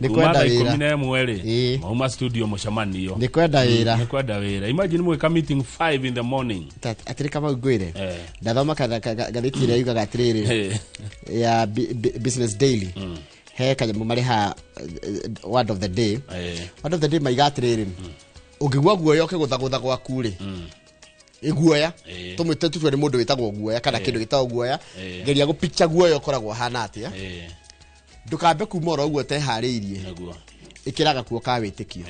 Nikwenda wira mweri mauma studio mushamanio nikwenda wira imagine mweka meeting 5 in the morning atiri kama gwire ndathoma gathiti ria yuga gatiriri ya Business Daily he kanyamu mari ha word of the day maigatiriri ungigwa guoya ukigutha gwaku ri iguoya tumwite tutwe ni mundu witagwo guoya kana kindu gitagwo guoya geria gu picture guoya ukoragwo hana atia ndukambe kumora uguo te hariirie ikiraga kuo ka witikio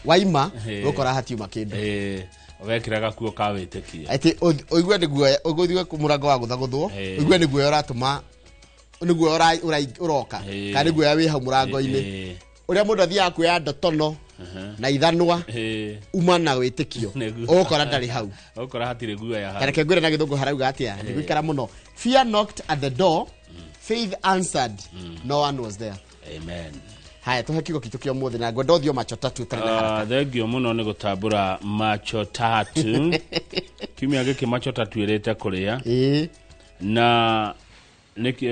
waima ukora hatiuma kindu wekiraga kuo ka witikio ati oigwe ni guoya uguthwe kumurango wa guthaguthwo oigwe ni guoya uratuma ni guoya uroka kana guoya wi ha murango ini uria mundu athia kuya ndotono na ithanwa umana witikio ukora ndari hau ukora hatire guoya ha kana kengwire na githungu harauga atia ndigwikara muno fear knocked at the door. Faith answered, no one was there. Amen. Haya tuhe kigo kitukio mothe na ngwendothio macho tatu tena haraka. Thengio muno ni gutambura macho tatu. Kimya giki macho tatu irete kuria. Na niki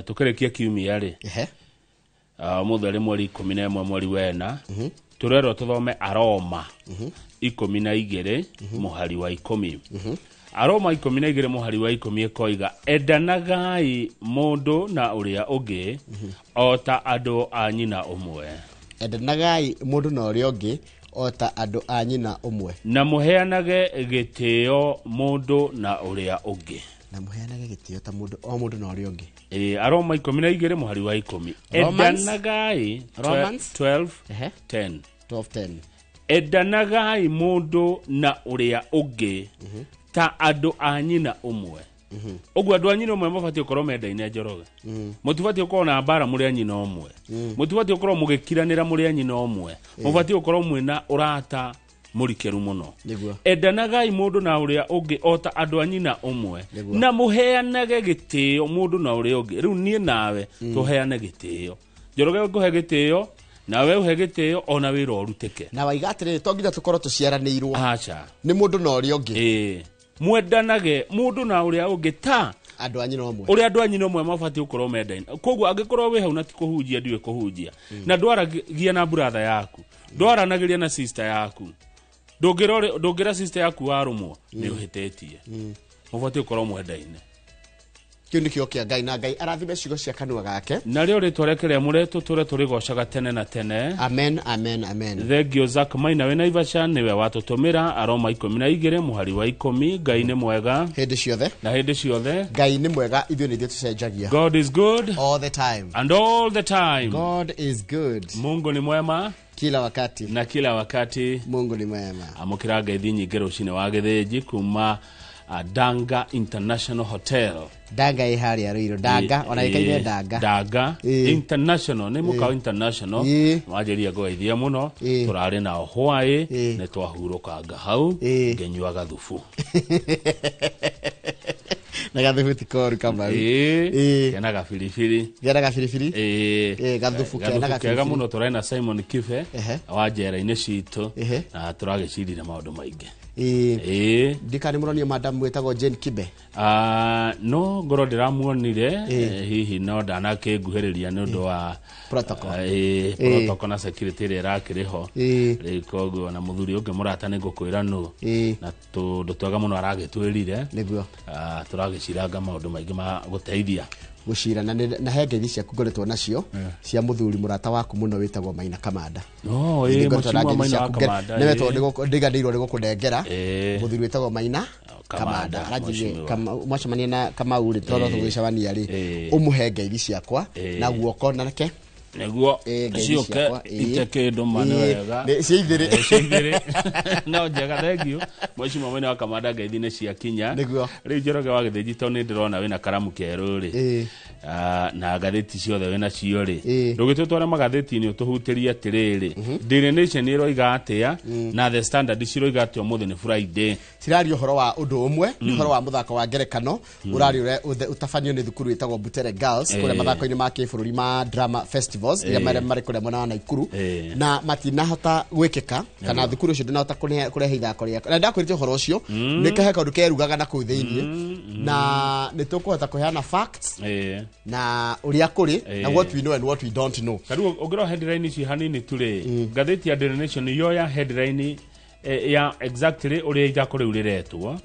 tukerekia kimya ri. Mutheri mweri 11 mweri wena. Turero tuthome Aroma 12 muhari wa 10. Aroma 12 muhari wa 10 koiga endanagai mundu na uria ungi ota andu a nyina umwe. Endanagai mundu na uria ungi ota andu a nyina umwe. Na muheanage gitio mundu na uria ungi. Na muheanage gitio ta mundu o mundu na uria ungi. Aroma 12 muhari wa 10. Endanagai Romans 12:10. Endanagai mundu na uria ungi ta andu a nyina umwe. Ogwa andu a nyina umwe mabati ukorwo mendaine njoroge. Mutibati ukorwo na bara muri nyina umwe. Mutibati ukorwo mugikiranira muri nyina umwe. Mubati ukorwo mwina urata murikeru muno. Endanagai mundu na uria ungi ota andu a nyina umwe. Na muheanage gitio mundu na uria ungi. Riu nie nawe tuheane gitio. Njoroge nguhe gitio nawe uhe gitio ona wira uruteke. Na waigatire to nginya tukorwo tuciaranirwo. Acha. Ni mundu na uria ungi. Mwendanage mundu na uria ungi ta andu a nyina umwe. Uria andu a nyina umwe mabati ukorwo mendaine. Koguo angikorwo we hau na ti kuhunjia ndiwe kuhunjia. Na ndwaragia na brother yaku. Ndwaranagiria na sister yaku. Ndungira sister yaku warumwo ni uhitetie. Mabati ukorwo mwendaine. Kiuni kio kia Ngai na Ngai arathime cigo cia kanua gake. Na rio ritwarekere muretu ture turigocaga tene na tene. Amen, amen, amen. Thengio Zak Maina we Naivasha niwe watutumira Aroma 12 muhari wa 10. Ngai ni mwega hindi ciothe na hindi ciothe. Ngai ni mwega ithuĩ nĩ ithuĩ tucenjagia. God is good all the time. And all the time. God is good. Mungu ni mwema kila wakati. Na kila wakati Mungu ni mwema. Amukira ngeithi nyingĩ rucine wa gĩthĩnji kuma Danga International Hotel. Danga ihari ariro Danga ona ikaire Danga International ni muka international wajeria goithia muno turari na hwae ne twahuruka hau ngenyuaga thufu na gathufu tikoru kama kana gafirifiri gathufu kana gafirifiri muno turena Simon Kife wajera-ini citu na turagicirira maundu maingi ndikani muronio madam wetagwo Jane Kibe no ngoro ndiramuonire hihi no ndanake nguhiriria ni undu wa protocol na security irakiriho rikoguo na muthuri ungi murata ni ngukwira nu na ndutwaga muno aragitwirire niguo turagiciranga maundu maingi ma guteithia gucira na hengeithi cia kugoretwo nacio cia muthuri murata waku muno witagwo Maina Kamanda. No muchimwa Maina Kamanda newe to ndiganirwo ni gukundengera muthuri witagwo Maina Kamanda aranjige mwacemania na Kamauri toro tugicabania ri umuhe ngeithi ciakwa na guoko nake neguo cioke iteke ndo mane wega ciithire no njega thengio mwacimwa Maina Kamanda ngeithi ne cia kinya ri njoroge wa githiji to ni ndirona wina karamu keru ri na gatheti ciothe wena cio ri ndugitutwara magatheti ni utuhutiria atiriri Daily Nation iroiga atia na The Standard ciroiga atia umuthi ni Friday cirari uhoro wa undu umwe ni uhoro wa muthako wa ngerekano urari utafanio ni thukuru witagwo Butere Girls kule mathako-ini ma kibururi ma drama festival festivals ya mari kule mwana wa Naikuru na matinahota gwikika kana thukuru ucio ndinahota kurehe ithako ria na ndakwirite horo ucio nikahe kaundu kerugaga na kuu thiini na nitukuhota kuheana facts na uria kuri na what we know and what we don't know. Kadu ogero headline ici hanini tule ngatheti ya Daily Nation yo ya headline ya exactly uria ithako riu riretwo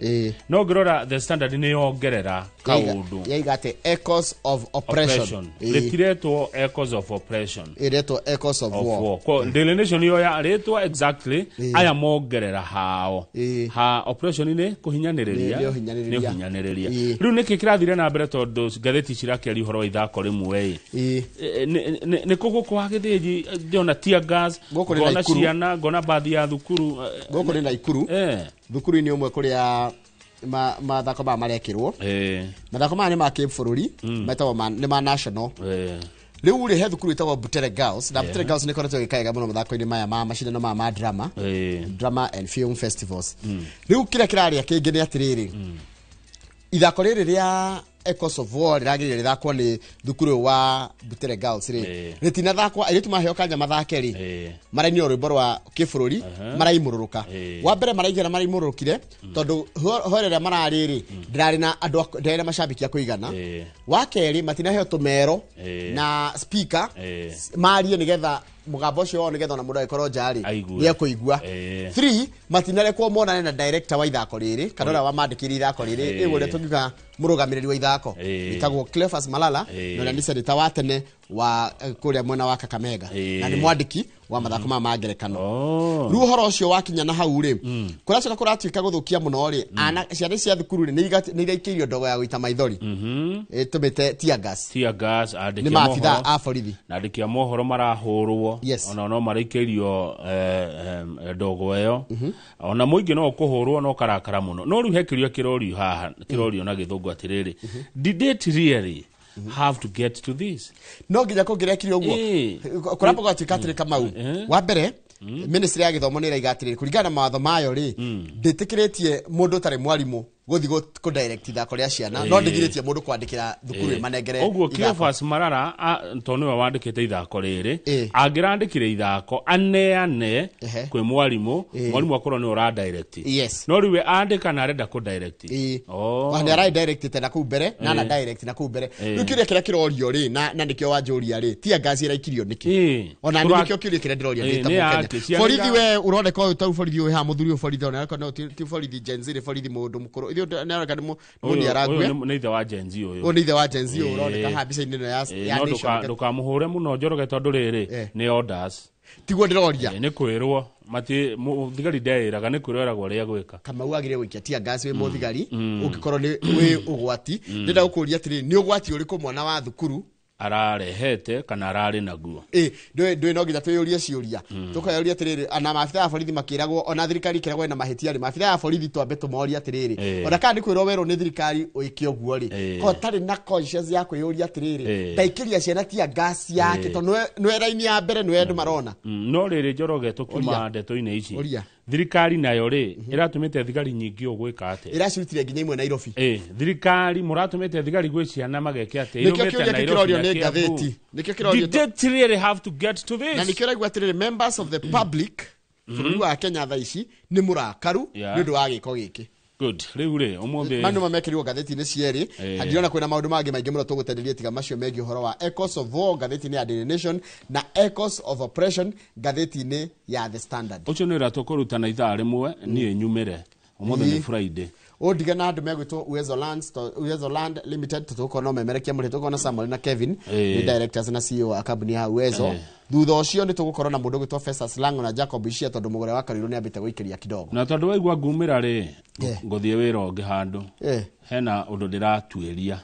no ngirora The Standard ni yongerera kaundu yaigate echoes of oppression retiretwo echoes of oppression iretwo echoes of war. Ko Daily Nation yo ya retwo exactly aya mongerera hao ha oppression ni kuhinyanireria riu niki kirathire na mbere tondu ngatheti cirakiari horo wa ithako rimwe ni kugu kwa githiji ndona tear gas gona ciana gona baadhi ya thukuru goko ni Naikuru thukuru ni umwe kuria mathako marekirwo mathako ni ma kibururi metagwo ni ma national riu ri he thukuru itagwo Butere Girls na Butere Girls ni koretwo gikaega muno mathako-ini maya ma macindano ma drama and film festivals riu kira kiraria kingi ni atiriri ithako riri ria Echoes of War ragire rithakwo ni thukuru wa Butere Girls ritina thakwa iritu maheo kanya mathake maraini rwimbo rwa kibururi maraimururuka wa mbere maraigera maraimururukire tondu horere marariri ndirari na andu ndere macambiki ya kuigana wa keri matinaheo tumero na speaker marie nigetha mugambo cio nigetha na mundu aikorwo njari ni kuigua 3 matinare kwa monane na director wa ithako riri kana wa mandikiri ithako riri igure tungiga murugamiriri wa ithako itagwo Cleophas Malala na ni seneta wa tene wa kuria mwena wa Kakamega na ni mwandiki wa mathako ma ngerekano riu horo ucio wakinya na hau ri kuracoka kuratuika guthukia muno ri ana ciana cia thukuru ri ni iraikirio ndogo ya guita maithori tumite tear gas andiki ni maabitha a borithi na andiki a mohoro marahurwo ona no maraikirio ndogo eyo ona muingi no kuhurwo no karakara muno no riu hekirio kirorio haha kirorio na githungu atiriri did it really have to get to this no nginya kungirekirio uguo kurapo gwatikatire Kamau wa mbere ministry ya githomo ni raigatiriri kuringana na mawatho mayo ri nditikiretie mundu tare mwarimu guthi ku direct ithako ria ciana no ndigiritie mundu kwandikira thukuru manengere uguo Cleophas Malala tonu wa wandikite ithako riri angirandikire ithako aneane kwi mwarimu akorwo ni ura direct no riwe andika na arenda ku direct wani ara direct te na ku mbere na direct na ku mbere rikiria kira kirorio ri na ndikio wa njuria ri tia gazi raikirio niki ona ndikio kiria kira ndiroria ndita borithi we uroneka uyu tau borithi uyu ha muthuri uyu borithi ona no ti borithi Gen Z borithi mundu mukuru naraka ni aragwe ni ithe wa Gen Z uyu ni ithe wa Gen Z uroneka ha bica ino ya nation ndukamuhure muno njoroge tondu riri ni orders tiguo ndiroria ni kwirwo mati muthigari ndairaga ni kwirwo ria gwika Kamau agire gwikia tia gas we muthigari ukikorwo ni we ugwati ndenda gukuria atiri ni ugwati uriku mwana wa thukuru ararehete kana arari naguo ndwe no nginya tuyurie ciuria tukayuria atiriri ana maafitha ya borithi makiragwo ona thirikari kiragwo na mahitia ri maafitha ya borithi twambe tumoria atiriri ona kandi kwirwo wero ni thirikari uiki oguo ri ko tari na conscience ya kwiyuria atiriri taikiria ciana tia gas yake to nwe raini ya mbere nwe ndu marona no riri njoroge tukuma ndeto-ini ici thirikari nayo ri iratumite thigari nyingi ugwika ate iracirutire nginya imwe Nairobi thirikari muratumite thigari gwe ciana mageke ate ngatheti nikio kirorio did it really have to get to this na nikio raigwa atiriri members of the public bũrũri wa Kenya thaa ici ni murakaru ni undu wa giko giki good riu ri umombe mandu mamekirwo gatheti-ini cieri handirona kwina maundu mangi maingi muno tugutenderia tiga macio megi uhoro wa Echoes of War gatheti-ini ya Daily Nation na Echoes of Oppression gatheti-ini ya The Standard ucio ni ratukurutana ithaa rimwe nie nyumire umothe ni Friday odiga na andu megwitwo Uwezo Land Limited tutuko no memerekia muri tuko na Samuel na Kevin ni directors na CEO a company ya Uwezo thutha ucio ni tugukorwo na mundu gwitwo Festus Lango na Jacob Ishia tondu mugore wa Karirũ ni ambite guikiria kidogo na tondu waigua ngumira ri nguthie wira ungi handu hena undu ndiratuiria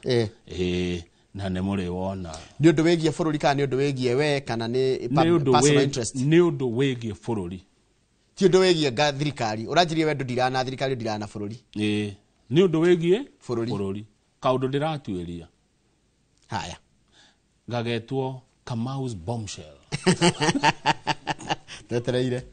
na ne muri wona ni undu wigie bururi kana ni undu wigie we kana ni personal interest ni undu wigie bururi ti undu wigie thirikari uranjirie wendo ndirana thirikari ndirana bururi ni undu wigie bururi kaundu ndiratuiria haya gagetwo Kamau's bombshell tetereire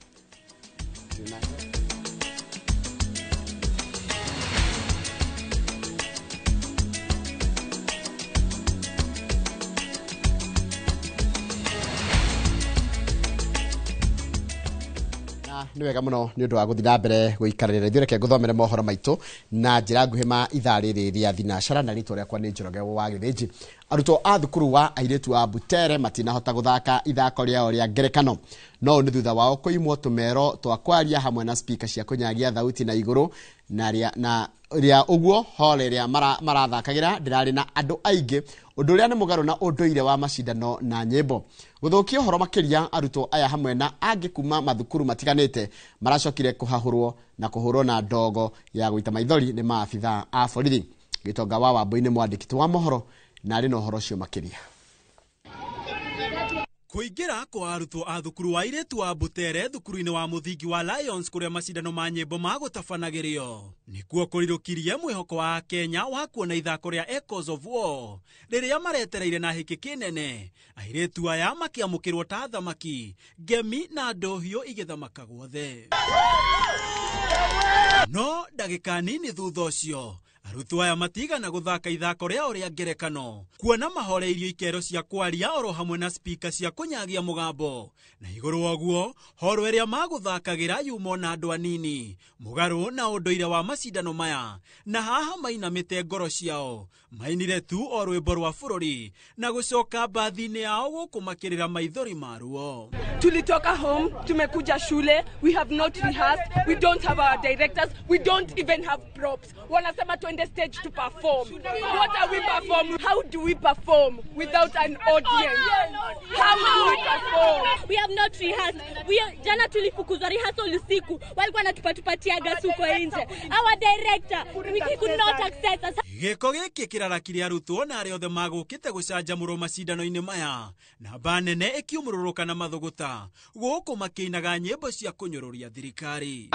Nĩ wega mũno nĩ ũndũ wa gũthiĩ na mbere gũikarĩra ithuĩ reke ngũthomere mohoro maitũ na njĩra nguhĩ ma ithaa rĩrĩ rĩa thinacara na rĩtwa rĩakwa nĩ Njoroge wa Gĩthĩnji. Arutwo a thukuru wa airĩtu wa Butere matinahota gũthaka ithako rĩao rĩa ngerekano, no nĩ thutha wao kũimwo tũmero twa kwaria hamwe na speaker cia kũnyagia thauti na igũrũ na rĩa ũguo hole rĩa marathakagĩra ndĩrarĩ na andũ aingĩ, ũndũ ũrĩa nĩ mũgarũ na ũndũire wa macindano na nyĩmbo. Gũthũkia ũhoro makĩria, arutwo aya hamwe na angĩ kuma mathukuru matiganĩte maracokire kũhahũrwo na kũhũrwo na ndogo ya gũita maithori nĩ maabithaa a borithi. Gitonga wa Wambui nĩ mwandĩki wa mohoro na arĩ na ũhoro ũcio makĩria. Kuingira kwa arutwo a thukuru wa airĩtu wa Butere thukuru-inĩ wa mũthingi wa Lions kũrĩa macindano ma nyĩmbo magũtabanagĩrio nĩkuo kũrirũkirie mwĩhoko wa Kenya wa kuona ithako rĩa Echoes of War rĩrĩa maretereire na hĩkĩ kĩnene, airĩtu aya makĩamũkĩrwo ta thamaki, ngemi na ndohio igĩthamaka guothe. No ndagĩka nini thutha ũcio arutwo aya matigana gũthaka ithako rĩao rĩa ngerekano, kuona mahoreirio ikero cia kwaria oro hamwe na speaker cia kũnyagia mũgambo, na igũrũ waguo horo ĩrĩa magũthakagĩra yumo na andũ anini, mũgarũ na ũndũire wa macindano maya, na haha mainamĩte ngoro ciao mainire tu o rwĩmbo rwa bũrũri na gũcoka mbathi-inĩ yao gũkũ makĩrĩra maithori maruo. Tulitoka home, tumekuja shule, we have not rehearsed, we don't have our directors, we don't even have props. Wanasema tuende stage to perform. What are we performing? How do we perform without an audience? How do we perform? We have not rehearsed. Jana tulifukuzwa rehearsal usiku. Walikuwa wanatupatia gas huko nje. Our director, we could not access us. Gĩko gĩkĩ kĩrarakire arutwo na arĩa othe magũkĩte gũcanjamũrwo macindano-inĩ maya, na mba nene ĩkiumũrũrũka na mathũgũta gũkũ makĩinaga nyĩmbo cia kũnyũrũria thirikari.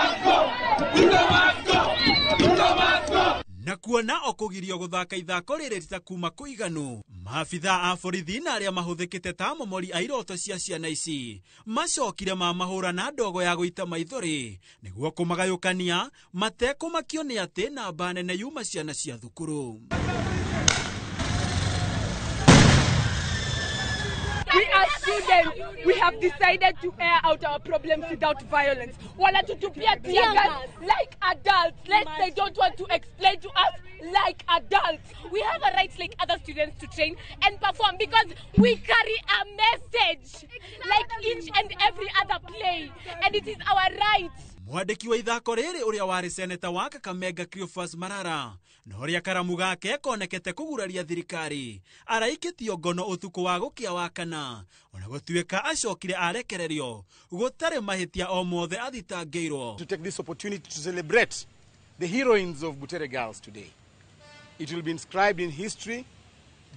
Na kuona o kũgirio gũthaka ithako rĩrĩ ritakuma kũiganu, maabithaa a borithi na arĩa mahũthĩkĩte ta momori a iroto cia ciana ici macokire mamahũra na ndogo ya gũita maithori nĩguo kũmagayũkania matekũmakio nĩ atĩ na mba nene yuma ciana cia thukuru. We are students. We have decided to air out our problems without violence. Wanatutupia tear gas like adults. They don't want to explain to us like adults. We have a right like other students to train and perform because we carry a message like each and every other play, and it is our right. Mwandĩki wa ithako rĩrĩ ũrĩa warĩ seneta wa Kakamega Cleophas Malala na ũrĩa karamu gake konekete kũguraria thirikari araikĩtio ngono ũtukũ wa gũkĩa wa kana, ona gũtuĩka acokire arekererio gũtarĩ mahĩtia o mothe athitangĩirwo. To take this opportunity to celebrate the heroines of Butere girls today. It will be inscribed in history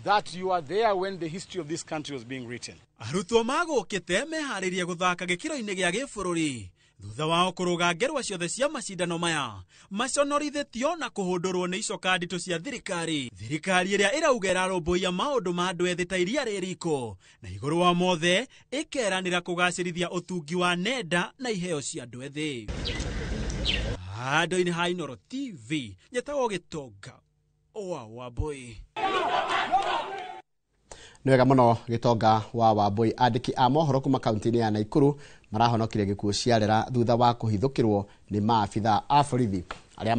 that you are there when the history of this country was being written. Arutwo magũkĩte meharĩria gũthaka gĩkĩro-inĩ gĩa gĩbũrũri thutha wao kũrũga ngerwa ciothe cia macindano maya maconorithĩtio na kũhũndũrwo nĩ icoka nditũ cia thirikari ĩrĩa ĩrauga ĩrarũmbũiya maũndũ ma andũ ethĩ ta iria rĩriko, na igũrũ wa mothe ĩkeranĩra kũgacĩrithia ũtungi wa nenda na iheo cia andũ ethĩ. Handũ-inĩ ha Inooro TV nyetagwo Gĩtonga wa Wambui. Nĩ wega mũno Gĩtonga wa Wambui. Andĩki a mohoro kuma kaunti-inĩ ya Naikuru marahonokire gĩkuũ ciarera thutha wa kũhithũkĩrwo nĩ maabithaa a borithi arĩa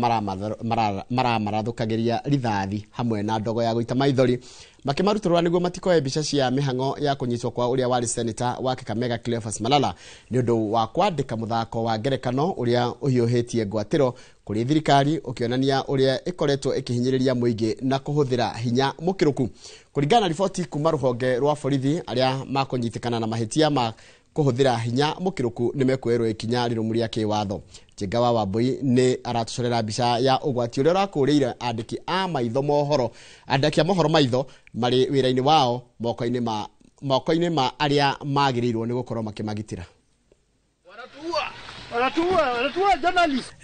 maramarathũkagĩria rithathi hamwe na ndogo ya gũita maithori, makĩmarutũrũra nĩguo matikoe mbica cia mĩhang'o ya kũnyitwo kwa ũrĩa warĩ seneta wa Kakamega Cleophas Malala nĩ ũndũ wa kwandĩka mũthako wa ngerekano ũrĩa ũhiũhĩtie ngwatĩro kũrĩ thirikari, ũkĩonania ũrĩa ĩkoretwo ĩkĩhinyĩrĩria mũingĩ na kũhũthĩra hinya mũkĩrũku. Kũringana na riboti kuma rũhonge rwa borithi, arĩa makũnyitĩkana na mahĩtia ma kũhũthĩra hinya mũkĩrũku nĩ mekuoerwo ikinya rĩrũmu rĩa kĩwatho. Njenga wa Wambui nĩ aratucorera mbica ya ũgwati ũrĩa ũrakũrĩire andĩki a maitho mohoro, andĩki a mohoro maitho marĩ wĩra-inĩ wao moko-inĩ ma arĩa magĩrĩirwo nĩ gũkorwo makĩmagitĩra.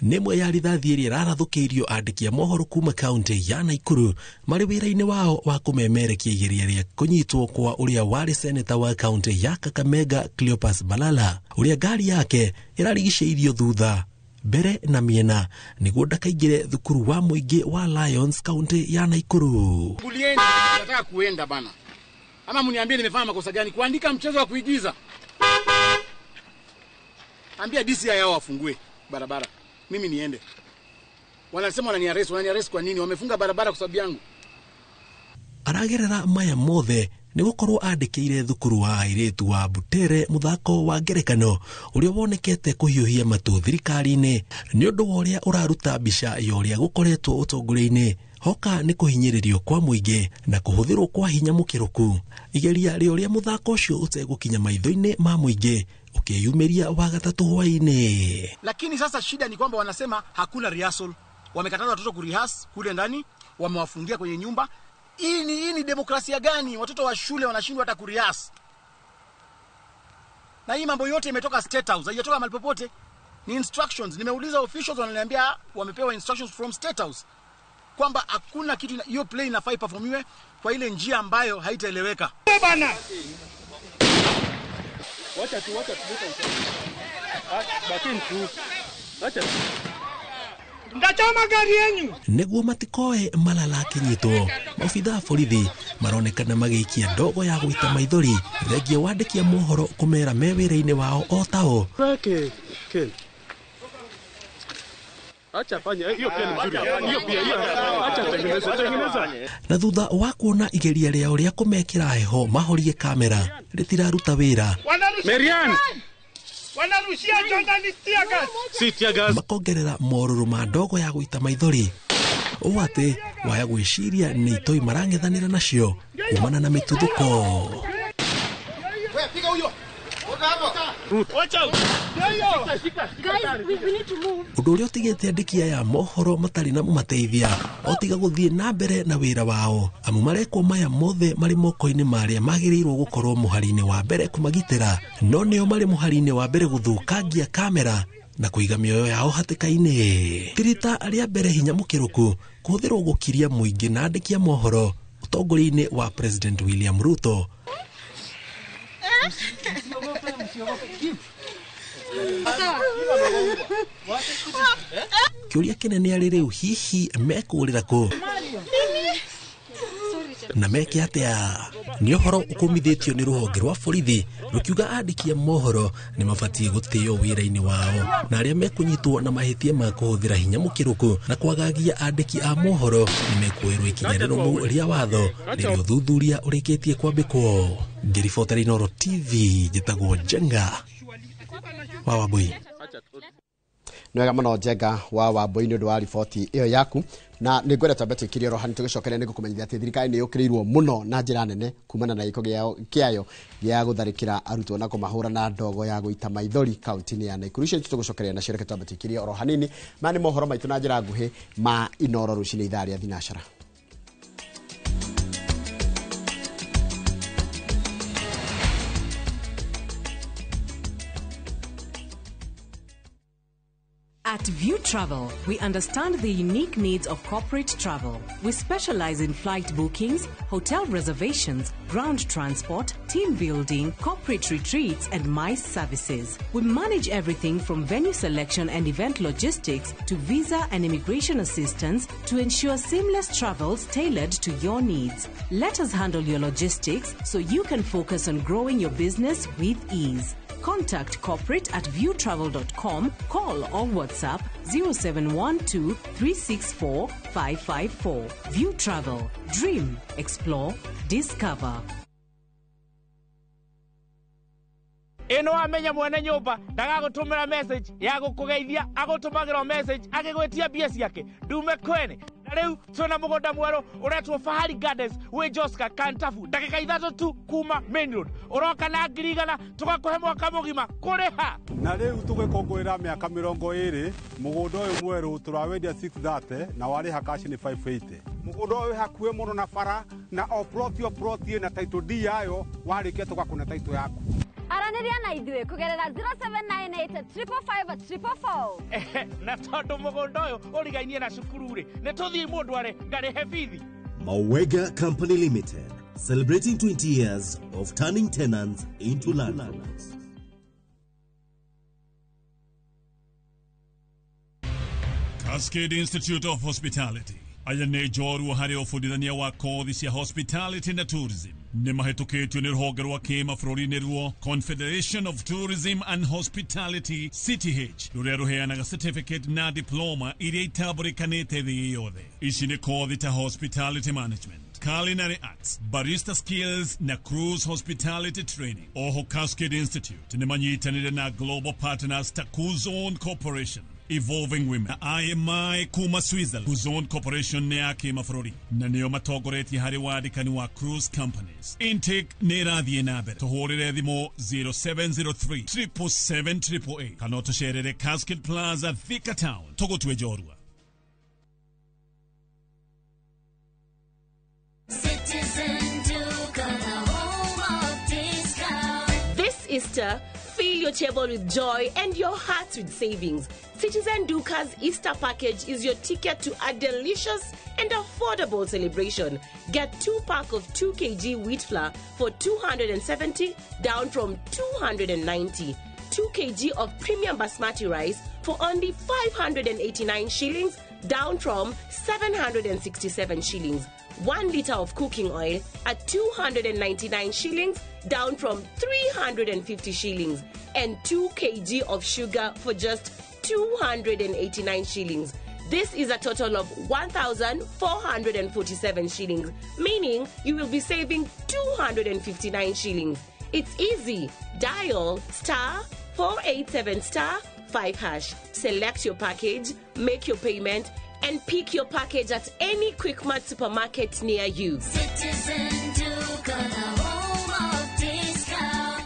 Nĩmwe ya rithathi ĩrĩa ĩrarathũkĩirio andĩki a mohoro kuma kaunti ya Naikuru marĩ wĩra-inĩ wao wa kũmemerekia igeria rĩa kũnyitwo kwa ũrĩa warĩ seneta wa kaunti ya Kakamega Cleophas Malala, ũrĩa ngari yake ĩrarigicĩirio thutha mbere na miena nĩguo ndakaingĩre thukuru wa mũingĩ wa Lions kaunti ya Naikuru. Bulieni, nataka kuenda bana. Ama mniambie nimefanya makosa gani kuandika mchezo wa kuigiza? Ambia DCI hao wafungue barabara. Mimi niende. Wanasema wananiarrest kwa nini? Wamefunga barabara kwa sababu yangu. Aragerera maya mothe ni gukorwo andikire thukuru wa airetu wa Butere muthako wa ngerekano uria wonekete kuhiuhia matu thirikari-ini ni undu wa uria uraruta mbica ya uria gukoretwo utongoria-ini hoka ni kuhinyiririo kwa muingi na kuhuthirwo kwa hinya mukiruku igeria ria uria muthako ucio utegukinya maitho-ini ma muingi ukiyumiria wa gatatu hwaini. Lakini sasa shida ni kwamba wanasema hakuna rehearsal. Wamekataza watoto kurihas kule ndani, wamewafungia kwenye nyumba. Hii ni demokrasia gani? Watoto wa shule wanashindwa hata kurihas. Na hii mambo yote imetoka State House, haijatoka mahali popote. Ni instructions. Nimeuliza officials, wananiambia wamepewa instructions from State House kwamba hakuna kitu, hiyo play inafaa iperformiwe kwa ile njia ambayo haitaeleweka. Bana. Wacha tu. Bakini tu. Wacha tu. Ndachoma gari yenyu. Neguo matikoe malala kinyitwo maofitha borithi maronekana magiikia ndogo ya gwita maithori thengia wandikia mohoro kumera me wira-ini wao o tao. Acha fanya hiyo pia nzuri. Hiyo pia acha tengeneza. Na thutha wa kuona igeria riao ria kumekira heho mahorie kamera ritiraruta wira. Marian. Wanarushia journalistia gas. Sitia gas. Makongerera moruru ma ndogo ya gwita maithori. Uwate waya gwiciria ni itoi marangethanira nacio kumana na mituthuko. Wewe piga huyo. Watch out. Guys, we need to move. Undu uria utigite andikia ya mohoro matari na mumateithia otiga guthie na mbere na wira wao amu marekwo maya mothe mari moko-ini maria magirirwo gukorwo muhari-ini wa mbere kumagitira no nio mari muhari-ini wa mbere guthukangia kamera na kuiga mioyo yao hatika-ini. Tirita aria mbere hinya mukiruku kuhuthirwo gukiria muingi na andikia mohoro utongoria-ini wa President William Ruto. Kiuria kinene ari riu hihi mekurira ku na meke atia ni uhoro ukumithitio ni ruhonge rwa borithi rukiuga andikia mohoro ni mabatie gutio wira-ini wao na aria mekunyitwo na mahitia ma kuhuthira hinya mukiruku na kwagagia andiki a mohoro ni mekuirwo ikinya rirumu ria watho ririo thuthuria urikitie kwambikwo. Ngiribotera Inooro TV njitagwo Jenga wa Wambui. Nwega muno Jenga wa Wambui ni undu wa riboti iyo yaku na ni ngwenda twambe twikirie rohani tugicokeria nigukumenyithia ati thirikari ni yukirirwo muno na njira nene kumana na giko kiayo gya gutharikira arutwo na kumahura na ndogo ya guita maithori kaunti-ini ya Nakuru. Icio tugucokeria na cireke twambe twikirie oro hanini mani mohoro maitu na njira nguhi ma Inooro rucini ithaa ria thinashara. At View Travel, we understand the unique needs of corporate travel. We specialize in flight bookings, hotel reservations, ground transport, team building, corporate retreats, and MICE services. We manage everything from venue selection and event logistics to visa and immigration assistance to ensure seamless travels tailored to your needs. Let us handle your logistics so you can focus on growing your business with ease. Contact corporate at viewtravel.com, call or WhatsApp 0712 364 554. View Travel. Dream, explore, discover. Eno amenya mwene nyumba ndagagutumira message ya gukugeithia agutumagira message agigwetia bia ciake ndume kwene na riu twina mugunda mweru uretwo Fahari Gardens wi Joska Kantafu ndagika 3 tu kuma main road uroka na ngirigana tugakuhe mwaka mugima kuriha na riu tugikongorera miaka 20 mugunda uyu mweru turawendia 630 na wariha cash ni 580 mugunda uyu hakuhe muno na bara na oprotio na title D yayo warikia tugakuna title yaku Araniria na idwe kugerera 0798 555 na tondu mugunda uyu urigainie na cukuru ri ne tuthii mundu are ngarihe bithi. Mawega Company Limited, celebrating 20 years of turning tenants into landlords. Cascade Institute of Hospitality, aya nĩ njorua harĩ ũbundithania wa kothi cia hospitality na tourism nĩ mahĩtũkĩtio nĩ rũhonge rwa kĩmabũrũri-inĩ ruo Confederation of Tourism and Hospitality CTH rũrĩa rũheanaga certificate na diploma iria itambũrĩkanĩte thĩ yothe. Ici nĩ kothi ta hospitality management, culinary arts, barista skills na cruise hospitality training. Oho Cascade Institute nĩ manyitanĩire na global partners ta Kuzone Corporation, Evolving Women na IMI kuma Switzerland. Kuzone Corporation nĩ ya kĩmabũrũri na nĩo matongoretie harĩ wandĩkani wa cruise companies. Intake nĩ ĩrathiĩ na mbere. Tũhũrĩre thimũ 0703 777 kana ũtũcerere Cascade Plaza Thika Town tũgũtue njorua. This Easter, fill your table with joy and your heart with savings. Citizen Duca's Easter package is your ticket to a delicious and affordable celebration. Get 2-pack of 2 kg wheat flour for 270, down from 290. 2 kg of premium basmati rice for only 589 shillings, down from 767 shillings. 1 liter of cooking oil at 299 shillings, down from 350 shillings. And 2 kg of sugar for just 289 shillings. This is a total of 1,447 shillings, meaning you will be saving 259 shillings. It's easy. Dial *487*5#. Select your package, make your payment, and pick your package at any Quickmart supermarket near you. Citizen Duke, home of discount.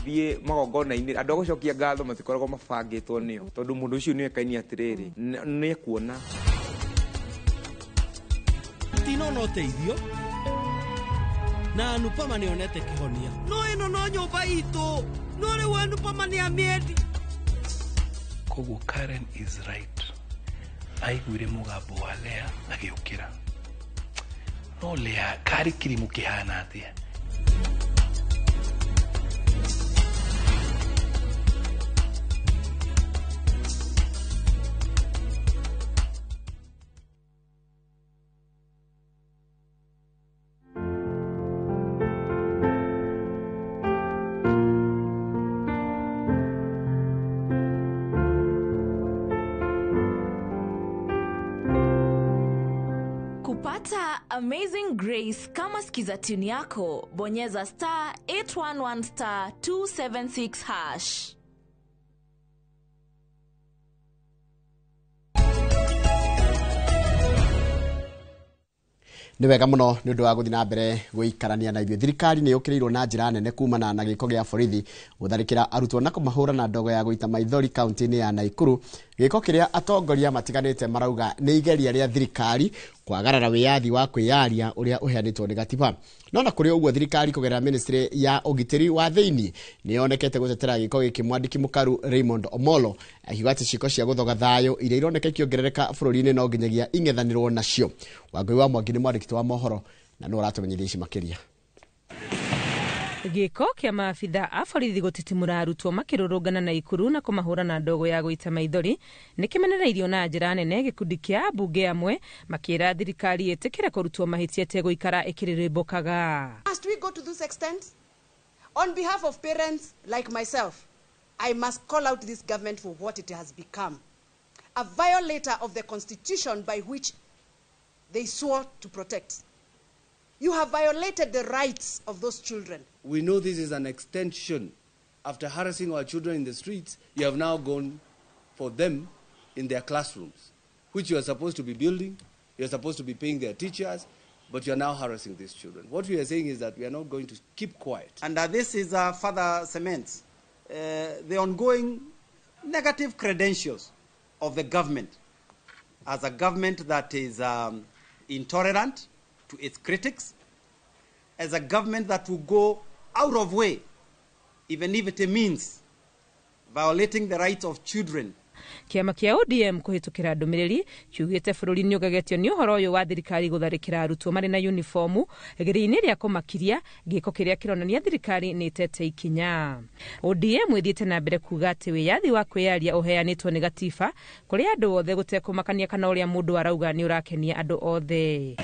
Thiĩ magongona-inĩ andũ a gũcokia ngatho matikoragwo mabangĩtwo nĩo tondũ mũndũ ũcio nĩ ekaini atĩrĩrĩ nĩ ekuona tino no teithio na Nupama nĩ onete kĩhonia no ĩno no nyũmba itũ no rĩu Nupama nĩ amĩendi. Koguo Karen is right. Aiguire mũgambo wa Lea agĩũkĩra. No Lea karĩ kĩrimũ kĩhana atĩa? Amazing Grace kama skiza tune yako, bonyeza *811*276#. Nĩ wega mũno nĩ ũndũ wa gũthiĩ na mbere gũikarania na ithuĩ. Thirikari nĩ yũkĩrĩirwo na njĩra nene kumana na gĩko gĩa borithi gũtharĩkĩra arutwo na kũmahũra na ndogo ya gũita maithori kaunti-inĩ ya Naikuru. Gĩko kĩrĩa atongoria matiganĩte marauga nĩ igeria rĩa thirikari kwagarara wĩyathi wa kwĩyaria ũrĩa ũheanĩtwo nĩ gatiba. No na kũrĩ ũguo thirikari kũgerera ministry ya ũgitĩri wa thĩinĩ nĩ yonekete gũtetera gĩko gĩkĩ. Mwandĩki mũkaru Raymond Omolo akiuga atĩ ciĩko cia gũthoga thayũ iria ironeka ikĩongerereka bũrũri-inĩ no nginyagia ing'ethanĩrwo nacio. Wangui wa Mwangi nĩ mwandĩki wa mohoro na nĩ ũratũmenyithia ici makĩria. Gĩko kĩa maabitha a borithi gũtitimũra arutwo makĩrũrũngana na Ikuru na kũmahũra na ndogo ya gũita maithori nĩ kĩmenereirio na njĩra nene. Gĩkundi kĩa ambunge amwe makĩra thirikari ĩtĩkĩre kũrutwo mahĩtia tegũikara ĩkĩrĩrĩmbũkaga. Must we go to this extent? On behalf of parents like myself, I must call out this government for what it has become. A violator of the constitution by which they swore to protect. You have violated the rights of those children. We know this is an extension. After harassing our children in the streets, you have now gone for them in their classrooms, which you are supposed to be building, you are supposed to be paying their teachers, but you are now harassing these children. What we are saying is that we are not going to keep quiet. And this is further cements the ongoing negative credentials of the government as a government that is intolerant to its critics, as a government that will go out of way, even if it means violating the rights of children. Kiama kia ODM kuhitukira ndumiriri kiugite bururi ni ugagetio ni uhoro uyu wa thirikari gutharikira arutwo mari na uniformu giri-ini ria kumakiria giko kiria kironania thirikari ni tete ikinya. ODM ithiite na mbere kuga ati wiyathi wa kwiyaria uheanitwo ni gatiba kuri andu othe gutekumakania kana uria mundu arauga ni urakenia andu othe.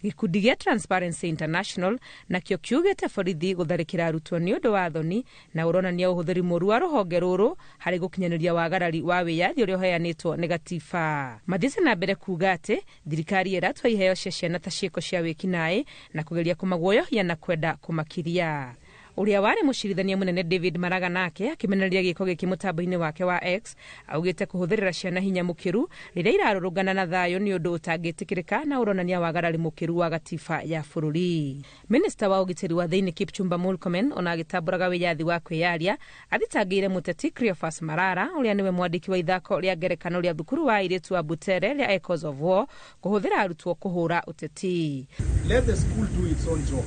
Gikundi gia Transparency International na kio kiugite borithi gutharikira arutwo ni undu wa thoni na uronania uhuthiri moru wa ruhonge ruru hari gukinyaniria wagarari wa wiyathi uria uheanitwo ni gatiba. Mathiise na mbere kuga ati thirikari iratwa iheo cia ciana ta ciiko cia wikinae na kugeria kumaguoyohia na kwenda kumakiria. Uria wari mucirithania munene David Maraga nake akimenereria giko giki mutambo-ini wake wa X augite kuhuthirira ciana hinya mukiru riria irarurungana na thayo ni undu utangitikirika na uronania wagarari mukiru wa gatiba ya bururi. Minister wa ugitiri wa thiini Kipchumba Murkomen ona agitamburaga wiyathi wa kwiyaria athitangire muteti Cleophas Malala uria niwe mwandiki wa ithako ria ngerekano ria thukuru wa airitu wa Butere ria Echoes of War kuhuthira arutwo kuhura uteti. Let the school do its own job.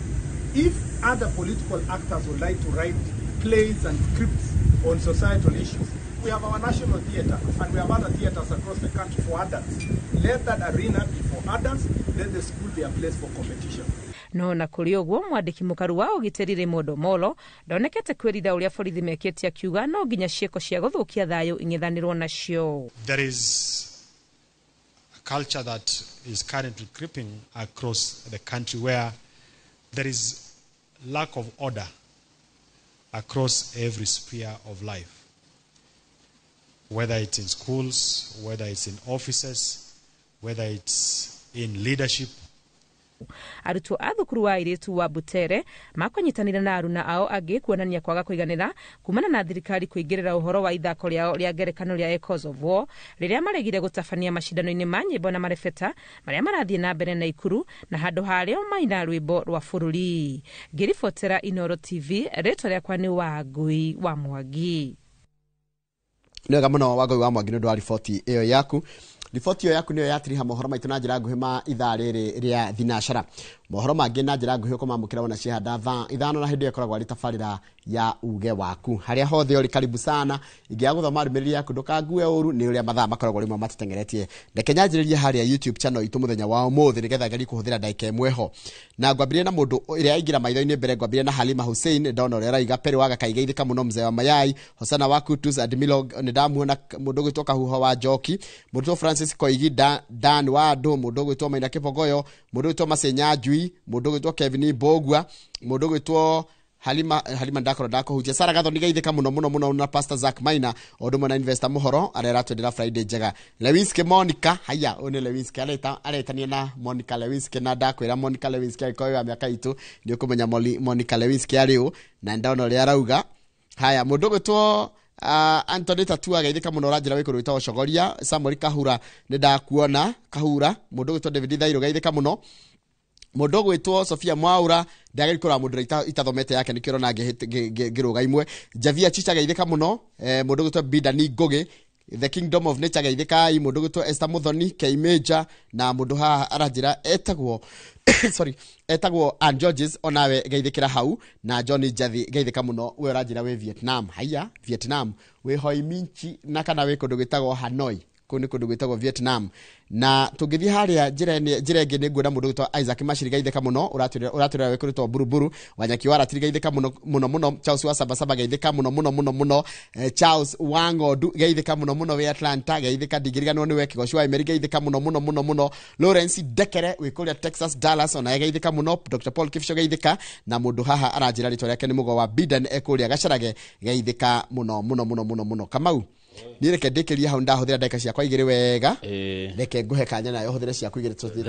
If other political actors would like to write plays and scripts on societal issues, we have our national theatre and we have other theatres across the country for adults. Let that arena be for adults, let the school be a place for competition. No na kuri ogwo mwandiki mukaru wa ugitiri Rimondo Molo ndonekete kwirida uria borithi meketie akiuga no nginya cieko cia guthukia thayo ing'ethanirwo nacio. There is a culture that is currently creeping across the country where there is lack of order across every sphere of life, whether it's in schools, whether it's in offices, whether it's in leadership. Arutwo a thukuru wa airitu wa Butere makonyitanira na aruna ao angi kuonania kwaga kuiganira kumana na thirikari kuingirira uhoro wa ithako riao ria ngerekano ria Echoes of War riria maregire gutafania mashindano-ini ma nyimbo na marebeta maria marathie na mbere na Ikuru na handu hario maina rwimbo rwa bururi. Ngiribotera Inoro TV, ritwa riakwa ni Wangui wa Mwangi. Nega muno Wangui wa Mwangi ndu wa riboti iyo yaku. Riboti iyo yaku niyo yatiriha mohoro maitu na njira nguhi ma ithaa riri ria thinashara. Mohoro mangi na njira nguhi kumamukira wona cihanda ithano na hindi yakoragwo ari tabarira ya uge waku. Haria hothe uri karibu sana. Ingia guthoma rumiriri yaku ndukangue uru ni uria mathaa makoragwo rimwe matitengeretie. Ndeke nyanjiriria haria YouTube channel itu muthenya wa umuthi nigetha ngari kuhuthira ndagika imwe ho. Na ngwambirie na mundu iria aingira maitho-ini mbere ngwambirie na Halima Hussein ndona uria raiga pere waga kaigeithika muno mzee wa Mayai Hosana wa Kutus Admilo ni ndamuona mundu gwitoka huho wa Njoki mundu Francis Koigi Dan wa Andu mundu gwitwo Maina Kibogoyo mundu gwitwo Masenya Njui mundu gwitwo Kevin Bogwa mundu gwitwo Halima ndako hujia Sara Gatho nigeithika muno na Pastor Zack Maina oduma na investor muhoro arera twendera Friday njega. Lewinski Monica haya one Lewinski aretania na Monica Lewinski na ndakwira Monica Lewinski aikoyo ya miaka itu ni ukumenya Monica Lewinski ariu na ndano ria rauga haya mundu gwitwo Anthony Tatua geithika muno ranjira wikuru witwa Shogoria Samuel Kahura ni ndakuona Kahura mundu gwitwo David Thairo geithika muno mundu gwitwo Sofia Mwaura ndagikora mundu itathomete yake nikiro na ngiruga imwe Javia Chicha geithika muno mundu gwitwo Bidani Goge The Kingdom of Nature geithika mundu gwitwo Esther Muthoni K Major na mundu ha aranjira etagwo etagwo Ann Georges onawe geithikira hau na Johnny Jathi geithika muno we ranjira we Vietnam haya Vietnam we Hoi Minchi na kana we kundu gwitagwo Hanoi kuni kundu gwitagwo Vietnam na tugithi haria njira ingi ni ngwira mundu gwitwa Isaac Mashiri geithika muno uraturira we kurutwo Buruburu Wanyaki wara tiri geithika muno Charles wa Sabasaba geithika muno Charles Wangodu geithika muno we Atlanta geithika digiriganwo ni we Kigoshwa Emery geithika muno Lawrence Dekere we kuria Texas Dallas ona geithika muno Dr Paul Kifsho geithika na mundu haha aranjira ritwa riake ni mugo wa Biden ekuria Gacarage geithika muno Kamau nireke ndekeria hau ndahuthira ndeka cia kwaigire wega reke nguhe kanya nayo huthire cia kuigire turi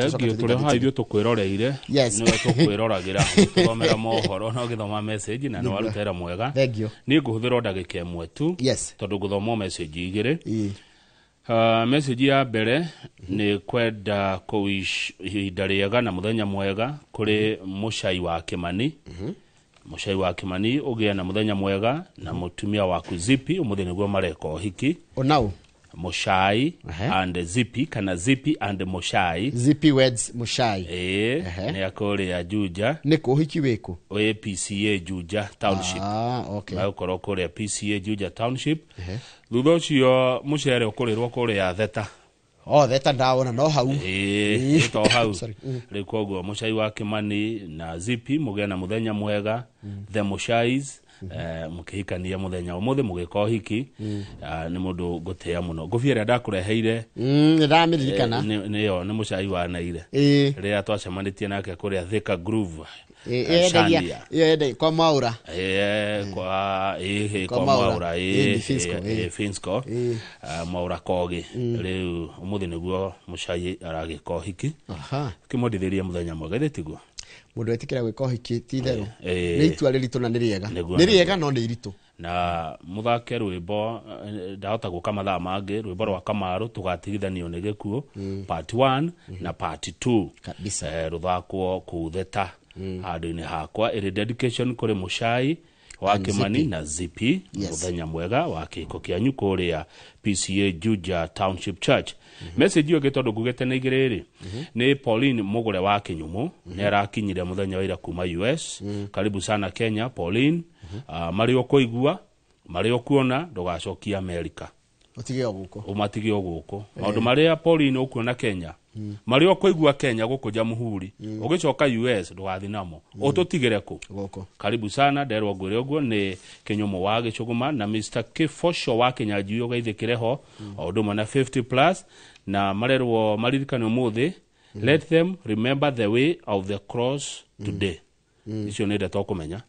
ha ithu tukwiroreire no tukwiroragira tuthomera mohoro no githoma message na no warutera mwega ni nguhuthira ndagika imwe tu tondu guthoma message igire message ya mbere ni kwenda kuihinda riega na muthenya mwega kuri Muchai wa Kimani Muchai wa Kimani ugia na muthenya mwega na mutumia waku Zipi umuthi niguo mareko hiki onau Mushai and Zippy kana Zippy and Mushai. Zippy weds Mushai. Ni akore ya Juja. Niko hiki weko. We PCA Juja Township. Okay. Na ukoro kore ya PCA Juja Township. Thutho cio mucere ukorirwo kore ya Theta. Theta ndawona no hau. To hau. Riko guo Mushai wa Kimani na Zippy mugena muthenya mwega. The Mushais mukihikania muthenya umuthe mugiko hiki ni mundu gutea muno gufiera ndakureheire ndamirikana niyo ni Mushai wa Naire ria twacemanitie nake kuria Thika Groove Yende kwa Maura kwa Maura Finsco Maura Kogi riu umuthi niguo Mushai aragiko hiki kimodithiria muthenya mwega tiguo mundu etikira gwika hiki ti theru ni itua riritu na ni riega no ni iritu na muthake rwimbo ndahota guka mathaa mangi rwimbo rwa Kamaru tugatigithanio ni gikuo part 1 na part 2 kabisa ruthakwo ku Theta handu-ini hakwa iri dedication kuri Mushai wa Kimani na Zippy muthenya mwega wa kiko kianyu kuria PCA Juja Township Church. Message yo getondu gugete na igiriri ni Pauline Mugure wa Kinyumu ni arakinyire muthenya wa ira kuma US. Karibu sana Kenya Pauline. Mari okuigua mari okuona ndugacokia America utige oguko umatige oguko maundu maria Pauline okuona Kenya mari okuigua Kenya guku Jamhuri ugicoka US ndugathi namo ututigire ku guko. Karibu sana nderwo ngwire oguo ni Kinyumu wa Gicuguma na Mr. Kifosho wa Kinyanjui ugeithikireho oduma na 50+ na marerwo maririkane umuthi let them remember the way of the cross today. Icio ni ndeto kumenya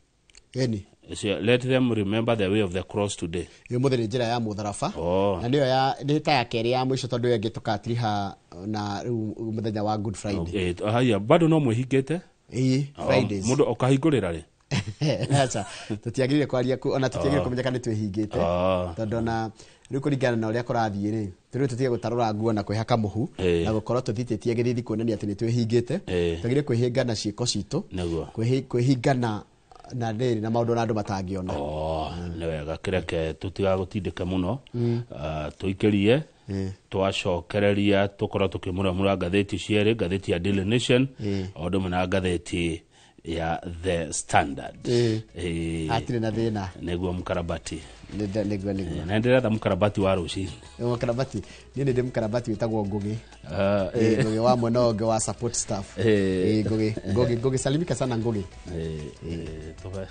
let them remember the way of the cross today. Umuthi ni njira ya mutharafa na niyo ya ndita ya keri ya mwisho tondu yenge tukatiriha na muthenya wa Good Friday. Haya bado no mwihingite Fridays mundu okahingurira ri acha tutiagirire kwaria ona tutiagirire kumenyeka ni twihingite tondu na riu kuringana na uria kurathie ri turi tutige gutarura nguo na kwihaka muhu na gukorwo tuthitĩtie agirithi kuonania ati ni twihingite tugire kwihingana ciiko citu kwihingana na ndiri na maundu na andu matangiona ni wega kireke tutiga gutindika muno tuikirie twacokereria tukorwo tukimura ngatheti ciere ngatheti ya Daily Nation oduma na ngatheti ya The Standard atire na thina niguo mkarabati niguo na ndirenda mkarabati wa ruci mkarabati ni ndi mkarabati witagwo Ngugi Ngugi wa mwenoge wa support staff Ngugi salimika sana Ngugi toba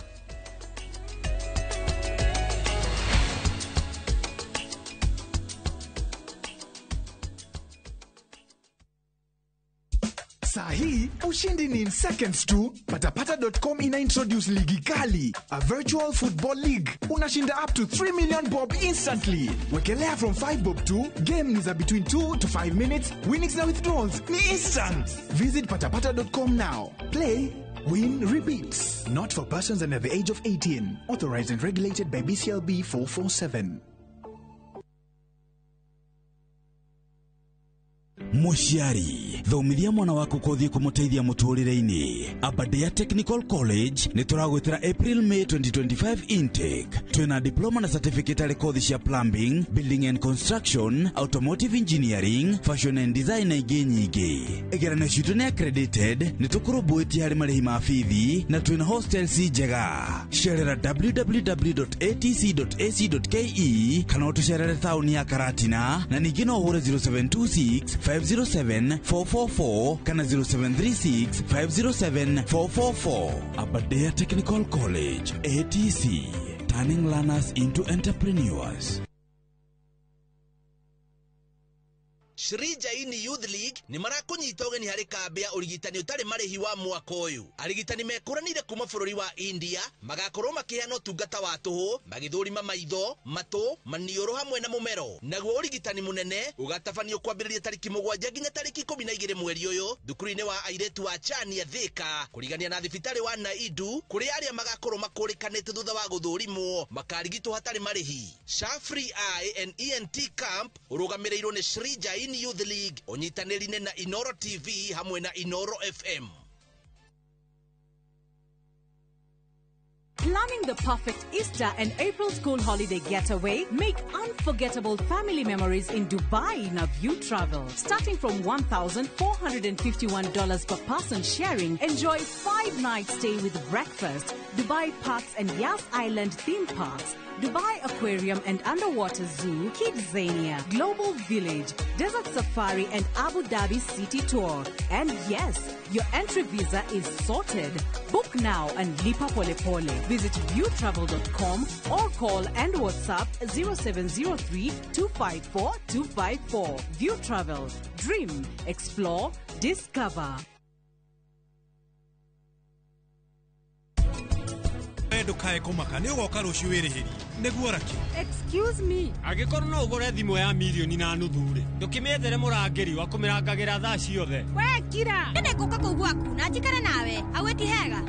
Sahi, ushindi ni in seconds tu. Patapata.com ina introduce ligi kali, a virtual football league. Unashinda up to 3 million bob instantly. Wekelea from 5 bob tu. Game ni za between 2 to 5 minutes. Winnings na withdrawals ni instant. Visit patapata.com now. Play, win, repeat. Not for persons under the age of 18. Authorized and regulated by BCLB 447. Muciari thomithia mwana waku kothi kumuteithia muturire-ini. Aberdare Technical College ni turagwitira April May 2025 intake. Twina diploma na certificate ari kothi cia plumbing, building and construction, automotive engineering, fashion and design na ingi nyingi. Igeranio citu ni accredited, ni tukurubuitie hari marihi ma bithi na twina hostels njega. Cerera www.atc.ac.ke kana utucerere tauni ya Karatina na ningi no uhure 0726 507 444 kana 0736 507 444. Aberdare Technical College, ATC, turning learners into entrepreneurs. Shri Jaini Youth League ni marakunyita ugeni hari kambia urigitani utari marihi wa mwaka uyu. Arigitani mekuranire kuma bururi wa India magakorwo makiheana utungata wa tuhu, magithurima maitho, matu, manioro hamwe na mumero. Naguo urigitani munene ugatabanio kwambiriria tariki 7 nginya tariki 12 mweri uyu thukuru-ini wa airetu wa Chania Thika kurigania na thibitari wa Naidu kuri aria magakorwo makurikanite thutha wa guthurimwo makarigitwo hatari marihi. Shafri Eye and ENT Camp urugamirirwo ni Shri Jaini Youth League onyitanirine na Inoro TV hamwe na Inoro FM. Planning the perfect Easter and April school holiday getaway? Make unforgettable family memories in Dubai in a View Travel. Starting from $1,451 per person sharing, enjoy 5-night stay with breakfast, Dubai Parks and Yas Island theme parks, Dubai Aquarium and Underwater Zoo, Kidzania, Global Village, Desert Safari and Abu Dhabi City Tour. And yes, your entry visa is sorted. Book now and lipa pole pole. Visit viewtravel.com or call and WhatsApp 0703-254-254. View Travel. Dream, explore, discover. Ndukae kumaka ni ugoka ruciu wirihiri niguo raki. Excuse me. Agikorwo no ugure thimu ya milioni na nuthu ri ndukimiethere murangiri wa kumirangagira thaa ciothe. We kira nene nguka kuu gwaku na njikare nawe aweti hega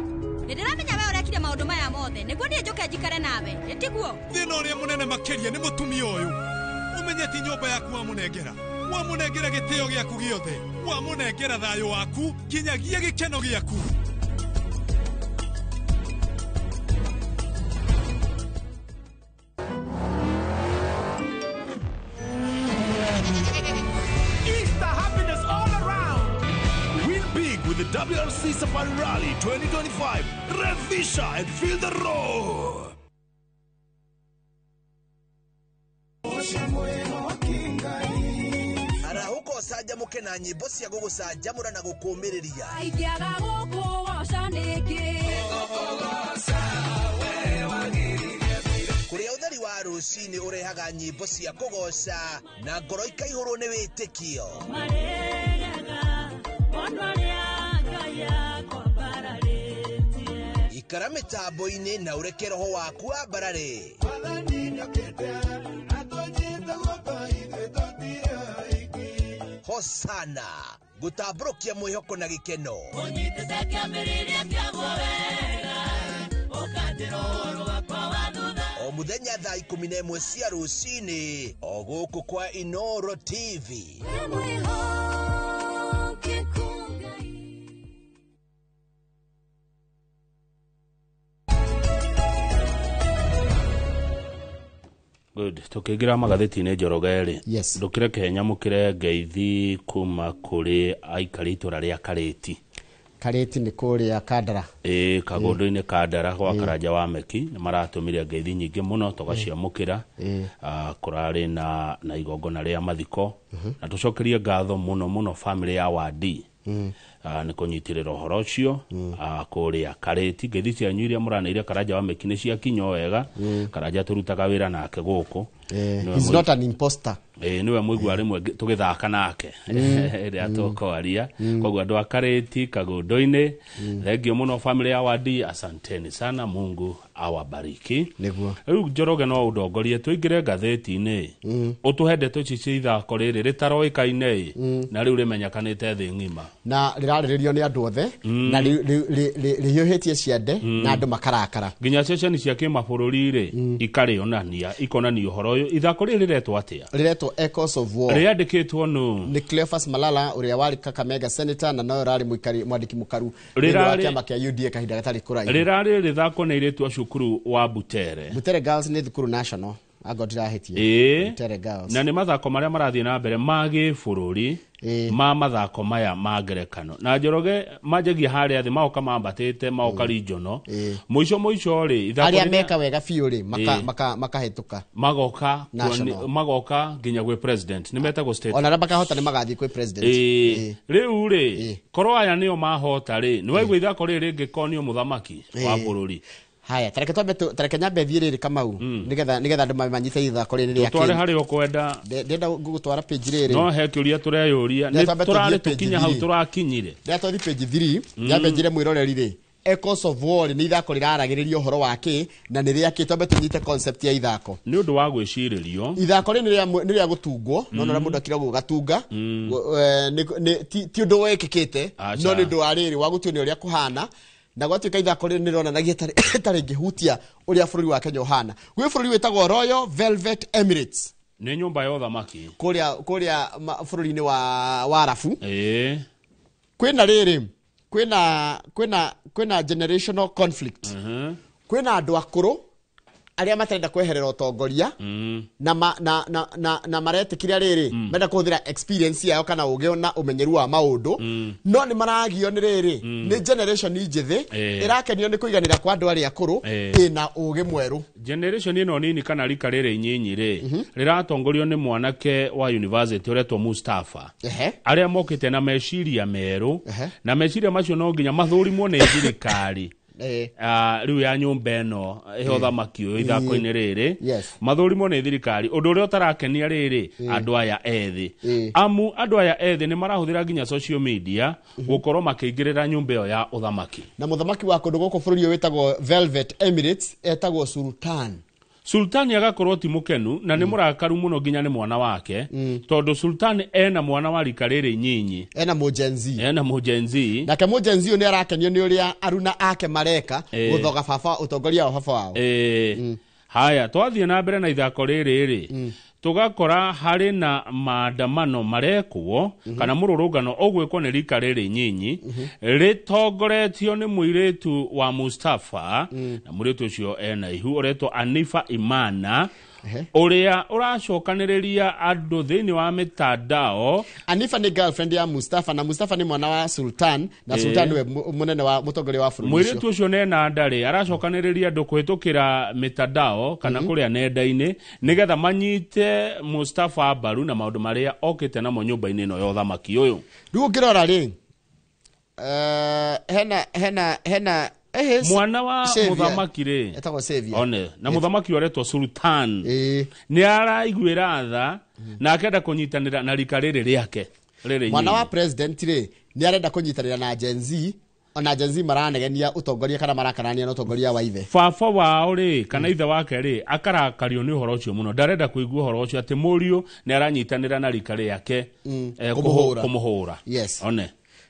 ndiramenya we urekire maundu maya mothe niguo nie njuke njikare nawe etiguo thina uria munene makiria ni mutumia uyu umenye ti nyumba yaku wa munengera gitio giaku giothe wa munengera thayo waku kinyagia gikeno giaku. With the WRC Safari Rally 2025, revisha and feel the roar. Arahuko saja muke na nyimbo cia gugucanjamura na gukumiriria. Aigiaga guku wocaniki. Kuria utheri wa rucini urehaga nyimbo cia kugoca na ngoro ikaihurwo ni witikio. Ikara mitambo-ini na ureke roho waku wambarare. Hosana gutamburukia mwihoko na gikeno. O muthenya thaa 11 cia rucini o guku kwa Inoro TV. Good. Tukigira magatheti-inĩ Njoroge-rĩ. Yes. Ndukire Kenya mukire ngeithi kuma kuri aikari itura ria Kareti. Kareti ni kuria Kandara. Kagondo-inĩ Kandara gwa Karanja wa Meki ni maratumire ngeithi nyingi muno tugaciamukira. Kurari na igongona ria mathiko. Na tucokerie ngatho muno family ya Wadi. Ni kunyitirira uhoro ucio kuria Kareti ngeithi cianyu iria muranaire Karanja wa Meki ni ciakinyo wega. Karanja turutaga wira nake guku. He's not an imposter. Niwe muigua rimwe tugithaka nake ria tukwaria koguo andu a Kareti Kagondo-ini thengio muno family ya Wadi, asanteni sana, Mungu awabariki. Niguo Riu Njoroge no udongorie tuingire ngatheti-ini utuhende tucicie ithako riri ritaroikaine na riu rimenyekanite thi ngima na riraririo ni andu othe na rihiuhitie ciande na andu makarakara nginya ceceni cia kimabũrũri-ri ikarionania ikonania uhoro uyu. Ithako riri riretwo atia? Riretwo Echoes of War. Riandikitwo nu ni Cleophas Malala uria wari Kakamega senator na no rari mwandiki mukaru wa kiama kia UDA kahinda gatari kuraihu. Rirari rithako ni iretwo cukuru wa Butere Girls ni thukuru national agodira hetie Butere Girls na ni mathako maria marathie na mbere magi bũrũri ma mathako maya ma ngerekano na Njoroge majagia haria thi maoka mambatite maoka regional muico ri ithako aria meka wega biu ri makahituka magoka nginya gwe president ni metagwo state ona makahota ni magathi gwe president riu ri korwo aya nio mahota ri ni waigua ithako riri ngikonio muthamaki wa bũrũri. Haya, tareke nyambe thire ri Kamau nigetha andu manyite ithako riri ria tware hari okwenda ndenda gugutwara page riri no he kiuria tureyuria ni turari tukinya hau turakinyire ndeta thi page 3 nyambe njire mwiroreri ri Echoes of War ni ithako riraragiriria uhoro wake na ni ria kitombe tunyite concept ya ithako ni undu wa gwiciririo ithako ri ni ria gutungwo no no mundu akira gugatunga ti undu wekikite no ni ndu ariri wa gutuni uria kuhana na gwatuika ithako ri nironanagia tari ngihutia uria bururi wa Kenya uhana gwi bururi witagwo Royal Velvet Emirates ni nyumba ya uthamaki kuria bururi-ini wa Arafu kwina riri kwina generational conflict kwina andu akuru aria matarenda kweherera utongoria na maretikiria riri menda kuhuthira experience yao kana uge na umenyeru wa maundu no ni maragio ni riri ni generation njithi irakenio ni kuiganira kwa andu aria akuru ina uge mweru. Generation ino nini kana rika riri nyinyi ri riratongorio ni mwanake wa university uretwo Mustafa aria mokite na meciria meru na meciria macio no nginya mathurimwo ni thirikari riu ya nyumba eno uthamaki uyu ithako-ini riri mathurimo ni thirikari undu uria utarakenia riri andu aya ethi amu andu aya ethi ni marahuthira nginya social media gukorwo makiingirira nyumba iyo ya uthamaki na muthamaki wa kundu guku bururi witagwo Velvet Emirates etagwo Sultan agakorwo ti mukenu na ni murakaru muno nginya ni mwana wake tondu Sultan ena mwana wa rika riri nyinyi ena mujenzi nake mujenzi ni arakenio ni uria aruna ake mareka guthoga baba utongoria wa baba wao haya twathie na mbere na ithako riri tugakora hari na maandamano marekwo kana mururungano ogwikwo ni rika riri nyinyi ritongoretio ni muiritu wa Mustafa na muiritu ucio ena ihu uretwo Anifa Imana uria uracokaniriria andu thiini wa mitandao. Anifa ni girlfriend ya Mustafa na Mustafa ni mwana wa Sultan na Sultan we munene wa mutongoria wa bururi muiritu ucio nena ndari aracokaniriria andu kuhitukira mitandao kana kuria nenda-ini nigetha manyite Mustafa mbaru na maundu maria okite namo nyumba-ini ino ya uthamaki uyu. Riu ngirora ri hena mwana wa muthamaki ri etagwo Savior one na muthamaki uretwo Sultan ni araiguira tha na akenda kunyitanira na rika riri riake riri mwana wa president ri ni arenda kunyitanira na Gen Z ona Gen Z maranegenia utongoria kana marakarania na utongoria wa ithe baba wao ri kana ithe wake ri akarakario ni uhoro ucio muno ndarenda kuigua uhoro ucio ati Muriu ni aranyitanira na rika riake kumuhura one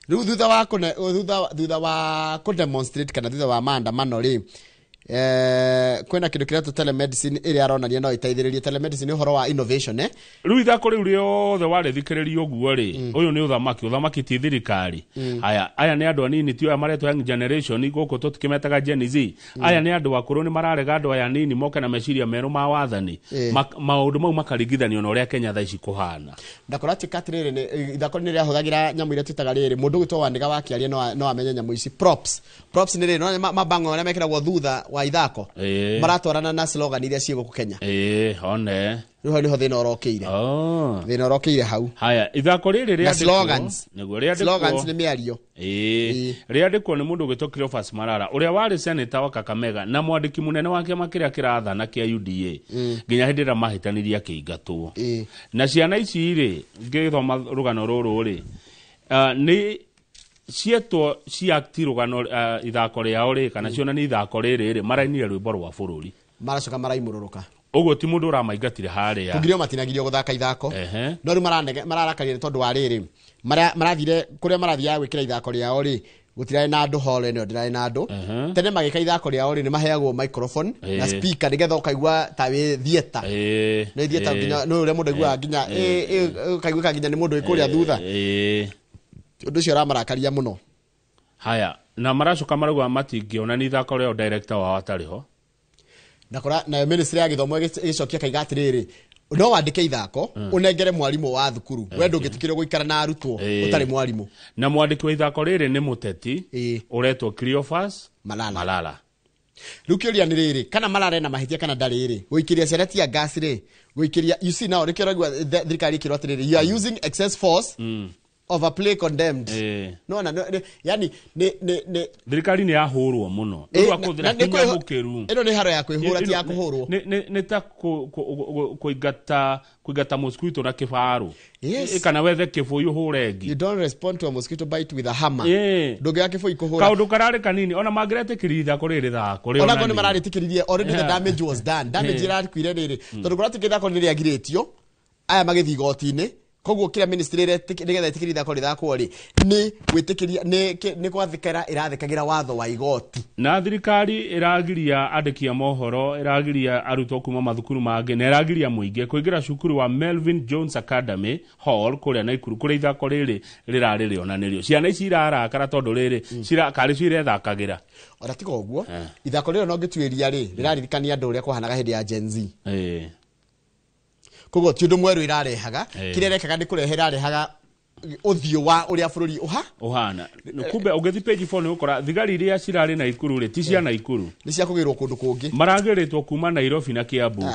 riu thutha wa ku demonstrate kana thutha wa maandamano ri kwena kindu kiria telemedicine iria aronania no iteithiririe telemedicine uhoro wa innovation riu ithako riu riothe warithikiriria uguo ri uyu ni uthamaki ti thirikari aya ni andu anini ti aya maretwo young generation guku tutikimetaga Gen Z aya ni andu akuru ni mararega andu aya nini moke na meciria meru ma wathani maundu mau makaringithanio na uria Kenya tha ici kuhana ndakora tikatiriri ni ithako ni ria huthagira nyamu iria twitaga riri mundu gitwa wandiga wakiaria no amenye nyamu ici props ni riri no mabango na mekiragwo thutha wa ithako maratwarana na slogan iria ciego ku Kenya one riho niho thina orokeire hau haya ithako riri ria slogans ni miario riandikwo ni mundu gwitwo Cleophas Malala uria wari senator wa Kakamega na mwandiki munene wake makiria kirathana kia UDA nginya hindira mahitaniria kiingatwo na ciana ici ri ngithoma rugano ruru ri ni cietwo ciakti rugano ithako riao ri kana ciona ni ithako riri marainire rwimbo rwa bururi maracoka maraimururuka uguo ti mundu uramaingatire haria kugirio matinagirio guthaka ithako no ri mararakaria tondu wa riri marathire kuria marathia gwikira ithako riao ri gutirai na andu hole no ndirai na andu tene magika ithako riao ri ni maheagwo microphone na speaker nigetha ukaigua ta wi theater no theater nginya no ure mundu aigua nginya ukaigua nginya ni mundu ikuria thutha undu cio ramarakaria muno haya na maracoka marauga matingiona ni ithako riao director wao atariho nakora na ministry ya githomo gicokia kaiga atiriri no wandike ithako unengere mwarimu wa thukuru we ndungitikire guikara na arutwo utari mwarimu na mwandiki wa ithako riri ni muteti uretwo Cleophas Malala rukiria ni riri kana Malala na mahitia kana ndariri guikiria sereti ya gas ri guikiria you see now rikiragwa thirikari kirotiri you are using excess force overplay condemned no yani ne thirikari ni yahurwo muno ndu akuthira kinya mukiru eno ni haro ya kwihura ti ya kuhurwo ne ta kuigata mosquito na kifaru kana wethe kifuyu hurengi you don't respond to a mosquito bite with a hammer ndoge ya kifuyu kuhura kaundu karari kanini ona magrete kirida kuriri thako ri ona ngone marari tikiririe already the damage was done damage ira kwire riri tondu kurati kitha ko ni ria giretio aya magithi gotini koguo kila ministry nigetha itikiri ithako rithakwo ri ni gwitikiria ni gwathikira irathikagira watho wa igoti na thirikari iragiria andikia mohoro iragiria arutwo kuma mathukuru mangĩ na iragiria muingi kuingira cukuru wa Melvin Jones Academy Hall kuria Naikuru kuria ithako riri rirari rionanirio ciana ici irarakara tondu riri cirakari cirethakagira ora tiga uguo ithako riro no ngituiria ri riraririkania andu uria kwahanaga hindi ya Gen Z koguo ti undu mweru irarehaga kiria rekaga ni kurehera rehaga uthio wa uria bururi uhana kumbe ugethi page 4 ni ukora thigari iria cirari Naikuru ri ti cia Naikuru ni cia kugirwo kundu kungi maragiritwo kuma Nairobi na Kiambu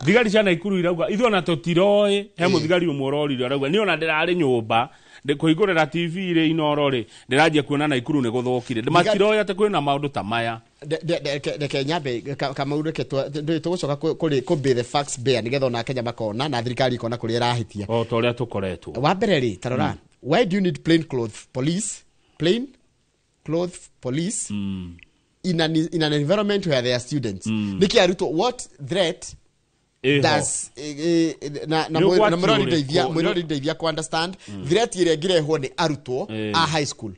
thigari cia Naikuru irauga ithu na tutiroe he muthigari umwe urorire arauga ni ona ndirari nyumba kuhingurira TV ri inoro ri ndiranjie kuona Naikuru ni guthukire matiroya ate kwina maundu ta maya de Kenya be kama ureke tugucoka kuri be the facts bear nigetha na Kenya makona na thirikari ikona kuri irahitia o to ria tukoretwo wa mbere ri tarora why do you need plain clothes police in an environment where there are students niki aruto what threat does na mwirori ndeithia ku understand threat ire ngirehwo ni arutwo a high school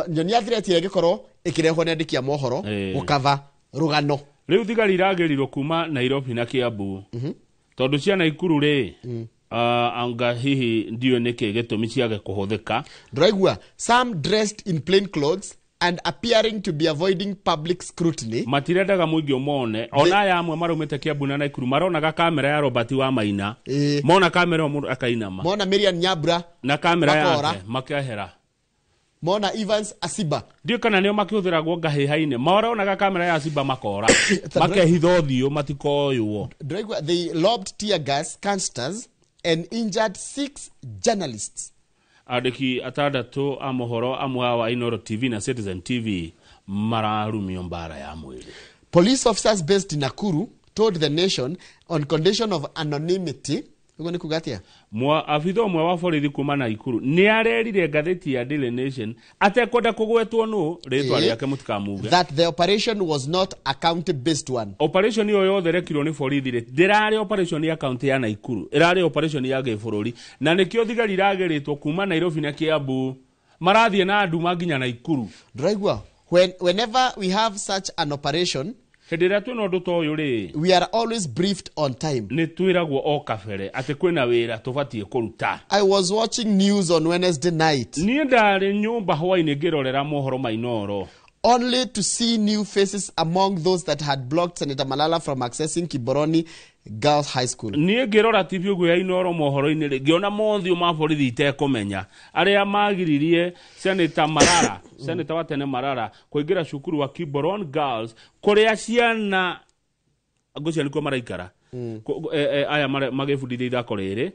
nyonia threat ire ngikorwo ikirehwo ni andikia mohoro gukava rugano riu thigari iragirirwo kuma Nairobi na Kiambu tondu cia Naikuru ri anga hihi ndio niki gitumi ciage kuhuthika ndiraigua some dressed in plain clothes and appearing to be avoiding public scrutiny matirendaga muingi umone ona ya amwe marumite Kiambu na Naikuru maronaga kamera ya Robert wa Maina mona kamera umundu akainama mona Miriam Nyambura na kamera yake makahera mona Evans Asiba ndio kana nio makiuthiragwo ngahihaine maronaga kamera ya Asiba makora makehitho thio matikoywo they lobbed tear gas canisters and injured 6 journalists adiki atandatu amohoro amwe wa Inoro TV na Citizen TV mararumio mbara ya mwili. Police officers based in Nakuru told the nation on condition of anonymity ugo ni kugatia afitho mwe wa borithi kuma Naikuru ni arerire ngatheti ya Daily Nation atekwenda kugwetwo no ritwa riake mutikamuge that the operation was not a county based one. Operation yo yothe rekirwo ni borithi ri ndirari operation ya county ya Naikuru irari operation ya gibururi na nikio thigari irageritwo kuma Nairobi na Kiambu marathie na andu maginya Naikuru ndiraigua whenever we have such an operation hedera tu no nduto yuri we are always briefed on time ni twiragwo o kafere ate kwina wira tubatie kuruta. I was watching news on Wednesday night ni ndari nyumba hwaine ngirorera mohoro mainoro only to see new faces among those that had blocked Senator Malala from accessing Kiboroni Girls High School. Ni ngirora TV ugu ya Inoro mohoro-ini ri ngiona mothio ma borithi itekumenya aria magiririe Senator Malala Senator watene Malala kuingira cukuru wa Kiboroni Girls kuria ciana agucia niko maraikara aya magefundithia ithako riri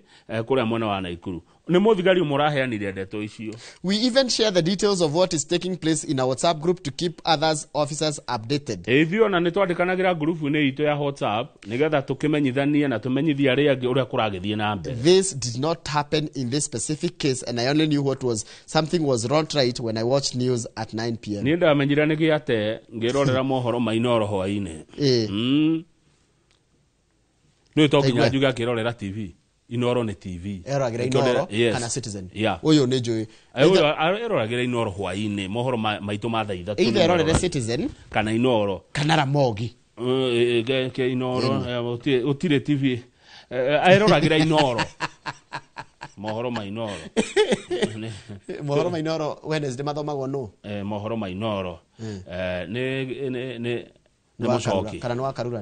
kuria mwena wa Naikuru ni muthigari muraheanire ndeto icio. We even share the details of what is taking place in our WhatsApp group to keep others officers updated. Ithio na nitwandikanagira group ni itu ya WhatsApp nigetha tukimenyithania na tumenyithia aria angi uria kuragithie na mbere. This did not happen in this specific case and I only knew what was something was not right when I watched news at 9 p.m. Ni ndamenyira nigiate ngirorera mohoro mainoro hwaine no tokinya juga kirorera TV Inoro ni TV eragira Inoro kana Citizen uyu ni njui eragira Inoro hwaine mohoro maitu ma thaa ithatu either erorera Citizen kana Inoro kana Ramogi ke Inoro utire TV eragira Inoro mohoro mainoro mohoro mainoro Wednesday mathomagwo no mohoro mainoro ne kana wa karura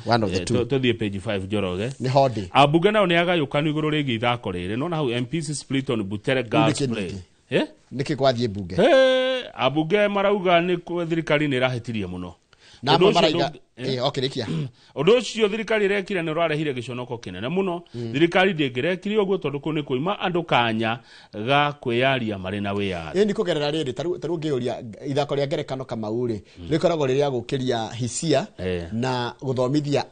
one of the two to the page 5 Joroge ni hodi abunge nao ni agayukanu iguru rigi ithako riri no na hau MPs split on Butere Girls play niki kwathie bunge abunge marauga ni thirikari ni rahetirie muno na maraiga okirikia undu ucio thirikari rekire ni rarehire giconoko kinene muno thirikari ndingirekire uguo tondu ku ni kuima andu kanya ga kwiyaria mari na wiyari ni kugerera riri taru ngiuria ithako ria ngerekano kama uri rikoragwo riria gukiria hisia na guthomithia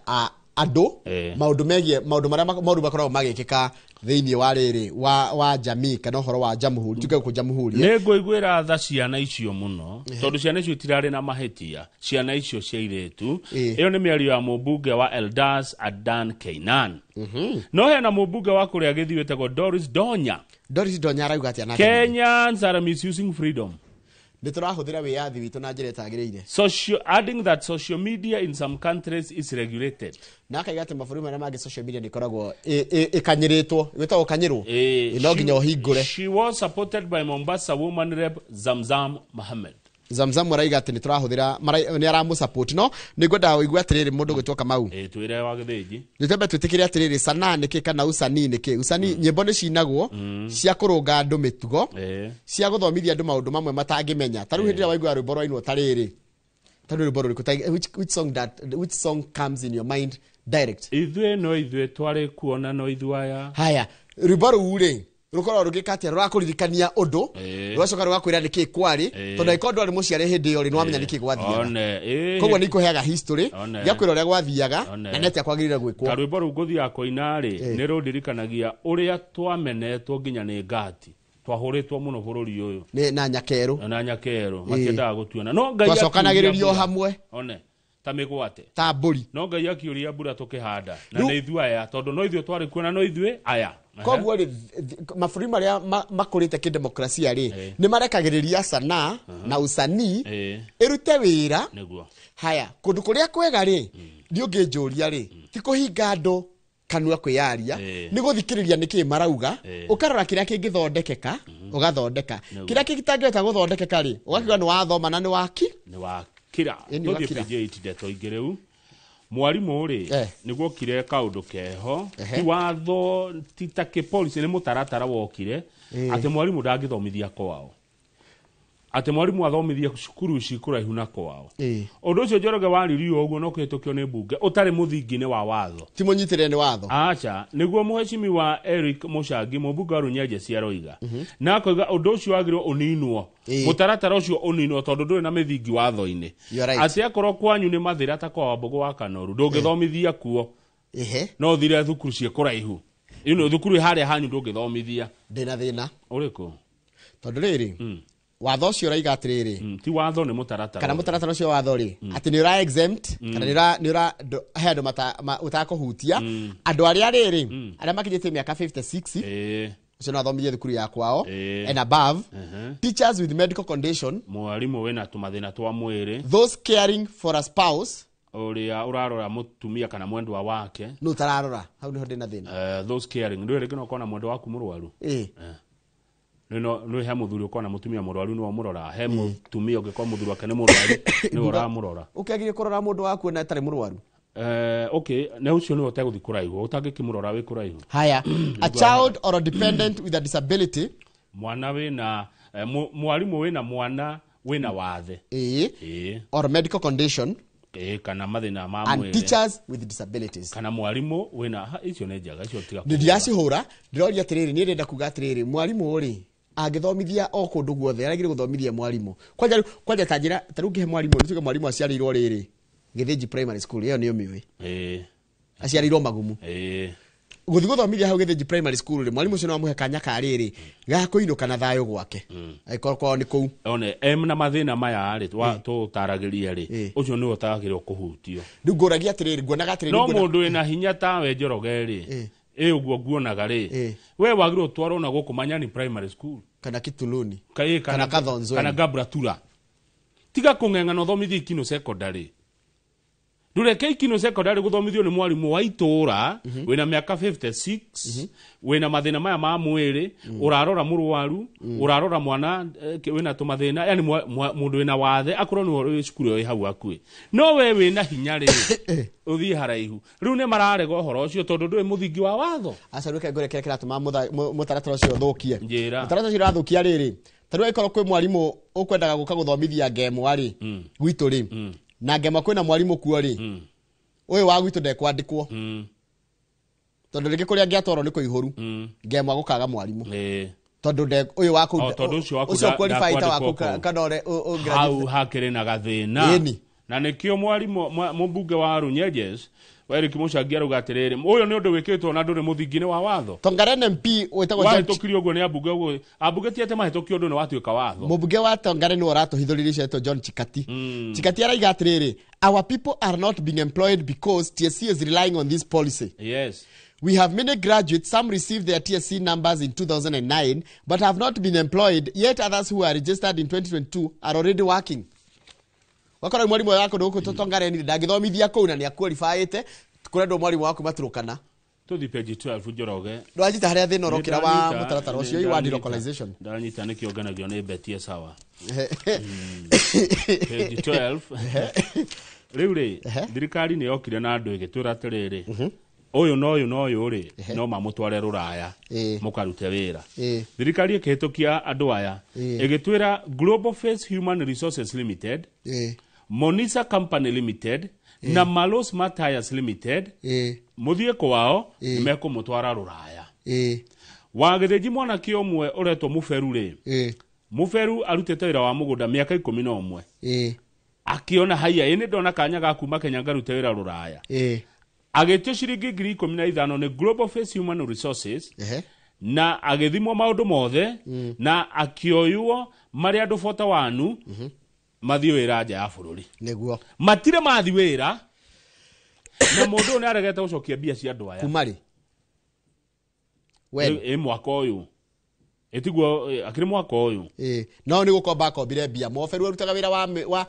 andu maundu megie maundu maria mauru bakoragwo magikika thiini wa riri wa jamii kana horo wa jamhuri tuge ku jamhuri nĩngũiguĩra tha ciana icio mũno tondũ ciana icio itirarĩ na mahĩtia ciana icio cia airĩtu ĩyo nĩ mĩario ya mũmbunge wa Eldas Adan Keinan no hena mũmbunge wa kũrĩa Gĩthiĩ wĩtagwo Doris Donya arauga atĩa na Kenyans are misusing freedom nĩtũrahũthĩra wĩyathi witũ na njĩra ĩtagĩrĩire adding that social media in some countries is regulated na akaiga atĩ mabũrũri marĩa mangĩ social media nĩkoragwo ĩkanyĩrĩtwo gwĩtagwo kanyĩrwo no nginya ũhingũre. She was supported by Mombasa woman rep Zamzam Mohammed. Zamzam araiga atĩ nĩtũrahũthĩra nĩ aramusupport no nĩngwenda ũigua atĩrĩrĩ mũndũ gwĩtwo Kamau twĩre wa Gĩthĩnji nĩtwambe twĩtĩkĩre atĩrĩrĩ Sanaa nĩkĩ kana Usanii nĩkĩ Usanii nyĩmbo nĩcinagwo cia kũrũnga andũ mĩtugo cia gũthomithia andũ maũndũ mamwe matangĩmenya ta rĩu hĩndĩ ĩrĩa waigua rwĩmbo rwainwo tarĩrĩ rwĩmbo rũrĩkũ which song comes in your mind direct ithuĩ twarĩ kuona no ithuaya haya rwĩmbo rũu rĩ rukorwo rugikatia rurakuririkania ũndũ rwacoka rugakwĩra nĩkĩ kwarĩ tondũ ikondo arĩ mũciare hĩndĩ ĩyo rĩ nĩwamenya nĩkĩ gwathiaga koguo nĩikũheaga history gĩakwĩra ũrĩa gwathiaga na nĩatĩa kwagĩrĩire gwĩkwo ta rwĩmbo rũu ngũthiaga kũina rĩ nĩ rũndirikanagia ũrĩa twamenetwo nginya nĩ ngati twahũrĩtwo mũno bũrũri ũyũ na nyakerũ matiendaga gũtuana no Ngai twacokanagĩrĩrio hamwe ta mĩgwate ta mbũri no Ngai akĩũria mbura tũkĩhanda na nĩ ithuĩ aya tondũ no ithuĩ twarĩ kuona no ithuĩ aya koguo rĩ mabũrũri marĩa makũrĩte kĩdemokrasia rĩ nĩ marekagĩrĩria Sanaa na Usanii ĩrute wĩra haya kũndũ kũrĩa kwega rĩ nĩ ũngĩnjũria rĩ ti kũhinga andũ kanua kwĩyaria nĩ gũthikĩrĩria nĩkĩ marauga ũkarora kĩrĩa kĩngĩthondekeka ũgathondeka kĩrĩa kĩngĩtangĩhota gũthondekeka rĩ ũgakiuga nĩ wathoma na nĩ wakira tũthiĩ page 8 ndeto ingĩ rĩu mwarimũ rĩ nĩguo kire kaũndũ keho ti watho ti ta policy nĩ mũtaratara wokire atĩ mwarimũ ndangĩthomithia kwao atĩ mwarimũ athomithie cukuru ici kũraihu na kwao ũndũ ũcio Njoroge waririo ũguo no kũhĩtũkio nĩ mbunge ũtarĩ mũthingi-inĩ wa watho ti mũnyitĩrĩre nĩ watho acha nĩguo mũhecimi wa Eric Mũcangi mũmbunge wa Runyenje cia Roiga na akoiga ũndũ ũcio wagĩrĩirwo ũninwo mũtaratara ũcio ũninwo tondũ ndũrĩ na mĩthingi watho-inĩ atĩ akorwo kwanyu nĩ mathĩra ta kwa Wambũgũ wa Kanoru ndũngĩthomithia kuo no thire thukuru ciĩ kũraihu thukuru harĩa hanyu ndũngĩthomithia ndĩna thĩna ũrĩkũ tondũ rĩrĩ watho ũcio ũraiga atĩrĩrĩ ti watho nĩ mũtaratara kana mũtaratara ũcio watho rĩ atĩ nĩ ũra exempt kana nĩ ũra he andũ ũtakũhutia andũ arĩa rĩrĩ arĩa makinyĩtie mĩaka 56 ucio no athomithie thukuru ya kwao and above teachers with medical condition mwarimũ wĩna tũmathĩna twa mwĩrĩ those caring for a spouse ũrĩa ũrarora mũtumia kana mwendwa wake no tararora hau niho ndĩna thĩna those caring ndũĩ rĩngĩ no kona mwendwa waku mũrwaru no he mũthuri ũkona mũtumia mũrwaru no mũrora he mũtumia ũngĩkorwo mũthuri wake nĩ mũrwaru nĩ ũramũrora ũkĩagire kũrora mũndũ waku na atarĩ mũrwaru na ũcio nĩ ũtegũthi kũraihu ũtangĩkĩmũrora wĩ kũraihu haya a child or a dependent with a disability mwana wĩna mwarimũ wĩna mwana wĩna wathe or medical condition kana mathĩna ma mwĩrĩ and teachers with disabilities kana mwarimũ wĩna icio nĩ njaga icio tiga ndiracihũra ndiroria atĩrĩrĩ niĩ ndenda kuga atĩrĩrĩ mwarimũ rĩ angĩthomithia o kũndũ guothe aragire gũthomithia mwarimũ kwanja ta njĩra ta rĩu ngĩhe mwarimũ nĩ tuge mwarimũ aciarĩirwo rĩrĩ Gĩthĩnji primary school ĩyo nĩyo mĩũĩ aciarĩirwo Magumu gũthi gũthomithia hau Gĩthĩnji primary school rĩ mwarimũ ũcio no amũhe kanya ka rĩrĩ gakũinũka na thayũ gwake aikorwo nĩ kũu na mathĩna maya rĩ tũtaragĩria rĩ ũcio nĩ ũtagĩrĩirwo kũhutio rĩu ngũragia atĩrĩrĩ nguonaga atĩrĩrĩ no mũndũ wĩna hinya tawe Njoroge rĩ ũguo nguonaga rĩ we wagĩrĩirwo twarwo na gũkũ Manyani primary school kana Kituluni kana Kathonzo kana Gabratura tiga kũng'eng'ana ũthomithie Ikino secondary ndureke Ikino secondary gũthomithio nĩ mwarimũ wa itũra wĩna mĩaka 56 wĩna mathĩna maya ma mwĩrĩ ũrarora mũrwaru ũrarora mwana wĩna tũmathĩna yani mũndũ wĩna wathe akorwo nĩ cukuru ĩyo hau hakuhĩ no we wĩna hinya rĩ ũthiĩ haraihu rĩu nĩ mararega ũhoro ũcio tondũ ndũĩ mũthingi wa watho aca rũke ngore kĩrĩa kĩratũma mũtaratara ũcio ũthũkie mũtaratara ũcio ũrathũkia rĩrĩ ta rĩu aikorwo kwĩ mwarimũ ũkwendaga gũka gũthomithia ngemwa rĩ gwitũ rĩ na ngema kwĩna mwarimũ kuo rĩ ũyũ wa gwitũ ndekwandĩkwo tondũ rĩngĩ kũrĩa angĩatwarwo nĩ kũihũru ngemwa gũkaga mwarimũ tondũ ũyũ wa kũu ũcio qualified ta waku kana ũrĩa hau hakĩrĩ na gathĩna na nikio mwarimu mbunge wa Runyenjes Eric Muchangi aruga atiriri uyu ni undu wikitwo na nduri muthingine wa watho Tongaren MP wetagwo wahitũkirio ũguo nĩ ambunge tiate mahĩtũkio ũndũ nĩ watuĩka watho mũmbunge wa Tongaren waratuhithũririe cetwo John Chikati Chikati araiga atiriri our people are not being employed because TSC is relying on this policy. Yes. We have many graduates, some received their TSC numbers in 2009 but have not been employed, yet others who are registered in 2022 are already working. Wakora mwalimu wako nduko Tongaren ndagithomithia kuu na ni aqualified kurendo mwalimu wako maturukana tuthi page 12 Njoroge ndwanyita haria thina urokira wa mutaratara ucio wa delocalization ndanyita nĩ kĩonganagio nĩ betie sawa page 12 rĩu rĩ thirikari nĩ yokire na andũ ĩgĩtwĩra atĩrĩrĩ ũyũ no ũyũ no ũyũ rĩ no mamũtware rũraya mũkarute wĩra thirikari ĩkĩhĩtũkia andũ aya ĩgĩtwĩra Global Face Human Resources Limited Monisa Company Limited na Malos Matthias Limited muthie kwao nimekũmũtwara rũraya wagĩthĩnji mwanake ũmwe ũretwo Mũberu rĩ Mũberu arutĩte wĩra wa mũgũnda mĩaka 11 akiona haya ĩnĩ ndona kanya ga kuma Kenya ngarute wĩra rũraya agĩtio ciringi 15,000 nĩ Global Face Human Resources na agĩthimwo maũndũ mothe na akioywo marĩ andũ 41 mathio wĩra nja ya bũrũri nĩguo matire mathi wĩra na mũndũ nĩ aregete gũcokia mbia cia andũ aya kumari we mwaka ũyũ etiguo akiri mwaka ũyũ no nĩ gũkomba akombire mbia Mũberu arutaga wĩra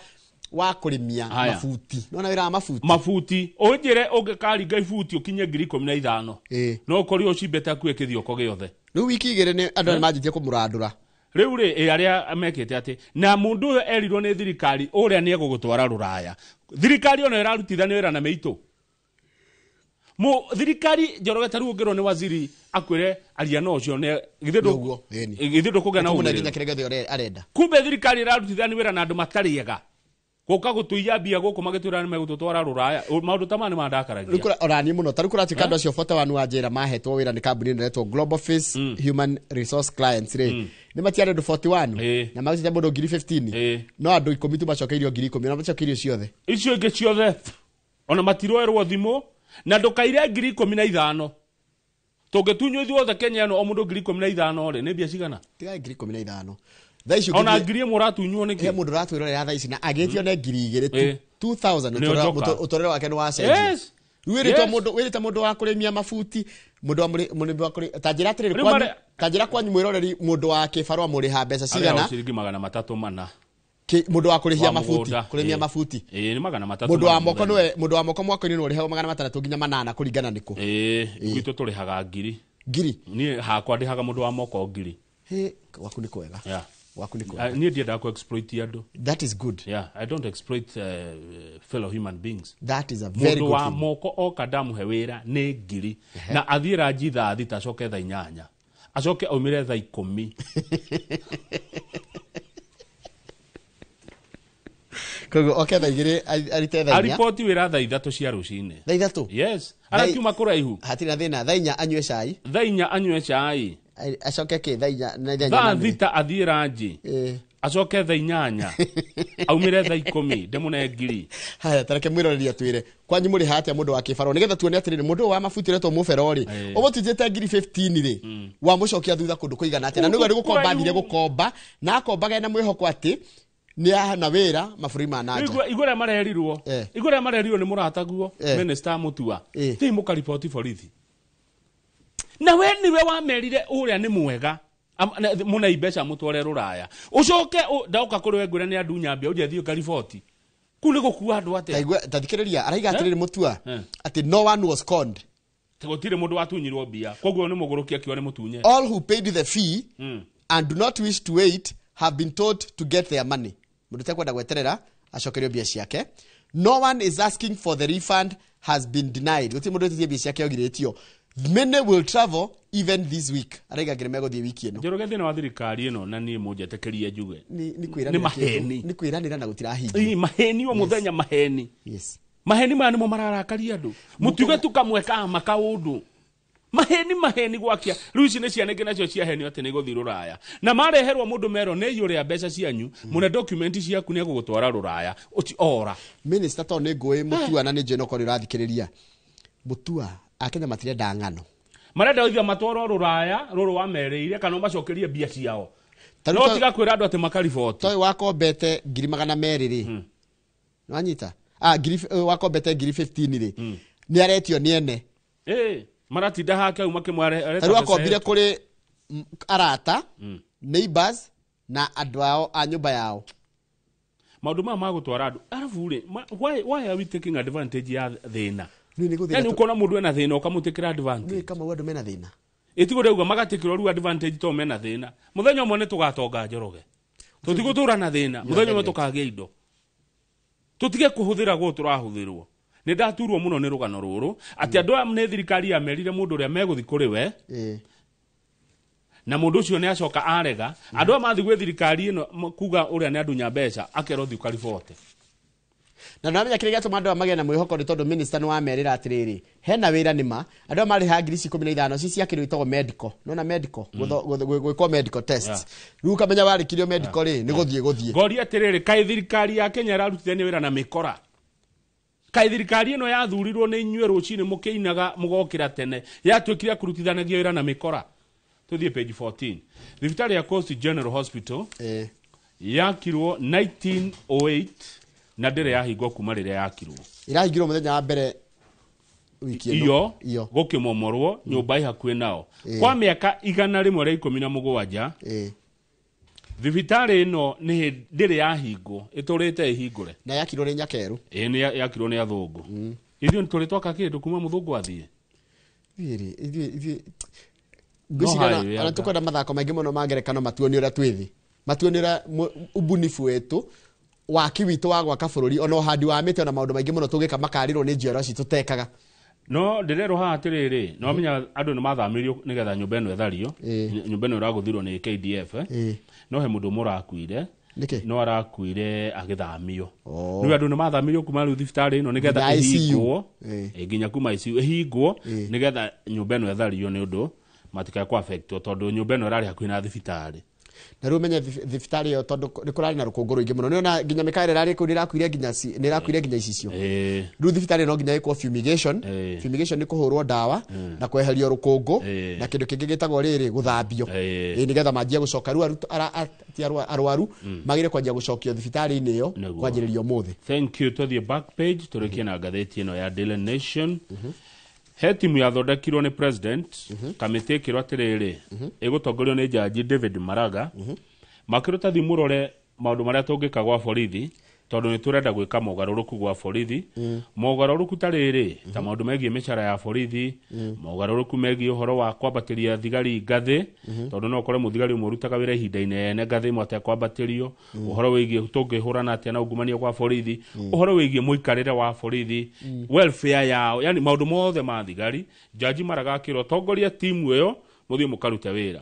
wa kũrĩmia mabuti nona wĩra wa mabuti ũnjĩre ũngĩkaringa ibuti ũkinye 15,000 no ũkori ũcimbete akuĩ kĩthioko gĩothe rĩu wiki igĩrĩ nĩ andũ nĩmanjĩtie kũmũrandũra rĩu rĩ arĩa mekĩte atĩ na mũndũ ũyũ erirwo nĩ thirikari ũrĩa nĩ egũgũtwara rũraya thirikari ona ĩrarutithania wĩra na mĩitũ thirikari Njoroge tarũ ngĩrwo nĩ waziri akwĩre aria no ũcio nĩ githĩndũ kũgĩa na ũmũrĩria kumbe thirikari ĩrarutithania wĩra na andũ matarĩega gũka gũtũiya mbia gũkũ magĩtwĩra nĩ megũtũtwara rũraya maũndũ ta maya nĩ mandakaragia rĩu orani mũno tarũ kũratika andũ acio 41 wa njĩra mahetwo wĩra nĩ kambuni ĩretwo Global Face Human Resource Clients rĩ nĩ matiarĩ andũ 41 na magĩte mũndũ 15,000 no andũ 10 tu macokeirio 10,000 na macokeirio ciothe icio ingĩ ciothe ona matiroerwo thimũ na ndũkaire 15,000 tũngĩtunywo ithuothe Kenya no o mũndũ 15,000 rĩ nĩ mbia cigana tiga 15,000 ona ngiri mũratunywo nĩkĩ he mũndũ ratwĩrwo ya thaa ici na agĩtio nĩ 2,000 2000 ũtũrĩre wake nĩ wacenjia wĩrĩte mũndũ wa kũrĩmia mabuti mũndũ wa kũrĩmia tanjĩra atĩrĩrĩ tanjĩra kwanyu mwĩroreri mũndũ wa kĩbarũa mũrĩha mbeca cigana ciringi 300 mũndũ wa kũrĩhia mabuti kũrĩmia mabuti nĩ 300 mũndũ wa moko mwako-inĩ nĩ ũrĩhagwo 600 nginya 800 kũringana nĩkũ gwitũ tũrĩhaga ngiri niĩ hakwa ndĩhaga mũndũ wa moko ngiri waku nĩ kwega niĩ ndiendaga ku-exploit andũ that is good I don't exploit fellow human beings that is a very good mũndũ wa moko oka ndamuhe wĩra nĩ ngiri na athiĩ ranji thaa thita acoke thaa 8 acoke aumĩre thaa 10 koguo oke thaa igĩrĩ arite thaa 4 aripoti wĩra thaa 3 cia rũcinĩ thaa 3 yes arakiuma kũraihu hatirĩ na thĩna thaa 4 anyue cai thaa 4 anyue cai acoke kĩ thaa thita athiĩ ranji acoke thaa 8 aumĩre thaa 10 ndemũne ngiri haya tareke mwĩroreria twĩre kwanyu mũrĩ hatia mũndũ wa kĩbarũa nĩgetha tuone atĩrĩrĩ mũndũ wa mabuti retwo Mũbero rĩ ũmũtujĩte ngiri 15 rĩ wa mũcokia thutha kũndũ kũigana atĩa na nĩguo nĩ gũkomba thire gũkomba na akombaga na mwĩhoko atĩ nĩ ahana wĩra mabũrũri ma nanja igũrĩa marerirwo nĩ mũrataguo minister Mutua thiĩ mũkariboti borithi na we niwe wamerire ũrĩa nĩ mwega mũnai mbeca mũtware rũraya ũcoke ndauka kũrĩ we ngwĩra nĩ andunya mbia ũnje thiĩ kariboti kuu nĩ gũkua andũ atĩa tathikĩrĩria araiga atĩrĩrĩ Mutua atĩ no one was conned gũtirĩ mũndũ watunyirwo mbia koguo nĩ mũgũrũkia kĩo nĩ mũtunye all who paid the fee and do not wish to wait have been told to get their money mũndũ tekwenda gweterera acokerio mbia ciake no one is asking for the refund has been denied gũtirĩ mũndũ ĩtĩtie mbia ciake ogirĩtio many will travel even this week araiga ngire megũthiĩ wiki ĩno Njoroge thĩna wa thirikari ĩno na niĩ mũnjetekerie njuge nĩ maheni nĩ kwĩranĩra na gũtirahingia maheni o mũthenya maheni yes maheni maya nĩmo mararakaria andũ mũtuge tukamweka makaũndũ maheni gwakia riu ici nĩ ciana ingĩ nacio ciahenio atĩ nĩ gũthiĩ rũraya na mareherwo mũndũ mero nĩ iyũrĩa mbeca cianyu mũne document ciaku nĩ gũgũtwara rũraya ora minister to nĩ ngũĩ Mutua na nĩ njĩno korĩ ũrathikĩrĩria Mutua akenya matirenda ng'ano marenda ũthia matwaro rũraya rũrũ wamerĩire kana macokerie mbia ciao no tiga kwĩra andũ atĩ makariboti toy wakombete 200 rĩ wanyita wakombete 15 rĩ nĩ aretio nĩ ene maratinda hake au makimware taru akombire kuri arata neighbors na andũ ao a nyũmba yao maũndũ ma magũtwara andũ arabu rĩ why are we taking advantage ya thĩna yani ukona mũndũ ena thĩna ukamũtikira advantage ni kama wadu mena thĩna itigo rĩuga magatikirwo rĩu advantage to mena thĩna mũthenya ũmwe nĩ tũgatonga Njoroge tũtigũtũra na thĩna mũthenya ũmwe tũkagĩa indo tutige kuhuthira go turahũthirwo nĩ ndaturwo mũno nĩ rũgano rũrũ atĩ andũ aya nĩ thirikari yamerire mũndũ ũrĩa megũthi kũrĩ we na mũndũ ũcio nĩ acoka arega andũ aya mathi gwĩ thirikari ĩno kuga ũrĩa nĩ andunya mbeca akerwo thi ukaribote na namenya kile gĩatũma andũ magĩa na mwĩhoko nĩ tondũ minister nĩ wamerĩra atĩrĩrĩ hena wĩra nĩma andũ marĩ ha 15,000 ci ciakĩrwo itagwo medical nona medical gwĩkwo medical test rĩu kamenya warĩkirio medical rĩ nĩ gũthiĩ ngoria atĩrĩrĩ kaĩ thirikari ya Kenya ĩrarutithania wĩra na mĩkora kaĩ thirikari ĩno yathurirwo nĩ inyuĩ rũcinĩ mũkĩinaga mũgokĩra tene yatuĩkire kũrutithanagia wĩra na mĩkora tuthiĩ page 14 thibitarĩ ya Coast General Hospital yakirwo 1908 na ndĩrĩ yahingwo kuma rĩrĩa yakirwo irahingirwo mũthenya wa mbere wiki iyo gũkĩmomorwo nyũmba ihakuĩ nao kwa mĩaka 117 thibitarĩ ĩno nĩ ndĩrĩ yahingwo ĩtũrĩte ĩhingũre na yakirwo nĩ nyakeru nĩ yakirwo nĩ athũngũ ithuĩ tũrĩ twaka kĩndũ kuma mũthũngũ athiĩ ngwĩciria ana tũkwenda mathako maingĩ mũno ma ngerekano matuoni ũrĩa twĩthĩ matuoni ũrĩa ubunifu wetu waki witũ wa gwaka bũrũri ona ũhandi wa mĩtĩ ona maũndũ maingĩ mũno tũgĩka makarirwo nĩ njiarwa citũ tekaga no ndĩrerwo haha atĩrĩrĩ no menya andũ nĩ mathamirio nĩgetha nyũmba ĩno ĩthario nyũmba ĩno ĩragũthirwo nĩ KDF no he mũndũ mũrakuire no arakuire agĩthamio rĩu andũ nĩ mathamirio kuma rĩu thibitarĩ ĩno nĩgetha ĩhingwo nginya kuma ICU ĩhingwo nĩgetha nyũmba ĩno ĩthario nĩ ũndũ matikae ku affect tondũ nyũmba ĩno ĩrarĩ hakuhĩ na thibitarĩ na rĩu menye thibitarĩ ĩyo tondũ nĩ kũrarĩ na rũkũngũ rũingĩ mũno nĩona nginya mĩkaĩre ĩrarĩ kũu nĩ ĩrakuire nginya icicio rĩu thibitarĩ no nginya ĩkwo fumigation nĩ kũhũrwo ndawa na kweherio rũkũngũ na kĩndũ kĩngĩ gĩtagwo rĩrĩ gũthambio nĩgetha manjia gũcoka rĩu arwaru magĩrĩire kwanjia gũcokio thibitarĩ-inĩ ĩyo kwanjĩrĩrio ũmũthĩ. Thank you. Tũthiĩ back page tũrĩkie na ngathĩti ĩno ya Daily Nation. He timu yathondekirwo nĩ president kamĩtĩ ĩkĩrwo atĩrĩrĩ ĩgũtongorio nĩ jaji David Maraga makĩruta thimũrore maũndũ marĩa tũngĩka gwa borithi tondũ nĩ tũrenda gwĩka mogarũrũku gwa borithi mogarũrũku ta rĩrĩ ta maũndũ megiĩ mĩcara ya borithi mogarũrũku megiĩ ũhoro wa kwambatĩria thigari ngathĩ tondũ no ũkore mũthigari ũmwe ũrutaga wĩra ihinda inene ngathĩ ĩmwe atekwambatĩrio ũhoro wĩgiĩ tũngĩhũrana atĩa na ungumania gwa borithi ũhoro wĩgiĩ mũikarĩre wa borithi welfare yao yani maũndũ mothe ma thigari jaji Maraga akĩrwo tongoria timu ĩyo mũthiĩ mũkarute wĩra.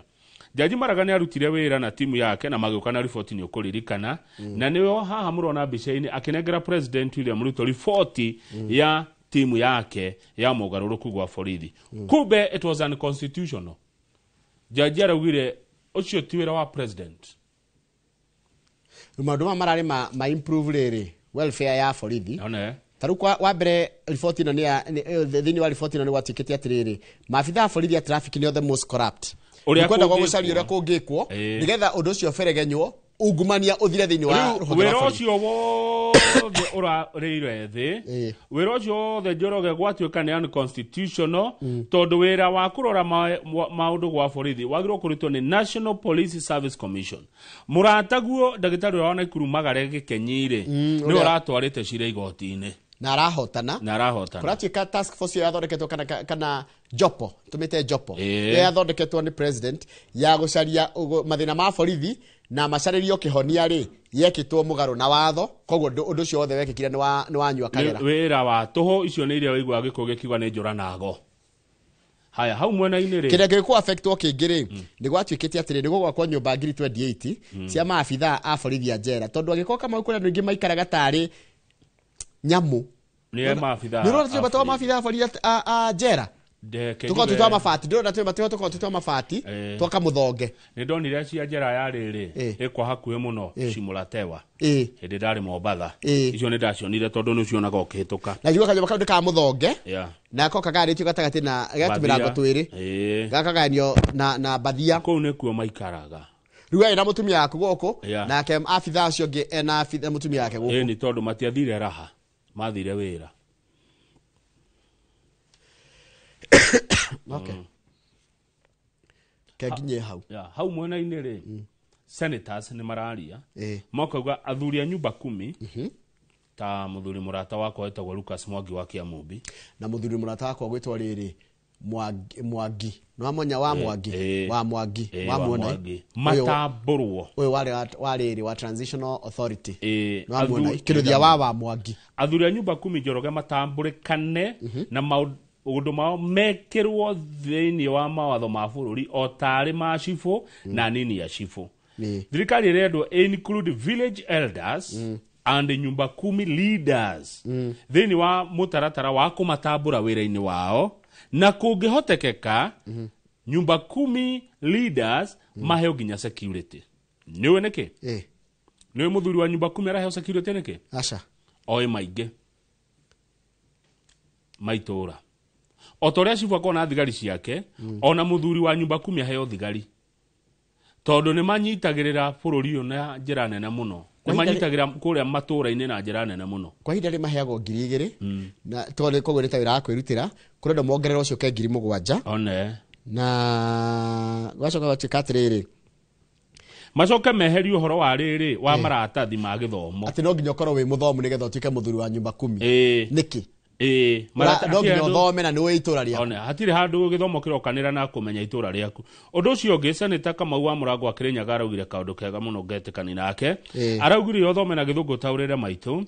Jaji Maraga nĩ arutire wĩra na timu yake na magĩũka na riboti nĩ ũkũririkana na nĩyo haha mũrona mbica-inĩ akĩnengera president William Ruto riboti ya timu yake ya mogarũrũku gwa borithi. Kumbe it was unconstitutional. Jaji araugire ũcio ti wĩra wa president. Maũndũ mararĩ ma improve rĩrĩ welfare ya borithi taru wa mbere riboti ĩno thĩinĩ wa riboti ĩno nĩ gwatuĩkĩte atĩrĩrĩ maabitha a borithi a traffic nĩo the most corrupt kwenda gũcaria ũrĩa kũngĩkwo nĩgetha ũndũ ũcio beregenywo ungumania ũthire thĩinĩ wa wĩra ũcio wothe ũrarĩire thĩ wĩra ũcio wothe Njoroge gwatuĩka nĩ unconstitutional tondũ wĩra wa kũrora maũndũ gwa borithi wagĩrĩirwo kũrutwo nĩ National Police Service Commission. Mũrataguo ndagĩtarĩ wa Naikuru Magare Gĩkenyi-rĩ nĩ ũratwarĩte cira igoti-inĩ na arahotana kuratuĩka task force yathondeketwo kana jopo tumite jopo yathondeketwo ni president ya gũcaria mathĩna ma borithi na macarĩrio kĩhonia rĩ yekĩtwo mũgarũ na watho koguo ũndũ ũcio wothe wekĩkire nĩ wanyua kagera wĩra wa tũhũ icio nĩ iria waigua gĩkũ gĩkiuga nĩ njũra nago. Haya hau mwena-inĩ rĩ kĩrĩa gĩkũ affectwo kĩngĩ rĩ nĩ gwatuĩkĩte atĩrĩ nĩ gũgwakwo nyũmba 28 cia maabitha a borithi a njera tondũ agĩkorwo kama kũrĩ andũ aingĩ maikaraga tarĩ nyamu nĩ maabitha nĩ rũrĩa tũbatwa maabitha a borithi a njera tuko tutwa mabati ndona twe matwe tuko tutwa mabati twoka muthonge ni ndonire cia njera ya riri ikwa hakuhe muno Shimulatewa hindi ndari Mombatha icio ni ndacionire tondu ni cionaga ukihituka na jua kanyama kaundu ka muthonge na ko kagari tio gatagati na gatumira twiri gakaganio na bathia kou ni kuo maikaraga riu ena mutumia yaku goko na ke afitha acio ngi ena afitha mutumia yake goko ni tondu matiathire raha mathire wira. Okay. Keginye hau. Hau mwena-inĩ rĩ senators nĩ mararia makauga athuri a nyumba 10 ta muthuri murata wakwa wetagwo Lucas Mwangi wa Kiamumbi na muthuri murata wakwa gwitwa riri Mwangi no amonya wa Mwangi wa Mwangi wa mwona matamburwo uyu wari wa transitional authority no amwona kiruthia wa Mwangi athuri a nyumba 10 Njoroge matamburikane na undu mao mekirwo thiini wa mawatho ma bururi o tari ma cifo na nini ya cifo. Thirikari irendwo include village elders and nyumba 10 leaders thiini wa mutaratara wa kumatambura wira-ini wao na kungihotekeka nyumba 10 leaders maheo nginya security. Niwe niki niwe muthuri wa nyumba 10 araheo security niki aca oi maingi maitura otoria cibwa kona thigari ciake ona muthuri wa nyumba 10 aheo thigari tondu ni manyitagirira bururi uyu na njira nene muno ni manyitagira kuria matura-ini na njira nene muno kwa hinda ri maheagwo 2,000 na tondu kogoreta wira wa kwirutira kurenda mongerera ucio ke 7,000 one na gwacoka gwatikatiri macoke meherio uhoro wa riri wa maratathi ma githomo ati no nginya ukorwo wi muthomu nigetha utuike muthuri wa nyumba 10 niki maratathi no thome na niwe itura ria one hatire handu githomo kirokanira na kumenya itura riaku undu ucio ngi seneta Kamau wa Murango Kirinyaga araugire kaundu kega muno ngetikani nake araugire yo thome na githungu taurire maitu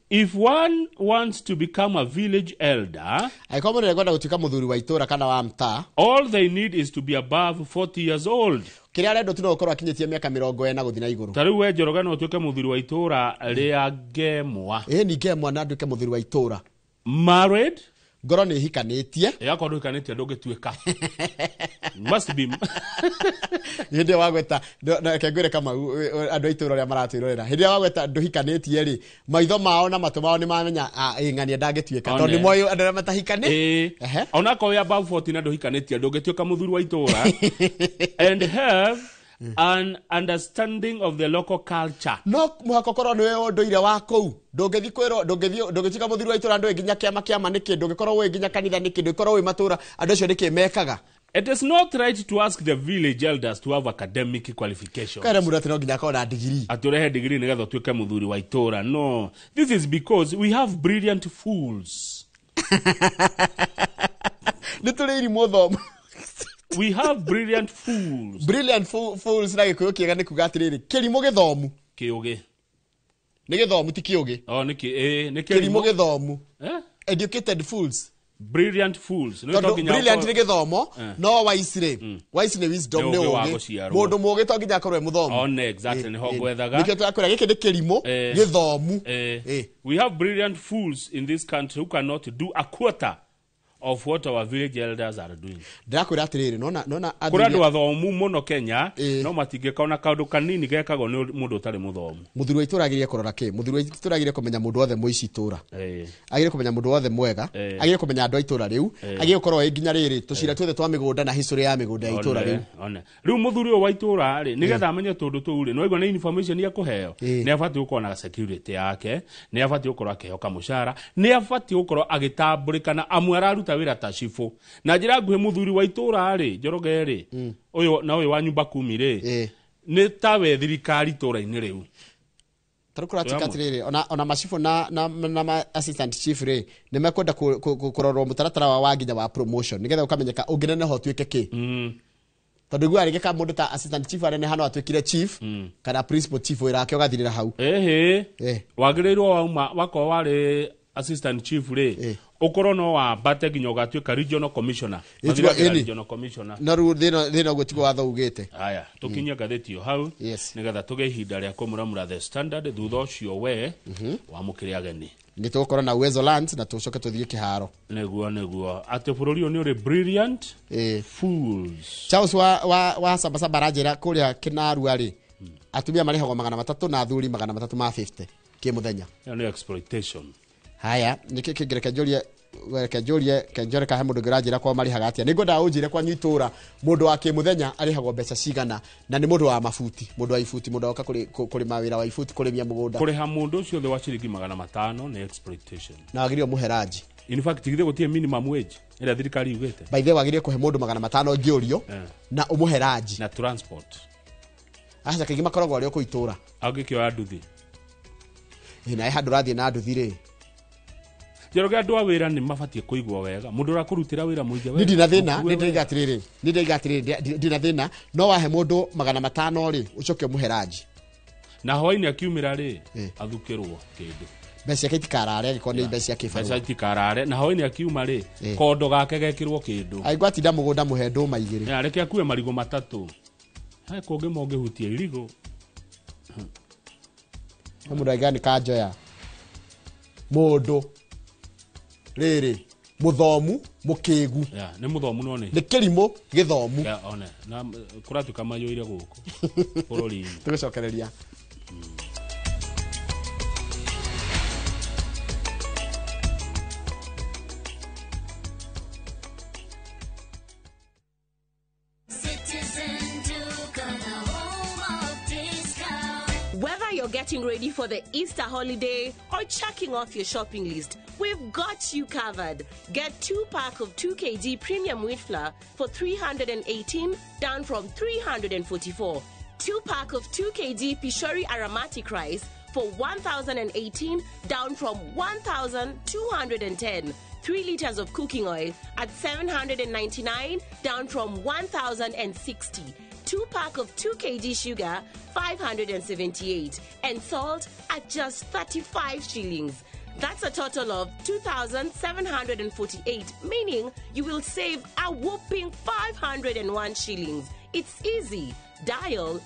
if one wants to become a village elder aikomo ne gwenda gutuika muthuri wa itura kana wa mtaa all they need is to be above 40 years old kiria arendo tuno ukorwo akinyitie miaka 40 guthi na iguru tariu we Njoroge no tuike muthuri wa itura ria ngemwa ni ngemwa na nduike muthuri wa itura married ngoro ni hikanitie yakwa ndukanitie ndungituika must be hindi wagweta na kengwire kama andu aitura ria maratwirorera hindi wagweta nduhikanitie ri maitho mao na matu mao ni mamenya ing'ania ndangituika tondu moyo andu matahikani ona ko ya above 40 na nduhikanitie ndungituika muthuri wa itura and have an understanding of the local culture no muhako korwo niwe unduire wa kou ndungithi kwiro ndungithika muthuri wa itura ndu nginya kiama niki ndungikorwo we nginya kanitha niki ndugikorwo we matura andu acio niki mekaga. It is not right to ask the village elders to have academic qualifications. Kare murati no nginya kona degree aturehe degree nigetha tuike muthuri wa itura no this is because we have brilliant fools nituri muthomu we have brilliant fools. Brilliant fools na gikuyu kiega ni kuga atiriri kirimu githomu kiugi ni githomu ti kiugi ni kirimu githomu educated fools brilliant fools no talking brilliant ni githomo no waisire waisire wisdom ni ugi mundu mugi to nginya korwe muthomu exactly ni ho gwethaga nikio twakora giki ni kirimu githomu we have brilliant fools in this country who cannot do a quarter of what our village elders are doing. Ndakwira atiriri nona kuradu athomu muno Kenya no matingikona kaundu kanini gekagwo ni mundu utari muthomu. Muthuri wa itura agire korora ki muthuri wa itura agire kumenya mundu othe muici itura agire kumenya mundu othe mwega agire kumenya andu itura riu agire korwo nginya riri tucira twethe twa migunda na history ya migunda ya itura riu riu muthuri wa itura ri nigetha amenye tundu tu ri no igwa na information ya kuheo ni afati ukorwo na security yake ni afati ukorwo akihoka mushara ni afati ukorwo agitamburikana amwe araruta wira ta cifu na njira nguhe muthuri wa itura ri Njoroge ri uyu na uyu wa nyumba 10 ri ni tawe thirikari itura-ini riu tarukura tikatiriri ona macifu na assistant chief ri ni mekwenda kurorwo mutaratara wa waginya wa promotion nigetha ukamenyeka unginene ho tuike ki tondu gwa rigeka mundu ta assistant chief arene hano atwikire chief kana principal chief irake ugathirira hau wagirirwo wauma wako wari assistant chief ri ukoro no wa bate ginya ugatuika regional commissioner regional commissioner na ru thina gutigo watho ugite aya tukinya gatheti yo hau nigetha tuge ihinda ria kumuramura the standard thutha ucio we wa mukiri ageni ni tukora na Uwezo Lands na tucoke tuthie kiharo neguo ate bururi oni uri brilliant fools Charles wa sabasaba rajira kuria Kinaru ari atumia marihagwo 300 na athuri 350 kimuthenya ni exploitation haya niki kingereka jorie kenjore ka mundu grajira kwa marihaga atia nigoda unjire kwa nyitura mundu wa kimuthenya arihagwo mbeca cigana na ni mundu wa mafuti mundu wa ifuti mundu oka kuri mawira wa ifuti kuri mia mugunda kuri ha mundu ucio the wa ciringi 500 ni exploitation na agirio muheraji in fact githe gutie minimum wage ira thirikari yugite by the way agirie kuhe mundu 500 ngiorio na umuheraji na transport acha kigima korogwo ari okuitura agikio anduthi ina handu rathie na anduthi ri Jeroga andu a wira ni mabatie kuigwa wega mundu rakurutira wira muige wega ndina thina ndigatiriri ndina thina no wahe mundu 500 ri ucoke muheraji na hoini akiumira ri athukirwo kindu mbeca kitikarare giko ni mbeca kifaru mbeca kitikarare na hoini akiuma ri kondo gake gekirwo kindu aigwa tinda mugunda muhe nduma igiri ya reke akue marigo matatu hai konge monge hutie irigo mundu aigani kajoya mundu riri muthomu mukigu ni muthomu no ni kirimo githomu one na kuratuka mayoire guku bururi tugicokereria You're getting ready for the Easter holiday or checking off your shopping list, we've got you covered. Get 2-pack of 2 kg premium wheat flour for 318 down from 344. 2-pack of 2 kg Pishori aromatic rice for 1018 down from 1210. 3 liters of cooking oil at 799 down from 1060. 2-pack of 2 kg sugar, 578, and salt at just 35 shillings. That's a total of 2,748, meaning you will save a whopping 501 shillings. It's easy. Dial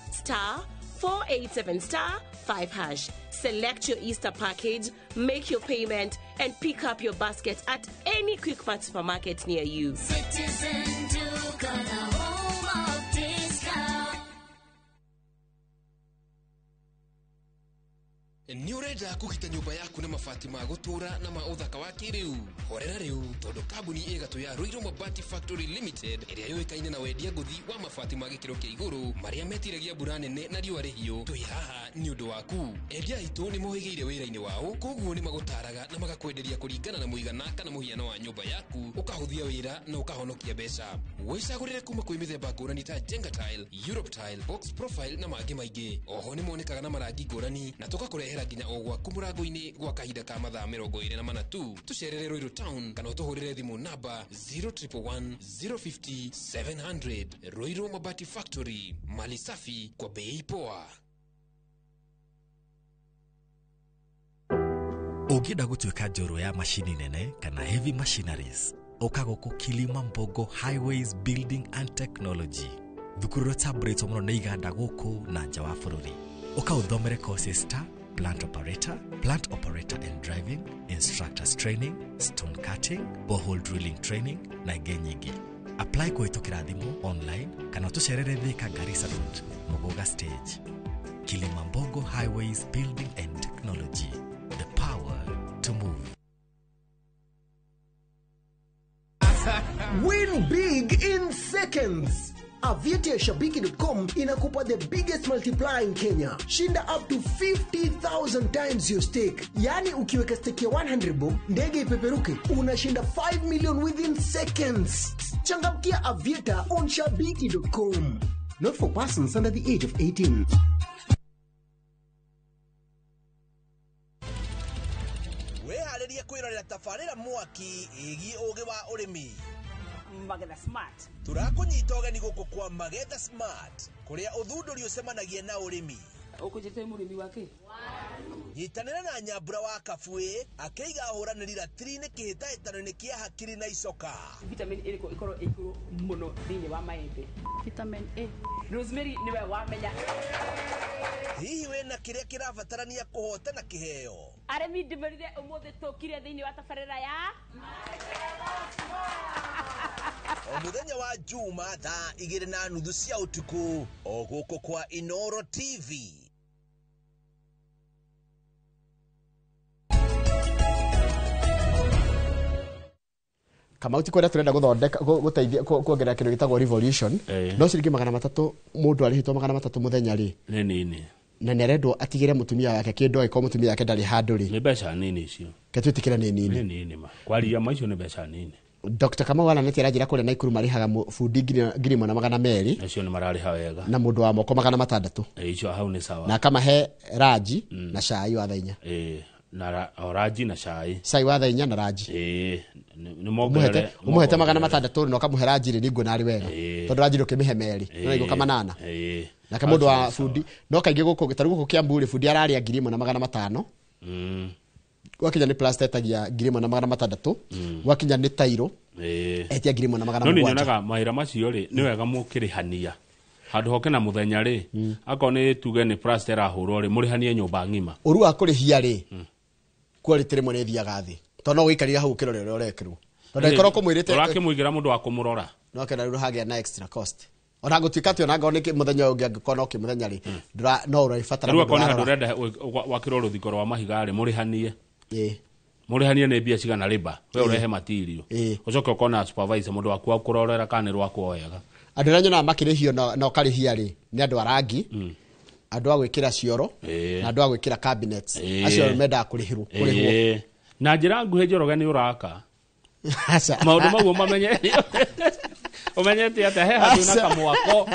*487*5#. Select your Easter package, make your payment, and pick up your basket at any Quick Mart supermarket near you. Citizen Duke on the home of discount. Ni urenda kugita nyumba yaku na mabati ma gutura na ma uthaka wa kiriu horera riu tondu kambuni igatu ya Ruiru Mabati Factory Limited iria yoikaine na wendia nguthi wa mabati ma gikiro kia iguru maria metiragia mbura nene na riua rihiu twi haha ni undu waku endia itu ni mohigeire wira-ini wao koguo ni magutaraga na magakwenderia kuringana na muigana kana muhiano wa nyumba yaku ukahuthia wira na ukahonokia mbeca wicagurire kuma kwi mithemba ngurani ta Jenga Tile, Europe Tile, Box Profile na mangi maingi oho ni monekaga na marangi ngurani na tugakurehera nginya ogwa kumurango-ini gwa kahinda ka mathaa 24 tu tucerere Ruiru Town kana utuhurire thimu namba 0111 050 700. Ruiru Mabati Factory, mali safi kwa bei poa. Ungida gutuika njoro ya mashini nene kana heavy machineries ukaguku Kilima Mbogo Highways Building and Technology thukuru tabrito muno na iganda guku na nja wa bururi ukauthomere courses ta plant operator and driving, instructors training, stone cutting, borehole drilling training na ingĩ nyingĩ. Apply kũhĩtũkĩra thimũ online kana tucerere Thika Garissa Road, Muguga Stage. Kilima Mbogo Highways Building and Technology, the power to move. Win big in seconds. Aviatashabiki.com inakupa the biggest multiplier in Kenya. Shinda up to 50,000 times your stake. Yani ukiweka stake ya 100 bob, ndege ipeperuke, unashinda 5 million within seconds. Changamkia Aviata on Shabiki.com. Not for persons under the age of 18. Weharĩria kwĩrorera tabarĩra mwaki ĩgiĩ ũgĩ wa ũrĩmi Magetha Smart. Tũrakũnyita ũgeni gũkũ kwa Magetha Smart, kũrĩa ũthundũri ũcemanagia na ũrĩmi. Ũkũnjĩte mũrĩmi wake? nyitanĩra na Nyambura wa Kabuĩ akĩiga ahũranĩri ratiri-inĩ kĩhĩtahĩtano-inĩ kĩa hakiri na icoka. Vitamin A ikorwo iguru muno thĩinĩ wa maembe. Vitamin A. Rosemary niwe wamenya. Hihi wĩna kĩrĩa kĩrabatarania kũhotana kĩheo? Aremi ndĩmerire ũmũthĩ tũkire thĩinĩ wa tabarĩra ya o mũthenya wa Juma thaa 2:30 cia ũtukũ o gũkũ kwa Inooro TV. Kama uti kwenda turenda guthondeka guteithia kuongerera kindu gitagwo revolution no ciringi 300 mundu arihitwo 300 muthenya ri nini na nerendo atigire mutumia wake kindu aiko mutumia wake ndari handu ri ni beca nini icio ketwitikira ni nini ma kwaria maicio ni beca nini. Dr. Kamau ana netira njira kule na Ikuru marihaga fundi ngiri mwana 200 acio ni marariha wega na mundu wa moko 600 icio hau ni sawa na kama he raji na cai wa thainya na oraji na cai wa thainya na raji ni mongerere umuhete 600 no kamuhe raji ri ningo nari wega tondu raji ndukimihe meri no igo kama 8 na kama mundu wa fundi no kaingi guku gitaru guku Kiambu ri fundi araria ngiri 500 wakinya ni plaster tagia ngiri 600 wakinya ni tairo etia ngiri 700 no nyonaga mahira macio ri ni wega mukirihania handu hoke na muthenya ri akone tuge ni plaster ahurwo ri murihanie nyumba ngima uru akurihia ri quality rimwe ni thiaga thi tono wikarira hau kirore uri urekirwo tondu ikoro kumwirite urakimwigira mundu wa kumurora no kana ru hagia na extra cost ona gutuika ti ona ngone muthenya ungi angikona ki muthenya ri no urifatara ru akone handu renda wakirwo ruthiko rwa mahiga ri murihanie murihanie ni bia cigana riba we urehe material ucoke ukona supervisor mundu waku akurorera kana rwako wega andu ranyo na makirihio no karihia ri ni andu arangi andu agwikira cioro na andu agwikira cabinets acio menda kurihirwo na njira nguhe Njoroge ni uraka maundu mau mamenye umenyete ate he handu na kamwako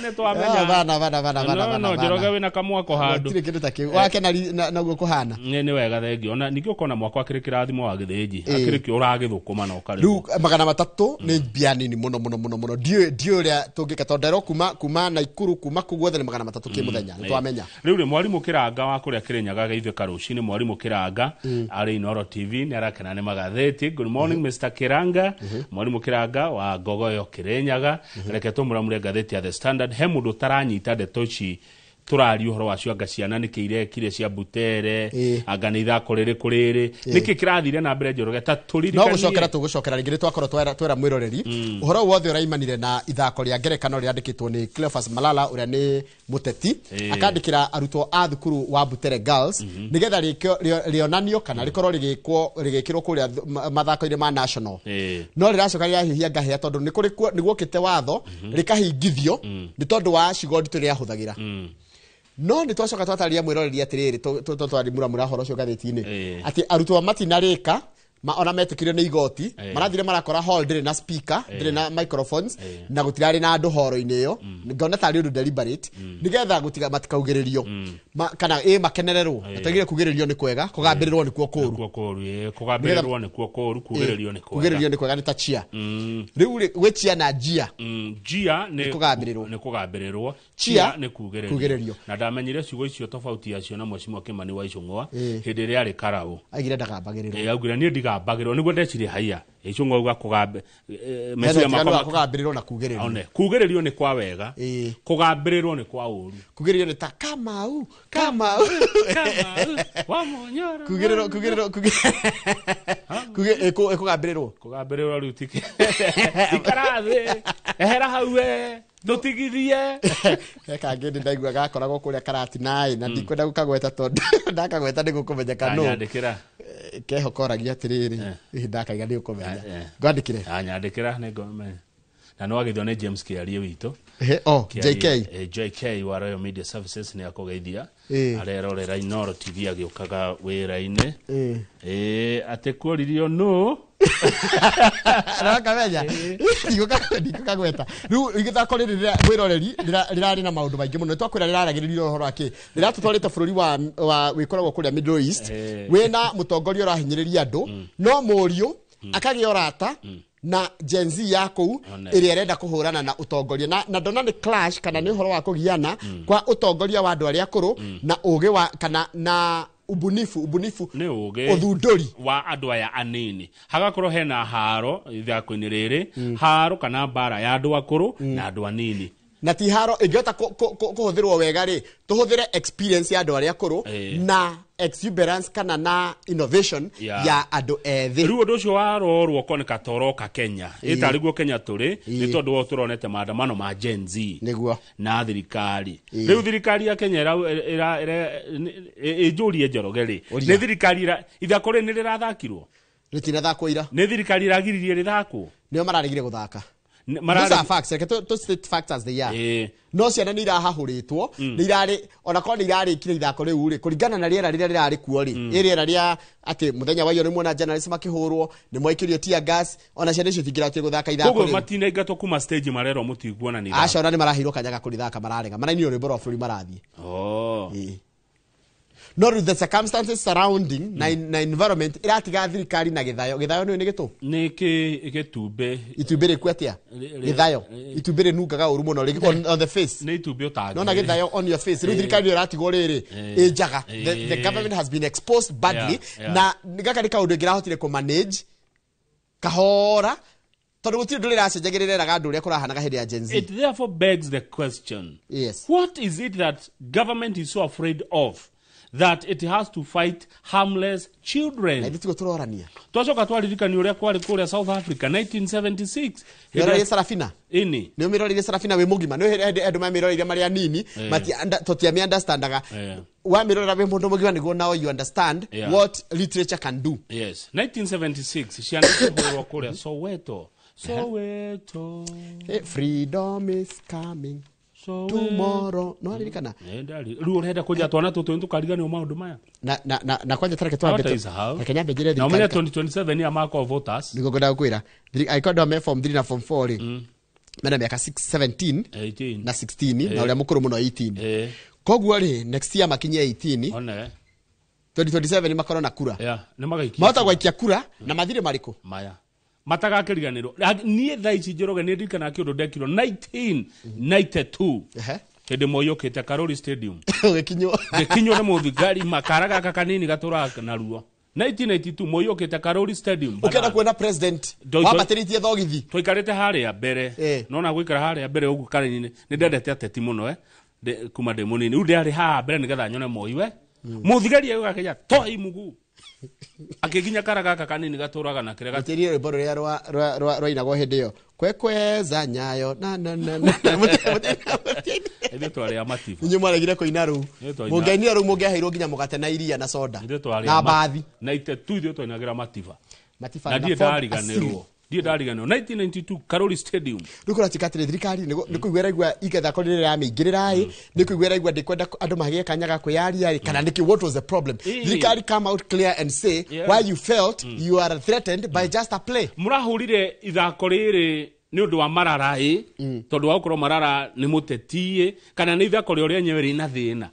ne twamenya bana no Njoroge wina kamwako handu tire kindu take wake na guo kuhana ni wega thengio ona ningĩ ukona mwako akiri kirathimo wa githĩnji akiri ki uragithukuma na ukari ru 300 ni bia nini muno dio ria tungika tondero kuma na Ikuru kuma kugwethe ni 300 ki muthenya ni twamenya riu ri mwarimu Kiranga wa kuria Kirinyaga geithwe karucini mwarimu Kiranga ari Inooro TV ni arakena ni magatheti. Good morning Mr. Kiranga. Mwarimu Kiranga wa Gogoyo Kirinyaga reke tumuramure gatheti ya The Standard he mundu taranyita ndeto ici turari uhoro wacio anga ciana nikire kire cia Butere anga ni ithako riri kuriri niki kirathire na mbere Njoroge ta turirikanie no gucokera tugucokera ringire twakorwo twera mwiroreri uhoro wothe uraimanire na ithako ria ngerekano ria andikitwo ni Cleophas Malala uria ni muteti akandikira arutwo a thukuru wa Butere Girls nigetha rionanio kana rikorwo rigikirwo kuria mathako-ini ma national no riracoka riahihia ngahia tondu ni guokite watho rikahingithio ni tondu wa cigo nditu ria huthagira no ni twacoka twataria mwiroreri atiriri twatwari muramura horo cio gatheti-ini ati arutwo matinarika ona metikire ni igoti marathire marakora hall dire na speaker dire na microphones na gutirari na andu horo-ini iyo ngona tari undu deliberate nigetha gutiga matikaugererio kana makenererwo atagire kugererio ni kwega kugambirirwo ni kuo kuru kugambirirwo ni kuo kuru kugererio ni kwega kugererio ni kwega ni tachia riu wechia na jia ni kugambirirwo chia ni kugererio na ndamenyire ciugo icio tofauti yacio na Mheshimiwa Kimani wa Icung'wa hindi ria ri karau agire ndagambagiriro augire ni ndigambagirwo niguo ndecire haiya Icung'wa uga kugambe mesia makoma kugambirirwo na kugererio kugererio ni kwa wega kugambirirwo ni kwa uru kugererio ni ta Kamau wa Monyora kugererio kugambirirwo riu tiki ikarathi ehera hauwe dutigithie kangindi ndaigua gakoragwo kuria karati nai na ndikwenda gukagweta tondu ndakagweta ni gukumenyeka no anyandikira keho koragia atiriri ndakaiga ni ukumenya ngwandikire anyandikira ni ngomenya na no agithio ni James Kiarie wito JK wa Royal Media Services ni akugeithia arerorera Inooro TV agiukaga wira-ini ate kuririo no arakamenya ndikagweta riu igithako riri mwiroreri rirari na maundu maingi muno twakwira riraragiririo horo aki riratutwarite bururi wa wikoragwo kuria Middle East wina mutongoria urahinyiriria andu no murio akagia orata na Gen Z yako iri erenda kuhurana na utongoria na ndona ni clash kana ni horo wa kugiana kwa utongoria wa andu aria akuru na ugi wa kana na ubunifu nĩ ũgĩ ũthundũri wa andũ aya anini hagakorwo hena haro ithako-inĩ rĩrĩ haro kana mbara ya andũ akũrũ na andũ anini na ti haro ĩngĩhota kũhũthĩrwo wega rĩ tũhũthĩre experience ya andũ arĩa akũrũ na exuberance kana na innovation ya andũ ethĩ rĩu ũndũ ũcio warorwo koneka toroka Kenya ĩtarĩguo Kenya tũrĩ nĩ tondũ wo tũronete maandamano ma Gen Z nĩguo na thirikari rĩu thirikari ya Kenya ĩnjũrie Njoroge rĩ nĩ thirikari ithako rĩ nĩ rĩrathakirwo rĩtinathakwo ira nĩ thirikari ĩragiririe rĩthakwo nĩo mararegire gũthaka those are facts to state facts as they are no ciana nĩ irahahũrĩtwo nĩ irarĩ ona korwo nĩ irarĩkire ithako rĩu rĩ kũringana na rĩera rĩrĩa rĩrarĩ kuo rĩ rĩera rĩa atĩ mũthenya wa iyo nĩ muona journalist makĩhũrwo nĩ mwaikĩrio tear gas ona ciana icio tingĩrathiĩ gũthaka ithako rĩu koguo matinaingatwo kuma stage marero mũtiguona nĩ aca ona nĩ marahirwo kanyaga kũrĩthaka mararega marainio rwĩmbo rwa bũrũri marathiĩ no the circumstances surrounding na environment iratiga thirikari na githayo nĩ gĩtũ nĩ gĩtumbe itumbĩ rĩku atia githayo itumbĩ rĩnungaga ũru mũno on the face nĩ itumbĩ ũtangĩ no na githayo on your face rĩu thirikari ĩratigwo rĩrĩ ĩnjaga the government has been exposed badly na gaka nĩ kaũndũ ĩngĩrahotire kũmanage kahora tondũ gũtirĩ ndũrĩ racenjagĩrĩra andũ ũrĩa kũrahanaga hĩndĩ ya Gen Z. It therefore begs the question, what is it that government is so afraid of that it has to fight harmless children? Twacoka twaririkania ũrĩa kwarĩ kũrĩa South Africa 1976 Mirorire Sarafina ini nĩ mirorire Sarafina we mugima nĩ andũ mamirorire marĩa nini tũtiamĩ understandaga wa mirorira we mũndũ mugima nĩguo now you understand what literature can do. Yes, 1976 ciana ikĩhũrwo kũrĩa Soweto. Freedom is coming tomorrow no aririkana rĩu ũrenda kũnja twana tũtũ nĩtũkariganĩrwo maũndũ maya na kwanja tareke twambĩte Kenya mbejire thirikari na 2027 ya mark of voters nĩguo ngwenda gũkwĩra aikondwa me form 3 na form 4 rĩ mena mĩaka 17 na 16 na ũrĩa mũkũrũ mũno 18 koguo rĩ next year makinyie 18 one 2027 makorwo na kura nĩ magaikia mahota gwaikia kura na mathirĩ marĩkũ maya matagakĩriganĩrwo niĩ thaa ici Njoroge nĩ ndirikana kĩũndũ ndekirwo 1992 hĩndĩ moyũkĩte Karori Stadium gĩkinywo nĩ mũthigari makara gaka kanini gatũraga na ruo 1992 moyũkĩte Karori Stadium ũkenda kuona president wambatĩrĩtie thogithi tũikarĩte harĩa mbere no na gũikara harĩa mbere ũguo karĩni nĩ ndendete ateti mũno kuma ndĩ mũnini rĩu ndĩarĩ haha mbere nĩgetha nyone Moi mũthigari agĩgakĩja toi mugu akiginya karaga kanini gatũraga na kĩrega gũtĩrie rwĩmbo rũrĩa rwainagwo hĩndĩ ĩyo kwekweza nyayo na ithuĩ twarĩ a Matiba inyuĩ mwaregire kũina rũu mũngĩainire rũu mũngĩaheirwo nginya mũgate na iria na soda na bathi na itetu ithuĩ twainagĩra Matiba na ndiĩ ndariganĩrwo 1992 Karori Stadium rukura tikatire thirikari nĩ kũiguera igwa igetha kũrĩrĩra ya mĩingĩrĩra nĩ kũiguera igwa ndikwenda andũ magĩe kanyaga kwĩyaria kana nĩkĩ what was the problem thirikari come out clear and say why you felt you are threatened by just a play mũrahũrire ithako rĩrĩ nĩ ũndũ wa Marara tondũ wa gũkorwo Marara nĩ mũteti kana nĩ ithako rĩo rĩenyewe rĩna thĩna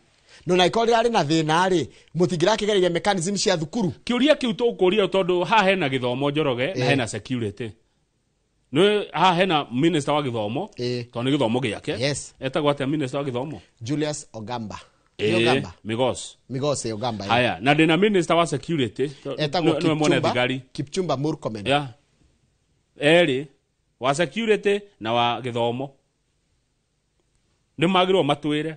no na ikorwo rĩarĩ na thĩna rĩ mũtingĩrakĩgereria mechanism cia thukuru kĩũria kĩu tũkũria tondũ haha hena gĩthomo Njoroge na hena security no haha hena minister wa gĩthomo tondũ nĩ gĩthomo gĩake etagwo atĩa minister wa gĩthomo Julius Ogamba Migos Ogamba haya na ndĩna minister wa security etagwo Kipchumba Murkomen erĩ wa security na wa gĩthomo nĩ magĩrĩrwo matwĩre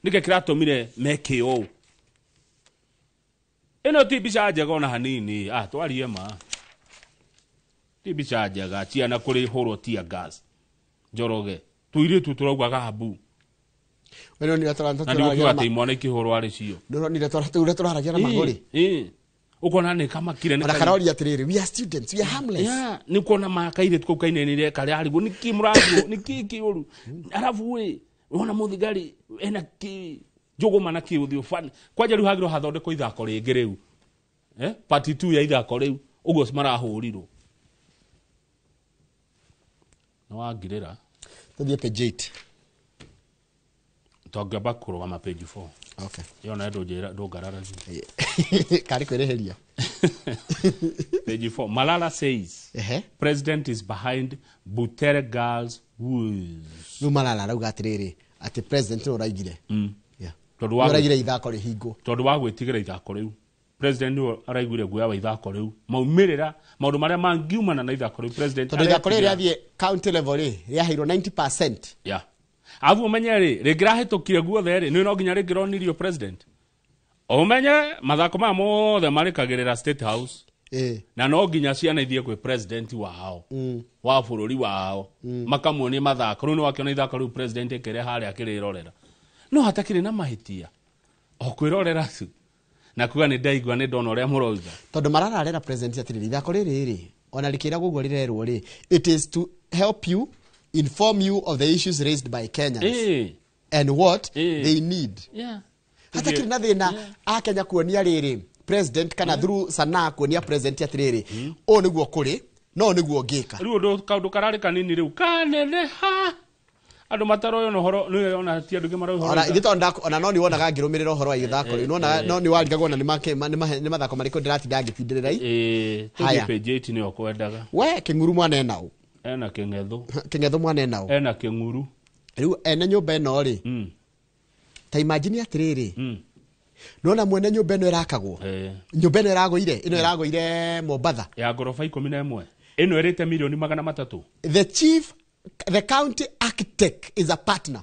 nĩkĩ kĩratũmire meke ũũ ĩno ti mbica njega ona hanini twarie ma ti mbica njega ciana kũrĩ hũrwo tear gas Njoroge tũirĩtu tũraugaga habu weno ni atĩ imwana ikĩhũrwo arĩ cio nĩ tũraragia na magũrĩ ukona nĩ kamakire nĩ Karori atirĩrĩ we are students we are harmless nĩ kuona makaire tuko kainenire kare arigwo niki mũrango niki kĩũru arabu ona mũthigari ena njũgũma na kĩũthiũ fani kwanja rĩu hagĩrwo hathondekwo ithako rĩngĩ rĩu part 2 ya ithako rĩu ũguo marahũrirwo no wangirĩra tũthiĩ page 8 tongamba kũrũgama page 4 okay yona ndũngarara kari kwĩrĩhĩria page 4 Malala says president is behind Butere girls woes no Malala rauga atirĩrĩ ati president no raigire Ũraigire ithako rĩhingo. Tondu wa gwĩtigĩra ithako rĩu. President nĩ araiguire guoya wa ithako rĩu. Maumĩrĩra maũndũ marĩa mangiumana na ithako rĩu president. Tondu ithako rĩu rĩathiĩ county level rĩaheirwo 90%. Yeah. Avu umenye rĩngĩrahĩtũkire guothe nĩ no nginya rĩngĩronirio president. Umenye mathako maya mothe marĩkagĩrĩra State House. Na no nginya ciana ithiĩ kwĩ president wao. Wa bũrũri wao. Makamuonie mathako. Rĩu nĩ wakĩona ithako rĩu president ĩkĩrĩa harĩa akĩrĩrorera. No hatakĩrĩ na mahĩtia. O kwĩrorera tu. Na kuga nĩ ndaigua nĩ ndona ũrĩa mũroiga. Tondũ marararĩra president atirĩrĩ ithako rĩrĩ ona rĩkĩra guguo rĩrerwo it is to help you, inform you of the issues raised by Kenyans and what they need. Hatakĩrĩ na thĩna a Kenya kuonia rĩrĩ president kana through Sanaa kuonia president atirĩrĩ o nĩguo kũrĩ no nĩguo ngĩka. Rĩu kaũndũ kararĩ kanini rĩu kaneneha. Andũ mataroyo no horo nĩ ona ti andũ ngĩ maroyo horo. Ona ithitonda ona no ni wonaga ngĩrũmĩrĩra ũhoro wa ithako rĩu no ni warigagwo na nĩ mathako marĩkũ ndĩratinda ngĩtindĩrĩra haya page 8 nĩ okwendaga we kĩng'uru mwana ena ũ ena kĩng'etho mwana ena ũ ena kĩng'uru rĩu ene nyũmba ĩno rĩ ta imagine atirĩrĩ nona mwene nyũmba ĩno ĩrakagwo nyũmba ĩno ĩragũire Mombatha ya ngorofa 11 ĩno ĩrĩte milioni 300. The county architect is a partner.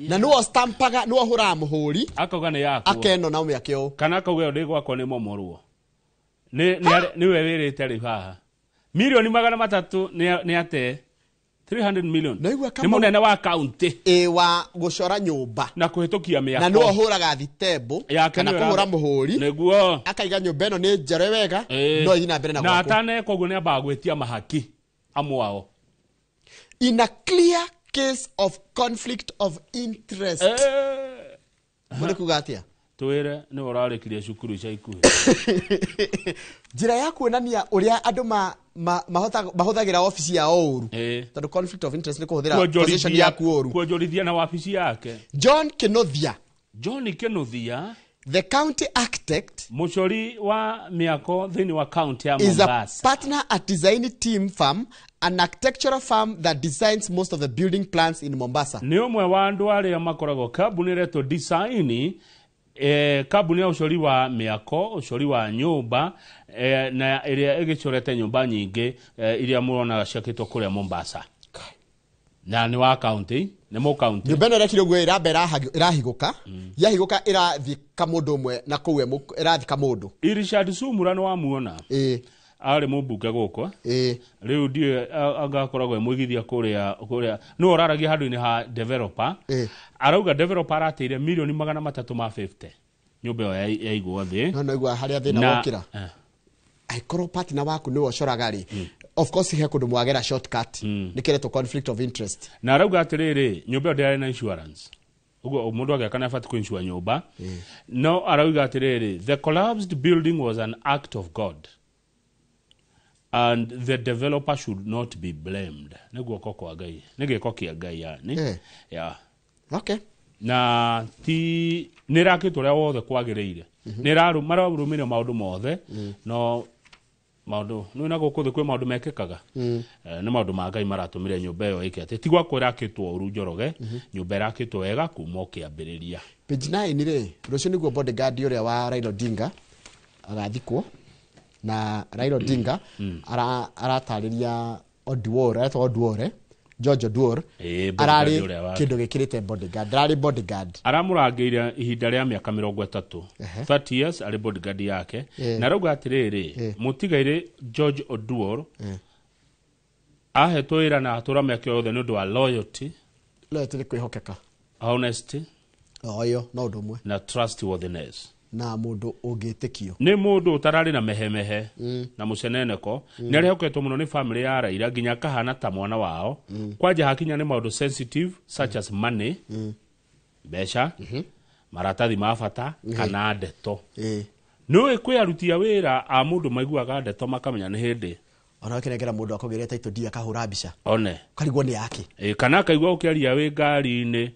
Na nuo stampaga nuo hura muhuri akauga nĩ yako akeno na umyakio kana akauga ndi gwako nĩ momorwo nĩ we wĩrĩte rĩ haha milioni 300 nĩ ate 300 million nĩ munene wa county wa gucora nyumba na kuhitukia mĩako na nuo huraga thitembo kana kuhura muhuri nĩguo akaiga nyumba ĩno nĩ njare wega no ina mbere na gwako na atane koguo nĩ amba gwĩtia mahaki amwao in a clear case of conflict of interest. Mwene kugatia? Tuwere ni ũrarĩkirie cukuru cia ikuhĩ. Njĩra ya kuonania ũrĩa andũ mahũthagĩra ofisi ya ũru. Tondũ conflict of interest nĩ kũhũthĩra position yaku ũru. Kuonjorithia na wabici yake. John Kĩnuthia. The county architect mucori wa miako thini wa county ya Mombasa is a partner at design team firm, an architectural firm that designs most of the building plans in Mombasa. Ni umwe wa andu aria makoragwo kabuni reto design kabuni ya ucori wa miako ucori wa nyumba na iria igicorete nyumba nyingi iria murona ciakitwo kuria Mombasa. Na ni wa county ni mo county nyumba ĩno ĩrekire guo irahiguka yahiguka irathika mũndũ ũmwe na kũu irathika mũndũ Richard Sumura no wamuona ari mũmbunge gũkũ rĩu ndiye agakoragwo mwĩgithia kũrĩa no ũraragia handũ-inĩ ha developer arauga developer arateire milioni 350 nyumba ĩyo yaigwo thĩ no igwa harĩa thĩna wokĩra aikorwo partner waku nĩwe ũcoraga rĩ of course he kundu mwagera shortcut nikireto conflict of interest na arauga atiriri nyumba yo ndari na insurance ugo mundu agakana afati ku insure nyumba no arauga atiriri the collapsed building was an act of God and the developer should not be blamed niguo koko Ngai nigiko kia Ngai yani yeah okay na ti nirakitwo ria wothe kwagiriire niraru mararumire maundu mothe no maundu no na gũkũ thĩ kwĩ maundu mekĩkaga nĩ maundu ma Ngai maratumire nyũmba ĩyo ĩkĩte tigwa kwĩra akĩtwo ũru Njoroge nyũmba ĩrakĩtwo wega kuma ũkĩambĩrĩria page 9 rĩ rũcio nĩguo bodyguard ũrĩa wa Raila Odinga agathikwo na Raila Odinga aratarĩria Oduor George Oduor ararĩ kĩndũ gĩkĩrĩte bodyguard ararĩ bodyguard aramũrangĩire ihinda rĩa mĩaka 30 30 years arĩ bodyguard yake na rauga atĩrĩrĩ mũtigaire George Oduor ahetwo wĩra na atũra mĩaka yothe nĩ ũndũ wa loyalty nĩ kwĩhokeka honesty oyo no ũndũ ũmwe na trustworthiness na mũndũ ũngĩtĩkio nĩ mũndũ ũtararĩ na mehemehe na mũceneneko nĩ arehoketwo mũno nĩ family ya Raila nginya kahana ta mwana wao kwanja hakinya nĩ maũndũ sensitive such as money mbeca maratathi ma bata kana ndeto no kwĩ aruti a wĩra a mũndũ maiguaga ndeto makamenya nĩ hĩndĩ ona kĩnengera mũndũ akũgĩrĩte title dia kahũra mbica one karigwo nĩ yake kana akaigua ũkĩaria wĩ ngari-inĩ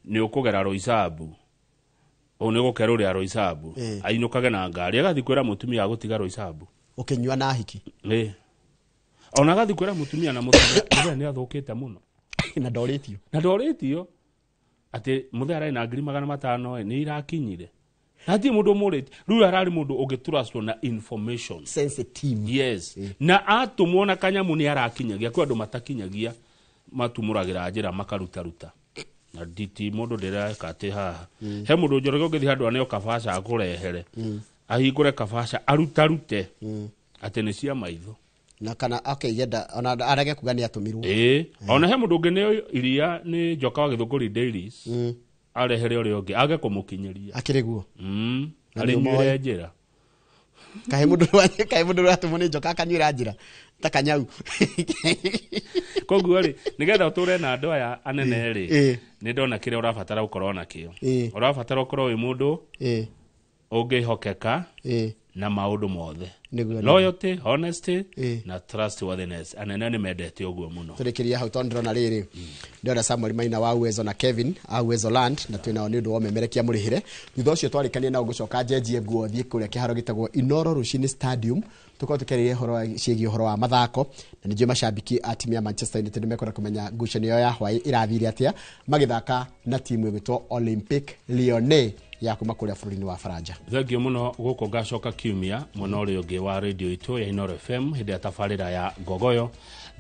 nĩ ũkũgera Roysambu one gũkerwo rĩa Roysambu ainũkage na ngari agathi kwĩra mũtumia gũtiga Roysambu ũkĩnyua na hiki ona agathi kwĩra mũtumia na mũtumia nĩ athũkĩte mũno na ndorĩtio ati muthera ina ngiri 500 ni irakinyire hati mundu muriti riu arari mundu ungitrustwo na information sensitive yes na atumwona kanyamu ni arakinyagia kwa andu matakinyagia matumuragira njira makaruta na diti mundu ndireka ati haha he mundu njoroge ungithi handu aneo kabasha akurehere ahingure kabasha arutarute ati ni cia maitho na kana yenda ona arage kuga ni atumirwo ona he mundu ngene iria ni njoka wa Githunguri Dairies arehere uri ungi age kumukinyeria akiriguo ari nyure njira kahe mundu atumuni njoka akanyura njira takanyau koguo ri nigetha uture na andu aya anene ri ni ndona kire urabatara gukorwo na kio urabatara gukorwo wi mundu ungihokeka na maundu mothe loyalty honesty na trustworthiness anene ni mendete uguo muno turikiria hau tondro na riri ndona Samuel Maina wa Uwezo na Kevin a Uwezo Land na twina ni ndu wa memerekia murihire thutha ucio twarikania na gucoka njenjie nguo thie kuria kiharo gitagwo Inoro Rushini Stadium tukao tukeririe horo ciegi horo wa mathako na nijue macambiki a timu ya Manchester United mekora kumenya ngucanio ya hwai irathire atia magithaka na timu igitwo Olympique Lyonnais ya kuma kuria bururi wa Faranja thengio muno guko gacoka kiumia muno uri ungi wa radio itu ya Inoro FM hindi atafarira ya Gogoyo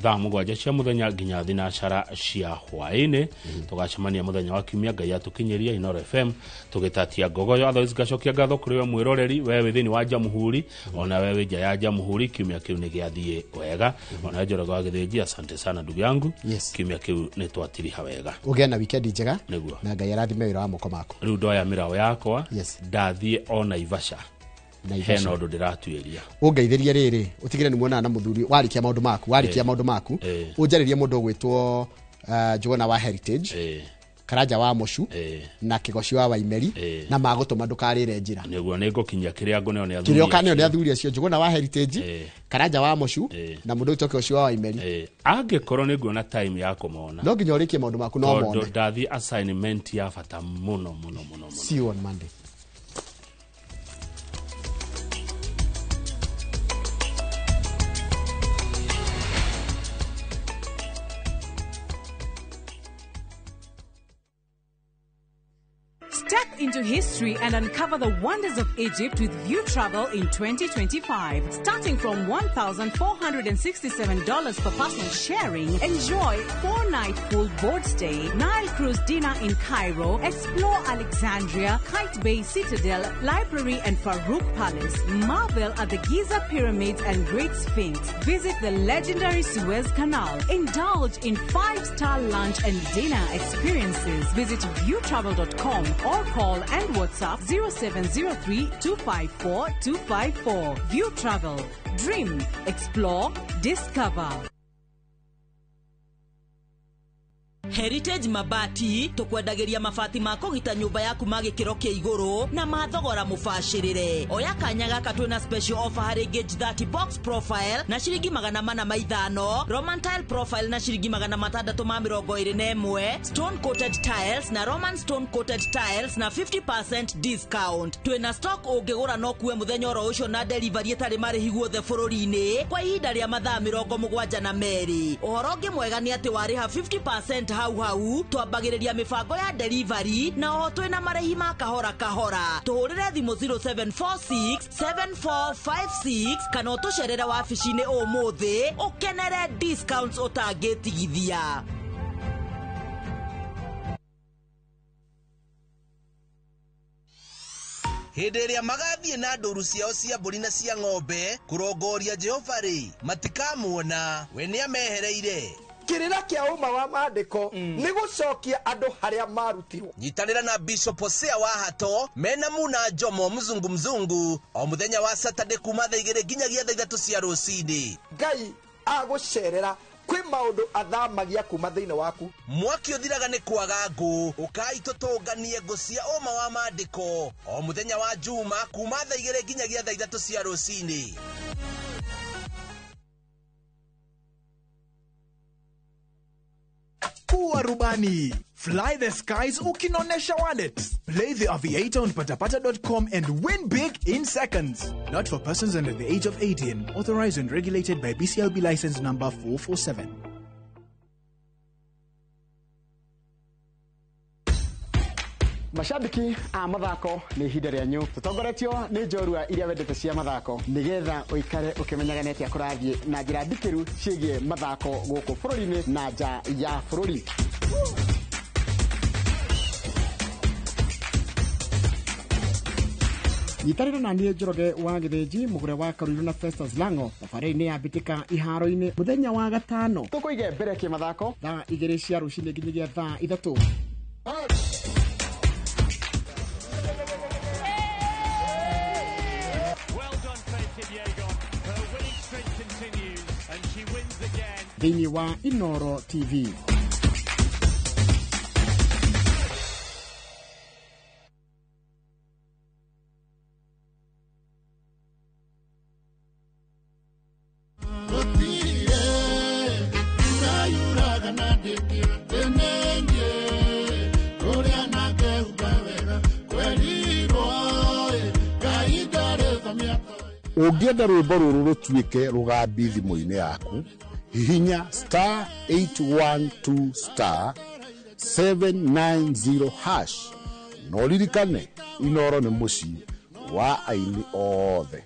thaa mugwanja cia muthenya nginya thinacara cia hwaini tugacemania muthenya wa kiumia ngai atukinyeria Inoro FM tugitatia Gogoyo otherwise gacokia ngatho kuri we mwiroreri wewe thini wa Jamhuri ona wewe nja ya Jamhuri kiumia kiu ni giathie wega ona njoroga wa githiji asante sana ndugu yangu kiumia kiu ni twatiriha wega ugia na weekend njega niguo na ngai arathime wira wa moko mako riu ndoya mirao yakwa ndathie ona Ivasha hena undu ndiratuiria ungeithirie riri utigire ni muona na muthuri warikia maundu maku unjaririe mundu gwitwo Njuguna wa Heritage Karanja wa Mushu na Kigoci wa Waimeri na magutuma ndukarire njira niguo ningukinyia kiria ngone ne athuri kirio kaneo ne athuri acio Njuguna wa Heritage Karanja wa Mushu na mundu witwo Kigoci wa Waimeri angikorwo niguo na time ya kumona no nginya urikie maundu maku no mone ndathi assignment ya bata muno see you on Monday. Step into history and uncover the wonders of Egypt with View Travel in 2025. Starting from $1,467 per person sharing, enjoy 4-night full board stay, Nile cruise dinner in Cairo, explore Alexandria, Kite Bay Citadel, Library and Farouk Palace, marvel at the Giza Pyramids and Great Sphinx, visit the legendary Suez Canal, indulge in 5-star lunch and dinner experiences. Visit viewtravel.com or call and WhatsApp 0703-254-254. View Travel. Dream, explore, discover. Heritage Mabati tukwendagiria mabati ma kugita nyumba yaku magikiro kia iguru na mathogora mubashirire. Oya kanya gaka twina special offer hari gauge 30 box profile na shiringi 450, Roman tile profile na shiringi 621, stone coated tiles na Roman stone coated tiles na 50% discount. Twina stock ungigura no kuwe muthenya oro ucio na delivery etari marihi guothe bururi-ini kwa ihinda ria mathaa 72. Uhoro ungi mwega ni ati wariha 50% hau twambagiriria mibango ya delivery na oho twina marehi ma kahora tuhurire thimu 0746 7456 kana utucerere wabici-ini umuthi ukenere discounts utangitigithia. Hĩndĩ ĩrĩa magathie na ndũru ciao cia mbũri na cia ng'ombe kũrongoria Jehova rĩ matikamuona we nĩ amehereire. Kirira kia uma wa maandiko ni gucokia andu haria marutirwo. Nyitanira na Bishop Hosea wa Hato mena Muna Jomo mzungu o muthenya wa Saturday kuma thaa 2 nginyagia thaa 3 cia rucini. Ngai agucerera kwi maundu athamagia kuma thiini waku. Mwaki uthiraga ni kwaga ngu ukai tutunganie ngu cia uma wa maandiko o muthenya wa Juma kuma thaa 2 nginyagia thaa 3 cia rucini. Kuwa rubani. Fly the skies ukinonesha wallet. Play the aviator on patapata.com and win big in seconds. Not for persons under the age of 18. Authorized and regulated by BCLB license number 447. Mashabiki a mathako ni ihinda rĩanyu tutongoretio nĩ njorua iria wendete cia mathako nigetha uikare ukimenyaga neti akurathie na njĩra ndikiru ciĩgie mathako gũkũ bũrũri-inĩ na nja ya bũrũri. Nyitarĩra na niĩ Njoroge wa Gĩthĩnji mũgũre wa Karũirũ na Festus Lango thabarĩ-inĩ ya mbĩtĩka iharo-inĩ mũthenya wa gatano tũkũige mbere kĩmathako thaa 2 cia rũcinĩ nginyagia thaa 3. Thĩinĩ wa Inoro TV. Ũngĩenda rwĩmbo rũrũ rũtuĩke rũgambi thimũ-inĩ yaku, hihinya *812 *790#. Na ũririkane Inoro nĩ mũciĩ wa aini othe.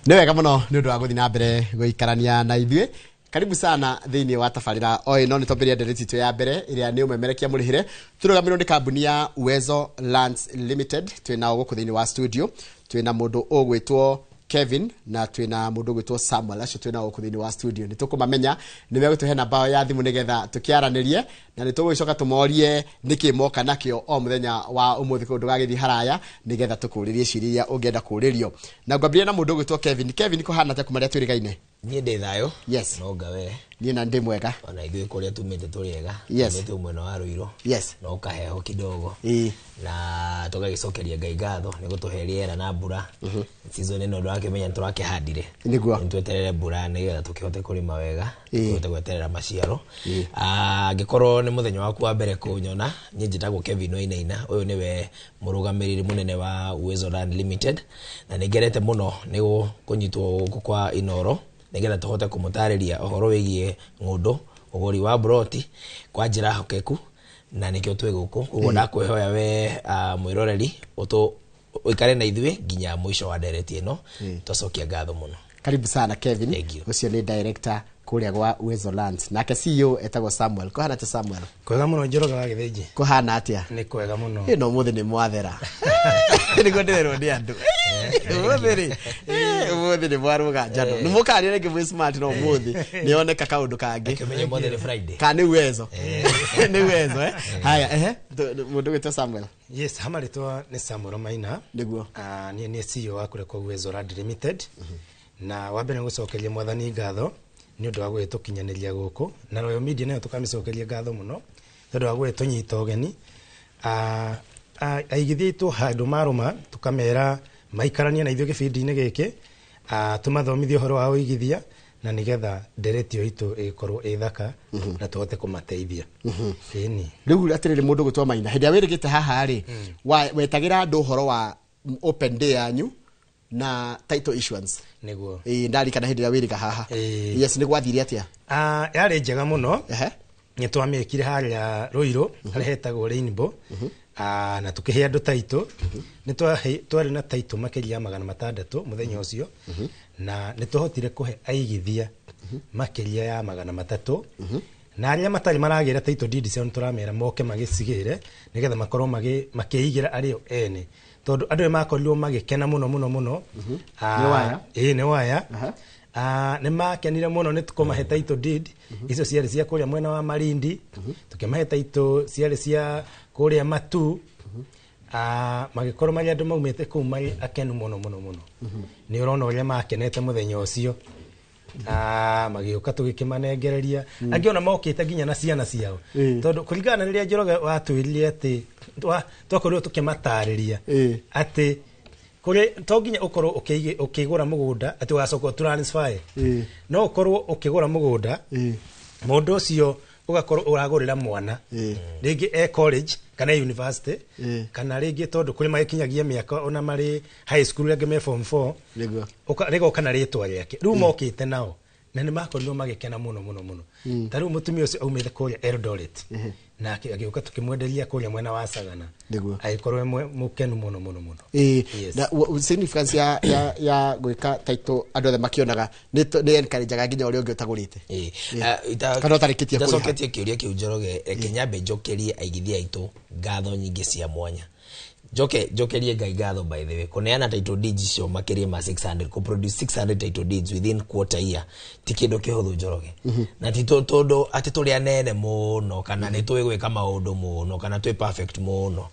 Nĩ wega mũno nĩ ũndũ wa gũthiĩ na mbere gũikarania na ithuĩ. Karibu sana thĩinĩ wa tabarĩra o ĩno nĩ twambĩrĩria ndereti itũ ya mbere ĩrĩa nĩ ũmemerekia mũrĩhĩre tũrũgamĩrĩirwo nĩ kambuni ya Uwezo Lands Limited. Twĩna gũkũ thĩinĩ wa studio twĩna mũndũ ũgwĩtwo Kevin na twĩna mũndũ ũgwĩtwo Samuel. Acio twĩna gũkũ thĩinĩ wa studio nĩ tũkũmamenya nĩ megũtũhe namba ya thimũ nĩgetha tũkĩaranĩrie na nĩ tũgũgĩcoka tũmorie nĩkĩ moka nakĩo o mũthenya wa ũmũthĩ kũndũ gagĩthiĩ haraya nĩgetha tũkũrĩrie ciria ũngĩenda kũrĩrio. Na ngwambĩrĩria na mũndũ ũgwĩtwo Kevin. Kevin kũhana atĩa kuma rĩa twĩrĩgaine? Niĩ ndĩ thayũ. Yes. No ngawe. Niĩ na ndĩ mwega. Ona ithuĩ kũrĩa tumĩte tũrĩega. Yes. Tumĩte mwena wa Ruiru. Yes. No kaheho kidogo. Na tũgagĩcokeria Ngai ngatho nĩ gũtũhe rĩera na mbura. Season ĩno ndũrakĩmenya nĩtũrakĩhandire. Nĩguo. Nĩtweterere mbura nĩgetha tũkĩhote kũrĩma wega. Tũhote gweterera maciaro. Angĩkorwo nĩ mũthenya waku wa mbere kũnyona, niĩ njĩtagwo Kevin Wainaina. Ũyũ nĩwe mũrũgamĩrĩri mũnene wa Uwezo Land Limited. Na nĩngerete mũno nĩ kũnyitwo gũkũ kwa Inoro nĩgetha tũhote kũmũtarĩria ũhoro wĩgiĩ ng'ũndũ, ũgũri wa broti kwa njĩra hokeku na nĩkĩo twĩ gũkũ. Ũguo ndakwĩhoya we mwĩroreri ũikare na ithuĩ nginya mũico wa ndereti ĩno. Tũcokia ngatho mũno. Karibu sana Kevin. Ũcio nĩ director kũrĩa gwa Uwezo Lands. Nake CEO etagwo Samuel. Kũhana atĩa Samuel? Kwega mũno Njoroge wa Gĩthĩnji. Kũhana atĩa? Nĩ kwega mũno. Ĩno mũthĩ nĩ mwathera. Nĩguo ndĩrerwo nĩ andũ. Mũthĩ nĩ mwarũga njano. Nĩ mũkarĩre ngĩ mwĩ smart no mũthĩ. Nĩoneka kaũndũ kangĩ. Kĩmenye mũthĩ nĩ Friday. Ka nĩ Uwezo. Nĩ Uwezo Haya mũndũ gwĩtwo Samuel. Yes, hamarĩtwa nĩ Samuel Maina. Nĩguo. Niĩ nĩ CEO wa kũrĩa kwa Uwezo Land Limited. Na wambere gũcokeria mwathani ngatho nĩ ũndũ wa gwĩtũkinyanĩria gũkũ na Royal Media nayo tũkamĩcokeria ngatho mũno tondũ wa gwĩtũnyita ũgeni. Aigithia aitũ handũ marũma tũkamera maikarania na ithuĩ gĩbindi-inĩ gĩkĩ, tũmathomithie ũhoro wa ũigithia na nĩgetha ndereti itũ ĩkorwo ĩ thaka na tũhote kũmateithia. Rĩu atĩrĩrĩ mũndũ gwĩtwo Maina, hĩndĩ ĩrĩa wĩrĩgĩte haha rĩ wetagĩra andũ ũhoro wa open day yanyu na title issuance. Nĩguo. Ndarikana hĩndĩ ĩrĩa wĩrĩga haha. Yes, nĩ gwathire atĩa? Yarĩ njega mũno. Nĩ twamĩkire harĩa Ruiru harĩa hetagwo Rainbow. Na tũkĩhe andũ title. Nĩ twarĩ na title makĩria ya 600 mũthenya ũcio. Na nĩ twahotire kũhe aigithia makĩria ya 300. Na arĩa matarĩ maragĩra title deed ciao tũramera moke magĩcigĩre nĩgetha makorwo makĩigĩra arĩo ene. Tondũ andũ makorirwo magĩkena mũno mũno mũno. Nĩ waya. Nĩ makenire mũno nĩ tũkũmahe title deed icio ciarĩ cia kũrĩa mwena wa Malindi. Tũkĩmahe title ciarĩ cia kũrĩa Matu. Magĩkorwo marĩ andũ maumĩte kũu marĩ akenu mũno mũno mũno. Nĩ ũrona ũrĩa makenete mũthenya ũcio. Magĩũka tũgĩkĩmanengereria. Angĩ ona mokĩte nginya na ciana ciao. Tondũ kũringana na rĩrĩa Njoroge watwĩrire atĩ twakorirwo tũkĩmatarĩria atĩ to nginya ũkorwo ũkĩgũra mũgũnda atĩ wacoka transfer. No ũkorwo ũkĩgũra mũgũnda mũndũ ũcio ugakorwo uragurira mwana rĩngĩ college kana university kana rĩngĩ tondu kuri magikinyagia miaka ona mari high school rĩngĩ me form 4 rĩgo kana rĩtwa rĩake rĩu mokite nao na nĩ makorirwo magĩkena mũno ta rĩu mũtumia ũcio aumĩte kũrĩa Eldoret na agĩũka tukĩmwenderia kũrĩa mwena wa Sagana agĩkorwo mũkenu mũno na significance ya gwĩka taito andũ othe makĩonaga nĩ encourageaga nginya ũrĩa ũngĩ ũtagũrĩte kana ũtarĩkĩtie kũrĩha ndacoketie kĩũria kĩu Njoroge Kenyambe njokerie aigithia aitũ ngatho nyingĩ cia mwanya jokerie Ngai ngatho by the way kuneana title deeds cio makirie ma 600 ko produce 600 title deeds within quarter year tikindo kihuthu Njoroge na titondo ati tuli anene muno kana ni tuwe gwika maundu muno kana twi perfect muno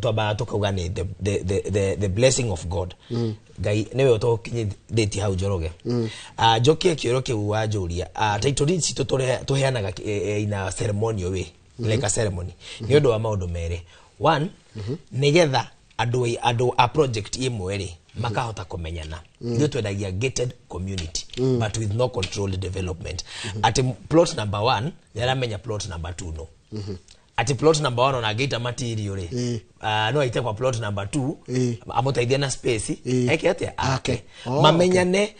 twaba tukauga ni the blessing of God Ngai niwe utokinyithĩtie hau Njoroge jokie kioro kiu wanjuria title deeds tuheanaga ina ceremony we like a ceremony ni undu wa maundu mere one nigetha andu a project imwe ri makahota kumenyana ndio twendagia gated community but with no controlled development at plot number 1 yaramenya plot number 2 no at plot number 1 ona gate material ri no ite kwa plot number 2 amotaithia na space eke atia okay mamenyane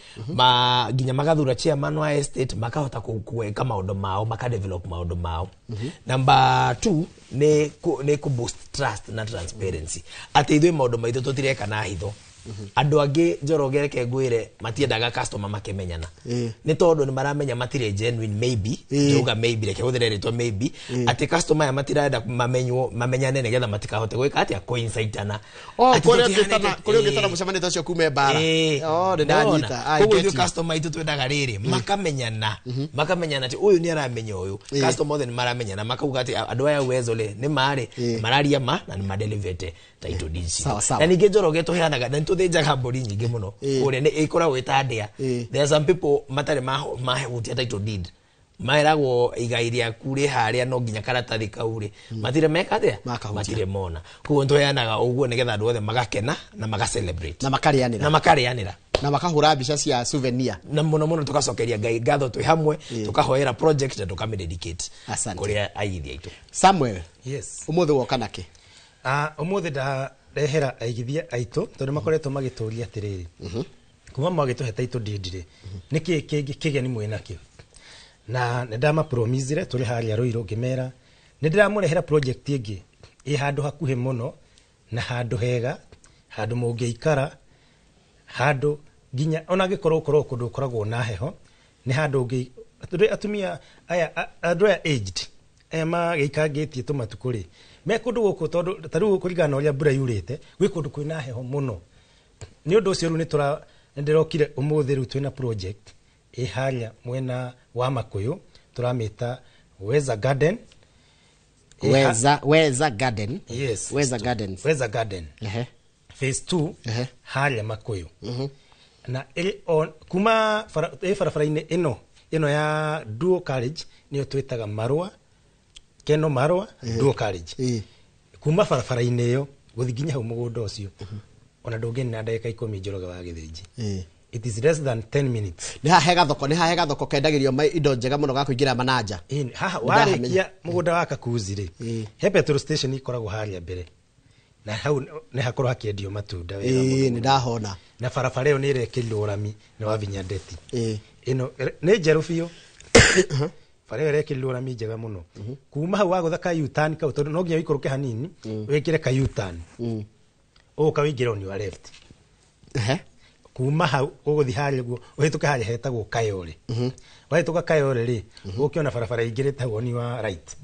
ginya magathura chairman wa estate makahota kuweka maundu mao makadevelop maundu mao number 2 ne ku boost trust na transparency ati ithwe maundu maitho tutireka na hitho andu angi Njoroge reke ngwire matiendaga customer makemenyana ni tondu ni maramenya matire genuine maybe njuga maybe reke huthire ritwa maybe ati customer ya matirenda mamenyane nigetha matikahote gwika atia coincidana kuri ngitana mucemani tacio kume bara ndanyita kuyo customer itu twendaga riri makamenyana ati uyu ni aramenya uyu customer othe ni maramenyana makauga ati andu aya wezo le ni mari mararia ma na ni madelivete title deeds na ninge Njoroge tuheanaga na tuthinjaga mburi nyingi muno kuria ni ikoragwo itandia there are some people matare mahutia title deed mairagwo igairia kuri haria no nginya karatathi kaure matire meka atia matire mona kuo tuheanaga uguo nigetha andu othe magakena na magacelebrate na makarianira na makahura mbica cia souvenir na muno tukacokeria Ngai ngatho twi hamwe tukahoera project na tukamededicate kuria aigithia itu Samuel yes umuthi woka nake umuthi da rehera aigithia aitu tondu makoretwo magituria atiriri kuma magituhe title deed ri niki kigeni mwena kio na ndama promisire tuli haria Ruiru ngimera ndiramurehera project ingi i handu hakuhe muno na handu hega handu mungiikara handu ginya ona gikorwo kundu koragwo na heho ni handu ngi atumia aya andu aged ema giikagetie tumatukuri me kundu guku tondu taru kurigana uria mbura yurite gwi kundu kwina heho muno ni undu ucio ni tura ndirokire umuthi ru twina project i haria mwena wa Makuyu turamita Weza Garden Weza Garden yes Weza Gardens Weza Garden phase 2 haria Makuyu na on kuma farafaraine ino ya Dual College niyo twitaga Marwa Keno Marwa Dual College kuma farafaraine yo guthiginya hau mugunda ucio ona ndungeni na ndagika 10 Njoroge wa Githĩnji it is less than 10 minutes ni hahega thoko kendagirio indo njega muno ga kuingira mananja haha warikia mugunda wa Kakuzi ri he petrol station ikoragwo haria mbere na hau ni hakorwo hakiendio matunda wega ni ndahona na farafara yo ni irekirirwo rami na wavinya ndeti ino ni njeru biu fare irekirirwo rami njega muno kuma hau wagutha ka U-turn ka tondu no nginya ikuruke hanini wekire ka U-turn uka wingira on your left kuma hau uguthi haria guo uhituke haria hetagwo Kayole wahituka Kayole ri ukiona farafara ingirite hau on your right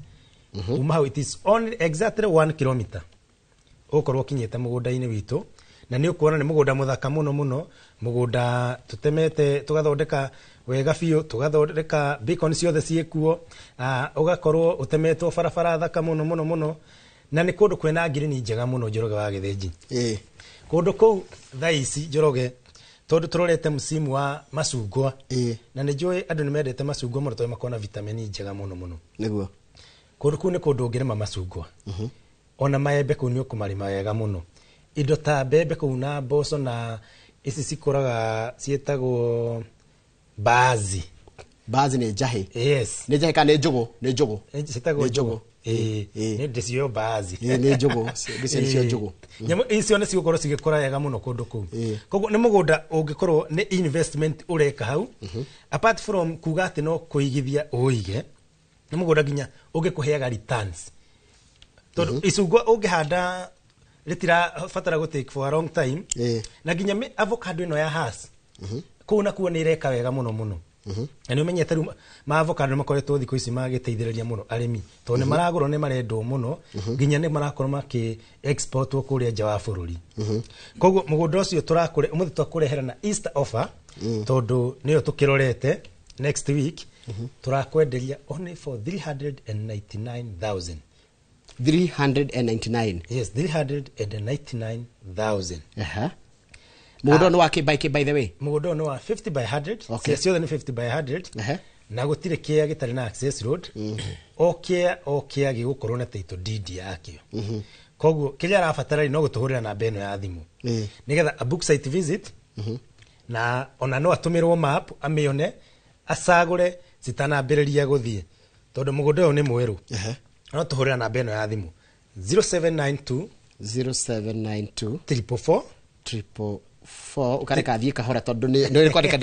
kuma hau it is only exactly 1 kilometer ukorwo kinyete mugunda-ini witu na ni ukuona ni mugunda muthaka muno mugunda tutemete tugathondeka wega biu tugathondeka beacon ciothe ciekuo ugakorwo utemetwo farafara thaka muno na ni kundu kwena ngirini njega muno Njoroge wa Githĩnji kundu kou thaici Njoroge tondu turorete msimu wa macungwa na ni njui andu ni mendete macungwa muno tondu makona vitamin njega muno niguo kundu kuu ni kundu ngirima macungwa ona maembe kuu ni ukumarima wega muno indo ta mbembe kuu na mboco na ici cikuraga cietagwo bazi ni njahi yes ni njahi kana ni njugu cietagwo njugu nä ndä cio mbazi nä njågå mbiceni cio njågå nyamå icio nä cigåkorwo cigäkora wega må no kå ndå kå u koguo nä må gå nda å ngä korwo nä investment å reka hau apart from kuga atä no kå igithia å ige nä må gå nda nginya å ngä kå heaga returns tondå icungwa å ngä handa rä tirabatara gå take for a long time na nginya avocado ä no ya has kå u nakuo nä reka wega må no må no na nä å menyete rä ma avocado nä makoretwo thikå ici magä teithä rä ria må no arä tondå nä maragå rwo nä marendwo må no nginya nä marakorwo makä exportwo kå rä a nja wa bå rå ri koguo må gå nda å cio å må thä twakå rehera na Easter offer tondå nä yo tå kä rorete next week tå rakwenderia only for 399,000 399 yes 399,000 Mugodo no wake by the way. Mugodo no wa 50 by 100. Okay. Sio than 50 by 100. Na gutire kia gitari na access road. Okay gigukorwo na title deed yake. Koguo kiria arabatara no gutuhurira na beno ya thimu. Nigetha a book site visit. Na ona no atumirwo map amione asagure citanambiriria guthie. Tondu mugodo ni mweru. No tuhurira na beno ya thimu 0792 444 ukareka thie kahora tondu ni kwandika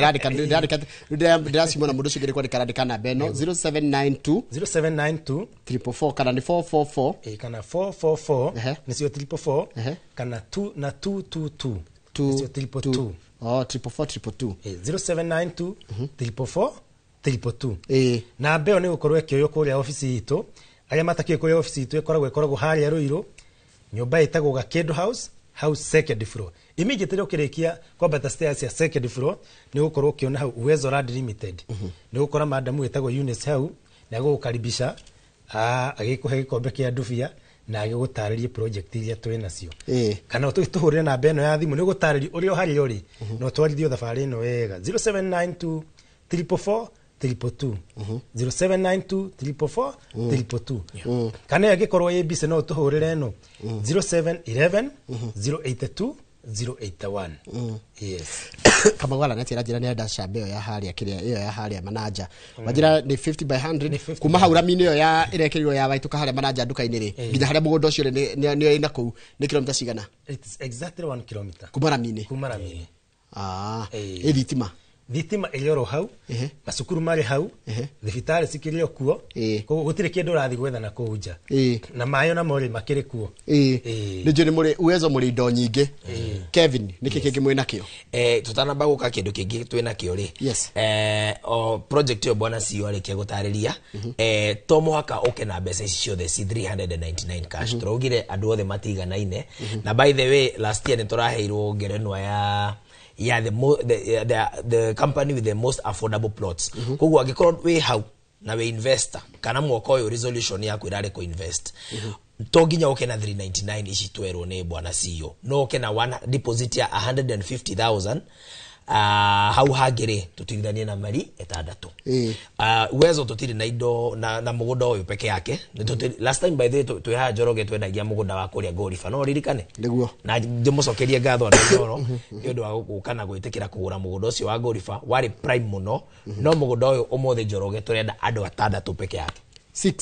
ndiracimona mundu ucio ngiri kwandika randika na beno 0792 444 kana ni 444 kana 444 nicio 444 kana 2 na 222 nicio 222 444 0792 444 na beo ni gukorwo ekioyo kuria ofisi itu aria matakie kuria ofisi itu ikoragwo haria Ruiru nyumba itagwo Gakedo House second floor immediately ukirikia kwambata stairs ya second floor ni gukorwo ukiona hau Uwezo Land Limited ni gukora madamu itagwo Eunice hau na gukaribisha agikuhe gikombe kia ndubia na agigutaririe project iria twi nacio kana tuhurire na beno ya thimu ni gutaririe uri o hari uri no twarithio thabari no wega 0792 444 322 0792 444 322 kana yagikorwo yebise no tuhurire no 0711 082 081 yes kama wala natira jira ni ndacambeo ya haria kiria iyo ya haria manager wajira ni 50 by 100 kuma haura mini yo ya irekerirwo ya waituka haria manager nduka-ini ri nginya haria mugondo ucio ni ina kuu ni kilomita cigana it's exactly 1 kilometer kumara mini thitima ilioro hau macukuru mari hau thibitari cikirio kuo koguo gutire kindu rathi gwetha na kuunja na mayo na mori makiri kuo ni jeni muri Uwezo muri indo nyingi Kevin niki kingi mwina kio tutanamba guka kindu kingi twina kio ri o project yo bwana CEO arikia gutariria to muhaka oke na mbeca ici ciothe ci 399 cash turugire andu othe matiganaine na by the way last year ni turaheirwo ngerenwa ya the company with the most affordable plots koguo agikorwo we hau na we investor kana mwoko yo resolution yaku irare ko invest to ginya oke na 399 ici twerwo ni bwana CEO no oke na one deposit ya 150,000 hau hagire tutigithanie na mari etandatu Uwezo tutiri na indo na mugunda uyu peke yake last time by the way twiha Njoroge twendagia mugunda wa kuria Gorifa no ririkane niguo na ndimucokerie ngatho na ndoro ni undu wa gukana gwitikira kugura mugunda ucio wa Gorifa wari prime muno no mugunda uyu umothe Njoroge turenda andu atandatu peke yake 6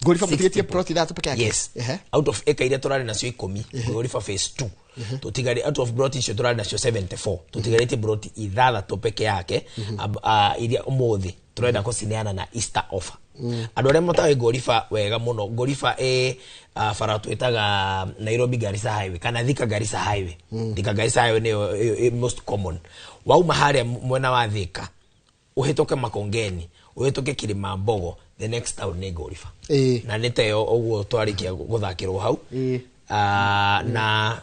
Gorifa mutigetie plot ithatu peke yake yes out of eka ile turari nacio 10 Gorifa phase 2 tutigari out of broti icio turari nacio 74 tutigarite broti ithathatu peke yake iria umuthi turenda kucineana na Easter offer andu aria mutawe Gorifa wega muno Gorifa bara twitaga Nairobi Garissa highway kana Thika Garissa highway Thika Garissa highway ni most common wauma haria mwena wa Thika uhitoke Makongeni uhitoke Kilima Mbogo the next town ni Gorifa na niteo oguo twarikia guthakirwo hau na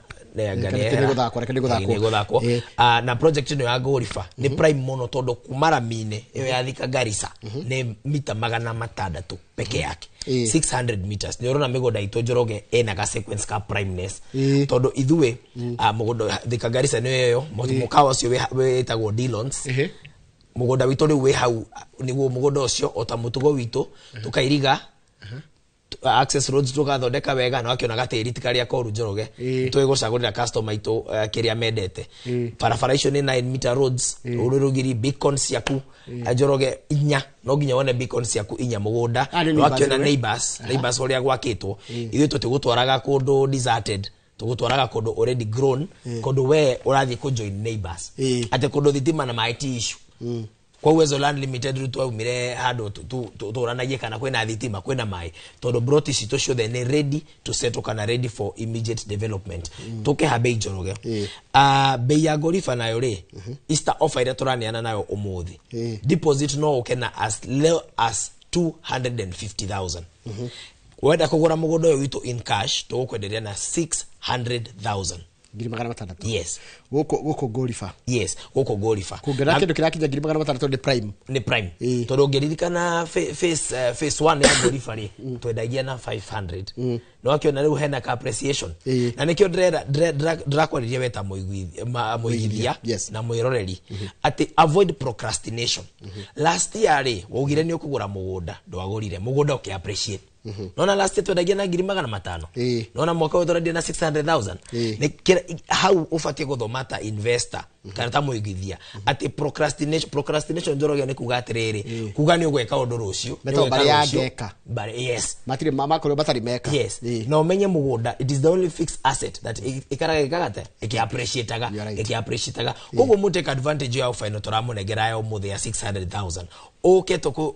na project ino ya Gorifa ni prime mono todo kumara mine iyo ya Thika Garissa ni mita 600 peke yake 600 meters ni rona migoda ito Njoroge ena ka sequence ka primeness todo ithue mugodo Thika Garissa ni yo mukawa cio we etagwo Dillons mugoda witu ri we hau niguo mugoda ucio ota mutugo witu tukairiga access roads tugathondeka wega na wakiona gatiri tikaria koru Njoroge twigũcagũrĩra customer itu kiria mendete barabara icio ni 9 meter roads ururugiri beacons yaku Njoroge inya no nginya wone beacons yaku inya mugunda wakiona neighbors uria gwakitwo ithuĩ tutigũtwaraga kundu deserted tugutwaraga kundu already grown kundu we urathi ku join neighbors ate kundu thitima na might issue kwa Uwezo Land Limited rutu aumire handu turanagie kana kwena thitima kwena mai tondu broti cito ciothe ni ready to settle kana ready for immediate development tuke habe Njoroge bei ya gorifa nayo ri Easter offer ira turaniana nayo umuthi deposit no ukena as low as 250,000 wenda kugura mugondo uyu witu in cash tukwenderia na 600,000 yes goko gorifa goko gorifa kugera kindu kirakinya 600,000 ni prime tondu ngeririkana phase 1 ya gorifa ri twendagia na 500 no akiona riu hena appreciation na nikio ndirakwariria weta muigithia na muiroreri ati avoid procrastination last year ri wogire ni ukugura mugunda ndwagurire mugunda uki appreciate nona last year twendagia na 500,000 nona mwaka uyu twendagia na 600,000 how ufatie guthomata investor kana ta muigithia ati procrastination Njoroge ni kuga atiriri kuga ni ugweka undu rucio meto bari yageka yes matire mama kore batari meka no menye mugunda it is the only fixed asset that ikaraga gagate ikiappreciataga kogo mu take advantage ya final turamunegera yo muthe ya 600,000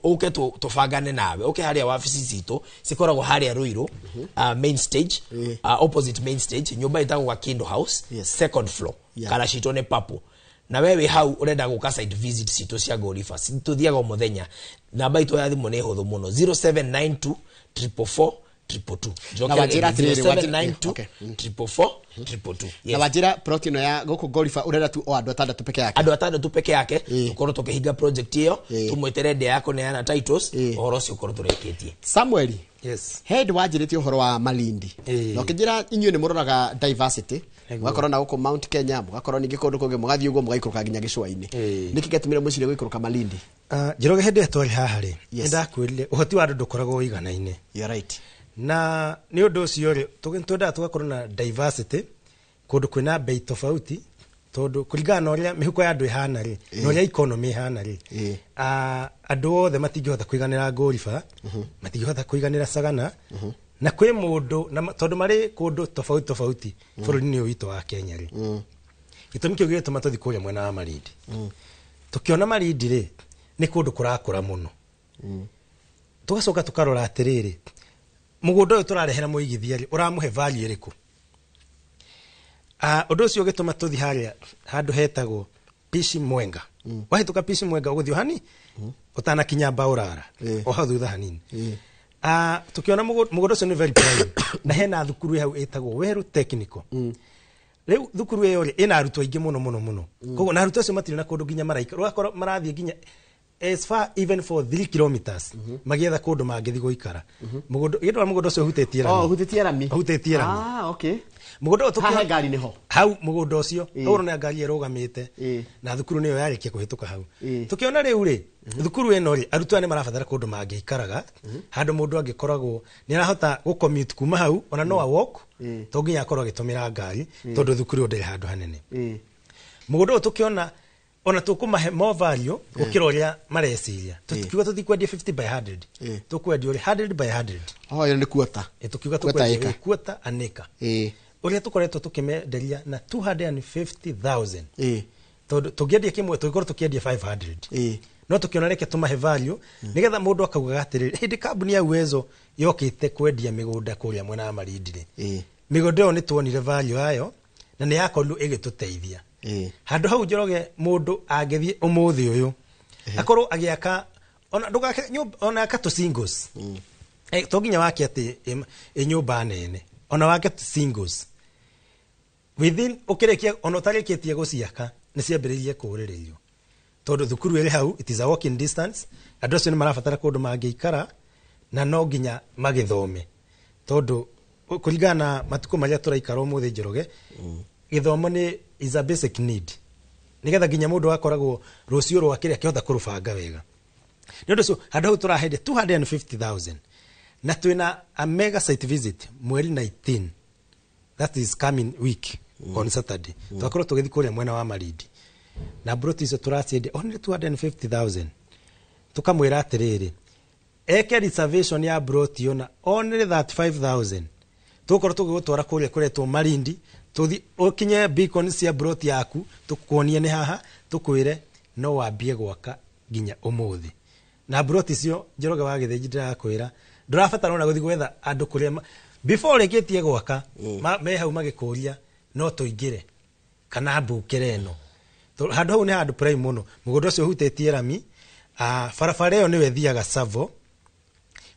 oke tufangane nawe oke haria wabici zitu sikoragwo haria Ruiru main stage opposite main stage nyumba itagwo Kindo House second floor kana shitone papo na wewe hau urenda guka site visit cito cia gorifa tuthiaga muthenya namba itu ya thimu ni huthu muno 0792 444 222 na wajira 0792 444 na wajira protino ya goko gorifa urenda tu o andu atandatu peke yake ukorwo tukihinga project iyo tumwetere ndea yako neana titles uhoro cio ukorwo tureketie Samuel head wajiritie uhoro wa Malindi no kijira inyuĩ ni muroraga diversity mugakorwo na guko Mount Kenya mugakorwo ningi kundu kungi mugathii uguo mugaikũrũka nginya gĩcũa-inĩ niki getumire mucire guikũrũka Malindi Njoroge hende atwari haha ri ndakwirire uhoti wa andu ndukoragwo uiganaine you right na ni undu ucio ri tugenda tugakorwo na diversity kundu kwina bei tofauti tondu kuringana na uria mihuko ya andu ihana ri na uria economy ihana ri andu othe matingihota kuiganira gorifa matingihota kuiganira Sagana na kwi mundu tondu mari kundu tofauti bururi-ini witu wa Kenya ri gitumi kiu gituma tuthi kuria mwena wa Malindi tukiona Malindi ri ni kundu kurakura muno tugacoka tukarora atiriri mugunda uyu turarehera muigithia ri uramuhe value iriku undu ucio gituma tuthi haria handu hetagwo Pishi Mwenga wahituka Pishi Mwenga uguthio hani utana kinya Baurara o hau thutha hanini tukiona mugunda ucio ni very prime na hena thukuru hau etagwo Weru Technical riu thukuru iyo ri ina arutwo aingi muno koguo na arutwo acio matiri na kundu nginya maraika rwakoro marathie nginya as far even for 3 kilometers magietha kundu mangithi guikara mugunda gitwa mugunda ucio hutetie rami okay mugunda ucio ha ngari niho hau mugunda ucio uru na ngari irugamite na thukuru niyo yarikia kuhituka hau tukiona riu ri thukuru eno ri arutwo ni marabatara kundu mangiikaraga handu mundu angikoragwo ni arahota gu commute kuma hau ona no a walk to nginya akorwo agitumira ngari tondu thukuru ndiri handu hanene mugunda tukiona ona tukumahe more value gukira uria mareciria tukiuga tuthikwendia 50 by 100 tukwendia uri 100 by 100 iyo ni quarter tukiuga tukwendia quarter an acre uria tukoretwo tukimenderia na 250,000 tugiendia kimwe tugikorwo tukiendia 500 no tukiona reke tumahe value nigetha mundu akauga atiriri hindi kambuni ya Uwezo yokite kwendia migunda kuria mwena wa Malindi migunda yo ni tuonire value ayo na ni yakorwo igituteithia handu hau Njoroge mundu angethie umuthi uyu akorwo agiaka ona ndugake ona akatu singles to nginya wake ati nyumba nene ona wake singles within ukirekia ona utarikitie guciaka ni ciambiririe kuriririo tondu thukuru iri hau it is a walking distance andu acio ni marabatara kundu mangiikara na no nginya magithome tondu kuringana matuko maria turaikara umuthi Njoroge githomo ni is a basic need nigetha nginya mundu akoragwo rucio rwa kiria kihota kurubanga wega ni undu cio handu hau turahende 250,000 na twina a mega site visit mweri 19 that is coming week on Saturday twakorwo tugithi kuria mwena wa Malindi na broti icio turaciende only 250,000 tukamwira atiriri eke reservation ya broti ona only 35,000 tukorwo tugutwara kuria kuretwo Malindi tuthi ukinye beacon cia broti yaku tukuonie ni haha tukwire no wambie gwaka ginya umuthi na broti cio Njoroge wa Githinji ndirakwira ndurabatara ona guthi gwetha andu kuria before reketie gwaka me hau magikuria no tuingire kana mbukire no handu hau ni handu prime muno mugondo cio hutetie rami barabara iyo niwe thiaga Savo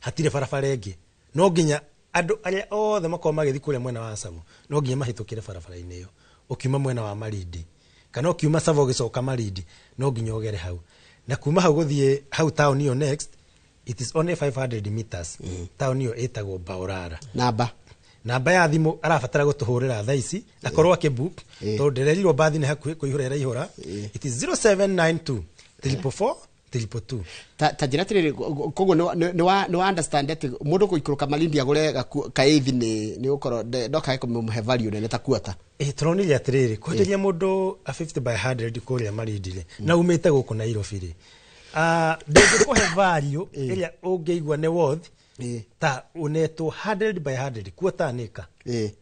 hatire barabara ingi no nginya andu aria othe makoma magithi kuria mwena wa Savo no nginya mahitukire barabara-ini iyo ukiuma mwena wa Malindi kana ukiuma Savo gicoka Malindi no nginya ogere hau na kuma hau guthie hau town iyo next it is only 500 meters town iyo etagwo Baurara namba ya thimu arabatara gutuhurira thaa ici akorwo akibook to ndererirwo bathi ni hakuhi kuihurira ihura it is 0792 344 322 ta njira tiriri koguo no understand that mundu kuikuruka Malindi agure kaithi ni ukoro ndoka kumuhe value nene ta kuota turonire atiriri kwenderia mundu a 50 by 100 kuria Malindi ri na umite guku Nairobi ri ndege kuhe value iria ungeigwa ne worth ta uneto 100 by 100 kuota nika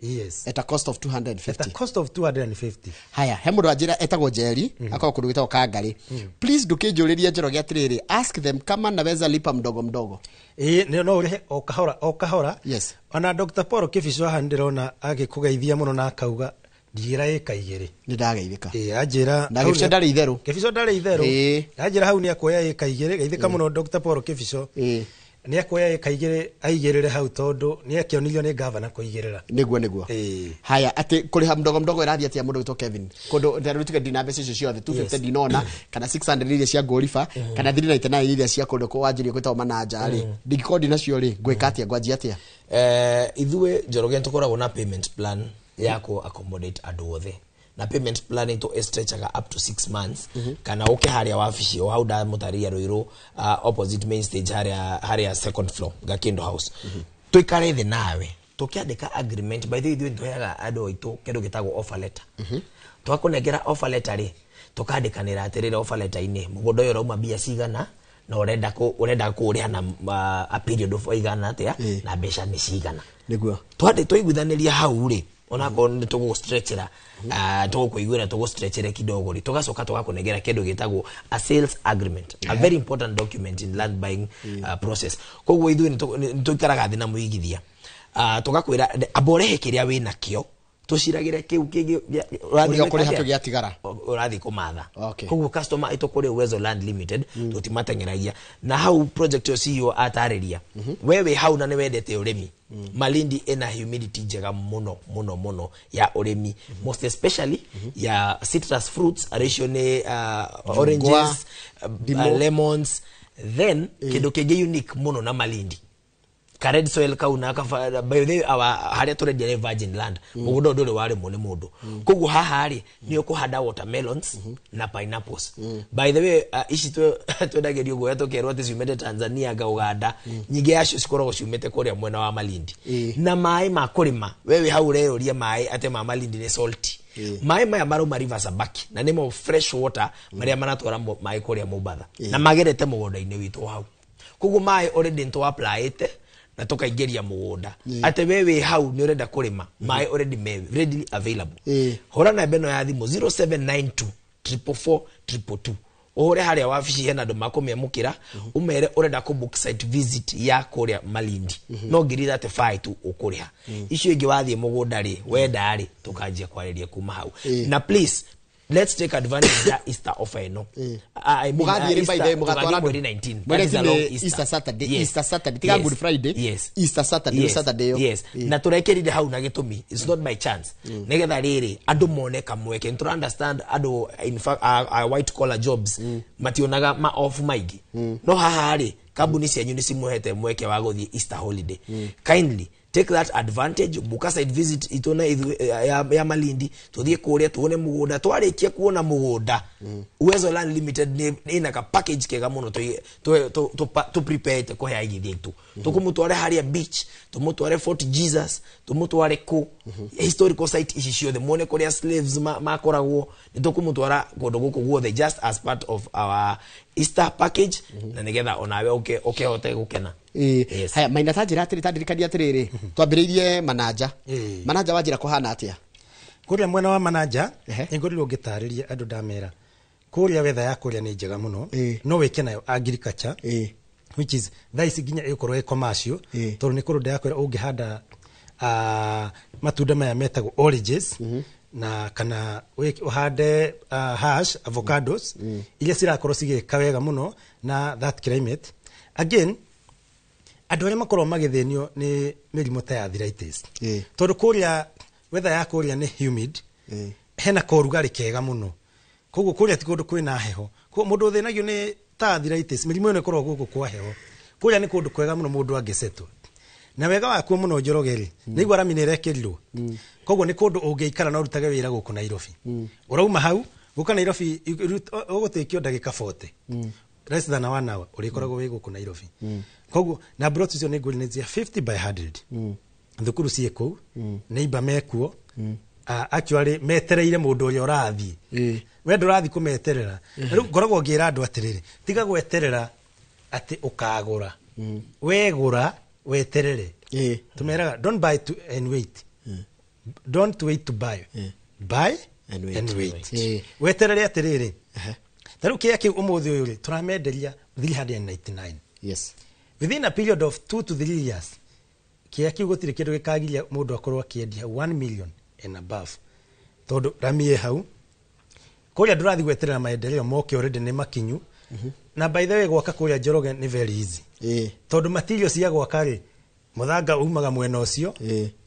yes at a cost of 250 at a cost of 250 haya he mundu ajira etagwo Jerry akao kundu gitao Kangari please ndukijuriria Njoroge atiriri ask them kama naweza lipa mdogo mdogo no urihe o kahora yes ona Dr. Paul Kibicho handirona agikugeithia muno na akauga ndigira eka igiri ni ndageithika ajira na Kibicho ndari itheru Kibicho ndari itheru ajira hau ni akoya eka igiri geithika muno Dr. Paul Kibicho ni akoya eka igiri aigirire hau tondu ni akionirio ni governor kuigirira niguo haya ati kuriha mdogo mdogo irathi atia mundu wito Kevin kondo ndarutike dina mbeca icio ciothe 250 dinona kana 600 iria cia Gorifa kana 399 iria cia kondo ko wanjirie kwita mananja ri digikodi nacio ri gwika atia gwanjia atia ithue Njoroge tukoragwo na payment plan yako accommodate andu othe na payment plan into stretchaga up to 6 months kana uke haria wafici o hauda mutaria Ruiru opposite main stage haria second floor Gakindo house tuikare the nawe tukiandika agreement by the way ndoyaga ado itu kendo gitagwo offer letter twakunegera offer letter ri tukandikanira atirira offer letter ine mugondo yo rauma bia cigana na urenda kuria na a period of igana atia na besha ni cigana niguo twande tuiguthaniria hau ri ona ko nitugo stretchera tugo kuigwira tugo stretchere kidogo ri tugacoka tugakunegera kendo gitagwo a sales agreement a very important document in land buying process koguo ithu nitukaraga thina muigithia tugakwira aborehe kiria wina kio tuciragire kiu kingi urathi kumatha koguo customer itokore Uwezo Land Limited tutimatengeragia na hau project yo CEO atariria wewe hau na niwendete urimi Malindi ena humidity njega muno ya urimi most especially ya citrus fruits arishone oranges lemons then kido keje unique muno na Malindi ka red soil kauna ka by the haria turendia virgin land mugundo ndore wari mune mundu koguo haha ri ni ukuhanda watermelons na pineapples by the way ici twendagerio goya tukerwo ati ciumete Tanzania ga Uganda nyingi yacio cikoragwo ciumete kuria mwena wa Malindi na mai ma kurima wewe hau reyoria mai ate ma Malindi ni salty mai maya maruma river Sabaki na nimo fresh water maria manatwara mai kuria Mombasa na magerete mugonda-ini witu hau koguo mai already nto apply ite na tukaigeria mugunda ate wewe hau ni urenda kurima mai already readily available hora na beno ya thimu 0792 444 222 ore haria wafici hena ndo makomemukira umere urenda ku book site visit ya kuria Malindi no ngiri 35 tu ukuriha icio ingi wathie mugunda ri wenda ri tukanjia kwareria kuma hau na please let's take advantage ya Easter offer ino mugathie by the mugatwara 19 Easter Saturday tiga Good Friday Easter Saturday yes na turekerire hau na gitumi it's not by chance negetha riri andu mone kamweke to understand andu in fact white collar jobs mationaga ma off maigi no haha ri kambuni cianyu ni cimuhete mweke wa guthie Easter holiday kindly take that advantage, buka site visit itona ya Malindi, tuthie kuria tuone mugunda, twarikia kuona mugunda. Uwezo Land Limited ina ka package kega muno to prepare te ko ya igithie tu. Tukumutware haria beach, tumutware Fort Jesus, tumutware ku historical site ici ciothe muone kuria slaves makoragwo, nitukumutwara kundu guku guothe just as part of our Easter package, na nigetha onawe hote gukena. Yes. Haya maina tajira atiri tadirikania atiriri twambiririe Manaja. Manaja wajira kuhana atia kuria mwena wa Manaja ingoriro ngitariria andu ndamera kuria wetha ya kuria ni njega muno no wike nayo agriculture which is thaisi ginya ikorwo e commercial tondu ni kundu ndakwira ungihanda matunda maya metagwo oranges na kana uhande hash avocados iria cirakorwo cigika wega muno na that climate again. Andu aria makorwo magithenio ni mirimo ta ya arthritis tondu kuria weather ya kuria ni humid hena korugari kega muno koguo kuria ti kundu kwina heho ko mundu thenagio ni ta arthritis mirimo ino ikorwo guku kwa heho kuria ni kundu kwega muno mundu angiseto na wega wakuo muno Njorogeri ni igwara minere kirirwo koguo ni kundu ungeikara na urutage wira guku Nairobi urauma hau guka Nairobi ugutikio ndagika 40 less than 1 hour urikoragwo wi guku Nairobi koguo na brought icio ni nguri nizia 50 by 100 thukuru cie ku neighbor mekuo actually metereire mundu uria urathi we ndurathi kumeterera riu ngoragwo ngira andu atiriri tiga gweterera ati ukagura wegura weterere tumeraga don't buy to and wait don't wait to buy buy and wait weterere atiriri taru kia ki umuthi uyu turamenderia 399 yes within a period of 2 to 3 years kia ki gutire kindu gikagiria mundu akorwo akiendia 1 million and above tondu ramie hau kuria ndurathi gweterera maendeleo moke already ni makinyu na by the way gwaka kuria Njoroge ni very easy tondu material cia gwaka ri muthanga umaga mwena ucio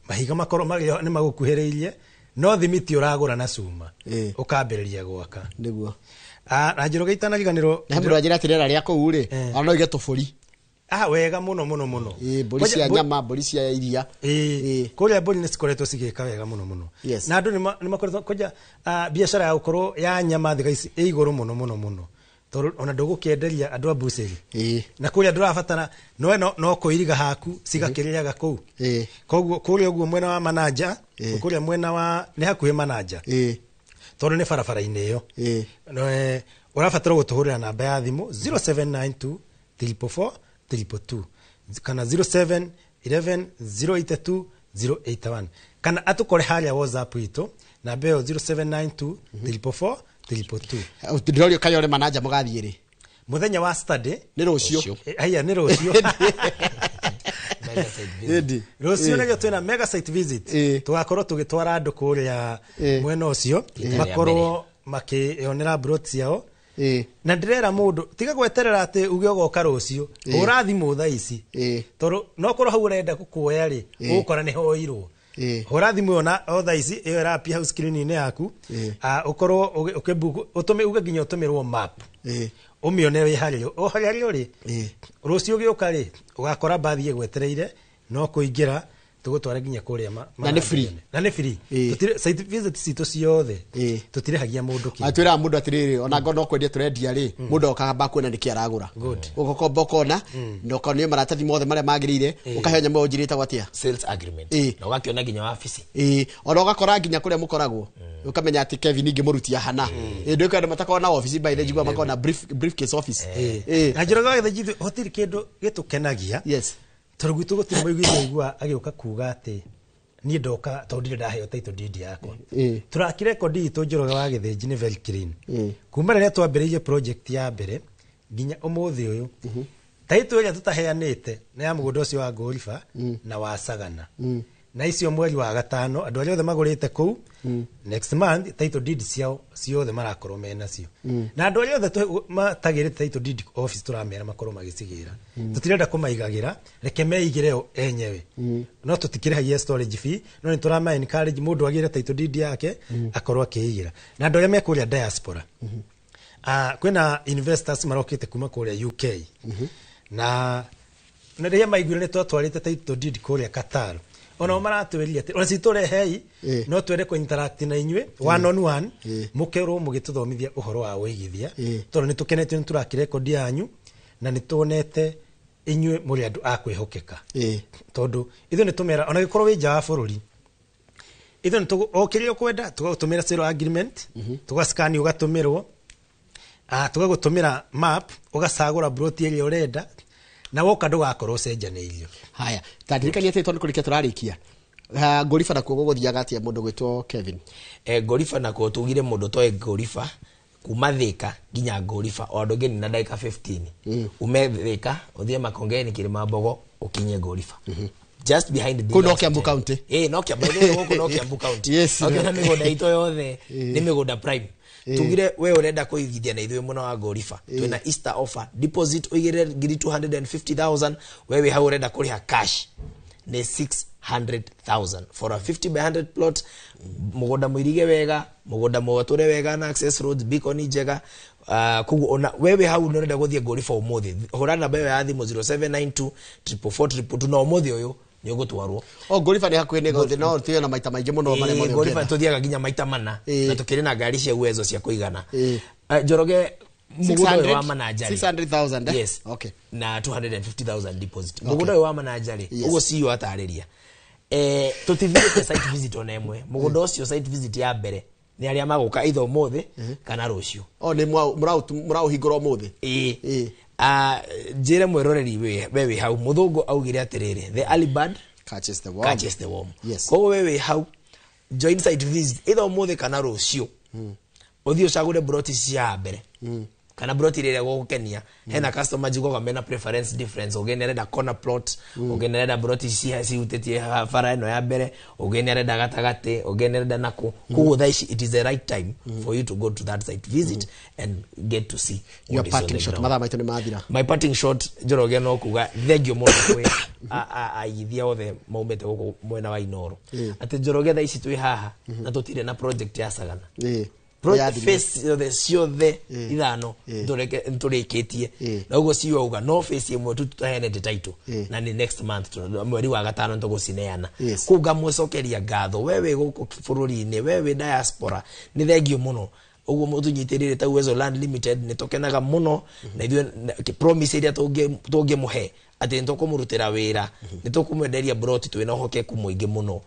mahiga makorwo ni magukuhiriirie no thimiti uragura na cuma ukambiriria gwaka niguo na Njoroge itanagiganiro na mbura njira tirera ria kuu ri ono ige tuburi wega muno mburi cia nyama mburi cia iria kuria mburi ni cikoretwo cigika wega muno na andu ni makoretwo koja biashara ya ukorwo ya nyama thika ici iguru muno tondu ona ndugukienderia andu a buceri na kuria ndurabatara no kuiriga haku cigakiriaga kuu koguo kuria uguo mwena wa Manaja kuria mwena wa ni hakuhi Manaja tondu ni barabara-ini iyo urabatara gutuhurira namba ya thimu 0792 344 322 kana 0711 082 081 kana atukore haria WhatsApp itu namba yo 0792 344 322 ndirorio kayore Manaja mugathiiri muthenya wa Saturday ni rucio haya ni rucio rucio nigio twina mega site visit tugakorwo tugitwara andu kuria mwena ucio makorwo makionera brot yao na ndirera mundu tiga gweterera ati uge ogoka rucio urathimo tha ici tondu no korwo hau urenda kukuoya ri ukora ni hoirwo urathimo ona otha ici iyo rapia hau screen ine yaku ukorwo ukebuku utume uge ginya utumirwo map umionere wi hario o hario ri rucio gioka ri ugakora bathi egwetereire no kuingira tugutwara ginya kuria na ni free tutire site visit cito ciothe tutirahagia mundu ki atwira mundu atiriri ona ngono kwendia turendia ri mundu okagamba kuona niki aragura ugokomba kona no konio maratathi mothe maria magirire ukaheo nyambo ujirita gwatia sales agreement na ugakiona ginya wabici ona ugakora ginya kuria mukoragwo ukamenya ati Kevin ingi murutia hana ndio kwenda matakwa na office by the jigwa makona briefcase office na Njoroge the hotiri kindu gitukenagia yes torugu tugutire muigithia igua agiuka kuga ati ni ndoka tondu ndaheo title deed yakwa turakire kodi itu Njoroge wa Githinji ni very clean kuma rĩrĩa twambĩrĩirie project ya mbere nginya umuthi uyu title ĩrĩa tutaheanĩte na ya mũgũnda ũcio wa Ngoriba na wa Sagana na icio mweri wa gatano andu arĩa othe magũrĩte kuu next month title deed ciao ciothe marakorwo mena cio na andu arĩa othe matagĩrĩte title deed office turamera makorwo magĩcigira tutirenda kũmaigagira reke meigire enyewe no tutikĩrĩhagia storage fee no ni turama encourage mundu agire title deed yake akorwo akĩigira na andu arĩa mekuria diaspora kwĩna investors marokĩte kuma kũrĩa UK na rĩrĩa maiguire nĩ twatwarĩte title deed kũrĩa Qatar ona maratwĩria atĩ ona citũrehei no twende ku interact na inyuĩ one on one mũkerwo mũgĩtũthomithia ũhoro wa ũigithia tondũ nĩ tũkenetio nĩ tũrakirekondi yanyu na nĩ tuonete inyuĩ mũrĩ andũ a kwĩhokeka tondũ ithuĩ nĩ tũmera ona gĩkorwo wĩ nja wa bũrũri ithuĩ nĩ okĩrĩa ũkwenda tũgagũtũmĩra sale agreement tũgaskani ũgatũmĩrwo tũgagũtũmĩra map ũgacagũra broti ĩrĩa ũrenda na woka ndũgakorwo ũcenjanĩirio. Haya, tandirikania atĩ tondũ kũrĩkia tũrarĩkia Gorifa na kuo gũthiaga atĩa mũndũ gwĩtwo Kevin? Gorifa na kuo tugire mũndũ toe Gorifa kuma Thika nginya Gorifa o andũ ngeni na dakika 15 ume Thika uthie Makongeni Kĩrĩma Mbogo ukinye Gorifa just behind the Kuno Kiambu County no Kiambu no Kiambu County yes okay na mĩgũnda ito yothe nĩ mĩgũnda prime tugire we urenda kuigithia na ithuĩ mũno wa Gorifa twina Easter offer deposit uigire ngiri 250,000 wewe hau urenda kuriha cash ni 600,000 for a 50 by 100 plot mugunda muirige wega mugunda mwature wega na access roads beacon njega kugu ona wewe hau urenda guthie Gorifa umuthi hura namba yo ya thimu 0792 444 na umuthi uyu ni ugutwarwo Gorifa ni hakuhi ni gothe no tuyo na maita maingĩ mũno mare mothe Gorifa tuthiaga ginya maita mana na tukiri na ngari cia uwezo cia kuigana Njoroge mugunda wa manajari 600,000 yes okay na 250,000 deposit mugunda wa manajari ugo CEO atariria tutivite site visit ona emwe mugunda ucio site visit ya mbere ni aria maguka itho mothe kana rucio ni murauhingũra mothe njire mweroreri wewe hau muthungu augire atiriri the early bird catches the worm yes koguo wewe hau join site visit itho mothe kana rucio uthio cagure broti cia mbere kana broti rĩrĩa gũgũkenia hena customer jigoga mena preference difference ugenereda corner plot ugenereda broti cia ciutĩtie bara ĩno ya mbere ugenereda gatagate ugenereda nako kugo thaici it is the right time for you to go to that site visit and get to see your parting shot mathaa maitũ nĩ mathira my parting shot Njoroge no kuga thengio mũno kwĩ aigithia othe maumĩte gũkũ mwena wa Inoro atĩ Njoroge thaici twĩ haha na tũtirĩ na project ya Sagana face the ciothe ithano ndũrĩkĩtie na ũguo ciyo uga no face imwe tutahenete title na ni next month mweri wa gatano tũgũcineana kuga mũcokeria ngatho wewe gũkũ bũrũri-inĩ wewe diaspora ni thengio mũno uguo mũtunyitĩrĩre ta Uwezo Land Limited ni tũkenaga mũno na ithuĩ promise iria tũngĩmũhe atĩ nĩtũkũmũrutĩra wĩra nĩtũkũmwenderia broti twĩna ũhokeku mũingĩ mũno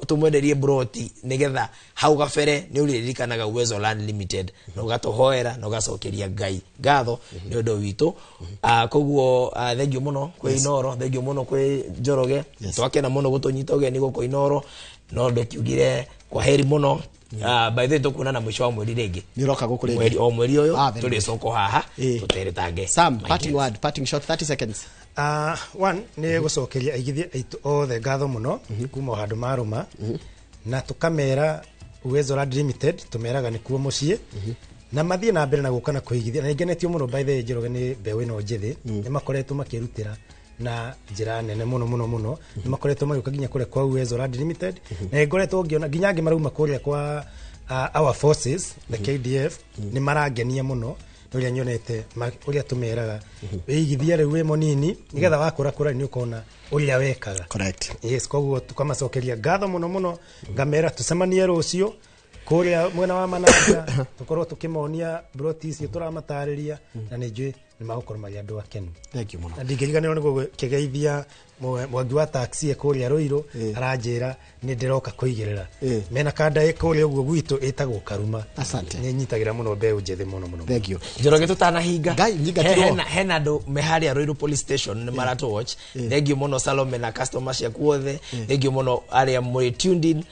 tumwenderie broti nigetha hau gabere ni uririkanaga Uwezo Land Limited no gatohoera no gacokeria Ngai ngatho ni undu witu koguo thengio muno kwi Inoro thengio muno kwi Njoroge twakena muno gutunyita ugeni guko Inoro no ndokiugire kwa heri muno by the way tukunana mwisho wa mweri rĩngĩ ni roka guku rĩngĩ mweri o mweri ũyũ tũrĩ soko haha tuteretange Sam parting shot 30 seconds one nĩ gũcokeria aigithia aitũ othe ngatho mũno kuma handũ marũma na tũkamera Uwezo Land Limited tũmeraga nĩ kuo mũciĩ na mathiĩ na mbere na gũka na kũigithia na ngenetio mũno by the way Njoroge nĩ mbeũ ĩno njĩthĩ nĩ makoretwo makĩrutĩra na njĩra nene mũno nĩ makoretwo magĩũka nginya kũrĩa kwa Uwezo Land Limited na ngoretwo ngiona nginya angĩ marauma kũrĩa kwa our forces the KDF nĩ marangenia mũno uria nyonete uria tumeraga igithia rĩu we monini nigetha wakũra ni ukona uria wekaga correct yes koguo tukamacokeria ngatho mũno ngamera tucemanie rũcio kũrĩa mwena wa Manaja tukorwo tukimonia broti icio turamatarĩria na nĩ njũĩ nĩ magũkorwo marĩ andũ akenu thank you mũno na ndingĩriganĩrwo nĩ gũkĩgeithia mwangi wa taxi kũrĩa Rũirũ aranjĩra nĩ ndĩroka kũigĩrĩra mena kanda kũrĩa ũguo gwitũ ĩtagwo Karuma asante nĩ nyitagĩra mũno mbeũ njĩthĩ mũno thank you Njoroge tutanahinga Ngai nyigatirwo hena andũ meharia Rũirũ police station nĩ maratũ watch thank you mũno Salome na customer ciaku othe thank you mũno arĩa mũrĩ tuned in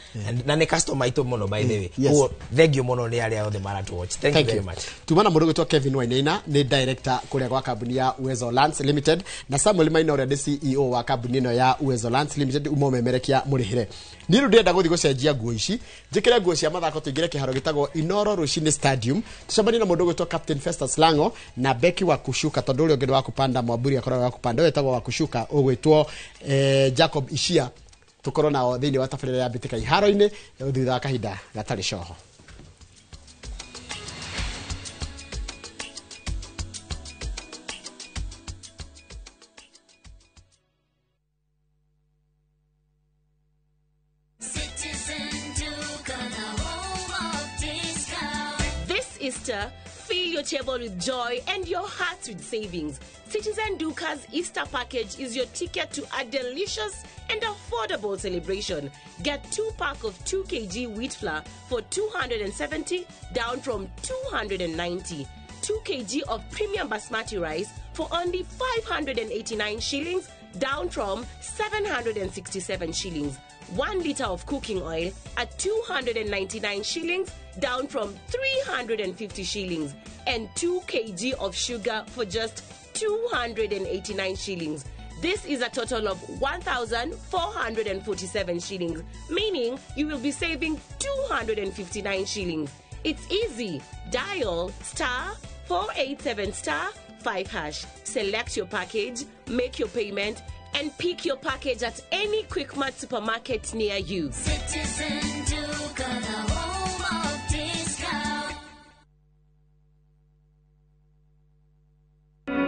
na nĩ customer aitũ mũno by the way kuo thank you mũno nĩ arĩa othe maratũ watch thank you very much tumana mũndũ gwĩtwo Kevin Wainaina nĩ director kũrĩa kwa kambuni ya Uwezo Lands Limited na Samuel Maina ũrĩa nĩ CEO wa kambuni ĩno ya Uwezo Lands Limited umomemerekia mũrĩhĩre niĩ rĩu ndĩrenda gũthiĩ gũcenjia nguo ici njĩkĩre nguo cia mathako tũingĩre kĩharo gĩtagwo Inoro Rushine Stadium tucemanie na mũndũ gwĩtwo Captain Festus Lango na Becky wa kushuka tondũ ũrĩa ũngĩ wa kupanda Mwamburi akoragwo wa kupanda wetagwo wa kushuka ũgwĩtwo Jacob Ishia tukorwo nao thĩinĩ wa tabarĩra ya mbĩtĩka iharo-inĩ thutha wa kahinda gatarĩ coho. Easter, fill your table with joy and your hearts with savings. Citizen Duca's Easter package is your ticket to a delicious and affordable celebration. Get 2 packs of 2 kg wheat flour for 270, down from 290. 2 kg of premium basmati rice for only 589 shillings, down from 767 shillings. 1 liter of cooking oil at 299 shillings, down from 350 shillings. And 2 kg of sugar for just 289 shillings. This is a total of 1,447 shillings, meaning you will be saving 259 shillings. It's easy. Dial *487*5#. Select your package, make your payment, and pick your package at any Quickmart supermarket near you. Citizen Duke, the home of discount.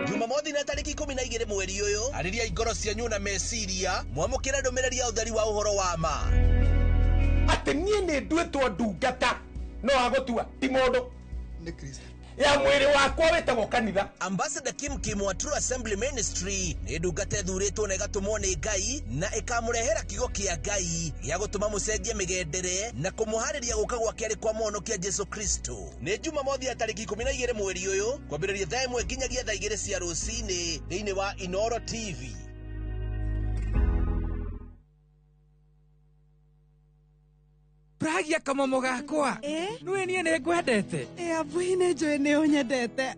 Jumamothi na tariki 12 mweri uyu ariria igoro cianyu na meciria mwamukira ndumiriri ya utheri wa uhoro wa ma ati nie ni ndwetwo ndungata no agotua ti mundu ni Kristo ya mwiri wakwa wetagwo kanitha. Ambassador Kim wa True Assembly Ministry ni ndungata thuritwo na igatumwo ni Ngai na ikamurehera kigo kia Ngai gya gutuma mucenjie migendere na kumuhariria guka gwake ari kwa muhonokia Jesu Kristo. Ni Jumamothi ya tariki 12 mweri uyu kwambiriria thaa 1 nginyagia thaa 2 cia rucini thiini wa Inoro TV. Pragia kamomo gakwa nwe nie ne ngwendete abuine njoe ne onyendete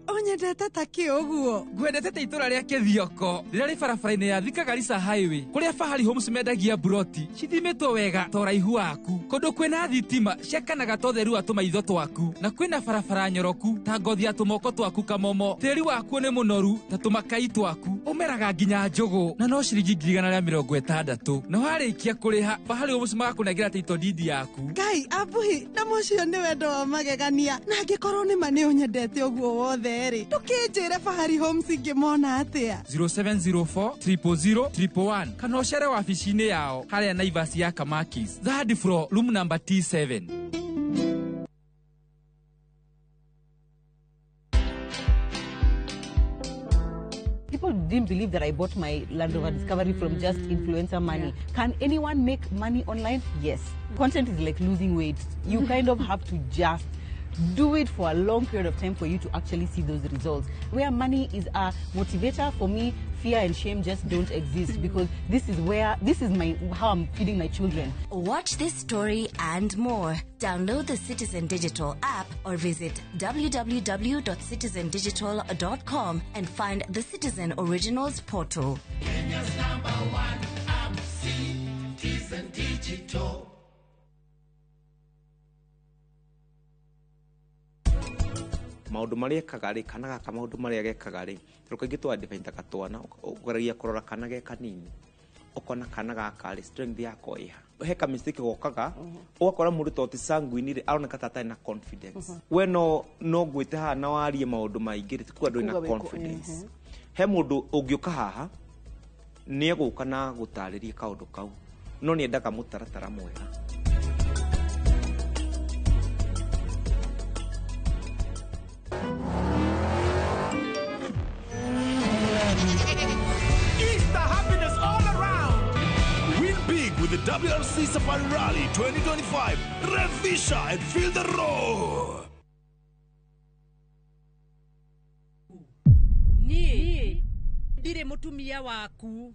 ta kioguo ngwendete te itura ria Kithioko rira ri barabara-ini ya Thika Garissa Highway kuria Fahari Homes mendagia broti cithimitwo wega to raihu waku kundu kwina thitima ciakanaga to theru atuma itho twaku na kwina barabara nyoroku ta ngothi atumoko twaku kamomo tiri waku ni munoru ta tumakai twaku umeraga nginya njogo na no ciringi 160 na warikia kuriha Fahari Homes magakunengera title deed yaku Ngai abuhi na mucio ni wendo wa magegania na angikorwo ni mane unyendete uguo wothe ri tukinjire Fahari Homes ngimona atia 0704 000 111 kana ucere wabici-ini yao haria Naivas ya Kamakis third floor room number T7. People didn't believe that I bought my Land Rover Discovery from just influencer money. Can anyone make money online? Yes. Content is like losing weight. You kind of have to just do it for a long period of time for you to actually see those results. Where money is a motivator, for me, fear and shame just don't exist because this is how I'm feeding my children. Watch this story and more. Download the Citizen Digital app or visit www.citizendigital.com and find the Citizen Originals portal. Kenya's #1 app, Citizen Digital. maundu maria kagari kana gaka maundu maria gekagari tukaingi twa defend katwana ukaragia kurora kana ge kanini ukona kana gaka ri strength yako iha heka mistake gokaga ugakora mundu toti sanguini ri aroneka tata na confidence we no gwite ha na warie maundu maingi ri ku andu na confidence he mundu ungiuka haha ni eguka na gutariria kaundu kau no ni endaga mutaratara mwega. With the WRC Safari Rally 2025, Revisha and feel the roar. Ni ndire mutumia waku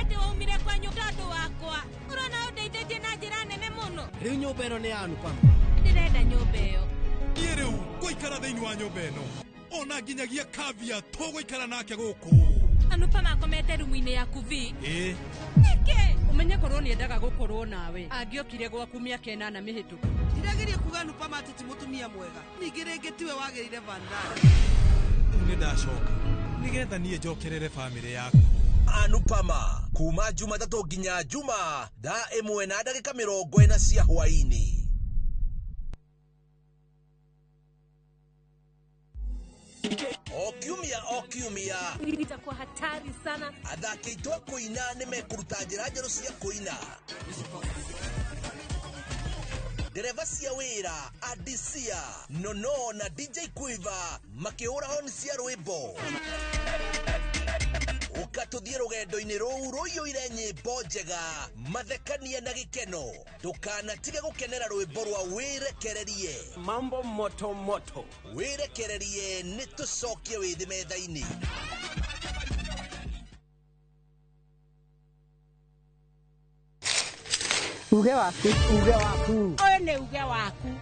ati waumire kwa nyundo wakwa urona undeithĩtie na njĩra nene mũno riu nyũmba ĩno nĩ yanu pam ndirenda nyũmba ĩyo niĩ rĩu ngũikara thĩinĩ wa nyũmba ĩno ona nginyagia kavia tũgũikara nake gũkũ anupa makomete rumu-inĩ yaku vi nĩkĩ ũmenye korwo nĩendaga gũkorwo nawe angĩokire gwaku mĩaka 8 mĩhĩtũku ndirageria kuga nupa mati ti mũtumia mwega ningĩ rĩngĩ tiwe wagĩrĩire vandari nĩ ndacoka nĩgetha niĩ njokerere bamĩrĩ yaku Anupama kuma Jumatatu nginya Juma thaa 1:40 cia hwaini. Okiumia itakuwa hatari sana. Athaki itwa kuina nimekuruta njĩra njerũ cia kuina. ndereva cia wira Adisia Nono na DJ Quiver makiura honi cia rwimbo ukatuthie rugendo-ini ruu ruiyuire nyimbo njega mathekania na gikeno ndukanatige gukenera rwimbo rwa wirekererie mambo moto moto wirekererie nitucokie withi metha-ini uge waku oyo ni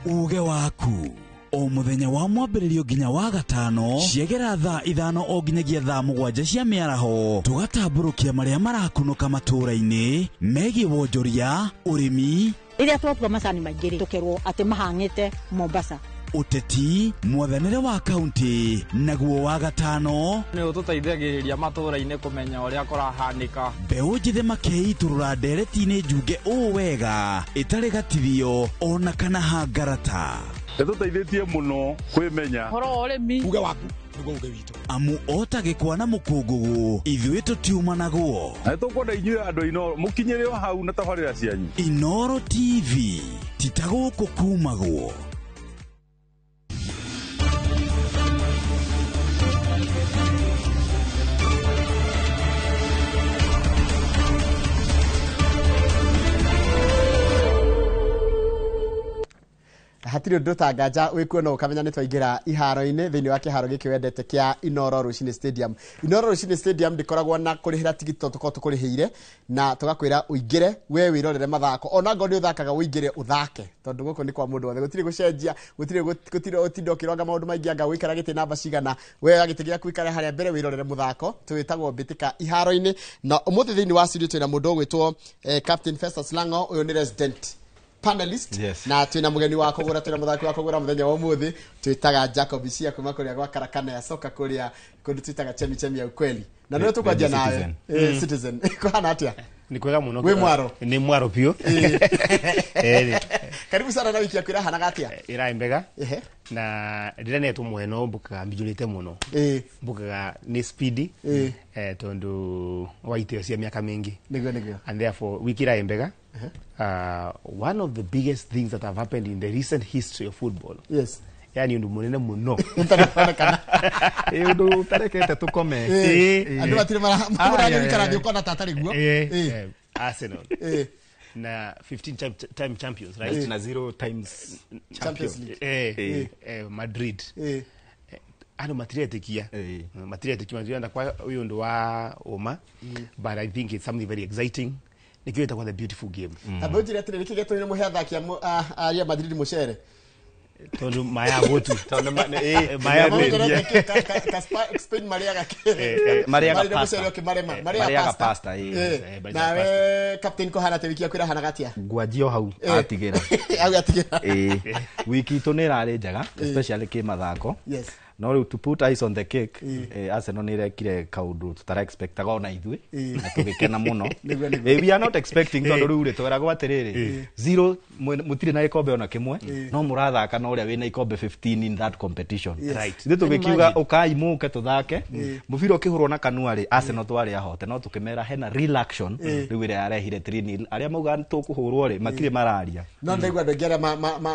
uge waku o muthenya wa mwambĩrĩrio nginya wa gatano ciegera thaa 5 o nginyagia thaa 7 cia mĩaraho tugatambũrũkia marĩa marakunũka matũũra-inĩ megiĩ wonjoria ũrĩmi rĩrĩa twatua macani maingĩ tũkerwo atĩ mahang'ĩte Mombasa ũteti mwathanĩre wa kaunti naguo wa gatano nĩ ũtũteithagĩrĩria matũũra-inĩ kũmenya ũrĩa kũrahanĩka mbeũ njĩthĩ makeitũrũra ndereti-inĩ njunge ũũ wega ĩtarĩ gatithio ona kana hangarata nĩtũteithĩtie mũno kwĩmenya horo ũrĩmi uge waku nĩguo uge witũ amu otagĩkwa na mũkũngũgũ ithuĩ tũtiuma naguo na nĩtũkwenda inyuĩ andũ Inoro mũkinyĩre o hau na tabarĩra cianyu Inoro TV titagũkũ kumagwo hatiri undu tanganja wikuona ukamenya ni twaingira iharo-ini thiini wa kiharo giki wendete kia Inoro Rushine Stadium. Inoro Rushine Stadium ndikoragwo na kurihira tigiti tuko tukurihiire na tugakwira uingire we wirorere mathako ona ngo ni uthakaga uingire uthake tondu guko ni kwa mundu wothe gutiri gucenjia gutiri otindo kironga maundu maingi anga wikara giti namba cigana we agitigira kuikara haria mbere wirorere muthako twitagwo mbitika iharo-ini na umuthi thiini wa studio twina mundu gwitwo Captain Festus Lango uyu ni resident panelist na twina mugeni wa kugura twina muthaki wa kugura muthenya wa umuthi twitaga Jacob Cia kuma kuria gwa karakana ya soka kuria kundu twitaga chemi ya ukweli na ndio tukwaje nawe Citizen kuhana atia ni kwega muno we mwaro ni mwaro pio karibu sana na wiki ya kwira hana gatia iraembega na ndire netu mweno mbukaga mbijurite muno mbukaga ni speedy tondu waitio cia miaka mingi nigwe and therefore wiki iraembega one of the biggest things that have happened in the recent history of football yani undu munene muno undu tarekete tukome andu batire mara nikara ndiukona tatari guo Arsenal na 15 time champions right na 0 times champions Madrid ano matriatikia ndio kwa huyo ndo wa Oma but I think it's something very exciting nikiweta kwa the beautiful game abotire atire nikigeto ni muhetha kia Real Madrid muchere tondu maya botu tondu maya botu Spain Mariaga pasta na we captain ko hana tewiki akwira hana gatia gwajio hau atigira wiki to nirari njaga especially ki mathako no riu to put ice on the cake Arsenal ni rekire kaundu tutara expectaga ona ithui na tugikena muno we are not expecting tondu riu ri twerago atiriri 0 mutire na ikombe ona kimwe no murathaka no ria wina ikombe 15 in that competition right ndi tugikiuga ukai muke tuthake mubira ukihurwo na kanua ri Arsenal twari ahote no tukimera hena real action riu ri arehire 3-0 aria mauga tukuhurwo ri matire mararia no ndaigwa ndogera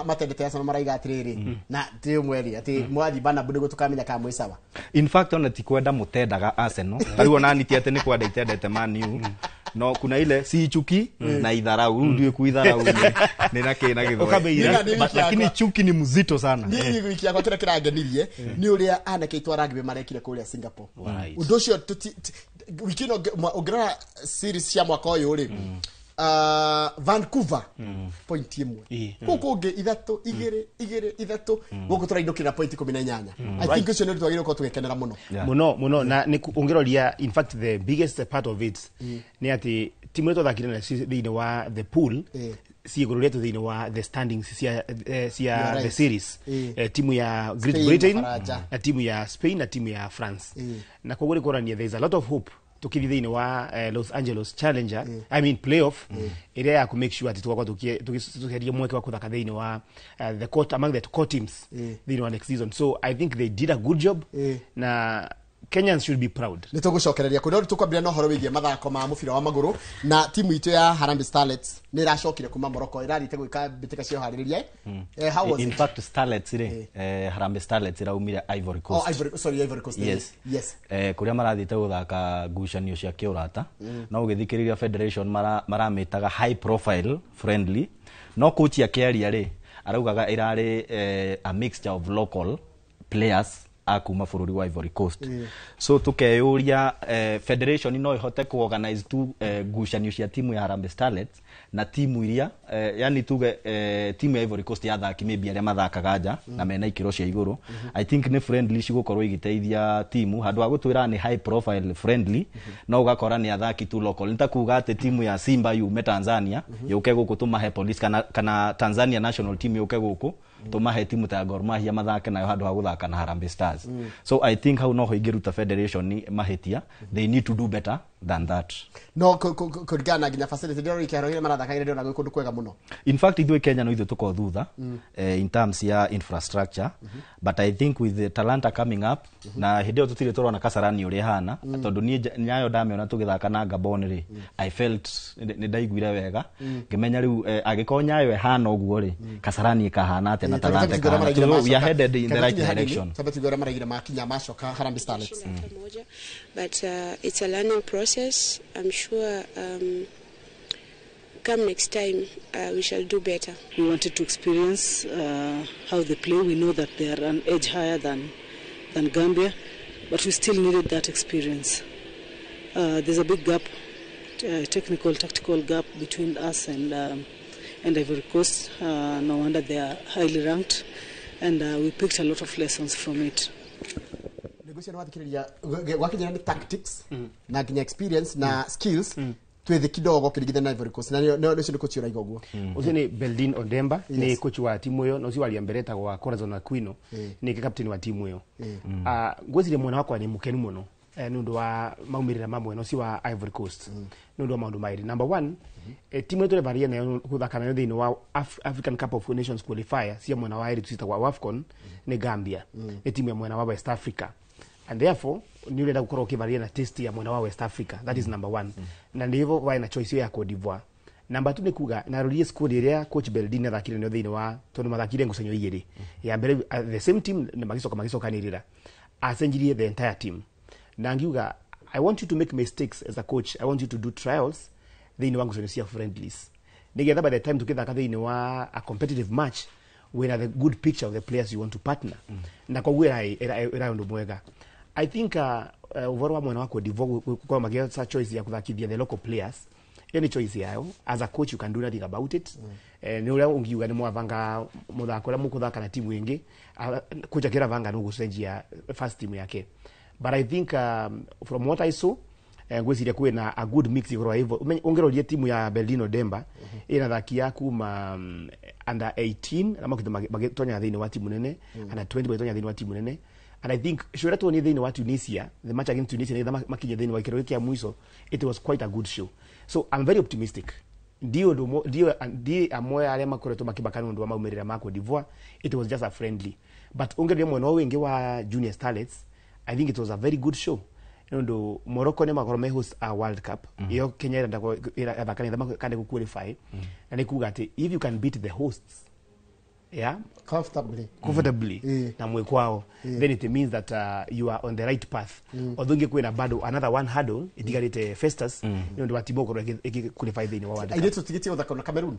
matendete Arsenal maraiga atiriri na ti mweri ati mwathi bana budigo tukamenya kama mwisawa in fact ona tikwenda mutendaga Arsenal riu ona niti ate ni kwenda itendete Man U no kuna ile si chuki na idharau ndio kuidharau ni na kina githwe lakini chuki ni mzito sana ni wiki yako kira kirangenirie ni uria anake itwa rugby marekire kuria Singapore undu cio wiki no ugira series cia mwaka uyu ri Vancouver point imwe kuko ithatu igere guko turaindukira point 18 I think ucio ni twagire ko tugekenera muno na ungiroria in fact the biggest part of it ni ati timu yetu thakire na thini wa the pool sigurure tu thini wa the standings cia the series timu ya Great Britain na timu ya Spain na timu ya France na kuguri korania there is a lot of hope tukithi thini wa Los Angeles Challenger I mean playoff area ya ku make sure ati tukwa tukiheria mweke wa kuthaka thini wa the court among the core teams thini wa next season so I think they did a good job na Kenyans should be proud. Nitugucokereria kuno tukwambia no horo wigie mathako ma mubira wa maguru na timu itu ya Harambee Starlets ni iracokire kuma Morocco irarite gwika bitika cio haririria how was in fact Starlets Harambee Starlets iraumire Ivory Coast. Ivory Coast. Yes. Kuria marathite guthaka ngucanio cia kiurata no ugithikiriria federation maramitaga high profile friendly no coach ya Kiaria ri araugaga irari a mixture of local players akuma bururi wa Ivory Coast. So tukeyuria federation no ihote ku organize tu ngucanio cia timu ya Harambee Starlets na timu iria yani tuge timu ya Ivory Coast ya thaki maybe aria mathakaga nja na mena ikiro cia iguru. I think ni friendly cigukorwo igiteithia timu handu ha gutwira ni high profile friendly no ugakora ni athaki tu local. Nitakuga ate timu ya Simba yume Tanzania yuke guku tumahe police kana Tanzania national team yuke guku tumahe timu ta Gor Mahia mathake nayo handu ha guthaka na Harambee Stars. So I think how no hoigiruta federation ni mahetia they need to do better than that. No kurigana ginya facility ndio ikiharogire marathaka ndio na gwikundu kwega muno. In fact ithu Kenya no ithu tuko thutha in terms ya infrastructure but I think with the Talanta coming up na hidio tutire turona Kasarani uri hana tondu ni nyayo damiona tugithaka na Gabon ri I felt ni ndaiguire wega ngimenya riu agikonya yo hana oguo ri Kasarani ikahana ate na Talanta kahana so we are headed in the right direction. Sabati gora maragira makinya macoka Harambee Starlets. But it's a learning process. I'm sure come next time we shall do better. We wanted to experience how they play. We know that they are an edge higher than Gambia, but we still needed that experience. There's a big gap, technical, tactical gap between us and Ivory Coast. No wonder they are highly ranked, and we picked a lot of lessons from it. Negotiation wathikiriria wakinyana ni tactics na kinya experience na skills twethe kidogo kirigitha na Ivory Coast na no cio coach uraiga guo ucio ni Beldin Ondemba ni coach wa timu iyo no cio wali ambereta gwa Corazon Aquino ni captain wa timu iyo ngwezire mwana wakwa ni mukenu muno nundu wa maumirira mamwe no cio wa Ivory Coast nundu wa maundu mairi. Number 1 timu yetu levaria na kuthaka nayo thini wa African Cup of Nations qualifier cia mwana wa iri tuita wa AFCON ni Gambia ni timu ya mwana wa West Africa and therefore ni urenda gukorwo kivaria na test ya mwana wa West Africa. That is number 1 na ndivyo wa na choice ya Cote d'Ivoire. Number 2 ni kuga na release squad iria coach Beldin athakire no thini wa tondu mathakire ngucanio igiri ya mbere the same team na magicoka nirira acenjirie the entire team na ngiuga I want you to make mistakes as a coach. I want you to do trials thini wa ngucanio cia friendlies nigetha by the time tukithaka thini wa a competitive match we have a good picture of the players you want to partner na kwa gwe era ndo mwega. I think uvoro wa mwana wako divo kwa magia sa choice ya kuthakithia the local players any choice yao as a coach you can do nothing about it. Ni ule ungiuga ni mwavanga muthako la mukuthaka na timu ingi coach akira vanga no gucenjia first team yake but I think from what I saw ngwiciria kwina a good mix igoro hivyo ongerorie timu ya Beldin Ondemba ina thaki ya kuma under 18 na magitonya thini wa timu nene under 20 magitonya thini wa timu nene and I think shura tu ni thini wa Tunisia the match against Tunisia ni makinya thini wa kiro kia mwiso it was quite a good show so I'm very optimistic ndio amwe ale makoreto makibakana ndo maumerera mako d'Ivoire it was just a friendly but ongerorie mwana wengi wa Junior Starlets I think it was a very good show. Ndo Morocco ne makorome host a World Cup iyo Kenya ndako athakani kande ku qualify na nikuga ati if you can beat the hosts comfortably na mwekwao then it means that you are on the right path although ngekwena bado another one hurdle itigarite Festus ndo watiboko qualify thini wa World Cup. Aidetu tigiti uthaka na Cameroon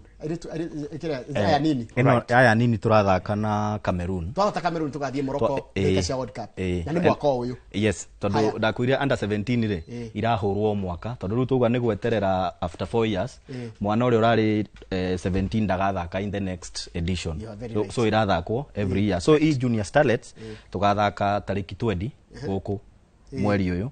aya nini aya nini turathaka na Cameroon twataka Cameroon tugathie Morocco cia World Cup na ni mwaka uyu yes tondu ndakwire under 17 ri irahurwo mwaka tondu ru tuga ni gweterera after 4 years mwana uri urari 17 ndagathaka in the next edition so irathakwo every year so e Junior Starlets tugathaka tariki 20 guku mweri uyu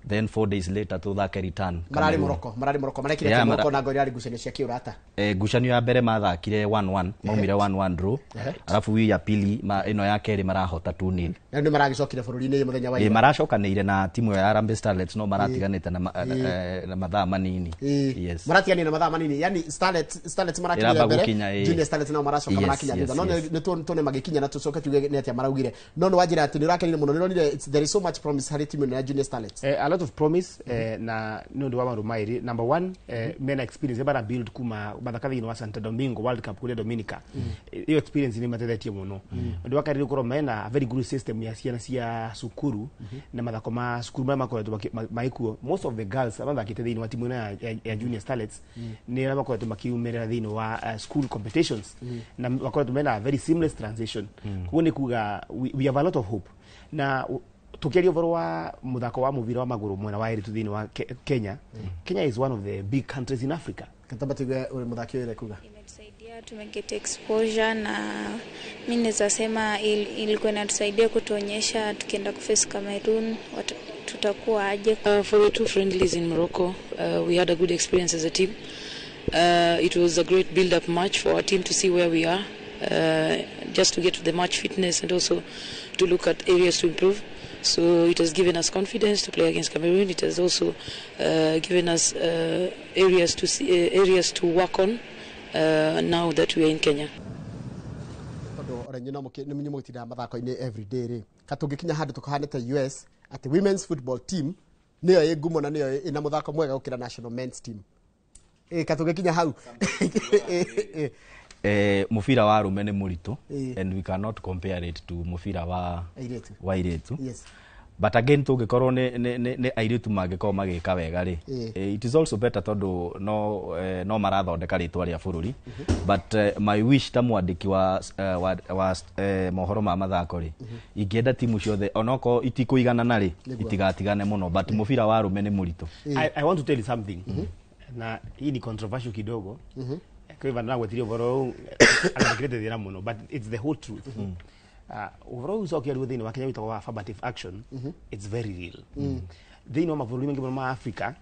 then 4 days later tuthake return marari Morocco marekire Morocco na ngori ari ngucanio cia kiurata ngucanio ya mbere mathakire 1-1 maumire 1-1 draw alafu ya pili ino ya keri marahota 2-0 na ndio maragicokire bururi-ini muthenya wa ira maracokanĩire na timu ya Harambee Starlets no maratiganĩte na mathaa manini yes maratiganĩte na mathaa manini yani Starlets marakinya mbere Junior Starlets no maracoka marakinya thutha no nĩ tuone magikinya na tucoke tuge nĩ atia maraugire no wajira ati nĩ ũrakenire mũno nĩ ronire there is so much promise harĩ timu ya Junior Starlets a lot of promise na nĩ ũndũ wa maũndũ maĩrĩ number 1 mena experience bara build kuma mathakathi wa Santo Domingo World Cup kule Dominica hiyo experience ni matethetie muno ndio wakati uko mena a very good system ya ciana cia sukuru na mathako ma sukuru ma makoretwo maikuo most of the girls abathakite thini wa timu ya Junior Starlets ni makoretwo makiumerera thini wa school competitions na makoretwo mena a very seamless transition kuo ni kuga we have a lot of hope na tukiaria voro wa muthako wa muvira wa maguru mwena wa eritu thini wa Kenya Kenya is one of the big countries in Africa katabatiwe ule muthakio ile kuga imetusaidia tumeget exposure na mimi naweza sema ilikuwa inatusaidia kutuonyesha tukienda kuface Cameroon tutakuwa aje for the two friendlies in Morocco we had a good experience as a team it was a great build up match for our team to see where we are just to get to the match fitness and also to look at areas to improve. So it has given us confidence to play against Cameroon. It has also given us areas to work on now that we are in Kenya. Every day katugikinya handu tukahanite US at the women's football team niyo igumo na niyo ina muthako mwega gukira national men's team katugikinya hau mufira wa rume ni muritu and we cannot compare it to mufira wa airetu yes but again tugikorwo ni airetu mangikorwo magika wega ri it is also better tondu no marathondeka ritwa ria bururi but my wish ta mwandiki wa mohoro ma mathako ri ingienda timu ciothe onoko itikuigana na ri itigatigane muno but mufira wa rume ni muritu I want to tell you something na hii ni controversial kidogo kwa hivyo na wetirio voro anakrete dira muno but it's the whole truth overall usokia within wa Kenya witwa affirmative action it's very real they know mavururi mengi ma Africa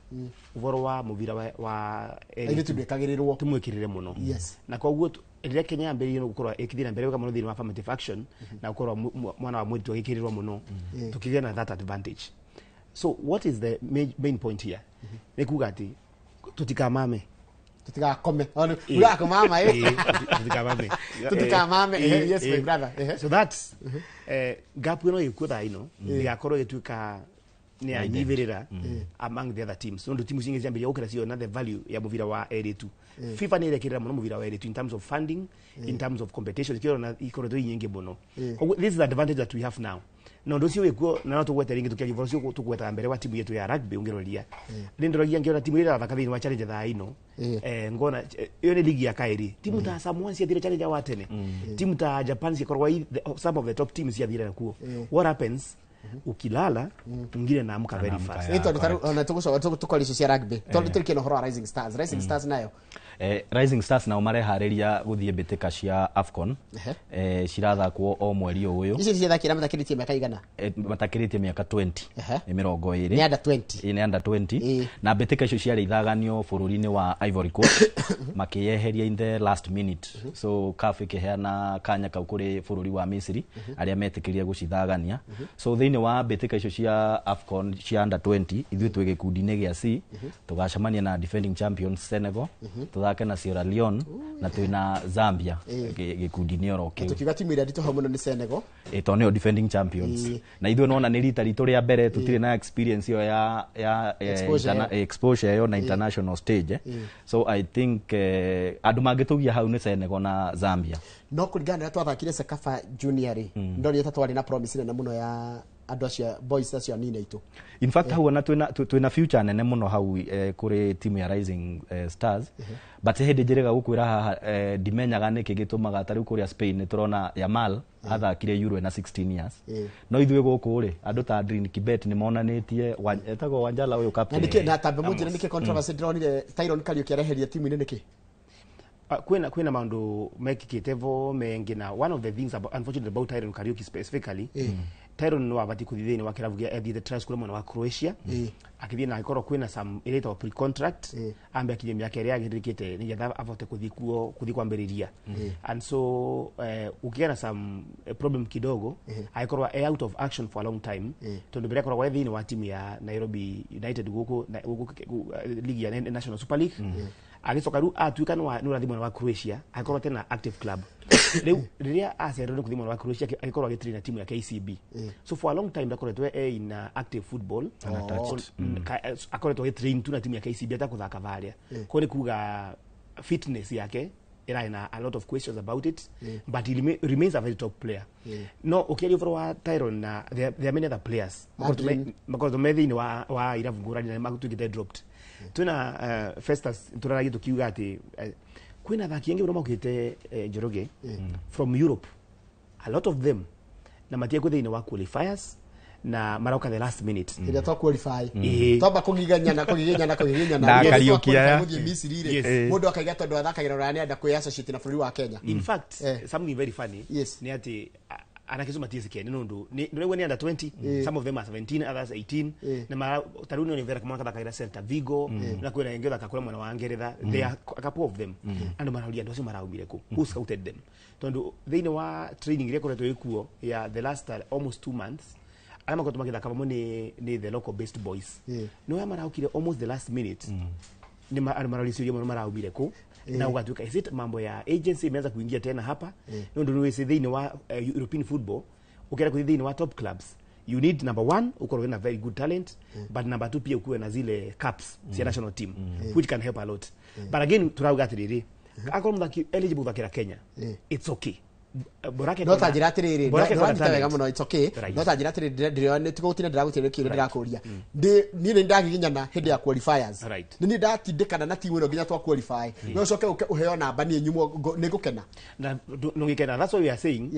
voro wa muvira wa ile tubekagirirwo tumwekirire muno yes na kwa guo ile Kenya mbere ino gukorwa ikithira mbere kama no affirmative action na gukorwa mwana wa mwitu agikirirwa muno tukigena that advantage so what is the main point here nikuga ati tutikamame tutikakome ulako mama tutikamame yes my brother so that's gap no ikuda ino igakorwo gituika ni anyivirira among the other teams no teams ingezi ambia ukira sio na the value ya muvira wa eritu FIFA ni rekirira muno muvira wa eritu in terms of funding in terms of competition kiro na ikoro to nyingi bono this is the advantage that we have now no ndocio wekuo na no tugweta ringi tukiagivorcio tugweta mbere wa timu yetu ya rugby ungiroria ndindoragia ngiona timu ile thakathini wa challenge thaa ino ngona iyo ni ligi ya kairi timu ta Samoa cia thire challenge wa tene timu ta Japan cia korwa some of the top teams cia thire kuo what happens ukilala ngire na amka very fast ito na tukolisho cia rugby tondikire no horo Rising Stars nayo Rising Stars na marehariria guthie mbitika cia AFCON cirathakwo o mweri uyu ici cirathakira matakiritie miaka igana matakiritie miaka 20 20 ni under 20 ni under 20 na mbitika icio ciari ithaganio bururi-ini wa Ivory Coast makiyeheria in the last minute so CAF ikiheana kanya kau kuri bururi wa Misiri aria metikirie gucithagania so thini wa mbitika icio cia AFCON cia under 20 ithui twi gikundi-ini gia C tugacemania na defending champions Senegal tuthake na Sierra Leone na twina Zambia gikundi-ini oroke tukiga timu ira ndito hamwe ni Senegal to neo defending champions na ithuĩ nona nĩ rita ritũ rĩa mbere tũtirĩ na experience yo ya exposure yo na international stage so I think andũ mangĩtũgia hau nĩ Senegal na Zambia no kũringana na twathakire Sekafa Junior ndori tatwari na promise nene muno ya andu acio boys acio nini itu in fact hau na twina future nene muno hau kuri timu ya Rising Stars but hindi njirega gukwira haha ndimenyaga niki gitumaga tari kuria Spain turona Yamal athakire Euro na 16 years no ithuĩ gũkũ ri andu ta Adrien Kibet ni monanitie etagwo Wanjala uyu captain niki na tambe munjire niki controversy ndronire Tyron Kariuki areheria timu ini niki kwena maundu mekikitevo mengi na one of the things unfortunately about Tyron Kariuki specifically Tyron no abati kuthithini wa kirabu gia the transfer mwana wa Croatia akithie na ikoro kwina some elite of pre-contract ambe akithie miaka iri agirikite ni getha avote kuthi kwambiriria and so ukigana some problem kidogo aikoro out of action for a long time tondu bere korwa thini wa timu ya Nairobi United guku league ya National Super League agicoka ru atuika no rathi mwana wa Croatia aikoro tena active club leo riria acerero kuthi mwana wa Croatia aikoro agitrina timu ya KCB so for a long time ndakoretwe in active football akoretwe agitrain tu na timu ya KCB atakuthaka varia ko ni kuga fitness yake ina a lot of questions about it but he remains a very top player no ukiari for Tyron na there are many other players makoto methi ni wa iravu ngurani na makutukite dropped tuna Festus turaragi tukiuga ati kwina thaki yengi uroma ukite Njoroge from Europe a lot of them na matia kuthini wa qualifiers na maroka the last minute ile to qualify toba kugiganyana na Kariukia ya Misiri mundu akaiga tondu athakagira rani anda kuyasociate na bũrũri wa Kenya in fact something very funny ni ati anakizuma TSK nundu ni when under 20 some of them are 17 others 18 na mara taruni ni vera kama kathakagira Celta Vigo na kwira yengi thakakura mwana wa Ngeretha they are a couple of them and marahulia ndocio maraumire ku who scouted them tondu thini wa training ile koretwo ikuo ya the last almost 2 months ama kwa tumakida kama ni the local based boys no ya maraukire almost the last minute ni maralisio maraumire ku na ugatuka is it mambo ya agency imeanza kuingia tena hapa ndio ndio thini wa European football ukira kuthini wa top clubs you need number 1 uko na very good talent but number 2 pia ukuwe na zile caps cia national team which can help a lot but again turauga tiriri akoro mthaki eligible thakira Kenya it's okay borake no tajira tiriri no nditawega muno it's okay no tajira tiriri ndio ne tugotina ndiragutirira kiru ndirakuria ni ndagiginyana hindi ya qualifiers ni ndatindikana na timu ino ginya twa qualify no coke uheo namba ni nyumo ni gukena na no gikena that's what we are saying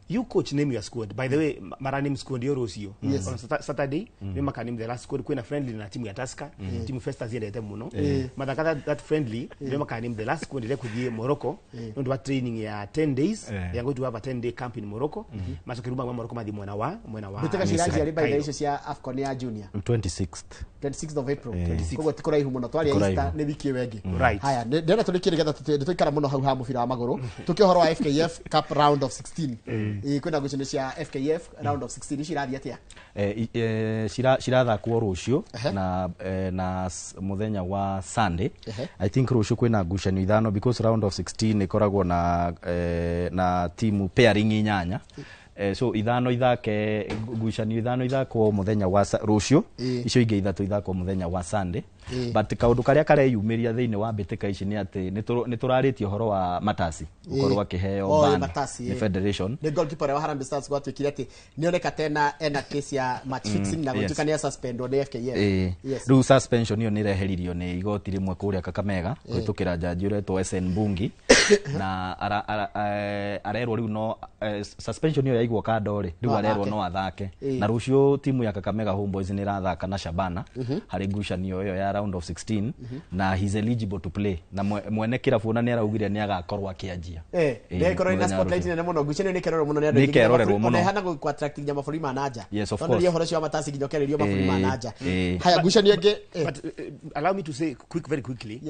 you coach name your squad by the way mara name squad yo Rosio on Saturday ni makanim the last squad kwena friendly na timu ya Tusker timu Festus yende muno madakata that friendly ni makanim the last squad ile kudie Morocco ndo training ya 10 days ya go to have a 10-day camp in Morocco masokiruma Morocco madi mwana wa bitaka shiraji ali by the issues ya AFCON ya junior 26th of April kogo tikora ihu muno twari Easter ne wiki wengi haya ndena tulikire getha tutikara muno hau ha mubira wa maguru tukihoro wa FKF Cup round of 16 kwina gucinde cia FKF round of 16 cirathi atia cirathakwo rucio na muthenya wa Sunday I think rucio kwina ngucanio ithano because round of 16 ikoragwo na timu pairing inyanya so ithano ithake ngucanio ithano ithakwo muthenya wa rucio icio ingi ithatu ithakwo muthenya wa Sunday but kaundu karia kareyumiria thiini wa mbitika ici ni ati ni turaritie horo wa Matasi ukorwo akiheo ban ni federation the goalkeeper wa Harambee Stars gwatwikire ati nioneka tena ena case ya match fixing na gutuka ni suspended ni FKF ru suspension iyo ni reheririo ni igoti rimwe kuria Kakamega kutukira jaji uretwo SN Bungi na arerwo riu no suspension iyo yaigwo kandore riu arerwo no athake na rucio timu ya Kakamega Homeboys ni rathaka na Shabana hari ngucanio iyo ya round of 16 na he's eligible to play na mwene kirabu na ni araugire ni agakorwo akianjia ndekoro na spotlight ne muno ngucanio ni keroro muno ni kerorerwo muno hana ku attract nyama bũrũri ma nanja tondu ria horo cia Matasi ginyokererio mabũrũri ma nanja haya ngucanio nge but allow me to say very quickly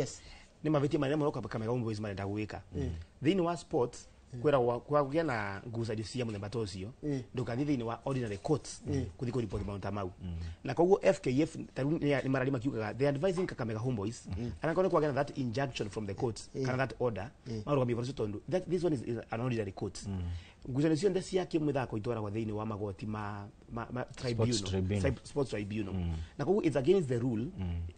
ni mavetia maneno Morocco Kakamega Homeboys manenda gwika thini wa sports kwera kwa kugia na ngucanio cia muthemba tocio ndukathi thini wa ordinary courts kuthiko report mount mau na koguo FKF ni mararima kiugaga they advising Kakamega Homeboys anakona kwa that injunction from the courts kana that order maruga mi tondu that this one is an ordinary court ngucanio cio ndecia kimwithako itwara kwa thini wa magoti ma sports tribunal na koguo it's against the rule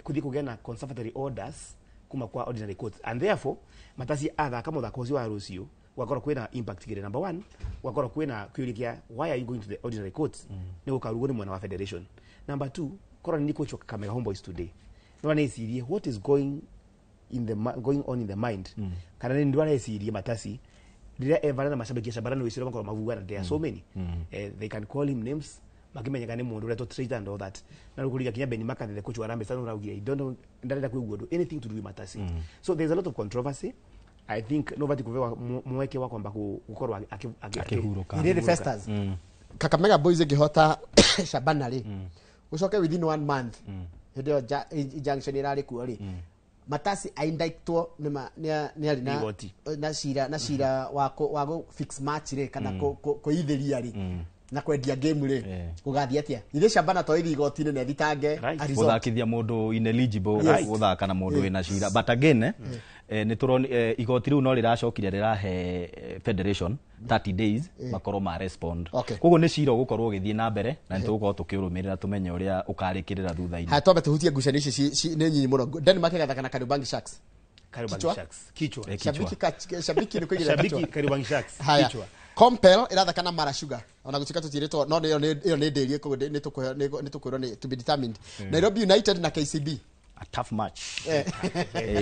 kuthiko kugia conservatory orders kuma kwa ordinary courts and therefore Matasi athaka muthako ucio wa Rucio wakora kwena impact gire number 1 wakora kwena kwirikia why are you going to the ordinary courts ni ukarugo ni mwana wa federation number 2 kora ni coach Kakamega Homeboys today no na isirie what is going on in the mind kana ni ndwara isirie Matasi ndira evana na mashabiki Shabana no isiro makora mavuga there are so many they can call him names makimenya ni mundu reto traitor and all that na rukuliga kinya Ben Maka the coach wa Harambee Stars uraugia I don't know ndarenda kuigwa anything to do with Matasi so there's a lot of controversy I think nobody kuvewa mweke wa kwamba gukorwa akihuruka ni the Festus Kakamega Boys ngihota Shabana ri ucoke within 1 month hidio junction irari kuo ri Matasi aindaitwo ni ari na shira wa fix match ri kana ko itheria ri na kwendia game ri kugathia atia ile Shabana to ithi igotine ne thitange guthakithia mundu ineligible guthaka na mundu wina shira but again ni turoni igoti riu no riracokire rirahe federation 30 days makoro ma respond koguo ni shira gukorwo githie na mbere na nitugukorwo tukiurumirira tumenye uria ukarikirira thutha-ini ha tobe tuhutie ngucanio ici ni nyinyi muno Denmark gathaka na Kariobangi Sharks kichwa shabiki ni kuigira shabiki Kariobangi Sharks kichwa Compel irathaka na Mara Sugar ona gutika tutiritwo no iyo ni nderie ko ni tukwirwo ni to be determined Nairobi United na KCB a tough match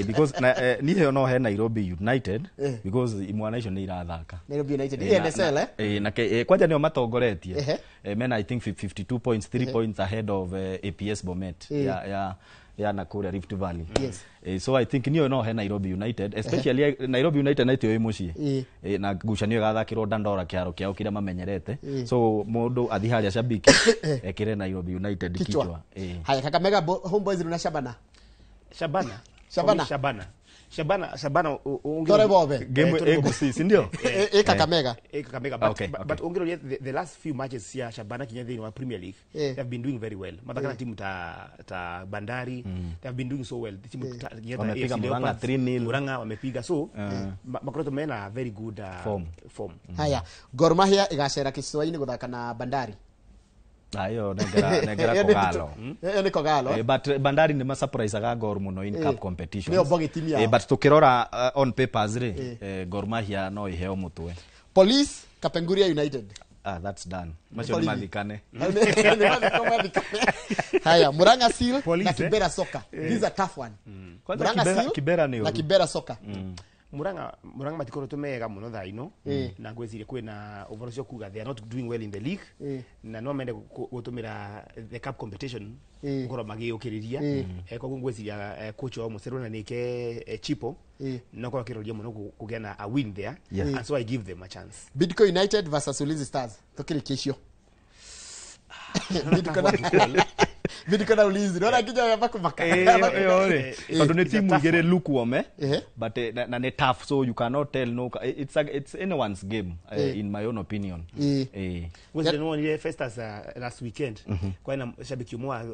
because ni he no he Nairobi United because imwana icio ni irathaka Nairobi United NSL na kwanja nio matongoretie men I think 52 points 3 points ahead of APS Bomet ya Nakuru Rift Valley so I think niyo no he Nairobi United especially Nairobi United naitio wi mucie na ngucanio gathakirwo Dandora kiaro kiao kira mamenyerete so mundu athi haria shabiki ekire Nairobi United kichwa haya Kakamega Homeboys na Shabana Tore bobe game egusi ndio Kakamega but ongero the last few matches here Shabana kinya thini wa Premier League they have been doing very well madakana timu ta Bandari they have been doing so well timu wamepiga Muranga 3-0 Muranga wamepiga so makroto mena very good form haya Gor Mahia igacera Kiswahili guthaka na Bandari ayo negera kogalo ni kogalo but Bandari ni ma surprise ga Gor muno in cup competition ni obogi timu ya but tukirora on papers ri Gor Mahia no iheo mutwe Police Kapenguria United that's done macho ni madikane haya Muranga Seal na Kibera Soka this is a tough one Muranga Seal Kibera ni na Kibera Soka Muranga matikoro tumega muno thaino na ngwecire kwina overall kuga they are not doing well in the league na no mende gutumira the cup competition ngoro magiukiriria koguo ngweciria coach wa Museru na nike Chipo no kwa kiroria muno kugena a win there and so I give them a chance Bidco United versus Ulinzi Stars tukirikishio Bidco na Ulinzi no rakija ya bakumaka tondu ni timu igere lukuome but na ne tough so you cannot tell no it's anyone's game in my own opinion was the one here first as last weekend kwa na shabiki mwa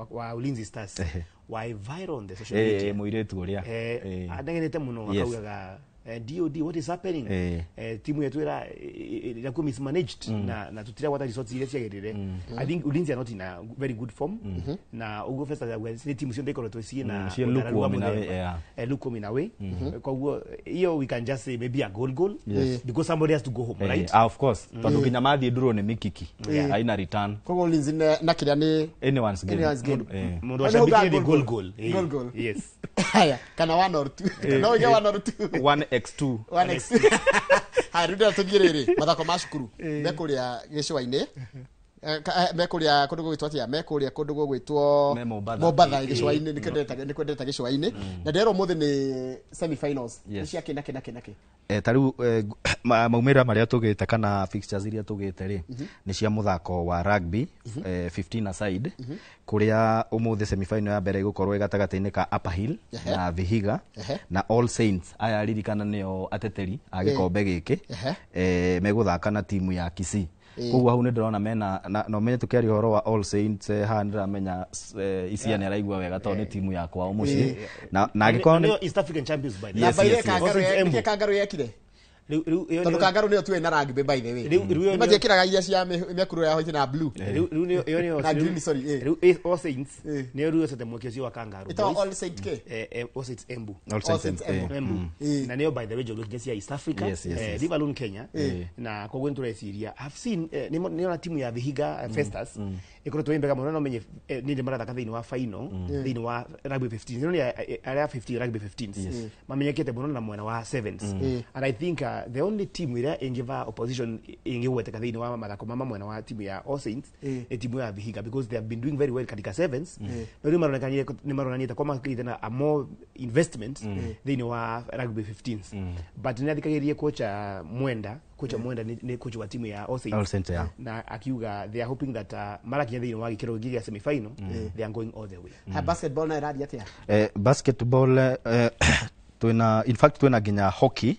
wa Ulinzi Stars why viral on the social media muiretu uria adengenete muno akaugaga DOD what is happening timu yetu ira ku mismanaged na tutira what results ile ciagerire I think Ulinzi are not in a very good form na ugo first as the team sionde koroto sie na luko minawe kwa hiyo hiyo we can just say maybe a goal because somebody has to go home right of course tondu kinya mathi nduro ni mikiki haina return kwa Ulinzi na kiria ni anyone's game mundu ashabiki ni goal yes haya kana 1 or 2 no ya 1 or 2 1x2 haruda tugirire mathako mashukuru mekuria gicwa-ini mekuria kundu gwitwatia mekuria kundu gwitwo Mombasa gicwa-ini nikwendeta gicwa-ini na ndero muthi ni semi finals cia kinake tariu maumira maria tugite kana fixtures iria tugite ri ni cia muthako wa rugby 15 aside kuria umuthi semi final ya mbere igukorwo gatagata-ini ka Upper Hill na Vihiga na All Saints aya ririkana nio ateteri agikombe giki meguthaka na timu ya Kisii koguo hau ndirona mena no menye tukiari horo wa All Saints handra menya isia ni araigua wega to ni timu yakwa umuci na gikorwo ni East African Champions by the way kangaru yekire tondu kangaru ni otuwe na rugby by the way maje kiraga iria cia mekuru ya white na blue na green sorry All Saints ni ru sete mokezi wa kangaru ita All Saints ke All Saints Embu Embu na ni by the way jogo ya East Africa live alone Kenya na kwa gwentura isiria I've seen ni na timu ya Vihiga Festas ikoro twembega muno no menye ni ndimara thini wa final thini wa rugby 15 ni area 15 rugby 15s mamenyekete muno na mwana wa 7s and I think the only team ira ingiva opposition ingeweteka thini wa mathako mama mwena wa timu ya All Saints timu ya Vihiga, because they have been doing very well katika sevens. Ndio maronekanie kwa makili tena a more investment thini wa rugby 15s. But ninathikagirie kocha Mwenda ni coach wa timu ya All Saints, na akiuga they are hoping that mara kinya thini wa gikero gigi ya semi final they are going all the way. Basketball na radi atia basketball in fact twina ginya hockey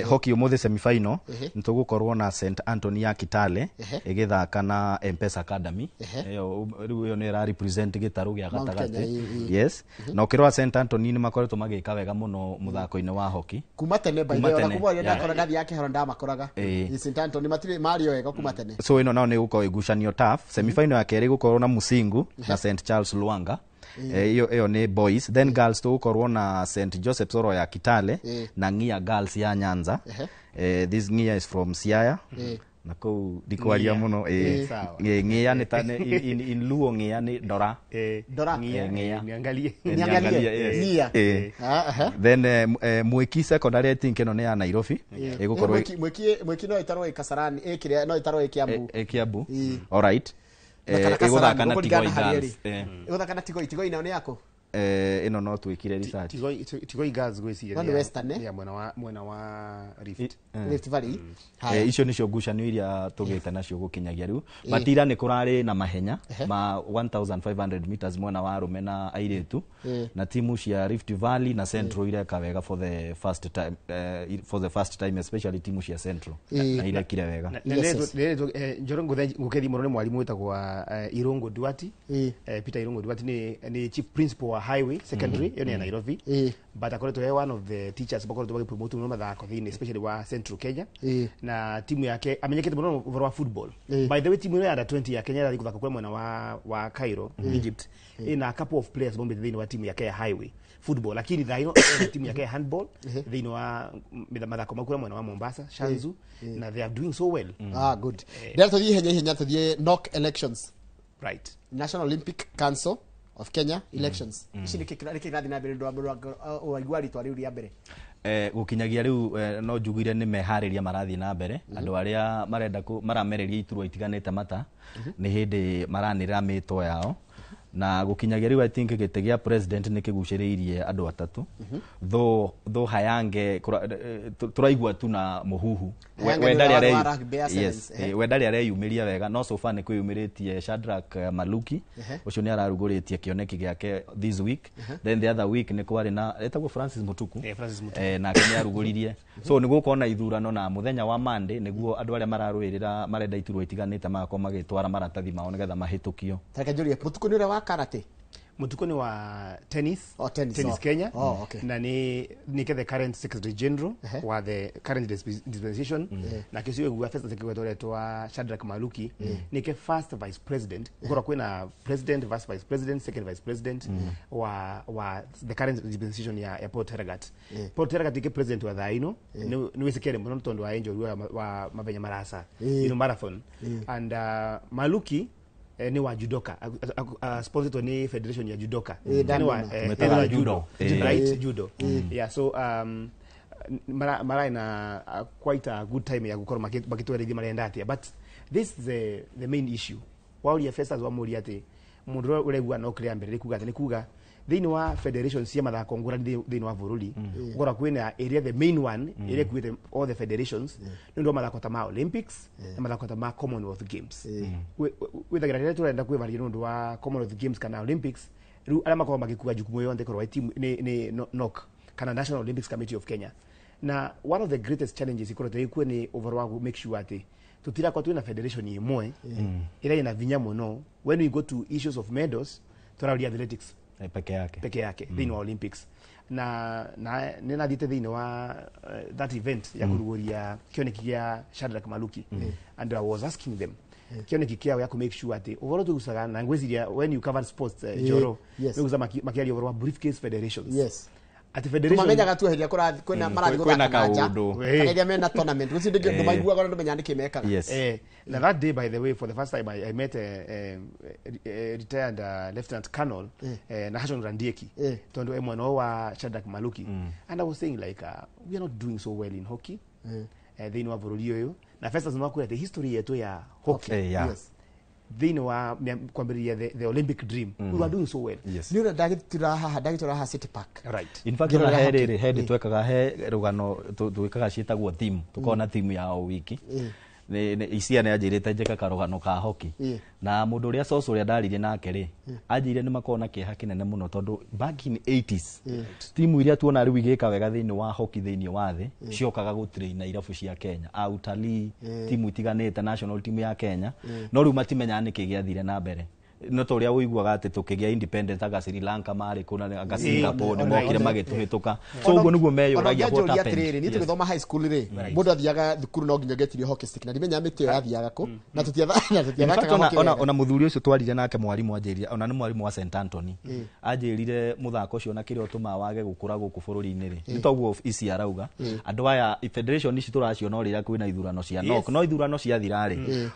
hockey umuthi semi final nitugukorwo na St Anthony ya Kitale igithaka na M-Pesa Academy iyo ni represent gitaru gia gatagati. Yes, na ukirwa St Anthony ni makoretwo magika wega muno muthako-ini wa hockey kuma tene by the way kumwa yenda koraga yake horonda makoraga St Anthony matire mario wega kuma tene. So ino nao ni guko igucanio tough. Semi final ya keri gukorwo na Musingu na St Charles Luanga. Iyo ni boys. Then girls to ukorwo na St Joseph Soro ya Kitale na Ngia Girls ya Nyanza. This Ngia is from Siaya. Na ko dikwaria muno Ngia ni tane in Luo Ngia ni Dora. Ngia niangalie Ngia. Then Mweki secondary I think no ne ya Nairobi. Igukorwo Mweki no itarwo Kasarani ekire no itarwo Kiambu. All right. Igũthaka na Tigoi Girls. Igũthaka na Tigoi ina ne yako? Ino no twikire research. Tigoi Girls gwiciria. Ni Western ya mwena wa Rift Valley. Icio nicio ngucanio iria tugite nacio gukinyagia riu. Matira ni kurari na mahenya ma 1500 meters mwena wa arume na airitu, na timu cia Rift Valley na Central ireka wega for the first time especially timu cia Central na irekire wega. Njorongo ngukethi muno ni mwalimu witagwa Irungu Duati. Peter Irungu Duati ni chief principal wa Highway Secondary yo ni Nairobi. But according to one of the teachers bakoretwo bagipromote muno mathako thini especially wa Central Kenya. Na timu yake amenyekete muno over wa football. By the way timu ya under 20 ya Kenya iri kuthaka kwa mwana wa Cairo Egypt ina a couple of players bombe thini wa timu yake ya Highway football, lakini dhaino timu yake ya handball thini wa mathako makura mwana wa Mombasa Shanzu na they are doing so well. Good. There to henya to the NOC elections, right? National Olympic Council of Kenya elections. Ici nikirathi na mbere ndo wa igwari twari uri mbere gukinyagia riu no njugire ni mehariria marathi na mbere andu aria marenda maramereria iturwa itiganite mata ni hindi maranira mito yao na gukinyagia riu I think gite gia president ni kiguciriirie andu atatu tho hayange turaigua tu na muhuhu wendari are yumiria wega no so far ni kwiyumiritie Shadrack Maluki ucio ni araruguritie kioneki giake this week. Then the other week ni kwari na etagwo Francis Mutuku na kenya aruguririe so ni gukona ithurano na muthenya wa Monday niguo andu aria mararwirira marenda iturwa itiganite mako magitwara maratathi mao nigetha mahitukio. Takajuria Mutuku ni wa karate. Mutuku ni wa tennis Kenya. Okay. Na ni the current secretary general wa the current dispensation na kisiwe gwa first secretary to Shadrack Maluki ni ke first vice president ukora kwena president vice president second vice president wa the current dispensation ya Port Heragat. Port Heragat ke president wa dhaino ni wesekere muno mtondo wa enjoy wa mabenya marasa marathon and Maluki ni wa judoka sponsored ni federation ya judoka ni wa judo right judo so mara ina quite a good time ya gukora makitwera ithi marenda atia, but this is the main issue while your first as wa muri ati mundu uregua no clear mbere ni kuga thini wa federation cia mathako ngurani thini wa bururi gora kwina area the main one area with all the federations ndo mathako ta ma Olympics na mathako ta ma Commonwealth Games with the grade turenda kwivaria ndo wa Commonwealth Games kana Olympics ru ala makoma magikuga jukumu yonde korwa team ni NOC kana National Olympics Committee of Kenya. Na one of the greatest challenges ikorote ikuwe ni overall make sure ati tutira kwa tuina federation imwe ila ina vinya muno when we go to issues of medals turaudi athletics peke yake thini wa Olympics na nina dite thini wa that event ya kuruguria kioneki gia Shadrack Maluki and I was asking them kioneki kia ya ku make sure ati overall tugusaga na ngweziria when you cover sports joro nuguza makiali overall briefcase federations ati federation tumamenyaga tu heria kura kwena marathi guthaka kanja kana iria mena tournament guci ndingi ndo maigua gono ndo menyandike mekaga na that day by the way for the first time I met a retired lieutenant colonel Nahashon Randieki tondo mwana wa Shadrack Maluki and I was saying like we are not doing so well in hockey thini wa bururi uyu na Festus no kwete history yetu ya hockey. Yes. Thini wa kwambiriria the Olympic dream. We are doing so well. Yes. Ni ndagitura ha City Park. Right. In fact hedi twekaga he rugano twikaga cietagwo team tukona team ya o wiki ne isia ne ajirite njeka karugano ka hockey na mundu ria soso ria ndaririe nake ri ajire ni makona kiha kinene muno tondu back in 80s team iria tuona riu igika wega thini wa hockey thini wa thi ciokaga gutrain na irabu cia Kenya utalii team itiganite national team ya Kenya no riu matimenya niki giathire na mbere no toria uiguaga ati tukigia independent aga Sri Lanka mari kuna aga Singapore ni mokire magituhituka so uguo niguo meyuragia what happened ni tugithoma high school ri mundu athiaga thukuru no nginya getirio hockey stick na ndimenya miti yo yathiaga ku na tutiathaka ona muthuri ucio twarire nake mwarimu anjiria ona ni mwarimu wa St Anthony anjirire muthako ucio na kire utuma wage gukura guku bururi-ini ri ni toguo isi arauga andu aya federation ici turaciona rira kwina ithurano cia no ithurano cia thira ri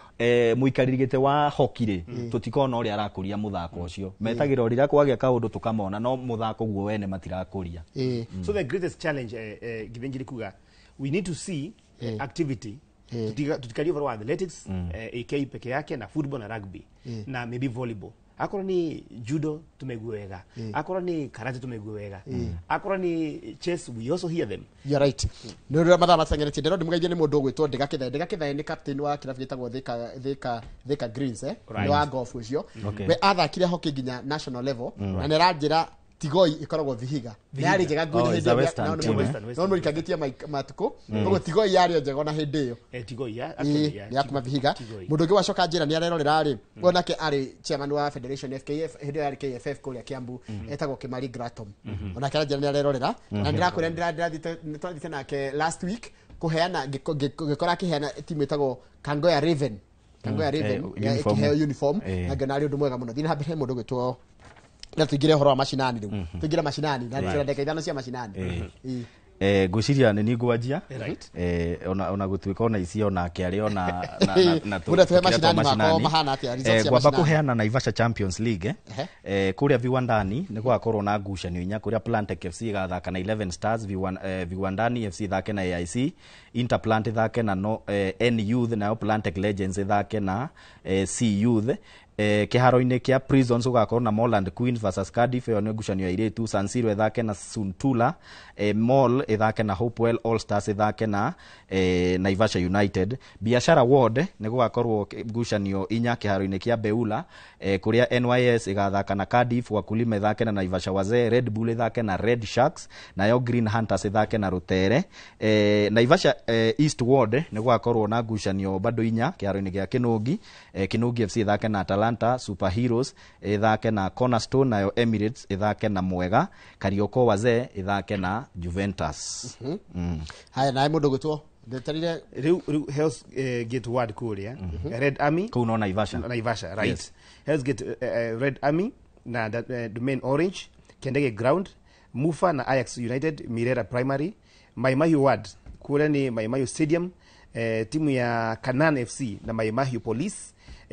muikaririgite wa hockey ri tutikona arakuria muthako ucio metagira rira kwagia kaundu tukamona no muthako guo wene matirakuria. So the greatest challenge givenjiri kuga we need to see activity tutikaria for athletics AK peke yake na football na rugby na maybe volleyball akora ni judo tumegua wega akora ni karate tumegua wega akora ni chess we also hear them. You're right. No ro matha matsangerete ndero ndimugeithie ni mundu gwitwo Ndegakithae ni captain wa kirabu gitagwo Thika Greens ni wa golf ucio we athakire hockey ginya national level na ne ranjira Tigoi ikoragwo Vihiga yari njega ngudi hindi no no ikagetia matuko no Tigoi yari njega na hindi yo Tigoi ya kuma Vihiga mundu ngi wacoka njira ni arerorera ri onake ari chairman wa Federation FKF hindi yari KFF kuria Kiambu etagwo Kimari Gratom onake ari njira ni arerorera na ndirakwira ndirathite nake last week kuheana gikora kiheana timu etagwo Kangoya Raven ikiheo uniform na ganari undu mwega muno thina habe mundu gwitwo na tugire horo wa mashinani riu tugire mashinani na tugire ndeka ithano cia mashinani guciria ni ngwajia ona gutwika ona ici ona kiari ona na tuhe mashinani mako mahana atia results cia mashinani kuheana Naivasha Champions League kuria Viwandani ni gwakorwo na ngucanio inya kuria Plantech FC gathaka na 11 Stars Viwandani FC thake na AIC Interplant thake na N Youth na Plantech Legends thake na C Youth kiharo-ini kia Prisons ugakorwo na Moreland Queens versus Cardiff yo ni ngucanio ya iretu San Siro ethake na Suntula Mall ethake na Hopewell All Stars ethake na Naivasha United Biashara Ward ni gugakorwo ngucanio inya kiharo-ini kia Beula kuria NYS igathaka na Cardiff Wakulima ethake na Naivasha Wazee Red Bull ethake na Red Sharks na yo Green Hunters ethake na Rutere Naivasha East Ward ni gugakorwo na ngucanio bado inya kiharo-ini gia Kinungi FC ethake na Atalanta Superheroes ethake na Cornerstone nayo Emirates ethake na Mwega Karioko Wazee ethake na Juventus. Haya na mundu gwitwo ndetarire riu Hell's Gate Ward kuria Red Army kuno Naivasha right. Yes. Hell's Gate Red Army na Domain Orange Kendege Ground Mufa na Ajax United Mirera Primary Maimahiu Ward kuria ni Maimahiu Stadium timu ya Kanan FC na Maimahiu Police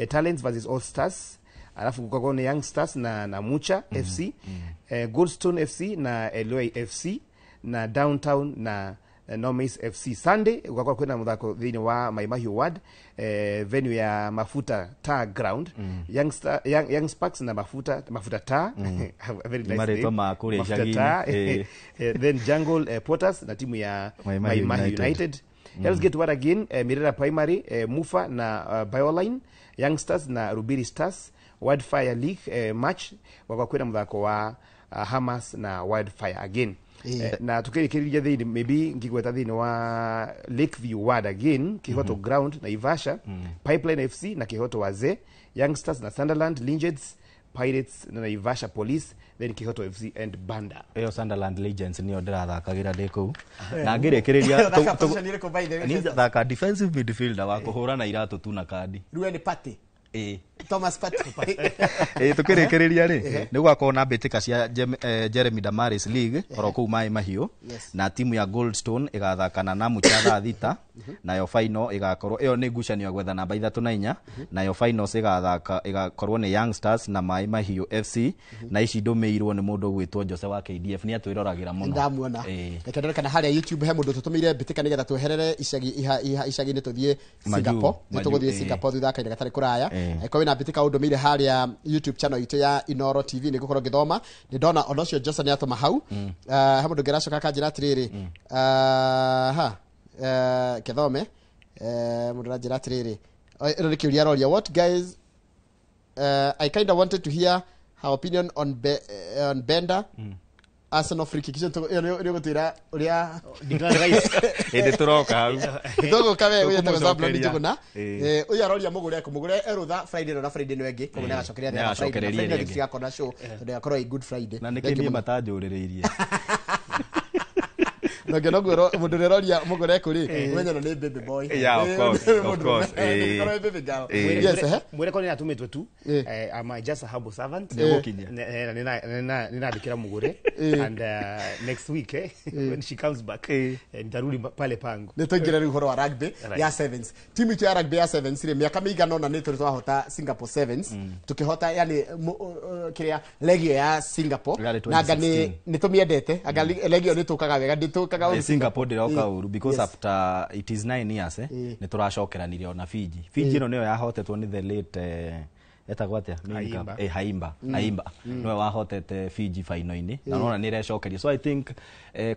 Talents versus All Stars alafu kukakuwa na Young Stars na Mucha FC Goldstone FC na Eloi FC na Downtown na Nomis FC Sunday kukakuwa kuna mudhako dhini wa Maimahiu Ward venue ya Mafuta Tar Ground Young Sparks na Mafuta Tar very nice name Mafuta Tar then Jungle Potters na timu ya Maimahiu United. Let's get what again Mirera Primary Mufa na Bioline Youngsters na Rubiri Stars Wildfire League match wakakwenda mthako wa Hamas na Wildfire again na tukirikirija thini maybe ngigweta thini wa Lakeview Ward again Kihoto Ground na Ivasha Pipeline FC na Kihoto Wazee Youngsters na Sunderland Legends Pirates na Ivasha Police then Kihoto FC and Banda yo Sunderland Legends niyo ndirathakagira ndiku na ngirekereria ni thaka defensive midfielder wa kuhura na iratu tu na kadi ruwe ni party Thomas Partey tukirikiria ri ni gwakorwo na mbitika cia Jeremy Damaris League oro kuu Mai Mahiu na timu ya Goldstone igathakana na Muchadha Thita nayo final igakorwo iyo ni ngucanio gwetha namba 3 na 4 nayo finals igakorwo ni Young Stars na Mai Mahiu FC na ici ndumirwo ni mundu gwitwo Jose wa KDF ni atwiragira muno ndamuona kana haria YouTube he mundu tutumire mbitika nigetha tweherere icagi ni tuthie Singapore tuguthie Singapore thutha kaida gatari kuraya eko na mbitika undumeire haria YouTube channel itu ya Inoro TV ni gukorwo ngithoma ni ndona onocio Jose ni atuma hau he mundu ngiracoka kanjira atiriri kethome mundu ranjira atiriri ero ni kiuria roria what guys I kind of wanted to hear her opinion on Bender Arsenal free kick ni gutira uria ende turoka hau ndogo kawe uya tazabla ni juguna uya roria mugure erutha Friday na Friday no engi kumuna gacokeria Friday na gikona show tondu yakorwo good Friday na nikimie matanjurireirie no gwero mundu reroria mugure kuri mwenye no ni baby boy of course mwere koni atumetwe tu I'm just a humble servant nina dikira mugure and next week when she comes back ndarudi pale pangu nitongera ruhoro wa rugby ya sevens timu ya rugby ya sevens ile miaka migano na nituri twahota Singapore sevens tukihota yani kiria legio ya Singapore na ngani nitumiendete anga legio nitukaga wega nditukaga Singapore ndiroka uru because after it is 9 years ni turacokeranirio na Fiji no niyo yahotetwo ni the late etagwatia Haimba no wahotete Fiji final-ini na nona ni recokeria so I think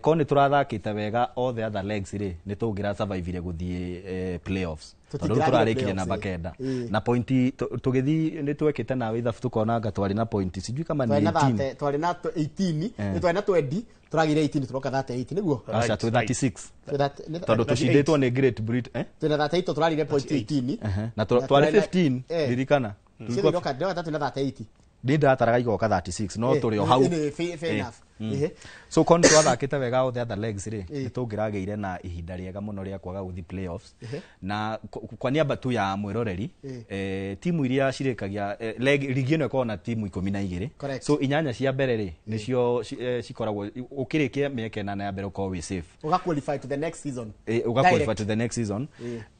koni turathakite wega all the other legs ri ni tungira survive guthie playoffs tondu turarikirie namba 9 na pointi tugithi ni twekite nawe ithabu tukona anga twari na pointi sijui kama ni 18 twari na 18 ni twari na 20 turagire 18 turoka 38 niguo acha 36 tondu tushinditwo ni Great Britain twina 38 turarire point 18 na twari 15 ririkana tulikuwa ndio tatu na 38 ndinda ataraga igoka 36 no turi o hau fair enough so kon twathakite wega all the other legs ri nitungirageire na ihinda riega muno ria kwaga guthi playoffs na kwa niaba tu ya mwiroreri timu iria cirikagia ligi ino ikona timu 12 so inyanya cia mbere ri nicio cikoragwo ukirikia mieke na ya mbere ko we safe uga qualify to the next season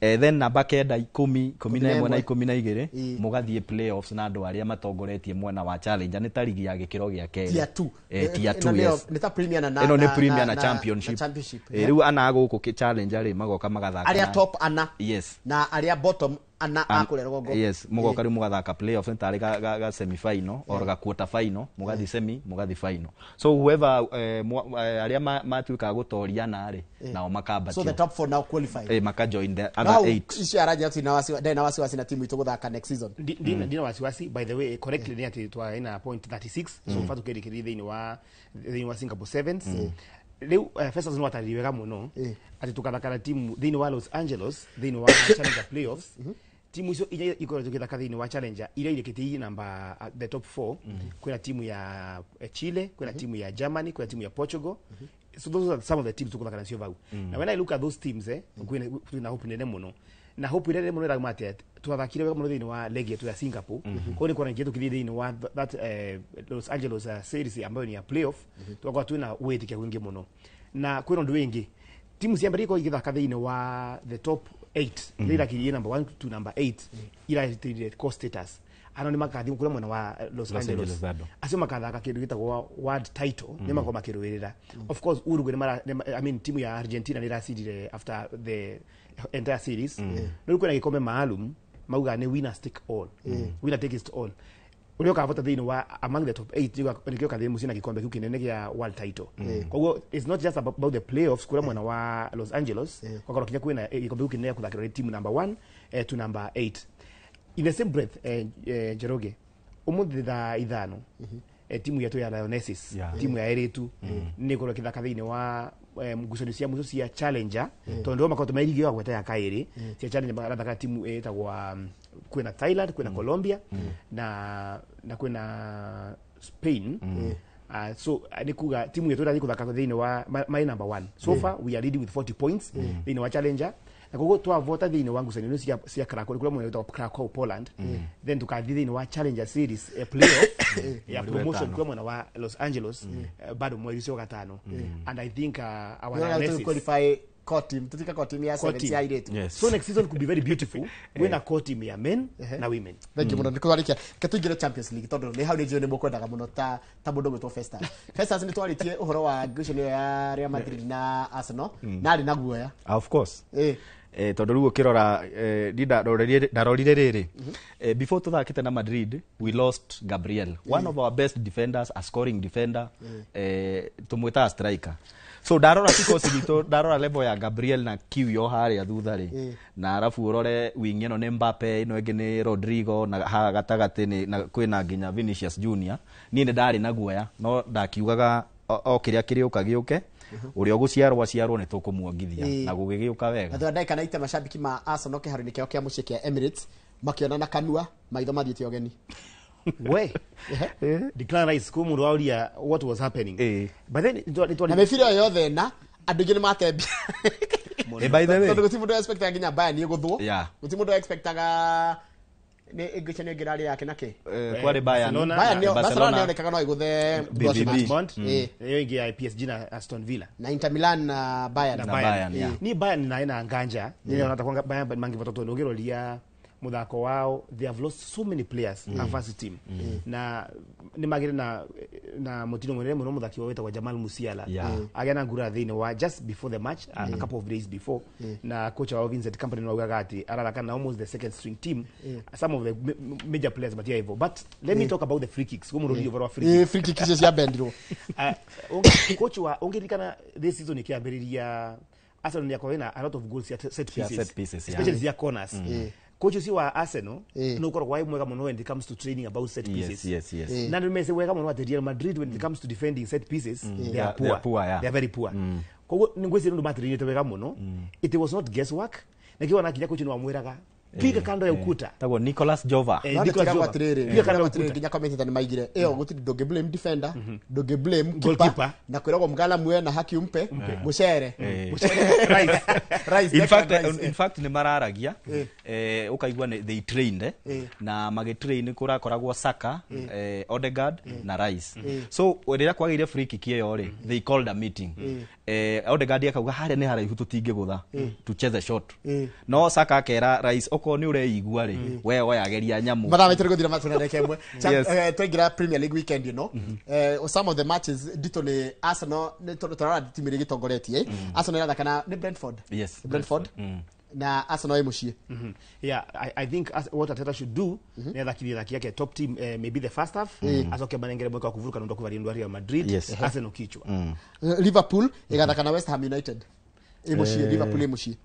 then namba 9 10 11 na 12 mugathie playoffs na andu aria matongoretie mwena wa challenge ni ta ligi ya gikiro gia Kenya tier 2 yes nita premier na ino ni premier na championship riu ana guku ki challenge ari magoka magathaka aria top ana yes na aria bottom ana akure rogo yes mugoka riu mugathaka playoffs ntari ga semi final or ga quarter final mugathi semi mugathi final so whoever aria matuika gutoria na ari nao makamba so the top 4 now qualify maka join the other 8 isi araja na wasi na timu ituguthaka next season dina wasi by the way correctly ni ati twa ina point 36 so fatu kirikiri thini wa Singapore Sevens leo Festus no atari wega muno ati tukathaka timu thini wa Los Angeles thini wa Challenger playoffs timu icio ija ikora tukithaka thini wa Challenger ile kiti namba the top 4 kuna timu ya Chile kuna timu ya Germany kuna timu ya Portugal so those are some of the teams tukuthaka nacio vau na when I look at those teams kuna hope nene muno na hope nene muno ragmate twathakire wega muno thini wa ligi yetu ya Singapore kwa ni kuna ngetu kithini wa that Los Angeles series ambayo ni ya playoff tukwa tuna weight kia wingi muno na kwino ndu wingi timu cia mbere iko igithaka thini wa the top 8 lira kiri number 1 to number 8 ila cost status ano ni makathi kule mwana wa Los Angeles asio makathaka kindu gitagwo world title ni makoma kirwirira of course Uruguay I mean timu ya Argentina ni rasidire after the entire series no kuna gikombe maalum mauga ni winner take all winner take it all ulio kavota thini wa among the top 8 nikio kathi musina gikombe kiu kinene gia world title kwa hiyo it's not just about the playoffs kule mwana wa Los Angeles kwa kwa kinya kuina gikombe kiu kinene kuthakira team number 1 to number 8 in the same breath Jeroge umuthi tha ithano timu yetu ya Lionesses timu ya Eretu ni ko kithaka thini wa ngucanio cia muco cia Challenger tondu makoto mairigio agweta ya kairi cia Challenger barathaka timu etagwa kwina Thailand kwina Colombia na kwina Spain so nikuga timu yetu irathi kuthaka thini wa my number 1 so far we are leading with 40 points thini wa Challenger na koguo twavota thiini wa ngucanio cia Krakow kule mwena wa Krakow Poland then tukathi thiini wa Challenger Series playoff ya promotion kule mwena wa Los Angeles bado mwezi ucio gatano and I think our analysis qualify core team tutika core team ya 7 ya iretu so next season could be very beautiful when a core team ya men na women thank you muno ndikwarĩkia ketũingĩre Champions League tondũ nĩ hau nĩ nĩ mũkwendaga mũno ta mũndũ gwĩtwo Festus nĩ twaritie ũhoro wa ngucanio ya Real Madrid na Arsenal na arĩ na guoya of course tondu riu ukirora ndarorire riri before tuthakite na Madrid we lost Gabriel one of our best defenders, a scoring defender, tumwita striker. So darora kikosi gitu darora level ya Gabriel na kiu yo haria thutha ri na arafu urore wing ino ni Mbappe ino ingi ni Rodrigo na ha gatagati ni na kwina nginya Vinicius Junior ni ndari na guoya no ndakiugaga o kiria kiriuka giuke uria guciarwo ni tukumuongithia na gugigiuka wega na ndai kana ite mashabiki ma Arsenal kiharo ni kio kia mucii kia Emirates makiona na kanua maitho mathiete ogeni we Declan Rice kumundu auria what was happening but then na mefira yothe na andu ingi ni matembia by the way tondu gutimundu expectaga nginya Bayern ni guthwo gutimundu expectaga ni ngucanio ngirari yake nake kwari Barcelona yonekaga no iguthe Dortmund yo ingi ya PSG na Aston Villa na Inter Milan na Bayern ni Bayern na ina nganja ni ona takwanga Bayern mangi batoto ngirolia muthako wao they have lost so many players advanced team na ni magire na mutino mwenene muno muthaki waweta kwa Jamal Musiala agena ngura thini wa just before the match a couple of days before na coach wa Vincent Kompany no gagati araraka na almost the second string team some of the major players but hivyo but let me talk about the free kicks kumu rudi over free kicks ya bendro coach wa ongerikana this season ikiambiriria Arsenal ni yakona a lot of goals set pieces especially zia corners coach si wa Arsenal no ukoro kwa mwega muno when it comes to training about set pieces yes na nimese wega muno at Real Madrid when it comes to defending set pieces they are poor they are very poor kwa ngwezi ndo Madrid ni wega muno it was not guesswork na kiwa na kinya coach ni wa mweraga piga kando ya ukuta tago Nicolas Jova piga kando ya ukuta kinya commentator ni maigire gutiri doge blame defender doge blame goalkeeper na kwiragwo mgala mwe na haki umpe mucere in fact ni mararagia ukaigwa they trained na magitrain kurakoragwo Saka Odegaard na Rice so rira kwagire free kick iyo ri they called a meeting Odegaard akauga haria ni haraihu tutinge gutha tucheze shot no Saka akera Rice oko ni ureigua ri wewe yageria nyamu mathametire guthira matuna rekemwe twengira Premier League weekend you know some of the matches dito ni Arsenal ni torara timu iri gitongoretie Arsenal irathakana ni Brentford na Arsenal imushie yeah I think what Arteta should do ni athakiria yake top team maybe the first half asoke banengere mweka kuvuruka ndo kuvaria ndo Real Madrid Arsenal kichwa Liverpool igathakana West Ham United imushie Liverpool imushie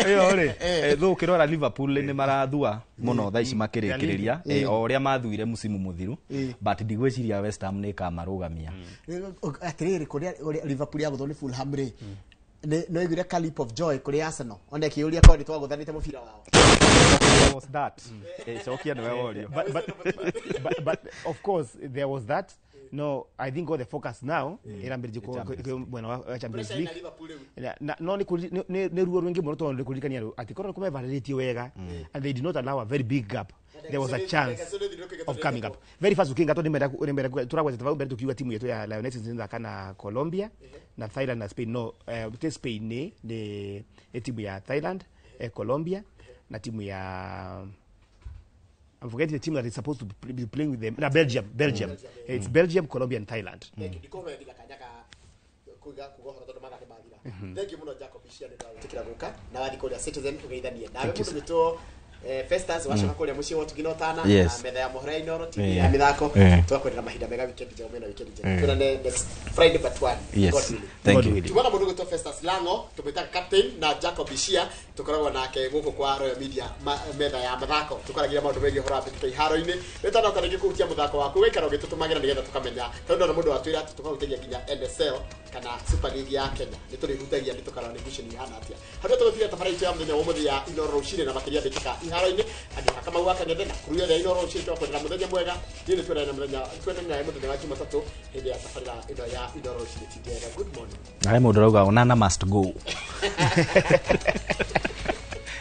Iyo ri thu kirora Liverpool ni marathua muno thaici makirikiria o ria mathuire musimu muthiru but ndigwiciria West Ham ni kamarugamia atiriri kuria Liverpool ya guthoni Fulham ri no igire leap of joy kuri Arsenal onde kiuria kwa nditwa guthanite mubira wao was that chokia ni wewe but of course there was that. No, I think all the focus now irambirije ko bwana wa Champions League. No ni ruo rwingi muno to ndikurikania ati korona kuma validate wega and they did not allow a very big gap. There was a chance of coming up. Very fast ukinga to nimera turagwa tutavu mbere tukiwa timu yetu ya Lionesses nzinza kana Colombia na Thailand na Spain. No, Spain ni timu ya Thailand, Colombia na timu ya I'm forgetting the team that is supposed to be playing with them. Belgium. It's Belgium, Colombia, and Thailand. Thank you muno Jacob Ishia tikira guka na wathi kuria Citizen ugeithanie nawe mundu gito Festus washoka kuria muci wotu ginotana na metha ya mohraino ro TV ya mithako twakwendera mahinda mega weekend njega mena weekend njega kuna next Friday but one thank you tumana mundu gito Festus Lango tumeta captain na Jacob Ishia tukoragwa nake guku kwa Royal Media metha ya mithako tukaragira maundu megi hora bitika iharo-ini nitana tariki kuhutia muthako waku wekara ugitutumagira nigetha tukamenya tondu na mundu watwira tukaguteria ginya NSL kana Super League ya Kenya nĩ tũrĩ hutagia nĩ tũkarora nation ihana atia harĩa tũgũtiga tabarĩra ya mũthenya wa mũthenya ya Inooro Rũcinĩ na makĩria mbĩtĩka iharo-inĩ andĩka kama gwaka ng'ethe na kũrĩa ya Inooro Rũcinĩ twakwenda mũthenya mwega nĩ twenda mũthenya wa Jumatatũ hĩndĩ ya tabarĩra ĩno ya Inooro Rũcinĩ together. Good morning. Nae mũndũ rauga Onana must go.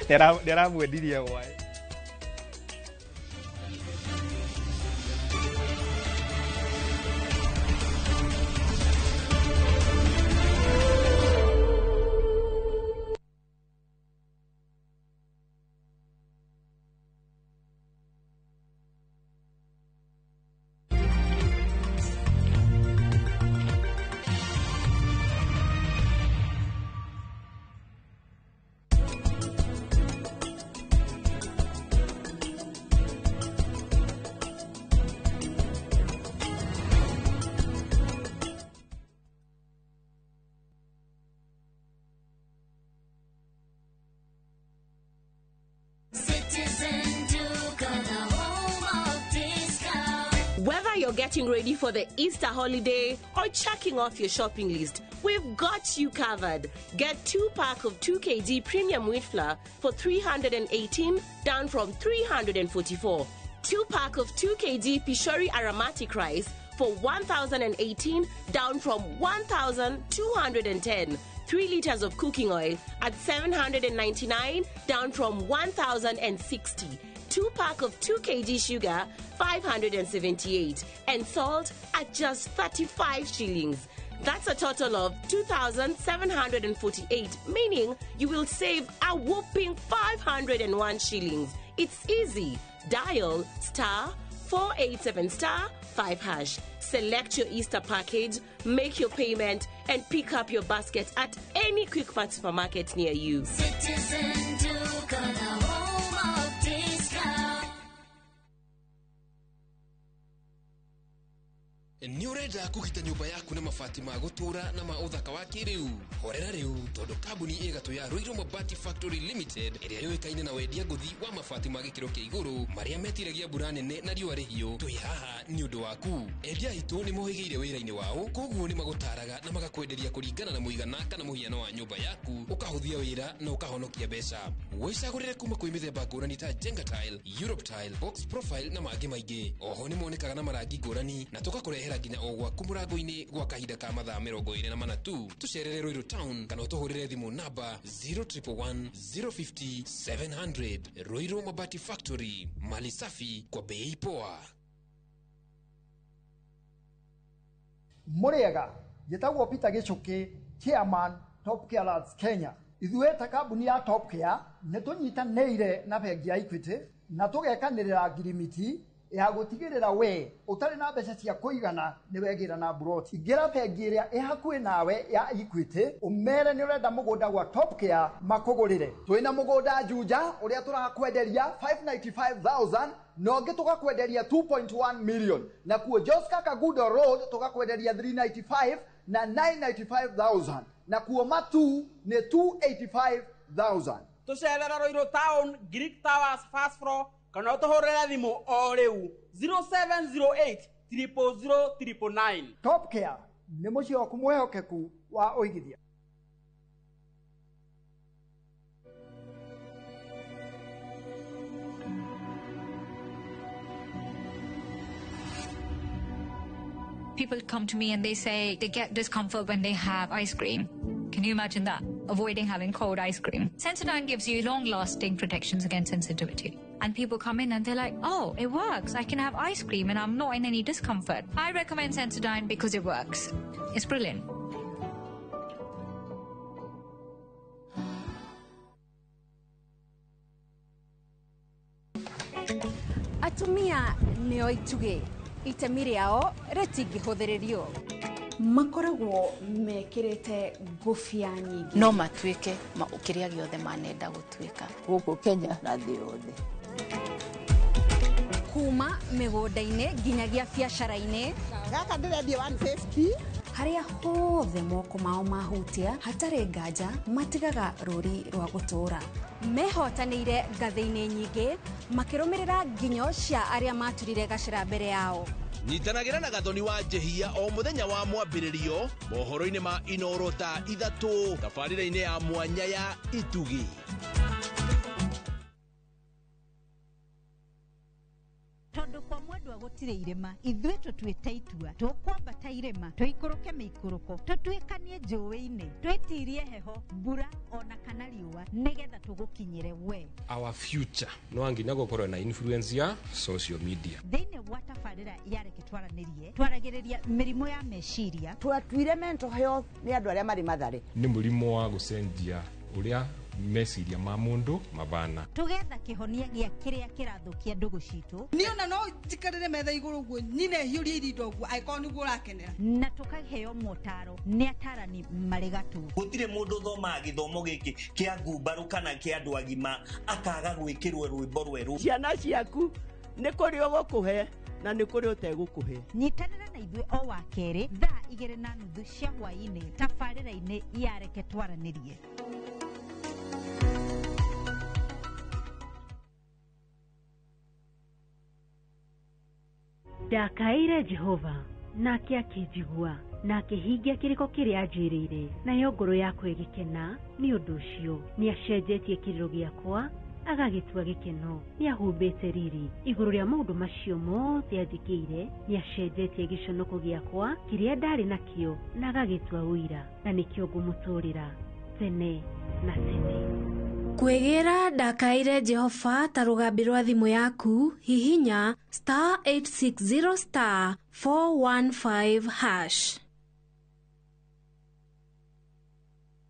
Ndĩramwendirie wae. Whether you're getting ready for the Easter holiday or checking off your shopping list, we've got you covered. Get 2-pack of 2 kg premium wheat flour for 318, down from 344. 2-pack of 2 kg Pishori aromatic rice for 1,018, down from 1,210. 3 liters of cooking oil at 799, down from 1,060. 2-pack of 2 kg sugar, 578, and salt at just 35 shillings. That's a total of 2,748, meaning you will save a whopping 501 shillings. It's easy. Dial *487*5#. Select your Easter package, make your payment, and pick up your basket at any Quick Mart supermarket near you. Citizen Duke on the home of discount. Nĩ ũrenda kũgita nyũmba yaku na mabati ma gũtũra na ma ũthaka wa kĩrĩu. Horera rĩu tondũ kambuni ĩgatũ ya Ruiru Mabati Factory Limited ĩrĩa yũĩkaine na wendia ngũthi wa mabati ma gĩkĩro kĩa igũrũ marĩa metiragia mbura nene na riũa rĩhiũ. Twĩ haha nĩ ũndũ waku. Endia aitũ nĩ mohĩgĩire wĩra-inĩ wao, koguo nĩ magũtaraga na magakwenderia kũringana na mũigana kana mũhiano wa nyũmba yaku, ũkahũthia wĩra na ũkahonokia mbeca. Wĩcagũrĩre kuma kwĩ mĩthemba ngũrani ta Jenga Tile, Europe Tile, Box Profile na mangĩ maingĩ. Oho nĩ monekaga na marangi ngũrani na tũgakũrehera nginya o gwaku mũrango-inĩ gwa kahinda ka mathaa 24 tu. Tũcerere Ruiru Town kana ũtũhũrĩre thimũ namba 0111 050 700. Ruiru Mabati Factory, mali safi kwa bei poa. Muriega gitagwo Peter Gichuki, Chairman Top Care Lads Kenya. Ithuĩ ta kambuni ya Top Care nĩ tũnyitanĩire na bengi ya Equity na tũgekanĩrĩra ngirimiti ya gũtigĩrĩra we ũtarĩ na mbeca cia kũigana nĩ wegĩra na broti. Ingĩra bengi ĩrĩa ĩ hakuhĩ nawe ya Equity ũmere nĩ ũrenda mũgũnda gwa Top Care makũgũrĩre. Twĩna mũgũnda Juja ũrĩa tũrakwenderia 595,000 na ũngĩ tũgakwenderia 2.1 million, na kuo Joska Kagudo Road tũgakwenderia 395 na 995,000, na kuo Matu nĩ 285,000. Tũcerera Ruiru Town, Greek Towers first floor, kana ũtũhũrĩre thimũ o rĩu 0708 000 999. Top Care nĩ mũciĩ waku mwĩhokeku wa ũigithia. People come to me and they say they get discomfort when they have ice cream. Can you imagine that? Avoiding having cold ice cream. Sensodyne gives you long-lasting protections against sensitivity. And people come in and they're like, oh, it works. I can have ice cream and I'm not in any discomfort. I recommend Sensodyne because it works. It's brilliant. Atumia nĩo ituge itemi rĩao rĩtingĩhũthĩrĩrio. Makoragwo mekĩrĩte ngũbia nyingĩ no matuĩke kĩrĩa gĩothe manenda gũtuĩka gũkũ Kenya na thĩ yothe. Kuma mĩgũnda-inĩ nginyagia biacara-inĩ. Gaka ndĩrendia 150. Harĩa hothe moko mao mahutia hatarĩ nganja matigaga rũri rwa gũtũra. Mehotanĩire ngathĩ-inĩ nyingĩ makĩrũmĩrĩra nginyo cia arĩa maturire gacĩra mbere yao. nyitanagira na Gathoni wa Njehia o muthenya wa mwambiririo mohoro-ini ma Inoro ta 3 tabarĩra-inĩ ya mwanya ya Itugi. Tondu kwa mwendwa gutire irema ithuĩ tũtuĩte itua tũkwambata irema tũikũrũke mĩikũrũko tũtuĩkanie njũĩ-inĩ twĩtirie heho mbura ona kana riũa nĩgetha tũgũkinyĩre we. Our future no anginya gũkorwo na influence ya social media thĩinĩ wa tabarĩra ya Reke Twaranĩrie twaragĩrĩria mĩrimũ ya meciria. Twatuire mental health nĩ andũ arĩa marĩ matharĩ nĩ mũrimũ wa gũcenjia ũrĩa meciria ma mundu mabana tugetha kihonia gĩa kĩrĩa kĩrathũkia ndũgũ citũ niona no njikarĩre metha igũrũ guo nine hiũria irindo guo aĩkorwo nĩguo ũrakenera na tukaheo motaro nĩ atarani marĩ gatũ. Gũtirĩ mũndũ thoma gĩthomo gĩkĩ kĩa ngumbarũ kana kĩa andũ agima akaga gwĩkĩrwo rwĩmbo rwerũ. Ciana ciaku nĩ kũrĩ ũgũkũhe na nĩ kũrĩ ũtegũkũhe. Nyitanĩra na ithuĩ o wa kerĩ thaa 2:30 cia hwaĩ-inĩ tabarĩra-inĩ ya Reke Twaranĩrie. Ndakaire Jehova nake akĩnjigua na akĩhingia kĩrĩko kĩrĩa anjĩrĩire nayo ngoro yakwa ĩgĩkena nĩ ũndũ ũcio nĩacenjetie kĩrĩro gĩakwa agagĩtua gĩkeno nĩahumbĩte riri igũrũ rĩa maũndũ macio mothe anjĩkĩire nĩacenjetie gĩconoko gĩakwa kĩrĩa ndarĩ nakĩo na agagĩtua ũira na nĩkĩo ngũmũtũũrĩra tene na tene. Kwegera Ndakaire Jehova ta rũgambi rwa thimũ yaku hihinya *860 *415#.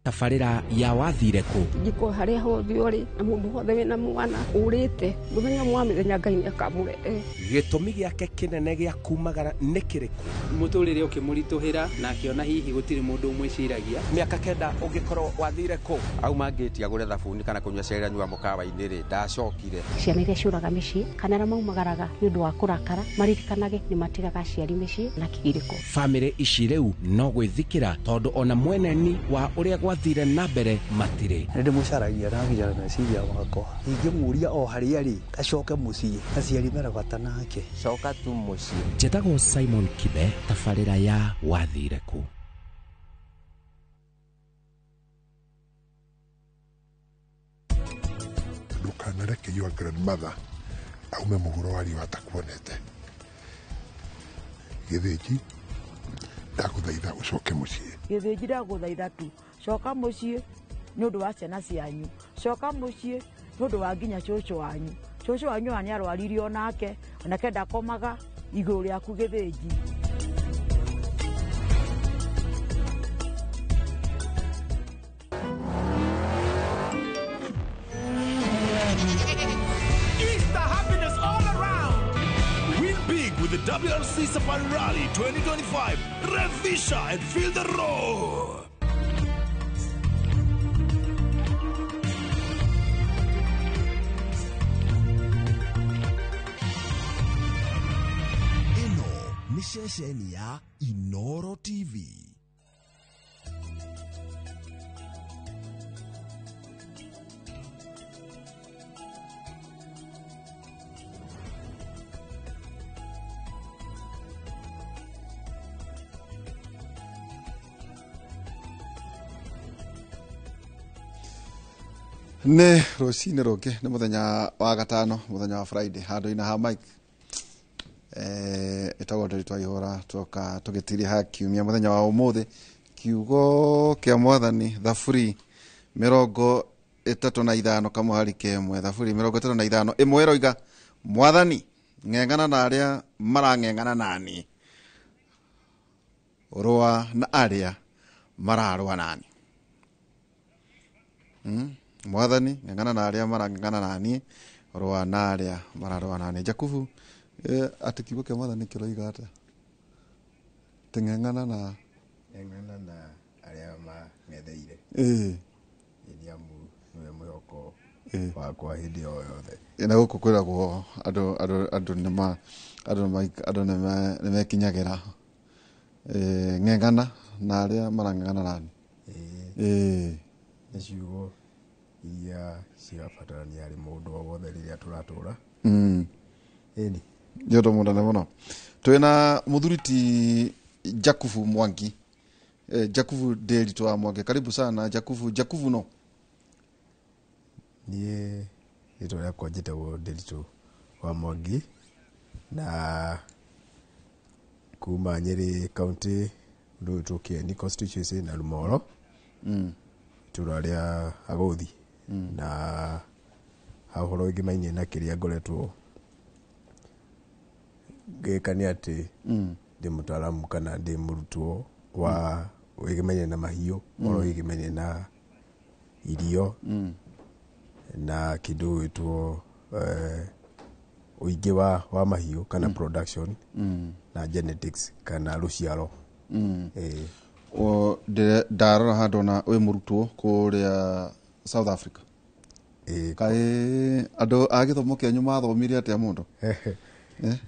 Tabarĩra ya wathire kũ ngiko harĩa hothe ũrĩ na mũndũ hothe wĩna mwana ũrĩte mũthenya mwamĩthenya Ngai nĩakamũrehe. Gĩtũmi gĩake kĩnene gĩa kumagara nĩ kĩrĩkũ? Mũtũrĩre ũkĩmũritũhĩra na akĩona hihi gũtirĩ mũndũ ũmwĩciragia. Mĩaka 9 ũngĩkorwo wathire kũ? Auma ngĩti agũre thabuni kana kũnyua cai anyua mũkawa-inĩ rĩ ndacokire. Ciana iria ciũraga mĩciĩ kana arĩa maumagaraga nĩ ũndũ wa kũrakara maririkanage nĩ matigaga aciari mĩciĩ na kĩgirĩko. Bamĩrĩ ici rĩu no gwĩthikĩra tondũ ona mweneni wa ũrĩa gwathire na mbere matirĩ. Nĩ mũcaragia na nginya meciria wakwa ingĩmũria o harĩa rĩ gacoke mũciĩ aciari merabata nake coka tu mũciĩ. Njĩtagwo Simon Kibe tabarĩra ya wathire kũ. Ndukanareke your grandmother aume mũhuro wa riũa atakuonete. Gĩthĩnji ndagũthaitha ũcoke mũciĩ. Gĩthĩnji ndagũthaitha tu coka mũciĩ nĩ ũndũ wa ciana cianyu. Coka mũciĩ nĩ ũndũ wa nginya cũcũ wanyu. Cũcũ wanyu nĩ arwarire onake ndakomaga igũrũ rĩaku Gĩthĩnji. Easter happiness all around. Win big with the WRC Safari Rally 2025. Revisha and feel the roar. Ni ceceni ya Inoro TV. Nĩ rũcinĩ rũngĩ nĩ mũthenya wa gatano mũthenya wa Friday handũ-inĩ ha Mike ĩtagwo Nderitu Ihũra tũka tũgĩtiria ha kiumia mũthenya wa ũmũthĩ kiugo kĩa Mwathani Thaburi 35 kamũhari kemwe Thaburi 35 ĩmwe ĩroiga Mwathani ng'eng'ana na arĩa marang'eng'ana nani rũa na arĩa mararũa nani. Mwathani ng'eng'ana na arĩa marang'eng'ana nani rũa na arĩa mararũa nani. Jakubu ati kiugo kĩa Mwathani kĩroiga atĩa? Ng'eng'ana na arĩa mang'etheire Iriamu nĩwe mwĩhoko wakwa hĩndĩ o yothe. Na gũkũ kwĩragwo andũ nĩmekinyagĩra ng'eng'ana na arĩa marang'eng'ana nani. Nĩ ciugo iria cigabatarania harĩ mũndũ o wothe rĩrĩa tũratũra. Ĩni Ndio munene muno. Twina muthuriti Jakubu Mwangi. Jakubu Deli twa Mwangi. Karibu sana Jakubu. Jakubu no. Niĩ rĩtwa rĩakwa njĩtagwo Nderitu wa Mwangi na kuma Nyeri County ndu Kieni constituency na Lumoro itũra rĩa Agothi na hahoro igimainie na kĩrĩa ngoretwo ngĩka nĩ atĩ ndĩ mũtaaramu kana ndĩ mũrutwo wa igimainie na mahiũ oro igimainie na irio na kĩndũ gĩtwo ũingĩ wa mahiũ kana production na genetics kana rũciaro. Ndarora handũ na wĩ mũrutwo kũrĩa South Africa. Kaĩ andũ a gĩthomo kĩanyu mathomire atĩa mũndũ?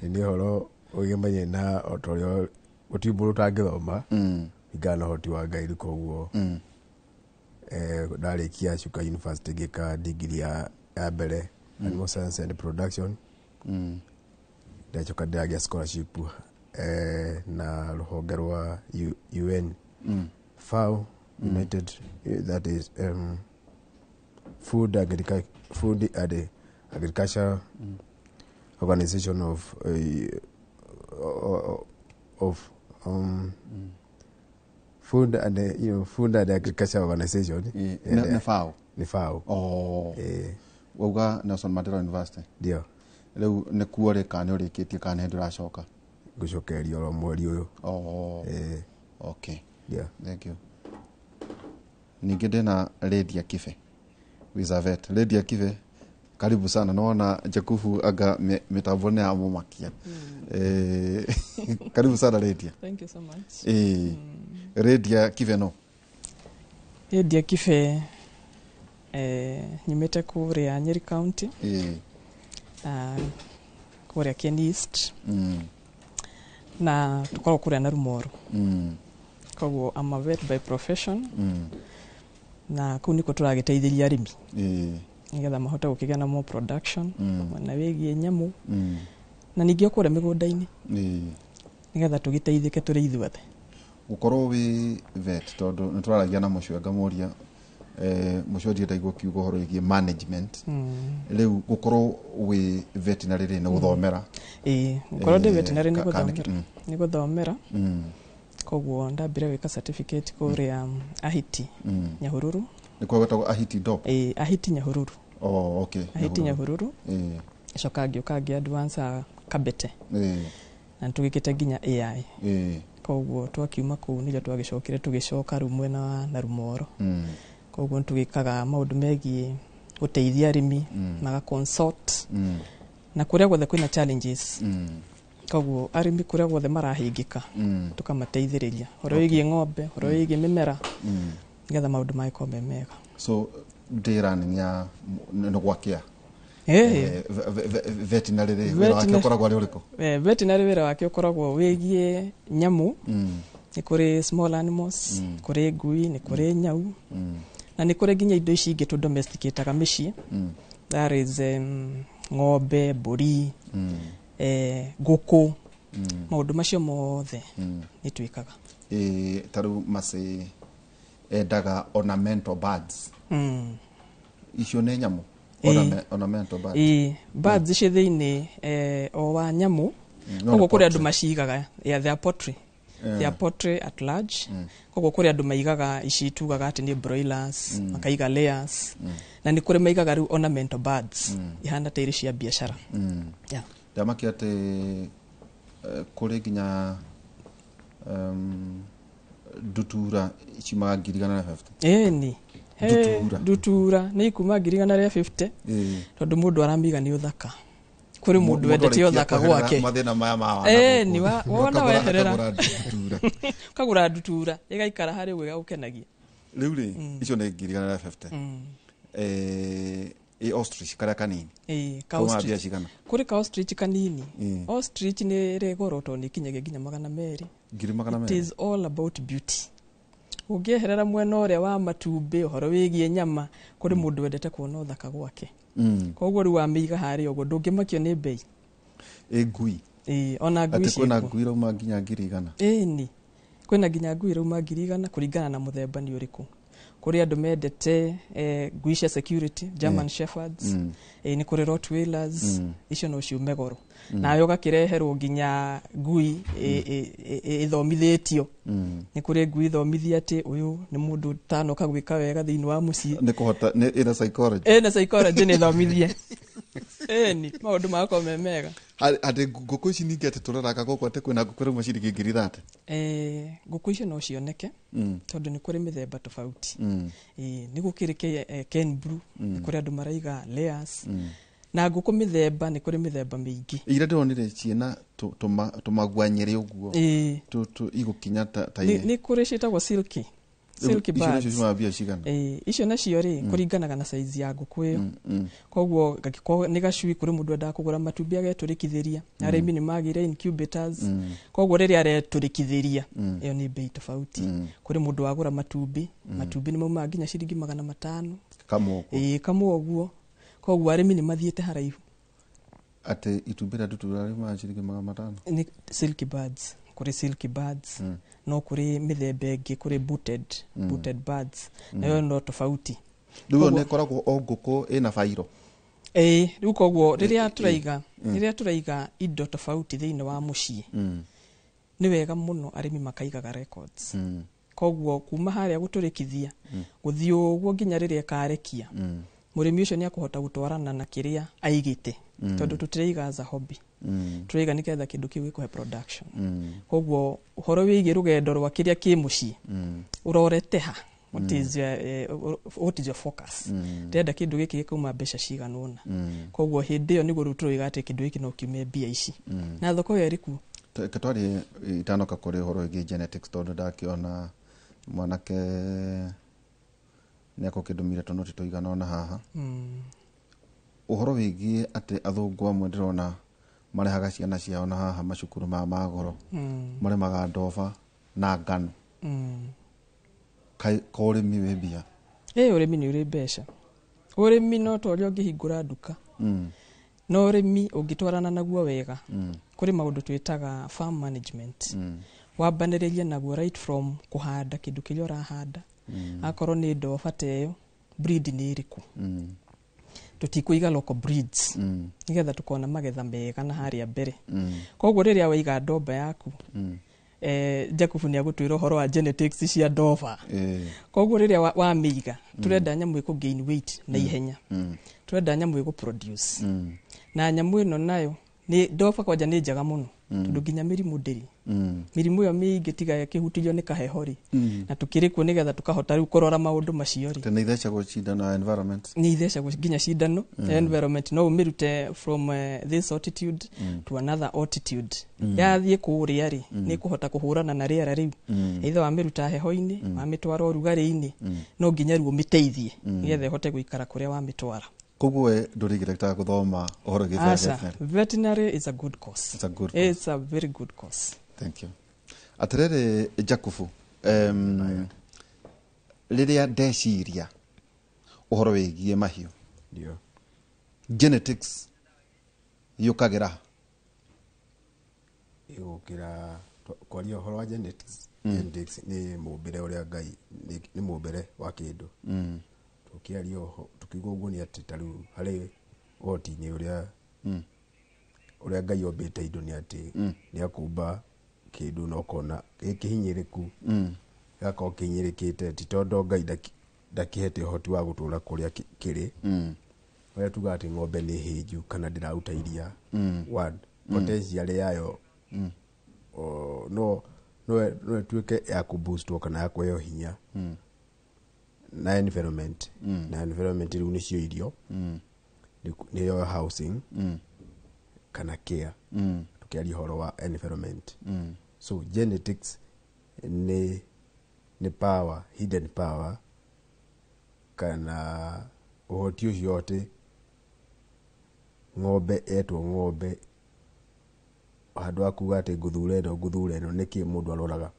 Nĩ ũhoro ũgĩmanye na otorĩa gũtimbũrũ tangĩthoma ingana hoti wa Ngai koguo ndarĩkia Chuka University ngĩka degree ya mbere Animal Science and Production ndacoka ndagĩa scholarship na rũhonge rwa UN FAO United that is Food Agriculture Organization of Food and Food and Agriculture Organization. Ni FAO. Ni FAO. Oh. Wauga Nelson Mandela University. Ndio. Rĩu nĩ kuore kana ũrĩkĩtie kana ndũracoka? Ngũcokeria ro mweri ũyũ. Oh. Okay. Yeah. Thank you. Ningĩ ndĩna Lydia Kibe. Wizavet. Lydia Kibe, karibu sana. Naona Jakubu aga mitambo ya mumakia. Karibu sana Lydia. Thank you so much. Lydia Kibe no. Lydia Kibe nyumĩte kũrĩa Nyeri County. Kũrĩa Kieni East. Na tukorwo kũrĩa na Rumoro. Koguo I'm a vet by profession. Na kũu nĩko tũragĩteithĩria arĩmi. Nĩgetha mahote gũkĩgĩa na more production na wĩgiĩ nyamũ. Na ningĩ kũrĩa mĩgũnda-inĩ. Nĩgetha tũgĩteithĩke tũrĩ ithuothe. Gũkorwo wĩ vet tondũ nĩtũraragia na Mũcwenga Moria Mũcwenga ndaigua kiugo horo wĩgiĩ management. Rĩu gũkorwo wĩ veterinary nĩ gũthomera. Gũkorwo ndĩ veterinary nĩ gũthomera. Koguo ndambire gwĩka certificate kũrĩa Ahiti Nyahururu. Nĩ kwa gwetagwo Ahiti Dop? Ahiti Nyahururu. Oh, okay. Ahiti Nyahururu. Coka ngĩũka ngĩ-advance Kabete. Na tũgĩkĩte nginya AI. Koguo twakiuma kũu nĩrĩo twagĩcokire tũgĩcoka rĩu mwena na Rumoro. Koguo tũgĩkaga maũndũ megiĩ gũteithia arĩmi maga consult na kũrĩa guothe kwĩna challenges. Koguo arĩmi kũrĩa guothe marahingĩka tukamateithĩrĩria horo wĩgiĩ ng'ombe, horo wĩgiĩ mĩmera nĩgetha maũndũ magĩkorwo me mega. So ndĩrani ya nĩ gwakĩa veterinary wĩra wake ũkoragwo arĩ ũrĩkũ? Veterinary wĩra wake ũkoragwo wĩgiĩ nyamũ, nĩ kũrĩ small animals, kũrĩ ngui, nĩ kũrĩ nyau na nĩ kũrĩ nginya indo ici ingĩ tũ domesticataga mĩciĩ, that is ng'ombe, mbũri, ngũkũ, maũndũ macio mothe nĩ twĩkaga. Tarĩu macĩ endaga ornamental birds. Icio nĩ nyamũ? Ornamental birds? Birds ici thĩinĩ o wa nyamũ, koguo kũrĩ andũ macigaga, their poultry. Their poultry at large. Koguo kũrĩ andũ maigaga ici tugaga atĩ nĩ broilers, makaiga layers, na nĩ kũrĩ maigaga rĩu ornamental birds ihana ta irĩ cia biacara. Ndamaki atĩ kũrĩ nginya ndutura ikiumaga 150. Ndutura nĩ ikuma 150 tondũ mũndũ aramiga nĩ ũthaka. Kũrĩ mũndũ wendete ũthaka gwake. Mathĩna maya ma ni wona weherera kagũra ndutura ĩgaikara harĩ ũguo gũkenagia. Rĩu rĩ icio nĩ 150. Ostrich karĩa kanini. Kũrĩ ka ostrich kanini. Ostrich nĩ rĩ goro tondũ nĩ kinyagia nginya 200. It is all about beauty. Ũngĩeherera mwena ũrĩa wa matumbĩ ũhoro wĩgiĩ nyama, kũrĩ mũndũ wendete kuona ũthaka gwake. Koguo rĩu wamĩiga harĩ ũguo ndũngĩmakio nĩ bei. ngui ona ngui ati kuna ngui rauma nginya 100 ni kwina nginya ngui rauma 100 kuringana na muthemba ni uriku kuri andu mendete ngui cia security German Shepherds ni kuri Rottweilers icio no ciume goro na yo gakireherwo nginya ngui ithomithitio ni kuri ngui ithomithia ati uyu ni mundu tanoka gwika wega thiini wa mucii ni kuhota ni ina psychology na psychology ni thomithie ni maundu mako memega ati nguku ici ningi ati turaraka guku ati kwina nguku rimwe ciringi 30 nguku icio no cioneke tondu ni kuri mithemba tofauti ni gukiri Ken Blue ni kuri andu maraiga layers na nguku mithemba ni kuri mithemba mingi ira ndonire ciena tumagwanyire uguo tu igukinya ta ni kuri citagwo silky birds icio nacio ri kuringanaga na size ya nguku iyo koguo ni gacui kuri mundu enda kugura matumbĩ ageturikithiria arimi ni magire incubators koguo riri areturikithiria iyo ni bei tofauti kuri mundu agura matumbĩ ni mauma nginya ciringi 500 kamwe uguo koguo arimi ni mathiete haraihu ati itumbira tuturari ma ciringi 500 ni silky birds kuri silky birds no kuri mithemba ingi kuri booted birds nayo no tofauti riu ne koragwo o nguku ina fairo riu koguo riria turaiga indo tofauti thiini wa mucii ni wega muno arimi makaigaga records koguo kuma haria guturikithia guthii uguo nginya riria karekia murimi ucio ni akuhota gutwarana na kiria aigite tondu tutiraiga as a hobby turaiga niketha kindu kiu gikuhe production koguo uhoro wigi rugendo rwa kiria ki mucii urorete ha what is your focus ndenda kindu giki gikuma mbeca ciganona koguo hindi iyo niguo turaiga ati kindu giki no kiume mbia ici na thoko yo iriku katwari itanoka kuri uhoro wigi genetics tondu ndakiona mwanake niako kidumire tono titoigana ona haha uhoro wigie ati athungu amwe ndirona marehaga ciana ciao na haha macukuru ma magoro maremaga ndoba na ngano kai urimi wi mbia urimi ni uri mbeca urimi no twaria ungihingura nduka no urimi ungitwarana naguo wega kuri maundu twitaga farm management wambaniririe naguo right from kuhanda kindu kiria urahanda akorwo ni ndoba teyo breed ni iriku tutikuiga local breeds nigetha tukona magetha mega na haria mbere koguo riria waiga ndoba yaku Jacob ni agutwira horo wa genetics cia ndoba koguo riria wamiiga turenda nyamu iku gain weight na ihenya turenda nyamu iku produce na nyamu ino nayo ni ndoba kwanja ni njega muno tondu nginya mirimu ndiri mirimu yo mingi tiga kihutirio ni kahehori na tukirikwo nigetha tukahota riu kurora maundu macio ri tena ithesha gucindana environment ni ithesha nginya cindano environment no umirute from this altitude to another altitude yathie kuria ri ni kuhota kuhurana na riera riu either wamiruta heho-ini wamitwara urugari-ini no nginya riu miteithie nigetha hote guikara kuria wamitwara koguo ndurigire ta guthoma uhoro veterinary is a good course. It's a very good course. Thank you. Atirere Jakufu riria ndeciria uhoro wigie mahiu ndio genetics yukagira kwaria uhoro wa genetics genetics ni mumbire uria Ngai ni mumbire wa kindu tukiario tukigwo uguo ni ati taru hari woti ni uria Ngai ombite indo ni ati ni akumba kindu no kona gikihinyiriku gako kinyirikite ti tondu Ngai ndakihete hoti wa gutura kuria kiri waya tuga ati ng'ombe ni hiju kana ndiraruta iria one potential yayo no tuike ya kuboost kana ya kuyo hinya na environment na environment riu nicio irio ni yo housing kana care tukiaria horo wa environment so genetics ni power, hidden power kana uhoti ucio yote ng'ombe etwo ng'ombe handu akuga ati nguthure no niki mundu aroraga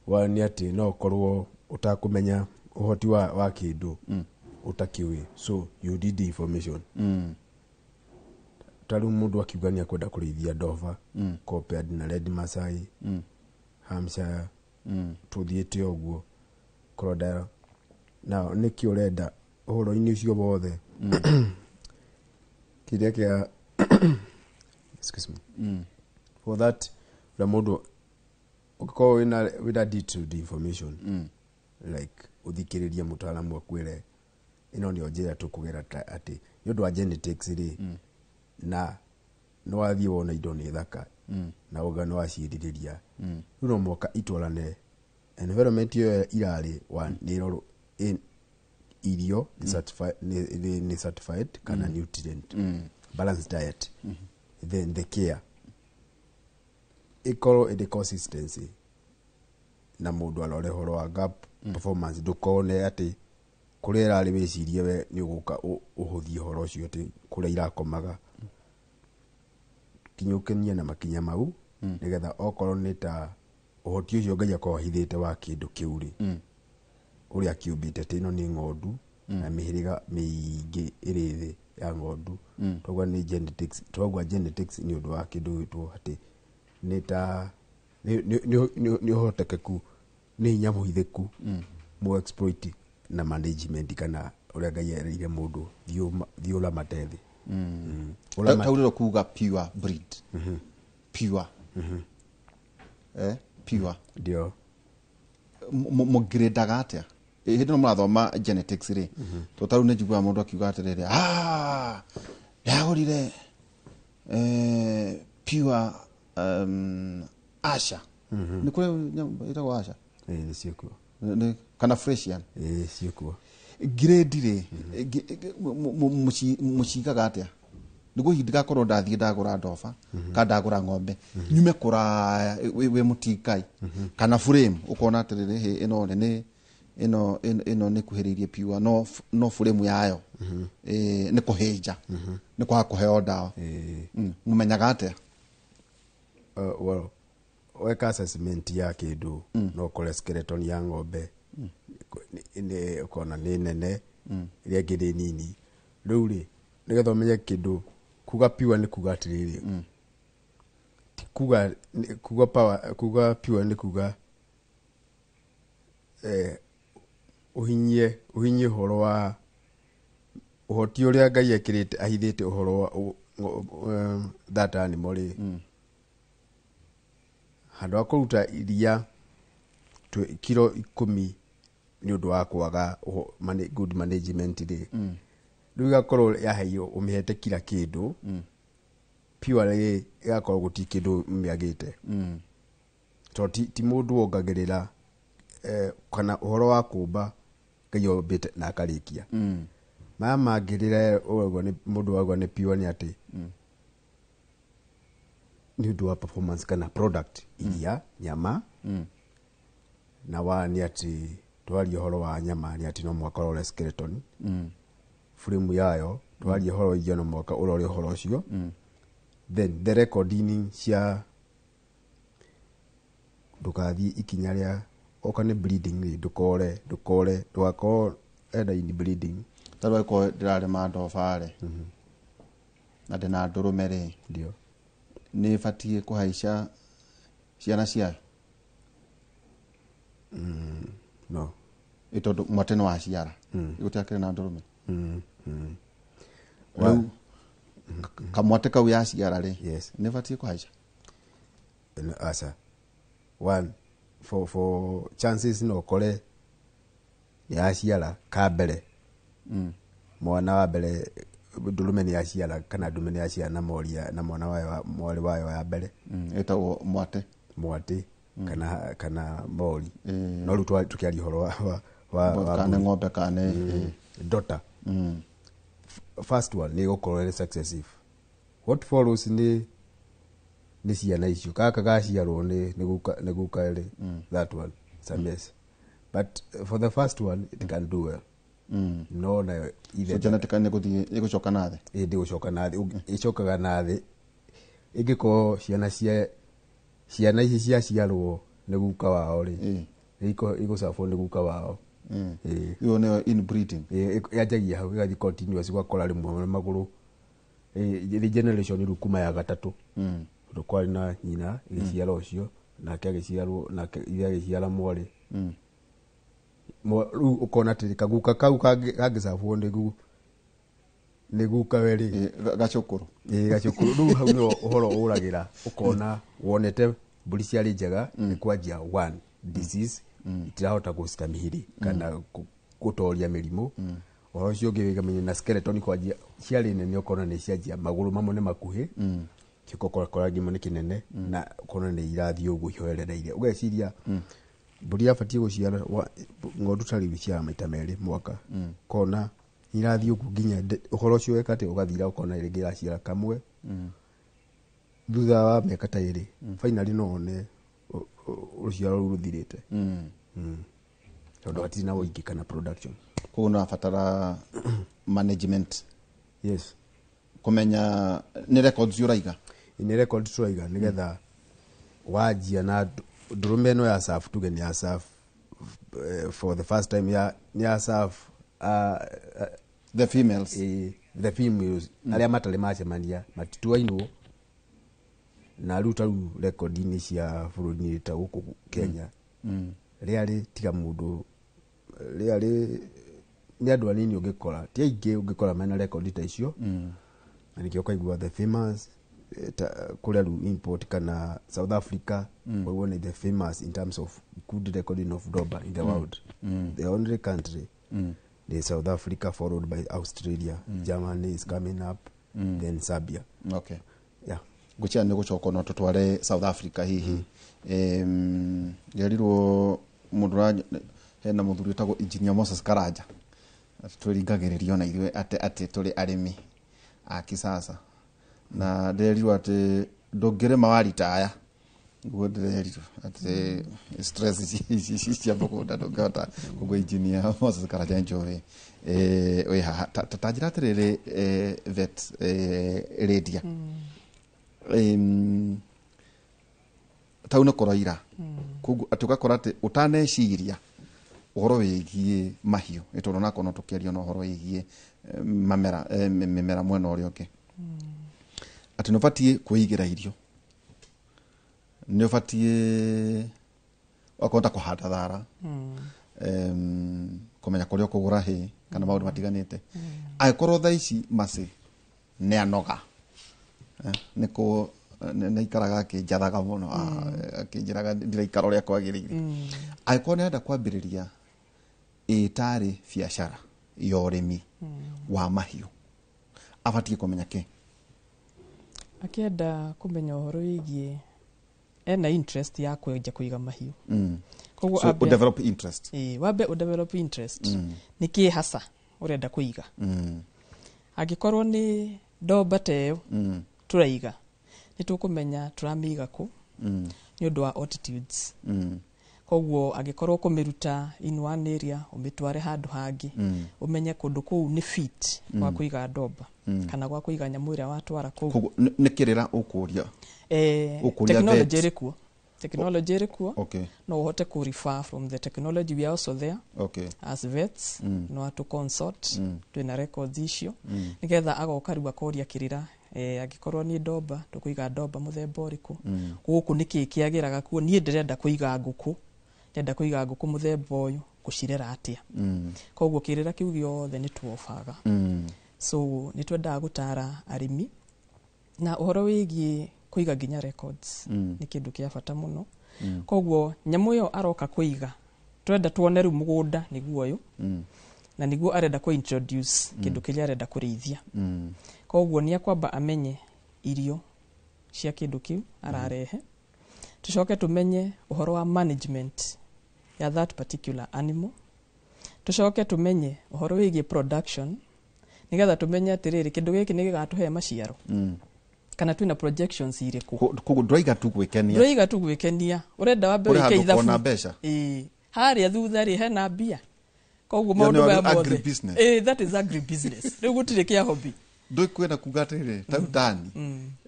wa ni ati no korwo utakumenya uhoti wa kindu utakiwi so you need the information taru mundu akiugania kwenda kurithia ndoba compared na Red Masai Hampshire tuthiete oguo Clodagh na niki urenda uhoro-ini ucio bothe kiria kia excuse me for that the mundu ukiko wina detailed information like uthikiririe mutaalamu akwire ino ndio njira tukugera ati nyondo wa genetics ri na no wathie wona indo ni thaka na ugano waciririria no moka itwarane environment yo irari wa niroro in irio ni certified kana nutrient balanced diet then the care equal consistency na mundu alore horo wa gap performance dukone ati kurera ari wicirie we ni uguka uhuthie horo ucio ati kuria irakomaga kinyukenie na makinya mau nigetha okorwo ni ta uhoti ucio Ngai akwa hithite wa kindu kiuri uria kiubite tino ni ng'ondu na mihiriga miingi irithi ya ng'ondu togwa ni genetics ni undu wa kindu witwo ati ni ta ni hotekeku ni nyamu hithiku mo exploit na management kana uria Ngai erire mundu thiula matethi tauriro kuga pure breed pure pure ndio mugiredaga atia hindi no murathoma genetics ri to taru ne njigua mundu akiuga atiriri yagurire pure Asha ni kule itago Asha ni siku kana freshian siku grade ri mushigaga atia nigo hindiga korwo ndathie ndagura ndoba ka ndagura ng'ombe nyume kura we mutikai kana frame ukona atiriri ino ni kuhiririe piwa no frame yayo ni kuhinja ni kwa kuheo dawa mumenyaga atia well weka assessment ya kindu no kore skeleton ya ng'ombe ni ukona ni nene iria ngiri nini riu ri nigetha umenye kindu kuga piwa ni kuga atiriri kuga power kuga piwa ni kuga uhinyie horo wa uhoti uria Ngai ekirite ahithite uhoro wa that animal handu akuruta iria kilo 10 ni undu wa kwaga good management ri riu gakorwo yaheyo umihete kila kindu pure ri gakorwo guti kindu miagite to ti mundu ongagirira kana uhoro wa kumba Ngai bite na akarikia maya mangirira ugo ni mundu wagwa ni pure ni ati ni undu wa performance kana product iria nyama na wa ni ati twari uhoro wa nyama ni ati no mwaka ule skeleton frame yayo twari uhoro igio no mwaka urori uhoro ucio then the recording cia dukathi ikinya ria okane bleeding ri dukore twako enda in bleeding tarwa ko dirare ma ndofare na ndina ndurumere ndio ni fatie kuhaisha ciana cia no ito mwate no aciara igutakire na ndurume kamwate kau ya ciara ri yes ni fatie kuhaisha asa one for chances no kore ya ciara ka mbere mwana wa mbere ndurume ni aciara kana ndume ni aciara na moria na mwana wayo mwari wayo ya mbere etagwo mwate kana mori no rutwa tukiari horo wa kana ng'ombe kana daughter first one ni gukora successive what follows ni ciana icio kaka gaciarwo ni guka ri that one yes but for the first one it can do well no na either genetically ni guthie igucoka na thi ndi gucoka na thi icokaga na thi igiko ciana ici ciaciarwo ni guka wao ri igucabwo ni guka wao iyo ni inbreeding yajagia hau igathi continuous gwakora rimwe maguru the generation rukuma ya gatatu rukwari na nyina igiciara ucio nake agiciarwo nake ithia agiciara mwari ru ukona tiri kaguka kau kagicabuo nĩ guka weri gacukuru gacukuru ru hau no uhoro uragira ukona wonete mburi ciari njega ni kwanjia one disease itirahota gustamihiri kana gutoria mirimu uhoro ucio ngigamenye na skeleton kwanjia ciari nene ukona ni cianjia maguru mamwe ne makuhi kikokora gimo ni kinene na ukona ni irathi uguo ihoerereire ugeciria mburi abatie guciara ng'ondu tari biciara maita meri mwaka kona irathi uguo nginya uhoro ucio wekate ugathira ukona iringira ciara kamwe thutha wa miaka ta iri finally no ne uciaro ruthirite tondu hatina woiki kana production kuna afatara management yes kumenya ni records uraiga ni records uraiga nigetha wajia na durume no ya safu tuge ni ya safu for the first time ya safu the females aria matale macemania matituainwo na ruta record ni cia buruni ta guku Kenya riari tiga mundu riari ni andu anini ungikora ti aingi ungikora mena record ta icio na nikio kaigua the famous kule import kana South Africa we one the famous in terms of good recording of doba in the world the only country the South Africa followed by Australia Germany is coming up then Serbia okay yeah gucia ni gucoka no tutware South Africa hihi yarirwo mundu hena muthuri tago engineer Moses Karanja turingagiririo na ithuĩ ate turi arimi a kisasa na nderirwo ati ndungirima wa retire nguo nderirwo ati stress cia bokunda ndungata kugo engineer Moses Karanja njowe we tatajira tiriri vet radio tauna koraira kugu atukakora ati utaneciria uhoro wigie mahiu itorona kono tukiario no uhoro wigie mimera mwena uria ungi ati no batie kuigira irio no batie akonta kuhanda thara kumenya kuria kugura hi kana maundu matiganite aikorwo tha ici masi ne anoga niko naikaraga akijathaga muno akijiraga ndiraikara uria kwagirire aikorwo nenda kwambiriria itari biashara ya urimi wa mahiu abatie kumenya ke akienda kumenya uhoro wigie ena interest ya kwenja kuiga mahiu koguo so develop interest wabe develop interest niki hasa urenda kuiga agikorwo ni doba teo turaiga nitukumenya turamiga ku ni undu wa altitudes koguo agikorwo kumiruta in one area umitware handu hangi umenye kundu kuu ni fit kwa kuiga doba kana kwa kuiga nyamuira watwara koguo nikirira ukuria technology rikuo technology rikuo okay no uhote ku refer from the technology we are also there okay as vets no to consult twina records icio nigetha agokarua koria kirira agikorwo ni doba tukuiga doba muthemba uriku guku niki kiagiraga kuo nie ndirenda kuiga nguku ndenda kuiga nguku muthemba uyu gucirera atia koguo kirira kiu giothe ni tuofaga so ni twenda gutara arimi na uhoro wigie kuiga ginya records ni kindu kia bata muno koguo nyamu yo aroka kuiga twenda tuone ru mugunda niguo uyu na niguo arenda ku introduce kindu kiria arenda kurithia koguo ni akwamba amenye irio cia kindu kiu ararehe tucoke tumenye uhoro wa management ya that particular animal tucoke tumenye uhoro wigie production nigetha tumenye atiriri kindu giki ni gigatuhe maciaro kana twina projections iriku koguo ndroiga tu gwikenia urenda wa mbere ke ithabu haria thutha ri hena bia koguo maundu ma mothe that is agribusiness riu gutire kia hobby ndoi kwenda kugatire tautani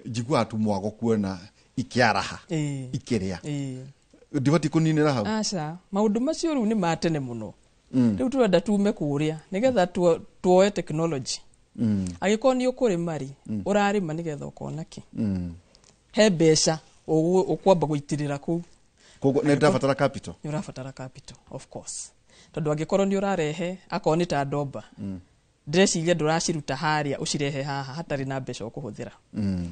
jigwa atumwago kuona ikiaraha ikiria ndibati kuninira hau acha maundu macio riu ni matene muno riu twenda tume kuria nigetha tuoe technology Agĩkorwo nĩ ũkũrĩma rĩ, ũrarĩma nĩgetha ũkona kĩ. He mbeca ũkwamba gũitĩrĩra kũu. Koguo nĩ ndabatara capital. Nĩ ũrabatara capital, of course. Tondũ angĩkorwo nĩ ũrarehe akorwo nĩ ta ndomba. Ndĩreciria ndũraciruta harĩa ũcirehe haha hatarĩ na mbeca ũkũhũthĩra.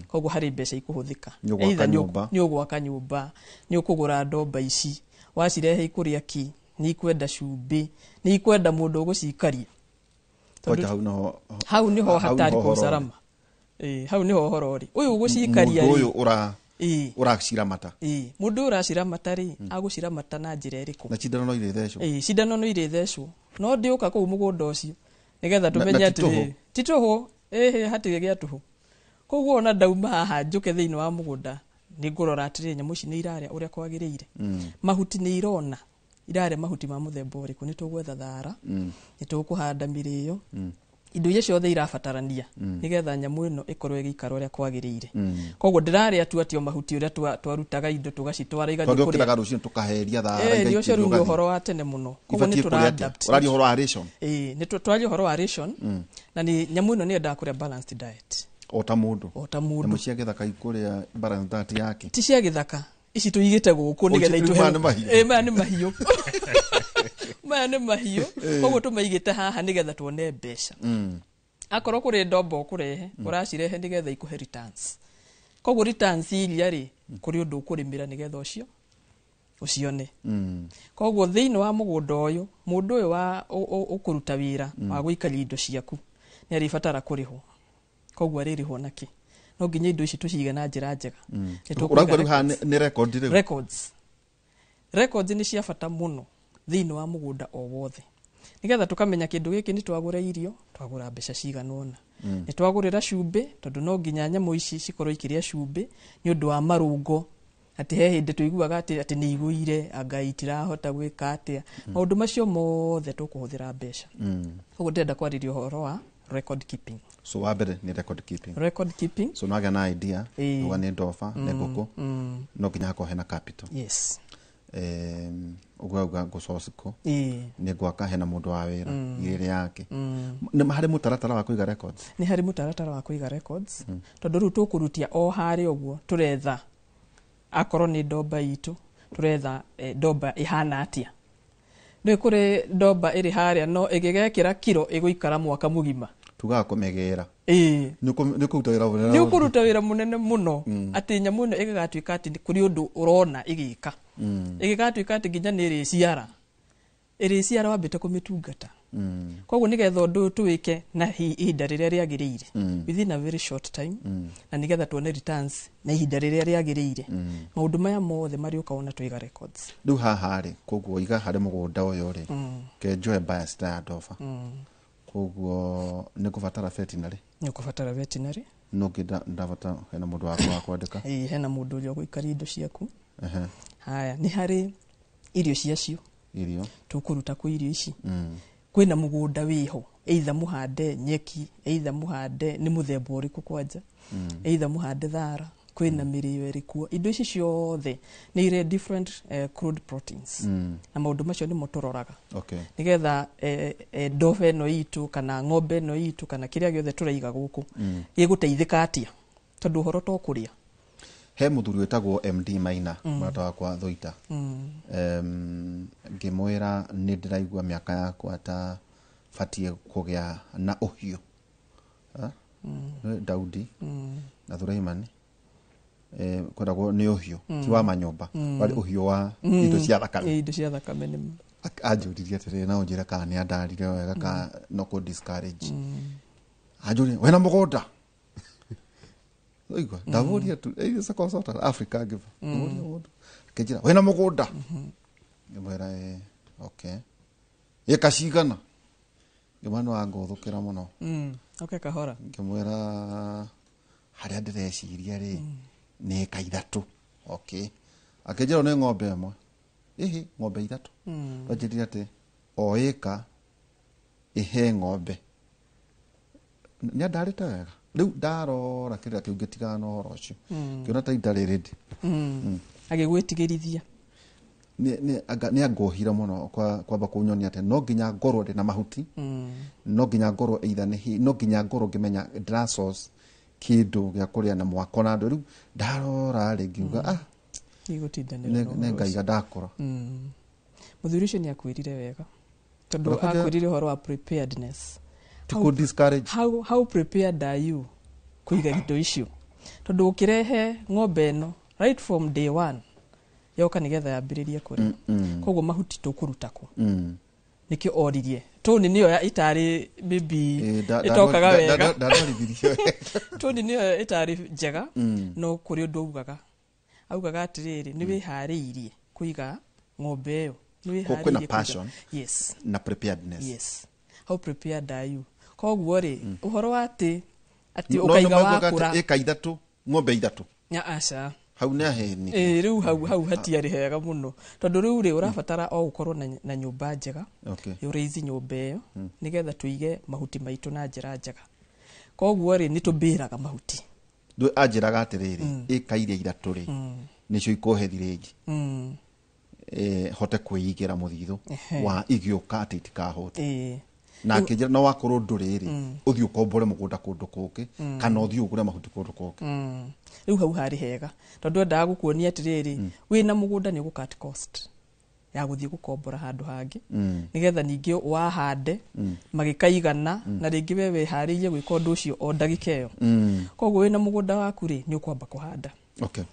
Koguo harĩ mbeca ikũhũthĩka. Nĩ ũgwaka nyũmba, nĩ ũkũgũra ndomba ici, wacirehe ikũrĩa ki, nĩ ikwenda cumbĩ, nĩ ikwenda mũndũ ũgũcikaria. Hau niho hatari kwa usalama. Hau niho ũhoro rĩ. Ũyũ ũgũcikaria rĩ. Mũndũ ũyũ ũraciramata. Mũndũ ũraciramata rĩ, agũciramata na njĩra ĩrĩkũ? Na cindano no irĩ thecwo. Cindano no irĩ thecwo. No ndĩũka kũu mũgũnda ũcio. Nigetha tumenye atĩ tituhu hatirĩ gĩa tuhu. Koguo ona ndauma haha njuke thĩinĩ wa mũgũnda nĩ ngũrora atĩrĩ nyamũ ici nĩ irarĩa ũrĩa kwagĩrĩire. Mahuti nĩ irona irarĩa mahuti ma mũthemba ũrĩkũ, nĩ tũgwetha thara, nĩ tũkũhanda mĩrĩyo, indo iria ciothe irabatarania nigetha nyamũ ĩno ĩkorwo ĩgĩikara ũrĩa kwagĩrĩire. Koguo ndĩrarĩa tu atĩ mahuti ũrĩa twarutaga indo tũgacitwara igathiĩ kũrĩa. Twagĩũkĩraga rũciũ tũkaheria thara igaitĩrio. Ũcio rĩu nĩ ũhoro wa tene mũno. Koguo nĩ tũra-adapt. Ũraria ũhoro wa ration. Nĩ twaria ũhoro wa ration na nĩ nyamũ ĩno nĩ yendaga kũrĩa balanced diet. O ta mũndũ. Nyamũ cia gĩthaka ikũrĩa balanced diet yake. Ti cia gĩthaka. Ici tũigĩte gũkũ nĩgetha itũhe. Maya nĩ mahiũ. Maya nĩ mahiũ. Koguo tũmaigĩte haha nĩgetha tuone mbeca. Akorwo kũrĩ ndombo kũrehe, ũracirehe nĩgetha ikuhe returns. Koguo returns iria rĩ, kũrĩ ũndũ ũkũrĩmĩra nĩgetha ũcione. Koguo thĩinĩ wa mũgũnda ũyũ, mũndũ ũyũ wa ũkũruta wĩra wa gũikaria indo ciaku nĩ arĩbatara kũrĩhwo. Koguo arĩrĩhwo nakĩ? No nginya indo ici tũcige na njĩra njega. Ũrauga rĩu nĩ record rĩu. Records nĩ cia bata mũno thĩinĩ wa mũgũnda o wothe. Nigetha tukamenya kĩndũ gĩkĩ nĩ twagũra irio, twagũra mbeca cigana ũna. Nĩ twagũrĩra cumbĩ, tondũ no nginya nyamũ ici cikorwo ikĩrĩa cumbĩ nĩ ũndũ wa marũngo. Atĩ he hĩndĩ tũiguaga atĩ nĩ igũire, anga itirahota gwĩka atĩa. Maũndũ macio mothe tũkũhũthĩra mbeca. Koguo ndĩrenda kwarĩria ũhoro wa record keeping. So wa mbere nĩ record keeping. Record keeping. So no agĩa na idea, uga nĩ ndoba, nĩ ngũkũ, no nginya hakorwo hena capital. Yes. Uga ngũcociko nĩ gwaka hena mũndũ wa wĩra irĩ yake. Nĩ harĩ mũtaratara wa kũiga records. Nĩ harĩ mũtaratara wa kũiga records. Tondũ rĩu tũkũrutia o harĩ ũguo turetha akorwo nĩ ndomba itũ, turetha ndomba ihana atĩa. Nĩ kũrĩ ndomba ĩrĩ harĩa no ĩgĩgekĩra kiro ĩgũikara mwaka mũgima. Tugaga kũmegera. Nĩ kũruta wĩra mũnene. Nĩ kũruta wĩra mũnene mũno. Atĩ nyamũ ĩno ĩgagatuĩka atĩ kũrĩ ũndũ ũrona ĩgĩka. Ĩgĩgatuĩka atĩ nginya nĩ ĩrĩciara wambĩte kũmĩtungata. Koguo nĩgetha ũndũ ũyũ tũwĩke na ihinda rĩrĩa rĩagĩrĩire. Within a very short time. Na nĩgetha tuone returns na ihinda rĩrĩa rĩagĩrĩire. Maũndũ maya mothe marĩ ũkaona tũiga records. Rĩu haha rĩ, koguo iga harĩ mũgũnda ũyũ rĩ, kenjoe bias ta ya ndoba. Koguo nĩ kũbatara veterinary. Nĩ kũbatara veterinary. No ndabatara hena mũndũ wa kwandĩka. Hena mũndũ ũrĩa ũgũikaria indo ciaku. Haya, nĩ harĩ irio ciacio. Irio. Tũkũruta kũ irio ici. Kwĩna mũgũnda wĩho. Either mũhande nyeki, either mũhande nĩ mũthemba ũrĩkũ kwanja. Either mũhande thara, kwĩna mĩrĩyo ĩrĩkuo. Indo ici ciothe nĩ irĩ different crude proteins. Na maũndũ macio nĩmo tũroraga. Nĩgetha ndoba ĩno itũ kana ng'ombe ĩno itũ kana kĩrĩa gĩothe tũraiga gũkũ gĩgũteithĩka atĩa. Tondũ ũhoro to kũrĩa. He mũthuri wĩtagwo MD Maina mũrata wakwa Thoita. Ngĩmwĩra nĩ ndĩraigua mĩaka yakwa ta batiĩ kũgĩa na ũhiũ. Daudi na Thuraimani kwendagwo nĩ ũhiũ ti wa manyũmba, warĩ ũhiũ wa indo cia thakame. Indo cia thakame nĩ anjũririe atĩrĩrĩ na ũnjĩre kana nĩ andarire wega kana no kũ discourage. Anjũria wena mũgũnda. Oigwa ndavoria tu ĩsa consultant Africa give. Ndavoria mũndũ. Kĩnjĩra wena mũgũnda. Ngĩmwĩra okay. Ĩka cigana. Ngĩmwana wa ngũthũkĩra mũno. Okay kahora. Ngĩmwĩra harĩa ndĩreciria rĩ nĩ ĩka ithatũ. Okay. Akĩnjĩra nĩ ng'ombe ĩmwe. Ng'ombe ithatũ. Wanjĩrire atĩ o ĩka ihe ng'ombe. Nĩ ndarĩte wega. Rĩu ndarora kĩrĩa kĩu ngĩtigana na ũhoro ũcio. Ngĩona ta itarĩ ready. Agĩgwĩtigĩrithia. Nĩ angohira mũno kwamba kũnyonia atĩ no nginya ngorwo ndĩ na mahuti no nginya ngorwo either no nginya ngorwo ngimenya drasos kindu gya kuria na mwako na ndu riu ndarora ri ngiuga igutidanira ngaiga ndakora muthuri ucio ni akwirire wega tondu akwirire horo wa preparedness to discourage how prepared are you kuiga indo icio tondu ukirehe ng'ombe no right from day 1 yoka nigetha yambiririe kuria koguo mahuti tukuruta ku nikio oririe toni niyo itari bibi itokaga wega toni niyo itari njega no kuri undu augaga atiriri ni wihariirie kuiga ng'ombe iyo ni wihariirie passion yes na preparedness yes how prepared are you koguo ri uhoro wati ati ukaiga wakura eka 3 ng'ombe 3 ya asha hau ne aheni riu hau hatiari hega muno tondu riu ri urabatara o ukorwo na nyumba njega uriizi nyumba iyo nigetha tuige mahuti maitu na njira njega koguo ri nitubiraga mahuti ndu anjiraga atiriri eka iria 3 ri nicio ikohethirengi hote kuigira muthithu wa igioka ati tikahote na kinjira no wakorwo nduriri uthi ukombore mugunda kundu kungi kana uthi ugure mahuti kundu kungi riu hau hari hega tondu ndaga gukuonia atiriri wina mugunda ni gukat cost ya guthii gukombora handu hangi nigetha ningi wahande magikaigana na ringi wewe hariye gwika undu ucio o ndagika iyo koguo wina mugunda waku ri ni ukwamba kuhanda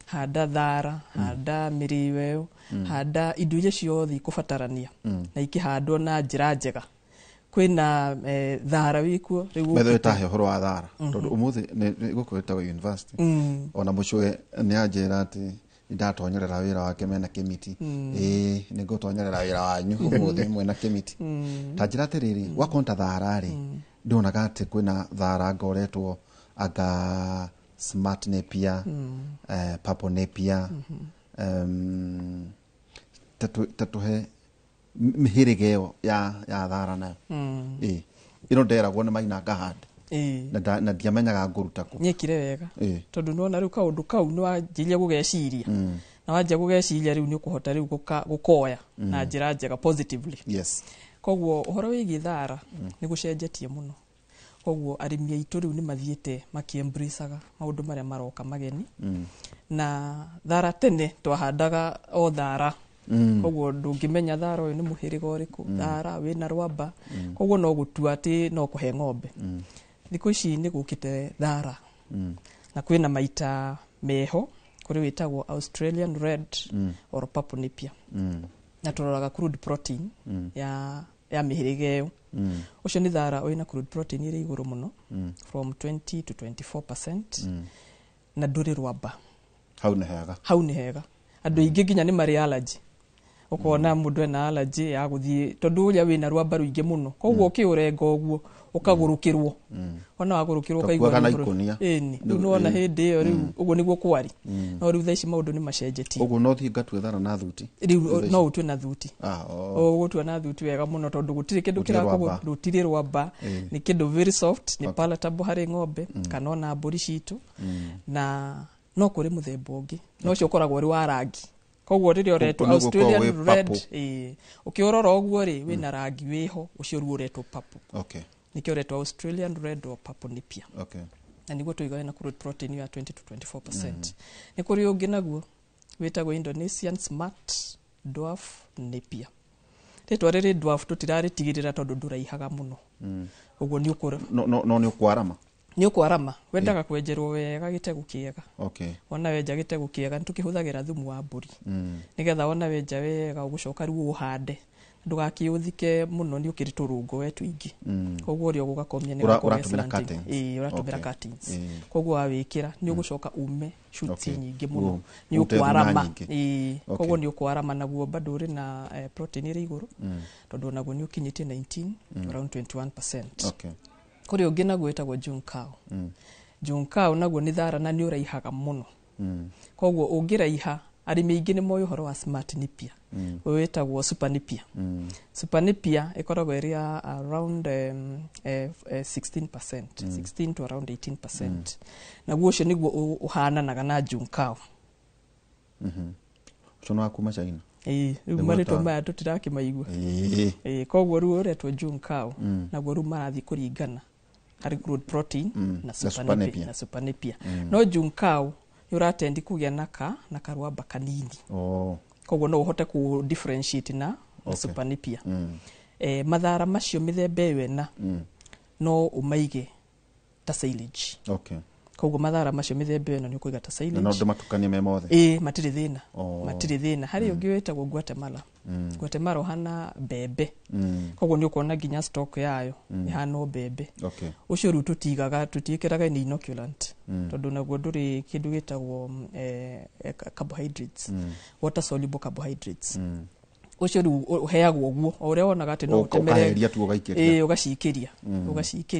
handa thara handa miriwe handa indo iria ciothe ikubatarania na ikihandwo na njira njega kwina thara wikuo riu metho itahe horo wa thara tondu umuthi ni gukweta wa university ona mucwe ni anjira ati ndatonyerera wira wake mena kimiti ni gutonyerera wira wanyu umuthi mwena kimiti tanjira tiriri wakonta thara ri ndonaga ati kwina thara ngoretwo aga smart napier purple napier tatuhe mihirigeo ya thara nayo ino nderagwo ni maina ngahanda na ndiamenyaga nguruta ku nyekire wega tondu nona riu kaundu kau ni wanjiria gugeciria na wanjia gugeciria riu ni ukuhota riu gukoya na njira njega positively yes koguo uhoro wigi thara ni gucenjetie muno koguo arimi aitu riu ni mathiete makiembraceaga maundu maria maroka mageni na thara tene twahandaga o thara koguo ndungimenya thara uyu ni muhiriga uriku thara wina rwamba koguo no gutua ati no kuhe ng'ombe thiku ici ni gukite thara na kwina maita meho kuri witagwo Australian red or purple napier na turoraga crude protein ya mihiriga iyo ucio ni thara wina crude protein iri iguru muno from 20 to 24% na nduri rwamba hau ni hega andu ingi nginya ni mari allergy ukona mundu ena allergy ya guthii tondu uria wina rwamba ruingi muno koguo ukiurenga uguo ukagurukirwo ona wagurukirwo kaigwa ni nona hindi iyo riu uguo niguo kwari no riu thaici maundu ni macenjetie uguo no thi ngatwe thara na thuti riu no utwe na thuti uguo twa na thuti wega muno tondu gutiri kindu kirakugutiri rwamba ni kindu very soft ni palatable hari ng'ombe kana ona mburi citu na no kuri muthemba ungi no cio koragwo ri wa rangi koguo ririo reto Australian red ukiorora uguo ri wina rangi wiho ucio ru reto purple nikio reto Australian red or purple napier na niguo tuigawe na crude protein ya 20 to 24% ni kuri ungi naguo witagwo Indonesian smart dwarf napier reto riri dwarf tutirari tigirira tondu nduraihaga muno uguo ni ukura no ni ukwarama ni ukwarama wendaga kwenjerwo wega gitegu kiega ona wenja gitegu kiega ntukihuthagira thumu wa mburi nigetha ona wenja wega ugucoka riu uhande ndugakiuthike muno ni ukiri turungo wetu ingi koguo rio gugakomia ni uratumira cuttings koguo awikira ni ugucoka ume shoots nyingi muno ni ukwarama koguo ni ukwarama naguo bado ri na protein iri iguru tondu naguo ni ukinyite 19 around 21% kuri ungi naguo etagwo Junkao naguo ni thara na ni uraihaga muno koguo ungiraiha arimi ingi ni moyo horo wa smart napier wetagwo super napier super napier ikoragwo area around 16% 16 to around 18% naguo ucio niguo uhananaga na Junkao ucio no akuma China riu maritwa maya tutirakimaigua koguo riu uretwo June cow naguo riu marathi kuringana harĩ crude protein na super napier no June cow yuratendi kugia na karwamba kanini koguo no uhote ku differentiate na super napier mathara macio mithemba ĩyo no umaige ta silage koguo mathara macio mithemba ĩno ni ukuiga ta silage no ndematukanie me mothe matire thina hari ungi wetagwo Guatemala hana bebe koguo ni ukona ginya stock yayo ihana bebe ucio ru tutiikiraga ni inoculant tondu naguo nduri kindu gitagwo carbohydrates water soluble carbohydrates ucio ru uheagwo guo uria wonaga ati no utemereria tu ugaikeria ugacikiria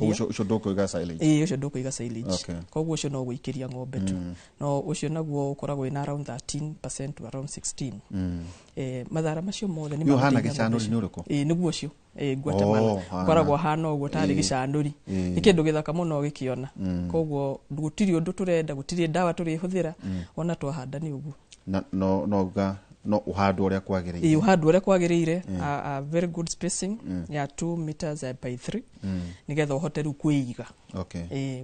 ucio ndukuiga silage ucio ndukuiga silage koguo ucio no guikeria ng'ombe tu no ucio naguo ukoragwo ina around 13% to around 16 mathara macio mothe ni hana gicanuri ni uriku niguo ucio Guatemala koragwo hana uguo tari gicanuri ni kindu githaka muno gikiona koguo gutiri undu turenda gutiri dawa turihuthira ona twahanda ni uguo no uhando uria kwagirire uhando uria kwagirire a very good spacing ya 2 meters by 3 nigetha uhote ru kuiga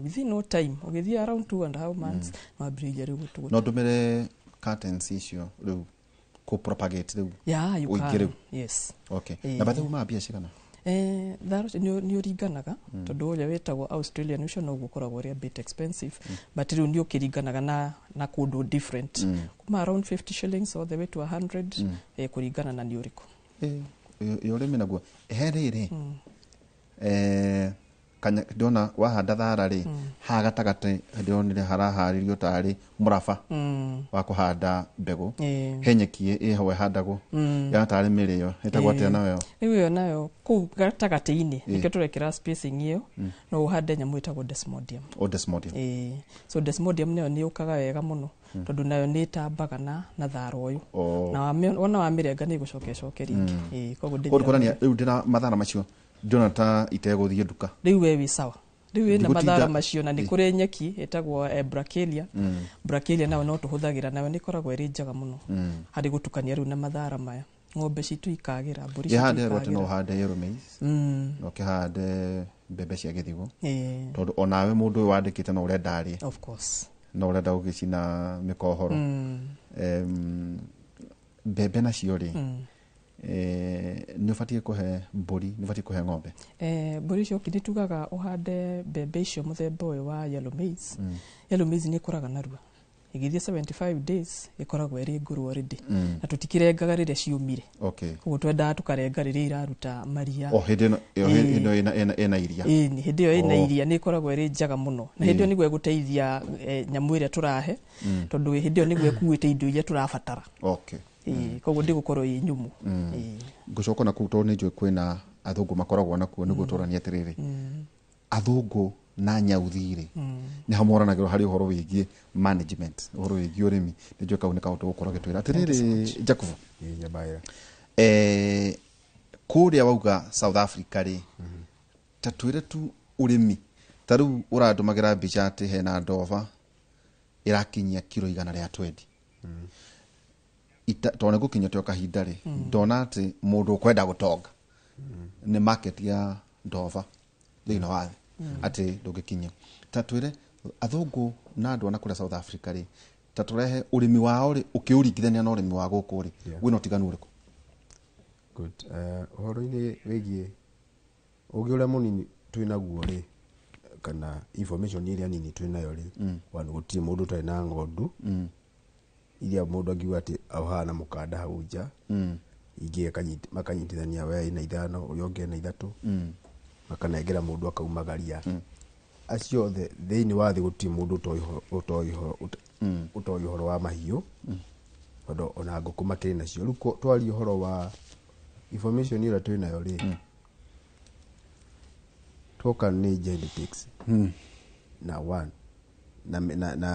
within no time ugithia around 2.5 months mabirija ru gutu no ndumire curtains icio ru ko propagate ru you can yes na bathu mabia cigana tharo ni uringanaga tondu uria wetagwo Australian ucio no gukoragwo ria bit expensive but riu ni ukiringanaga na kundu different kuma around 50 shillings all the way to 100 kuringana na ni uriku urimi naguo herere kanya ndona wahanda thara ri ha gatagate ndionire haraharirio tari muraba wa kuhanda mbegu henyekie iho handagwo ya tari mirio etagwo atia nayo riu nayo ku gatagate-ini nike turekira spacing iyo no uhande nyamu etagwo desmodium so desmodium nayo ni ukaga wega muno tondu nayo ni tambaga na thara uyu na ona wa mirenga ni gucokecokeria koguo ndikorania riu ndina mathara macio Jonathan iteguthie duka riu we sawa riu ina mathara macio na ni kuri nyeki etagwo brachialia nayo no tuhuthagira nayo ni koragwo iri njaga muno hari gutukania riu na mathara maya ng'ombe citu ikagira mburi citu ikagira hande no hande yellow maize no kihande mbembe cia githigo tondu onawe mundu wandikite no ure ndari of course no ure ndagugicina mikohoro mbembe na ciori ni ufatie kuhe mburi ni ufatie kuhe ng'ombe mburi cio kinitugaga uhande mbembe icio muthemba uyu wa yellow maize ni kuraga narua igithie 75 days ikoragwo iri nguru already na tutikirengaga riria ciumire koguo twenda tukarenga riria iraruta maria hindino ina iria ni hindi yo ina iria ni ikoragwo iri njaga muno na hindi yo niguo guteithia nyamu iria turahe tondu hindi yo niguo ekuite indo iria turabatara koguo ndigukorwo i nyumu ngucoka na kuto ni njwe kwina athungu makoragwo nakuo niguo turania atiriri athungu na nyauthire ni hamoranagirwo hari uhoro wigie management uhoro wigie urimi ni njwe kaune ka utugukorwo gitwira atiriri Jacob nyabaira kuria wauga South Africa ri tatwire tu urimi taru uradumagira bicha ati hena ndova irakinyia kilo 120 tone gukinyotyo kahinda ri ndona ati mundu ukwenda gutonga ni market ya ndova thina wa ati ndugikinya tatwire athungu na andu ana kule South Africa ri taturehe urimi wao ri ukiurigithania na urimi wa guku ri wina utiganu uriku good horo-ini wigie ugi uria munini twinaguo ri kana information iria nini twinayo ri wanu gutie mundu tari na ngondu iria mundu angiuga ati ahana mukanda hau nja ingi makanyitithania we ina 5 uyu ungi na 3 makanengera mundu akaumagaria acio othe thiini wa thi gutie mundu utoi horo wa mahiu ondo ona nguku makiri nacio riu twari horo wa information ira twinayo ri toka ni genetics na one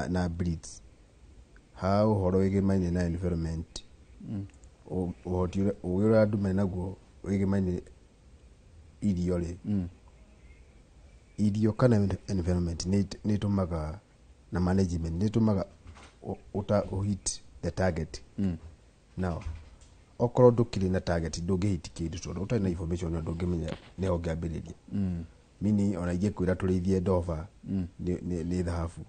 na breeds how horo wigimainie na environment uhotire ugira ndume naguo wigimainie irio ri irio environment ni tumaga na management ni tumaga hit the target now okorwo ndukiri na target ndungihiti kindu tondu utari na information ndungimenya ne ongeambiriria mini ona ingikwira turithie ndova ni thahabu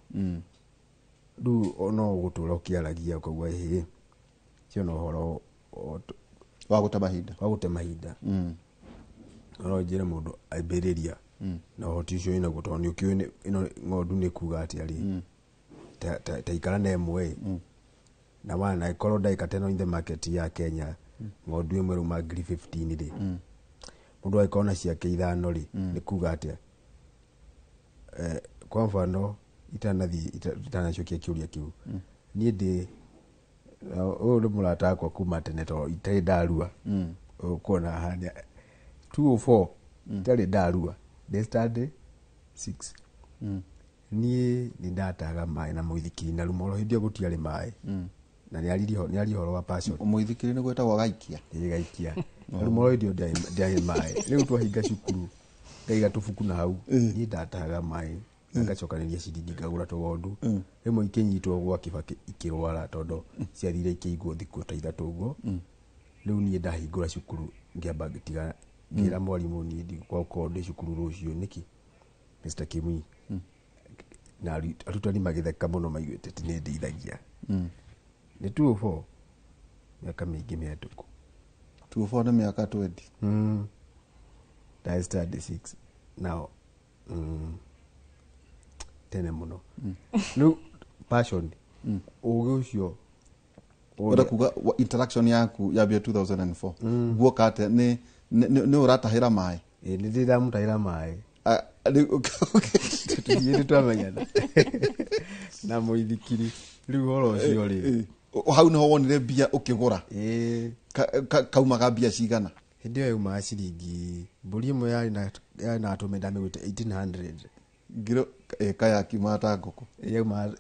riu no gutura ukiaragia ukauga hi cio no horo wa gute mahinda no njire mundu aibiriria na hoti cio ina gutoni ukiwe ino ng'ondu ni kuga ati ari ta ikara na emwe na wana ikorwo ndaika teno in the market ya Kenya ng'ondu imwe ruma 15 ri mundu aikona ciake ithano ri ni kuga ati kwa mfano itanacokia kiuria kiu nie ndi uyu ni murata akwa kuma tene to itari ndarua ukona hania 204 itari ndarua they started 6 nie ni ndataga mai na muithikiri na rumoro hindio gutiari mai na ni ari horo wa passion muithikiri ni gwetagwo gaikia rumoro hindio ndiari mai riu twahinga cukuru ngaiga tubuku na hau ni ndataga mai ngacokaniria ciringi ngagura tugondu rimwe ikinyitwo gwa kibaki ikirwara tondu ciathire ikigwo thiku ta ithatu guo riu ni ndahingura cukuru ngiamba ngitiga ngira mwarimu ni ndi kwa ukonde cukuru rucio niki Mr. Kimui na arutani magitheka muno maiguite ti ni ndeithagia ni 204 miaka mingi mihatuku 204 na miaka 20 that is 36 now tene muno no passion uge ucio ora kuga interaction yaku ya bia 2004 guoka ate ni uratahira mai ni ndira mutahira mai tuthire twamenyana na muithikiri riu horo ucio ri hau niho wonire bia ukigura kaumaga bia cigana hindi yo uma ciringi mburi imwe yari na atumenda migute 1800 ngiro kaya kimata ngoko yuma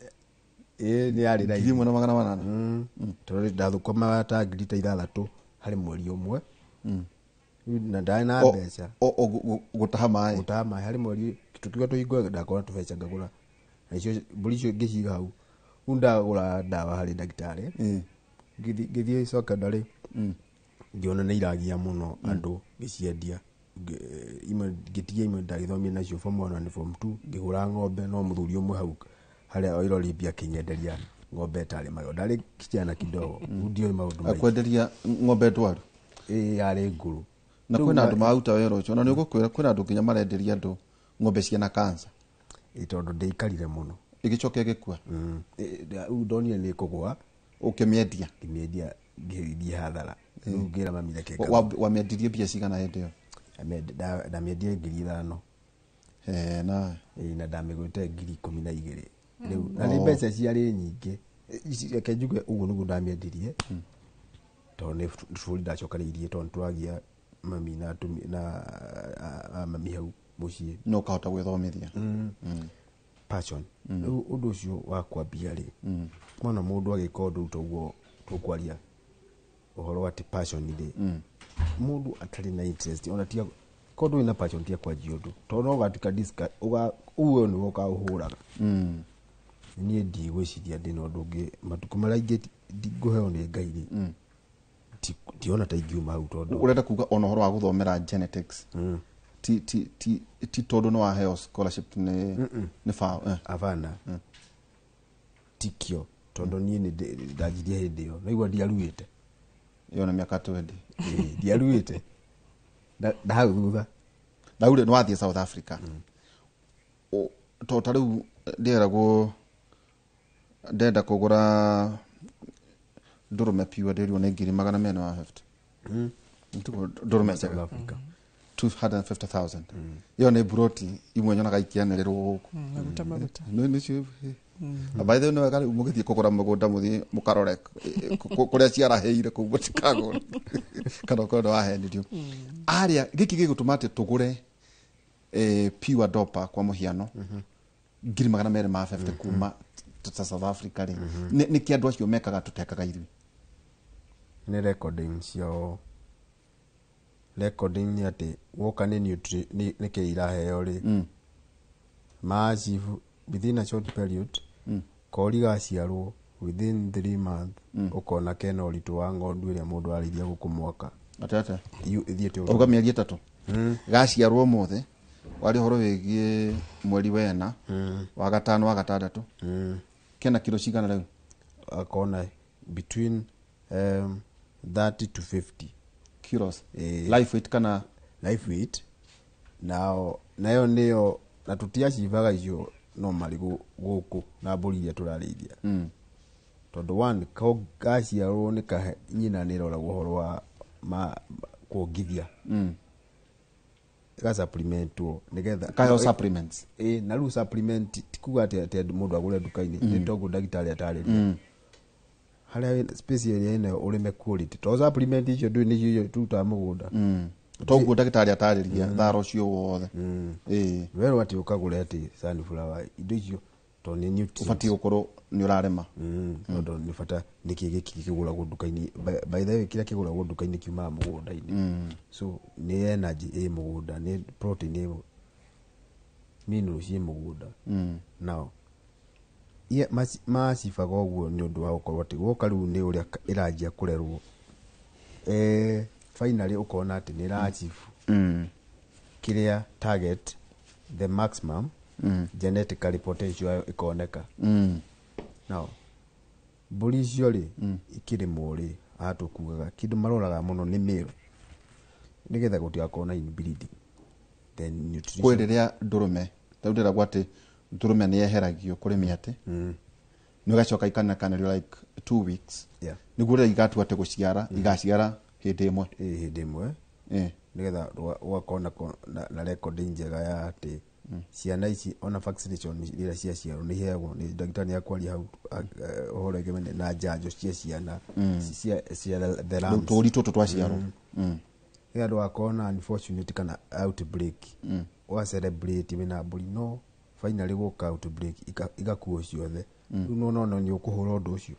ni yari na ngiri mwana magana manana tori ndathukoma ta ngiri ta ithathatu hari mweri umwe na ndai na mbeca gutaha mai hari mweri tukiwa tuigwa ndakora tubeca ngagura na icio mburi icio ngiciga hau undagura ndawa hari ndagitari ngithie secondary ngiona ni iragia muno andu giciendia imwe gitie imwe ndagithomia nacio form 1 na form 2 ngigura ng'ombe no muthuri umwe hau haria oiro libia kinyenderia ng'ombe tari mayo ndari kijana kidogo ndio maundu akwenderia ng'ombe twaru yari nguru na kwina andu mauta wero ucio na ni gukwira kwina andu kinya marenderia andu ng'ombe ciana kansa itondo ndeikarire muno igicoke gikua udonio ni kugwa ukimiendia ngithia hathara ngira mamire keka wamiendirie bia cigana hindi yo ndamiendie 5,000 na ndamigwite 12,000 riu na ni mbeca ciari nyingi kenjuge uguo nugu ndamiendirie to ni buri ndacokanirie to ntwagia mami na mami hau mucii no kahota gwithomithia passion undu ucio wa kwambia ri mwana mundu agika undu toguo tukwaria uhoro wa passion ri mundu atari na interest ona tia kondo ina passion tia kwa jiodu to no gatika discuss uwe ni woka uhuraga ni ndi gwiciria ndino ndungi matuku maraingi nguheo ni ngai ri tiona ta ingiuma hau tondu urenda kuga ona horo wa guthomera genetics ti tondu no waheo scholarship ni fa avana tikio tondu ni ndajirie hindi yo naigua ndiaruite yo na miaka 20 ndiaruite hau thutha ndaure no wathie South Africa to tariu ndenda kugura ndurume piwa ndirwo na 250 ndurume South Africa 250,000 yo ne broti imwe nyona gaikianirwo guku no ni cio by the way no gari umugithie kugura mugunda muthi mukarore kuria ciara heire ku Chicago kana kodo ahendio aria giki gigutumate tugure piwa dopa kwa muhiano 250 kuma South Africa ri ni kiandu acio mekaga tutekaga iri ni recording cio recording ni ati woka ni ni keira heo ri massive within a short period kori gaciarwo within 3 months ukona kena ũritũ wa ng'ondu ĩrĩa mũndũ arĩithia gũkũ mwaka atata uga mĩeri 3 gaciarwo mothe wari horo wĩgie mweri wena wa gatano wa gatandatũ kena kilo cigana rĩu akona between 30 to 50 kilos life weight kana life weight nayo nĩyo na tutiacivaga icio no marĩ gũkũ na mbũri iria tũrarĩithia tondũ one gaciarwo nĩ kahe nyina nĩ roragwo ũhoro wa kuongithia ga supplementwo nigetha kayo supplements na rĩu supplement tikuga atĩ mũndũ agũre duka-inĩ nĩ toguo ndagĩtarĩ atarĩria harĩa space ĩrĩa ĩno ũrĩme quality to supplement icio ndũĩ nĩcio tutaga mũgũnda toguo ndagĩtarĩ atarĩria tharo cio wothe werwo atĩ ũkagũre atĩ sunflower indo icio to nĩ nutrients ubatie gũkorwo nĩ ũrarema tondũ nĩ bata nĩkĩ gĩkĩ kĩgũragwo duka-inĩ by the way kĩrĩa kĩgũragwo duka-inĩ kiumaga mũgũnda-inĩ so nĩ energy ĩ mũgũnda nĩ protein ĩ minerals ĩ mũgũnda now macibaga ũguo nĩ ũndũ wa gũkorwo atĩ gũka rĩu nĩ ũrĩa ĩranjia kũrerwo finally ũkona atĩ nĩ ĩrachieve kĩrĩa target the maximum genetically potential ikoneka now mbũri icio rĩ ikĩrĩmwo rĩ atũkugaga kĩndũ maroraga mũno nĩ male nĩgetha gũtigakorwo na inbreeding then nutrition kwĩ rĩrĩa ndũrũme taudĩra gwatĩ ndũrũme nĩ yeheragio kũrĩ mĩatĩ nĩ gacoka ikanakanĩrio like 2 weeks nĩguo rĩrĩa igatua atĩ gũciara igaciara hĩndĩ ĩmwe nĩgetha ũgakorwo na record njega ya atĩ ciana ici ona vaccination rĩrĩa ciaciarwo nĩ iheagwo nĩ ndagĩtarĩ nĩ akwaria hau ũhoro wĩgiĩ na njanjo cia ciana cia the lambs tũũri tũtũ twaciarwo rĩrĩa andũ akorwo na unfortunate kana outbreak wa celebrate wĩna mbũri no finally gũka outbreak igakuo ciothe rĩu no nĩ ũkũhũra ũndũ ũcio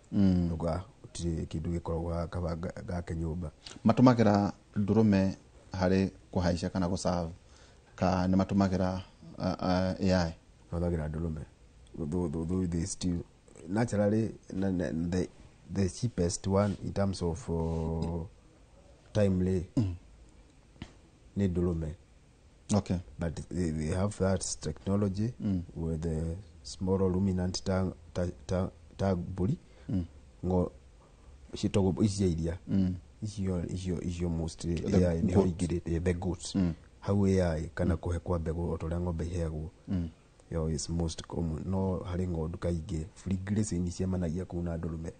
gũtirĩ kĩndũ gĩkoragwo gake nyũmba matũmagĩra ndũrũme harĩ kũhaica kana gũserve ka nĩ matũmagĩra AI mathagira ndũrũme though they still naturally the cheapest one in terms of timely ni ndũrũme okay but they have that technology with the small ruminant tag buri ngo citogo icio iria icio mostly AI ni hoigirite the goods how AI kana kuhe kwa mbegu otoria ng'ombe iheagwo yo is most common no hari ng'ondu kaingĩ free grazing ciamanagia kuna ndũrũme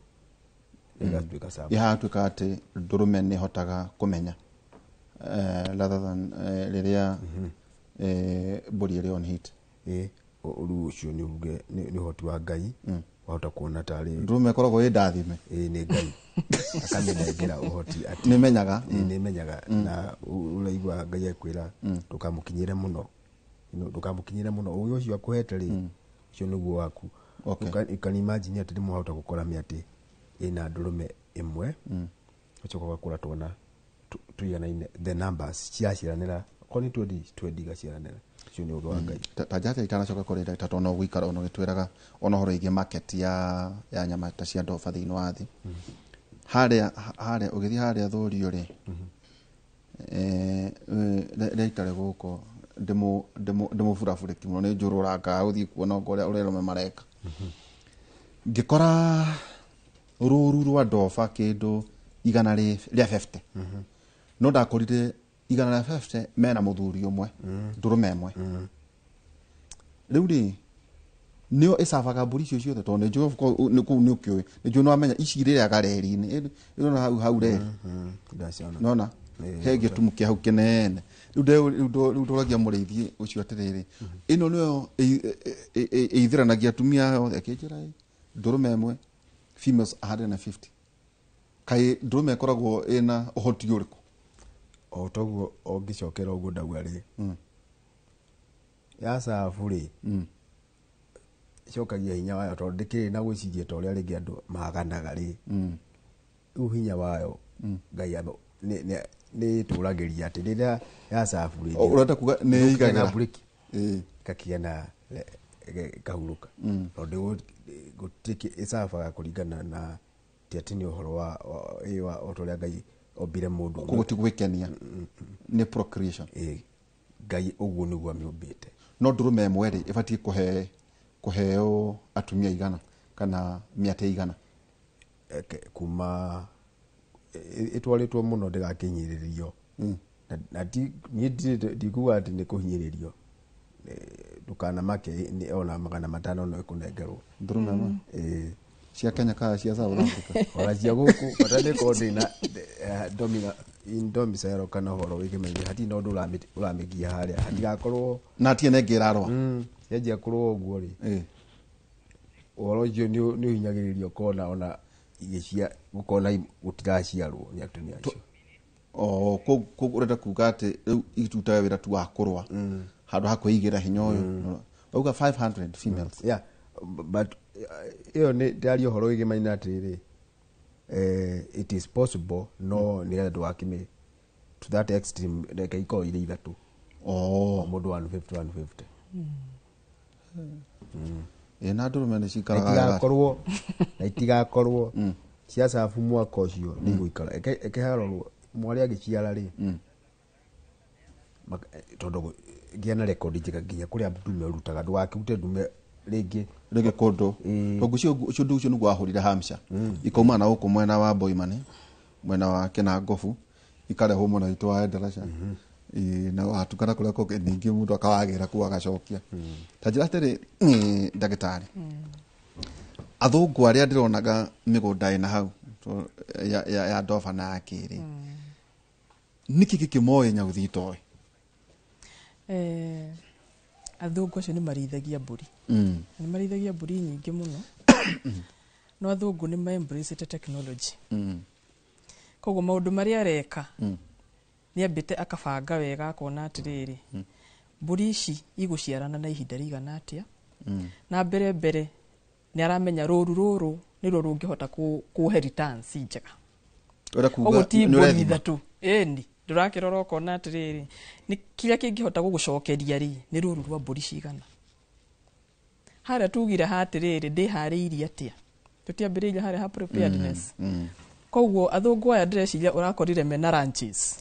igatuĩka sawa yatuĩka atĩ ndũrũme nĩ hotaga kũmenya rather than rĩrĩa mbũri ĩrĩ on hit ũru ũcio nĩ uge nĩ hoti wa Ngai wahota kuona tarĩ ndũrũme koragwo ĩ ndathime nĩ Ngai akamĩnengera ũhoti atĩ nĩmenyaga na ũraigua Ngai akwĩra ndũkamũkinyĩre mũno ũyũ ũcio akũhete rĩ ũcio nĩguo waku ukanimagine atĩ ndĩmũhota gũkora mĩatĩ ĩna ndũrũme ĩmwe ũcoka ũgakora twana tuiganaine the numbers ciaciaranĩra koni 20 gaciaranĩra ũcio nĩ ũndũ wa Ngai ta njata itanacoka kũrĩ ndagĩtarĩ no gũikara ono gĩtwĩraga ono horo ĩgie market ya nyama ta cia ndoba thĩinĩ wa thĩ harĩa ũgĩthiĩ harĩa Thũrio rĩ ndagĩtarĩ gũkũ ndĩmũburabũrĩki mũno nĩ njũrũranga gũthiĩ kuona ũrĩa ũrĩrũme mareka ngĩkora rũru rwa ndoba kĩndũ 150 no ndakorire 150 mena mũthuri ũmwe ndũrũme ĩmwe rĩu rĩ nĩo ĩcabaga mbũri icio ciothe tondũ nĩ kũu nĩ ũkĩũĩ nĩjũĩ no amenya ici rĩrĩaga reri-inĩ ĩrona hau reri nona he gĩtumu kĩa hau kĩnene rĩu ndũragia mũrĩithi ũcio atĩrĩrĩ ĩno nĩyo ĩithĩranagia atumia yothe akĩnjĩra ndũrũme ĩmwe females 150 kaĩ ndũrũme ĩkoragwo ĩna ũhoti ũrĩkũ o toguo ũngĩcokera ũguo ndauga rĩ yacabu rĩ icokagia hinya wayo tondũ ndĩkĩrĩ na gwĩciria ta ũrĩa rĩngĩ andũ maganaga rĩ rĩu hinya wayo Ngai nĩ tũragĩria atĩ rĩrĩa yacabu rĩ ũrenda kuga nĩ igagĩra kakĩgĩa na kahuruka no gutiki isafa kuringana na tiatini uhoro wa otoria Ngai ombire mundu kugutigwikenia ni procreation Ngai uguo niguo ameumbite no ndurume mweri ibatie kuheo atumia igana kana miate igana kuma itwaritwo muno ndigakinyiririo na ndikuga ati ni kuhinyiririo dukana make ni ona 500 no ikunengerwo ndurume cia Kenya ka cia South Africa ora cia guku batane kodina domicile kana horo wikimenye hati no nduramigia haria hatigakorwo na atie nengirarwa yaje kurwo uguo ri horo cio ni hinyagiririo kona ona igicia gukona gutiraciarwo ni atumia acio ko urenda kuga ati riu ituta wira tu akurwa handu hakuigira hinya uyu bauga 500 females but iyo ni dario horo igimaina atiri it is possible no ni ndo wakime to that extreme like iko ile ithatu mundu 150 na ndurume ni cikaraga itigakorwo ciaca fu mwaka ucio ni guikara ekeharorwo mwari agiciara ri tondu giana record njega nginya kuria ndume rutaga ndwakirute ndume rege kondo togucio ndu ucio niguo ahurire Hampshire ikauma na uko mwena wa Boimani mwena wa Kinangofu ikareho mona itwa Endarasha na watukana kula ko ningi mundu akawagira ku agacokia tajira tere ndagitari athungu aria ndironaga migunda ina hau ya ndoba na akiri niki kikimoye nyaguthitoi athungu acio ni marithagia mburi ni marithagia mburi nyingi muno no athungu ni embrace technology koguo maundu maria areka ni ambite akabanga wega akona atiriri mburi ici iguciarana na ihinda rigana atia na mbere ni aramenya ruru ni ro rungihota kuhe returns njega ora kuga ni uretha tu ni ndurakirora ukona atiriri ni kiria kingihota gugucokeria ri ni ruru rwa mburi cigana haria tugire hatiriri ndi hariirie atia tutiambiriria haria ha preparedness koguo athungu aya ndreciria urakorire mena ranches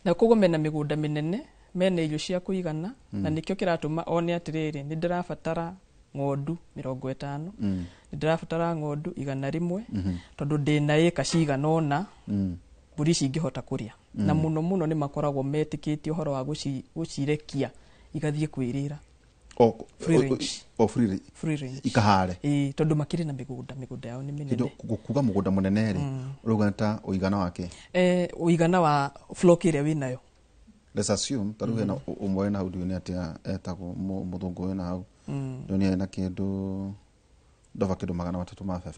na koguo mena migunda minene mena irio cia kuigana na nikio kiratuma one atiriri ni ndirabatara ng'ondu 50 ni ndirabatara ng'ondu 100 tondu ndina eka cigana ona mburi cingihota kuria na muno ni makoragwo metikitio horo wa gucirekia igathie kwirira free range ikahare tondu makiri na migunda yao ni minene kuga mugunda munene ri uruganta uigana wake uigana wa flock area winayo let's assume taruge na umwe na audio ni atia etagwo muthungu wena hau ndio na kindu ndova kindu 350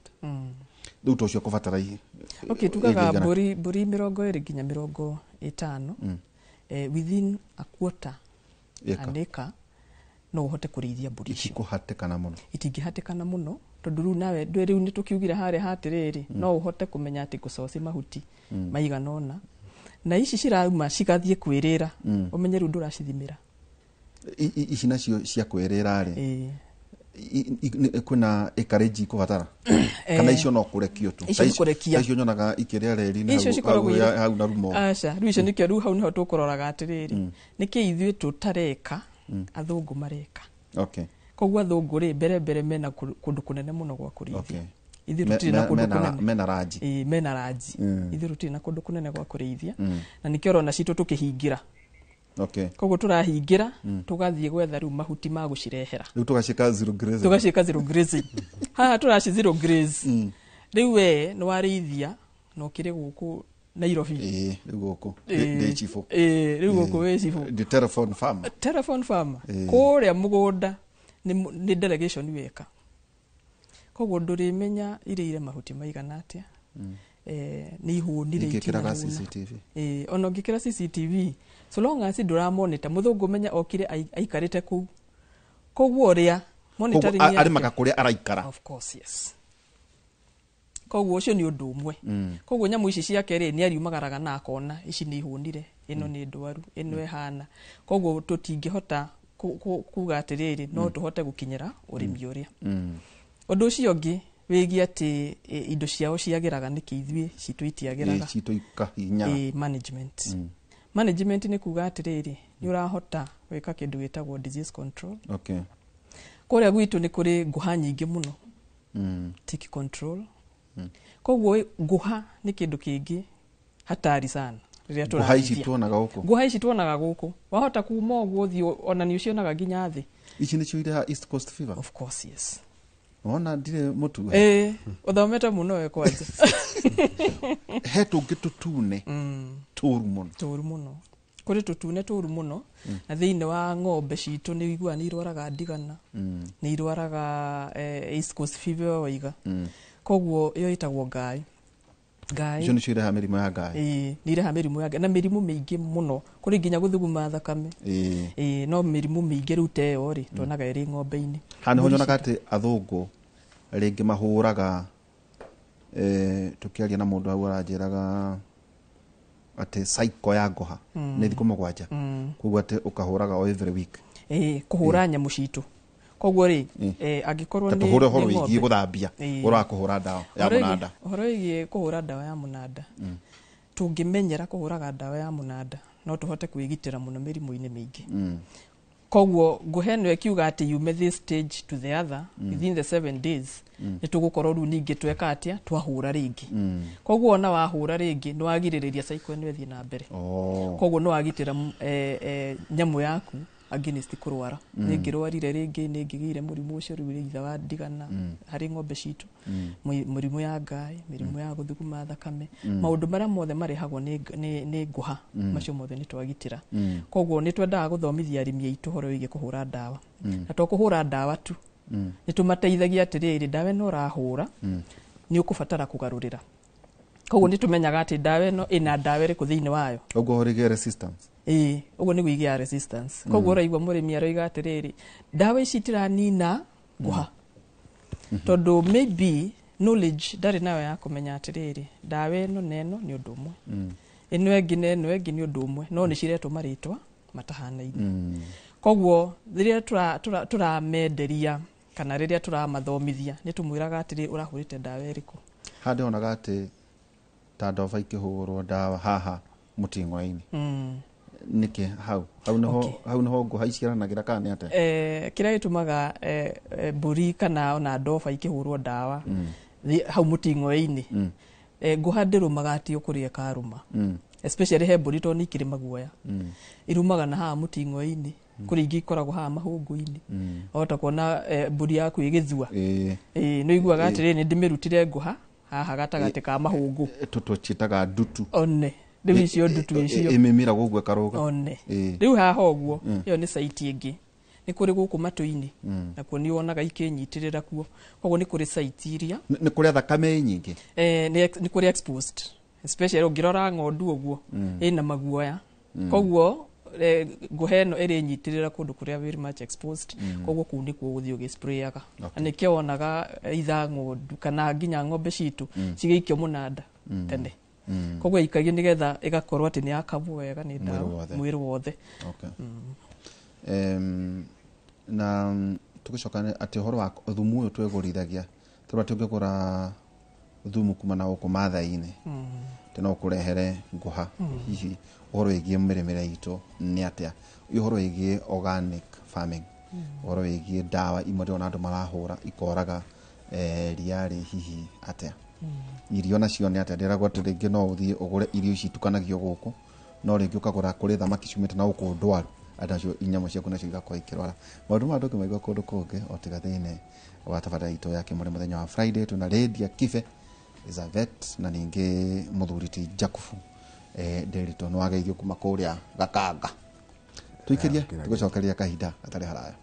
riu tocio kubatara tugaga mburi 20 nginya 50 within a quarter an acre no uhote kurithia mburi icio itingihatikana muno tondu riu nawe ndwe riu ni tukiugira haria hatiriri no uhote kumenya ati gucoci mahuti maigana ona na ici cirauma cigathie kwirira umenye riu nduracithimira ici nacio cia kwirira ri kuna encourage kubatara kana icio no kurekio tu icio nyonaga ikiria reri ni hau na rumo riu icio nikio riu hau niho tukuroraga atiriri niki ithuĩ tutareka athungu mareka koguo athungu ri mbere mena kundu kunene muno gwa kurithia ithuĩ tutire na kundu kunene mena raji ithuĩ tutire na kundu kunene gwa kurithia na nikio rona citu tukihingira koguo turahingira tugathie gwetha riu mahuti ma gucirehera riu tugacika zero grazing haha turaci zero graze riu we no arithia no kire guku Nairobi riu guku de chifu riu guku we chifu the telephone farm kuria mugunda ni delegation weka koguo ndurimenya irire mahuti maigana atia ni ihunire ikiraga CCTV ono ngikira CCTV so long as ndura monitor muthungu menya okire aikarite ku koguo ria monitoring ari makakuria araikara of course yes koguo ucio ni undu umwe koguo nyamu ici ciake ri ni ariumagaraga na akona ici ni ihunire ino ni ndwaru ino ehana koguo tutingihota kuga atiriri no tuhote gukinyira urimi uria undu ucio ngi wigi ati indo ciao ciagiraga niki ithui citu itiagiraga citu ikahinya management ni kuga atiriri ni urahota weka kindu gitagwo disease control kuria gwitu ni kuri nguha nyingi muno tick control koguo nguha ni kindu kingi hatari sana riria nguha ici tuonaga guku wahota kuma uguo thio ona ni ucionaga nginya thi ici ni cio ira East Coast fever of course yes ona ndire mutu uthomete muno we kwanja he tungi tutune turu muno kuri tutune turu muno na thiine wa ng'ombe citu ni igua ni irwaraga ndigana ni irwaraga East Coast fever waiga koguo iyo itagwo ngai icio ni cio mirimu ya ngai ni ireha mirimu ya ngai na mirimu mingi muno kuri nginya guthuguma thakame no mirimu mingi rute yo ri tuonaga iri ng'ombe-ini hana honyonaga ati athungu ringi mahuraga tukiaria na mundu au aranjiraga ati cycle ya ngoha ni thiku mugwanja koguo ati ukahuraga o every week kuhura nyamu citu koguo ri agikorwo ni tuhure horo igi guthambia urakuhura dawa ya munada horo igi kuhura dawa ya munada tungimenyera kuhuraga dawa ya munada no tuhote kwigitira muno mirimu-ini mingi koguo nguheno ekiuga ati yume this stage to the other within the 7 days nitugukorwo ru ningi tweka atia twahura ringi koguo ona wahura ringi no agiririria cycle eno ethie na mbere koguo no agitira nyamu yaku against kurwara ningirwarire ringi ningigire murimu ucio riu ritha wa ndigana hari ng'ombe citu murimu ya ngai mirimu ya guthuguma thakame maundu maria mothe marehagwo ni nguha macio mothe ni twagitira koguo ni twendaga guthomithia arimi aitu horo wige kuhura dawa na to kuhura dawa tu ni tumateithagia atiriri dawa no rahura ni ukubatara kugarurira koguo ni tumenyaga ati dawa eno ina dawa iri kuthini wayo ogo horige resistance ogo ni wigia resistance koguo raigwa murimi aroiga atiriri dawa ici tiranina nguha tondu maybe knowledge dari nayo ya kumenya atiriri dawa eno neno ni undu umwe eno engi ni undu umwe no ni ciretwo maritwa matahanaine koguo riria turamenderia kana riria turamathomithia ni tumwiraga atiri urahurite dawa iriku hande onaga ati ta ndoba ikihurwo dawa haha muting'wa-ini niki hau niho nguha iciaranagira kana ni ate kiria gitumaga mburi kana ona ndoba ikihurwo dawa hau muting'wa-ini nguha ndirumaga ati ukuria karuma especially he mburi to nikiri maguoya irumaga na haha muting'wa-ini kuri ingi ikoragwo haha mahungu-ini ota kuona mburi yaku igithua no iguaga atiri ni ndimirutire nguha haha gatagati ka mahungu tutwitaga ndutu one riu icio ndutu icio imimira gugwe karuga one riu haha uguo iyo ni site ingi ni kuri guku matu-ini na kuo ni wonaga ikinyitirira kuo koguo ni kuri site iria ni kuri thakame nyingi ni kuri exposed especially ungirora ng'ondu uguo ina maguoya koguo nguheno iri nyitirira kundu kuria very much exposed koguo kuu ni kuo guthio gisprayaga anikio wonaga itha ng'ondu kana nginya ng'ombe citu cigeikio munada tene koguo ikagio nigetha igakorwo ati ni akavu wega ni dawa mwiri wothe na tugicoka ati horo wa thumu uyu twegurithagia turwa tungigura thumu kuma na uko mathaini tena ukurehere nguha hihi uhoro wigie miremire itu ni atia uhoro wigie organic farming uhoro wigie dawa imwe ona andu marahura ikoraga riari hihi atia irio nacio ni atia ndiragwo ati ringi no uthie ugure irio ici tukanagio guku no ringi ukagura kuri thamaki ciumite na uku ndwaru adacio inyama ciaku nacio igakwa ikirwara maundu mandu maigwa kundu kungi otiga thine wa tafadhali itu yake muri muthenya wa Friday tuna Lydia Kibe Elizabeth na ningi muthuriti Jakufu Derito no ageithio kuma kuria Gakanga tuikirie tugucokeria kahinda atari haraya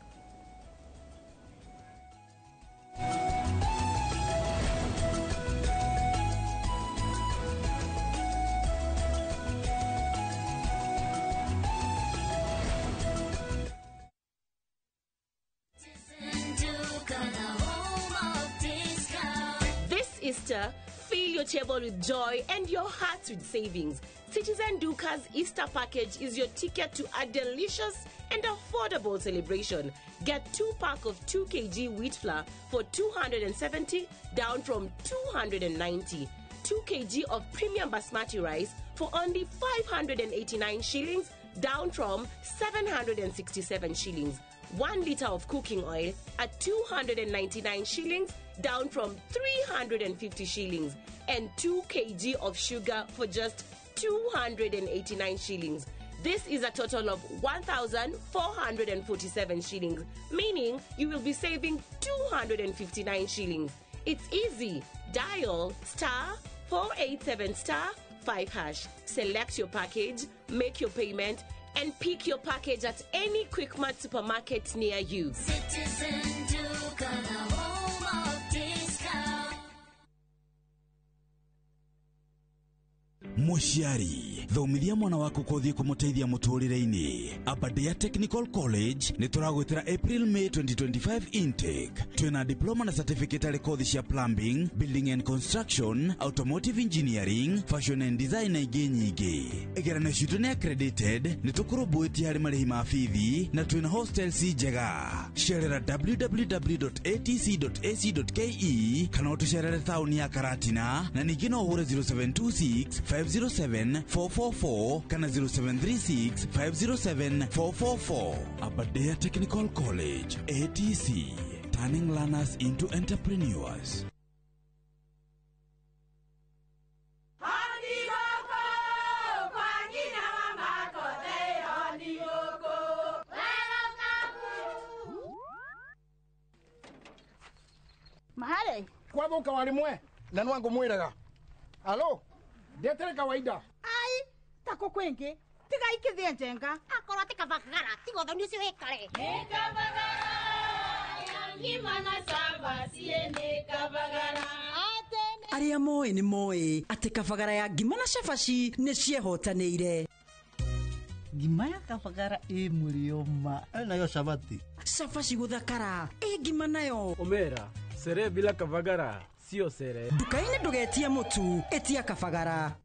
Easter, fill your table with joy and your heart with savings. Citizen Duca's Easter package is your ticket to a delicious and affordable celebration. Get 2-pack of 2 kg wheat flour for 270 down from 290. 2 kg of premium basmati rice for only 589 shillings down from 767 shillings. 1 liter of cooking oil at 299 shillings down from 350 shillings. And 2 kg of sugar for just 289 shillings. This is a total of 1,447 shillings, meaning you will be saving 259 shillings. It's easy. Dial *487*5#. Select your package, make your payment, and pick your package at any Quickmart supermarket near you. Citizen Duca, the home of discount. Mushiari, thomithia mwana wako kothi kumuteithia muturire-ini. Aberdare Technical College ni turagwitira April May 2025 intake. Twina diploma na certificate ari kothi cia plumbing, building and construction, automotive engineering, fashion and design na ingi nyingi. Igerano citu ni accredited, ni tukurubuitie hari marihi ma fithi na twina hostels njega. Sherera www.atc.ac.ke kana utusherere tauni ya Karatina na ningi no uhure 0726 507-444 kana 0736-507-444. Aberdare Technical College, ATC, turning learners into entrepreneurs. Mahale kwa boka walimwe na nwangu mwiraga. Alo Detere kawaida. Ai, tako kwenke. Tiga ikithia njenga. Akorwo tikavagara, tigo thoni cio hekare. Nikavagara. Yangi mana saba sie nikavagara. Aria moi ni moi. Ate kavagara ya ngima na cabaci ni ciehotanĩire. Ngima ya kavagara mulioma. Nayo sabati. Cabaci guthakara. Ngima nayo. Omera, sere bila kavagara. Sio sere. Dukaini ndugetie mutu, etia kavagara.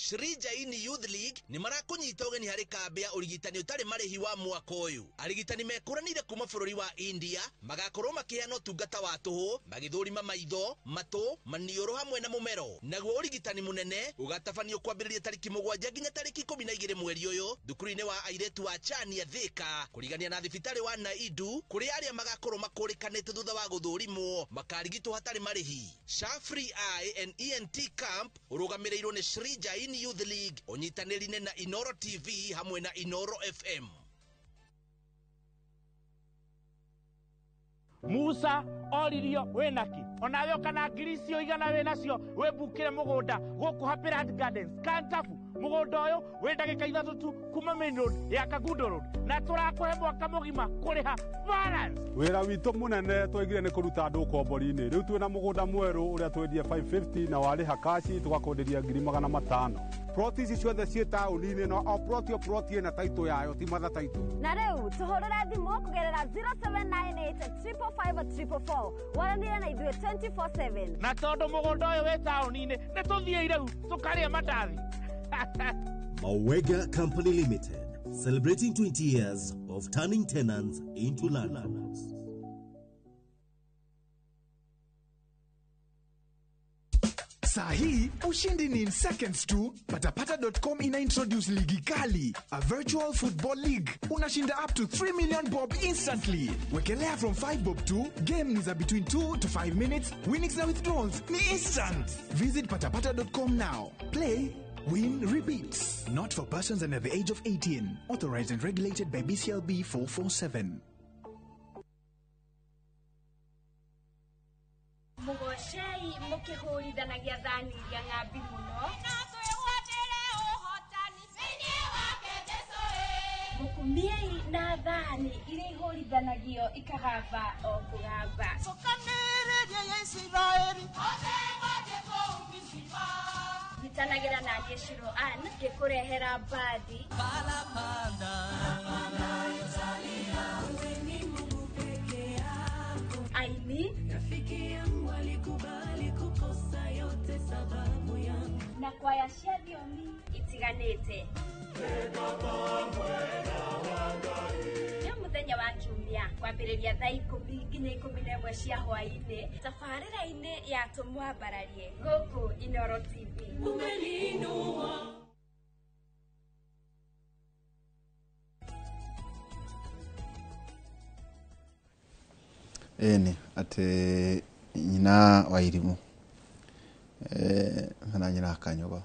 Shrija ini Youth League ni marakunyita ugeni hari kambi ya urigitani utari marihi wa mwaka uyu. Arigitani mekuranire kuma bururi wa India magakorwo makiheana utungata wa tuhu, magithurima maitho, matu, manioro hamwe na mumero. Naguo urigitani munene ugatabanio kwambiriria tariki 7 nginya tariki 12 mweri uyu thukuru-ini wa airetu wa Chania Thika kurigania na thibitari wa Naidu kuri aria magakorwo makurikanite thutha wa guthurimwo makarigitwo hatari marihi. Shafri Eye and ENT Camp urugamirirwo ni Shrija Youth League onyitanirine na Inoro TV hamwe na Inoro FM. Musa oririo wenaki onayo kana girisio igana wenacio webukire mugunda guku Happyland Gardens Kantafu mugunda uyu we ndagika 3 tu kuma main road ya Kagundo road na turakuhe mwaka mugima kuriha balance. Wira witu munene twegire ni kuruta andu kombori-ini riu twina mugunda mweru uria twendia 550 na wariha kashi tugakonderia 500,000. Proti ici ciothe ciĩ taũni-inĩ no o proti ĩna taitũ yayo ti matha taitũ. Na rĩu tũhũrĩre thimũ kũgerera 0798-345-344 waranire na ithuĩ 24/7. Na tondũ mũgũnda ũyũ wĩ taũni-inĩ nĩ tũthiĩ rĩu tũkarĩe mandathi. Mawega Company Limited, celebrating 20 years of turning tenants into landlords. Sahi, ushindi ni in seconds tu. Patapata.com ina introduce ligi kali, a virtual football league. Unashinda up to 3 million bob instantly. Wekelea from 5 bob to game ni za between 2 to 5 minutes. Winnings na withdrawals ni instant. Visit patapata.com now. Play, win, repeat. Not for persons under the age of 18. Authorized and regulated by BCLB 447. Mugoshei mukihurithanagia thani iria ng'ambi muno mukumiei na thani iria ihũrithanagio ikagamba o kũgamba nyitanagĩra na Gĩcirũ Ann ngĩkũrehera mbathi aini rafiki yangu alikubali kukosa yote sababu na kwaya cia thiomi itiganĩte. Nĩ mũthenya wa Kiumia kwambĩrĩria thaa 10 nginya 11 cia hwaĩ-inĩ tabarĩra-inĩ ya tũmwambararie gũkũ Inooro TV. Eni ati nyina wa Irimu na nyina Kanyogo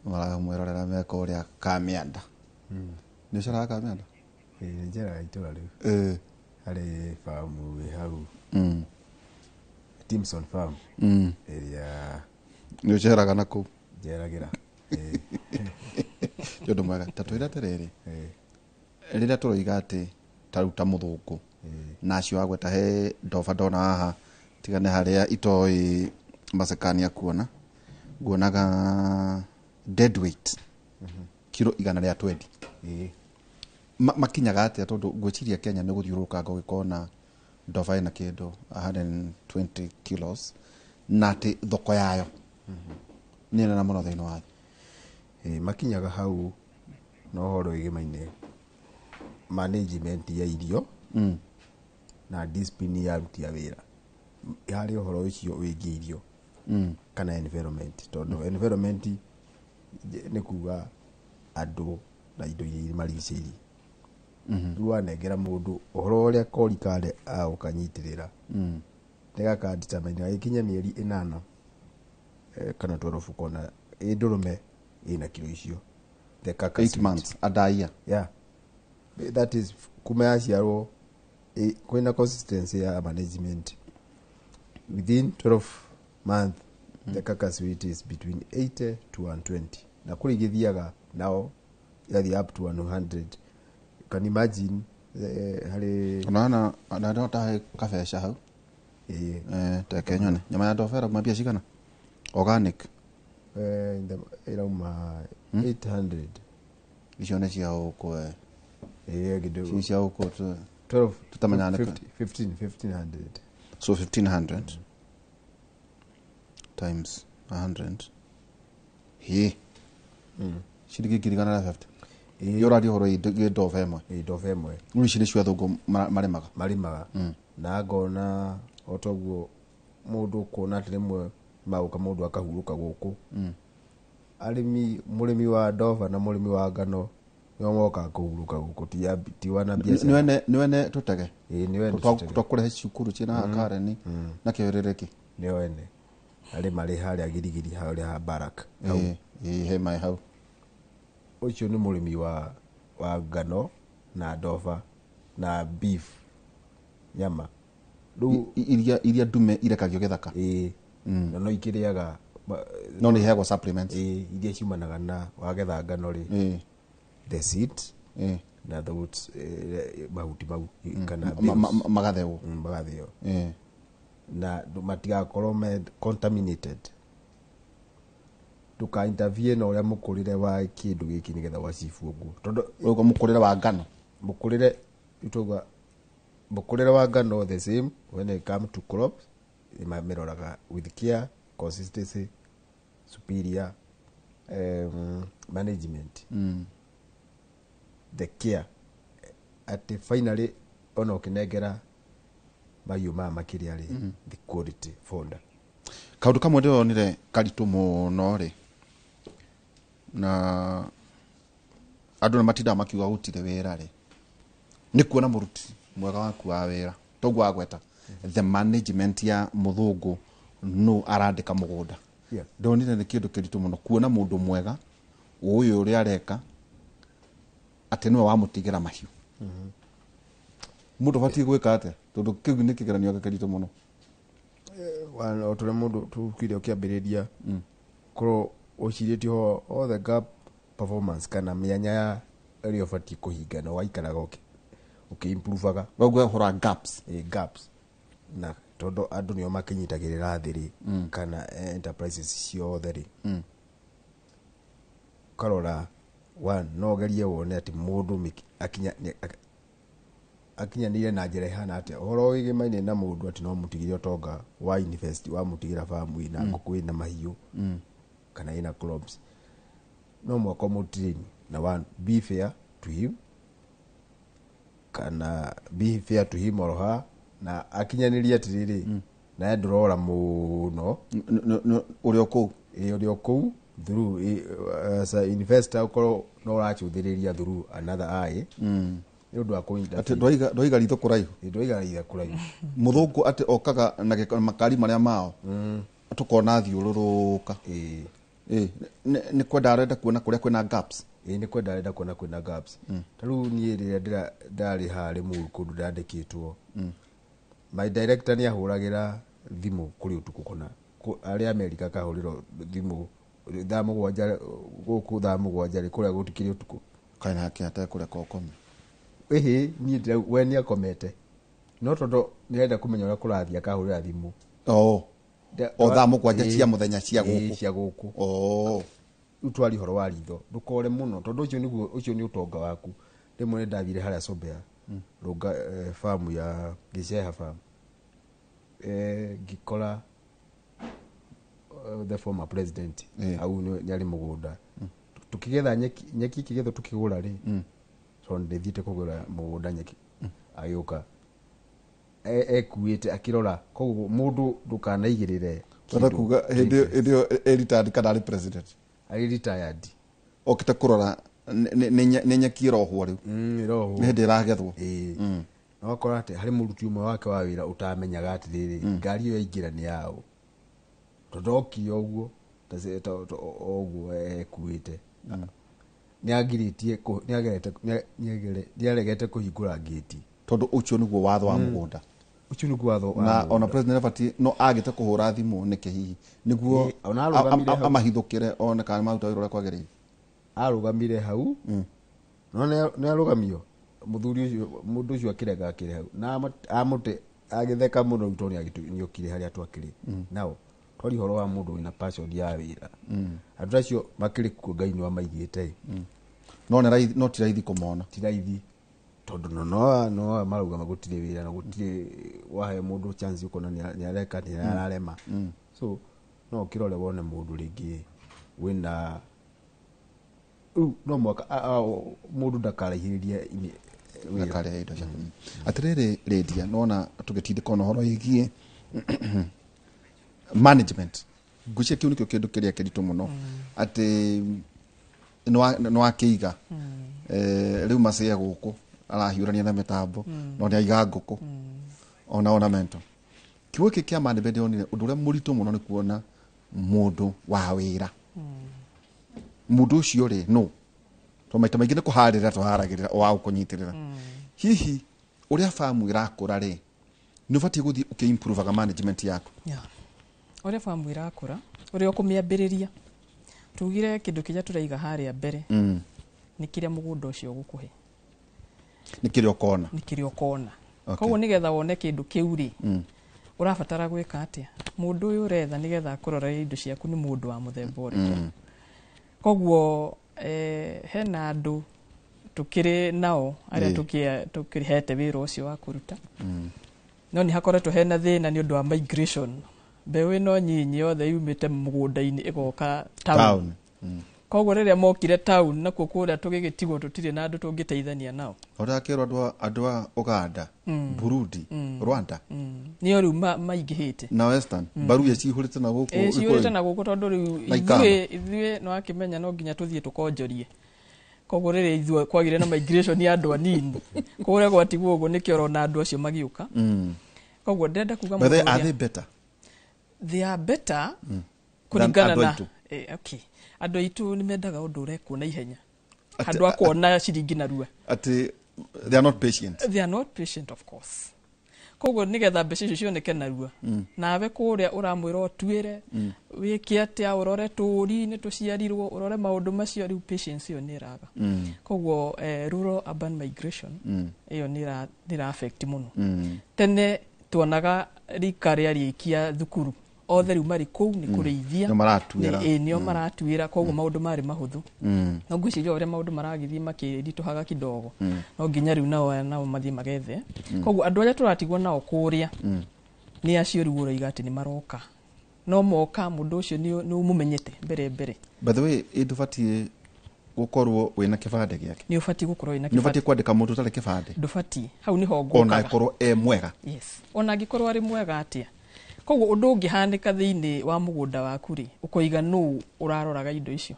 mara mwerorera meko uria Kamianda ni cira Kamianda njera itura riu hari famu we hau Timson farm area ni ciraga na ku njeragira jodo mwaga tatwira terere rira turoiga ati taruta muthungu na acio agweta he ndoba ndona haha tigane haria itoi macekania kuona nguonaga dead weight kilo 120 makinyaga atia tondu ngwiciria Kenya ni guthiuruka ngogikona ndoba ina kindu 120 kilos na ati thoko yayo ni na muno thĩinĩ wa makinyaga hau no horo igimaine management ya irio na discipline ya ruti ya wira yari horo ucio wigie irio kana environment tondu environment ni kuga andu na indo iria marigicĩirie ruanengera mundu horo uria korikare ukanyitirira nega determine ikinya mieri 8 kana 12 kona ndurume ina kilo icio the kaka 8 months adaia yeah that is kumeaciarwo kwina consistency ya management within 12 month the carcass weight is between 80 to 120 na kurigithiaga now yathi up to 100 you can imagine hari unaona anadota kafesha hau ta Kenya nyama ya ndofera mabia shikana organic irauma 800 ishone cia uko kidogo cia uko 12 tutamanyana 1500 so 1500 times 100 he shiriki kirigana na 50 yo radio horo idofa emwe ni shiri cio thungu marimaga na ngona otoguo mundu kuona ati rimwe mauka mundu akahuruka guku murimi wa ndofa na murimi wa ngano yomoka kuhuruka guku ti wana biashara niwene tutege niwene tutakure cukuru cina Karen na kiwerereki niwene ari mari haria girigiri haria ha barak he mai hau ucio ni murimi wa ngano na ndofa na beef nyama iria dume irekagio githaka no ikiriaga no ni heagwo supplements iria ciumanaga na wagetha ngano ri the seed na those mahuti mau kana magatheo na matigakorwo contaminated tuka interview na uria mukurire wa kindu giki nigetha wacifu uguo tondu ugo mukurire wa ngano mukurire ituga mukurire wa ngano the same when it come to crops imameroraga with care consistency superior management the care at finally ono kinegera mayu makiria ri the quality founder kaundu kamwe ndionire karitu muno ri na andu na matinda makiuga gutire wira ri ni kuona muruti mwega waku wa wira toguo agweta the management ya muthungu no arandika mugunda ndonire ni kindu kiritu muno kuona mundu mwega uyu uri areka ati niwe wamutigira mahiu mundu bati gwika ate tondu kiu ni kigeranio gakiritu muno otore mundu tukire ukiambiriria koro uciritio all the gap performance kana mianya ya area bati kuhinga no waikaraga improveaga wagwe hora gaps na tondu andu nio makinyitagirira thiri kana enterprises ciothe ri karora one no gerie wone ati mundu akinyanire na njira ihana ati horo wigimaine na mundu ati no mutigire utonga wa invest wa mutigira famu ina nguku ina mahiu kana ina clubs no mwako mutrain na one be fair to him kana be fair to him or her na akinyaniria tiriri na ndorora muno urio kou through as a investor ukoro no rachuthiriria through another eye ndu akoinda ati ndoiga ritho kuraihu muthungu ati okaga na makari maria mao tukona thiururuka ni kwenda arenda kuona kuria kwina gaps ni kwenda arenda kuona kwina gaps taru nie rira ndari hari mu kundu ndandikitwo my director ni ahuragira thimu kuri utuku kona ari America kahuriro thimu thamu gwanja guku thamu gwanja ri kuria gutikiri utuku kaina haki ate kuria kokome ni we ni akomete no tondo ni enda kumenya ura kurathia kahurira thimu o thamu gwanja cia muthenya cia guku utwari horo wa ritho ndukore muno tondo ucio ni utonga waku rimwe ndathire haria Sobea runga farm ya Gicheha farm gikora the former president au nyari mugunda tukigetha nyeki kigetho tukigura ri so ndithite kugura mugunda nyeki ayuka ekuite akirora koguo mundu ndukanaigirire tora kuga hĩndĩ retired kana ari president ari retired okite kurora nĩ nyeki rohwo riu rohwo nĩ hĩndĩ iragethwo no akora ati hari muruti umwe wake wa wira utamenyaga atiriri ngari yo ingira ni yao todoki oguo tazeta oguo ekuite niagiritie niaregete kuhingura gate tondu ucio niguo watho wa mugunda ucio niguo watho na ona president Nefati no agite kuhura thimu niki hihi niguo amahithukire ona kana maruta wira kwagirire arugamire hau no ne arugamio muthuri ucio mundu ucio akirega akire hau na amute agitheka muno gitoni agitunyokire haria twakiri nao twari horo wa mundu wina passion ya wira andu acio makiri ku Ngai ni wa maigite no tiraithi kumona tiraithi tondu no maruga magutire wira na gutire wahe mundu chance uko ni areka ni ararema so no kirole wone mundu ringi wina no mwaka mundu ndakarahiririe nakare indo cia atiriri redia nona tugitindika no horo yigie management gucia kiu nikio kindu kiria kiritu muno ati no akiiga riu macia guku arahiurania na mitambo no ni aiga nguku ona mento kiu giki kia management onire undu uria muritu muno ni kuona mundu wa wira mundu ucio ri no to maita maingi ni kuharira tuharagirira wa kunyitirira hihi uria famu irakura ri ni ubati guthi ukiimprove ga management yaku uria famu irakura uria ukumiambiriria tugire kindu kija turaiga haria mbere ni kiria mugunda ucio gukuhe ni kiria ukona koguo nigetha wone kindu kiu ri urabatara gwika atia mundu uyu uretha nigetha kurora indo ciaku ni mundu wa muthemba uriku koguo hena andu tukiri nao aria tukirihete wira ucio wa kuruta no ni hakoretwo hena thina ni undu wa migration mbeũ ino nyinyi yothe yumite mugunda-ini igoka town koguo riria mokire town nakuo kuria tugigitigwo tutire na andu tungiteithania nao urakirwo andu a Uganda Burundi Rwanda niyo riu maingihite na Western baru ya cihurite na guku cihurite na guku tondu riu ithuĩ no akimenya no nginya tuthie tukonjorie koguo riria ithuĩ kwagire na migration ya andu anini kuria gwatigwo uguo nikio rona andu acio magiuka koguo ndenda kuga but are they better they are better kuringana na okay andu aitu ni mendaga undu urekwo na ihenya andu akuona ciringi na rua ati they are not patient of course koguo nigetha mbeca icio cioneke na rua nawe kuria uramwira otuire wiki atia urore turi-ini tuciarirwo urore maundu macio riu patience iyo ni raga koguo rural urban migration iyo ni ra affect muno tene tuonaga rika ria rikia thukuru othe riu mari kou ni kurithia nio maratuira koguo maundu mari mahuthu no ngwiciria uria maundu maragithii makirituhaga kidogo no nginya riu nao mathie magethe koguo andu aria turatigwo nao kuria ni acio riu uraiga ati ni maroka no moka mundu ucio ni umumenyete mbere. By the way, idufati gukorwo wina kibande giake. Ni ufati gukorwo wina kibande. Ni ufati kwandika mundu tari kibande. Ndufati. Hau niho ngokaga. Ona akorwo mwega. Yes. Ona agikorwo ari mwega atia. Koguo undu ungihanika thiini wa mugunda waku ri ukoiga nu uraroraga indo icio.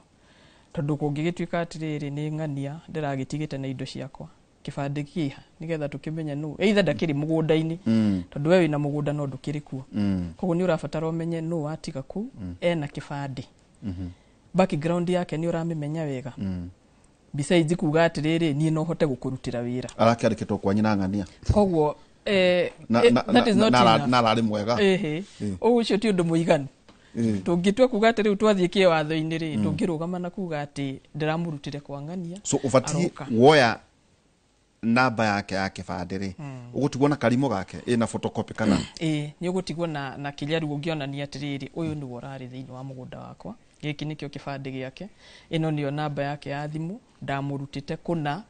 Tondu kungigituika atiriri ni ng'ania ndiragitigite na indo ciakwa. Kibande kiha nigetha tukimenya nu either ndakiri mugunda-ini tondu we wina mugunda no ndukiri kuo. Koguo ni urabatara umenye nu atiga ku ena kibande. Background yake ni uramimenya wega. Besides kuga atiriri ni no hote gukurutira wira. Arakiandikitwo kwa nyina ng'ania. Koguo that is not enough. Na rari mwega. Ucio ti undu muiganu. Tungitua kuga ati riu twathie kie watho-ini ri tungirugama na kuga ati ndiramurutire kwa ng'ania. So ufati woya namba yake ya kibande ri ugutigwo na karimo gake ina photocopy kana ni ugutigwo na kiria ru ungionania atiriri uyu ni worari thiini wa mugunda wakwa giki nikio kibande giake ino niyo namba yake ya thimu ndamurutite kuna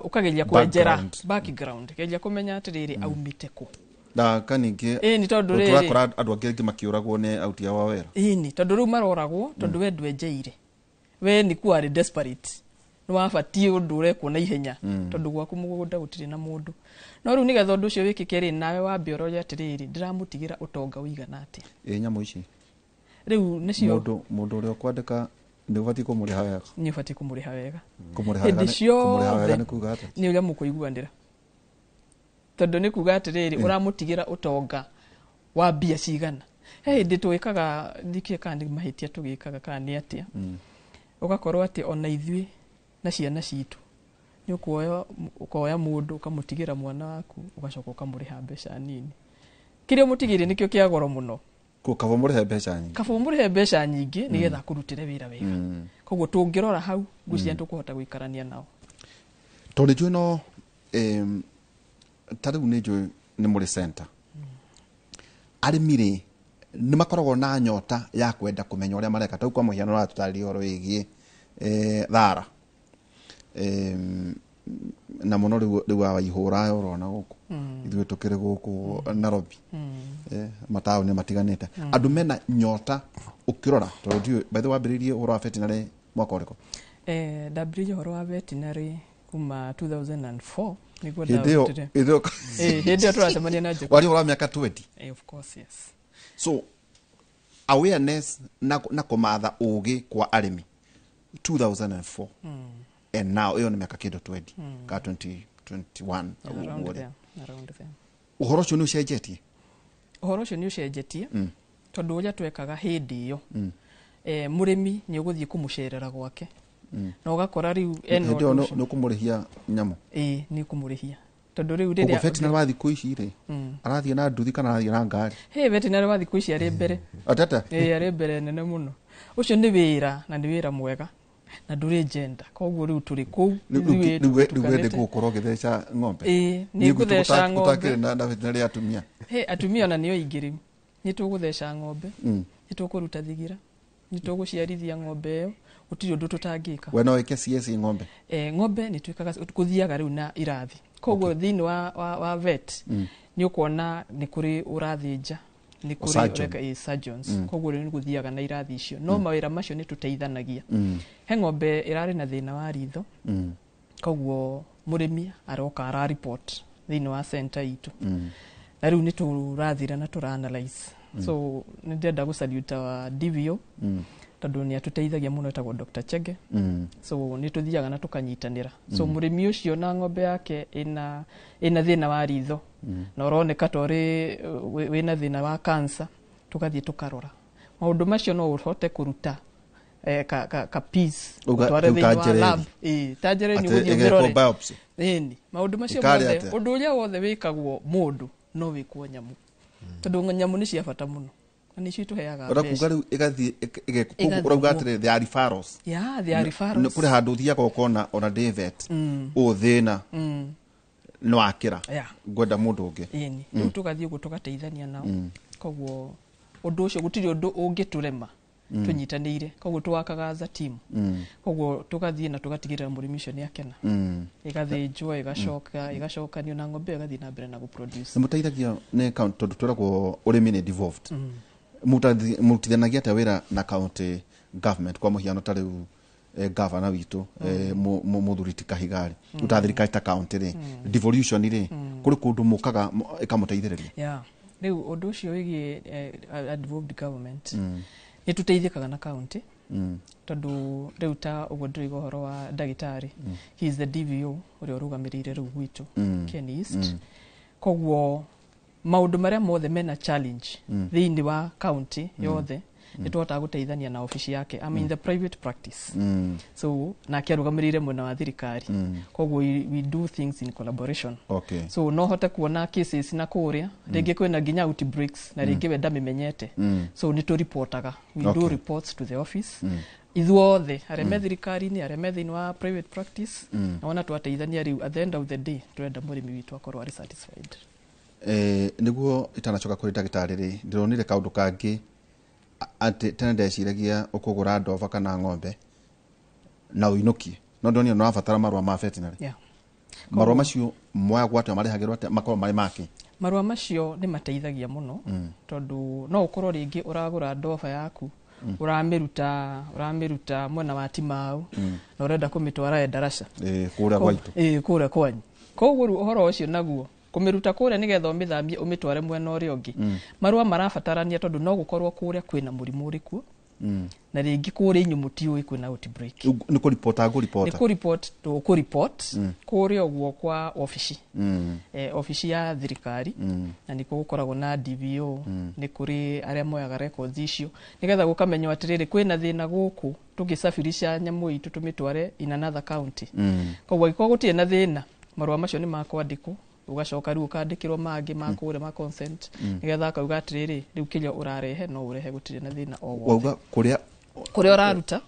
ukageria kwenjera background geria kumenya atiriri aumite ku da kaningi ni tondu ri turakora andu angi makiuragwo ni autia wa wera ni tondu ru maroragwo tondu we ndwenjeire we ni ku ari desperate no wabati undu urekwo na ihenya tondu gwaku mugunda gutiri na mundu no riu nigetha undu ucio wikike ri nawe wambe ororia atiriri ndiramutigira utonga uigana atia nyamu ici riu nicio mundu uria kwandika ni ubati kumuriha wega ni ubati kumuriha wega kumuriha wega ni kuga ati ni uria mukuiguanira tondu ni kuga atiriri uramutigira utonga wa bia cigana ndi twikaga ndikie kandi mahitia tugikaga kandi atia ugakorwo ati ona ithui na ciana citu ni ukoya mundu ukamutigira mwana waku ugacoka ukamuriha mbeca nini kirio mutigiri nikio kia goro muno kaba murihe mbeca nyingi kaba murihe mbeca nyingi nigetha kurutire wira wega koguo tungirora hau gucia tukuhota guikarania nao tondu jwe no tariu ni jwe ni muri center arimire ni makoragwo na nyota ya kwenda kumenya uria mareka tau kwa muhiano ra tutari horo wigie thara na muno riu wa ihura urona guku ithuĩ tukiri guku Nairobi mataũ ni matiganite andu mena nyota ukirora tondu by the way wambiririe horo wa veterinary mwaka uriko ndambiririe horo wa veterinary kuma 2004 niguo ndio turacemania na njeko wari horo miaka 20 of course yes so awareness na kumatha ugi kwa arimi 2004 and now iyo ni miaka kido 20 ka 2021 around there uhoro cio ni ucenjetie uhoro cio ni ucenjetie tondu uria twekaga hindi iyo murimi ni uguthie kumucerera gwake na ugakora riu eno no kumurihia nyamo ni kumurihia tondu riu riria veterinary wa thiku ici ri arathie na nduthi kana arathie na ngari veterinary wa thiku ici ari mbere atata ari mbere nene muno ucio ni wira na ni wira mwega na nduri gender koguo riu turi ku ni wende gukorwo githeca ng'ombe ni gutheca ng'ombe utakire na veterinary atumia atumia na niyo ingiri ni tugutheca ng'ombe ni tukuruta thigira ni tuguciarithia ng'ombe iyo utiri undu tutangika we no eke CS ng'ombe ng'ombe ni twikaga kuthiaga riu na irathi koguo thiini wa vet ni ukuona ni kuri urathinja ni kuri surgeons koguo ni guthiaga na irathi icio no mawira macio ni tuteithanagia he ng'ombe irari na thina wa ritho koguo murimi aroka ara report thiini wa center itu na riu ni turathira na turaanalyze so ni ndenda gusalute wa DVO tondu ni atuteithagia muno etagwo Dr. Chege so ni tuthiaga na tukanyitanira so murimi ucio na ng'ombe yake ina thina wa ritho na uroneka tori wina thina wa cancer tugathie tukarora maundu macio no uhote kuruta ka piece tware thina lab tajere ni guthie ngirore ni maundu macio mothe undu uria wothe wikagwo mundu no wikwo nyamu tondu nyamu ni cia bata muno ani citu heaga ora kugaru igathie urauga atire the referrals the referrals kuri handu thia kokona ona David o thina no akira gwenda mundu ungi ni tugathie ugu tugateithania nao koguo undu ucio gutiri undu ungiturema tunyitanire koguo tuwakaga as a team koguo tugathie na tugatigirira murimi ucio ni akena igathinjwo igacokanio na ng'ombe igathie na mbere na guproduce muteithagia ne count tondu turagwo urimi ni devolved mutithanagia ta wira na county government kwa muhiano ta riu governor witu muthuriti Kahigari utathirika ta county ri devolution ri kuri kundu mukaga ikamuteithiriria riu undu ucio wigi devolved government ni tuteithikaga na county tondu riu ta uguo ndirigo horo wa ndagitari he is the DVO uri urugamirire riu gwitu Ken East koguo maundu maria mothe mena challenge thiini wa county yothe ni twota guteithania na ofisi yake I mean the private practice so na kiarugamirire mwena wa thirikari koguo we do things in collaboration so no hote kuona cases na kuria ringi kwina ginya outbreaks na ringi wenda mimenyete so ni to reportaga we do reports to the office ithuothe areme thirikari ni areme thiini wa private practice na wana twateithania riu at the end of the day turenda murimi witu akorwo ari satisfied niguo itanacoka kuri ndagitari ri ndironire kaundu kangi ati tene ndeciragia ukugura ndova kana ng'ombe na uinukie no ndonio no afatara marwa ma veterinary marwa macio moya gwate marihagirwa ate makoro mari make marwa macio ni mateithagia muno tondu no ukorwo ringi uragura ndova yaku uramiruta mwena wa Timau na urenda kumitwara Endarasha kuria gwaitu kuria kwanyu koguo uhoro ucio naguo kumiruta kuria nigetha umithambie umitware mwena uria ungi marua marabatarania tondu no gukorwo kuria kwina murimu uriku na ringi kuria inyumuti ui kwina outbreak ni ku report kuria uguo kwa ofisi ofisi ya thirikari na niko gukoragwo na DVO ni kuri aria moyaga records icio nigetha gukamenywa atiriri kwina thina guku tugisafirisha nyamu itu tumitware in another county koguo iko gutie na thina marua macio ni makwandikwo ugacoka riu ukandikirwo mangi makure ma consent nigetha akauga atiriri riu kilyo urarehe no urehe gutire na thina o wauga kuria uraruta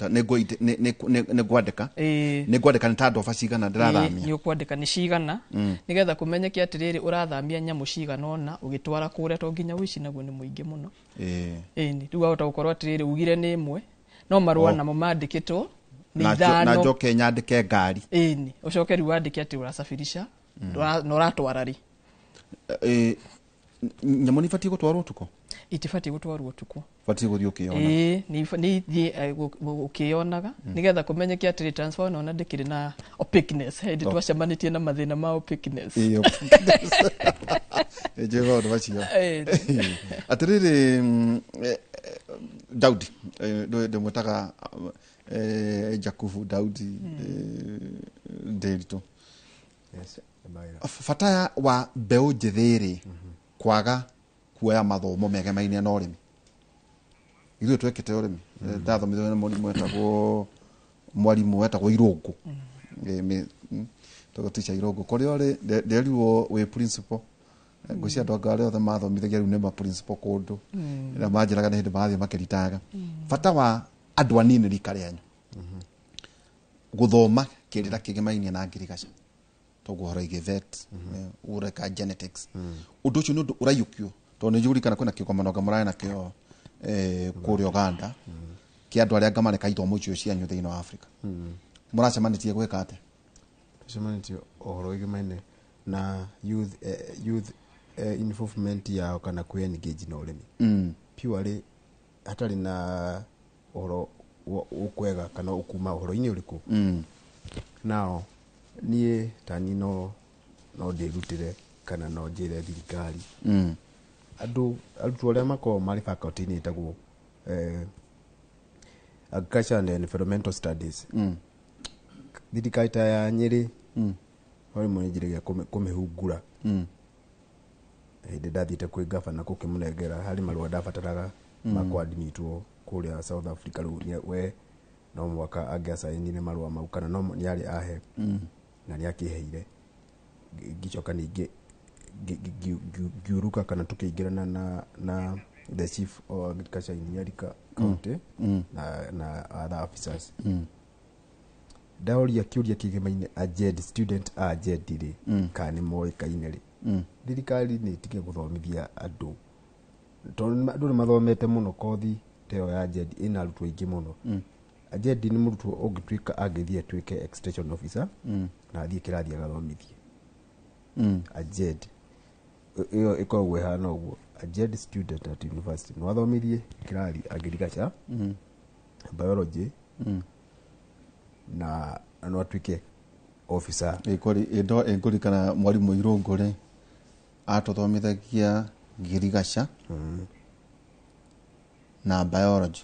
ne gwandika ni tando facigana ndirathamia ni ukwandika ni cigana nigetha kumenyeke atiriri urathamia nyamu cigana ona ugitwara kuria to nginya wici naguo ni muingi muno ni riu ahota gukorwo atiriri ugire ni imwe no marua namo mandikitwo ni ithano na njoke nyandike ngari ni ucoke riu wandike ati urasafirisha no ratwara ri nyamu ni fati gutwarwo tuko itifati gutwarwo tuko fati guthio kiona ni ukionaga nigetha kumenyeke ati transfer no ndikire na opaqueness hindi twacemanitie na mathina ma opaqueness ejego ndo bacio atiriri Daudi ndo mutaka Jakubu Daudi Derito fataya wa mbeu njithiri kwaga kuoya mathomo megemaine na urimi ithuĩ twekete urimi ndathomithio na mwarimu wetagwo Irungu tugoticha Irungu kuri ori nderiwo we principal ngucia andu angare othe mathomithagia riu nĩ principal kundu na manjiraga nĩ hindi mathie makiritaga fata wa andu anini rika rĩanyu guthoma kirira kigemaine na ngirigaca toguhoro igevet ureka genetics undu ucio nundu urayukio tondu njuri kana kwina kikomanoga muraya na kio kuri Uganda ki andu aria ngamane kaithomo icio cianyu thiini wa Africa muracemanitie gwika ate tucemanitie ohoro igemaine na youth involvement yao kana ku engage na urimi purely hatari na ohoro ukwega kana ukuma ohoro-ini uriku nao nie tani no ndirutire kana no njire thirikari andu aria mako mari faculty ni tagwo agriculture and environmental studies thirikari ta ya Nyeri hori munjiragia kumihungura hindi ndathite kwi gavana kukimunengera hari marua ndabataraga makwadmitwo kuria South Africa we no mwaka angiasainire marua mau kana no niari ahe na niakiheire gicoka ningi giuruka kana tukiingirana na the chief of agriculture in Nyarika county na other officers daoria kiuria kigemaine ajed student ajed ri kana moy kaineri thirikari ni tige guthomithia andu tondu ni mathomete muno kothi teo ya ajed ina arutwo ingi muno ajed ni murutwo ungitwika agithie twike extension officer na athie kirathi agathomithie ajed iyo ikoragwo hana uguo a JED student at university no athomirie kirari agriculture biology na no atuike officer ikori kana mwarimu Irungure atothomithagia girigaca na biology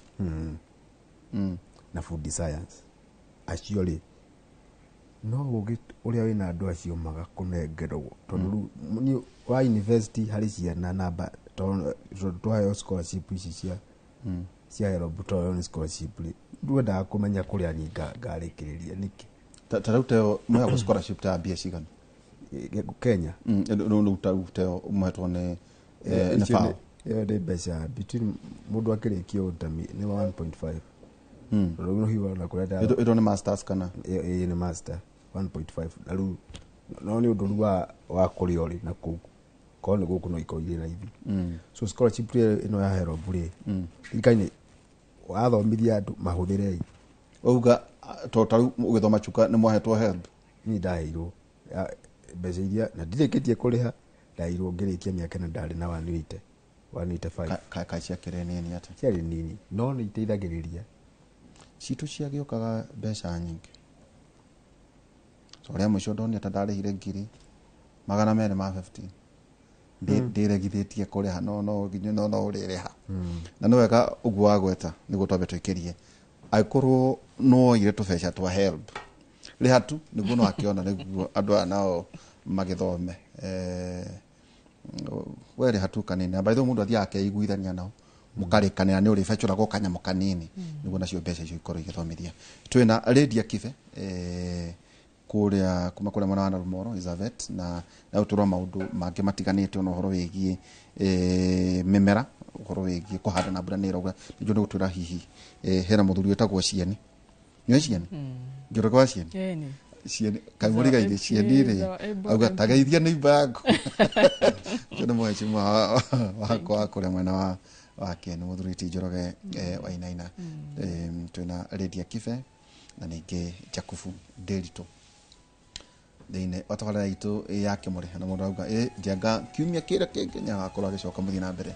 na food science actually no ugi uria wina andu acio maga kunengerwo tondu ni wa university hari ciana namba twayo scholarship ici cia Help to scholarship ndwenda kumenya kuria ni ngarikiriria niki taruteo mwa scholarship ta bia cigana Kenya no taruteo umhetwo ne FAO de beca between mundu akirikia utami ni 1.5 no hiwa na kureta ito ni masters kana ni master 1.5 alu no ni undu wa kuriori na ku ko ni guku no ikoire na hivi so scholarship ino ya Help ri ikaini wathomithia andu mahuthire uga totaru ugithoma chuka ni mwahetwo Help ni ndairwo beca iria na ndireketie kuriha ndairwo ngirikia miaka na ndari na 185 ka cia kirene ni ata ciari nini no ni iteithagiriria citu ciagiokaga beca nyingi so ria mwisho ndoni atadarihire ngiri 250 ndiregithitie kuriha no ginyu no urireha na no wega ugu wagweta niguo twabe twikirie aikorwo no ire tubeca twa Help rihatu niguo no akiona niguo andu anao magithome were hatu kanini by the mundu athia akeiguithania nao mukarikanira ni uri fechura go kanyamo kanini niguo nacio mbeca icio ikorwo igithomithia twina Lydia Kibe kuria kuma kuria mwana wa Rumoro Elizabeth na uturwa maundu mangi matiganite ono horo wigie mimera horo wigie kuhanda na mbura ni roga ndio ndo gutura hihi hera muthuri wetagwo Cieni nyo Cieni njoro kwa Cieni Cieni kamuri gaire Cieni ri auga tagaithia ni bango ndio mwachimu wako kuria mwana wa Ken muthuri ti Njoroge wa Inaina twina Lydia Kibe na ninge Jakubu Derito thine watwara itu yake muri na mundu auga njenga kiumia kira kengenya gakorwo agicoka muthi na mbere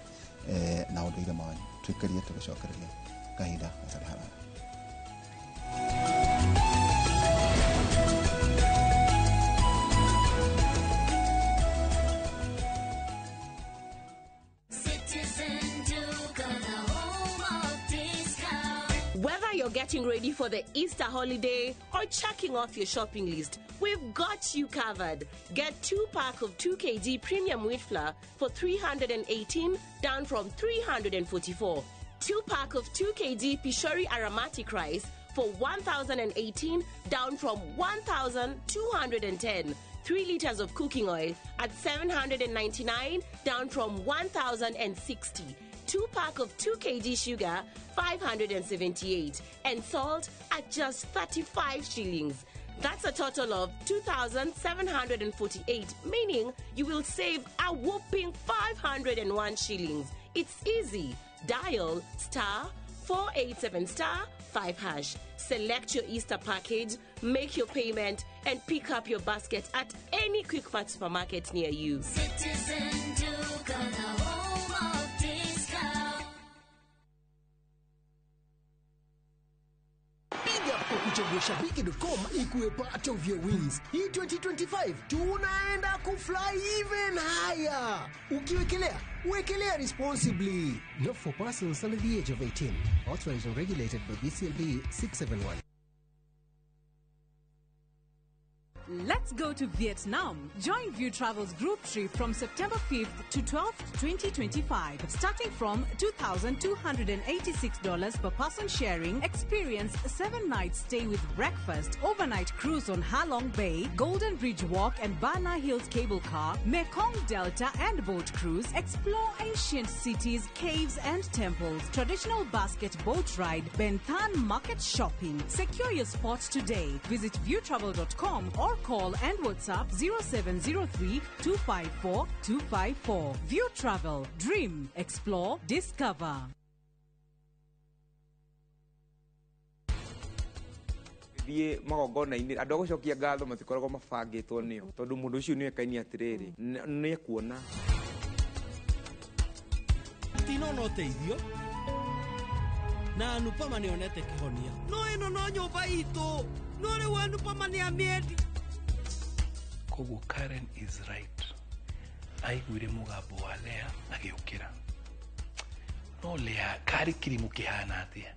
na undu ile mawanyu twikarie tugicokereria kahinda atari harara Whether you're getting ready for the Easter holiday or checking off your shopping list, we've got you covered. Get 2-pack of 2 kg premium wheat flour for 318, down from 344. 2-pack of 2 kg Pishori aromatic rice for 1,018, down from 1,210. 3 liters of cooking oil at 799, down from 1,060. 2-pack of 2 kg sugar, 578, and salt at just 35 shillings. That's a total of 2,748, meaning you will save a whopping 501 shillings. It's easy. Dial *487*5#. Select your Easter package, make your payment, and pick up your basket at any Quick Mart supermarket near you. Citizen Duke, kuchagua shabiki.com ikuwe part of your wins. Hii 2025 tunaenda kufly even higher. Ukiwekelea, wekelea responsibly. Not for persons under the age of 18. Authorized and regulated by BCLB 671. Let's go to Vietnam. Join View Travel's group trip from September 5th to 12th, 2025. Starting from $2,286 per person sharing, experience a 7-night stay with breakfast, overnight cruise on Ha Long Bay, Golden Bridge Walk and Bana Hills cable car, Mekong Delta and boat cruise, explore ancient cities, caves and temples, traditional basket boat ride, Ben Thanh market shopping. Secure your spot today. Visit viewtravel.com or call and WhatsApp 0703-254-254. View Travel. Dream. Explore. Discover. thie magongona-inĩ andũ a gũcokia ngatho matikoragwo mabangĩtwo nĩo tondũ mũndũ ũcio nĩ ekaini atĩrĩrĩ nĩ ekuona matinona ũteithio na Anupama nĩonete kĩhonia. No ĩno no nyũmba itũ, no rĩu Anupama nĩamĩendi. Koguo Karen is right. Aiguire mũgambo wa Lea agĩũkĩra. No Lea karĩ kĩrimũ kĩhana atĩa?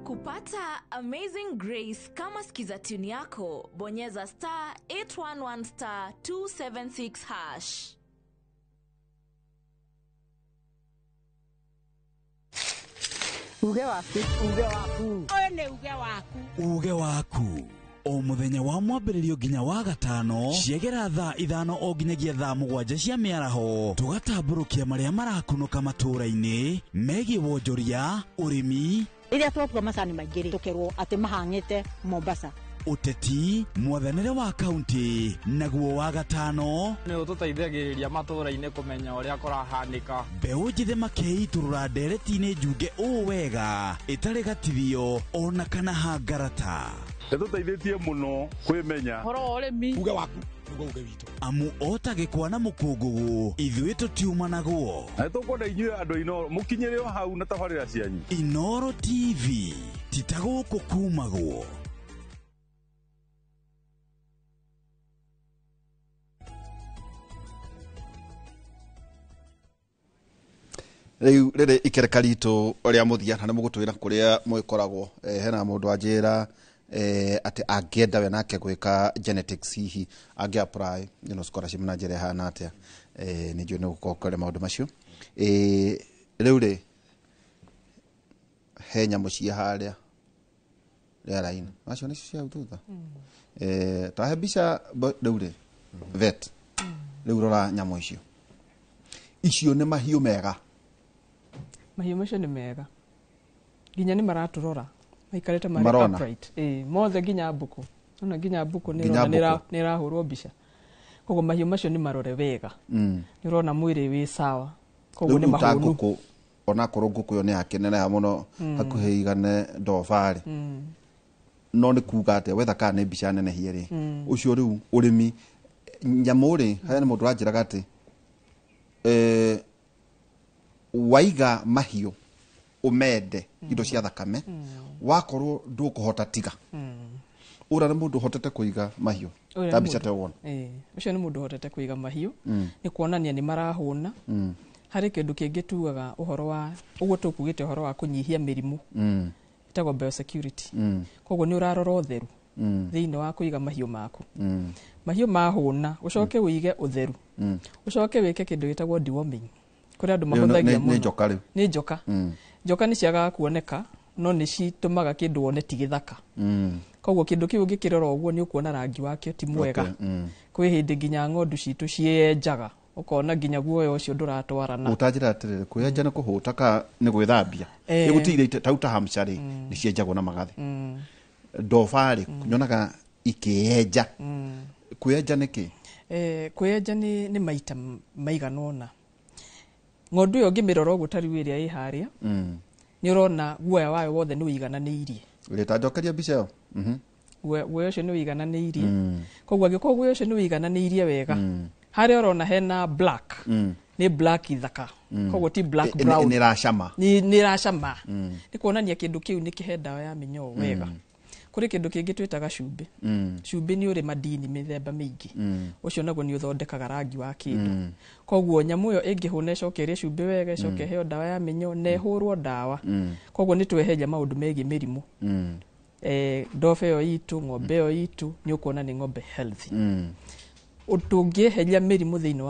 Kupata Amazing Grace kama skiza tune yako, bonyeza *811 *276 hash. Uge waku. Oyo ne uge waku. Uge waku. O muthenya wa mwambĩrĩrio nginya wa gatano ciegera thaa 5 o nginyagia thaa 7 cia mĩaraho tugatambũrũkia marĩa marakunũka matũũra-inĩ megiĩ wonjoria, ũrĩmi, iria twatua macani maingĩ tukerwo atĩ mahang'ĩte Mombasa. Uteti, mwathanĩre wa kaunti, naguo wa gatano nĩ ũtũteithagĩrĩria matũũra-inĩ kũmenya ũrĩa kũrahanĩka. Mbeũ njĩthĩ makeiturũra ndereti-inĩ njunge ũũ wega ĩtarĩ gatithio ona kana hangarata. Nĩtũteithĩtie mũno kwĩmenya Horo ũrĩmi. Uge waku. Uge witũ. Amu ota gĩkwa na mũkũngũgũ ithuĩ tũtiuma naguo. Na tũkwenda inyuĩ andũ Inooro mũkinyĩre o hau na tabarĩra cianyu. Inooro TV titagũkũ kumagwo. Riu riri ikereka ritũ ũrĩa mũthia na mũgũtwĩra kũrĩa mwĩkoragwo hena mũndũ anjĩra ati angĩenda we nake gwĩka genetics hihi angĩ-apply scholarship na njĩra hana atĩa nĩ njũĩ nĩ gũkorwo kũrĩ maũndũ macio rĩu rĩ he nyamũ cia harĩa rĩera-inĩ macio nĩcio cia thutha tahe mbica rĩu rĩ vet rĩu rora nyamũ icio nĩ mahiũ mega. Mahiũ macio nĩ mega nginya nĩ maratũrora maikarĩte marĩ upright mothe nginya mbũkũ ona nginya mbũkũ nĩ irahũrwo mbica koguo mahiũ macio nĩ marore wega nĩ ũrona mwĩrĩ wĩ sawa koguo nĩ mahũnu ona korwo ngũkũ yo nĩ akenereha mũno hakuhĩ igane ndobarĩ no nĩ kuga atĩ wetha kana nĩ mbica nenehie rĩ ũcio rĩu ũrĩmi nyamũ rĩ haya nĩ mũndũ ranjĩraga atĩ waiga mahiũ umende indo cia thakame wakorwo ndũkũhota tiga ura nĩ mũndũ hotete kũiga mahiũ tabica te wona ũcio nĩ mũndũ hotete kũiga mahiũ nĩ kuonania nĩ marahũna harĩ kĩndũ kĩngĩ tugaga ũhoro wa ũguo tũkugĩte ũhoro wa kũnyihia mĩrimũ ĩtagwo biosecurity koguo nĩ ũrarora ũtheru thĩinĩ wa kũiga mahiũ maku mahiũ mahũna ũcoke ũige ũtheru ũcoke wĩke kĩndũ gĩtagwo deworming kũrĩa andũ mahũthagia mũno nĩ njoka njoka nĩ ciagaga kuoneka no nĩ citũmaga kĩndũ wone ti gĩthaka koguo kĩndũ kĩu ũngĩkĩrora ũguo nĩ ũkuona rangi wakĩo ti mwega kwĩ hĩndĩ nginya ng'ondu citũ cienjaga ũkona nginya guoya ũcio ndũratwarana ũtanjĩra atĩrĩrĩ kwĩyenja nĩ kũhũta ka nĩ gwĩthambia ĩgũtigire tauta hamsharĩ nĩ cienjagwo na magathĩ ndobarĩ nyonaga ikĩyenja kwĩyenja nĩkĩ kwĩyenja nĩ maita maigana ũna ng'ondu ĩyo ngĩmĩrora ũguo tariu ĩrĩa ĩ harĩa nĩ ũrona guoya wayo wothe nĩ ũigananĩirie rĩtanjokeria mbica ĩyo guoya ũcio nĩ ũigananĩirie koguo angĩkorwo guoya ũcio nĩ ũigananĩirie wega harĩa ũrona hena black nĩ black thaka koguo ti black brown nĩ racama nĩ racama nĩ kuonania kĩndũ kĩu nĩ kĩhe ndawa ya mĩnyoo wega kũrĩ kĩndũ kĩngĩ twĩtaga cumbĩ cumbĩ nĩ ũrĩ madini mĩthemba mĩingĩ ũcio naguo nĩ ũthondekaga rangi wa kĩndũ koguo nyamũ ĩyo ĩngĩhũna ĩcokerie cumbĩ wega ĩcoke heo ndawa ya mĩnyoo na ĩhũrwo ndawa koguo nĩ tweheria maũndũ megiĩ mĩrimũ ndoba ĩyo itũ ng'ombe ĩyo itũ nĩ ũkuona nĩ ng'ombe healthy tũngĩeheria mĩrimũ thĩinĩ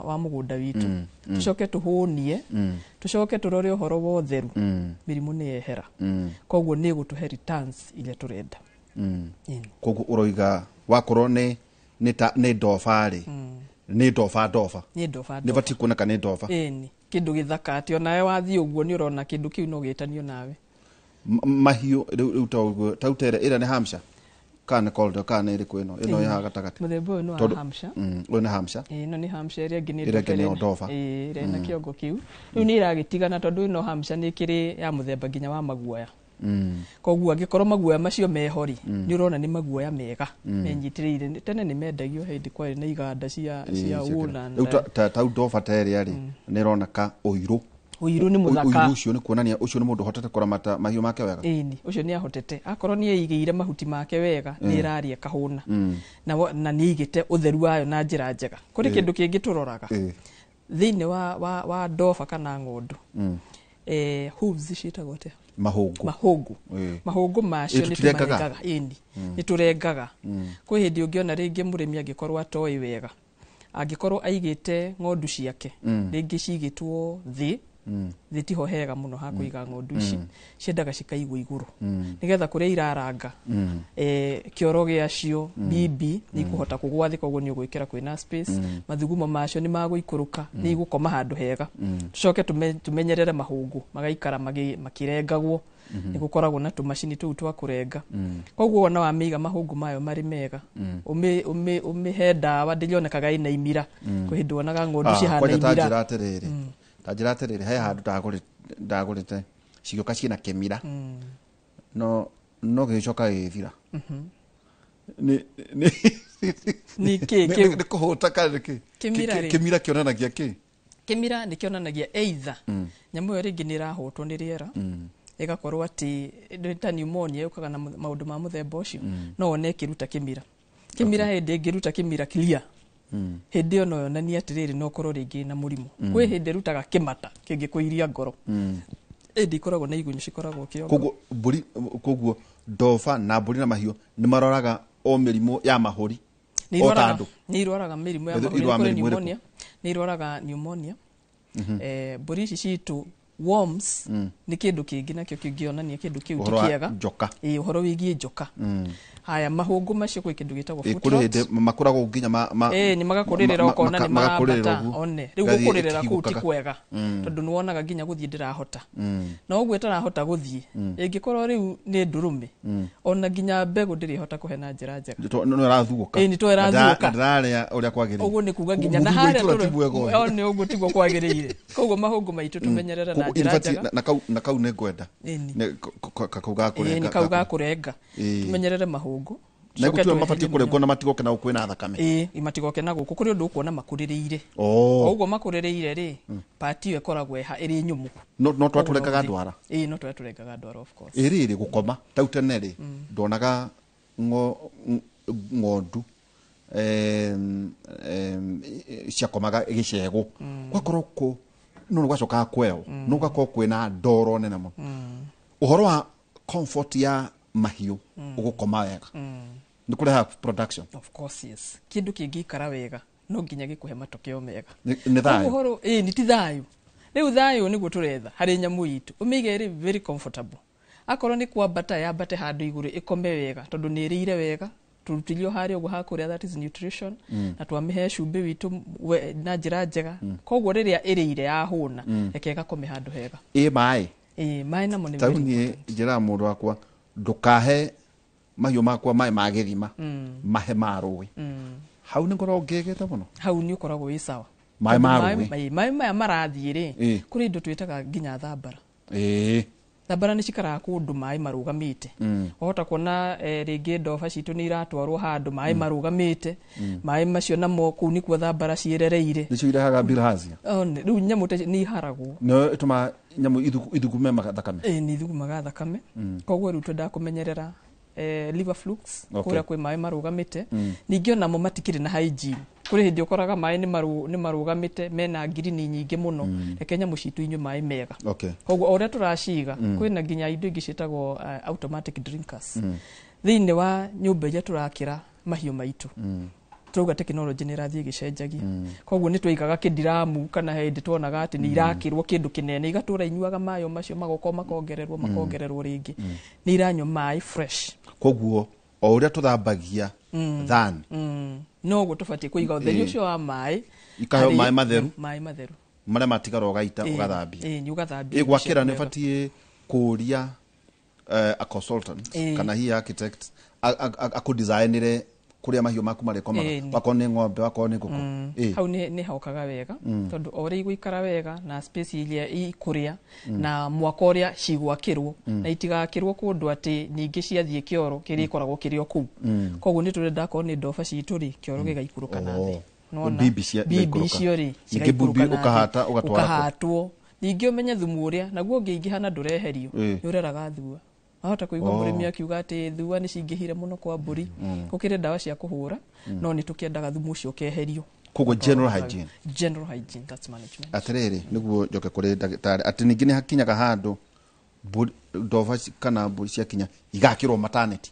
wa mũgũnda witũ tũcoke tũhũnie tũcoke tũrore ũhoro wa ũtheru mĩrimũ nĩ yehera koguo nĩ gũtũhe returns iria tũrenda koguo ũroiga wakorwo nĩ ndobarĩ nĩ ndoba nĩ bati kuoneka nĩ ndoba kĩndũ gĩthaka atĩ onawe wathiĩ ũguo nĩ ũrona kĩndũ kĩu no gĩtanio nawe mahiũ rĩu tautere ĩrĩa nĩ Hampshire kana Calder kana ĩrĩ kwĩno ĩno ya gatagati muthemba ũyũ nĩ wa Hampshire ũyũ nĩ Hampshire ĩno nĩ Hampshire ĩrĩa ĩngĩ nĩ Dover ĩrĩa na kĩongo kĩu rĩu nĩ ĩragĩtigana tondũ ĩno Hampshire nĩ kĩrĩ ya muthemba nginya wa maguoya koguo angĩkorwo maguoya macio mehori nĩ ũrona nĩ maguoya mega menyitĩrĩire tene nĩ mendagio hĩndĩ kwarĩ na iganda cia wũna tau Dover ta ĩrĩa rĩ nĩ ĩroneka ũirũ nĩ muthaka ũirũ ũcio nĩ kuonania ũcio nĩ mũndũ hotete kũramata mahiũ make wega ĩni ũcio nĩ ahotete akorwo nĩ eigĩire mahuti make wega nĩ ĩrarĩa kahũna na nĩ igĩte ũtheru wayo na njĩra njega kũrĩ kĩndũ kĩngĩ tũroraga thĩinĩ wa Dover kana ng'ondu hooves ciĩtagwo atĩa mahũngũ macio nĩ tũmarengaga nĩ tũrengaga kwĩ hĩndĩ ũngĩona rĩngĩ mũrĩmi angĩkorwo atoĩ wega angĩkorwo aigĩte ng'ondu ciake rĩngĩ cigĩtwo thĩ tiho hega mũno ha kũiga ng'ondu ici ciendaga cikaigwo igũrũ nĩgetha kũrĩa iraranga kĩoro gĩacio bibi nĩ ikũhota kũgwa thĩ koguo nĩ ũgwĩkĩra kwĩna space mathugumo macio nĩ magũikũrũka nĩ igũkoma handũ hega tucoke tumenyerere mahũngũ magaikara makĩrengagwo nĩ gũkoragwo na tũmacini tũu twa kũrenga koguo ona wamĩiga mahũngũ mayo marĩ mega ũmĩhe ndawa ndĩrĩonekaga ĩna imira kwĩ hĩndĩ wonaga ng'ondu cihana imira tajira terere he handu ndagũrĩte cigĩũka ciĩna kĩmira no gĩcoka gĩthira nĩ kũhũta kĩmira kĩonanagia kĩ kĩmira nĩ kĩonanagia either nyamũ ĩyo rĩngĩ nĩ ĩrahũtwo nĩ rĩera ĩgakorwo atĩ ta pneumonia yũkaga na maũndũ ma mũthemba ũcio no one ĩkĩruta kĩmira hĩndĩ ĩngĩruta kĩmira clear hĩndĩ ĩyo no yonania atĩrĩrĩ no korwo rĩngĩ na mũrimũ kwĩ hĩndĩ rutaga kĩmata kĩngĩkũiria ngoro ĩndĩ ikoragwo na igunyũ cikoragwo kĩongo koguo Dover na mbũri na mahiũ nĩ maroraga o mĩrimũ ya mahũri nĩ irwaraga mĩrimũ ya mahũri nĩ irwaraga pneumonia mbũri ici citũ worms nĩ kĩndũ kĩngĩ nakĩo kĩngĩonania kĩndũ kĩu ti kĩega ũhoro wĩgiĩ njoka haya mahũngũ macio kwĩ kĩndũ gĩtagwo foot rot makũragwo nginya nĩ magakũrĩrĩra ũkona nĩ marambata one rĩu gũkũrĩrĩra kũu ti kwega tondũ nĩ wonaga nginya gũthiĩ ndĩrahota na ũguo ĩtarahota gũthiĩ ĩngĩkorwo rĩu nĩ ndũrũme ona nginya mbegũ ndĩrĩhota kũhe na njĩra njega nĩ ĩrathuũka nĩ to ĩrathuũka ndĩrarĩa ũrĩa kwagĩrĩire ũguo nĩ kuga nginya na harĩa one ũguo tiguo kwagĩrĩire koguo mahũngũ maitũ tũmenyerera na njĩra njega na kau nĩ ngwenda kau ga kũrenga tumenyerere mahũngũ na gũtua mabatiĩ kũrengwo na matigoke na kwĩna thakame matigoke na gũkũ kũrĩ ũndũ ũkuona makũrĩrĩire ũguo makũrĩrĩire rĩ pati ĩyo ĩkoragwo ĩrĩ nyũmũ no twatũrengaga ndwara no twatũrengaga ndwara of course ĩrĩ gũkoma tau tene rĩ ndonaga ng'ondu ciakomaga gĩcegũ gwakorwo kũ no gwacokaga kweo no gakorwo kwĩna ndoro nene mũno ũhoro wa comfort ya mahiũ ũgũkoma wega nĩ kũreha production of course yes kĩndũ kĩngĩikara wega no nginya gĩkũhe matokeo mega nĩ thayũ ũhoro nĩ ti thayũ rĩu thayũ nĩguo tũretha harĩ nyamũ itũ ũmĩige ĩrĩ very comfortable akorwo nĩ kwambata yambate handũ igũrũ ĩkome wega tondũ nĩ ĩrĩire wega turutirio harĩa ũguo hakũrĩa that is nutrition na twamĩhe cumbĩ witũ na njĩra njega koguo rĩrĩa ĩrĩire yahũna reke ĩgakome handũ hega maĩ namo nĩ tau niĩ njĩra mũndũ wakwa ndũkahe mahiũ makwa maĩ ma gĩthima mahe ma rũĩ hau nĩ ngoragwo ngĩgĩte mũno hau nĩ ũkoragwo wĩ sawa maĩ ma rũĩ maĩ maya marathiĩ rĩ kũrĩ indo twĩtaga nginya thambara thambara nĩ cikaraga kũndũ maĩ marũgamĩte wahota kuona rĩngĩ ndoba citũ nĩ iratwarwo handũ maĩ marũgamĩte maĩ macio namo kũu nĩkuo thambara ciĩrereire nĩcio irehaga bilharzia rĩu nyamũ nĩ iharagwo no ĩtũma nyamũ ithugume thakame nĩ ithugumaga thakame koguo rĩu twendaga kũmenyerera liver flukes kũrĩa kwĩ maĩ marũgamĩte ningĩ onamo matikĩrĩ na hygiene kũrĩ hĩndĩ ũkoraga maĩ nĩ marũgamĩte mena ngirini nyingĩ mũno reke nyamũ citũ inyue maĩ mega koguo o ũrĩa tũraciga kwĩna nginya indo ingĩ ciĩtagwo automatic drinkers thĩinĩ wa nyũmba iria tũrakĩra mahiũ maitũ turauga tekinoronjĩ nĩ ĩrathiĩ ĩgĩcenjagia koguo nĩ twaigaga kĩndiramu kana hĩndĩ tuonaga atĩ nĩ irakĩrwo kĩndũ kĩnene igatũra inyuaga maĩ macio magoka makongererwo rĩngĩ nĩ iranyua maĩ fresh koguo o ũrĩa tũthambagia thani noguo tũbatiĩ kũiga ũtheri ũcio wa maĩ ikaheo maĩ matheru marĩa matigara ũgaita ũgathambia ũgathambia gwakĩra nĩ batiĩ kũria a consultant kana hi architect akudesignire kuria mahiũ maku marĩkoma wako nĩ ng'ombe wako nĩ ngũkũ hau nĩ haukaga wega tondũ o ũrĩa igũikara wega na space iria ikũrĩa na mwaka ũrĩa cigwakĩrwo na itigakĩrwo kũndũ atĩ ningĩ ciathiĩ kĩoro kĩrĩa ikoragwo kĩrĩ o kũu koguo nĩ tũrenda akorwo nĩ ndoba citũ rĩ kĩoro gĩgaikũrũka na thĩ bibi icio rĩ cigaikũrũka na thĩ ũkahatwo ningĩ ũmenye thumu ũrĩa naguo ũngĩingĩha na ndũreherio nĩ ũreraga thua ahota kuigua mũrĩmi akiuga atĩ thua nĩ cingĩhire mũno kwa mbũri gũkĩrĩ ndawa cia kũhũra no nĩ tũkĩendaga thumu ũcio ũkeherio koguo general hygiene that's management atĩrĩrĩ nĩguo njoke kũrĩ ndagĩtarĩ atĩ ningĩ nĩ hakinyaga handũ ndoba kana mbũri ciakinya igakĩrwo maternity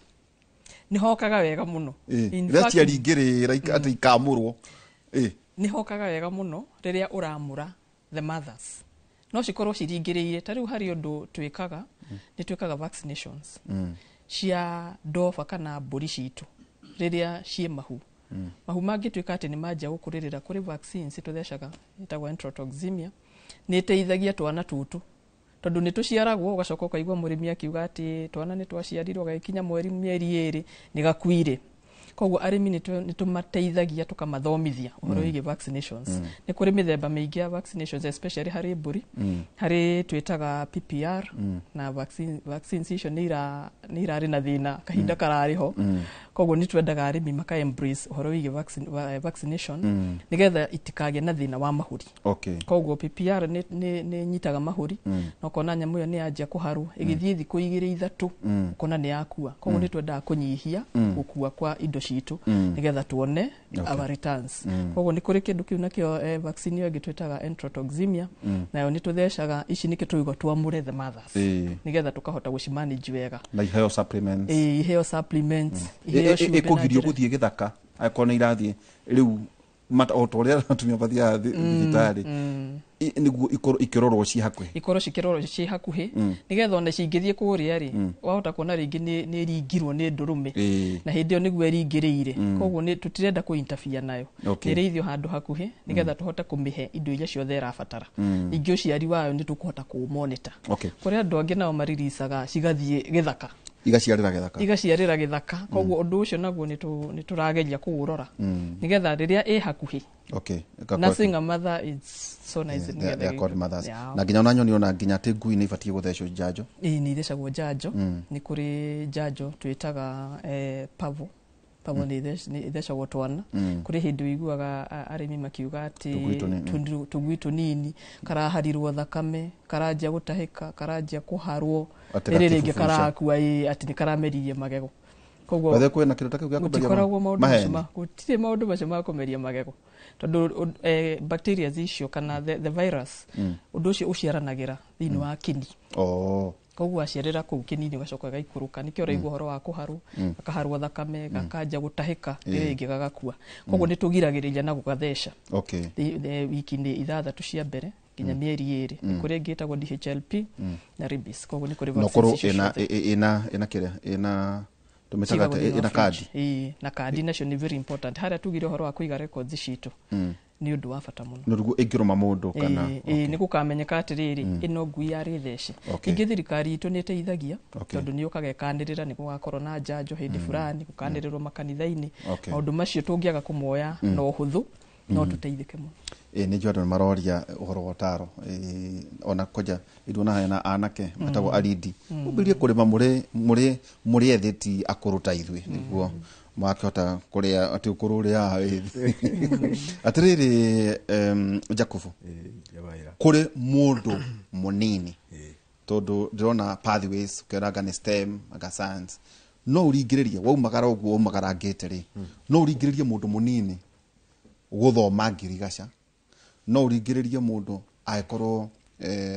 nĩ hokaga wega mũno rĩrĩa ciaringĩrĩra atĩ ikamũrwo nĩ hokaga wega mũno rĩrĩa ũramũra the mothers no cikorwo ciringĩrĩire ta rĩu harĩ ũndũ twĩkaga nĩ twĩkaga vaccinations cia ndoba kana mbũri citũ rĩrĩa ciĩ mahu mahu mangĩtuĩka atĩ nĩ manjia gũkũrĩrĩra kũrĩ vaccines tũthecaga ĩtagwo enterotoxemia nĩ ĩteithagia twana tũtũ tondũ nĩ tũciaragwo ũgacoka ũkaigua mũrĩmi akiuga atĩ twana nĩ twaciarirwo gagĩkinya mĩeri 2 nĩ gakuire koguo arĩmi nĩ tũmateithagia tũkamathomithia ũhoro wĩgiĩ vaccinations nĩ kũrĩ mĩthemba mĩingĩ ya vaccinations especially harĩ mbũri harĩ twĩtaga PPR na vaccines icio nĩ irarĩ na thĩna kahinda kararĩ ho koguo nĩ twendaga arĩmi maka embrace ũhoro wĩgiĩ vaccination nĩgetha itikagĩe na thĩna wa mahũri koguo PPR nĩ nyitaga mahũri na ũkona nyamũ ĩyo nĩ yanjia kũharwo ĩgĩthiĩ thikũ 2-3 ũkona nĩ yakua koguo nĩ twendaga kũnyihia gũkua kwa indo citũ nigetha tuone our returns koguo nĩ kũrĩ kĩndũ kĩu nakĩo vaccine ĩyo twĩtaga enterotoxemia nayo nĩ tũthecaga ici nĩkĩo tũigo twamũre the mothers nigetha tũkahota gũcimanage wega na iheo supplements ĩkũgirio gũthiĩ gĩthaka akorwo nĩ irathiĩ rĩu o ũrĩa atumia bathiaga thibitarĩ nĩguo ikĩrorwo ciĩ hakuhĩ ikorwo cikĩrorwo ciĩ hakuhĩ nĩgetha ona cingĩthiĩ kũrĩa rĩ wahota kuona rĩngĩ nĩ ringirwo nĩ ndũrũme na hĩndĩ ĩyo nĩguo ĩringĩrĩire koguo tũtirenda kũ-interfere nayo nĩrĩithio handũ hakuhĩ nĩgetha tũhote kũmĩhe indo iria ciothe ĩrabatara ningĩ ũciari wayo nĩ tũkũhota kũ-monitor kũrĩ andũ angĩ nao mariricaga cigathiĩ gĩthaka igaciarĩra gĩthaka koguo ũndũ ũcio naguo nĩ tũrageria kũũrora nĩgetha rĩrĩa ĩ hakuhĩ nursing a mother is so nice na nginya ona nyoni ona nginya atĩ ngui nĩ ibatiĩ gũthecwo njanjo nĩ ithecagwo njanjo nĩ kũrĩ njanjo twĩtaga pavo nĩ ithecagwo twana kũrĩ hĩndĩ ũiguaga arĩmi makiuga atĩ tũgui tũnini karaharirwo thakame karanjia gũtahĩka karanjia kũharwo rĩrĩ rĩngĩ karakua atĩ nĩ karameririe magego koguo gũtirĩ maũndũ macio ma kũmeria magego tondũ bacteria icio kana the virus ũndũ ũcio ũciaranagĩra thĩinĩ wa kini koguo aciarĩra kũu kĩnini gacoka gaikũrũka nĩkĩo ũraigua ũhoro wa kũharwo gakaharwo thakame gakanja gũtahĩka rĩrĩ rĩngĩ gagakua koguo nĩ tũgiragĩrĩria na gũgatheca wiki-inĩ 6 cia mbere nginya mĩeri 2 nĩ kũrĩ ĩngĩ ĩtagwo DHLP na rabies koguo nĩ kũrĩ ĩna tũmĩtaga ĩna kadi na kadi nacio nĩ very important harĩa tugire ũhoro wa kũiga records citũ nĩ ũndũ wa bata mũno nĩguo ĩngĩrũma mũndũ kana nĩ gũkamenyeka atĩrĩrĩ ĩno ngui yarĩ theci ingĩ thirikari itũ nĩ ĩteithagia tondũ nĩ ũkaga ĩkanĩrĩra nĩ gũgakorwo na njanjo hĩndĩ fulani gũkanĩrĩrwo makanitha-inĩ maũndũ macio tũngĩaga kũmoya na ũhũthũ no tũteithĩke mũno nĩ njũ andũ maroria ũhoro wa ũtaro ona koja iduona hena anake matagwo aridi ũmbirie kũrĩma mũrĩ ethĩ ti akũruta ithuĩ nĩguo makĩhota kũrĩa atĩ ũkũrũ ũrĩa atĩrĩrĩ Jacobo kũrĩ mũndũ mũnini tondũ ndĩrona pathways ũkĩonaga nĩ STEM aga science no ũringĩrĩrie waumagara ũguo umagarangĩte rĩ no ũringĩrĩrie mũndũ mũnini gũthoma ngirigaca no ũringĩrĩrie mũndũ agĩkorwo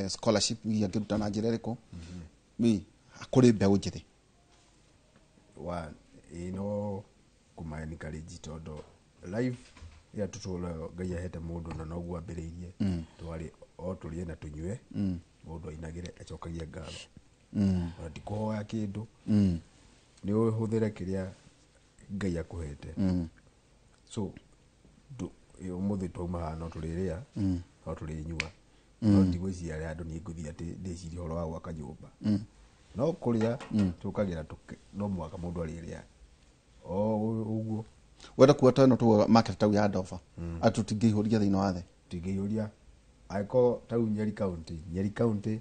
scholarship angĩruta na njĩra ĩrĩkũ kũrĩ mbeũ njĩthĩ no kũma-encourage tondũ life ya tũtũũra Ngai ahete mũndũ na noguo ambĩrĩirie twarĩ o tũrĩe na tũnyue mũndũ ainagĩre acokagia ngatho ona ti kũhoya kĩndũ nĩ ũhũthĩre kĩrĩa Ngai akũhete so ũmũthĩ twauma haha no tũrĩrĩa no tũrĩnyua no ndigwĩciria andũ nĩ ngũthiĩ atĩ ndĩciria ũhoro wa gwaka nyũmba no kuria tukagira no mwaka mundu ariria uguo wenda kuota no tu market tau ya Dofa atutingihuria thiini wa the tingihuria aiko tau Nyeri County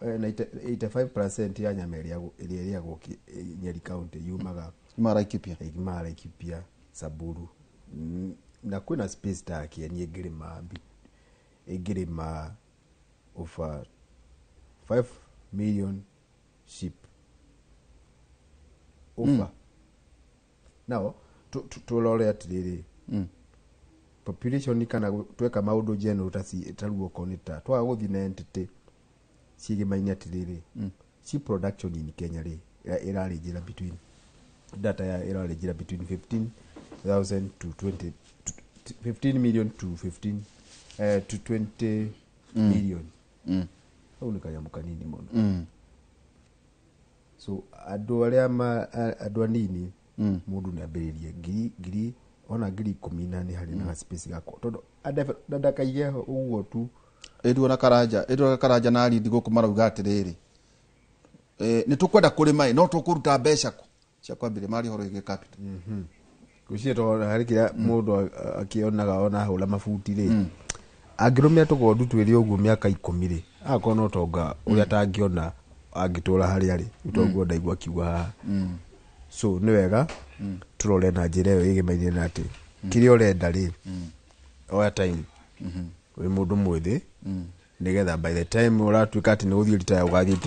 85% ya nyama iria goki Nyeri County yumaga Laikipia Samburu na kwina space ta kieni igirima over 5 million sheep over now tulore atiriri population kana tweka maundu general taruo konita twa guthi na entity cigimainya atiriri sheep production in Kenya iraringira between data ya iraringira between 15,000 to 15 million to 20 million au ni kanyamu kanini muno so andu anini mundu ni ambiririe ngiri ona ngiri 10 ni hari na space gako tondu ndakaige uguo tu Edward Karanja na Alidi guku marauga atiriri ni tukwenda kurima no tukuruta mbeca ku cia kwambire mari horo ige capital gucie to harikira mundu akionaga ona hula mafuti ri angirumia tugondu twiri uguo miaka 10 ri akona utonga uria tangiona angitura hari ari utonga ndaigua kiuga so ni wega turore na njira iyo igimainie na ati kiri urenda ri oya time we mundu mwithi nigetha by the time uratuika ati ni uthii retire ugathii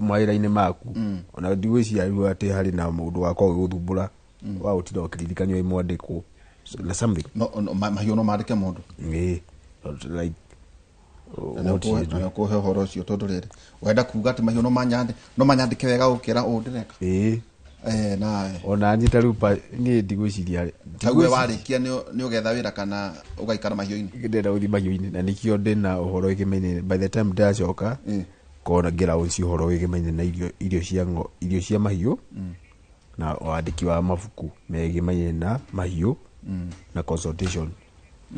maira-ini maku ona ndigwiciria riu ati hari na mundu wakwa guthumbura wa utinda ukiririkanio imwandiko na something no mahiu no mandike mundu like na kuhe horo ucio tondu riri wenda kuga ati mahiu no manyandike wega ukira undireka nawe ona nyita rupa ni ndigwiciria tawe warikia ni ugetha wira kana ugaikara mahiu-ini ndenda uthi mahiu-ini na nikio ndina uhoro ikimenye by the time ndacoka kona ngira unci uhoro ikimenye na irio cia mahiu na wandiki wa mabuku megimenye na mahiu na consultation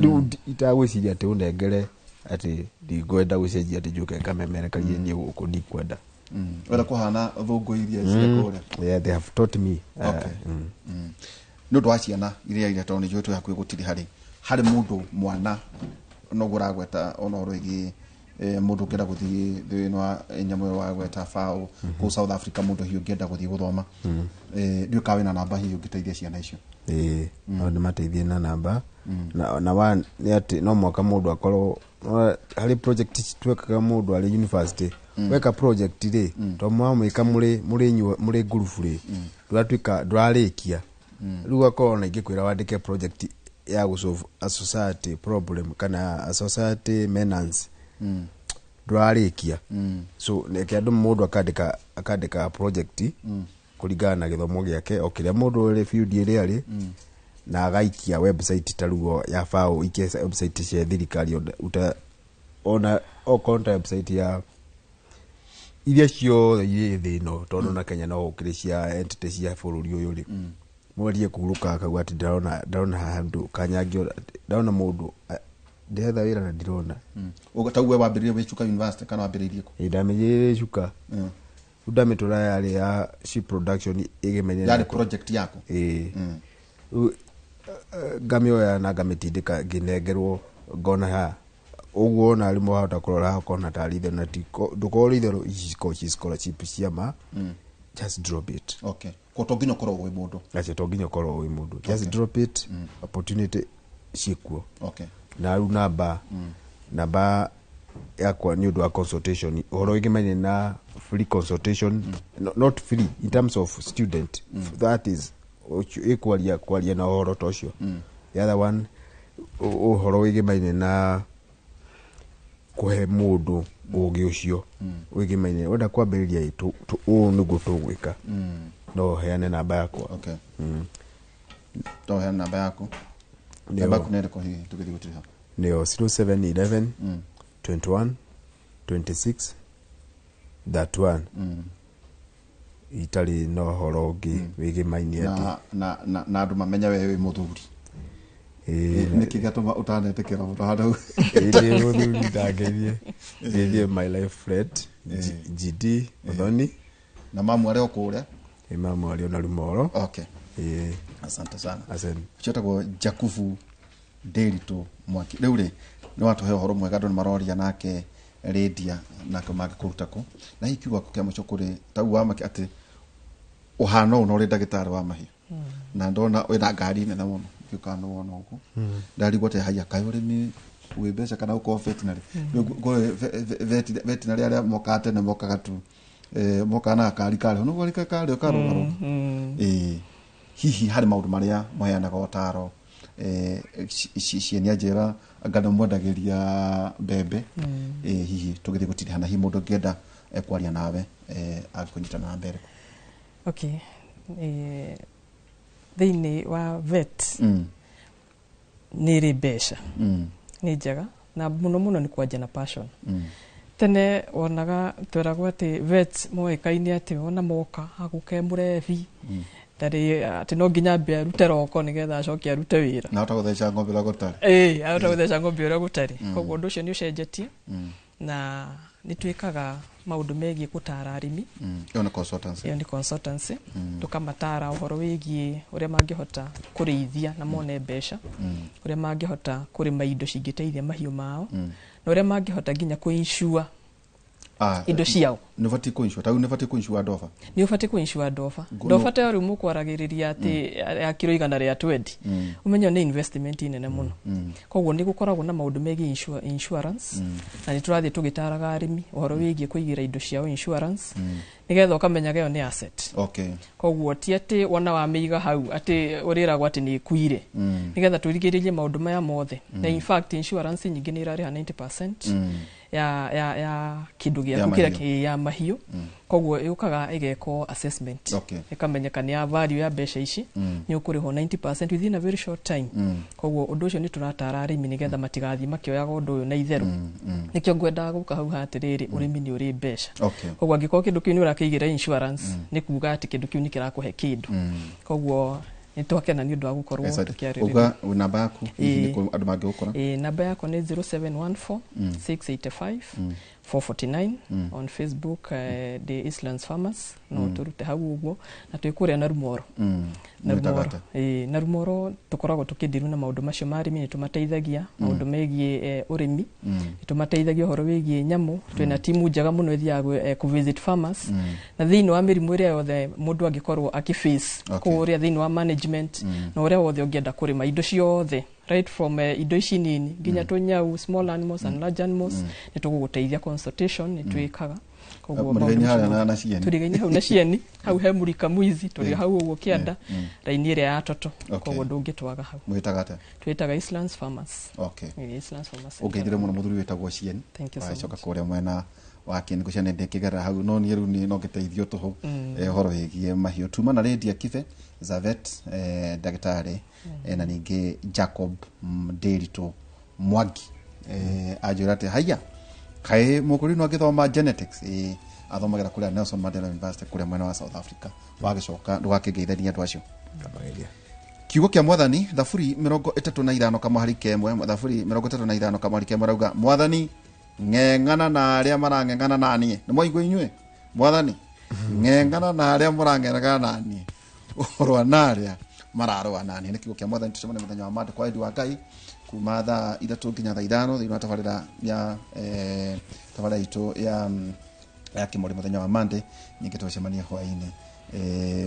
riu itagwiciria ati unengere ati ndigwenda gucenjia ati njuke kamemerekarie nie guku ndikwenda wala kuhana thungu iria cia kore yeah they have taught me no ndo aciana iria toni joto yakwe gutiri hari mundu mwana no guragweta ono roigi mundu kenda guthi thino wa nyamu wa gweta fao ku South Africa mundu hiyo ngenda guthi guthoma ndio kawe na namba hiyo ngiteithia ciana icio no ni mateithie na namba na one ni ati no mwaka mundu akorwo hari project twekaga mundu ali university weka project ri to mwamwika muri group ri ndwarikia riu akoro na ingikwira wandike project ya gusolve a society problem kana a society menace ndwarikia so neke andu mundu akandika project kuringana na githomo giake okiria mundu ri field iri ari na agaikia website taruo ya fao ikesa website cia thirikari ona okonta website ya iria cio thino tondu na Kenya no ukirisia entity cia bururi uyu ri mwarie kuruka akagwa ati ndona handu kanyagio ndona mundu ndetha wira na ndirona ugatauwe wambiririe wichuka university kana wambiririe ku ndamenyire chuka udametora yale ya sheep production igemenye yale project yako gamio ya na gametindika ginengerwo ngona ha uguo na alimu hata kurora kona tarithe na tiko dukorithe scholarship ciama just drop it okay ko tonginyo korwo we mundu acha tonginyo korwo we mundu just drop it opportunity cikuo okay na ru namba yakwa ni undu wa consultation horo igimenye na free consultation not free in terms of student that is kwalia na horo tocio the other one horo igimenye na kuhe mundu ugi ucio wigimenye wenda kwambiriria tu niguo tugwika no heane namba yakwa okay to heane namba yako namba kunere ko hi tugithi gutira nio 0711 21 26 that one itali no horogi wigimenye ati na andu mamenya wewe muthuri nikigatuma utanetekera muthanda ile muthuri ndagerie my life friend GD Muthoni na mamu areo kuria mamu areo na Rumoro. Okay, asante sana. Chotagwo Jakubu Nderitu Mwaki. Riu ri ni watu he horo mwega ndo maroria nake Lydia nake magikuruta ku na ikiuga ko kiamo chokuri tau wa maki ati uhano uno ri ndagitari wa mahiu na ndona wina ngari nene muno ukano wona uko ndari gote haya kayore ni webesha kana uko veterinary go veterinary ari mokate ne mokaga tu mokana kari kari no wali kari karo hihi hari maundu maria moyanaga otaro cienia njera ngano mwendagiria mbembe hihi tugithi gutirihana hi mundu ngenda kwaria nawe akunyita na mbere. Okay, thini wa vet ni ri besha ni njega na muno ni kwanja na passion. Tene wonaga twiragwo ati vet moikaini ati wona moka aguke murevi tari ati no nginya mbia rute roko nigetha acoke arute wira na utagutheca ngombe la gutari utagutheca ngombe la gutari koguo ndu cio ni ucenjetie na nitwikaga maundu megie gutara arimi iyo ni consultancy tukamatara uhoro wigie uria mangihota kurithia na mone besha uria mangihota kurima indo cingiteithia mahiu mao na uria mangihota nginya kuinsure indo ciao nufati kuinsure tau nufati kuinsure ndofa ni ufati kuinsure ndofa ndofa ta uri mu kwaragiriria ati ya kilo igana ria 20 umenyo ni investment nene muno koguo ni gukoragwo na maundu megi insurance na ni turathie tugitaraga arimi uhoro wigie kuigira indo ciao insurance nigetha ukamenyaga yo ni asset. Okay, koguo ti ati wona wa miiga hau ati uriragwo ati ni kuire nigetha turigiririe maundu maya mothe na in fact insurance nyingi ni irari 90% ya kindu gia kukira ya mahiu koguo yukaga igeko assessment ikamenyeka ni ya value ya besha ici ni ukuriho 90% within a very short time koguo undu ucio ni turatara arimi nigetha matigathi makioyaga undu uyu na itheru nikio ngwenda guka hau hatiriri urimi ni uri besha koguo angiko kindu kiu ni urakigira insurance ni kuga ati kindu kiu ni kirakuhe kindu koguo nitwakena ni undu wa gukorwo tukiarira uga namba yaku ni ko andu mangi gukora namba yako ni 0714 685 449 on Facebook the Eastlands Farmers no turute hau uguo na twikuria na Rumoro na Rumoro tukoragwo tukidiru na maundu macio marimi ni tumateithagia maundu megie urimi ni tumateithagia horo wigie nyamu twina timu njega muno ithiagwo ku visit farmers na thini wa mirimu iria yothe mundu angikorwo akiface kuria thini wa management na uria wothe ungienda kurima indo ciothe right from indo ici nini nginya tunyau small animals and large animals ni tuguguteithia consultation ni twikaga koguo turigaini hau na cieni hau he murika muizi turi hau uguo kianda raini ire ya toto koguo ndungitwaga hau mwitagata twitaga Eastlands Farmers. Okay, Eastlands Farmers ugeithire muno muthuri wetagwo cieni acoka kuria mwena wake niko ciana ndekigara hau no ni riu ni no giteithio tuhu horo higie mahiu tuma na Lydia Kibe Zavet dagitari na ninge Jacob Nderitu Mwagi ajurate haya kai mukuri no githoma genetics athomagira kuria Nelson Mandela University kuria mwena wa South Africa wagicoka ndwakigeithania andu acio kiugo kia mwathani thaburi 35 kama hari kemwe thaburi 35 kama hari kemwe rauga mwathani ngengana na aria marangengana nanie ni mwaigua inywe mwathani ngengana na aria marangengana nanie urwa na aria mararwa nanie ni kiugo kia mwathani tucemane muthenya wa mande kwa idi wa Ngai kuma thaa 3 nginya thaa 5 thina tabarira ya tabarira itu ya kimori muthenya wa mande ninge tucemanie hwaini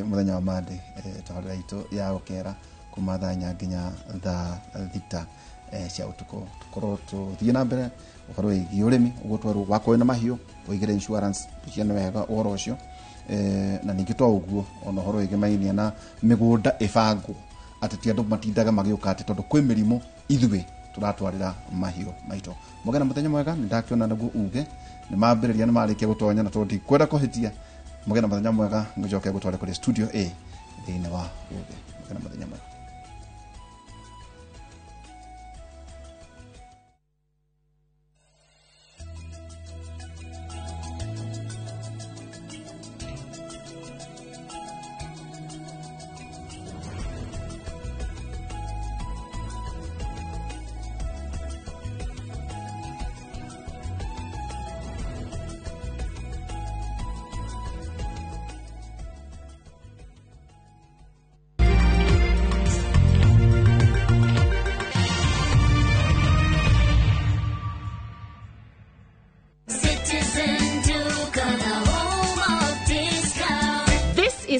muthenya wa mande tabarira itu ya ukera kuma thaa 4 nginya thaa 6 cia utuko tukorwo tuthie na mbere uhoro wigi urimi ugutwarwo gwako na mahiu uigire insurance tuciane wega uhoro ucio na ningi to uguo ona uhoro wigi mainia na migunda ibangu atati andu matindaga magiuka ati tondu kwi mirimo ithuwe turatwarira mahiu maito mugena muthenya mwega ndakiona naguo uge ni mambiriria ni marikia gutonya na tondi kwenda kuhitia mugena muthenya mwega ngujoke gutware kuri studio A thina wa uge mugena muthenya mwega.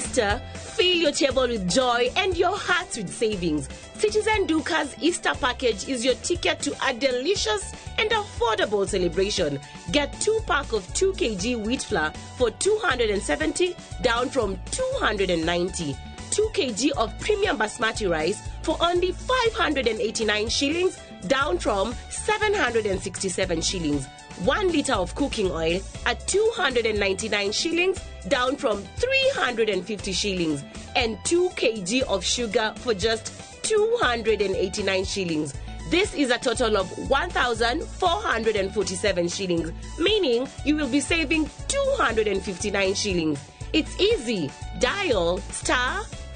Easter, fill your table with joy and your hearts with savings. Citizen Duca's Easter package is your ticket to a delicious and affordable celebration. Get 2-pack of 2 kg wheat flour for 270, down from 290. 2 kg of premium basmati rice for only 589 shillings, down from 767 shillings. 1 liter of cooking oil at 299 shillings, down from 350 shillings. And 2 kg of sugar for just 289 shillings. This is a total of 1,447 shillings, meaning you will be saving 259 shillings. It's easy. Dial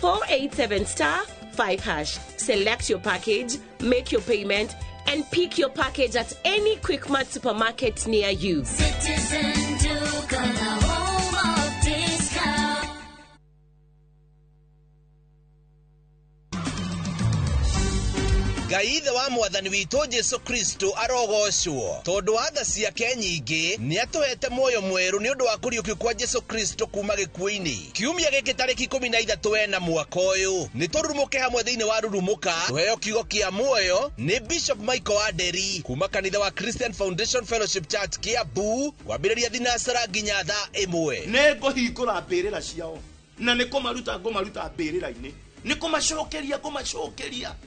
*487*5#. Select your package, make your payment, and pick your package at any Quickmart supermarket near you. Citizen Duke on the home of discount. Ngai ithe wa mwathani witũ Jesu Kristo arogocwo tondu wa tha ciake nyingĩ nĩ atũhete muoyo mwerũ nĩ ũndũ wa kũriũkio kwa Jesu Kristo kuma gĩkuũ-inĩ. Kiumia gĩkĩ tarĩki 13 na mwaka ũyũ nĩ tũrurumũke hamwe thĩinĩ wa rurumuka tũheo kiugo kĩa muoyo nĩ Bishop Michael Waderi kuma kanitha wa Christian Foundation Fellowship Church Kiambu kwambĩrĩria thinacara nginya thaa 1. Nĩ ngũhingũra mbĩrĩra ciao na nĩ kũmaruta mbĩrĩra-inĩ. Niko mashokeria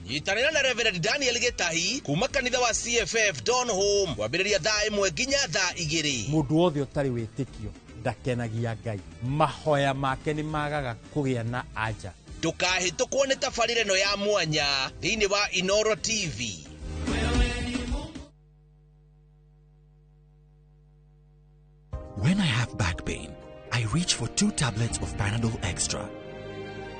Nyitanĩra na Reverend Daniel Getahi kuma kanitha wa CFF Don Home kwambĩrĩria thaa 1 nginya thaa 2. Mũndũ wothe ũtarĩ wĩtĩkio ndakenagia Ngai, mahoya make nĩ magaga kũgĩa na anja. Ndũkahĩtũkwo nĩ tabarĩra ĩno ya mwanya thĩinĩ wa Inoro TV. When I have back pain, I reach for 2 tablets of Panadol Extra.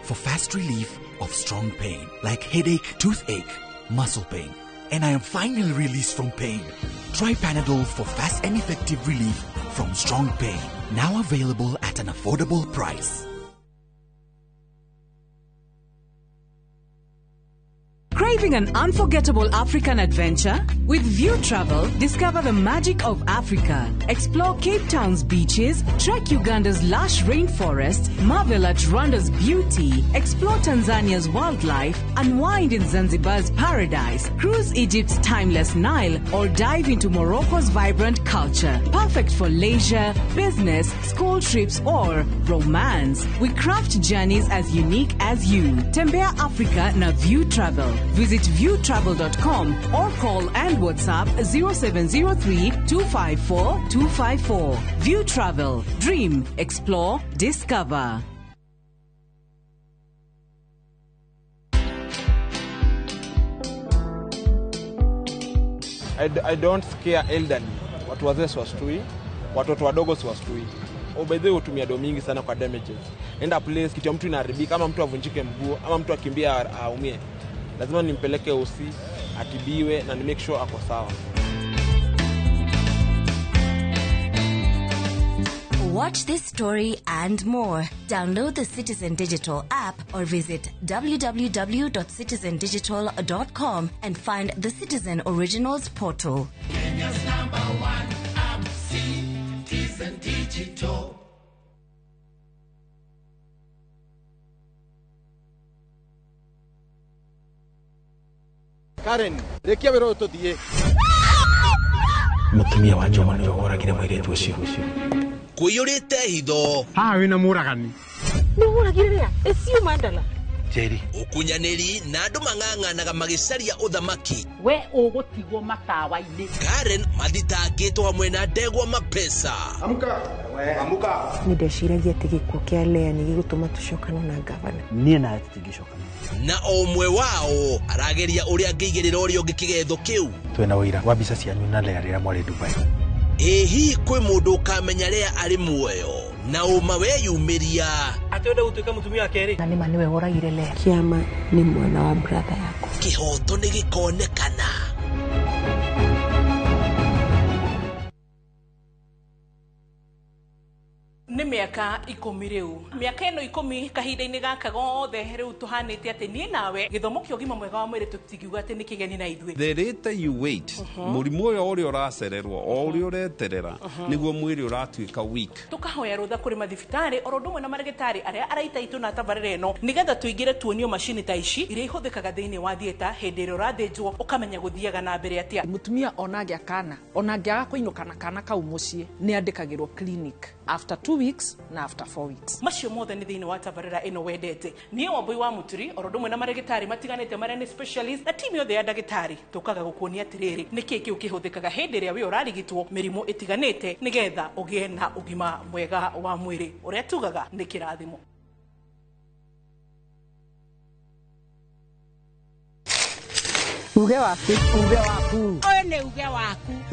For fast relief of strong pain, like headache, toothache, muscle pain. And I am finally released from pain. Try Panadol for fast and effective relief from strong pain. Now available at an affordable price. Craving an unforgettable African adventure? With View Travel, discover the magic of Africa. Explore Cape Town's beaches, trek Uganda's lush rainforest, marvel at Rwanda's beauty, explore Tanzania's wildlife, unwind in Zanzibar's paradise, cruise Egypt's timeless Nile, or dive into Morocco's vibrant culture. Perfect for leisure, business, school trips, or romance. We craft journeys as unique as you. Tembea Africa na View Travel. Visit viewtravel.com or call and WhatsApp 0703-254-254. View Travel. Dream, explore, discover. I don't scare elderly. Watu wazee siwashtui, watoto wadogo siwashtui. Obedhe hutumia do mingi sana kwa damages. Enda place kitu ya mtu inaharibika, ama mtu avunjike mguu, ama mtu akimbia aumie. Lazima nimpeleke usi, atibiwe na ni make sure ako sawa. Watch this story and more. Download the Citizen Digital app or visit www.citizendigital.com and find the Citizen Originals portal. Kenya's #1 app, Citizen Digital. Karen, rekia wero tuthie. Mutumia wa Joma nĩ oragire mũirĩtu ũcio. Kũiyũrĩte hitho. Haha wĩna mũragani. Nĩ mũragire rĩa? Eciu mandala. Jerry. Ũkunyanĩri na andũ mang'ang'anaga magĩcaria ũthamaki. We ũgũtigwo matawa-inĩ. Karen mathitangĩtwo hamwe na Ndegwa Mapesa. Amuka. Amuka. Nĩ ndeciragia atĩ gĩkuũ kĩa Lea nĩ gĩgũtũma tũcokane na gavana. Niĩ na tũtingĩcokana. Na omwe wao arageria ũrĩa angĩigĩrĩra ũrĩa ũngĩ kĩgetho kĩu. Twĩna ũira wa mbica cianyu na Lea rĩrĩa mwarĩ Dubai. Hihi kwĩ mũndũ ũkamenya Lea arĩ muoyo na ũma weyumĩria. Atĩenda gũtuĩka mũtumia wa kerĩ. Na nĩma nĩwe woragire Lea. Kĩama nĩ mwana wa brother yako. Kĩhoto nĩ gĩkonekana. Nĩ miaka 10 riu miaka ino 10 kahinda-ini gaka gothe riu tuhanite ati nie nawe githomo kio gima mwega wa mwiri tutigiuga ati ni kigeni na ithwe the later you wait murimu uyo uri uracererwo o uri ureterera niguo mwiri uratuika weak tukahoya rutha kuri mathibitari orodumwe na marigitari aria araita itu na tabarire ino nigetha tuingire tuonio machine ta ici iria ihuthikaga thiini wa thieta hindi ira urathinjwo ukamenya guthiaga na mbere atia mutumia onage akana onangiaga kuinuka na kana kau mucii ni andikagirwo clinic after 2 weeks na after 4 weeks macio mothe ni thiini wa tabarira ino wendete nie Wambui wa Muturi orodumwe na marigitari matiganite maria ni specialist na timu yothe ya ndagitari tukaga gukuonia atiriri niki kiu kihuthikaga hindi ria we urarigitwo mirimu itiganite nigetha ugie na ugima mwega wa mwiri uria tugaga ni kirathimo. Uge waku oyo ni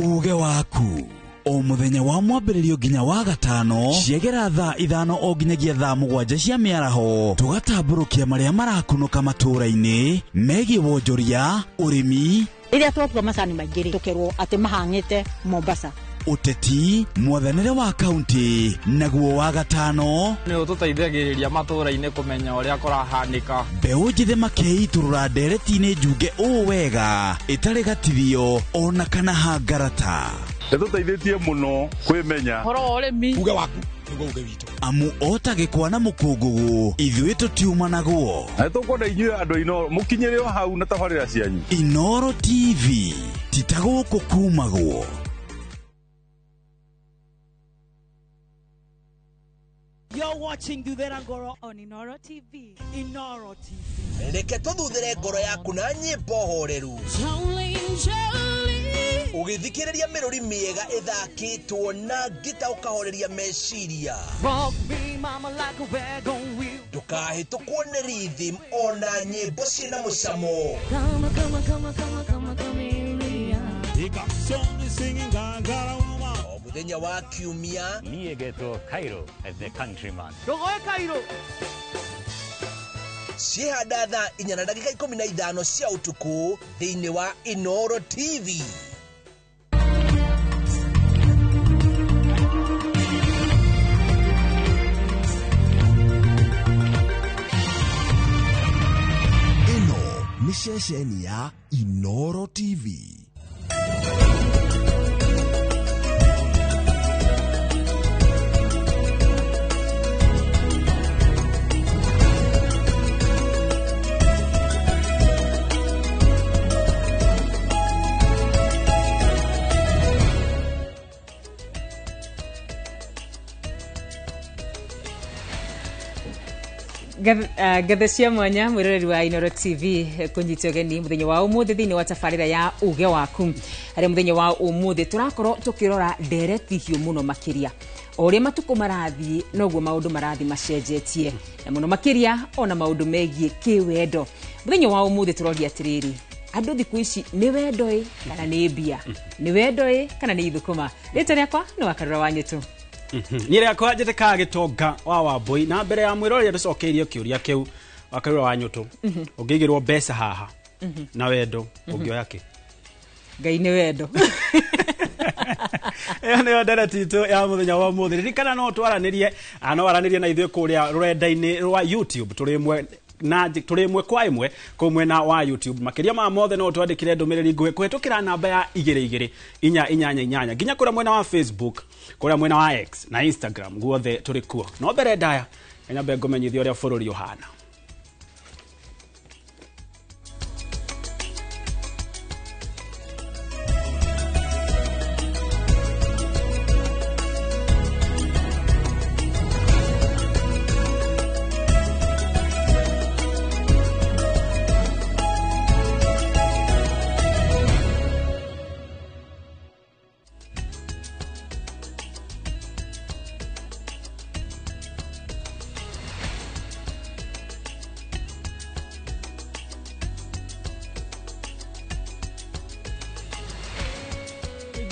uge waku o muthenya wa mwambĩrĩrio nginya wa gatano ciegera thaa 5 o nginyagia thaa 7 cia mĩaraho tugatambũrũkia marĩa marakunũka matũũra-inĩ megiĩ wonjoria ũrĩmi iria twatua macani maingĩ tukerwo ati mahang'ĩte Mombasa uteti mwathanĩre wa kaunti naguo wa gatano nĩ ũtũteithagĩrĩria matũũra-inĩ kũmenya ũrĩa kũrahanĩka mbeũ njĩthĩ makeiturũra ndereti-inĩ njunge ũũ wega ĩtarĩ gatithio ona kana hangarata nĩtũteithĩtie mũno kwĩmenya horo wa ũrĩmi uge waku nĩguo uge witũ amu otagĩkwa na mũkũngũgũ ithuĩ tũtiuma naguo na tũkwenda inyuĩ andũ ino mũkinyĩre o hau na tabarĩra cianyu Inoro TV titagũkũ kumagwo. You're watching Duthera Ngoro on Inoro TV. Inoro TV. Reke tuthuthire ngoro yaku na nyimbo horeru. Ugithikiriria mirori miega ithakitwo na ngita ukahoreria meciria. Ndukahitukwo nĩ rhythm ona nyimbo ciĩna mũcamo. Muthenya wa kiumia niĩ ngetwo Cairo as the countryman Rogoe Cairo cihanda thaa 4:15 cia utuku thĩinĩ wa Inoro TV. Ino nĩ ceceni ya Inoro TV. Gathe cia mwanya mwiroreri wa Inoro TV kunyitio geni muthenya wa umuthi thiini wa tabarira ya uge waku ari muthenya wa umuthi turakorwo tukirora ndereti hiu muno makiria oria matuko marathi noguo maundu marathi macenjetie na muno makiria ona maundu megie kiwendo muthenya wa umuthi turoria atiriri andu thiku ici ni wendoi kana ni mbia ni wendoi kana ni ithukuma rita riakwa ni wakarura wanyitu nire yakwa njiteka gitonga wa Wambui na mbere ya mwiroreri ndicokeirio kiuria kiu wakarura wa nyutu ungigirwo mbeca haha na wendo ungioya ki ngai ni wendo ene ndara tito ya muthenya wa muthi rikana no twaranirie no waranirie na ithuĩ kuria rurenda-ini rwa YouTube turimwe na turimwe kwa imwe ko mwena wa YouTube makiria ma mothe no twandikire ndumiriri nguhe kuhetukira namba ya 2288 nginya kura mwena wa Facebook kura mwena wa X na Instagram guothe turi kuo no mbere ndaya nyambe ngomenyithia uria bururi uhana.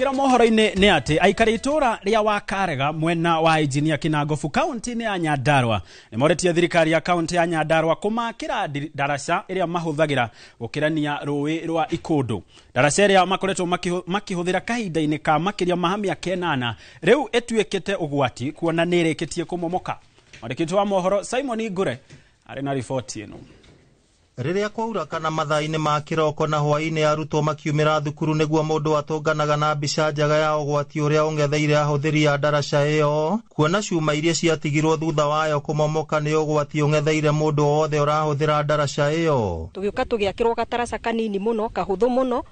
tukira mohoro-ini ni ati aikari itura ria Wakarega mwena wa Engineer Kinangofu kaunti-ini ya Nyandarua ni moretie thirikari ya kaunti ya Nyandarua kumakira daraca iria mahuthagira gukirania rui rwa Ikundu. Daraca iria makoretwo makihuthira kahinda-ini ka makiria mahamia kenana riu etuikite ugwati kuona nirikitie kumomoka. Mwandĩkĩtwo wa mohoro Simon Ngure ari na riboti ino. Riria kwaura kana mathaa-inĩ ma kiroko na hwaĩ-inĩ arutwo makiumĩra thukuru nĩguo mũndũ atũnganaga na mbica njega ya ũgwati ũrĩa ũng'etheire ahũthĩri a daraca ĩyo, kuona cuma iria ciatigirwo thutha wayo kũmomoka nĩ ũgwati ũng'etheire mũndũ wothe ũrahũthĩra daraca ĩyo. Tũgĩũka tũgĩakĩrwo gataraca kanini mũno kahũthũ mũno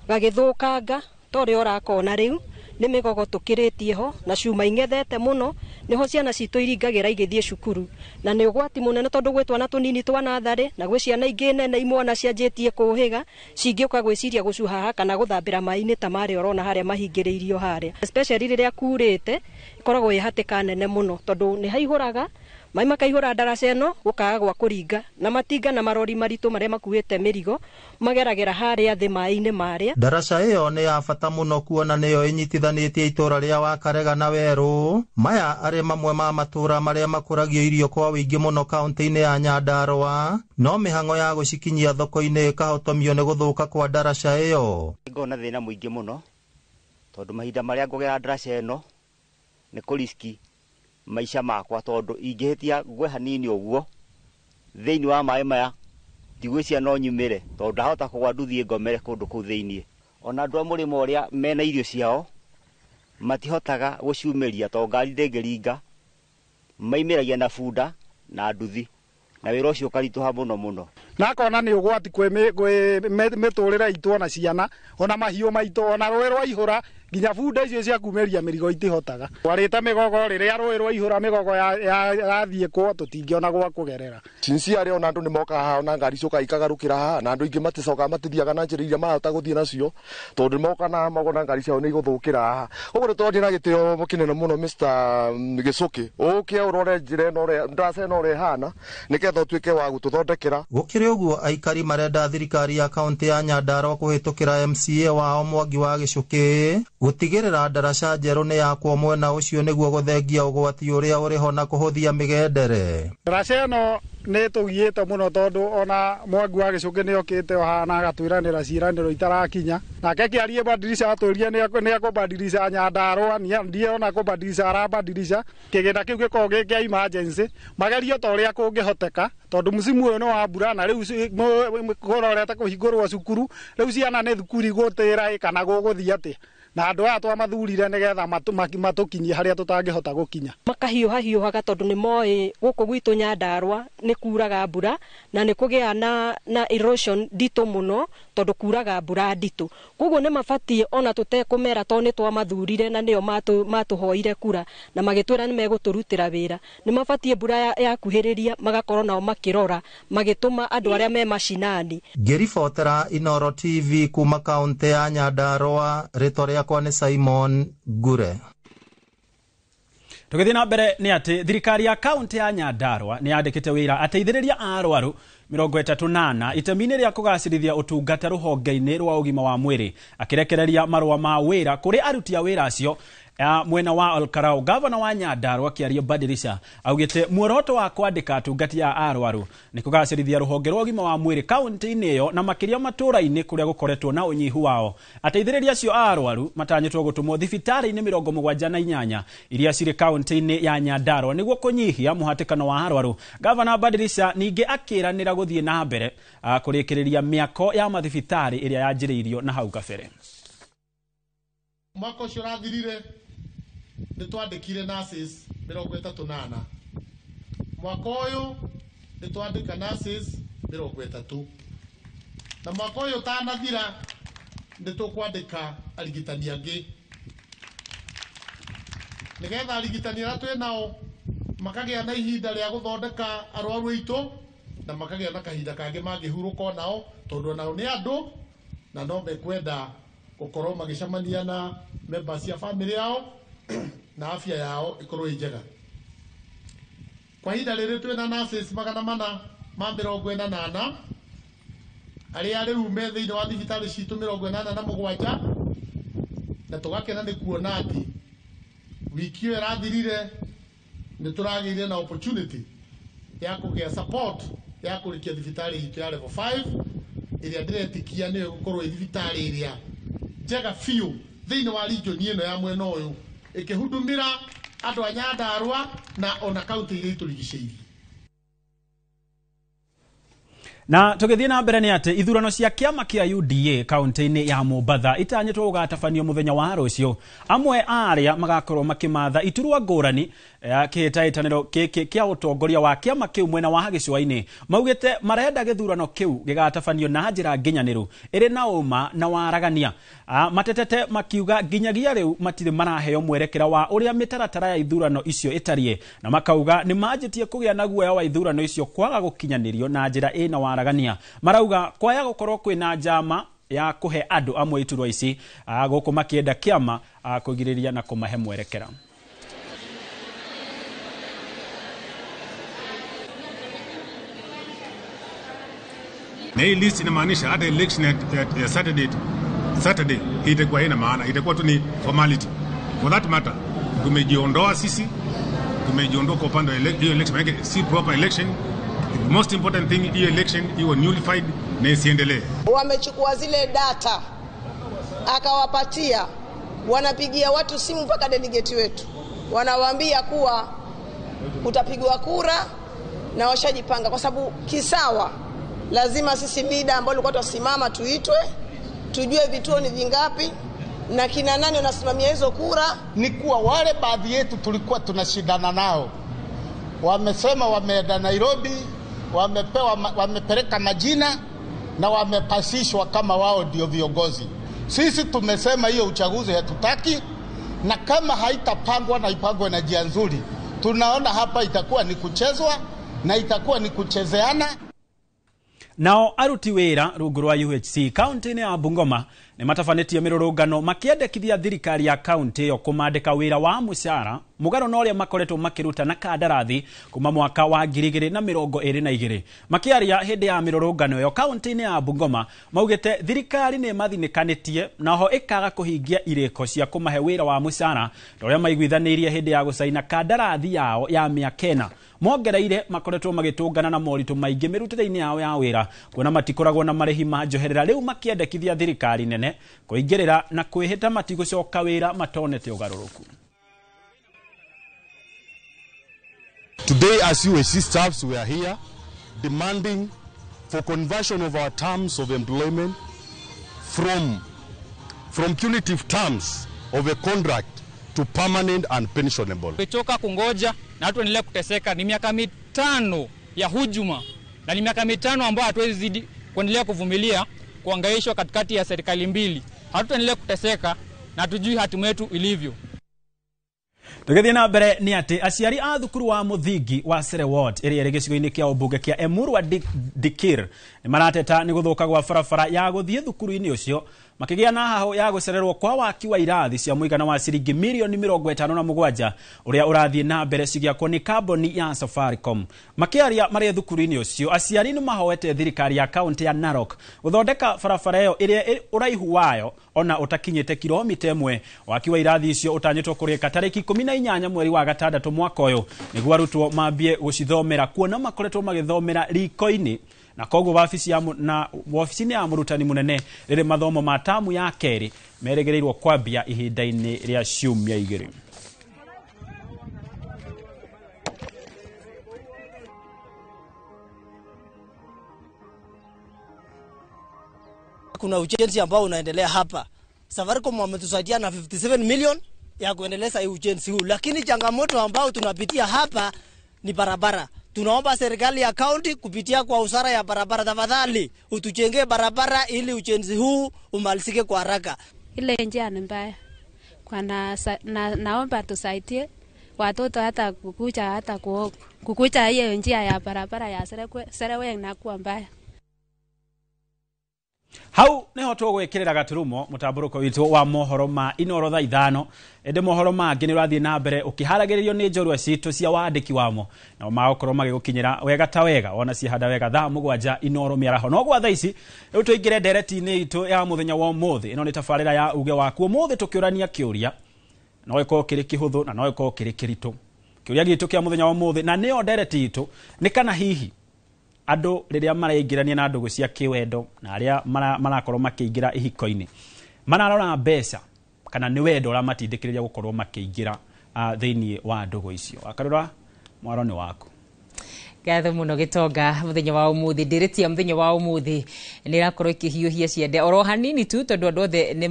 gagĩthũkanga torĩa ũrakona rĩu nĩ mĩgogo tũkĩrĩtie ho na cuma ing'ethete mũno niho ciana citũ iringagĩra igĩthiĩ cukuru na nĩ ũgwati mũnene tondũ gwĩ twana tũnini twa natharĩ na gwĩ ciana ingĩ nene imwana cianjĩtie kũhĩga cingĩũka gwĩciria gũcuhaha kana gũthambĩra maĩ-inĩ ta marĩa ũrona harĩa mahingĩrĩirio harĩa, especially rĩrĩa kurĩte ikoragwo ĩ hatĩka nene mũno tondũ nĩ haihũraga maĩ makaihũra daraca ĩno gũkaga gwa kũringa na matinga na marori maritũ marĩa makuĩte mĩrigo mageragĩra harĩa thĩ maĩ-inĩ marĩa. Daraca ĩyo nĩ ya bata mũno kuona nĩyo ĩnyitithanĩtie itũra rĩa Wakarega na Werũ. Maya arĩ mamwe ma matũra marĩa makũragio irio kwa wĩingĩ mũno kaunti-inĩ ya Nyandarua, no mĩhang'o ya gũcikinyia thoko-inĩ ĩkahotomio nĩ gũthũka kwa daraca ĩyo. Ngona thĩna mũingĩ mũno tondũ mahinda marĩa ngũgera daraca ĩno nĩ kũriski maisha makwa tondu ingĩhĩtia gwe hanini ũguo thĩinĩ wa maĩ maya ndigwĩcia no nyumĩre tondu ndahota kũgwa nduthie ngomere kũndũ kũu thĩinĩ. Ona andũ a mũrĩmo ũrĩa mena irio ciao matihotaga gũciumĩria tondũ ngari ndĩngĩringa, maimĩragia na bunda na nduthi na wĩra ũcio ũkaritũha mũno mũno. Nakona nĩ ũgwati kwĩ mĩtũrĩre itũ ona ciana ona mahiũ maitũ ona rũĩ rwaihũra nginya bunda icio cia kumĩria mĩrigo itihotaga. Warĩte mĩgogo rĩrĩa rũĩ rwaihũra mĩgogo yathiĩ kwo tũtingĩona gwa kũgerera. Sincerely ona andũ nĩ mokaga haha ona ngari coka ikagarũkĩra haha na andũ ingĩ maticokaga matithiaga na njĩra iria mahota gũthiĩ nacio tondũ moka na magona ngari ciao nĩ igũthũkĩra haha. Ũguo nĩ tondũ na gĩtĩo kĩnene mũno Mr. Gĩcũkĩ ũke ũrore njĩra ĩno daraca ĩno ũrĩa ĩhana nĩgetha ũtuĩke wa gũtũthondekera. Gũkĩrĩ ũguo aikari marenda thirikari ya kaunti ya Nyandarua kũhĩtũkĩra MCA wao Mwangi wa Gĩcũkĩ gutigirira daraca njerũ nĩ yakwo mwena ũcio nĩguo gũthengia ũgwati ũrĩa ũrĩ ho na kũhũthia mĩgendere. Daraca ĩno nĩ tũgiĩte mũno tondũ ona Mwangi wa Gĩcũkĩ nĩ okĩte ohana agatwĩranĩra ciĩranĩro itarakinya nake kĩarie badilisha atwĩria nĩ akũbadilisha Nyandarua ndiona kũbadilisha arabadilisha kĩgĩna kĩu gĩkorwo gĩ kĩa emergency magerio ta ũrĩa kũngĩhoteka tondũ musimu ũyũ nĩ wa mbura na rĩu kũrorete kũhingũrwo cukuru rĩu ciana nĩ thukuru igũtĩra kana gũgũthiĩ atĩa na andũ aya twamathurire nĩgetha matũkinyie harĩa tũtangĩhota gũkinya. Makahiũhaga tondũ nĩ moĩ gũkũ gwitũ Nyandarua nĩ kuraga mbura na nĩ kũgĩa na erosion nditũ mũno tondũ kuraga mbura nditũ. Koguo nĩ mabatiĩ ona tũtekũmera tondũ nĩ twamathurire na nĩo matũhoire kura na magĩtwĩra nĩ megũtũrutĩra wĩra. Nĩ mabatiĩ mbura yakuhĩrĩria magakorwo nao makĩrora magĩtũma andũ arĩa me mashinani. Ngĩribotera Inoro TV kuma kaunti ya Nyandarua, rĩtwa kwa ni Simon Ngure. Tũgĩthiĩ na mbere nĩ atĩ thirikari ya kaunti ya Nyandarua nĩ yandĩkĩte wĩra ateithĩrĩria a arwaru 38 itemi-inĩ rĩa kũgacĩrithia ũtungata rũhonge-inĩ rwa ũgima wa mwĩrĩ akĩrekereria marũa ma wĩra kũrĩ aruti a wĩra acio mwena wa Olkarau. Gavana wa Nyandarua Kiaria Badilisha augĩte muoroto wa kwandĩka atungati a arwaru nĩ kũgacĩrithia rũhonge rwa ũgima wa mwĩrĩ kaunti-inĩ ĩyo na makĩria matũra-inĩ kũrĩa gũkoretwo na ũnyihu wao. Ateithĩrĩria acio a arwaru matanyĩtwo gũtũmwo thibitarĩ-inĩ 78 iria cirĩ kaunti-inĩ ya Nyandarua nĩguo kũnyihia mũhatĩkano wa arwaru. Gavana Badilisha ningĩ akĩranĩra gũthiĩ na mbere kũrĩkĩrĩria mĩako ya mathibitarĩ ĩrĩa yanjĩrĩirio na hau kabere. Mwaka ũcio ũrathirire nĩ twandĩkire nurses 38. Mwaka ũyũ nĩ twandĩka nurses 30. Na mwaka ũyũ ũtanathira nĩ tũkwandĩka arigitani angĩ nĩgetha arigitani arĩa twĩ nao makagĩa na ihinda rĩa gũthondeka arwaru aitũ na makagĩa na kahinda kangĩ mangĩhurũka nao tondũ nao nĩ andũ na no mekwenda gũkorwo magĩcemania na members ya family yao na afya yao ikorwo njega. Kwa ihinda rĩrĩ twĩ na nurses 448 arĩa rĩu me thĩinĩ wa thibitarĩ citũ 47 na tugakena ni kuona ati wiki ĩyo ĩrathirire nĩ tũragĩire na opportunity ya kũgĩa support ya kũrĩkia thibitarĩ itũ ya level 5 ĩrĩa ndĩretikia nĩyo gũkorwo ĩ thibitarĩ ĩrĩa njega biũ thĩinĩ wa region ĩno ya mwena ũyũ ĩkĩhudumĩra andũ a Nyandarua na ona kaunti iria itũrigicĩirie. Na tugithie na mbere ni ati ithurano cia kiama kia UDA kaunti-ini ya Mombatha itanyitwo gatafanio muthenya wa rucio amwe aria magakorwo makimatha iturwa ngurani kihitahitaniro kiki kia utongoria wa kiama kiu mwena wa gicua-ini maugite marenda githurano kiu gigatafanio na njira nginyaniru iri na uma na waragania matetete makiuga nginyagia riu matire maraheo mwerekera wa uria mitaratara ya ithurano icio itarie na makauga ni manjitie kugia na guoya wa ithurano icio kwaga gukinyanirio na njira ina waragania marauga kwaya gukorwo kwina njama ya kuhe andu amwe iturwa ici guku makienda kiama kugiriria na kumahe mwerekera. Na hii list inamaanisha hata election ya Saturday itakuwa haina maana, itakuwa tu ni formality. For that matter, tumejiondoa sisi, tumejiondoa kwa upande wa hiyo election, maana si proper election. The most important thing, hiyo election iwe nullified na isiendelee. Wamechukua zile data akawapatia, wanapigia watu simu mpaka delegate wetu, wanawaambia kuwa utapigwa kura na washajipanga, kwa sababu kisawa lazima sisi mida ambao tulikuwa tusimama tuitwe, tujue vituo ni vingapi na kina nani wanasimamia hizo kura. Ni kuwa wale baadhi yetu tulikuwa tunashindana nao wamesema wameenda Nairobi, wamepeleka majina na wamepasishwa kama wao ndio viongozi. Sisi tumesema hiyo uchaguzi hatutaki, na kama haitapangwa na ipangwe na njia nzuri, tunaona hapa itakuwa ni kuchezwa na itakuwa ni kuchezeana. Nao aruti wira rungu rwa UHC kaunti-ini ya Bungoma ni matafanĩtie mirurungano makiendekithia thirikari ya kaunti yo kumandĩka wira wa mucara mugaro na uria makoretwo makiruta na kandarathi kuma mwaka wa 2022 makiaria hindi ya mirurungano yo kaunti-ini ya Bungoma maugite thirikari ni mathinikanĩtie naho ikaga kuhingia irĩko cia kumahe wira wa mucara uria maiguithanirie hindi ya gucaina kandarathi yao ya miaka 4 mongereire makoretwo magitungana na moritu maingi mirutire-ini yao ya wira kuona matikoragwo na marihi ma njoherera riu makiendekithia thirikari nene kuingirira na kwihita matigucoka wira matonete ugaruruku. Today as UHC staffs we are here demanding for conversion of our terms of employment from punitive terms of a contract to permanent and pensionable. Tumechoka kungoja na watu endelea kuteseka. Ni miaka 5 ya hujuma na ni miaka 5 ambayo hatuwezi zidi kuendelea kuvumilia kuangaishwa katikati ya serikali mbili. Hatutaendelea kuteseka na tujui hatima yetu ilivyo. Tugithie na mbere ni ati aciari a thukuru wa muthingi wa Sere Ward ĩrĩa ĩrĩ gĩcigo-inĩ kia ũmbunge kia Emurwa Dikir ni marateta ni guthuka gwa barabara ya guthie thukuru-inĩ ucio makigia na haho ya gucererwo kwa waki wa irathi cia muigana wa ciringi milioni 57 uria urathie na mbere cigiakwo ni kamboni ya Safaricom. Makiaria mari thukuru-inĩ ucio aciari ni mahoete thirikari ya kaunti ya Narok guthondeka barabara ĩyo ĩrĩa uraihu wayo ona utakinyite kilomita 1 waki wa irathi icio utanyitwo kurika tariki 18 mweri wa gatandatũ mwaka ũyũ nĩguo arutwo mambie gucithomera kuona makoretwo magithomera riko-inĩ na koguo wabici-inĩ ya murutani munene rĩrĩ mathomo ma tamu ya kerĩ merĩgĩrĩirwo kwambia ihinda-inĩ rĩa ciumia 2. Kuna ujenzi ambao unaendelea hapa. Safaricom wametusaidia na 57 million ya kuendeleza hii ujenzi huu, lakini changamoto ambao tunapitia hapa ni barabara. Tunaomba serikali ya kaunti kupitia kwa usara ya barabara, tafadhali utujengee barabara ili ujenzi huu umalizike kwa haraka. Ile njia ni mbaya. Naomba tusaidie watoto hata kukuja hiyo njia ya barabara ya Sereweng na kuwa mbaya. Hau neho tugwikirira gaturumo mutamburuko witu wa mohoro ma Inoro thaa 5 ende mohoro mangi ni rathie na mbere ukiharagiririo ni njorua citu cia wandiki wamo na magokorwo magigukinyira wega ta wega ona ci hada wega thaa 7 Inoro miaraho no gwa thaa ici riu tuingire ndereti-ini itu ya muthenya wa umuthi ino ni tafarira ya uge waku umuthi tukiurania kiuria no iko kiri kihuthu na no iko kiri kiritu kiuria gitu kia muthenya wa umuthi na nio ndereti itu ni kana hihi ando riria maraingirania na ndugu cia kiwendo na aria marakorwo makiingira ihiko-ini mararora mbeca kana ni wendo ura matindikiriria gukorwo makiingira thiini wa ndugu icio akarora mwaro ni waku gatho muno gitonga muthenya wa umuthi ndireti ya muthenya wa umuthi ni rakorwo ikihiuhia ciende oro hanini tu tondu andu othe ni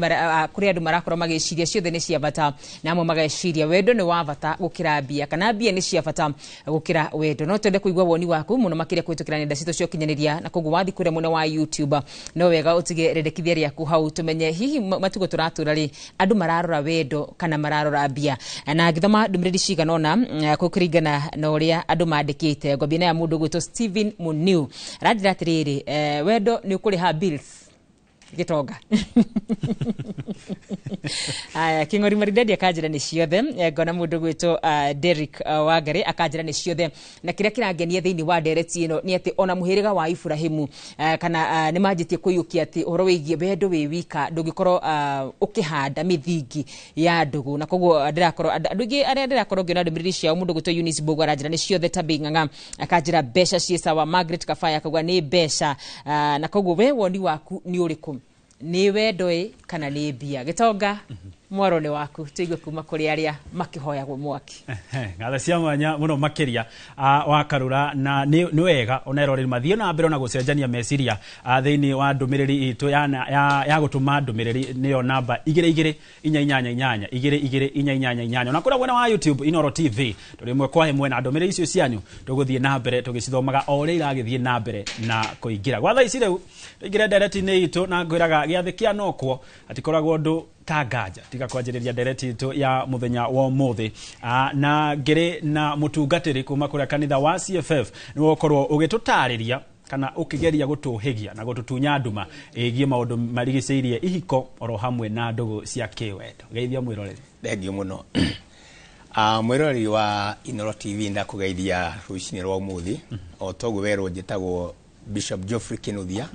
kuri andu marakorwo magiciria ciothe ni cia bata namo mageciria wendo ni wa bata gukira mbia kana mbia ni cia bata gukira wendo no twende kuigwa woni waku muno makiria kwitukira nenda citu cio kinyaniria na koguo wathi kuria muno wa YouTube no wega utige rendekithia riaku hau tumenye hihi matugo turatura ri andu mararora wendo kana mararora mbia na ngithoma ndumiriri ciganona kukuringana na uria andu mandikite ngobia ya mundu gwito Steven Muniu radira atiriri wendo ni ukuriha bills gitonga aya kingori maridadi akajira ni ciothe ngona mundu gwito Derek Wagare akajira ni ciothe na kiria kirangenia thiini wa ndereti ino ni ati ona muhiriga wa Ibrahimu kana ni majitie kuyukia ati horo wigie wendo wi wika ndugikorwo ukihanda mithingi ya ndugu na koguo ndirakorwo andugi aria ndirakorwo ngiona ndumiriri cia mundu gwito Eunice Bogo arajira ni ciothe tabinganga akajira besha cie sawa Margaret Kafaya akagwa ni besha na koguo we woni waku ni uriku ni wendo kana ni mbia gitonga mwaro ni waku tuigue kuma kuri aria makihoyagwo mwaki ngatha cia mwanya muno makiria wa karura na ni wega oneroreri mathio na mbere na gucenjania meciria thiini wa ndumiriri itu ya gutuma ndumiriri niyo namba 2288 2288 na kura wena wa YouTube Inoro TV tuli mwe kwa hemwe na ndumiriri icio cianyu tuguthie na mbere tugicithomaga o ri iragithie na mbere na kuingira gwa thaa ici riu ingire ndereti-ini itu na ngwiraga giathi kia nokwo atikoragwo ndu tagaja tiga kwanjiriria ndereti itu ya muthenya wa umuthi na ngiri na mutungatiri kuma kuria kanitha wa CFF ni wokorwo ugitutariria kana ukigeria gutuhigia na gututunya nduma igie maundu marigiceirie ihiko oro hamwe na ndugu cia kiwendo geithia mwiroreri thengio muno mwiroreri wa Inoro TV ndakugeithia rucini rwa umuthi o togu wero njitagwo Bishop Geoffrey Kinuthia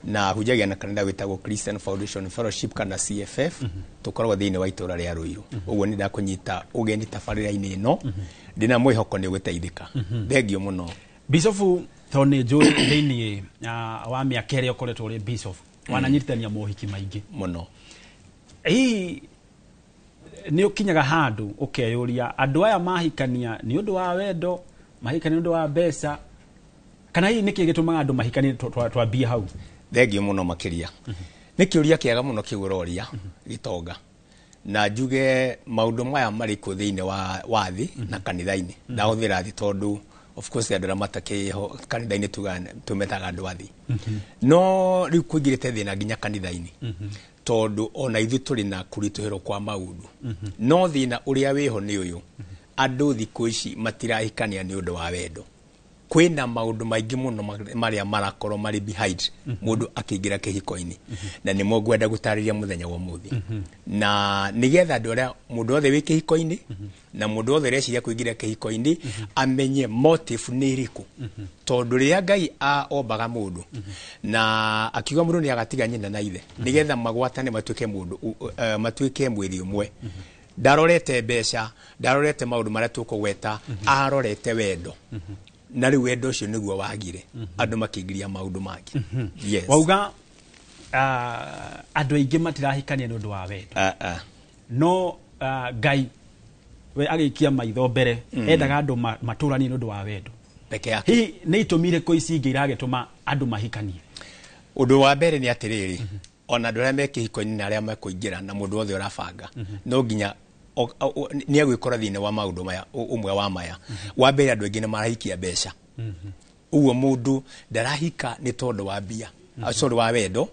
na hujagia na kanitha witagwo Christian Foundation Fellowship kana CFF tukoragwo thiini wa itura ria Ruiru uguo ni ndakunyita ugeni tafarira-ini ino ndina mwihoko ni guteithika thengio muno Bishop thoni njui thiini wa miaka iria ukoretwo uri Bishop wananyitithania mohiki maingi muno hii ni ukinyaga handu ukeyuria andu aya mahikania ni undu wa wendo mahikania ni undu wa mbeca kana hii niki gitumaga andu mahikania twambia hau thengio muno makiria ni kiuria kiega muno kiuroria gitonga na njuge maundu maya mari ku thiini wa wathi na kanitha-ini ndahuthira thi tondu of course andura matakiho kanitha-ini tumetaga andu athi no riu kuingirite thina nginya kanitha-ini tondu ona ithu turi na kurituhiro kwa maundu no thina uria wiho ni uyu andu thiku ici matirahikania ni undu wa wendo kwina maundu maingi muno maria marakorwo mari behind mundu akiingira kihiko-ini na ni mo ngwenda gutariria muthenya wa umuthi na nigetha andu aria mundu othe wi kihiko-ini na mundu othe reciria kuingira kihiko-ini amenye motive ni iriku tondu ria Ngai ombaga mundu na akiuga mundu ni agatiga nyina na ithe nigetha magwatane matuike mundu matuike mwiri umwe ndarorete mbeca ndarorete maundu maria tukugweta arorete wendo na riu wendo ucio niguo wagire andu makiingiria maundu mangi yes wauga andu aingi matirahikania ni undu wa wendo no Ngai we agikia maitho mbere endaga andu maturani ni undu wa wendo peke yake hi ni itumire ko ici ingi iragituma andu mahikanie undu wa mbere ni atiriri ona andu aria mekihiko-ini na aria mekuingira na mundu othe urabanga no nginya ni agwikora thiini wa maundu maya umwe wa maya wa mbere andu aingi ni marahikia mbeca uguo mundu ndarahika ni tondu wa mbia sorry wa wendo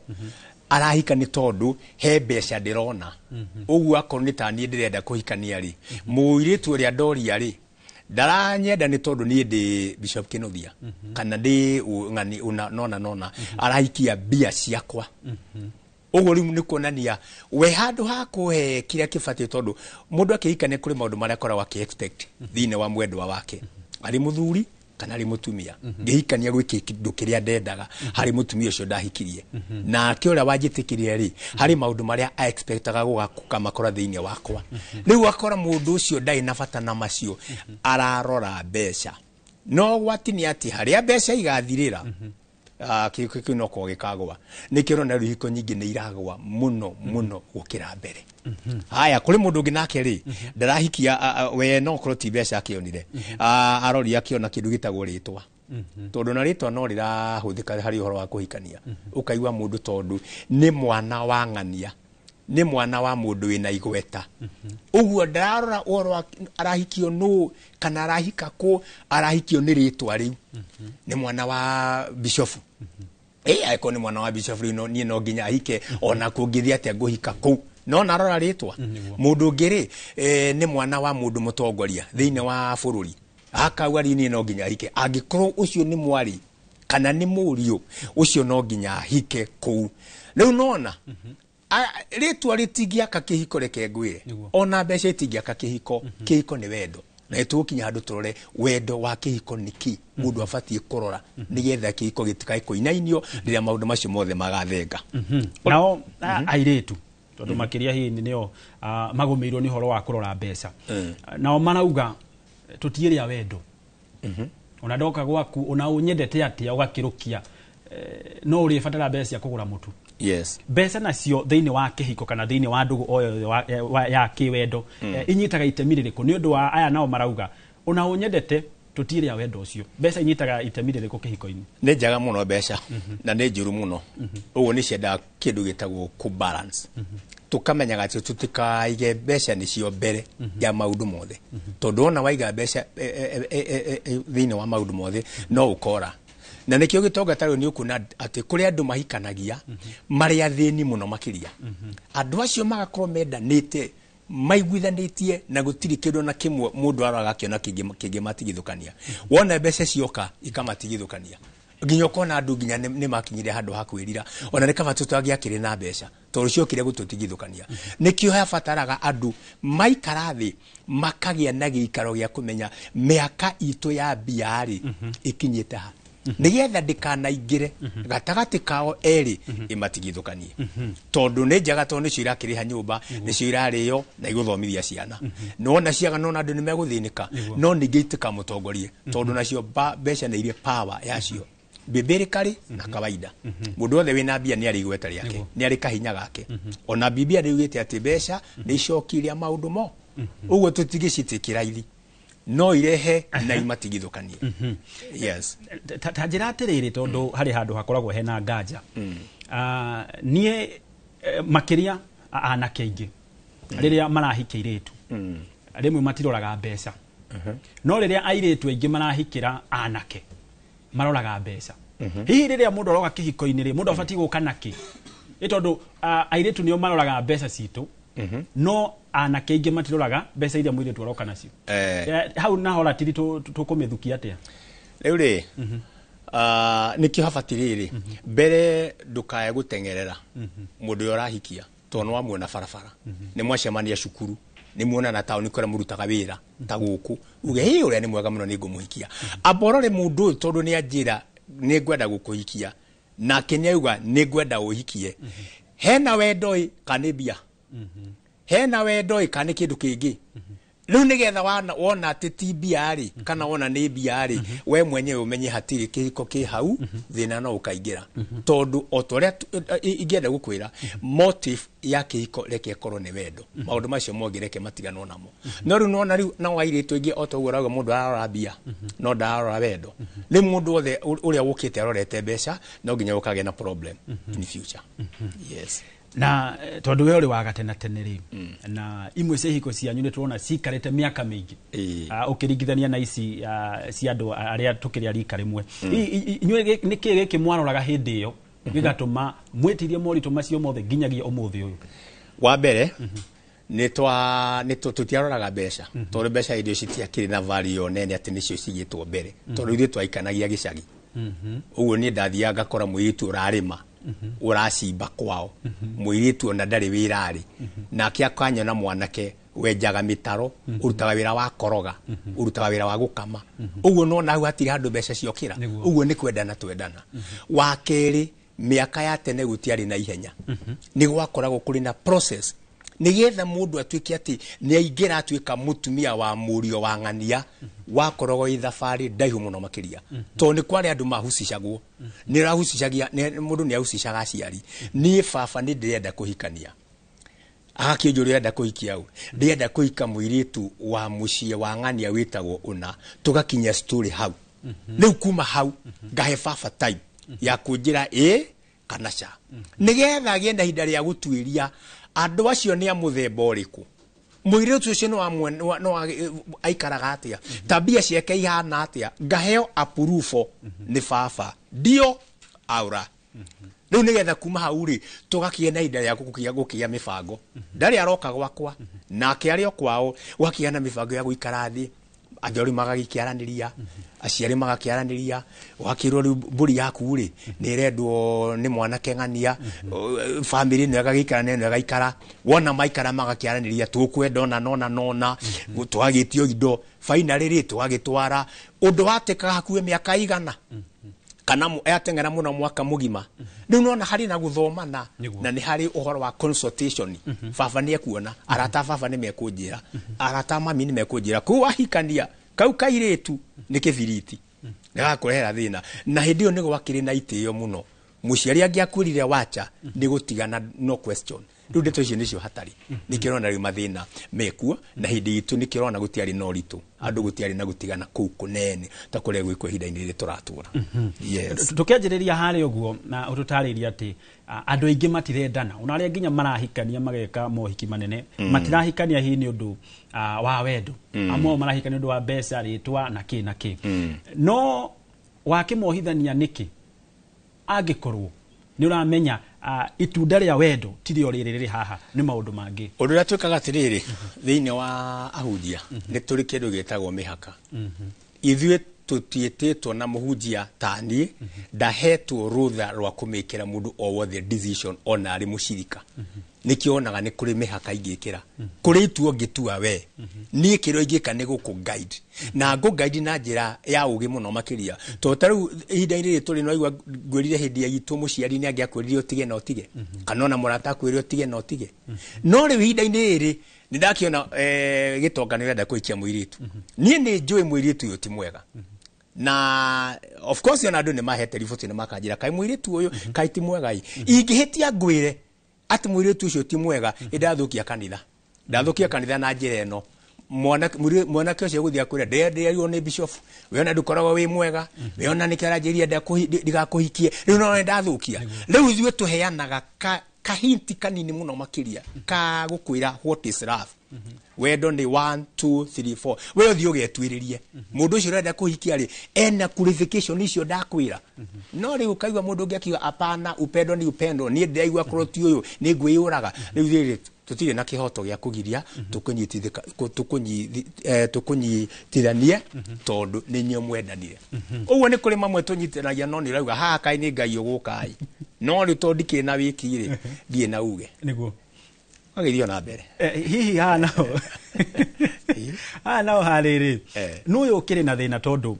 arahika ni tondu he mbeca ndirona uguo akorwo ni tani ndirenda kuhikania ri muiritu uria ndoria ri ndaranyenda ni tondu ni ndi Bishop Kinothia kana ndi ng'ani nona arahikia bia ciakwa uguo riu ni kuonania we handu hakuhe kiria kibati tondu mundu akihikania kuri maundu maria akoragwo aki-expect thiine wa mwendwa wake ari muthuri kana ari mutumia ngihikania gwiki kindu kiria ndendaga hari mutumia ucio ndahikirie na kiuria wanjitikirie ri hari maundu maria a expectaga gugakuka makora thiine wakwa riu akora mundu ucio ndai na bata na macio ararora mbeca no gwatini ati haria mbeca igathirira kiko no ko gikagwa nikiro na ruhiko nyingi ni iragwa muno gukira mbere haya kuri mundu nginake ri ndarahikia we no kroti mbeca akionire arori akiona kindu gitagwo ritwa tondu na ritwa no rirahuthika hari uhoro wa kuhikania ukaigwa mundu tondu ni mwana wa ng'ania ni mwana wa mundu wina igweta uguo ndararora uhoro arahikio no kana arahika ko arahikio ni ritwa riu ni mwana wa Bishop aiko ni mwana wa Bishop rino ni no nginya ahike ona kungithia ate nguhika ku no narora ritwa mundu ngiri ni mwana wa mundu mutongoria thiine wa bururi akauga rini no nginya ahike angikorwo ucio ni mwari kana ni murio ucio no nginya ahike ku riu nona ritwa ritigiaka kihiko reke ngwire ona mbeca itigiaka kihiko ni wendo na tukinya handu turore wendo wa kihiko niki mundu abatie kurora nigetha kihiko gitikai kuinainio riria maundu macio mothe magathenga nao airetu tondu makiria hini nio magumirwo ni horo wa kurora mbeca nao manauga tutiiria wendo ona ndoka gwaku ona unyendete atia ugakirukia no uri fatara mbeca kugura mutu yes mbeca nacio thiini wa kihiko kana thiini wa ndugu oyo ya kiwendo inyitaga itemi ririku ni undu wa aya nao marauga ona unyendete tutiria wendo ucio mbeca inyitaga itemi ririku kihiko-ini ni njaga muno mbeca na ni njuru muno uguo ni cienda kindu gitagwo ku balance tukamenyaga ati tutikaige mbeca nicio mbere ya maundu mothe tondu ona waiga mbeca thiini wa maundu mothe no ukora na nikio gitonga tario ni ukuna ati kuri andu mahikanagia mari athini muno makiria andu acio magakorwo mendanite maiguithanitie na gutiri kindu na kimwe mundu araga kiona kingi matigithukania wona mbeca cioka ikamatigithukania nginya kona andu nginya ni makinyire handu hakwirira ona nikaba tutagia kiri na mbeca tondu ciokire gututigithukania nikio hafataraga andu maikarathi makagia na giikaro gia kumenya miaka itu ya biari ikinyite ha nigetha ndikanaingire gatagati kao eri imatigithukanie tondu ni njaga tondu cio irakiriha nyumba nicio irarĩo na iguthomithia ciana nona ciaga nona andu nimeguthinika no ningeitika mutongorie tondu nacio mbeca ni irie power yacio bibirikari na kawaida mundu othe wina bia ni ari igweta riake ni ari kahinya gake ona bibia riugite ati mbeca ni icokiria maundu mo uguo tutigicitikira ithi no irehe na imatigithukanie yes tajira atiriri tondu hari handu hakoragwo hena nganja nie makiria anake aingi riria marahike iretu rimwe matiroraga mbeca no riria airetu aingi marahikira anake maroraga mbeca hihi riria mundu aroga kihiko-ini ri mundu abati guka naki itondu airetu nio maroraga mbeca citu no anake aingi matiroraga mbeca iria muiretu aroka nacio hau nahora tiri tukumithukia atia riu ri nikio habatiriri mbere ndukae gutengerera mundu urahikia tondu wa muona barabara ni mwacemania cukuru ni muona na tauni kora murutaga wira ta guku uge hi uria ni mwega muno ni ngumuhikia aborore mundu tondu ni ajira ni ngwenda gukuhikia na kenyauga ni ngwenda uhikie hena wendoi kanibia hena wendoi kane kindu kingi riu nigetha wona ati ti biari kana wona ni biari we mwenyewe umenye hatiri kihiko ki hau thina no ukaingira tondu otoria ingienda gukwira motive ya kihiko reke korwo ni wendo maundu macio mongereke matigano namo no riu nona riu na wairitu ingi otoguraga mundu arora bia no ndarora wendo ni mundu othe uria wukite arorete mbeca no nginya ukage na problem in future yes na tondu we uri waga tena ri na imwe cia hiko cianyu ni turona cikarete miaka mingi ukiringithania na ici cia andu aria tukiria rika rimwe inywe niki giki mwaroraga hindi iyo gigatuma mwetirie moritu macio mothe nginyagia umuthi uyu wa mbere nä tutiaroraga mbeca tondå mbeca irio citiakä na value nene atä nä cio cigätwo mbere tondå ithuä twaikanagia gä cagi ũguo niĩ ndathiaga ngakora mũirĩtu ũrarĩma ũracimba kwao mũirĩtu ona ndarĩ wĩra rĩ nake akanyona mwanake wenjaga mĩtaro ũrutaga wĩra wa koroga ũrutaga wĩra wa gũkama ũguo no nahu hatirĩ handũ mbeca ciokĩra ũguo nĩ kwendana twendana wa kerĩ mĩaka ya tene gũtiarĩ na ihenya nĩ gwakoragwo kũrĩ na process nigetha mundu atuike ati ni aingira atuika mutumia wa mũriũ wa ng'ania wakoragwo ithabari ndaihu muno makiria to ni kwari andu mahucicagwo ni rahucicagia mundu ni ahucicaga aciari ni baba ni ndirenda kuhikania akakĩnjũria ndenda kuhikia au ndirenda kuhika mũirĩtu wa mũciĩ wa ng'ania witagwo una tugakinya story hau rĩu kuma hau ngahe baba time ya kunjira kana cha nigetha agĩe na ihinda rĩa gũtuĩria andũ acio nĩ a mũthemba ũrĩkũ mũirĩtu ũcio no aikaraga atĩa tabia ciake ihana atĩa ngaheo approval nĩ baba ndio aura rĩu nĩgetha kuma hau rĩ tũgakĩe na ihinda rĩa gũkĩgĩa mĩbango ndarĩ aroka gwakwa nake arĩ o kwao gwakĩgĩa na mĩbango ya gũikara thĩ athori magagĩkĩaranĩria aciari magakĩaranĩria wakĩrwo rĩu mbũri yaku rĩ nĩ ĩrendwo nĩ mwanake ng'ania family ĩno ĩgagĩikara na ĩno ĩgaikara wona maikara magakĩaranĩria tũkwenda nona twagĩtio indo finally rĩ twagĩtwara ũndũ watekaga hakuhĩ mĩaka igana kana yateng'era muno mwaka mugima rĩu nona harĩ na gũthomana na nĩ harĩ ũhoro wa consultation baba nĩ ekuona arata baba nĩ mekũnjĩra arata mami nĩ mekũnjĩra kũu wahikania kau kairĩtu nĩ kĩbiriti nĩgakũrehera thĩna na hĩndĩ ĩyo nĩ gwakĩrĩ na itĩo mũno mũciari angĩakwĩrire wacha nĩ gũtigana no question rĩu ndeto icio nĩcio hatarĩ nĩkĩrona rĩu mathĩna mekuo na hĩndĩ itũ nĩkĩrona gũtiarĩ na ũritũ andũ gũtiarĩ na gũtigana kũu kũnene ta kũrĩa gwĩkwo ihinda-inĩ rĩrĩ tũratũra yes tũkĩanjĩrĩria harĩ ũguo na ũtũtarĩria atĩ andũ aingĩ matirendana ona arĩa nginya marahikania mageka mohiki manene matirahikania hihi nĩ ũndũ wa wendo amwe marahikania nĩ ũndũ wa mbeca rĩtwa na kĩ no wakĩmohithania nĩkĩ angĩkorwo nĩ ũramenya itunda rĩa wendo tirĩo rĩrĩ haha nĩ maũndũ mangĩ ũndũ ũrĩa twĩkaga atĩrĩrĩ thĩinĩ wa ahunjia nĩ tũrĩ kĩndũ gĩtagwo mĩhaka ithuĩ tũtiĩtĩtwo na mũhunjia ta niĩ ndahetwo rũtha rwa kũmĩkĩra mũndũ o wothe decision ona arĩ mũcirika nĩkĩo onaga nĩ kũrĩ mĩhaka ingĩkĩra kũrĩ ituo ngĩtua we niĩ kĩrĩa ingĩka nĩ gũkũ guide na ngũ guide na njĩra ya ũgĩ mũno makĩria to tarĩu ihinda-inĩ rĩrĩ tũrĩ no igua ngwĩrire hĩndĩ ya itũ mũciari nĩ angĩakwĩrire ũtige na ũtige kana ona mũrata akwĩrire ũtige na ũtige no rĩu ihinda-inĩ rĩrĩ nĩ ndakĩona gĩtonga nĩ ũrenda kũhikia mũirĩtu niĩ nĩ njũĩ mũirĩtu ũyũ ti mwega na of course ona andũ nĩ mahete riboti nĩ makanjĩra kaĩ mũirĩtu ũyũ kaĩ ti mwega ingĩhĩtia ngwĩre ati mũirĩtu ũcio ti mwega ndathũkia kanitha na njĩra ĩno mwanake ũcio gũthia kwĩra ndĩrĩo nĩ bishop we ona ndũkoragwo wĩ mwega we ona nĩ kĩaranjĩria ndigakũhikie rĩu no ndathũkia rĩu ithuĩ tũheanaga kahinti kanini mũno makĩria ka gũkwĩra what is love wendo nĩ 1 2 3 4 we ũthiĩ ũgetuĩrĩrie mũndũ ũcio ũrenda kũhikia rĩ ena qualification icio ndakwĩra no rĩu ũkaigua mũndũ ũngĩ akiuga apana upendo ni upendo niĩ ndĩraigua korwo ti ũyũ nĩ ngwĩyũraga rĩu rĩrĩ tũtirĩ na kĩhoto gĩa kũgiria tũkũnyitithanie tondũ nĩ nyuo mwendanire ũguo nĩ kũrĩ mamwe tũnyitithanagia no nĩ ũrauga haha kaĩ nĩ ngai ũgũkai no rĩu tondũ ndikĩrĩ na wĩki rĩ ndiĩ na uge nĩguo agĩthio na mbere hihi haha nao harĩrĩ n'ũyũ ũkĩrĩ na thĩna tondũ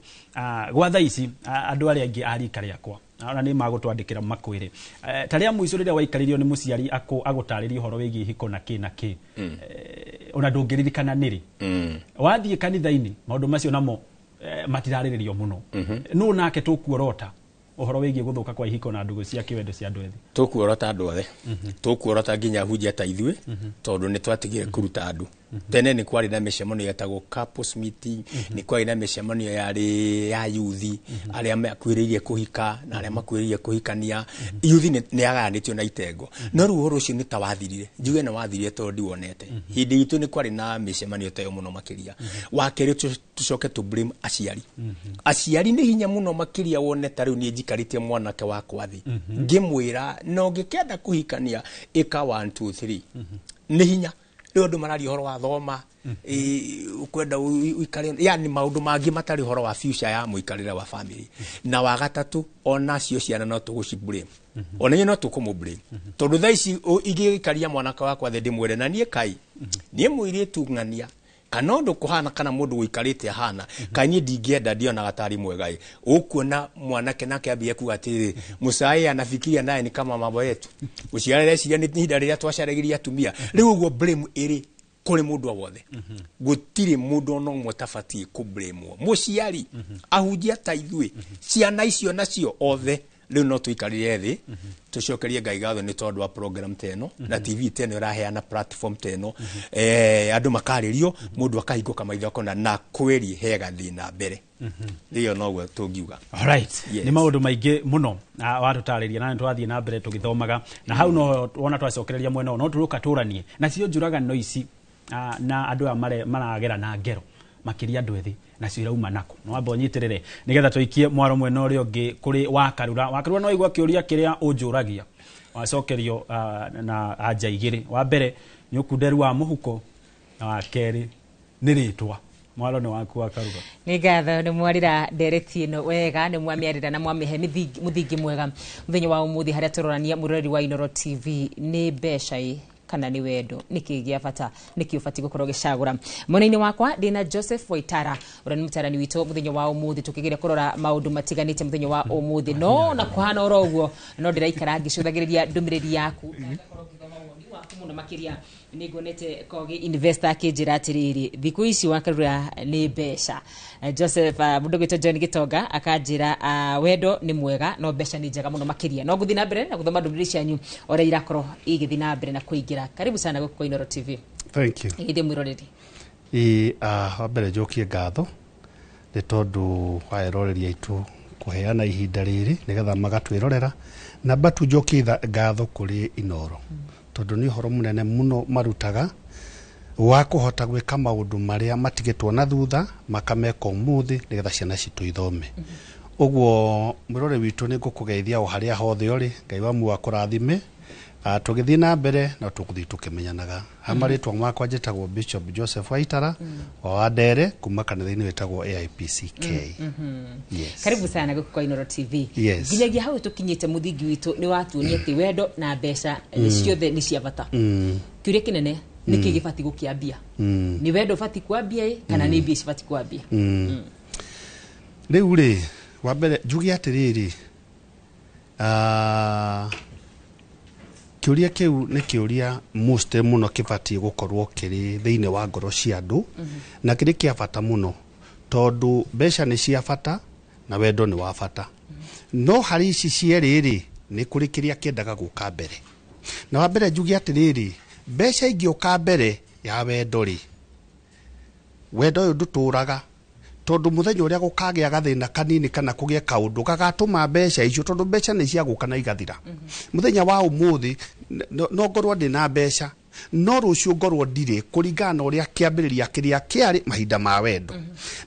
gwa thaa ici andũ arĩa aingĩ a rika rĩakwa ona nĩ magũtwandĩkĩra makwĩre ta rĩa mũico rĩrĩa waikarĩrio nĩ mũciari agũtarĩria ũhoro wĩgiĩ hiko na kĩ ona ndũngĩririkana nĩrĩ wathiĩ kanitha-inĩ maũndũ macio namo matirarĩrĩrio mũno nũ nake tũkuorota ũhoro wĩgiĩ gũthũka kwa ihiko na ndũgũ cia kĩwendo cia andũ ethĩ tũkuorota andũ othe tũkuorota nginya hunjia ta ithuĩ tondũ nĩ twatigire kũruta andũ tene nĩ kwarĩ na mĩcemanio yetagwo couples meeting nĩ kwarĩ na mĩcemanio yarĩ ya yuthi arĩa makuĩrĩirie kũhika na arĩa makuĩrĩirie kũhikania yuthi nĩ yagayanĩtio na itengo no rĩu ũhoro ũcio nĩ ta wathirire njuge nĩ wathirire tondũ ndiwonete hĩndĩ itũ nĩ kwarĩ na mĩcemanio ta ĩyo mũno makĩria wa kerĩ tũcoke to blame aciari nĩ hinya mũno makĩria wone ta rĩu niĩ njikarĩtie mwanake wakwa thĩ ngĩmwĩra no ngĩkenda kũhikania ĩka 1 2 3 nĩ hinya riu ndu marari horo wa thoma ukwenda uikare yani maundu mangi matari horo wa future ya muikarire wa family na wa gatatu ona cio ciana no tuguci blame ona no tukumu blame tondu thaici igikaria mwanaka wakwa the ndimwire na nie kai nie muire tungania kana ndu kuhana kana mundu wikarite hana kanye ndingienda ndiona gatari mwega ukuona mwanake nake ambie ku atiri musai anafikiria naye ni kama mambo yetu uciarere ciria ni hinda riria twacaragiria atumia riu uguo blame iri kuri mundu wothe gutiri mundu no mutafati ku blame muciari ahujia ta ithui ciana icio nacio othe riu no tuikarire thi tucokerie Ngai gatho ni tondu wa program teno na TV teno iraheana platform teno andu makaririo mundu akahinguka maitho kona na kweri hega thina mbere rio noguo tungiuga. Alright, ni maundu maingi muno watutariria na twathie na mbere tugithomaga na hau no wona twacokereria mwena no turuka turanie na cio njuragano ici na andu maragera na ngero makiria andu ethi na cio irauma nako no amba unyitirire nigetha tuikie mwaro mwena uri ungi kuri wakarura no igwa kiuria kiria unjuragia wacokerio na anja igiri wa mbere ni ukunderu wa muhuko na wa keri ni ritwa mwaro ni waku wakaruga ni gatho ni mwarira ndereti ino wega ni mwamiarira na mwamihe muthingi mwega muthenya wa umuthi haria turorania murori wa Inoro TV ni besha kana ni wendo nikigia bata nikiufati gukorwo gicagura munaini wakwa ndina Joseph Waitara urani mutarani wito muthenya wa umuthi tukigira kurora maundu matiganite muthenya wa umuthi no na kuhana oroguo no ndiraikara ngicuthagiria ndumiriri yaku muno makiria nigonete kogi investor akijira atiriri thiku ici wakarura ni besha Joseph mundu gwito John Gitonga akajira wendo ni mwega no besha ni njega muno makiria no guthi na mbere na guthoma ndumiri cianyu ora irakoro igithi na mbere na kuingira karibu sana guku Inoro TV. Thank you. Igithe mwiroreri wa mbere njokie ngatho ni tondu wa eroreri aitu kuheana ihinda riri nigetha magatwirorera na batu njokie ngatho kuri Inoro tondu ni horo munene muno marutaga wa kuhota gwika maundu maria matigitwo na thutha makameka umuthi nigetha ciana citu ithome uguo mwirore witu ni ngukugeithia o haria hothe uri Ngai wa mu akurathime tugithii na mbere na tukuthi tukimenyanaga hamaritwa makwa njitagwo Bishop Joseph Waitara wa Ndere kuma kanitha-ini wetagwo AIPCK. Yes. Karibu sana guku Inoro TV. Yes. Ginyagia hau tukinyite muthingi witu ni watuonia ati wendo na mbeca ciothe ni cia bata. Kiuria kinene niki gibati gukiambia. Ni wendo bati kwambia kana ni mbia cibati kwambia. Riu ri wa mbere njugi atiriri kiuria kiu ni kiuria most muno kibati gukorwo kiri thiine wa ngoro cia andu na kiri kia bata muno tondu mbeca ni cia bata na wendo ni wa bata no hari ici cieriri ni kuri kiria kiendaga guka mbere na wa mbere njugi atiriri mbeca ingioka mbere ya wendo ri wendo uyu nduturaga tondu muthenya uria gukagia gathina kanini kana kugia kaundu gagatuma mbeca icio tondu mbeca ni cia guka na igathira muthenya wa umuthi no ngorwo ndi na mbeca no rucio ngorwo ndire kuringana uria kiambiriria kiria kiari mahinda ma wendo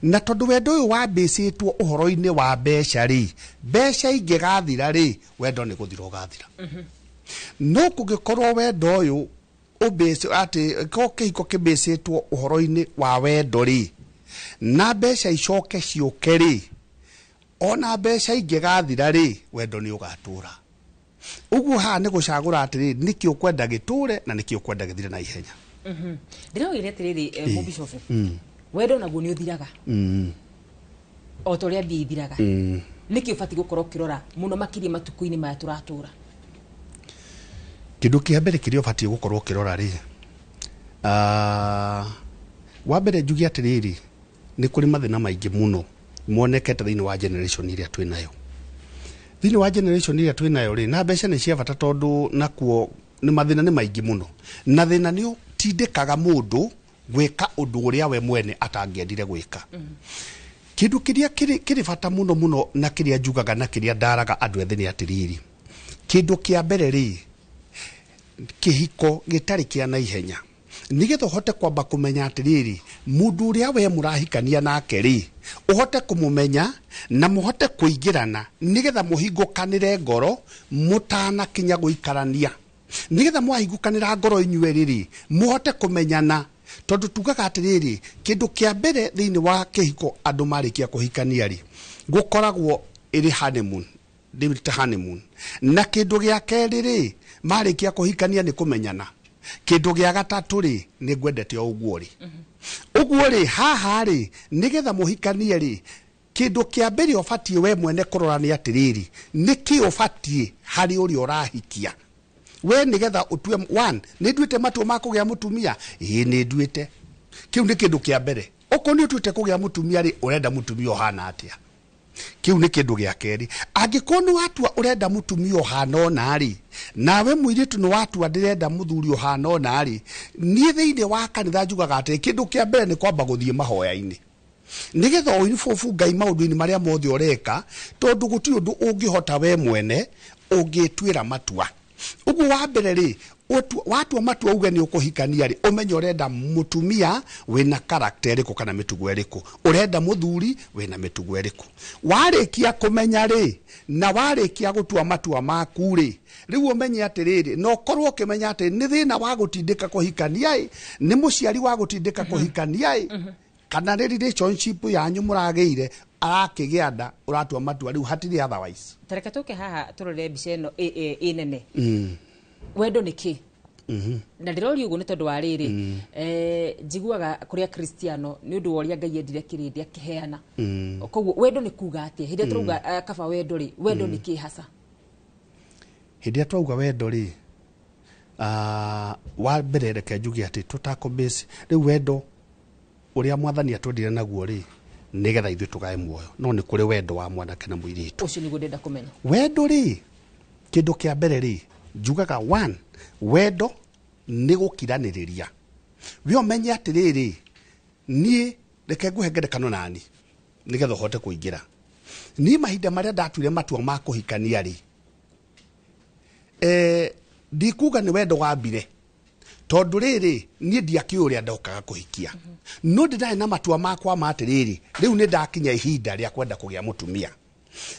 na tondu wendo uyu wambicitwo uhoro-ini wa mbeca ri mbeca ingigathira ri wendo ni guthira ugathira no kugikorwo wendo uyu ubece ati ko kihiko kibicitwo uhoro-ini wa wendo ri na mbeca icoke ciuke ri ona mbeca ingigathira ri wendo ni ugatura uguo ha ni gucagura atiri niki ukwenda giture na niki ukwenda githire na ihenya ndirawire atiriri mubishofu wendo naguo ni uthiraga o toria mbia ithiraga niki ubati gukorwo kirora muno makiria matuku-ini maya turatura kindu kia mbere kiria ubati gukorwo kirora ri wa mbere njugi atiriri ni kuri mathina maingi muno monekete thiini wa generation iria twinayo thiini wa generation iria twinayo ri na mbeca ni cia bata tondu nakuo ni mathina ni maingi muno na thina ni utindikaga mundu gwika undu uria we mwene atangiendire gwika kindu kiria kiri bata muno na kiria njugaga na kiria ndaraga andu ethini atiriri kindu kia mbere ri kihiko gitari kia na ihenya nigetha uhote kwamba kumenya atiriri mundu uria we murahikania nake ri uhote kumumenya na muhote kuingirana nigetha muhingukanire ngoro mutana kinya guikarania nigetha mwahigukanira ngoro inyuĩ rĩrĩ muhote kumenyana tondu tugaga atirĩrĩ kindu kia mbere thiini wa kihiko andu marikia kuhikania ri gukoragwo iri honeymoon ndimite honeymoon na kindu gia kerĩ rĩ marikia kuhikania ni kumenyana kindu gia gatatu rĩ ni gwendete uguo rĩ uguo rĩ haha rĩ nigetha muhikanie rĩ kindu kia mbere ubatie we mwene kurora ni atirĩrĩ niki ubatie hari uri urahikia we nigetha utue one ni nduite matua ma kugia mutumia ni nduite kiu ni kindu kia mbere uko ni utuite kugia mutumia ri urenda mutumia ohana atia kiu ni kindu gia keri angikono watua urenda mutumia ohana ona ri nawe muiritu no watua ndirenda muthuri ohana ona ri ni thiinde wa kanitha njugaga ati kindu kia mbere ni kwamba guthie mahoya-ini nigetha oinifofu ngai maundu-ini maria mothe ureka tondu guti undu ungihota we mwene ungitwira matua ugu wa mbere ri watu matua uge ni ukuhikania ri umenye urenda mutumia wina character iriku kana mitugo iriku urenda muthuri wina mitugo iriku warikia kumenya ri na warikia gutua matua maku ri riu umenye atiriri no korwo ukimenya ati ni thina wa gutindika kuhikania ni muciari wa gutindika kuhikania kana ni relationship yanyu murageire arakigianda uratua matua riu hatiri otherwise tareka tuke haha turore mbica ino nene wendo niki na ndirori uguo ni tondu wa riri njiguaga kuria Kristiano ni undu woria ngai endire kirindi akiheana koguo wendo ni kuga atia hindi turuga kaba wendo ri wendo niki hasa hindi twauga wendo ri wa mbere reke njuge ati tutakobase riu wendo uria mwathani atwendire naguo ri nigetha ithu tugae muoyo no ni kuri wendo wa mwanake na muiritu ucio niguo ndenda kumenya wendo ri kindu kia mbere ri njugaga one wendo ni gukiraniriria we umenye atiriri ni reke nguhe ngerekano nani nigetha hote kuingira ni mahinda maria ndatuire matua ma kuhikania ri ndikuga ni wendo wambire tondu riri ni ndiakiuria ndokaga kuhikia no ndirae na matua makwa matiriri riu ni ndakinya ihinda ria kwenda kugia mutumia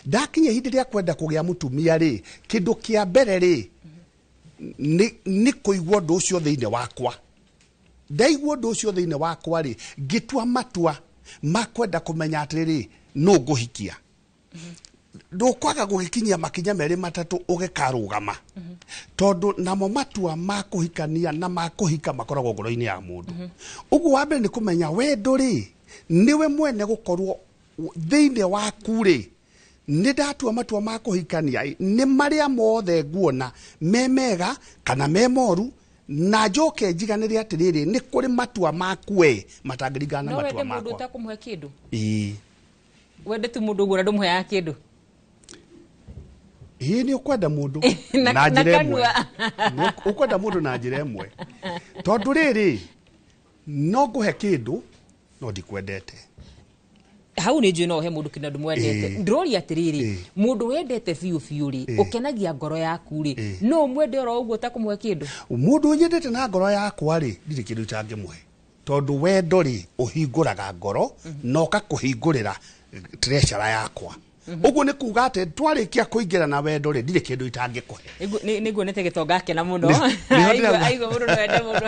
ndakinya ihinda ria kwenda kugia mutumia ri kindu kia mbere ri ni kuigwa ndu ucio thiine wakwa ndaigwa ndu ucio thiine wakwa ri ngitua matua makwenda kumenya atiriri no nguhikia ndukwaga gugikinyia makinya meri matatu ugikarugama tondu namo matua ma kuhikania na ma kuhika makoragwo ngoro-ini ya mundu uguo wa mbere ni kumenya wendo ri niwe mwene gukorwo thiine waku ri ni ndatua matua ma kuhikania ni maria mothe nguona memega kana memoru na njoke njiganire atiriri ni kuri matua makwe matangirigana matua makwa no wende mundu utakumuhe kindu wende tu mundu uguo ndumuhe ya kindu ni ukwenda mundu na njira imwe ukwenda mundu na njira imwe tondu riri no nguhe kindu no ndikwendete hau ni njino he mundu kindu mwendete ndrori atiriri mundu wendete fiu ri ukenagia ngoro yaku ri no mwende oro uguo takumuhe kindu mundu nyendete na ngoro yakwa ri ndiri kindu tangimuhe tondu wendo ri uhinguraga ngoro no kakuhingurira treasure yakwa uguo ni kuga ati twarikia kuingira na wendo ri ndiri kindu itangikuhe niguo nete gitonga ke na muno aigo mundu no wende mundu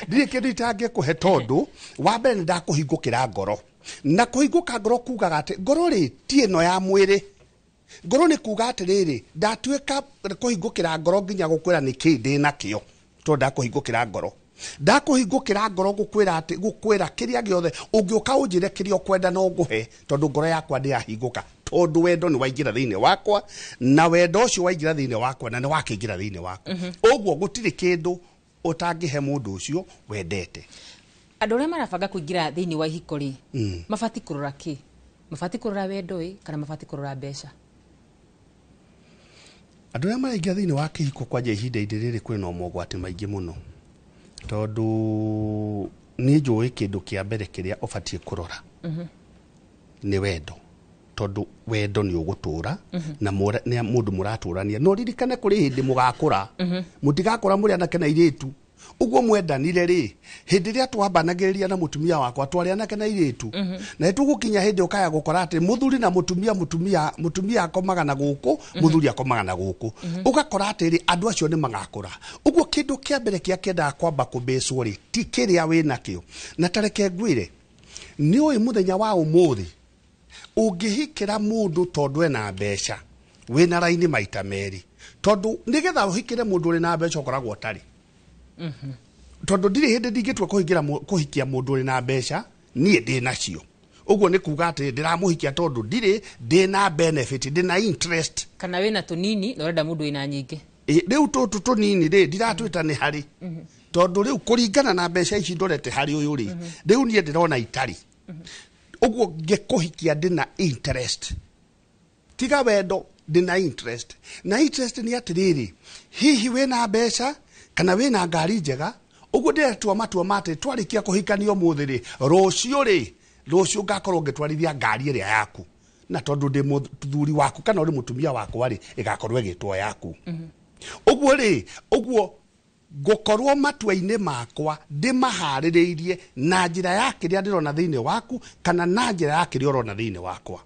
ndiri kindu itangikuhe tondu wa mbere ndakuhingukira ngoro na kuhinguka ngoro kugaga ati ngoro ri ti no ya mwiri ngoro ni kuga ati riri ndatuika kuhingukira ngoro nginya gukwira niki ndi nakio to ndakuhingukira ngoro ndakuhingukira ngoro gukwira ati gukwira kiria giothe ungiuka unjire kiria kwenda no nguhe tondu ngoro yakwa ndi yahinguka tondu wendo ni waingira thiine wakwa na wendo ucio waingira thiine wakwa na ni wakingira thiine wakwa uguo gutiri kindu utangihe mundu ucio wendete andu aria marabanga kuingira thiini wa ihiko ri mabati kurora ki mabati kurora wendo kana mabati kurora mbeca andu aria maraingira thiini wa kihiko kwanja ihinda riri kwina mogwati maingi muno tondu ni njui kindu kia mbere kiria ubatie kurora ni wendo tondu wendo ni ugutura na mundu muraturania no ririkane kuri hindi mugakura mutigakora muri anake na iritu uguo mwendanire ri hindi ria twambanagiriria na mutumia wakwa twarianake na iritu na tugukinya hindi ukaya gukora ati muthuri na mutumia akomaga na guku muthuri akomaga na guku ugakora ati ri andu acio ni magakura uguo kindu kia mbere kia kenda kwamba kubeswo ri ti kiria wina kio na tareke ngwire ni oi muthenya wa umuthi ungihikira mundu tondu ena mbeca wina raini maita meri tondu nigetha uhikire mundu ri na mbeca ukoragwo tari tondu ndiri hindi ndingitua kuhikia mundu ri na mbeca nie ndi nacio uguo ni kuga ati ndiramuhikia tondu ndiri ndi na benefit ndi na interest kana wina tunini na urenda mundu ina nyingi riu tutu tunini ri ndiratwita ni hari tondu riu kuringana na mbeca ici ndorete hari uyu ri riu nie ndirona itari uguo ngekuhikia ndi na interest tiga wendo ndi na interest ni atiriri hihi wina mbeca kana wina ngari njega uguo ndiretua matua mate twarikia kuhikanio muthi ri rucio ngakorwo ngitwarithia ngari iria yaku na tondu ndi muthuri waku kana uri mutumia waku ri igakorwo igitwo yaku uguo gukorwo matua-ini makwa ndimahaririirie na njira ya kiria ndirona thiini waku kana na njira ya kiria urona thiini wakwa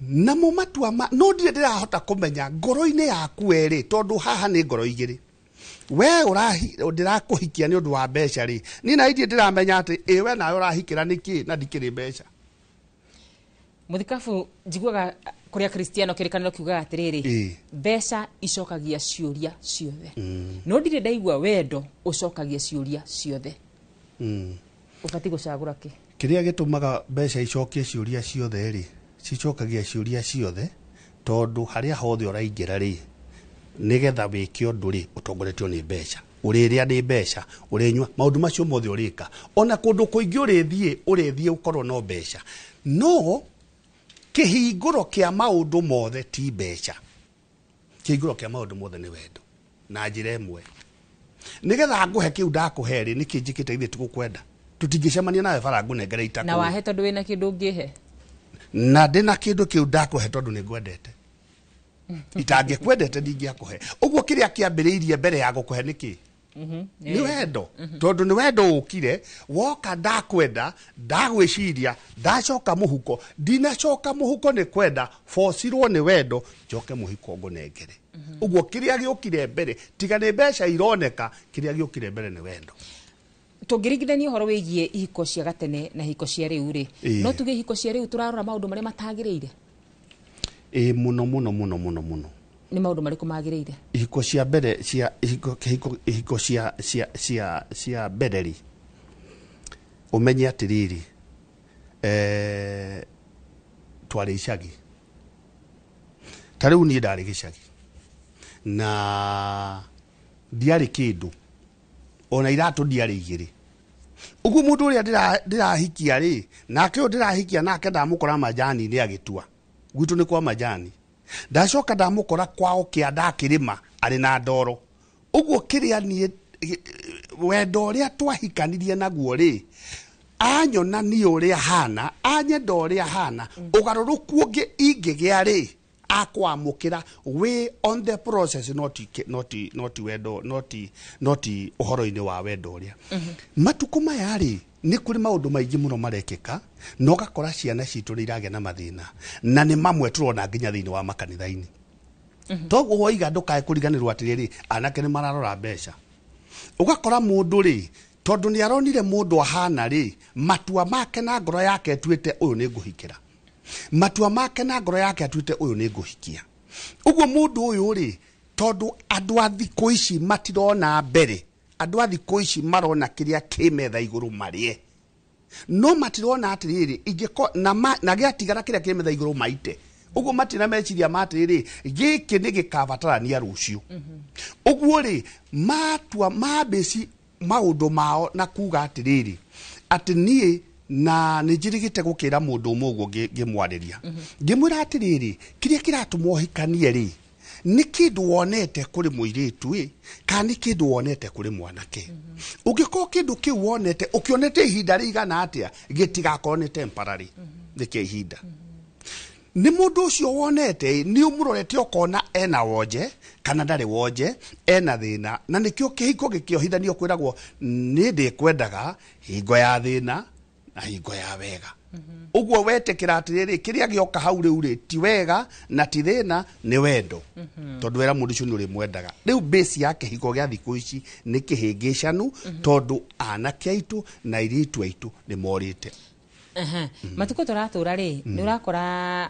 na mo matua no ndirahota kumenya ngoro-ini yaku eri tondu haha ni ngoro igiri we ndirakuhikia ni undu wa mbeca ri ni na idie ndiramenya ati we nawe urahikira niki na ndikiri mbeca muthikabu njiguaga kuria Kristiano kirikaniro kiuga atiriri mbeca icokagia ciuria ciothe no ndire ndaigua wendo ucokagia ciuria ciothe ubati gucagura ki kiria gitumaga mbeca icokie ciuria ciothe ri cicokagia ciuria ciothe tondu haria hothe uraingira ri nigetha wike undu ri utongoretio ni mbeca uriria ni mbeca urinywa maundu macio mothe urika ona kundu kuingi urithie ukorwo no mbeca no kihinguro kia maundu mothe ti mbeca kihinguro kia maundu mothe ni wendo na njira imwe nigetha nguhe kiu ndakuheri niki njikite ithe tugukwenda tutingicemania nawe bara ngunengere itaku na wahe tondu wina kindu ngihe na ndina kindu kiu ndakuhe tondu ni ngwendete itangikwendete ndingiakuhe uguo kiria kiambiriirie mbere ya gukuhe niki ni wendo tondu ni wendo ukire woka ndakwenda ndagwiciria ndacoka muhuko ndinacoka muhuko ni kwenda forcirwo ni wendo njoke muhuko ngunengere uguo kiria giukire mbere tiga ni mbeca ironeka kiria giukire mbere ni wendo tungirigithania horo wigie ihiko cia gatene na ihiko cia riu ri no tuge ihiko cia riu turarora maundu maria matagiriire muno ni maundu mariku magiriire ihiko cia mbere cia ihiko cia mbere umenye atiriri twari icagi tariu ni ndari gicagi na ndiari kindu ona iratu ndiari igiri ugu mundu uria ndirahikia ri nake ndirahikia nake ndamukora majani ni agitua gwitu ni kwa majani ndacoka ndamukora kwao kia ndakirima ari na ndoro uguo kiria ni wendo uria twahikanirie naguo ri anyona ni uria hana anyenda uria hana ugaruruku ungi ingigia ri akwamukira we on the process not wendo not uhoro-ini wa wendo uria matuku maya ri ni kuri maundu maingi muno marekeka no gakora ciana citu ri iragia na mathina na ni mamwe turona nginya thiini wa makanitha-ini toguo woiga ndukae kuriganirwo atiriri anake ni mararora mbeca ugakora mundu ri tondu ni aronire mundu ahana ri matua make na ngoro yake tuite uyu ni nguhikira matua make na ngoro yake atuite uyu ni nguhikia uguo mundu uyu ri tondu andu a thiku ici matirona mbere andu a thiku ici marona kiria kimetha iguru marie no matirona atiriri ingiko na giatigara kiria kimetha iguru maite uguo matina meciria matiriri giki ni gikabatarania rucio uguo ri matua mabeci maundu mao na kuga atiriri ati nie na nijirigite gukira mundu muguo ngimwariria ngimwira atiriri kiria kiratumwo hikanie ri ni kindu wonete kuri muiritu kana ni kindu wonete kuri mwanake ugiko kindu kiu wonete ukionete ihinda rigana atia gitigakorwo ni temporary nike ihinda nĩ mũndũ ũcio wonete nĩ ũmũrorete ũkona ena wonje kana ndarĩ wonje ena thĩna na nĩkĩo kĩhiko gĩkĩohithanio kwĩragwo nĩ ndĩkwendaga hingo ya thĩna na hingo ya wega. Ũguo wetĩkĩra atĩrĩrĩ kĩrĩa gĩoka hau rĩu rĩ ti wega na ti thĩna nĩ wendo. Tondũ wera mũndũ ũcio nĩ ũrĩmwendaga. Rĩu base ya kĩhiko gĩa thikũ ici nĩ kĩhĩngĩcanu tondũ anake aitũ na airĩtu aitũ nĩ morĩte. Matuko tũratũra rĩ nĩ ũrakora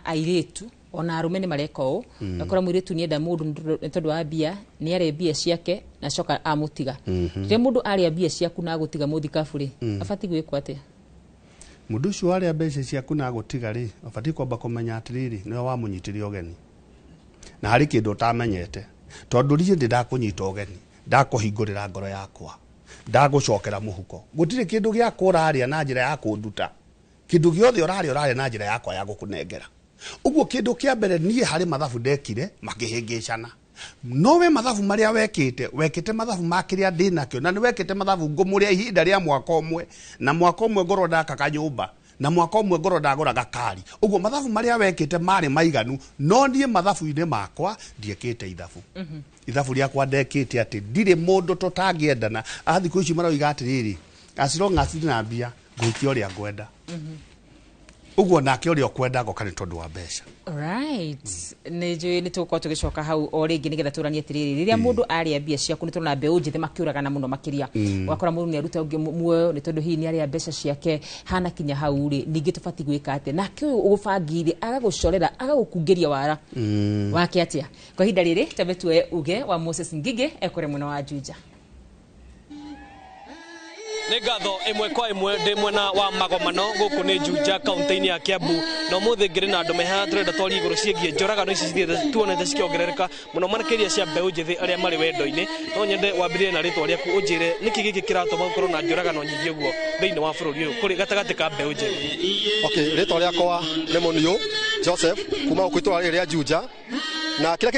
airĩtu ona arume nĩ mareka ũũ. Akora mũirĩtu nĩ enda mũndũ nĩ tondũ wa mbia nĩ arĩ mbia ciake na coka amũtiga. Rĩrĩa mũndũ arĩa mbia ciaku na gũtiga mũthikabu rĩ abati gwĩkwo atĩa? Mũndũ ũcio arĩa mbeca ciaku na gũtiga rĩ abati kwamba kũmenya atĩrĩrĩ nĩwe wamũnyitire ũgeni na harĩ kĩndũ ũtamenyete tondũ rĩu ndakũnyita ũgeni ndakũhingũrĩra ngoro yakwa ndagũcokera mũhuko gũtirĩ kĩndũ gĩa kũrarĩa na njĩra ya kũnduta kĩndũ gĩothe ũrarĩa na njĩra yakwa ya gũkũnengera. Ũguo kĩndũ kĩa mbere niĩ harĩ mathabu ndekire makĩhĩngĩcana nowe mathabu marĩa wekĩte mathabu ma kĩrĩa ndĩ nakĩo na nĩ wekĩte mathabu ngũmũrĩa ihinda rĩa mwaka ũmwe na mwaka ũmwe ngoro ndaka kanyũmba na mwaka ũmwe ngoro ndagũra gakari. Ũguo mathabu marĩa wekĩte marĩ maiganu no niĩ mathabu-inĩ makwa ndiekĩte ithabu. Ithabu rĩakwa ndekĩte atĩ ndirĩ mũndũ tũtangĩendana thikũ ici maroiga atĩrĩrĩ acirong'a cirĩ na mbia ngũikia ũrĩa ngwenda. Ũguo nake ũrĩa ũkwenda goka nĩ tondũ wa mbeca. Right. Nĩ njũĩ nĩ tũgũkorwo tũgĩcoka hau o rĩngĩ nĩgetha tũranie atĩrĩrĩ rĩrĩa mũndũ arĩa mbia ciaku nĩ tũrona mbeũ njĩthĩ makĩũragana mũno makĩria. Ũgakora mũndũ nĩ aruta ũngĩ muoyo nĩ tondũ hihi nĩ arĩa mbeca ciake hana kinya hau rĩ ningĩ tũbati gwĩka atĩa nake ũyũ ũgũbangĩire agagũcorera agagũkungĩria wara wake atĩa. Kwa ihinda rĩrĩ tambe tuoye uge wa Moses Ngigĩ ekore mwena wa Juja. Nĩ ngatho ĩmwe kwa ĩmwe ndĩ mwena wa magomano gũkũ nĩ Juja kaunti-inĩ ya Kiambu na ũmũthĩ ngĩrĩ na andũ meha tũrenda twarie igũrũ ciĩgiĩ njoragano ici cithiĩte tuonete cikĩongerereka mũno makĩria cia mbeũ njĩthĩ arĩa marĩ wendo-inĩ. No nyende wambĩrĩrie na rĩtwa rĩaku ũnjĩre nĩkĩ gĩkĩ kĩratũma gũkorwo na njoragano nyingĩ ũguo thĩinĩ wa bũrũri ũyũ kũrĩ gatagatĩ ka mbeũ njĩthĩ? Rĩtwa rĩakwa nĩ Mũniũ Joseph kuma gũkũ itũũra rĩrĩ rĩa Juja na kĩrĩa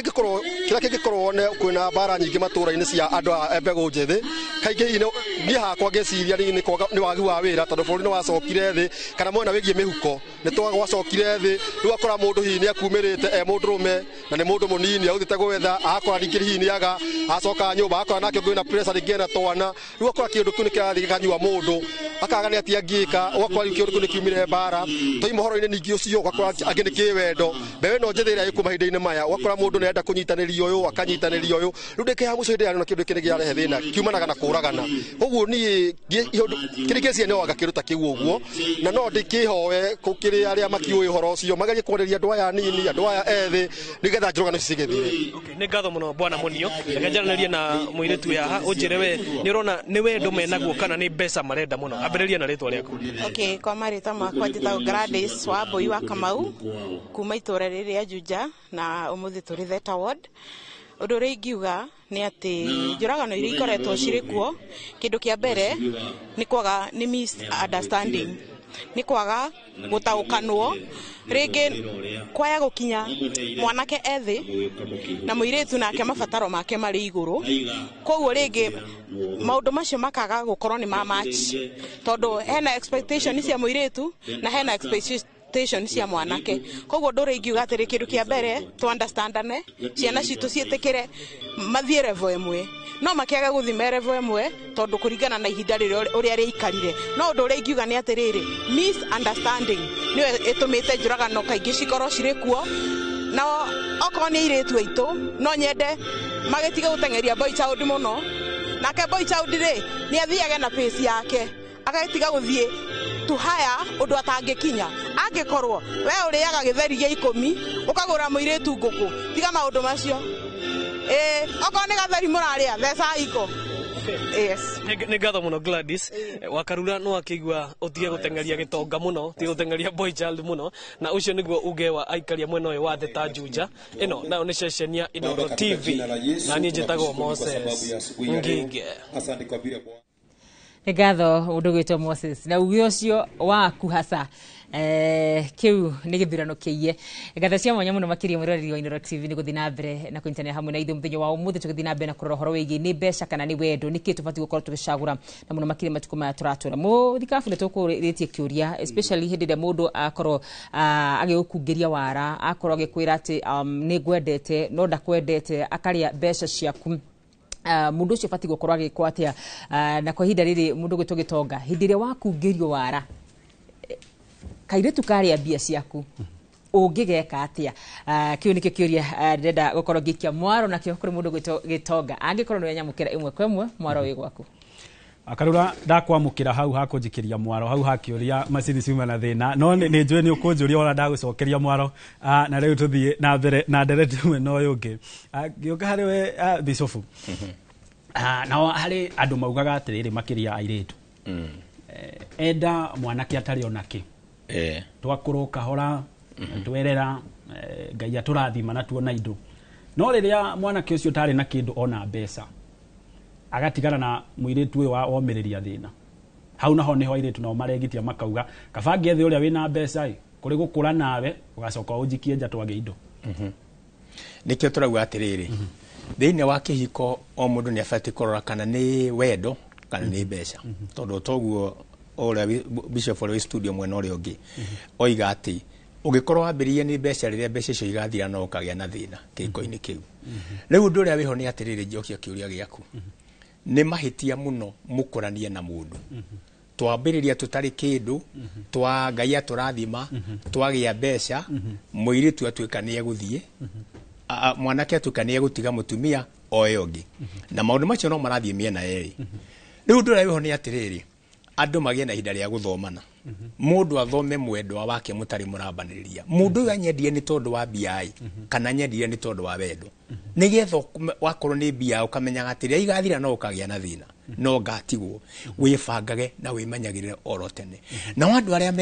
kĩngĩkorwo kwĩna mbara nyingĩ matũũra-inĩ cia andũ a mbegũ njĩthĩ kaingĩ niĩ hakwa ngĩciria nĩ wagi wa wĩra tondũ bũrũri nĩ wacokire thĩ kana mwena wĩgiĩ mĩhuko nĩ twacokire thĩ. Rĩu akora mũndũ hihi nĩ akumĩrĩte mũndũrũme na nĩ mũndũ mũnini agũthiĩte gwetha akora ningĩ hihi nĩ aga acoka nyũmba akora nake ũngĩ na pressure rĩngĩ ena twana. Rĩu akora kĩndũ kĩu nĩ kĩrathiĩ gĩkanyua mũndũ akaga nĩ atĩa angĩka ũgakora rĩu kĩndũ kĩu nĩ kiumire mbara. Twaima ũhoro-inĩ ningĩ ũcio ũgakora angĩ nĩ kĩwendo mbeũ ĩno njĩthĩ ĩrĩa ĩkuo mahinda-inĩ maya ũgakora mũndũ nĩ enda kũnyitanĩria ũyũ akanyitanĩria ũyũ rĩu ndĩkĩha mũico hĩndĩ ĩrĩa na kĩndũ kĩrĩ gĩarehe thĩna kiumanaga na kũragana. Ũguo niĩ kĩrĩ kĩcia nĩ waga kĩruta kĩu ũguo na no ndĩkĩhoe kũkĩrĩ arĩa makiũĩ ũhoro ũcio magerie kũarĩria andũ aya nini andũ aya ethĩ nĩgetha njoragano ici cigĩthire. Nĩ ngatho mũno bwana Mũniũ reke njaranĩrie na mũirĩtu ũyũ haha ũnjĩre we nĩ ũrona nĩ wendo menaguo kana nĩ mbeca marenda mũno ambĩrĩria na rĩtwa rĩaku. Kwa marĩtwa makwa njĩtagwo Gladys Wambui wa Kamau kuma itũũra rĩrĩ rĩa Juja na ũmũthĩ tũrĩ Theta Ward. Ũndũ ũrĩa ingiuga nĩ atĩ njoragano iria ikoretwo cirĩ kuo kĩndũ kĩa mbere nĩ kwaga nĩ misunderstanding nĩ kwaga gũtaũkanwo rĩngĩ kwaya gũkinya mwanake ethĩ na mũirĩtu nake mabataro make marĩ igũrũ koguo rĩngĩ maũndũ macio makaga gũkorwo nĩ ma match tondũ hena expectation cia mũirĩtu na hena expectation cia mwanake. Koguo ndũrĩ ingiuga atĩ kĩndũ kĩa mbere to understandane ciana citũ ciĩtĩkĩre mathiĩ level ĩmwe no makĩaga gũthima level ĩmwe tondũ kũringana na ihinda ũrĩa rĩikarire. No ũndũ ũrĩa ingiuga nĩ atĩrĩrĩ misunderstanding nĩyo ĩtũmĩte njoragano kaingĩ cikorwo cirĩ kuo na okorwo nĩ airĩtu aitũ no nyende magĩtiga gũteng'eria boy child mũno nake boy child rĩ nĩ athiage na pace yake agatiga gũthiĩ tuhaya ũndũ atangĩkinya. Angĩkorwo we ũrĩaga gĩtheri gĩa 10 ũkagũra mũirĩtu ngũkũ tiga maũndũ macio. Okorwo nĩ gatheri mũrarĩa theca iko. Yes. Nĩ ngatho mũno Gladys Wakarura no akĩigua ũtige gũteng'eria gĩtonga mũno ti gũteng'eria boy child mũno na ũcio nĩguo uge wa aikaria mwena ũyũ wa Theta Juja. Ĩno nayo nĩ ceceni ya Inooro TV na niĩ njĩtagwo Moses Ngigĩ. ngatho mundu gwitwo Moses na ugi ucio waku hasa kiu ni githurano kiye ngatho cia mwanya muno makiria mwiroreri wa Inoro TV ni guthina mbere na kuintania hamwe na ithu muthenya wa umuthi tugithina mbere na kurora horo wigi ni besha kana ni wendo niki tubati gukorwo tugicagura na muno makiria matuko maya turatura muthikabu nitukuritie kiuria especially hindi de mundu akorwo agiukungeria wara akorwo agikwira ati ni gwendete no ndakwendete akaria besha ciaku mundu ucio fati gukorwo agikwatia na kwa hinda riri mundu gwitwo Gitonga hindi ria wakungerio wara kaire tukaria bia ciaku ungigeka atia kiu nikio kiuria ndenda gukorwo gikia mwaro na kio kuri mundu gwitwo Gitonga angikorwo ni nyamukira imwe kwa imwe mwaro wi gwaku akarura ndakwamukira hau hakunjikiria mwaro hau hakiuria macini ciuma na thina no ni njwe ni ukunjuria ona ndagucokeria mwaro na riu tuthie na mbere na ndereti mwe no yungi ngioka hari we bisofu na hari andu maugaga atiriri makiria airitu enda mwanake atari onake twakuruka hora twerera ngai aturathima na tuona indo no riria mwanake ucio tari na kindu ona mbeca agatigana na muiritu uyu womiriria thina hau naho niho airitu no maregitia makauga kabange thi uria wina mbeca kuri gukura nawe ugacoka ujikie nja twage indo nikio turauga atiriri thiine wa kihiko o mundu ni afati kurora kana ni wendo kana ni mbeca tondu toguo ora Bishop wa studio mwena uri ungi oiga ati ugikorwo ambirie ni mbeca riria mbeca icio igathira no ukagia na thina kiko-ini kiu riu undu uria wiho ni atiriri njokia kiuria giaku ni mahitia muno mukuranie na mundu twambiriria tutari kindu twa ngai aturathima twagia mbeca muiritu atwikanie guthie mwanake atwikanie gutiga mutumia oyongi na maundu macio no marathie miena eri riu undu uria wiho ni atiriri andu magie na hinda ria guthomana mundu athome mwendwa wake mutari murabaniriria mundu anyendie ni tondu wa BI kana nyendie ni tondu wa wendo nigetho wakorwo ni BI ukamenya atiri igathira no ukagia na thina no ngatigwo wifangage na wimanyagirire orotene na wandu aria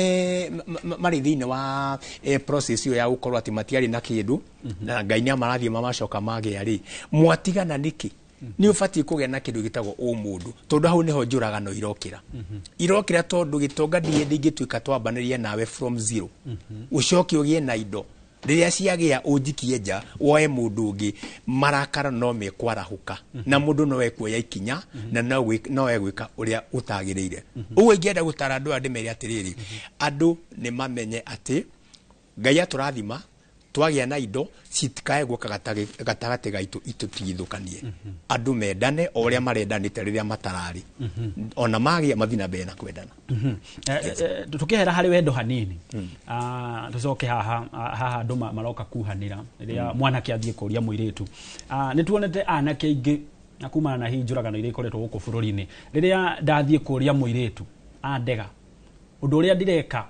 mari thine wa process yo ya gukorwo ati matiari na kindu na ngai ni amarathie macoka mage ari mwatigana niki ni ufati kugia na kindu gitagwo umundu tondu hau niho njuragano irokira tondu Gitonga ndingituika twambanirie nawe from zero ucoki ugie na indo riria ciagia unjikie nja woe mundu ungi marakara no mekwarahuka na mundu no ekuoya ikinya na no egwika uria utagirire uwe ngienda gutara andu andimeri atiriri andu ni mamenye ati ngai aturathima twagia na indo citikae guka gatagate gaitu itutithukanie andu mendane o uria marendanite riria matarari ona magia mathina be na kwendana tukihera hari wendo hanini tucoke haha andu maroka kuhanira riria mwanake athie kuria muiritu ni tuonete anake ingi na kumana na hii njuragano iria ikoretwo guku bururi-ini riria ndathie kuria muiritu andega undu uria ndireka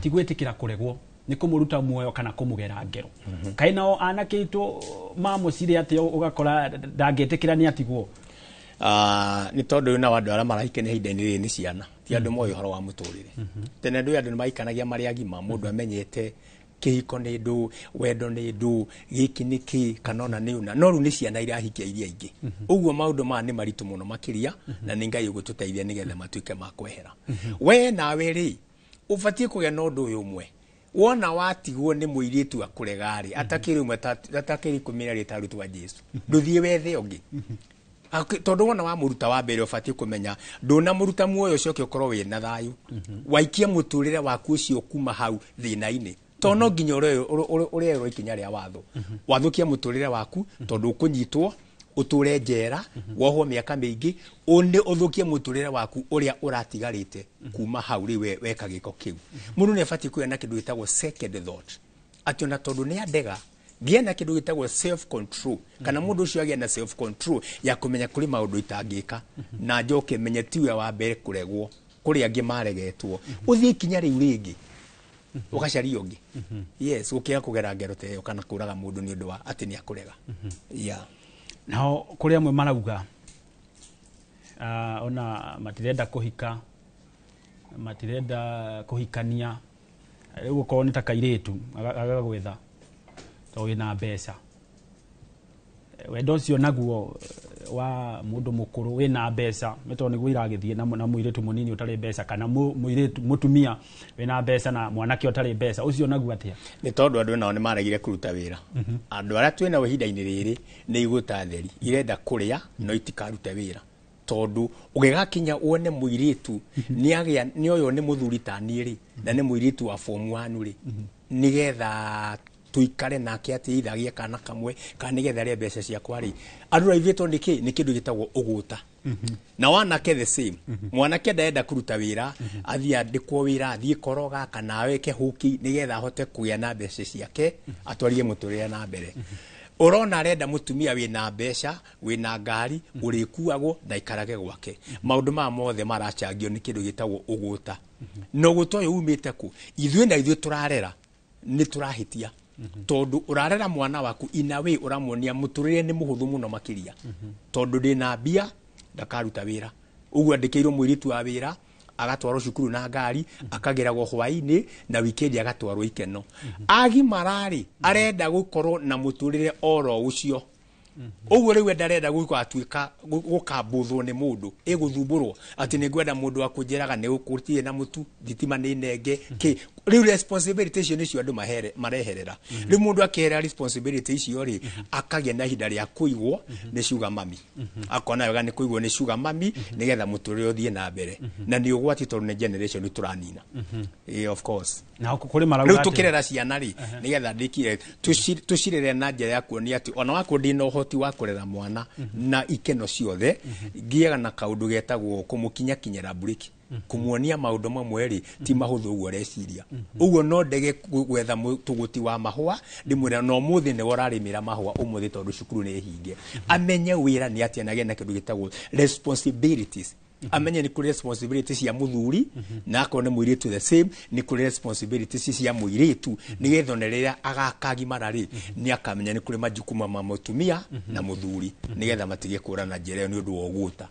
ti gwitikira kuregwo ni kumuruta muoyo kana kumugera ngero kainao anake itu mamucire ati ugakora ndangetikira ni atigwo ni tondu na wandu ara marahikene hinda-ini riri ni ciana ti andu moyo horo wa muturire tene ndu andu maikanagia mari agima mundu amenyete kihiko ni ndu wendo ni ndu giki niki kanona ni una no ru ni ciana irahikia iria ingi uguo maundu ma ni maritu muno makiria na ni ngai ugututeithia nigetha matuike makwehera we nawe ri ufatie kugia no ndu uyu umwe wona watigwo ni muiritu akuregari atakiri umwe atakiri kumira ritaru twa Jesu nduthie wethe ongi tondu wona wa muruta wa mbere ufatie kumenya nduna muruta muoyo ucio ukorwo wi na thayu waikia muturire waku ucio kuma hau thina-ini tono nginya uri ikinya ria wathukia muturire waku tondu ukunyitwo uture njera wohwo miaka mingi undi uthukie muturire waku uria uratigarite kuma hau riwe weka giko kiu mundu ne fati kuya na kindu gitagwo second thought ationa tondu ni andega gie na kindu gitagwo self control kana mundu ucio agia na self control ya kumenya kuri maundu itangika na njoke menye tiwe wa mbere kuregwo kuri angi maregetwo uthie kinya riu ringi ugacaria ungi yes ukia kugera ngero te kana kuraga mundu ni undu wa ati ni akurega nao kuria mwe marauga ona matirenda kuhika matirenda kuhikania riu ko ni ta kairitu agagwetha to wina mbeca wendo ũcio naguo wa mundu mukuru wina mbeca meto niguo iragithie na muiritu munini utari mbeca kana muiritu mutumia wina mbeca na mwanake utari mbeca ucio naguo atia ni tondu andu nao ni maragire kuruta wira andu aria twina ihinda-ini riri ni iguta theri irenda kuria no itikarute wira tondu ugigakinya wone muiritu ni agia ni oyo ni muthuri tani ri na ni muiritu wa form 1 ri nigetha tuikare nake ati ithagie kana kamwe kana nigetha ria mbeca cia kwari andu raivitwo niki ni kindu gitagwo uguta na wanake the same mwanake ndaenda kuruta wira athia ndikwo wira athie koroga kana weke huki nigetha hote kuya na mbeca ciake atwarie muturire na mbere urona arenda mutumia wina mbeca wina ngari urikuagwo na ikarage gwake maundu ma mothe marachangio ni kindu gitagwo uguta no guto yo umite ku ithuĩ na ithuĩ turarera ni turahitia tondu urarera mwana waku inawe uramuonia muturire ni muhuthu muno makiria tondu ndina mbia ndakaruta wira uguo andikirwo muiritu wa wira agatwarwo cukuru na ngari akageragwo hwaini na weekend agatwarwo ikeno agimarari arenda gukorwo na muturire oro ucio uguo riu ndarenda gukatuika gukambuthwo ni mundu iguthumbũrwo ati ni ngwenda mundu akunjiraga ni ukurtie na mutu thitima ni nenge ki riu responsibility icio nicio andu mareherera riu mundu akehera responsibility icio ri akagia na ihinda ria kuigwo ni sugar mami akona wega ni kuigwo ni sugar mami nigetha muturire uthie na mbere na ni ugwati tondu ni generation ni turanina of course na kuri marauga riu tukirera ciana ri nigetha ndikire tucirere na njira ya kuonia ati ona wako ndina uhoti wa kurera mwana na ikeno ciothe ngiaga na kaundu getagwo kumukinya kinyera buriki kumuonia maundu mamwe ri ti mahuthu uguo reciria uguo no ndege gwetha tuguti wa mahua ndimwira no muthi ni worarimira mahua umuthi tondu cukuru ni hinge amenye wira ni atia nage na kindu gitagwo responsibilities amenye ni kuri responsibilities ya muthuri na akone muiritu the same ni kuri responsibilities ya muiritu nigethonereria agakagi marari ni akamenya ni kuri majukumu ma mutumia na muthuri nigetha matige kurana njere ni undu woguta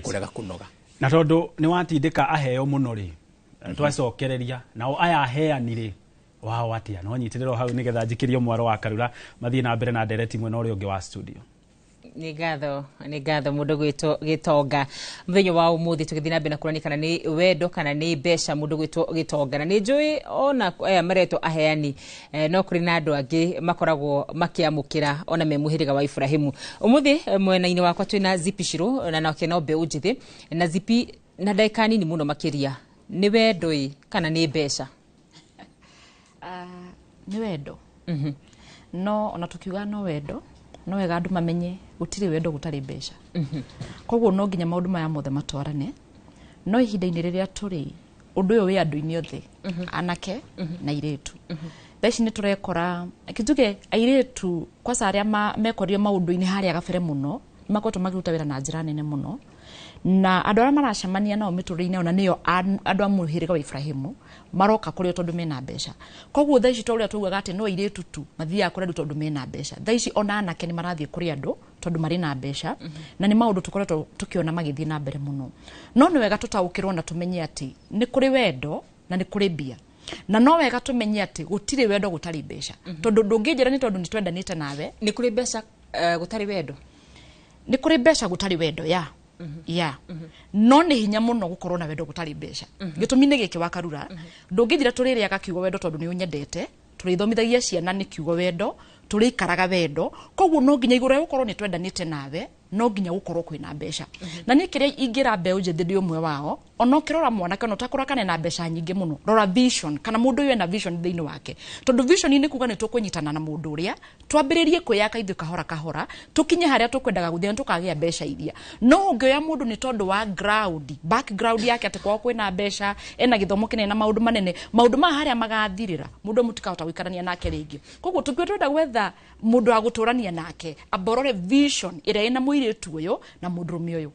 kurega kunoga na tondu ni watindika aheo muno ri twacokereria nao aya aheani ri wao atia no nyitiriro hau nigetha njikirio mwaro wa Karura mathie na mbere na ndereti mwe no ri ungi wa studio ni gatho mundu gwitwo Gitonga muthenya wa umuthi tukithina mbere na kurani kana ni wendo kana ni mbeca mundu gwitwo Gitonga na ni njui ona aya maretwo aheani no kuri na andu angi makoragwo makiamukira ona memuhiriga wa Ibrahimu umuthi mwena-ini wakwa twina Zipi Shiro na nake no Mbeũ Njithi na Zipi na ndaika nini muno makiria ni wendo kana ni mbeca ni wendo no ona tukiuga no wendo no wega andu mamenye gutire wendo gutari mbeca koguo no nginya maundu maya mothe matwarane no ihinda-ini riria turi undu uyu wi andu-ini othe anake na iretu thaici ni turekora kituge airetu kwa saria mekorio maundu-ini haria gabere muno makoto magiruta wira na njira nene muno na andu aria maracemania nao miturire-ini ona niyo andu amuhiriga wa Ibrahimu maroka kuri tondu mena mbeca koguo thaici toria tugaga ati no iretu tu mathia kuri tondu mena mbeca thaici ona anake ni marathie kuri andu tondu mari na mbeca na ni maundu tukoretwo tukiona magithie na mbere muno no ni wega tutaukirwo na tumenye ati ni kuri wendo na ni kuri mbia na no wega tumenye ati gutire wendo gutari mbeca tondu ndunginjira ni tondu nitwendanite nawe ni kuri mbeca gutari wendo ni kuri mbeca gutari wendo no ni hinya muno gukorwo na wendo gutari mbeca gitumi ni giki wa Karura ndungithira turire akakiugo wendo tondu ni unyendete turithomithagia ciana ni kiugo wendo turikaraga wendo koguo no nginya igure gukorwo ni twendanite nawe no nginya gukorwo kwina mbeca na ni kiria ingira Mbeũ Njithi ndi umwe wao ono kirora mwana kana takurakane na mbeca nyingi muno rora vision kana mundu uyu ena vision thiini wake tondu vision ni kuga ni tukunyitana na mundu uria twambiririe kwiyaka ithu kahora tukinye haria tukwendaga guthia tukagia mbeca iria no ngioya mundu ni tondu wa background yake ati kwao kwina mbeca ena githomo kinene na maundu manene maundu ma haria magathirira mundu mutikahota gwikarania nake ringi koguo tukwenda gwetha mundu wa guturania nake aborore vision iria ina muiritu uyu na mundurume uyu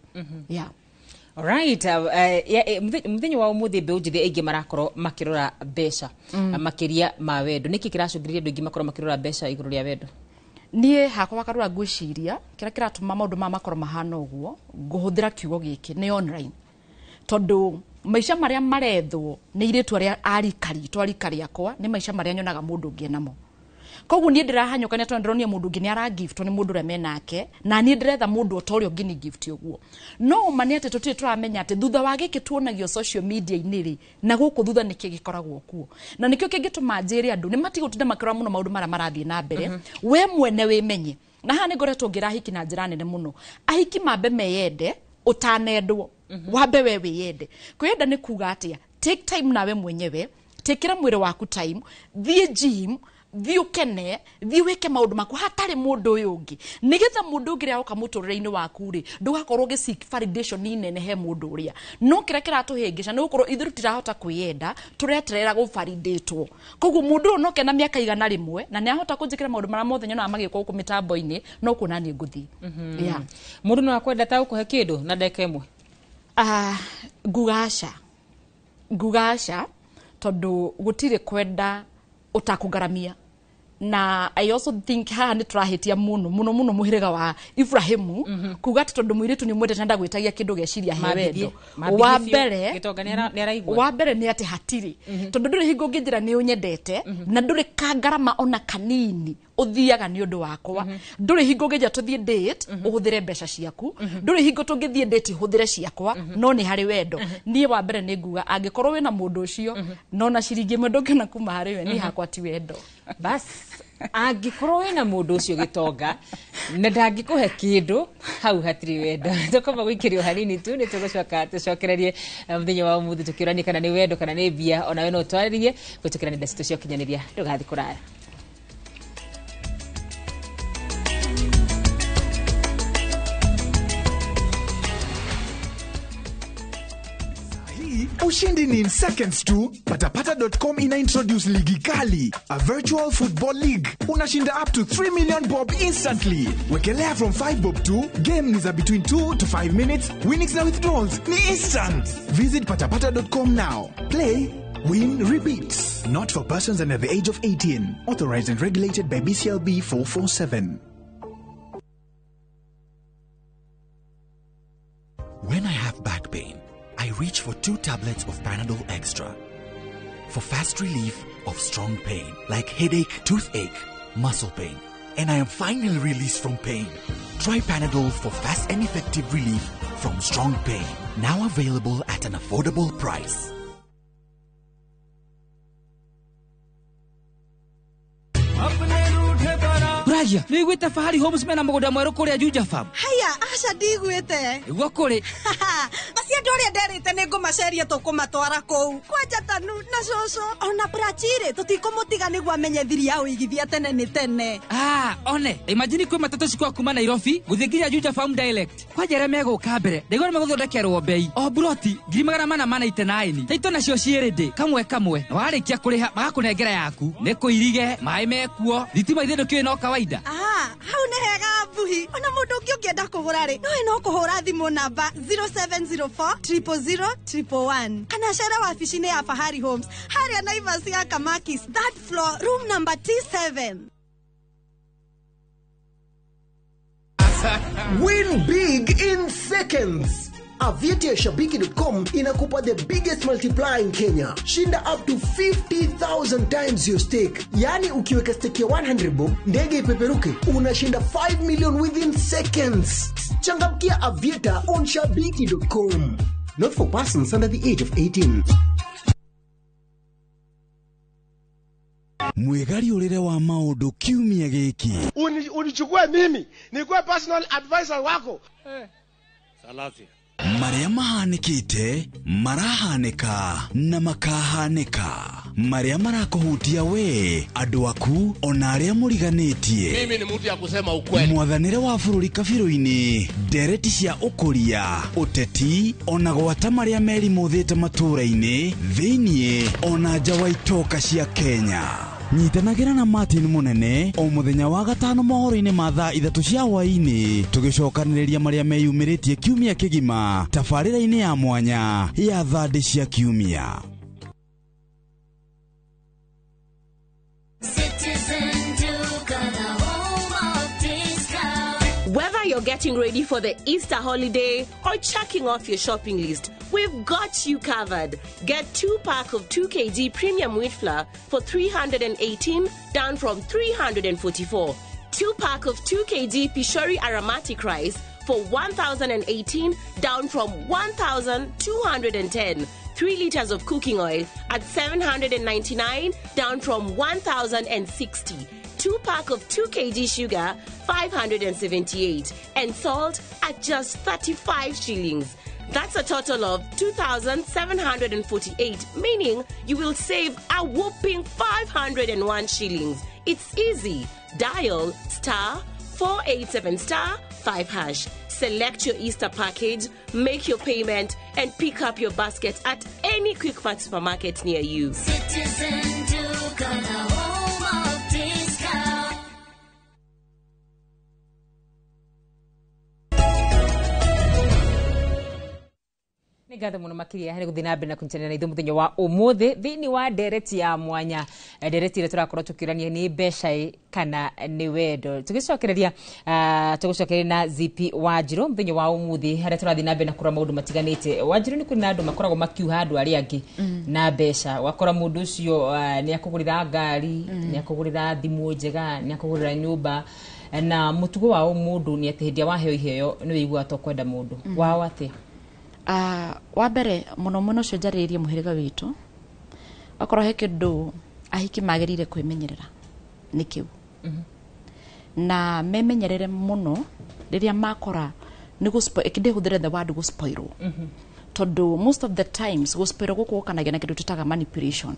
Alright, muthenya wa umuthi Mbeũ Njithi aingi marakorwo makirora mbeca makiria ma wendo niki kiracungiriria andu aingi makorwo makirora mbeca iguru ria wendo nie hakwa Karura ngwiciria kira kiratuma maundu ma makorwo mahana uguo nguhuthira kiugo giki ni online tondu maisha maria marethwo ni iretu aria arikari akwa ni maisha maria nyonaga mundu ngie namo koguo nie ndirahanyukania to ndironia mundu ngi ni ara gift ni mundu reme nake na nie ndiretha mundu otorio ngini gift uguo no mani ate tutire turamenya ate thutha wa giki tuonagio social media iniri na guku thutha niki gikoragwo kuo na nikio kingituma njiri andu ni matigotinda makira muno maundu mara marathie na mbere we mwene wimenye na ha ni ngoretwo ngirahiki na njira nene muno ahiki mambe meyende utanendwo wambe we wiyende kwenda ni kuga atia take time nawe mwenyewe tekera mwire waku time thie gym thie ukene thie weke maundu maku hatari mundu uyu ungi nigetha mundu ungi ria ukamuturire-ini waku ri ndugakorwo gi seek validation nene he mundu uria no kira kiratuhingisha ni gukorwo ithiru tirahota kwiyenda tureterera gu validatwo koguo mundu no kena miaka igana rimwe na ni ahota kunjikira maundu mara mothe nyona magikwo ku mitambo-ini no kuna ni nguthi yeah mundu no akwenda ta ukuhe kindu na ndeka imwe gugasha tondu gutire kwenda utakugaramia na I also think ha ni turahitia muno muhirega wa Ibrahimu kuga tondu mwiritu ni mwete tanda gwitagia kindu geciria hewendo wa mbere ni ati hatiri tondu nduri hingo nginjira ni unyendete na nduri kangarama ona kanini uthiaga ni undu wakwa nduri hingo nginja tuthie date uhuthire mbeca ciaku nduri hingo tungithie date uhuthire ciakwa no ni hari wendo nie wa mbere ni nguga angikorwo wina mundu ucio no na ciringi mwendo ngena kuma hari we ni hakwa ti wendo bas angikorwo wina mundu ucio gitonga na ndangikuhe kindu hau hatiri wendo tukoma gwikirio hanini tu ni tugucoka tucokererie muthenya wa umuthi tukirani kana ni wendo kana ni bia ona we no twaririe gutukirani ndacito cio kinyaniria ndugathi kuraya Ushindi ni in seconds tu. Patapata.com ina introduce Ligi Kali, a virtual football league. Unashinda up to 3 million bob instantly. Wekelea from 5 bob to game ni za between 2 to 5 minutes. Winnings na withdrawals ni instant. Visit patapata.com now. Play, win, repeat. Not for persons under the age of 18. Authorized and regulated by BCLB 447. When I have back pain, I reach for 2 tablets of Panadol Extra for fast relief of strong pain like headache, toothache, muscle pain, and I am finally released from pain. Try Panadol for fast and effective relief from strong pain. Now available at an affordable price. Raja, ni gwita Fahari Homes mena mugoda mweru kuria Juja Farm. Haya, aca ndigwite. Igwa kuri. Acia ndoria nderite ni ngumaceria tukumatwara kou. Kwanja tanu na coco. Ona brachire tutikumutiga niguo amenye thiri ya uigithia tene ni tene. One. Imagine kwe matatu cikwa kuma Nairobi guthie nginya Juja Farm direct. Kwanja reme guka mbere. Ndigwa meguthondekerwo bei. O broti 889. Taito nacio ciirinde kamwe. Warikia kuriha magakunengera yaku. Nikuirige, mai mekuo. Thitima ithe ndukio no kawaida. Hau ne hega buhi. Ona mundu ungi ungienda kugura ri. No kuhura thimu namba 0704 000 111. Kana cera wabici-ini ya Fahari Homes. Haria Naivas ya Kamakis, third floor, room number T7. Win big in seconds. Aviator Shabiki.com inakupa the biggest multiplier in Kenya. Shinda up to 50,000 times your stake. Yani ukiweka stake ya 100 bob, ndege ipeperuke, unashinda 5 million within seconds. Changamkia Aviator on Shabiki.com. Not for persons under the age of 18. Mwegari urire wa maundu kiumia giki. Unichukue mimi, nikuwe personal advisor wako. Salasi. Maria mahanikite, marahanika, na makahanika. Maria marakohutia we, andu aku, ona aria muriganitie. Mimi ni mtu ya kusema ukweli. Mwathanire wa bururi kabiru-ini, ndereti cia ukuria, uteti, ona gwata maria meri muthite matura-ini, thiini, ona nja wa itoka cia Kenya. Nyitanagira na Martin Munene o muthenya wa gatano mohoro-ini ma thaa 3 cia hwaini tugicokaniriria maria meyumiritie kiumia kigima tabarira-ini ya mwanya ya thandi cia kiumia. Whether you're you're getting ready for the Easter holiday or checking off your shopping list, we've got you covered. Get 2-pack of 2 kg premium wheat flour for 318, down from 344. 2-pack of 2 kg Pishori aromatic rice for 1,018, down from 1,210. 3 liters of cooking oil at 799, down from 1,060. 2-pack of 2 kg sugar, 578, and salt at just 35 shillings. That's a total of 2,748, meaning you will save a whopping 501 shillings. It's easy. Dial *487*5#. Select your Easter package, make your payment, and pick up your basket at any Quick Mart supermarket near you. Citizen Duke on the home of discount. Nĩ ngatho mũno makĩria harĩ gũthiĩ na mbere na kũnyitanĩra na ithuĩ mũthenya wa ũmũthĩ thĩinĩ wa ndereti ya mwanya. Ndereti ĩrĩa tũrakorwo tũkĩũrania nĩ mbeca kana nĩ wendo. Tũgĩcokereria na ZP Wanjirũ mũthenya wa ũmũthĩ harĩa tũrathiĩ na mbere na kũrora maũndũ matiganĩte. Wanjirũ nĩ kũrĩ na andũ makoragwo makiuha andũ arĩa angĩ na mbeca. Wakora mũndũ ũcio nĩ akũgũrĩra ngari, nĩ akũgũrĩra thimũ njega, nĩ akũgũrĩra nyũmba, na mũtugo wa mũndũ nĩ atĩ hĩndĩ ĩrĩa waheo iheo nĩ wĩiguaga to kwenda mũndũ. Wao atĩa? Wa mbere muno muno cio njarĩrĩrie mũhĩrĩga witũ akorwo he kĩndũ ahiki magĩrĩire kwĩmenyerera nĩ kĩu na memenyerere mũno rĩrĩa makora nĩ gũhũthĩre the word gũspoilwo tondũ most of the times gũspoilwo gũkũ gũkanagia na kĩndũ tũtaga manipulation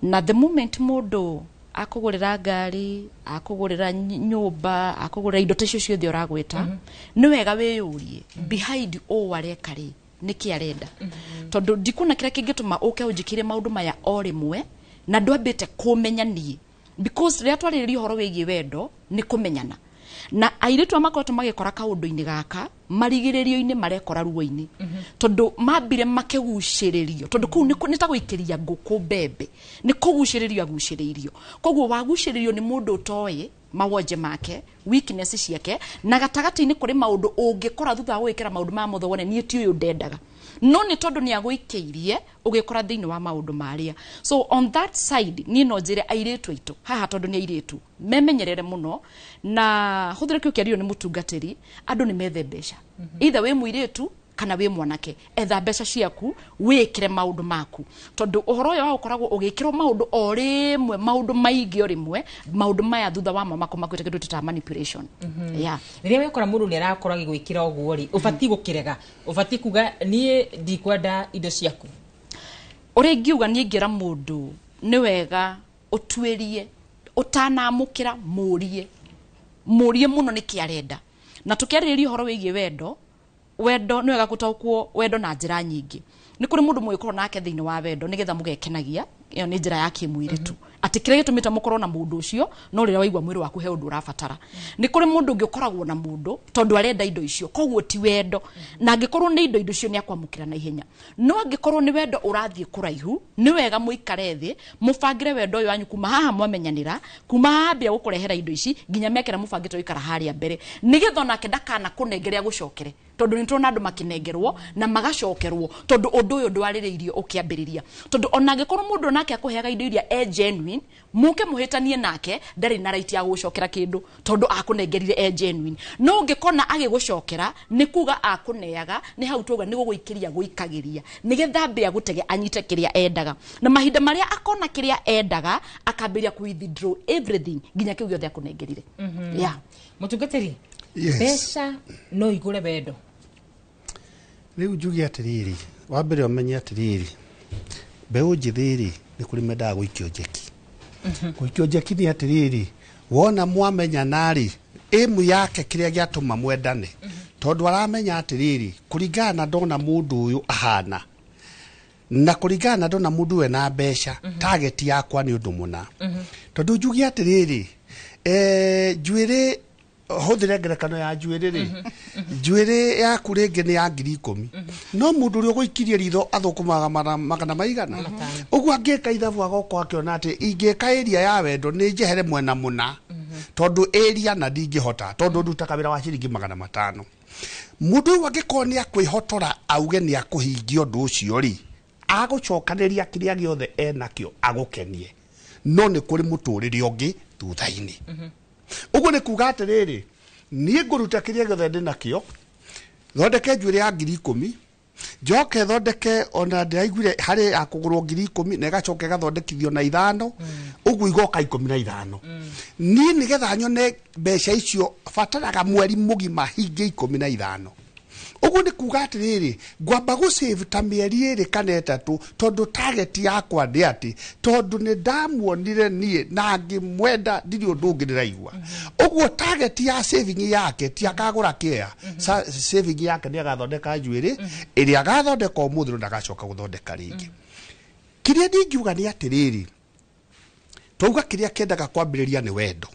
na the moment mũndũ akũgũrĩra ngari, akũgũrĩra nyũmba, akũgũrĩra indo ta icio ciothe ũragwĩta, nĩ wega wĩyũrie behind all areka rĩ nĩkĩ arenda. Tondũ ndikuona kĩrĩa kĩngĩtũma ũke ũnjĩkĩre maũndũ maya o rĩmwe na ndwambĩte kũmenya niĩ, because rĩrĩa twarĩrĩria ũhoro wĩgiĩ wendo nĩ kũmenyana. Na airĩtu amakoretwo magĩkora kaũndũ-inĩ gaka marigĩrĩrio-inĩ marekora ruo-inĩ tondũ mambire makĩgucĩrĩrio tondũ kũu nĩ ta gũikĩria ngũkũ mbembe, nĩ kũgucĩrĩrio agucĩrĩirio. Koguo wagucĩrĩrio nĩ mũndũ ũtoĩ mawonje make, weakness ciake, na gatagatĩ-inĩ kũrĩ maũndũ ũngĩkora thutha wa gwĩkĩra maũndũ ma mũthogone niĩ ti ũyũ ndendaga, no nĩ tondũ nĩ agũikĩirie ũgĩkora thĩinĩ wa maũndũ marĩa. So on that side niĩ no njĩre airĩtu aitũ haha tondũ nĩ airĩtu memenyerere mũno na hũthĩre kĩu kĩario nĩ mũtungatĩri, andũ nĩ methe mbeca either wĩ mũirĩtu kana wĩ mwanake, etha mbeca ciaku wĩkĩre maũndũ maku tondũ ũhoro ũyũ ũkoragwo ũgĩkĩrwo maũndũ o rĩmwe, maũndũ maingĩ o rĩmwe, maũndũ maya thutha wa mamako makwĩte kĩndũ tũta manipulation. Rĩrĩa wekora mũndũ nĩ arakorwo agĩgwĩkĩra ũguo rĩ, ũbatiĩ gũkĩrega, ũbatiĩ kuga niĩ ndikwenda indo ciaku. Ũrĩa ingiuga niĩ ingĩra mũndũ nĩ wega ũtuĩrie, ũtanamũkĩra mũrie mũno nĩkĩ arenda. Na tũkĩarĩrĩria ũhoro wĩgiĩ wendo, wendo nĩ wega gũtaũkwo wendo na njĩra nyingĩ. Nĩ kũrĩ mũndũ mũgĩkorwo nake thĩinĩ wa wendo nĩgetha mũgekenagia, ĩyo nĩ njĩra ya kĩmwĩrĩtu. Atĩ kĩrĩa gĩtũmĩte mũkorwo na mũndũ ũcio no rĩrĩa waigua mwĩrĩ waku he ũndũ ũrabatara. Nĩ kũrĩ mũndũ ũngĩ ũkoragwo na mũndũ tondũ arenda indo icio, koguo ti wendo, na angĩkorwo nĩ indo icio nĩ akwamũkĩra na ihenya. No angĩkorwo nĩ wendo ũrathiĩ kũraihu, nĩ wega mũikare thĩ mũbangĩre wendo ũyũ wanyu kuma haha mwamenyanĩra, kuma haha ambia gũkũrehera indo ici nginya mekĩra mũbangĩte ũikara harĩa mbere, nĩgetha onake ndakana kũnengere agũcokere tondũ nĩ tũrona andũ makĩnengerwo na magacokerwo tondũ ũndũ ũyũ ndwarĩrĩirio ũkĩambĩrĩria. Tondũ ona angĩkorwo mũndũ nake akũheaga indo iria genuine, mũke mũhĩtanie nake ndarĩ na right ya gũcokera kĩndũ tondũ akũnengerire genuine. No ũngĩkona agĩgũcokera nĩ kuga akũneaga, nĩ hau tuoga nĩ gũgũikĩria gũikagĩria nĩgetha mbĩ agũtege anyite kĩrĩa endaga, na mahinda marĩa akona kĩrĩa endaga akambĩrĩria ku withdraw everything nginya kĩu gĩothe akũnengerire. Mũtungatĩri, mbeca no igũre wendo. Rĩu njuge atĩrĩrĩ, wa mbere ũmenye atĩrĩrĩ, mbeũ njĩthĩ rĩ nĩ kũrĩ mendaga gũikio njeki. Gũikio njeki nĩ atĩrĩrĩ, wona mwamenyana rĩ ĩmu yake kĩrĩa gĩatũma mwendane, tondũ aramenya atĩrĩrĩ kũringana na ndona mũndũ ũyũ ahana na kũringana na ndona mũndũ we na mbeca, target yakwa nĩ ũndũ mũna. Tondũ njuge atĩrĩrĩ, njuĩrĩ hũthĩre ngerekano ya njuĩrĩ rĩ, njuĩrĩ yaku rĩngĩ nĩ ya 10,000, no mũndũ ũrĩa ũgũikirie ritho athũkũmaga magana maigana. Ũguo angĩka ithabu agoka akĩona atĩ ingĩka area ya wendo nĩ njehere mwena mũna, tondu area na ndingihota tondu ndutaga wira wa ciringi 500 mundu wangiko ni akwihotora auge ni akuhingia undu ucio ri agucokaniria kiria giothe enakio agukenie no ni kuri muturire ungi thuthaini uguo ni kuga atiriri nie nguruta kiria giothe ndinakio thondeke njuire ya 10,000 njoke thondeke ona ndaiguire hari akugurwo 10,000 na igacoke gathondekithio na 5 uguo igoka 15 ni nigetha nyone mbeca icio fataraga mweri mugima hinge 15 uguo ni kuga atiriri ngwamba gu save ta mieri iri kana 3 tondu target yakwa ndi ati tondu ni ndamuonire nie na ngimwenda ndiri undu ungi ndiraigua uguo target ya saving yake ti akagura kia saving yake ni agathondeka njuiri iri agathondeka umuthiro ndagacoka guthondeka ringi kiria ndingiuga ni atiriri twauga kiria kendaga kwambiriria ni wendo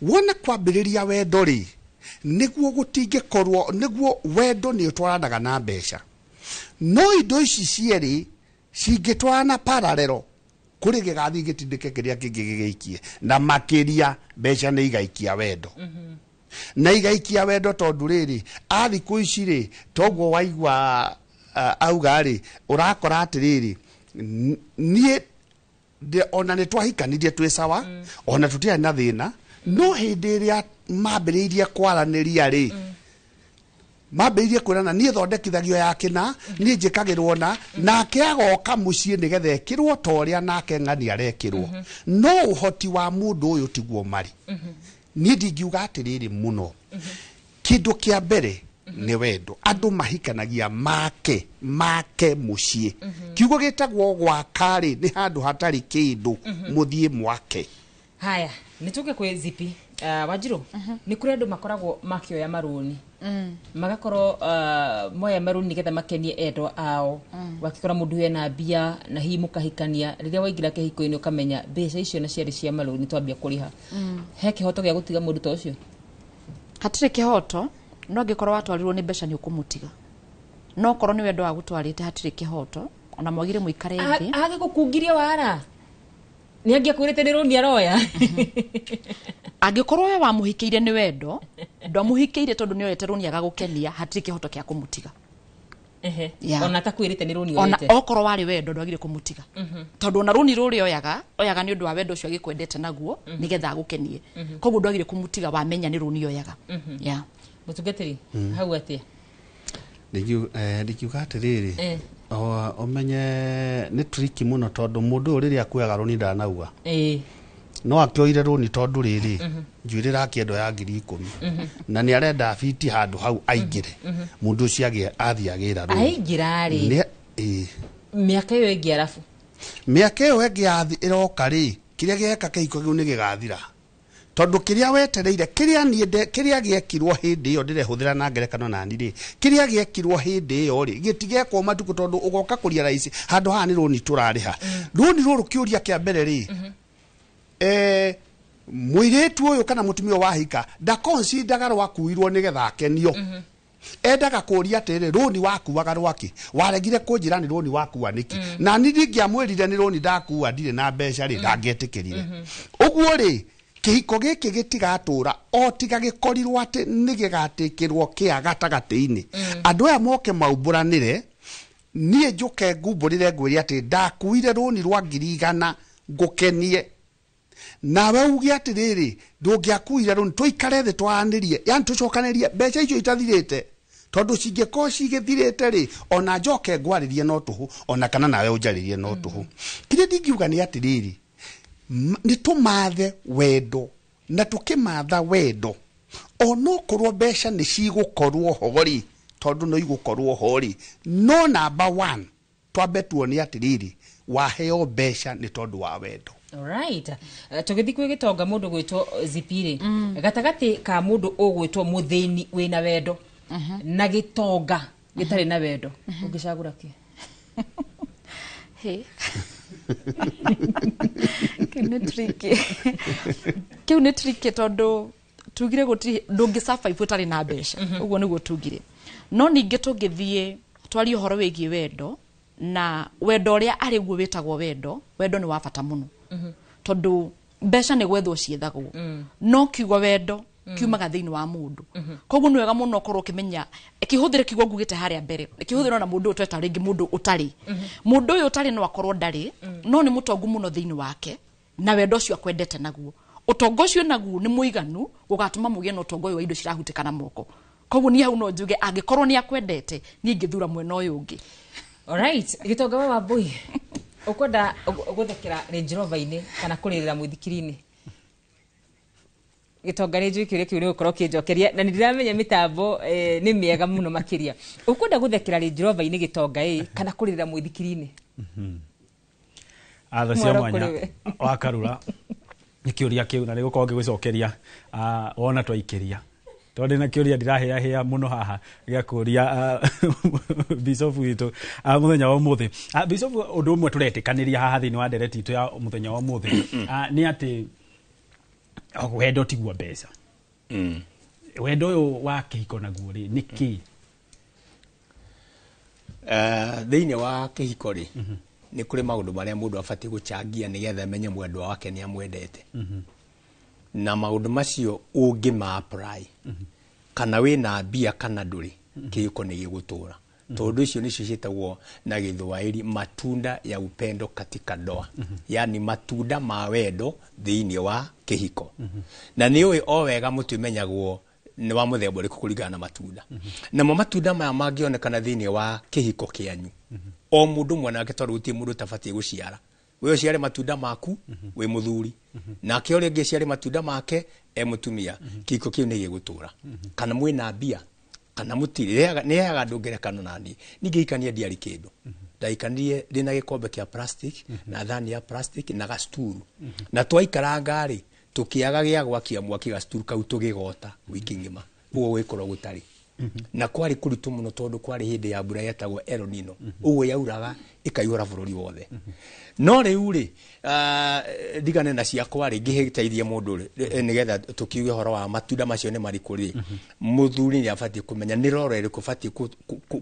wona kwambiriria wendo ri niguo gutingikorwo niguo wendo ni utwaranaga na mbeca no indo ici cieri cingitwarana paralelo kuri gigathi gitindike kiria kingigeikie na makiria mbeca ni igaikia wendo na igaikia wendo tondu riri athiku ici ri toguo waigua auga ri urakora atiriri nie ona ni twahikanirie twi sawa ona tutia na thina no hindi ria mambiriirie kwaraniria ri mambiriirie kwirana nie thondekithagio yakina nie njikagirwo nake agoka mucii nigetha ekirwo toria nake ng'ani arekirwo no uhoti wa mundu uyu tiguo mari nie ndingiuga atiriri muno kindu kia mbere ni wendo andu mahikanagia make mucii kiugo gitagwo gwakari ni handu hatari kindu muthie mwake haya nituke kwe zipi Wanjiru ni kuri andu makoragwo makioya maruni magakorwo moya maruni nigetha makenie endo ao wakikora mundu ena mbia na hi mukahikania riria waingira kihiko-ini ukamenya mbeca icio na ciari cia maruni twambia kuriha he kihoto gia gutiga mundu ta ucio hatire kihoto no ngikorwo watwarirwo ni mbeca ni ukumutiga no korwo ni wendo wa gutwarite hatire kihoto ona mwagire muikare thi age gukungiria wara ni angia kwirite ni runi aroya angikorwo we wamuhikiire ni wendo ndamuhikiire tondu ni oyete runi agagukenia hatire kihoto kia kumutiga ona takwirite ni runi oyete ona okorwo wari wendo ndwagire kumutiga tondu ona runi ruri oyaga ni undu wa wendo ucio agikwendete naguo nigetha agukenie koguo ndwagire kumutiga wamenya ni runi oyaga mutungatiri hau atia ndikiuga atiriri omenye ni tricky muno tondu mundu riria akuaga runi ndanauga no akioire runi tondu riri njuirira akiendo ya 10,000 na ni arenda fiti handu hau aingire mundu ucio athia agira runi aingira ri miaka iyo ingi arafu miaka iyo ingi athi iroka ri kiria gieka kihiko giu ni gigathira tondu kiria wetereire kiria niende kiria giekirwo hindi iyo ndirehuthira na ngerekano nani ri kiria giekirwo hindi iyo ri gitigekwo matuku tondu ugoka kuria raisi handu ha ni runi turariha runi ruru kiuria kia mbere ri muiretu uyu kana mutumio wahika da consider wakuirwo nigetha akenio endaga kuria atiriri runi wakuaga rwaki waregire kunjira ni runi wakua niki na nindi ngiamwirire ni runi ndakua ndire na mbeca ri ndangietikirire uguo ri kihiko giki gitigatura o tiga gikorirwo ati nigigatikirwo kia gatagati-ini andu aya moke maumburanire nie njuke ngumburire ngwiri ati ndakuire runi rwa 100 ngukenie nawe uge atiriri ndungiakuire runi tuikare thi twanirie yani tucokanirie mbeca icio itathirite tondu cingiko cigithirite ri ona njoke ngwaririe no tuhu ona kana nawe unjaririe no tuhu kiria ndingiuga ni atiriri ni tumathe wendo na tukimatha wendo ono korwo mbeca ni cigukorwo hori tondu no igukorwo hori no number 1 twambe tuone atiriri waheo mbeca ni tondu wa wendo. Alright. Tugithi kwi gitonga mundu gwitwo Zipiri. Gatagati ka mundu ugwitwo muthini wina wendo na gitonga gitari na wendo ungicagura ki? He. Kiu ni tricky tondu tugire gutiri ndungicafa ifutari na mbeca uguo niguo tugire no ningi tungithie twari uhoro wigie wendo na wendo uria ari guo witagwo wendo ni wa bata muno tondu mbeca nä gwethwo ciethagwo no kiugo wendo kiumaga thiini wa mundu koguo nä wega muno korwo kimenya ikihũthĩre kiugo ngugĩte harĩa mbere ikihũthĩrwo na mundu utweta ringi mundu utari mundu uyu utari no akorwo ndari no nĩ mũtongu muno thiini wake na wendo ũcio akwendete naguo utongo ũcio naguo nĩ mũiganu ũgatũma mũgĩe na utongo ũyũ wa indo cirahutĩka na moko koguo niĩ hau no njuge angĩkorwo nĩ akwendete niĩ ingĩthura mwena ũyũ ũngĩ. Alright, Gitonga wa Wambui ukwenda guthekera Range Rover-inĩ kana kũrĩrĩra mũithikiri-inĩ? Gitonga nĩ njũĩ kĩũria kĩu nĩ gũkorwo kĩnjokeria na nĩndĩramenya mĩtambo nĩ mĩega mũno makĩria. Ukwenda guthekera Range Rover-inĩ Gitonga kana kũrĩrĩra mũithikiri-inĩ? Atha cia mwanya wa Karura nĩ kĩũria kĩu na nĩ gũkorwo ngĩgũcokeria wona twaikĩria tondũ na kĩũria ndirahĩa mũno haha gĩa kũria Bishop witũ mũthenya wa ũmũthĩ. Bishop, ũndũ ũmwe tũretĩkanĩria haha thĩinĩ wa ndereti itũ ya mũthenya wa ũmũthĩ nĩ atĩ wendo tiguo mbeca. Wendo ũyũ wa kĩhiko naguo rĩ nĩ kĩ? Thĩinĩ wa kĩhiko rĩ nĩ kũrĩ maũndũ marĩa mũndũ abatiĩ gũchangia nĩgetha amenye mwendwa wake nĩ amwendete. Na maũndũ macio ũngĩma-apply kana wĩna mbia kana ndũrĩ kĩhiko nĩ gĩgũtũra. Tondũ icio nĩcio ciĩtagwo na Gĩthwaĩri matunda ya upendo katika ndoa. Yani matunda ma wendo thĩinĩ wa kĩhiko. Na nĩ ũĩ o wega mũtu menyagwo nĩ wa mũthemba ũrĩkũ kũringana na matunda. Namo matunda maya mangĩonekana thĩinĩ wa kĩhiko kĩanyu o mũndũ mwanake tondũ gũtirĩ mũndũ tabatiĩ gũciara. We ũciare matunda maku wĩ mũthuri nake ũrĩa ũngĩ aciare matunda make mũtumia, kĩhiko kĩu nĩ gĩgũtũra. Kana mwĩna mbia kana mũtirĩ nĩ yaga andũ ngerekano nani ningĩikania ndiarĩ kĩndũ ndaikanirie ndĩna gĩkombe kĩa plastic na thani ya plastic na gasturu na twaikaranga rĩ tũkĩaga gĩa gwakia mwaki gasturu kau tũgĩgota wiki ng'ima ũguo wĩkorwo gũtarĩ. Na kwari kuritũ mũno tondũ kwari hĩndĩ ya mbura yetagwo El Nino ũguo yauraga ĩkaihũra bũrũri wothe. No rĩu rĩ ndigane na ciakwa rĩ ngĩteithie mũndũ rĩ nĩgetha tũkiuge ũhoro wa matunda macio nĩ marĩkũ rĩ mũthuri nĩ abatiĩ kũmenya nĩ roro ĩrĩkũ batiĩ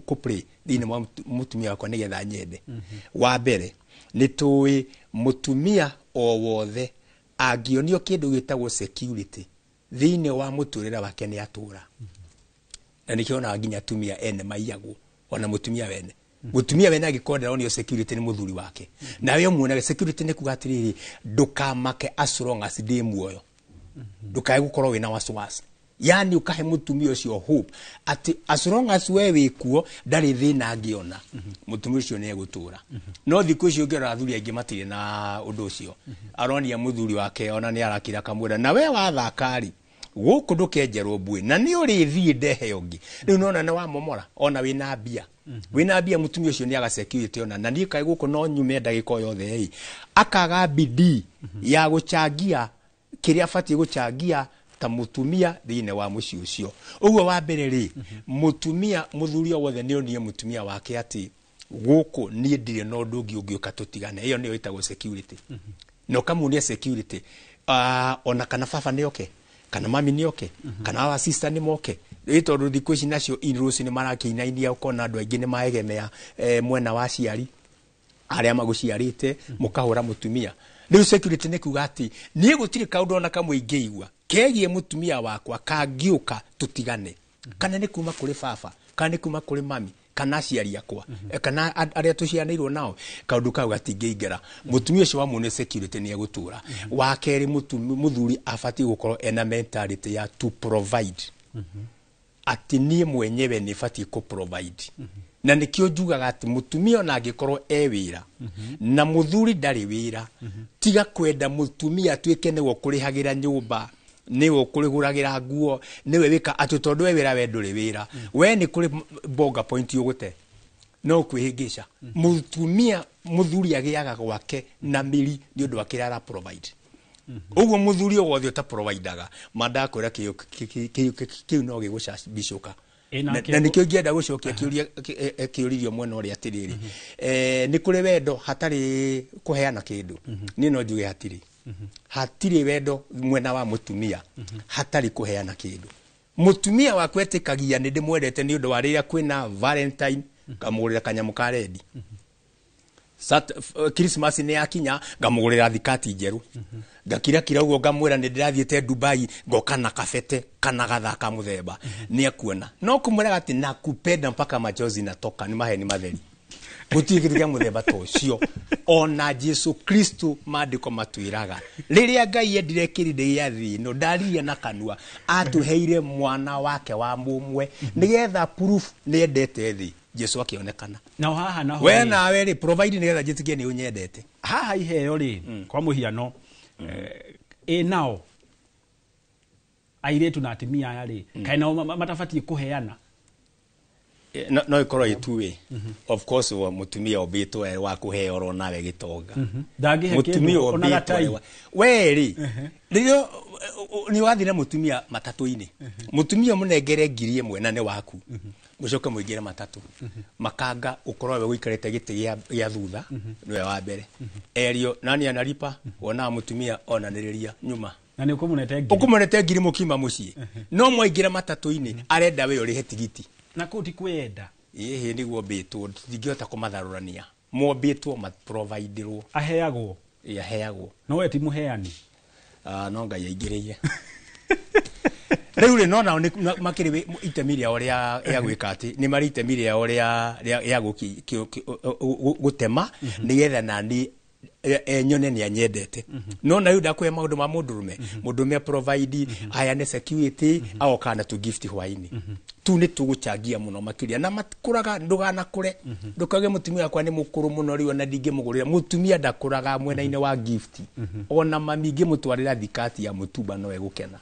kũplay thĩinĩ wa mũtumia wakwa nĩgetha nyende. Wa mbere nĩ tũĩ mũtumia o wothe angĩonio kĩndũ gĩtagwo security thĩinĩ wa mũtũrĩre wake nĩ atũra. Na nikiona nginya tumia ene maiyagwo ona mutumia wene mutumia wene agikondera onio security ni muthuri wake na we muona security ni kugatiriri ndukamake as long as ndi muoyo ndukae gukorwo wina wasiwasi. Yani ukahe mutumia ucio hope ati as long as we wikuo ndari thina angiona mutumia ucio ni egutura. No thiku icio ngera athuri aingi matire na undu ucio aronia muthuri wake ona ni arakira kamwira na we wathakari gũkũ ndũkenjerwo mbui na nĩ ũrĩ thiĩ ndehe ũngĩ rĩu nona nĩ wa momora ona wĩna mbia mutumia ũcio nĩ aga security ona na niĩ kaĩ gũkũ no nyume ndagĩka yothe akaga bidii ya gũchangia kĩrĩa abatie gũchangia ta mutumia thĩinĩ wa mũciĩ ũcio. Ũguo wa mbere rĩ mutumia muthuri wothe nĩ onie mutumia wake ati gũkũ niĩ ndirĩ na ũndũ ũngĩ ũngĩũka tũtigane. Ĩyo nĩyo ĩtagwo security. No kamunia security ona kana baba nĩ oke kana mami ni oke kana wa sister ni moke ĩtondũ thikũ ici nacio in-laws ni marakĩinainia ũkona andũ aingĩ nĩ maegemea mwena wa ciari arĩa magũciarĩte mũkahũra mutumia. Rĩu security nĩ kuga atĩ niĩ gũtirĩ kaũndũ ona kamwe ingĩigua kegie mutumia wakwa kangĩũka tũtigane kana nĩ kuma kũrĩ baba kana nĩ kuma kũrĩ mami kana aciari akwa kana arĩa tũciarĩirwo nao kaũndũ kau gatingĩingĩra. Mutumia ũcio wa muone security nĩ egũtũra. Wa kerĩ muthuri abatiĩ gũkorwo ena mentality ya to provide. Ati niĩ mwenyewe nĩ batiĩ kũ provide. Na nĩkĩo njugaga atĩ mutumia ona angĩkorwo wĩra na muthuri ndarĩ wĩra tiga kwenda mutumia atuĩke nĩwe ũkũrĩhagĩra nyũmba niwe ũkũrĩgũragĩra nguo niwe wĩka atĩ tondũ we wĩra we ndũrĩ wĩra we nĩ kũrĩ bonga point ũgũte no kwĩhĩngĩca. Mutumia muthuri agĩaga gwake na mĩri nĩ ũndũ wa kĩrĩa ara provide. Ũguo muthuri wothe ta providaga mandakwĩra kĩu no gĩgũcabicũka. Na nĩkĩo ngĩenda gũcokia kĩũririo mwena ũrĩa atĩrĩrĩ nĩ kũrĩ wendo hatarĩ kũheana kĩndũ. Niĩ no njuge hatirĩ wendo mwena wa mutumia hatarĩ kũheana kĩndũ. Mutumia wakwa etĩkagia nĩ ndĩmwendete nĩ ũndũ wa rĩrĩa kwĩna Valentine kamũgũrĩra kanyamũ ka rendi Christmas ni yakinya ngamugurira thikati njeru ngakira uguo ngamwira ni ndirathiete Dubai ngoka na kafete kana gathaka muthemba ni akuona no kumwira ati nakupenda mpaka machozi natoka ni maheni matheri gutigiria muthemba tocio ona Jesu Kristo maandiko matwiraga riria Ngai endire kirinde yathi no ndariria na kanua atuheire mwana wake wa mumwe nigetha proof ni endete thi Jesu akionekana na haha na we nawe ri provide nigetha jitikie ni unyendete haha iheo ri kwa muhiano nao airetu na atimia aya ri kaina matafatie kuheana no ikorwo itue of course wa mutumia obito wa kuheo ro nawe gitonga mutumia obito weri rio ni wathire mutumia matatu-ini mutumia munengere ngiri imwe na ne waku mucoke muingire matatu makanga ukorwo we guikarite giti gia thutha niwe wa mbere erio nani analipa wona mutumia onaniriria nyuma na ni ukumunete ngiri mukima mucii no mwaingire matatu-ini arenda we uri he tigiti na kuti kwenda ihi niguo mbitwo ndingihota kumatharurania mombitwo maproviderwo aheagwo aheagwo no we ti muheani no Ngai aingiririe riu ri nona makiri itemi ria oria ya gwika ati ni mari itemi ria oria ya gutema nigetha nani nyone ni anyendete no na yuda kwa maundu ma mundurume provide aya ne security au kana to gift hwaini tu ni tuguchangia muno makiria na matkuraga ndugana kure ndukage mutumia kwa ni mukuru muno rio na ndinge mugurira mutumia ndakuraga mwena-ine wa gift ona mamingi mutwarira thikati ya mutumba no egukena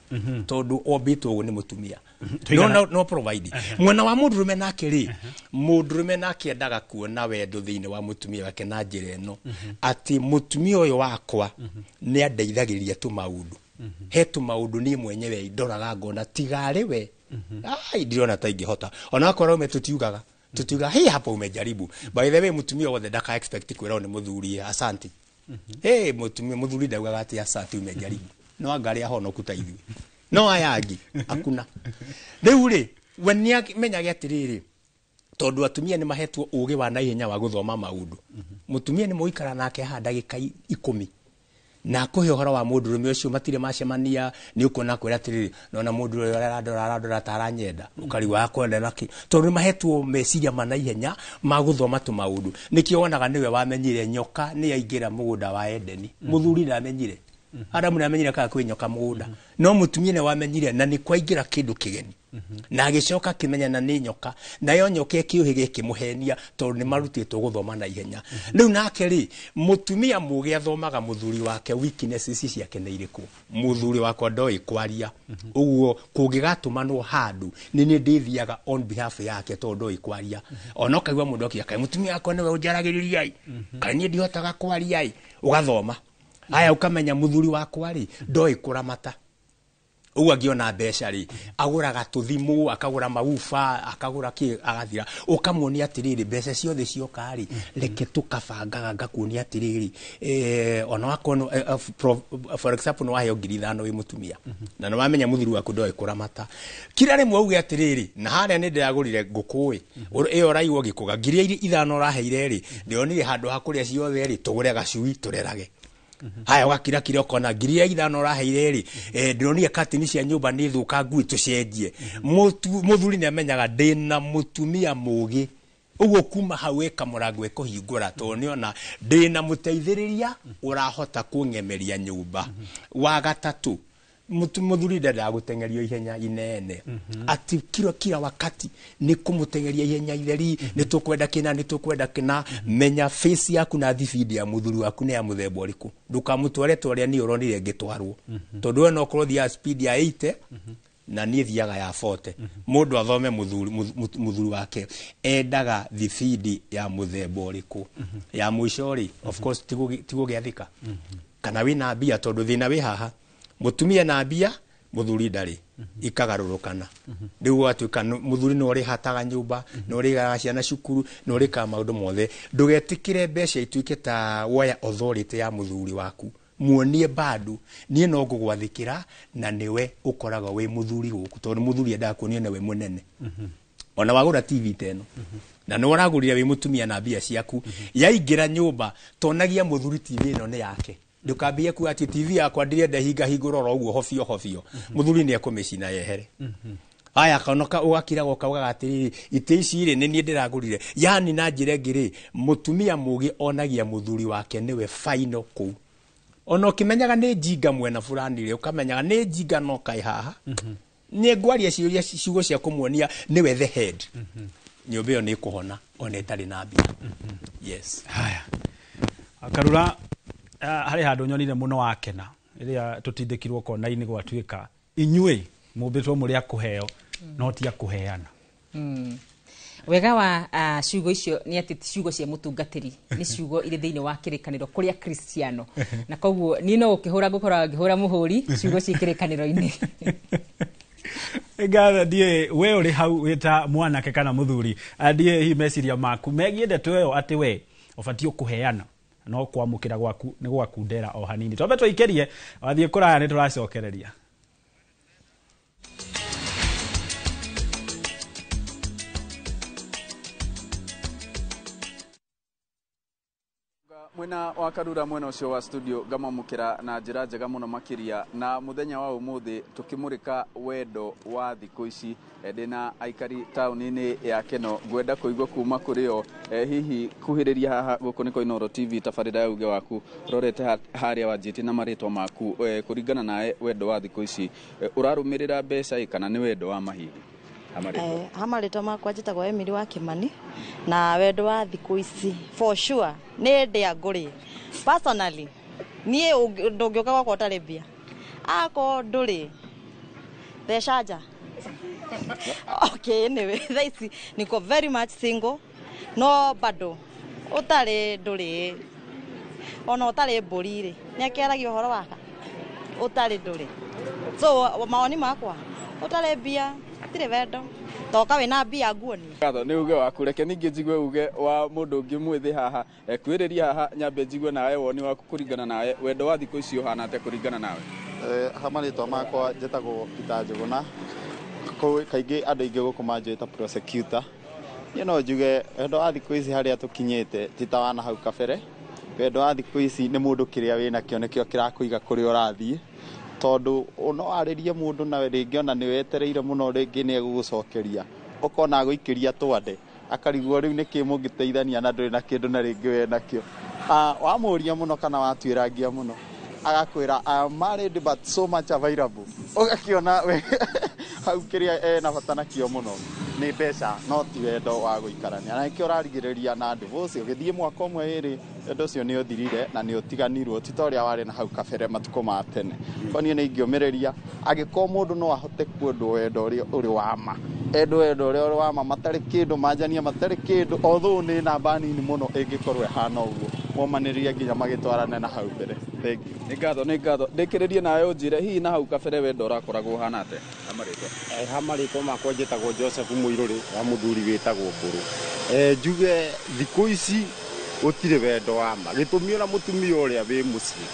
tondu obito ugu ni mutumia no provide mwena wa mundurume nake ri mundurume nake endaga kuona wendo thiine wa mutumia wake na njira eno ati mutumia uyu wakwa ni andeithagiria tu maundu he tu maundu ni mwenyewe ndoraga ngona tigari we ai ndirona ta ingihota ona akorwo me tutiuga hey hapo umejaribu by the way mutumia wothe ndaka expect kwira ni muthuri asante hey muthuri ndaugaga ati asante umejaribu no angari ahono kutaithu no ayangi akuna riu ri wenia menyage atiriri tondu atumia ni mahetwo ugi wa naihenya wa guthoma maundu mutumia ni muikara nake ha ndagika 10 na kuhe uhoro wa mundurume ucio matire macemania ni ukona kwira atiriri nona mundu uyu arandora taranyenda ukari wa kwenda naki tondu mahetwo meciria manaihenya ma guthoma tu maundu nikio wonaga niwe wamenyire nyoka ni yaingira mugunda wa Edeni muthuri na amenyire Adamu na amenyire ka kwinyoka mugunda no mutumia ne wamenyire na ni kwaingira kindu kigeni na agicoka kimenya na ni nyoka na yo nyoka ikiuhige kimuhenia tondu ni marutitwo guthoma na ihenya riu nake ri mutumia muge athomaga muthuri wake weakness ici ciake ne iriku muthuri wako ndoi kwaria uguo kungigatumanwo handu ni ndithiaga on behalf yake tondu ndoi kwaria ona kaigwa mundu akia kai mutumia wako niwe unjaragiriria kai ni ndihotaga kwaria ugathoma aya ukamenya muthuri wakwa ri ndoi kuramata ugu agiona mbeca ri aguraga tuthimu akagura maufa akagura ki agathira ukamuonia atiriri mbeca ciothe cioka ri reke tukabangaga ngakuonia atiriri ona wakono for example no ayo 5,000 wi mutumia na no wamenya muthuri waku ndoi kuramata kira rimwe uge atiriri na haria ni ndiragurire ngukui iyo raigwo gikuga 5,000 raheire ri ndionire handu hakuria ciothe ri tugure gacui turerage haya wakira kiro kona 5,000 raheire ri ndironia katini cia nyumba ni thuka ngui tucenjie muthuri ni amenyaga ndina mutumia mugi uguo kuma hau ekamurango ekuhingura to niona ndina muteithiriria urahota kungemeria nyumba wa gatatu muthuri ndenda gutengerio ihenya inene ati kila wakati ni kumutengeria ihenya itheri ni tukwenda kina menya face yaku na thibidi ya muthuri waku ne ya muthemba uriku ndukamutware twaria ni uronire ngitwarwo tondu no krothia speed ya 80 na ni thiaga ya 40 mundu athome muthuri wake endaga thibidi ya muthemba uriku ya muicori of course tigo giathika kana wina bia tondu thina wi haha mutumia na bia muthuri ndari ikagarurukana riu atuika muthuri no ri hataga nyumba no ri ga ciana cukuru no ri ka maundu mothe ndugetikire mbeca ituike ta wire authority ya muthuri waku muonie bado nie no ngugwathikira na niwe ukoraga we muthuri guku tondu muthuri endaga kuonio newe munene ona wagura TV teno na no waragurira wi mutumia na mbia ciaku yaingira nyumba tonagia muthuri TV no ne yake ndukambie ku ati TV yakwa ndirenda hinga hingurora uguo hofio muthuri ni akomecina yehere aya kanoka ugakira goka ugagatiri ite ici ri ni ndiragurire yani na njire ngiri mutumia mugi onagia muthuri wake niwe final ku ono kimenyaga ni jinga mwena fulani ri ukamenyaga ni jinga no kai haha ni ngwaria ciuria ciugo cia kumuonia niwe the head nyumba ni kuhona ona itari na mbia yes haya akarura hari handu nyonire muno wakena iria tutindikirwo kona-ini gwatuika inyui mumbitwo muri akuheo no ti akuheana wega wa ciugo icio ni ati ciugo cia mutungatiri ni ciugo ire thiini wa kirikaniro kuria Kristiano na koguo ni no ukihura gukora ngihura muhuri ciugo ci kirikaniro-ini Ega die we uri hau wita mwanake kana muthuri die hi meciria maku megie ndeto yo ati we ubatio kuheana no kwamukira gwaku ni gwakundera o hanini twambe twaikerie wathie kuraya ni turacokereria mwena wa Karura mwena ucio wa studio gamamukira na njira njega muno makiria na muthenya wa umuthi tukimurika wendo wa thiku ici ndina aikari tauni-ini ya Keno gwenda kuigwa kuma kurio hihi kuhiriria haha guku niko Inoro TV tafarida ya uge waku rorete haria wanjiti na maritwa maku kuringana nae wendo wa thiku ici urarumirira mbeca kana ni wendo wa mahihi hamarito makwa njitagwo Emily wa Kimani na wendo wa thiku ici for sure ni ndia nguri personally nie ndungioka gwakwa utari mbia ako nduri thecanja okay anyway this niko very much single no bado utari nduri ona utari mburi ri ni akiaragia uhoro waka utari nduri so maoni makwa utari mbia tire wendo toka we na mbia nguoni gatho ni uge waku reke ningi njigwe uge wa mundu ungi mwithi haha kwiriria haha nyambe njigwe nawe woni waku kuringana nawe wendo wa thiku icio hana ate kuringana nawe hamarito makwa njitagwo Peter Njuguna kaingi andu ingi guku manjita prosecutor njuge wendo wa thiku ici haria tukinyite titawana hau kabere wendo wa thiku ici ni mundu kiria wina kio nikio kirakuiga kuri urathie tondu ono aririe mundu nawe ringi ona ni wetereire muno ringi ni egugucokeria ukona guikiria twande akarigwo riu niki mungiteithania na nduri na kindu na ringi we nakio wamuria muno kana watwirangia muno agakwira I am married but so much available ugakiona we hau kiria na batana kio muno ni mbeca no ti wendo wa guikarania na ikio rarigiriria na divorce ugithie mwaka umwe iri wendo cio ni uthirire na ni utiganirwo titoria wari na hau kabere matuko ma tene kwani ni ingiomiriria agiko mundu no ahote kwendo wendo uri wama wendo uri wama matari kindu manjania matari kindu although ni namba nini muno ingikorwe hana uguo momaniria nginya magitwarane na hau mbere thank you ni ngatho ndikiririe nawe unjire hihi na hau kabere wendo urakoragwo hana ate hamarito makwa njitagwo Joseph Muiruri wa muthuri witagwo Mburu njuge thiku ici utire wendo wa ma gitumi ona mutumia uria wi mucii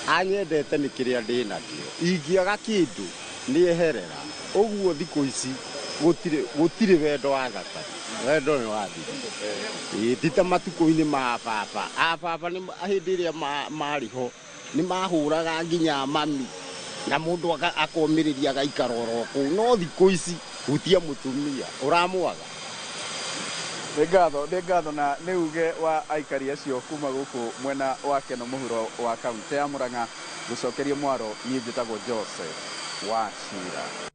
anyendete ni kiria ndina kio ingiaga kindu ni eherera uguo thiku ici gutire wendo wa gata wendo ni wathi tita matuko-ini ma baba ni hindi iria mariho ni mahuraga nginya mami na mundu akomiriria agaikara oroku no thiku ici gutia mutumia uramwaga ni ngatho na ni uge wa aikari acio kuma guku mwena wa Keno muhuro wa kaunti ya Murang'a gucokeria mwaro njitagwo Joseph wa Shira.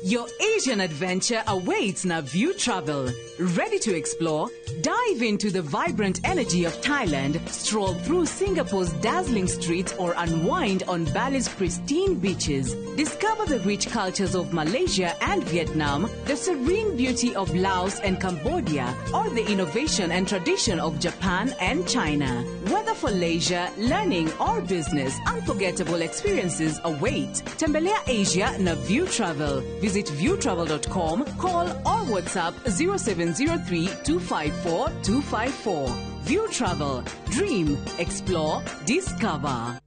Your Asian adventure awaits na View Travel. Ready to explore? Dive into the vibrant energy of Thailand, stroll through Singapore's dazzling streets, or unwind on Bali's pristine beaches. Discover the rich cultures of Malaysia and Vietnam, the serene beauty of Laos and Cambodia, or the innovation and tradition of Japan and China. Whether for leisure, learning, or business, unforgettable experiences await. Tembelea Asia na View Travel. Visit viewtravel.com, call or WhatsApp 0703 254 254. View Travel. Dream, explore, discover.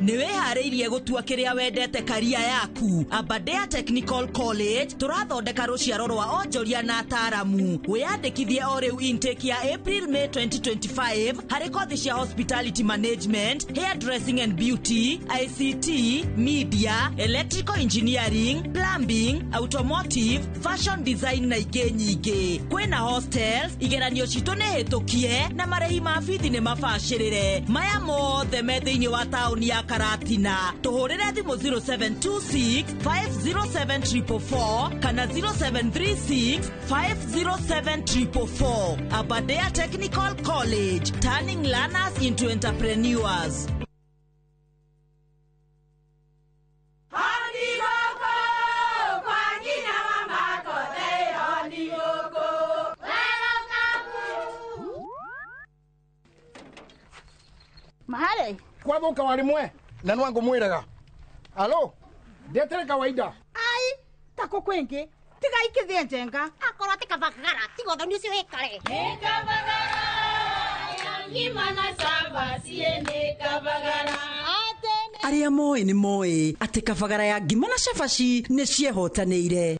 Niweharĩirie gũtua kĩrĩa wendete karia yaku. Aberdare Technical College tũrathondeka rũciaro rwa onjoria na ataramu. Wĩyandĩkithie o rĩu intake ya April May 2025 harĩ kothi cia hospitality management, hairdressing and beauty, ICT, media, electrical engineering, plumbing, automotive, fashion design na ingĩ nyingĩ. Kwĩna hostels, igeranio citũ nĩ hĩtũkie na marĩhi ma bithi nĩ mabacĩrĩre. Maya mothe me thĩinĩ wa taũni ya Karatina. Tuhurire thimũ 0726 507 444 kana 0736 507 444. Aberdare Technical College, turning learners into entrepreneurs. Mahali kwathuka warimwe na nwangu mwiraga alo ndetere kawaida ai tako kwenge tiga ikithie njenga akorwo tikavagara tigotho nicio ikare nikavagara yangimana samba siende kavagara Aria moe ni moe ati kavagara ya ngimana shafashi nĩ ciehotanĩire.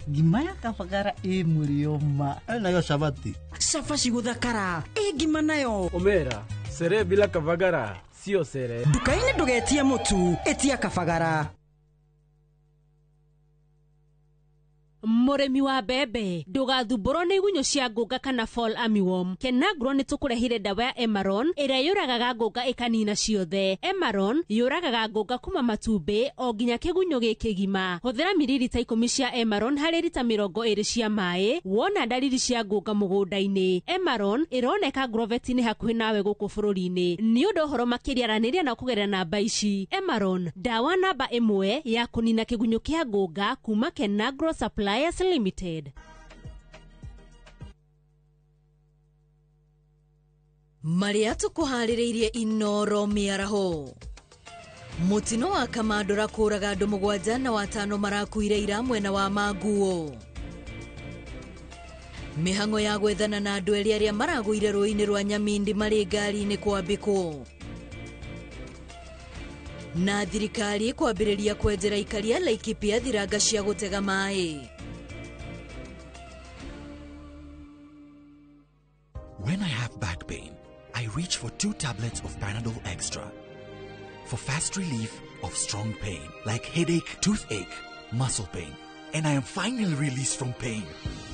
Ngima ya kavagara murioma nayo shabati Shafashi guthakara ngima nayo Omera sere bila kavagara sio sere. Dukaini ndugetie mutu etia kavagara. Muremi wa bebe ndugathumbũrwo nĩ igunyũ cia ngũnga kana fall armyworm. Kenagro nĩ tũkũrehire ndawa ya Emaron ĩrĩa yũragaga ngũnga ĩkanina ciothe. Emaron yũragaga ngũnga kuma matumbĩ o nginya kĩgunyũ gĩkĩgima. Hũthĩra mililita 10 cia Emaron harĩ lita 20 cia maĩ wona dalili cia ngũnga mũgũnda-inĩ. Emaron ĩroneka Grovet-inĩ hakuhĩ nawe gũkũ bũrũri-inĩ. Nĩ ũndũ ũhoro makĩria aranĩria na kũgerera namba ici. Emaron, ndawa namba 1 ya kũnina kĩgunyũ kĩa ngũnga kuma Kenagro Supply Limited. Maria tukuharĩrĩirie inoro miaraho. Mutino wa Kamandora kũraga andũ 7 na 5 marakuire ira mwena wa Maguo. Mihango ya gwethana na andũ erĩ arĩa maragũire rũĩ-inĩ rwa Nyamindi marĩ ngari-inĩ kwambĩkwo. Na thirikari kwambĩrĩria kwenjera ikaria Laikipia thiranga cia gũtega maĩ. When I have back pain, I reach for 2 tablets of Panadol Extra for fast relief of strong pain like headache, toothache, muscle pain, and I am finally released from pain.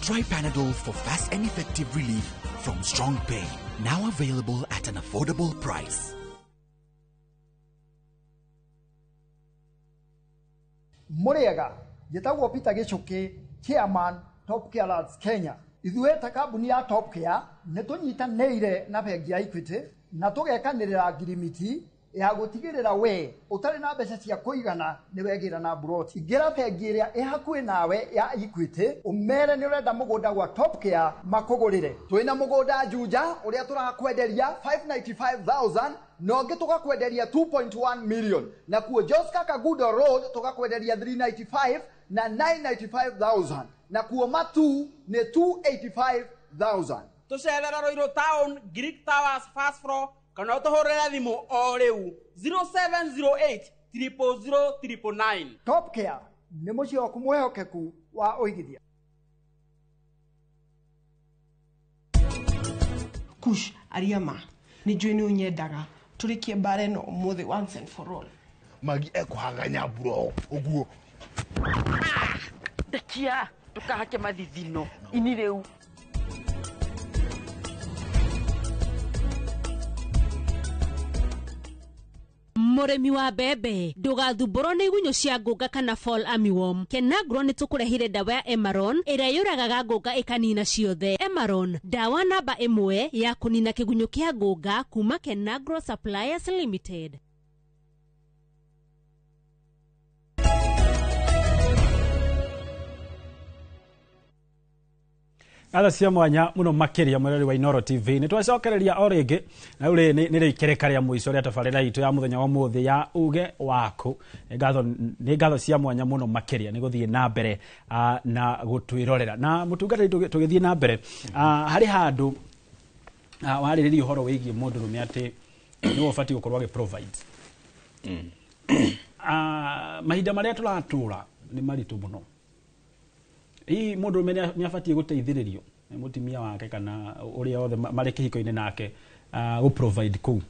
Try Panadol for fast and effective relief from strong pain. Now available at an affordable price. Muriega gitagwo Peter Gichuki, Chairman Top Care Lads Kenya. Ithuĩ ta kambuni ya Top Care nĩ tũnyitanĩire na bengi ya Equity na tũgekanĩrĩra ngirimiti ya gũtigĩrĩra we ũtarĩ na mbeca cia kũigana nĩ wegĩra na broti. Ingĩra bengi ĩrĩa ĩ hakuhĩ nawe ya Equity ũmere nĩ ũrenda mũgũnda gwa Top Care makũgũrĩre. Twĩna mũgũnda Juja ũrĩa tũrakwenderia 595,000 na ũngĩ tũgakwenderia 2.1 million, na kuo Joska Kagudo Road tũgakwenderia 395 na 995,000, na kuo Matu nĩ 285,000. Tucerera Roiro Town, Greek Towers first floor, kana ũtũhũrĩre thimũ o rĩu 0708 000 999. Top Care nĩ mũciĩ waku mwĩhokeku wa ũigithia. Kush Ariama nĩ njũĩ nĩ ũnyendaga tũrĩkie mbara ĩno ũmũthĩ once and for all. Magi ekũhaganya bro ũguo. Ndekia tukahake mathithino ini rĩu. Muremi wa bebe ndugathumbũrwo nĩ igunyũ cia ngũnga kana fall armyworm. Kenagro nĩ tũkũrehire ndawa ya Emaron ĩrĩa yũragaga ngũnga ĩkanina ciothe. Emaron, ndawa namba 1 ya kũnina kĩgunyũ kĩa ngũnga kuma Kenagro Suppliers Limited. Atha cia mwanya muno makiria mwereri wa Inoro TV ni twacokereria o ringi na uri ni rikereka ria muico ria tabarira itu ya muthenya wa muthi ya uge waku ni ngatho cia mwanya muno makiria ni guthie na mbere na gutwirorera na mutungata tugithie na mbere hari handu waririria uhoro wigie mundu rume ati ni wofati gukorwa ge provide mahinda maria turatura ni maritu muno hii mundu rume ni afatie guteithiririo mutimia wake kana uria othe mari kihiko-ini nake go provide ku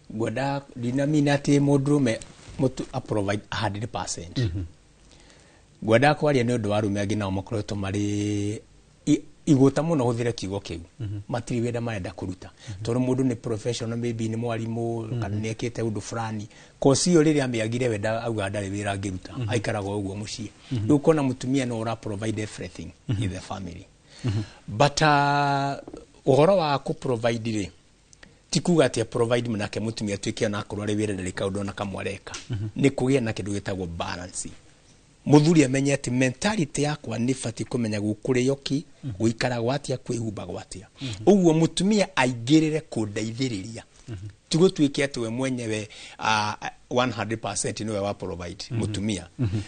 gwenda dinamina ati mundu rume a provide 100%. Gwenda kwaria ni undu wa rume angi nao makoretwo mari igota muno huthire kiugo kiu matiri wenda marenda kuruta tondu mundu ni professional maybe ni mwarimu kana ni ekite undu fulani kosi uri ria amiagire wenda auga ndari wira angiruta aikaraga uguo mucii riu kona mutumia no ura provide everything in the family but uhoro wa ku provide ri tikuga ati provide munake mutumia twike na akorwo ari wira ndari kaundu na kamwareka ni kugia na kindu gitagwo balance muthuri amenye ati mentality yakwa ni fati kumenya gukurio ki guikara gwatia kwihumba gwatia uguo mutumia aigirire kundeithiriria tugo twike ati we mwenyewe 100% niwe wa provide mutumia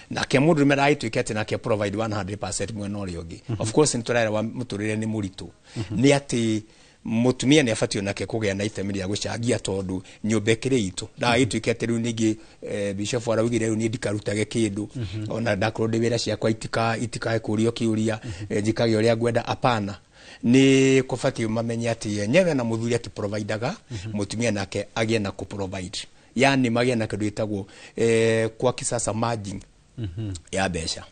na ke mundu merai twike ati na ke provide 100% mwena uri ungi of course nturera wa muturire ni muritu ni ati mutumia ni afatio nake kugia na itemi ya gucagia tondu nyumba kire itu da itwike ati riu ningi bishop arawigire riu ni ndikarutage kindu ona ndakorwo ndi wira ciakwa itika kurio kiuria njikage uria ngwenda apana ni kufatio mamenye ati yenyewe na muthuri ati providaga mutumia nake agie na ku provide yani magia na kindu itagwo kwa kisasa margin ya besha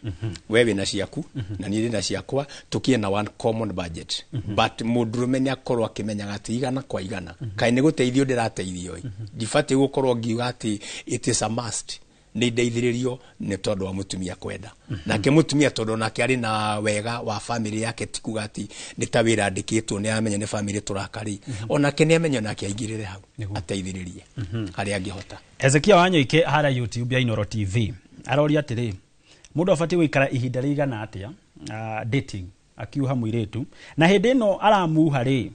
wewe na ciaku na niri na ciakwa tukie na one common budget but mundurume ni akorwo akimenyaga ati igana kwa igana kai ni guteithio ndirateithio difate gukorwo ngiuga ati it is a must ni ndeithiririo ni tondu wa mutumia kwenda nake mutumia tondu nake ari na wega wa family yake tikuga ati ni ta wira ndikitwo ni amenya ni family turakari ona ke ni amenya nake aigirire hau ateithiririe hari angihota Ezekia Wanyoike hara YouTube ya Inoro TV aroria atiri mundu afati guikara ihinda rigana atia dating akiuha muiretu na hindi no aramuha ri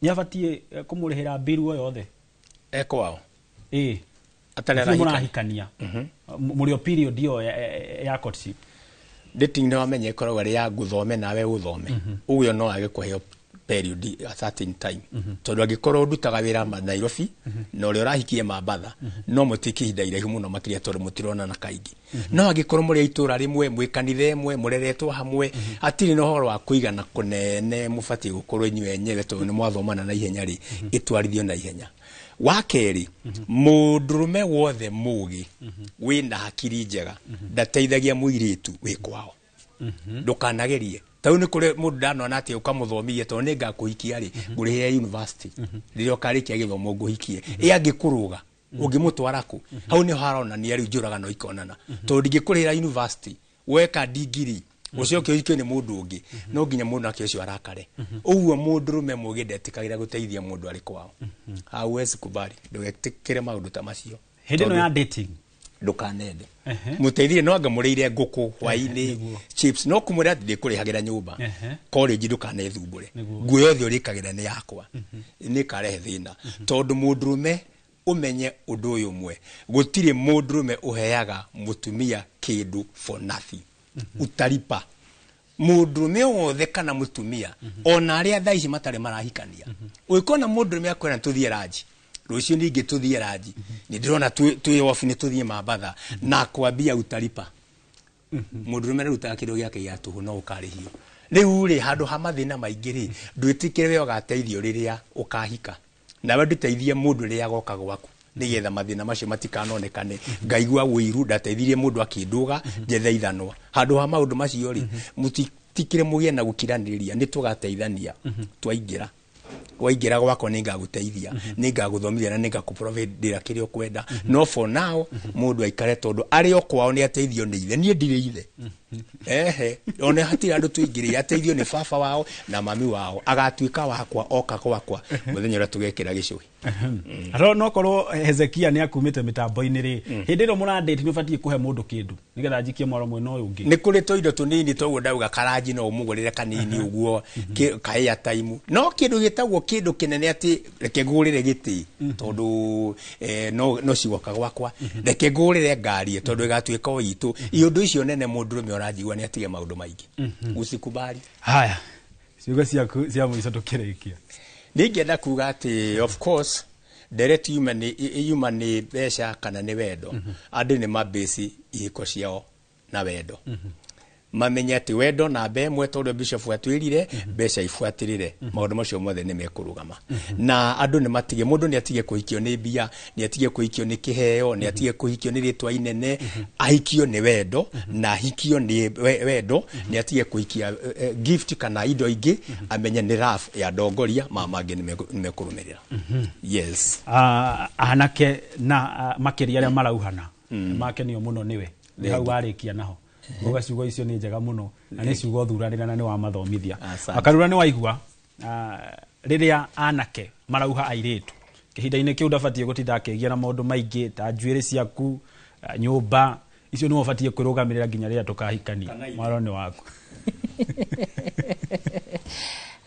ni afati kumurihira biru yothe ekwao atalera hikania murio period yo ya courtship dating no amenye korwo ari ya guthome nawe uthome uyo no age kuheo period a certain time tondu agikorwo ndutaga wira Nairobi no uri urahikie Mambatha no mutiki hinda iraihu muno makiria tondu mutirona na kaingi no agikorwo muri itura rimwe mwe kanithe mwe mureretwo hamwe atiri no horo wa kuigana kunene mufati gukorwo inywe enyewe tondu ni mwathomana na ihenya ri itwarithio na ihenya wakeri mundurume wothe mugi wina hakiri njega ndateithagia muiritu wikwao ndukanagerie tau ni kure mundu danona ati ukamuthomithie to ni ngakuhikia ri ngurihia university ririo karikia githomo nguhikie angikuruga ungimutwara ku hau ni harona ni ari njuraga no ikonana to ndigikuririra university weka degree ucio kio ni mundu ungi no nginya mundu akio cio arakare uguo mundu rume mugi ndetikagira guteithia mundu ari kwao hawezi kubali ndugetikire maundu ta macio hindi no ya dating ndukanende muteithire no anga muriire nguku hwaini chips no kumura ndikurihagira nyumba college ndukanethumbure nguo yothe urikagira ni yakwa ni karehe thina tondu mundurume umenye undu uyu mwe gutire mundurume uheaga mutumia kindu for nothing utaripa mundurume wothe kana mutumia ona aria thaici matare marahikania uikona mundurume akwena tuthie raji rucio ningi tuthie raji ni ndirona tu off ni tuthie Mambatha na kwambia utaripa mundurume ruta kido giake ya tuhu no ukarihio riu ri handu ha mathina maingiri ndwitikire we ugateithio riria ukahika nawe nditeithie mundu riria agoka gwaku nigetha mathina macio matikanonekane ngaigua wiru ndateithirie mundu akinduga njetheithanwa handu ha maundu macio ri mutikire mugie na gukiraniriria ni tugateithania twaingira waingira gwako ninga guteithia ninga guthomithia na ninga kuprovide kiri ukwenda no for now mundu aikare tondu ari o kwao ni ateithio ni ithe ni ndire ithe one hatira andu tuingiri ateithio ni baba wao na mami wao agatuika wakwa oka gwakwa muthenya ura tugekira gicui aro no korwo Hezekia ni akumite mitambo-ini ri hindi ro murandate ni ubatie kuhe mundu kindu nigetha njikie mwaro mwena uyu ungi ni kuri toindo tunini toguo ndauga karaji no umugurire kanini uguo kaia time no kindu gitagwo kindu kinene ati reke ngurire giti tondu no cigoka gwakwa reke ngurire ngari tondu igatuika oitu iundu icio nene mundu rume oranjigua ni atige maundu maingi usikubali haya ciugo ciaku cia muico tukirikia ningenda kuga ati of course direct human ni besha kana ni wendo andu ni mabesi ihiko ciao na wendo mamenye ati wendo na bemwe tondu bishop atwirire besha ifuatirire maundu macio mothe ni mekurugama na andu ni matige mundu ni atige kuhikio ni bia ni atige kuhikio ni kiheo ni atige kuhikio ni ritwa inene ahikio ni wendo na hikio ni wendo ni atige kuhikia gift kana indo ingi amenye ni raf ya dongoria mamangi ni mekurumirira yes anake na makiria ya marauhana makenio muno niwe ni hau warikia naho Boga ciugo icio ni njega muno na ni ciugo thuranira na ni wa mathomithia akarura ni waigua riria anake marauha airitu kihinda-ini kiu ndabatie gutitha kegia na maundu maingi ta njuiri ciaku nyumba icio ni wabatie kwirugamirira nginya riria tukahikania mwaro ni waku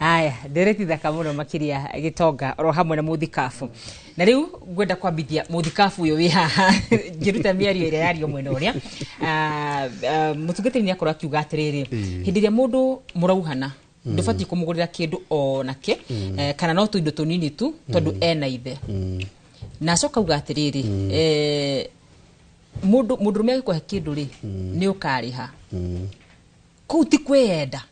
Aya, dereti thaka muno makiria Gitonga ro hamwe na Muthikabu. Na riu ngwenda kwambithia Muthikabu uyu wi haha ngiruta miario ire yario mwena uria. Mutungatiri ni akora kiuga atiriri. Hindi ria mundu murauhana ndubati kumugurira kindu onake kana no tuindo tunini tu tondu ena ithe. Na coka uga atiriri mundu rume agikuhe kindu ri ni ukariha. Kuu ti kwenda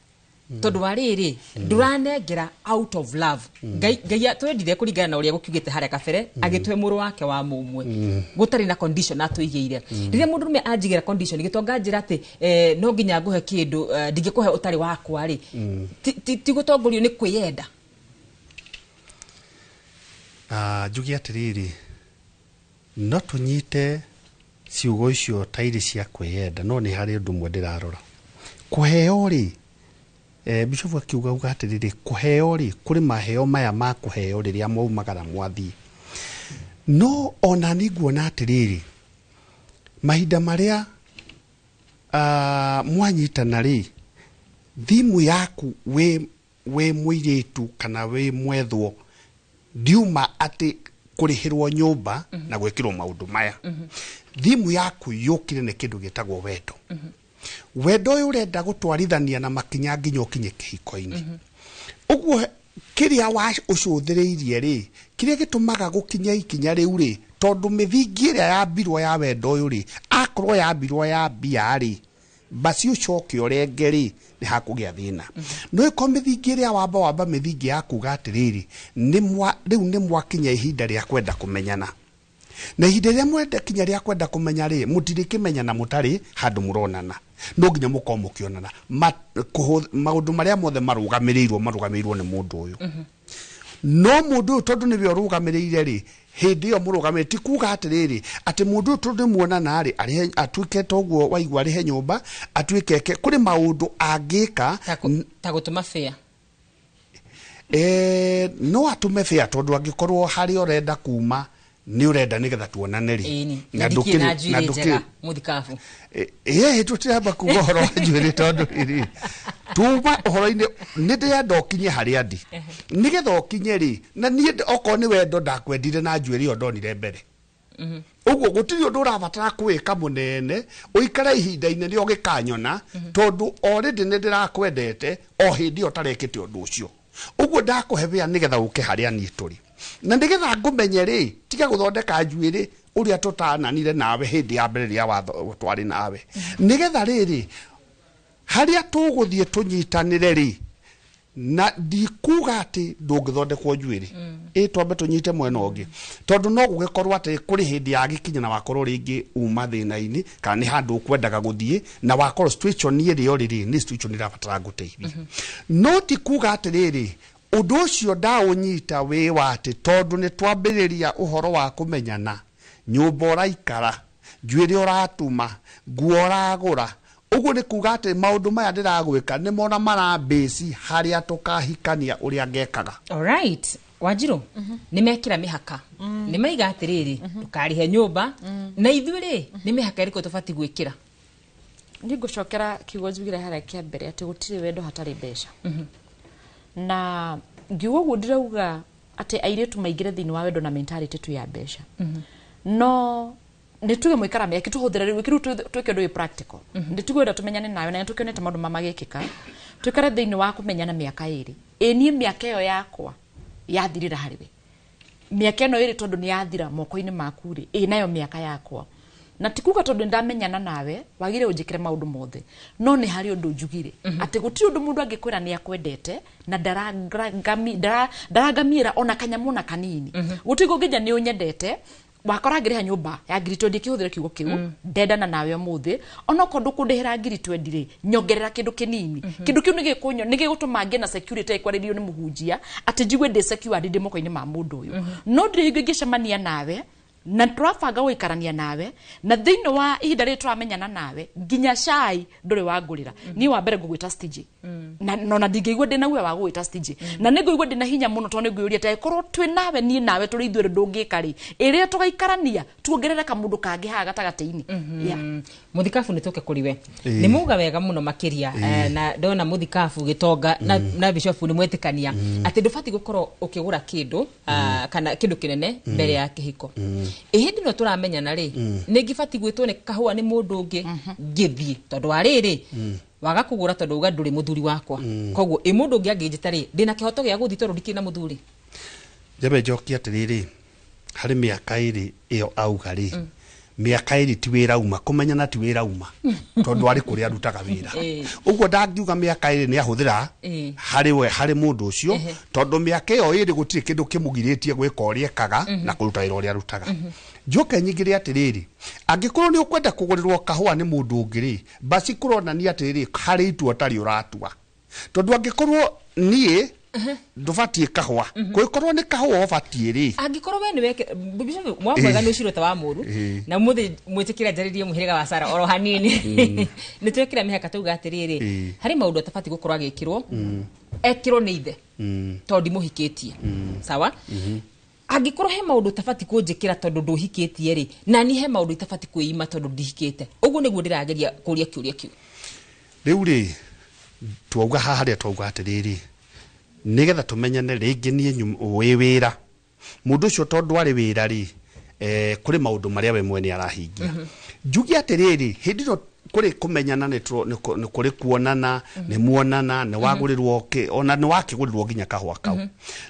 tondu wariri nduranengera out of love ngai twendire kuringana na uria gukiugite haria kabere agitwe muru wake wa mumwe gutari na condition atwigiire riria mundu rume anjigira condition Gitonga njira ati no nginya nguhe kindu ndingikuhe utari wakwa ri ti gutongorio ni kwiyenda njugi atiriri no tunyite ciugo icio tairi cia kwiyenda no ni hari undu mwe ndirarora kuheo ri Bishop akiuga uga atiriri kuheo ri kuri maheo maya ma kuheo riria maumagara mwathi no ona niguona atiriri mahinda maria mwanyitana ri thimu yaku we muiritu kana we mwethwo ndiuma ati kurihirwo nyumba na gwikirwo maundu maya thimu yaku yukire ne kindu gitagwo wendo wendo uyu urenda gutwarithania na makinya nginya ukinye kihiko-ini uguo kiria wa ucuthiriirie ri kiria gitumaga gukinya ikinya riu ri tondu mithingi iria yambirwo ya wendo uyu ri akorwo yambirwo ya bia ri basi ucoke urenge ri ni hakugia thina no iko mithingi iria wamba mithingi ya kuga atiriri riu ni mwakinya ihinda ria kwenda kumenyana na ihinda ria mwenda kinya ria kwenda kumenya ri mutirikimenya mutari handu muronana no nginya mukomukionana maundu maria mothe marugamirirwo ni mundu uyu no mundu tondu ni we rugamirire ri hindi yo murugamire ti kuga atiriri ati mundu tondu muonana ri ari atuike toguo waigwa ri he nyumba atuikeke kuri maundu angika ta gutuma fea no atume fea tondu angikorwo hari orenda kuma ni urenda nigetha tuonane ri na ndukiri Muthikabu tutiramba kuga horo wa njuiri tondu iri tuma horo-ini ni ndenda ukinye haria ndi nigetha ukinye ri na nie oko ni wendo ndakwendire na njuiri o ndonire mbere uguo gutiri undu urabatara kwika munene uikara ihinda inene ogikanyona tondu already ni ndirakwendete o hindi o tarekite undu ucio uguo ndakuhebea nigetha uke haria ni turi na ndigetha ngumenye ri tiga guthondeka njuiri uria tutananire nawe hindi ya mbere ria watho twari nawe nigetha riri haria tuguthie tunyitanire ri na ndikuga ati ndungithondekwo njuiri twambe tunyite mwena ungi tondu no gugikorwo ati kuri hindi ya gikinya na wakorwo ringi uma thina-ini kana ni handu ukwendaga guthie na wakorwo situation iri riri ni situation irabatara guteithia no ti kuga ati riri undu ucio ndaunyita wi wati tondu ni twambiriria uhoro wa kumenyana nyumba uraikara njuiri uratuma nguo uragura uguo ni kuga ati maundu maya ndiragwika ni mona marambĩci haria tukahikania uria ngekaga. Alright, Wanjiru, nĩ mekĩra mĩhaka, nĩ maiga atĩrĩrĩ, ndũkarihe nyũmba, na ithuĩ rĩ, nĩ mĩhaka ĩrĩkũ tũbatiĩ gwĩkĩra? Nĩ ngũcokera kiugo njugire harĩa kĩa mbere atĩ gũtirĩ wendo hatarĩ mbeca. Na ngiuga ũguo ndirauga atĩ airĩtu maingĩre thĩinĩ wa wendo na mentality tu ya mbeca. No nĩ tuge mũikara mĩaka tũhũthĩre rĩu twĩke ũndũ wĩ practical. Nĩ tuge wenda tũmenyane nayo na tũkĩonete maũndũ magĩkĩka. Twĩkare thĩinĩ wa kũmenyana mĩaka ĩrĩ. Niĩ mĩaka ĩyo yakwa yathirĩra harĩwe. Mĩaka ĩno ĩrĩ tondũ nĩ yathira moko-inĩ maku rĩ, nayo mĩaka yakwa. Na tikuga tondũ ndamenyana nawe wagire ũnjĩkĩre maũndũ mothe, no nĩ harĩ ũndũ njugire atĩ gũtirĩ ũndũ mũndũ angĩkwĩra nĩ akwendete na darangamiĩra ona kanyamũ na kanini. Gũtirĩ kũngĩnja nĩ ũnyendete wakora ngĩrĩha nyũmba ya ngiri 20 kĩhũthĩre kiugo kĩu ndendana nawe ũmũthĩ ona ũkorwo ndũkũndĩhĩra ngiri 20 rĩ nyongerera kĩndũ kĩnini kĩndũ kĩu nĩ gĩgũtũma ngĩe na security ĩkwarĩrio nĩ mũhunjia atĩ njigue ndĩ secure ndĩ moko-inĩ ma mũndũ ũyũ. No ndĩ ngĩcemania nawe na turabanga gũikarania nawe na thĩinĩ wa ihinda rĩrĩ turamenyana nawe nginya cai ndũrĩ wangũrĩra niĩ wa mbere ngũgwĩta stage na ndingĩigua ndĩna guoya wa gũgwĩta stage na nĩ ngũigua ndĩna hinya mũno tondũ nĩ ngwĩyũria atĩ korwo twĩ nawe niĩ nawe tũrĩ ithuĩ ndũngĩka rĩ ĩrĩa tũgaikarania tuongerere kamũndũ kangĩ haha gatagatĩ-inĩ. Mũthikabu nĩ tũke kũrĩ we nĩ muga wega mũno makĩria na ndona mũthikabu Gĩtonga na Bishop nĩ mwetĩkania atĩ ndũbatiĩ gũkorwo ũkĩgũra kĩndũ kana kĩndũ kĩnene mbere ya kĩhiko. Hindi no turamenyana rĩ nĩ ngĩbatiĩ gwĩtwo nĩ kahũa nĩ mũndũ ũngĩ ngĩthiĩ tondũ wa rĩrĩ waga kũgũra tondũ uga ndũrĩ mũthuri wakwa koguo mũndũ ũngĩ angĩnjĩta rĩ ndĩna kĩhoto gĩa gũthiĩ tondũ ndikĩrĩ na mũthuri. Njambe njokie atĩrĩrĩ harĩ mĩaka ĩrĩ ĩyo auga rĩ mĩaka ĩrĩ ti wĩra uma kũmenyana ti wĩra uma tondũ arĩ kũrĩa arutaga wĩra. Ũguo ndangiuga mĩaka ĩrĩ nĩ ahũthĩra harĩ mũndũ ũcio tondũ mĩaka ĩyo ĩrĩ gũtirĩ kĩndũ kĩmũgirĩtie gwĩka ũrĩa ekaga na kũruta wĩra ũrĩa arutaga. Njoke nyingĩre atĩrĩrĩ angĩkorwo nĩ ũkwenda kũgũrĩrwo kahũa nĩ mũndũ ũngĩ rĩ basi kũronania atĩrĩrĩ harĩ itua ũtarĩ ũratua tondũ angĩkorwo niĩ ndũbatiĩ kahũa kũĩkorwo nĩ kahũa ũbatiĩ rĩ angĩkorwo we nĩ weke Bishop mwamwega nĩ ũcirũta wa mũru na mũthĩ mwĩtĩkĩra njarĩrie mũhĩrĩga wa Sara oro hanini nĩ twekĩra mĩhaka tuga atĩrĩrĩ harĩ maũndũ atabatiĩ gũkorwo agĩkĩrwo ekĩrwo nĩ ithe tondũ ndimũhikĩtie sawa. Angĩkorwo he maũndũ tabati kũnjĩkĩra tondũ ndũhikĩtie rĩ na niĩ he maũndũ itabati kwĩima tondũ ndihikĩte ũguo nĩguo ndĩrageria kũria kĩũria kĩu. Rĩu rĩ twauga haha harĩa twauga atĩrĩrĩ nigetha tumenyane rĩngĩ niĩ wĩ wĩra mũndũ ũcio tondũ arĩ wĩra rĩ kũrĩ maũndũ marĩa we mwene arahingia. Njugi atĩrĩrĩ hĩndĩ ĩno kũrĩ kũmenyana nĩ kũrĩ kuonana nĩ muonana nĩ wagũrĩrwo ona nĩ wakĩgũrĩrwo nginya kahũa kau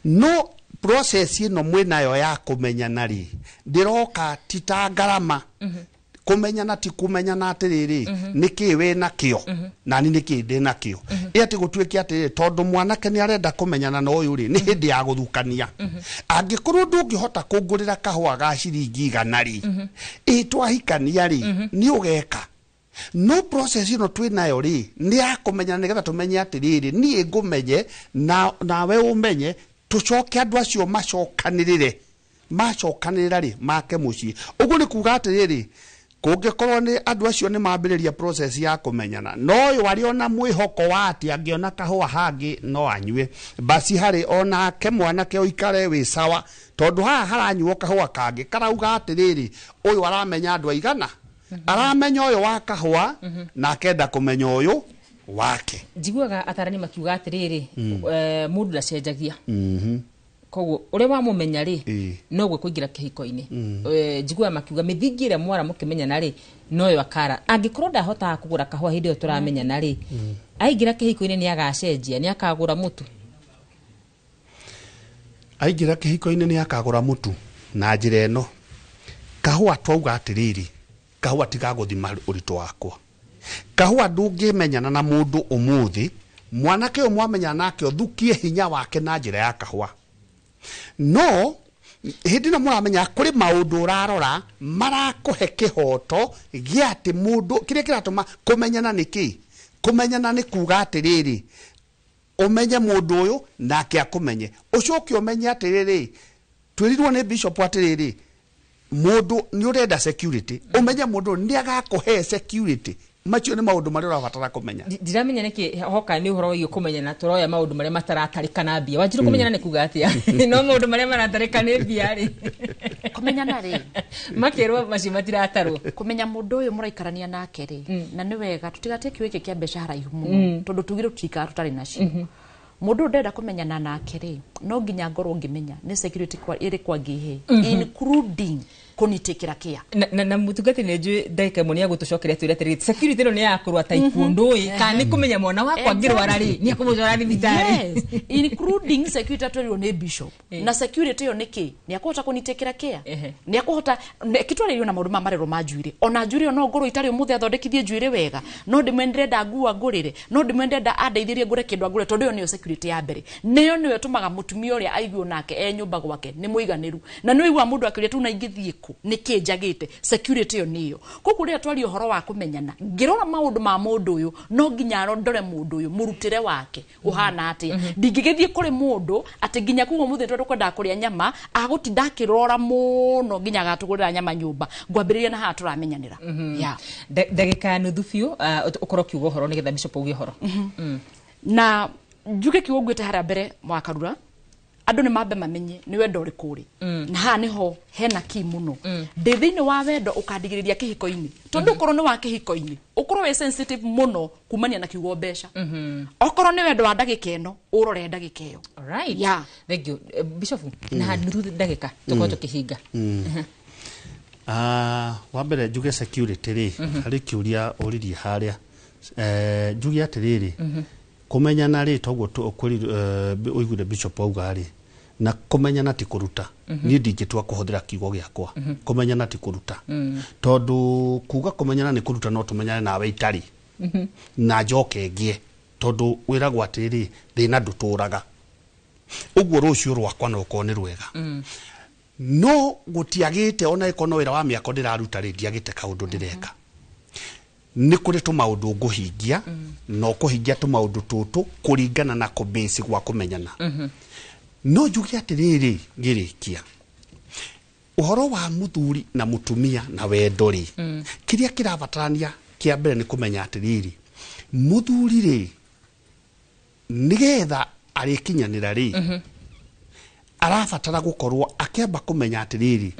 no process ĩno mwĩnayo ya kũmenyana rĩ ndĩroka ti ta ngarama kũmenyana ti kũmenyana atĩrĩrĩ nĩkĩ we nakĩo na ni nĩkĩ ndĩ nakĩo atĩ gũtuĩke atĩrĩrĩ tondũ mwanake nĩ arenda kũmenyana na ũyũ rĩ nĩ hĩndĩ ya gũthukania. Angĩkorwo ndũngĩhota kũngũrĩra kahũa ga ciringi 100 rĩ twahikania rĩ nĩ ũgeka no process ĩno twĩnayo rĩ nĩ ya kũmenyana nĩgetha tũmenye atĩrĩrĩ niĩ ngũmenye nawe ũmenye tũcoke andũ acio macokanĩrĩra rĩ make mũciĩ. Ũguo nĩ kuga atĩrĩrĩ kũngĩkorwo nĩ andũ acio nĩ mambĩrĩria process ya kũmenyana no ũyũ arĩ ona mwĩhoko wa atĩ angĩona kahũa hangĩ no anyue basi harĩ onake mwanake ũikare wĩ sawa tondũ haha haranyuo kahũa kangĩ karauga atĩrĩrĩ ũyũ aramenya andũ aigana aramenya ũyũ wa kahũa na akenda kũmenya ũyũ wake. Njiguaga atarani makiuga atĩrĩrĩ mũndũ ndacenjagia koguo ũrĩa wamũmenya rĩ no gwe kũingĩra kĩhiko-inĩ. Njiguaga makiuga mĩthingi ĩrĩa mwara mũkĩmenyana rĩ no yo akara angĩkorwo ndahotaga kũgũra kahũa hĩndĩ ĩyo tũramenyana rĩ aingĩra kĩhiko-inĩ nĩ agacenjia nĩ akagũra mũtu. Aingĩra kĩhiko-inĩ nĩ akagũra mũtu na njĩra ĩno kahũa twauga atĩrĩrĩ kahũa tigagũthima ũritũ wakwa kahũa ndũngĩmenyana na mũndũ ũmũthĩ mwanake ũyũ mwamenya nake ũthukie hinya wake na njĩra ya kahũa no hĩndĩ ĩno mũramenya kũrĩ maũndũ ũrarora marakũhe kĩhoto gĩa atĩ mũndũ kĩrĩa kĩratũma kũmenyana nĩkĩ kũmenyana nĩ kuga atĩrĩrĩ ũmenye mũndũ ũyũ nake akũmenye ũcoke ũmenye atĩrĩrĩ twĩrirwo nĩ Bishop atĩrĩrĩ mũndũ nĩ ũrenda security ũmenye mũndũ nĩ agakũhe security macio nĩ maũndũ marĩa ũrabatara kũmenya. Ndiramenya nĩkĩ hoka nĩ ũhoro wĩgiĩ kũmenya na tũroya maũndũ marĩa mataratarĩkana mbia. Wanjirũ kũmenyana nĩ kuga atĩa? No maũndũ marĩa maratarĩkana mbia rĩ. Kũmenyana rĩ. Makerwo macio matiratarwo. Kũmenya mũndũ ũyũ mũraikarania nake rĩ. Na nĩ wega tũtigate kiugo gĩkĩ kĩa mbeca haraihu mũno. Tondũ tugire tũtikara tũtarĩ nacio. Mũndũ ndenda kũmenyana nake rĩ. No nginya ngorwo ngĩmenya nĩ security ĩrĩ kwa ngĩhe. Including kunitikira kia na mutugati nĩ njui ndagĩka ĩmwe nĩ agũtũcokeria twĩre atĩrĩrĩ security ĩno nĩ yakũrwa taekwondo kana nĩ kũmenya mwana wakwa ngĩrwara rĩ nĩ akũmũtwara thibitarĩ including security atwerirwo nĩ bishop na security ĩyo nĩkĩ nĩ akũhota kunitikira kia nĩ akũhota kitwarĩrio na maũndũ marerwo ma njuĩrĩ ona njuĩrĩ no ngoro itarĩ ũmũthĩ athondekithie njuĩrĩ wega no ndĩmwendere nda ngua ngũrĩre no ndĩmwendere nda andeithĩrie ngũre kĩndũ ngũre tondũ ĩyo nĩyo security ya mbere nĩyo nĩyo ĩtũmaga mũtumia ũrĩa aiguo nake nyũmba gwake nĩ mũiganĩru na nĩ ũigua mũndũ akĩũria tu na ingĩthiĩ niki njagite security yo niyo kuko ria twari uhoro wa kumenyana ngirora maundu ma mundu uyu no nginya rondore mundu uyu murutire wake uhana ati ndingigithie kuri mundu ati nginya kugo muthe twandu kwenda kuria nyama agutinda kirora muno nginya gatugurira nyama nyumba ngwambiriria na ha turamenyanira ya ndagika nuthu biu ukoro kiugo uhoro nigetha bishop ugie uhoro na njuge kiugo gwete hara mbere mwakarura andu ni mambe mamenye ni wendo uri kuri na ha niho hena ki muno ndithini wa wendo ukandigiriria kihiko-ini tondu ukoro ni wa kihiko-ini ukoro we sensitive muno kumania na kiugo mbeca okoro ni wendo wa ndagika ino urore ndagika iyo alright yeah thank you bishop na nuthu ndagika tuko tukihinga wa mbere njuge security ri hari kiuria uririe haria njuge atiriri kumenyana ri toguo ukuri uiguire bishop auga ri na kumenyana ti kuruta ni ndingĩtua kuhuthira kiugo giakwa kumenyana ti kuruta tondu kuga kumenyana ni kuruta no tumenyane nawe itari na njoke ngie tondu wiragwo atiri thina nduturaga uguo rucio rwakwa no ko ni rwega no gutiagite ona ikono wira wa miako ndiraruta ri ndiagite kaundu ndireka ni kuri tu maundu nguhingia no kuhingia tu maundu tutu kuringana na ko basic gwa kumenyana no njuge atiriri ngirikia uhoro wa muthuri na mutumia na wendo ri kiria kirabatarania kia mbere ni kumenya atiriri muthuri ri nigetha arikinyanira ri arabatara gukorwo akemba kumenya atiriri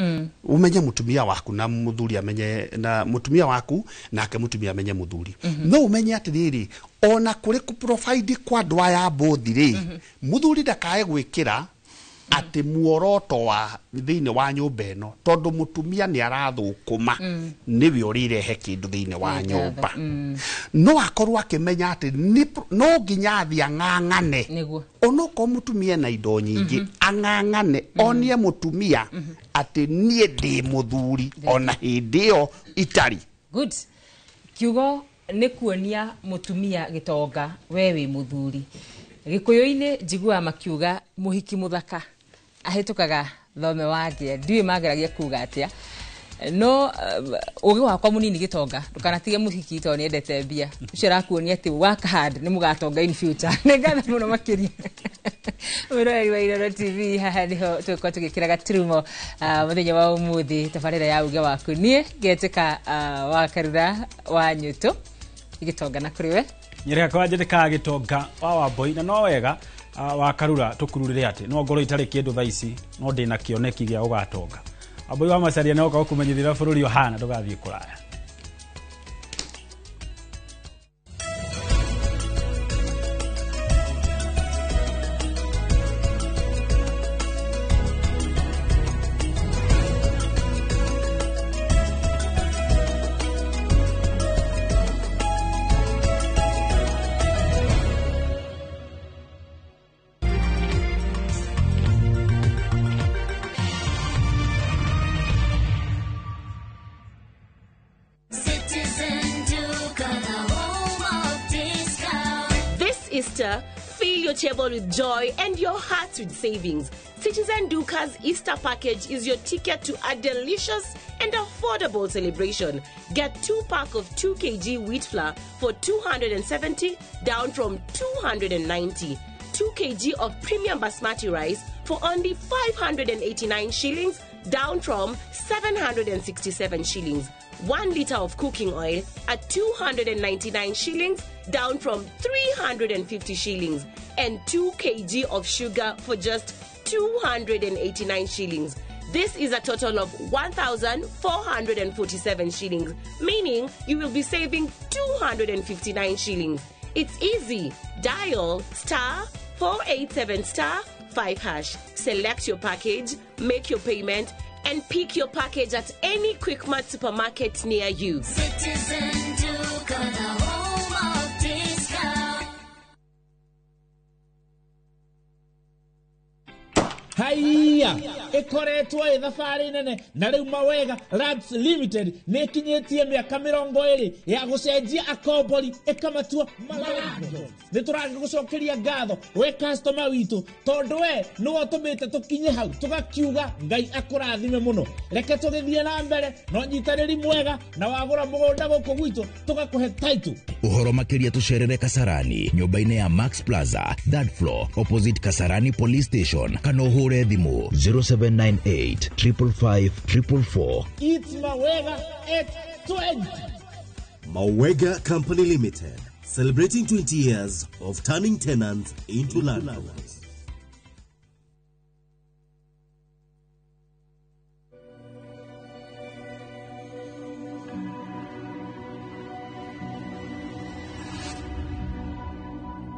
umenye mutumia waku na muthuri amenye na mutumia waku nake mutumia amenye muthuri no umenye atiriri ona kuri ku provide kwa ndwa ya bothi ri muthuri ndakae gwikira ati muoroto wa thiine wa nyumba eno tondu mutumia ni arathukuma niwe urirehe kindu thiine wa nyumba no akorwo akimenya ati no nginya thia ng'ang'ane onoko mutumia na indo nyingi ang'ang'ane onie mutumia ati nie ndi muthuri ona hindio itari good kiugo ni kuonia mutumia gitonga wewe muthuri gikuyu-ini njigua makiuga muhiki muthaka ahitukaga thome wake ndiwe mageragia kuga atia no ugi wakwa munini gitonga ndukanatige muhiki to ni endete mbia ucio rakuonia ati work hard ni mugatonga in future nengatha muno makiria Mwirori wa Inooro TV haha niho tuko tugikira gaturumo muthenya wa umuthi tabarira ya uge waku nie ngetika wakarura wa nyuto igitonga na kuriwe nyereka kwa njetheka gitonga wa Wambui na no wega wakarura tukururire ati no ngoro itari kindu thaici no ndina kioneki gia ugatonga Wambui wa Macharia no ka kumenyithira bururi ohana ndugathie kuraya Easter, fill your table with joy and your heart with savings. Citizen Duca's Easter package is your ticket to a delicious and affordable celebration. Get 2-pack of 2 kg wheat flour for 270, down from 290. 2 kg of premium basmati rice for only 589 shillings, down from 767 shillings. 1 liter of cooking oil at 299 shillings, down from 350 shillings, and 2 kg of sugar for just 289 shillings. This is a total of 1,447 shillings, meaning you will be saving 259 shillings. It's easy. Dial *487*5#. Select your package, make your payment, and pick your package at any Quickmart supermarket near you. Citizen Duke, the home of discount. Haiya ikoretwo ĩ thabarĩ nene na rĩu Mawega Labs Limited nĩ ĩkinyĩtie mĩaka 20 ya gũcenjia akombori ĩkamatua marango. Nĩ tũragũcokeria ngatho we customer witũ tondũ we nĩwe ũtũmĩte tũkinye hau tũgakiuga Ngai akũrathime mũno. Reke tũgĩthiĩ na mbere no nyitanĩri mwega na wagũra mũgũnda gũkũ gwitũ tũgakũhe title. Ũhoro makĩria tũcerere Kasarani nyũmba-inĩ ya Max Plaza, third floor, opposite Kasarani Police Station. Kana ũhũre thimũ 0798 555 444. It's Mawega at 20. Mawega Company Limited, celebrating 20 years of turning tenants into landlords.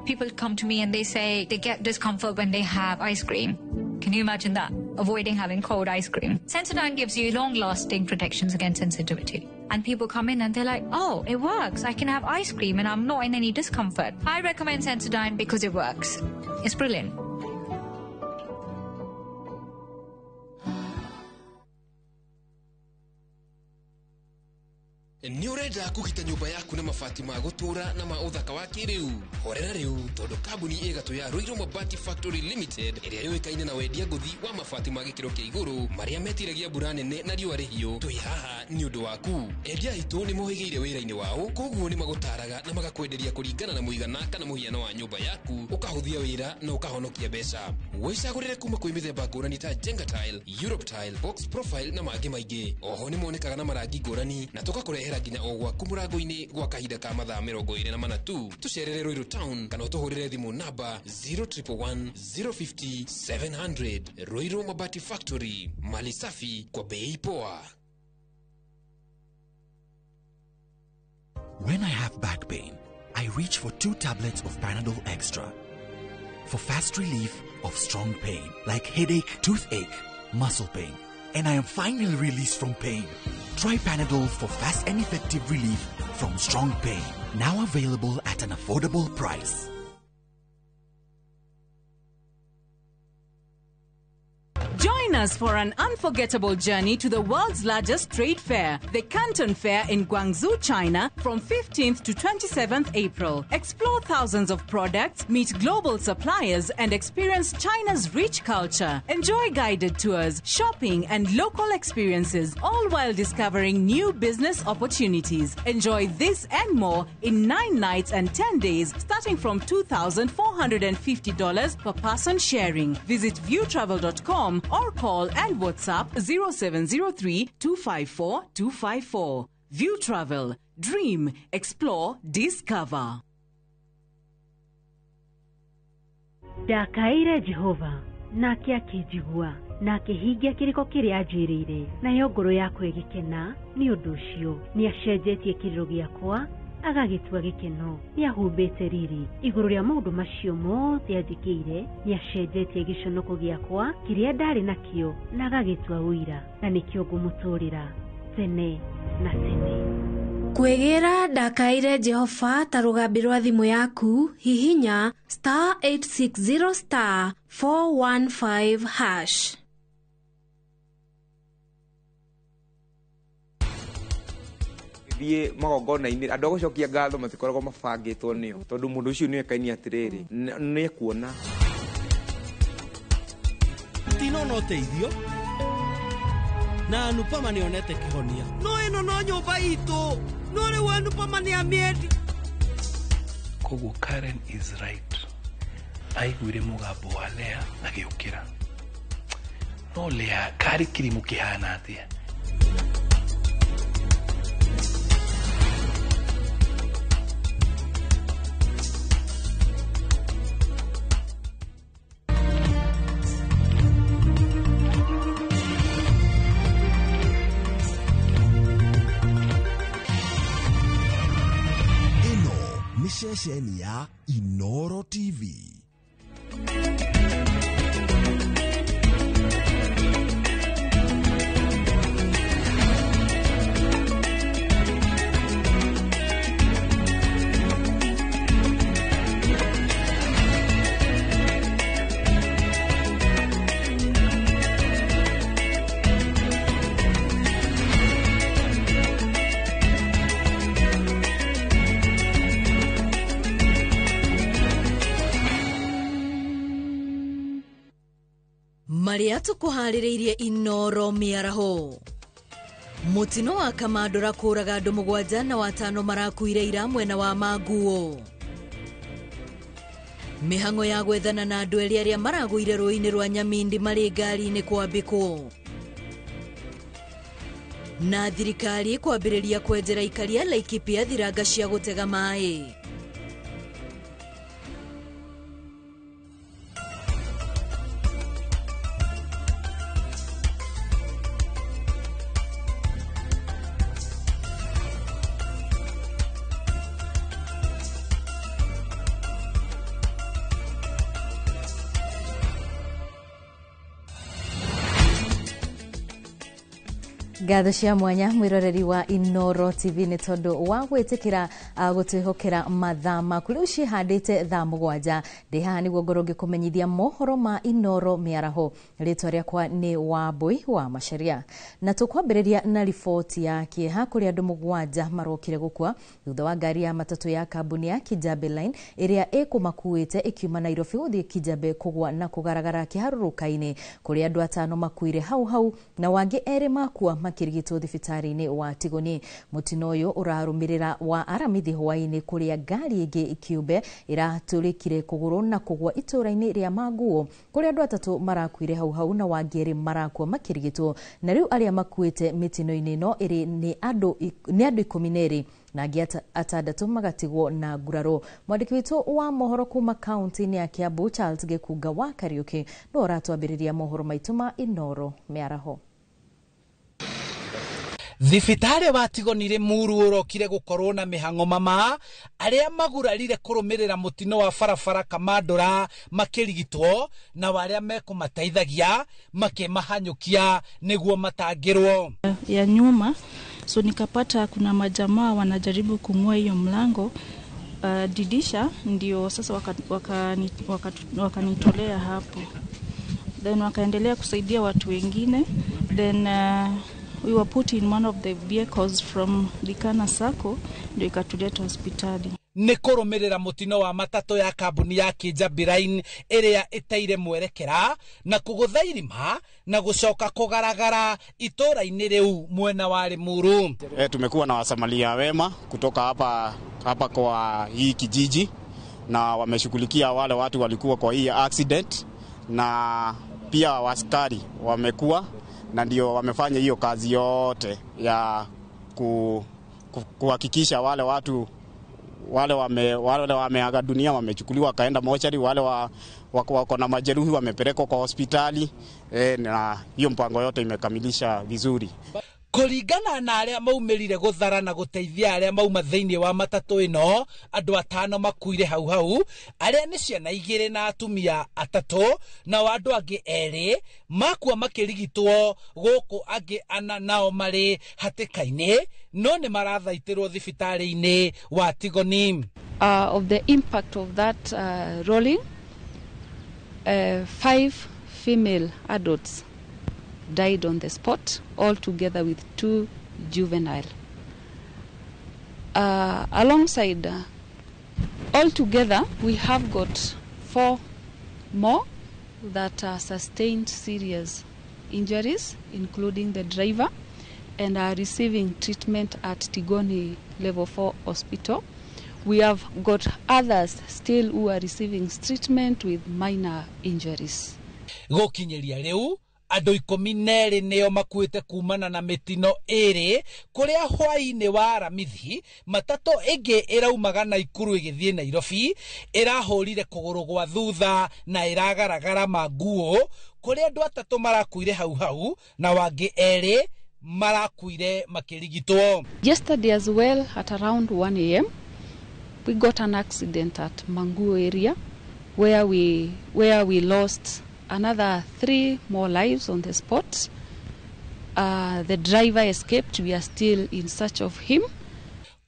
People come to me and they say they get discomfort when they have ice cream. Can you imagine that? Avoiding having cold ice cream. Sensodyne gives you long-lasting protections against sensitivity. And people come in and they're like, oh, it works. I can have ice cream and I'm not in any discomfort. I recommend Sensodyne because it works. It's brilliant. Nĩ ũrenda kũgita nyũmba yaku na mabati ma gũtũra na ma ũthaka wa kĩrĩu. Horera rĩu tondũ kambuni ĩgatũ ya Ruiru Mabati Factory Limited ĩrĩa yũĩkaine na wendia ngũthi wa mabati ma gĩkĩro kĩa igũrũ marĩa metiragia mbura nene na riũa rĩhiũ. Twĩ haha nĩ ũndũ waku. Endia aitũ nĩ mohĩgĩire wĩra-inĩ wao, koguo nĩ magũtaraga na magakwenderia kũringana na mũigana kana mũhiano wa nyũmba yaku, ũkahũthia wĩra na ũkahonokia mbeca. Wĩcagũrĩre kuma kwĩ mĩthemba ngũrani ta Jenga Tile, Europe Tile, Box Profile na mangĩ maingĩ. Oho nĩ monekaga na marangi ngũrani na tũgakũrehera nginya o gwaku mũrango-inĩ gwa kahinda ka mathaa 24 tu. Tũcerere Ruiru Town kana ũtũhũrĩre thimũ namba 0111 050 700. Ruiru Mabati Factory, mali safi kwa bei poa. When I have back pain, I reach for 2 tablets of Panadol Extra for fast relief of strong pain like headache, toothache, muscle pain, and I am finally released from pain. Try Panadol for fast and effective relief from strong pain. Now available at an affordable price. Join us for an unforgettable journey to the world's largest trade fair, the Canton Fair in Guangzhou, China, from 15th to 27th April. Explore thousands of products, meet global suppliers, and experience China's rich culture. Enjoy guided tours, shopping, and local experiences, all while discovering new business opportunities. Enjoy this and more in 9 nights and 10 days, starting from $2,450 per person sharing. Visit viewtravel.com or call and WhatsApp 0703-254-254. View Travel. Dream, explore, discover. Ndakaire Jehova nake akĩnjigua na akĩhingia kĩrĩko kĩrĩa anjĩrĩire, nayo ngoro yakwa ĩgĩkena nĩ ũndũ ũcio. Nĩacenjetie kĩrĩro gĩakwa agagĩtua gĩkeno. Nĩahumbĩte riri igũrũ rĩa maũndũ macio mothe anjĩkĩire. Nĩacenjetie gĩconoko gĩakwa kĩrĩa ndarĩ nakĩo na agagĩtua ũira, na nĩkĩo ngũmũtũũrĩra tene na tene. Kwegera ndakaire Jehova ta rũgambi rwa thimũ yaku, hihinya *860 *415#. thiĩ magongona-inĩ andũ a gũcokia ngatho matikoragwo mabangĩtwo nĩo, tondũ mũndũ ũcio nĩekaini atĩrĩrĩ nĩekuona tinona ũteithio na Anupama nĩonete kĩhonia. No ĩno no nyũmba itũ, no rĩu Anupama nĩamĩendi. Koguo Karen is right. Aiguire mũgambo wa Lea agĩũkĩra. No Lea karĩ kĩrimũ kĩhana atĩa? nĩ ceceni ya Inoro TV. Maria tukuharĩrĩirie Inoro miaraho. Mutino wa Kamandora kũraga andũ 7 na 5 marakuire ira mwena wa Maguo. Mihango ya gwethana na andũ erĩ arĩa maragũire rũĩ-inĩ rwa Nyamindi marĩ ngari-inĩ kwambĩkwo. Na thirikari kwambĩrĩria kwenjera ikaria Laikipia thiranga cia gũtega maĩ. Ngatho cia mwanya mwiroreri wa Inoro TV nĩ tondu wa gwĩtĩkĩra gũtwĩhokera mathaa maku rĩu cihandĩte thaa 7 ndĩ haha nĩguo ngorwo ngĩkũmenyithia mohoro ma Inoro mĩaraho. Rĩtwa rĩakwa nĩ Wambui wa Macharia na tũkwambĩrĩria na riboti ya kĩeha kũrĩ andũ 7 marokire gũkua thutha wa ngari ya matatũ ya kambuni ya Kijabe Line ĩrĩa ĩkũmakuĩte ĩkiuma Nairobi gũthiĩ Kijabe kũgwa na kũgaragara kĩharũrũka-inĩ kũrĩ andũ 5 makuire hau na wangĩ erĩ makua makirigitwo thibitarĩ-inĩ wa Tigoni. Mutino ũyũ ũrarũmĩrĩra wa aramithi hwaĩ-inĩ kũrĩa ngari ĩngĩ ikiumbe ĩratũrĩkire kũgũrũ na kũgwa itũra-inĩ rĩa Maguo kũrĩa andũ 3 marakuire hau na wangĩ erĩ marakua makirigitwo na rĩu arĩa makuĩte mitino-inĩ no ĩrĩ nĩ andũ 12 na angĩ 6 magatigwo na nguraro. Mwandĩki witũ wa mohoro kuma kaunti-inĩ ya Kiambu Charles Gĩkunga wa Kariuki no aratwambĩrĩria mohoro maitũ ma Inoro mĩaraho. Thibitarĩ wa Tigoni Limuru ũrokire gũkorwo na mĩhang'o mama arĩa magurarire kũrũmĩrĩra mutino wa barabara Kamandora makĩrigitwo na warĩa mekũmateithagia makĩmahanyũkia nĩguo matangĩrwo ya nyuma. So nikapata kuna majamaa wanajaribu kung'oa hiyo mlango didisha, ndio sasa wakanitolea hapo, then wakaendelea kusaidia watu wengine, then we were put in one of the vehicles from Likana Sacco ndio ikatuleta hospitali. Nĩ kũrũmĩrĩra mutino wa matatũ ya kambuni ya Kijabe Line ĩrĩa ĩteire mwerekera na kũgũtha irima na gũcoka kũgaragara itũra-inĩ rĩu mwena wa Limuru. Tumekuwa na wasamaria wema kutoka hapa kwa hii kijiji na wameshughulikia wale watu walikuwa kwa hii accident, na pia waskari wamekuwa na ndio wamefanya hiyo kazi yote ya kuhakikisha wale watu wale wameaga dunia wamechukuliwa kaenda mochari, wale wako na majeruhi wamepelekwa kwa hospitali, na hiyo mpango yote imekamilisha vizuri. Kũringana na arĩa maumĩrire gũthara na gũteithia arĩa mauma thĩinĩ wa matatũ ĩno, andũ 5 makuire hau arĩa nĩ ciana 2 na atumia 3 na andũ angĩ 2 makua makĩrigitwo gũkũ angĩ 4 nao marĩ hatĩka-inĩ no nĩ marathaitĩrwo thibitarĩ-inĩ wa Tigoni. Of the impact of that rolling, 5 female adults died on the spot, all together with 2 juvenile. Alongside, all together, we have got 4 more that sustained serious injuries, including the driver, and are receiving treatment at Tigoni Level 4 Hospital. We have got others still who are receiving treatment with minor injuries. Gũkinyĩria rĩu andũ 12 nĩo makuĩte kumana na mĩtino ĩrĩ kũrĩa hwaĩ-inĩ wa aramithi matatũ ĩngĩ ĩraumaga Naikuru ĩgĩthiĩ Nairobi ĩrahũrire kũgũrũ gwa thutha na ĩragaragara Maguo kũrĩa andũ 3 marakuire hau na wangĩ 2 marakuire makĩrigitwo. Yesterday as well at around 1 a.m. we got an accident at Manguo area where we lost another 3 more lives on the spot. The driver escaped. We are still in search of him.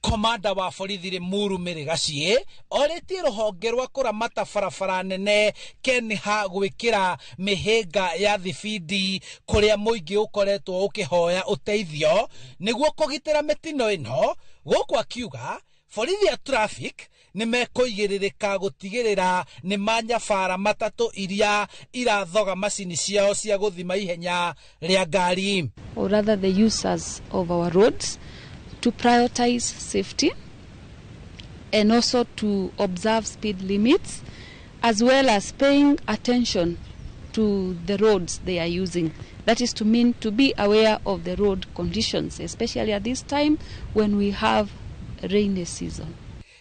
Komanda wa borithi Limuru Mary Gacie oretie ruhonge rwa kuramata barabara nene Kenha gwikira mihinga ya thibindi kuria muingi ukoretwo ukihoya uteithio niguo kugitira mitino ino guku akiuga borithi ya traffic nimekuigiririka gutigirira ni manyabara matatu iria irathoga macini ciao cia guthima ihenya ria ngari, or rather the users of our roads, to prioritize safety and also to observe speed limits, as well as paying attention to the roads they are using. That is to mean to be aware of the road conditions, especially at this time when we have rainy season.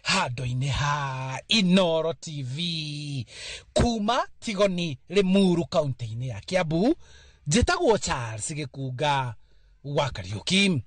Handu-ini ha Inoro TV kuma Tigoni Limuru kaunti-ini ya Kiambu, njitagwo Charles Gikunga wa Kariuki.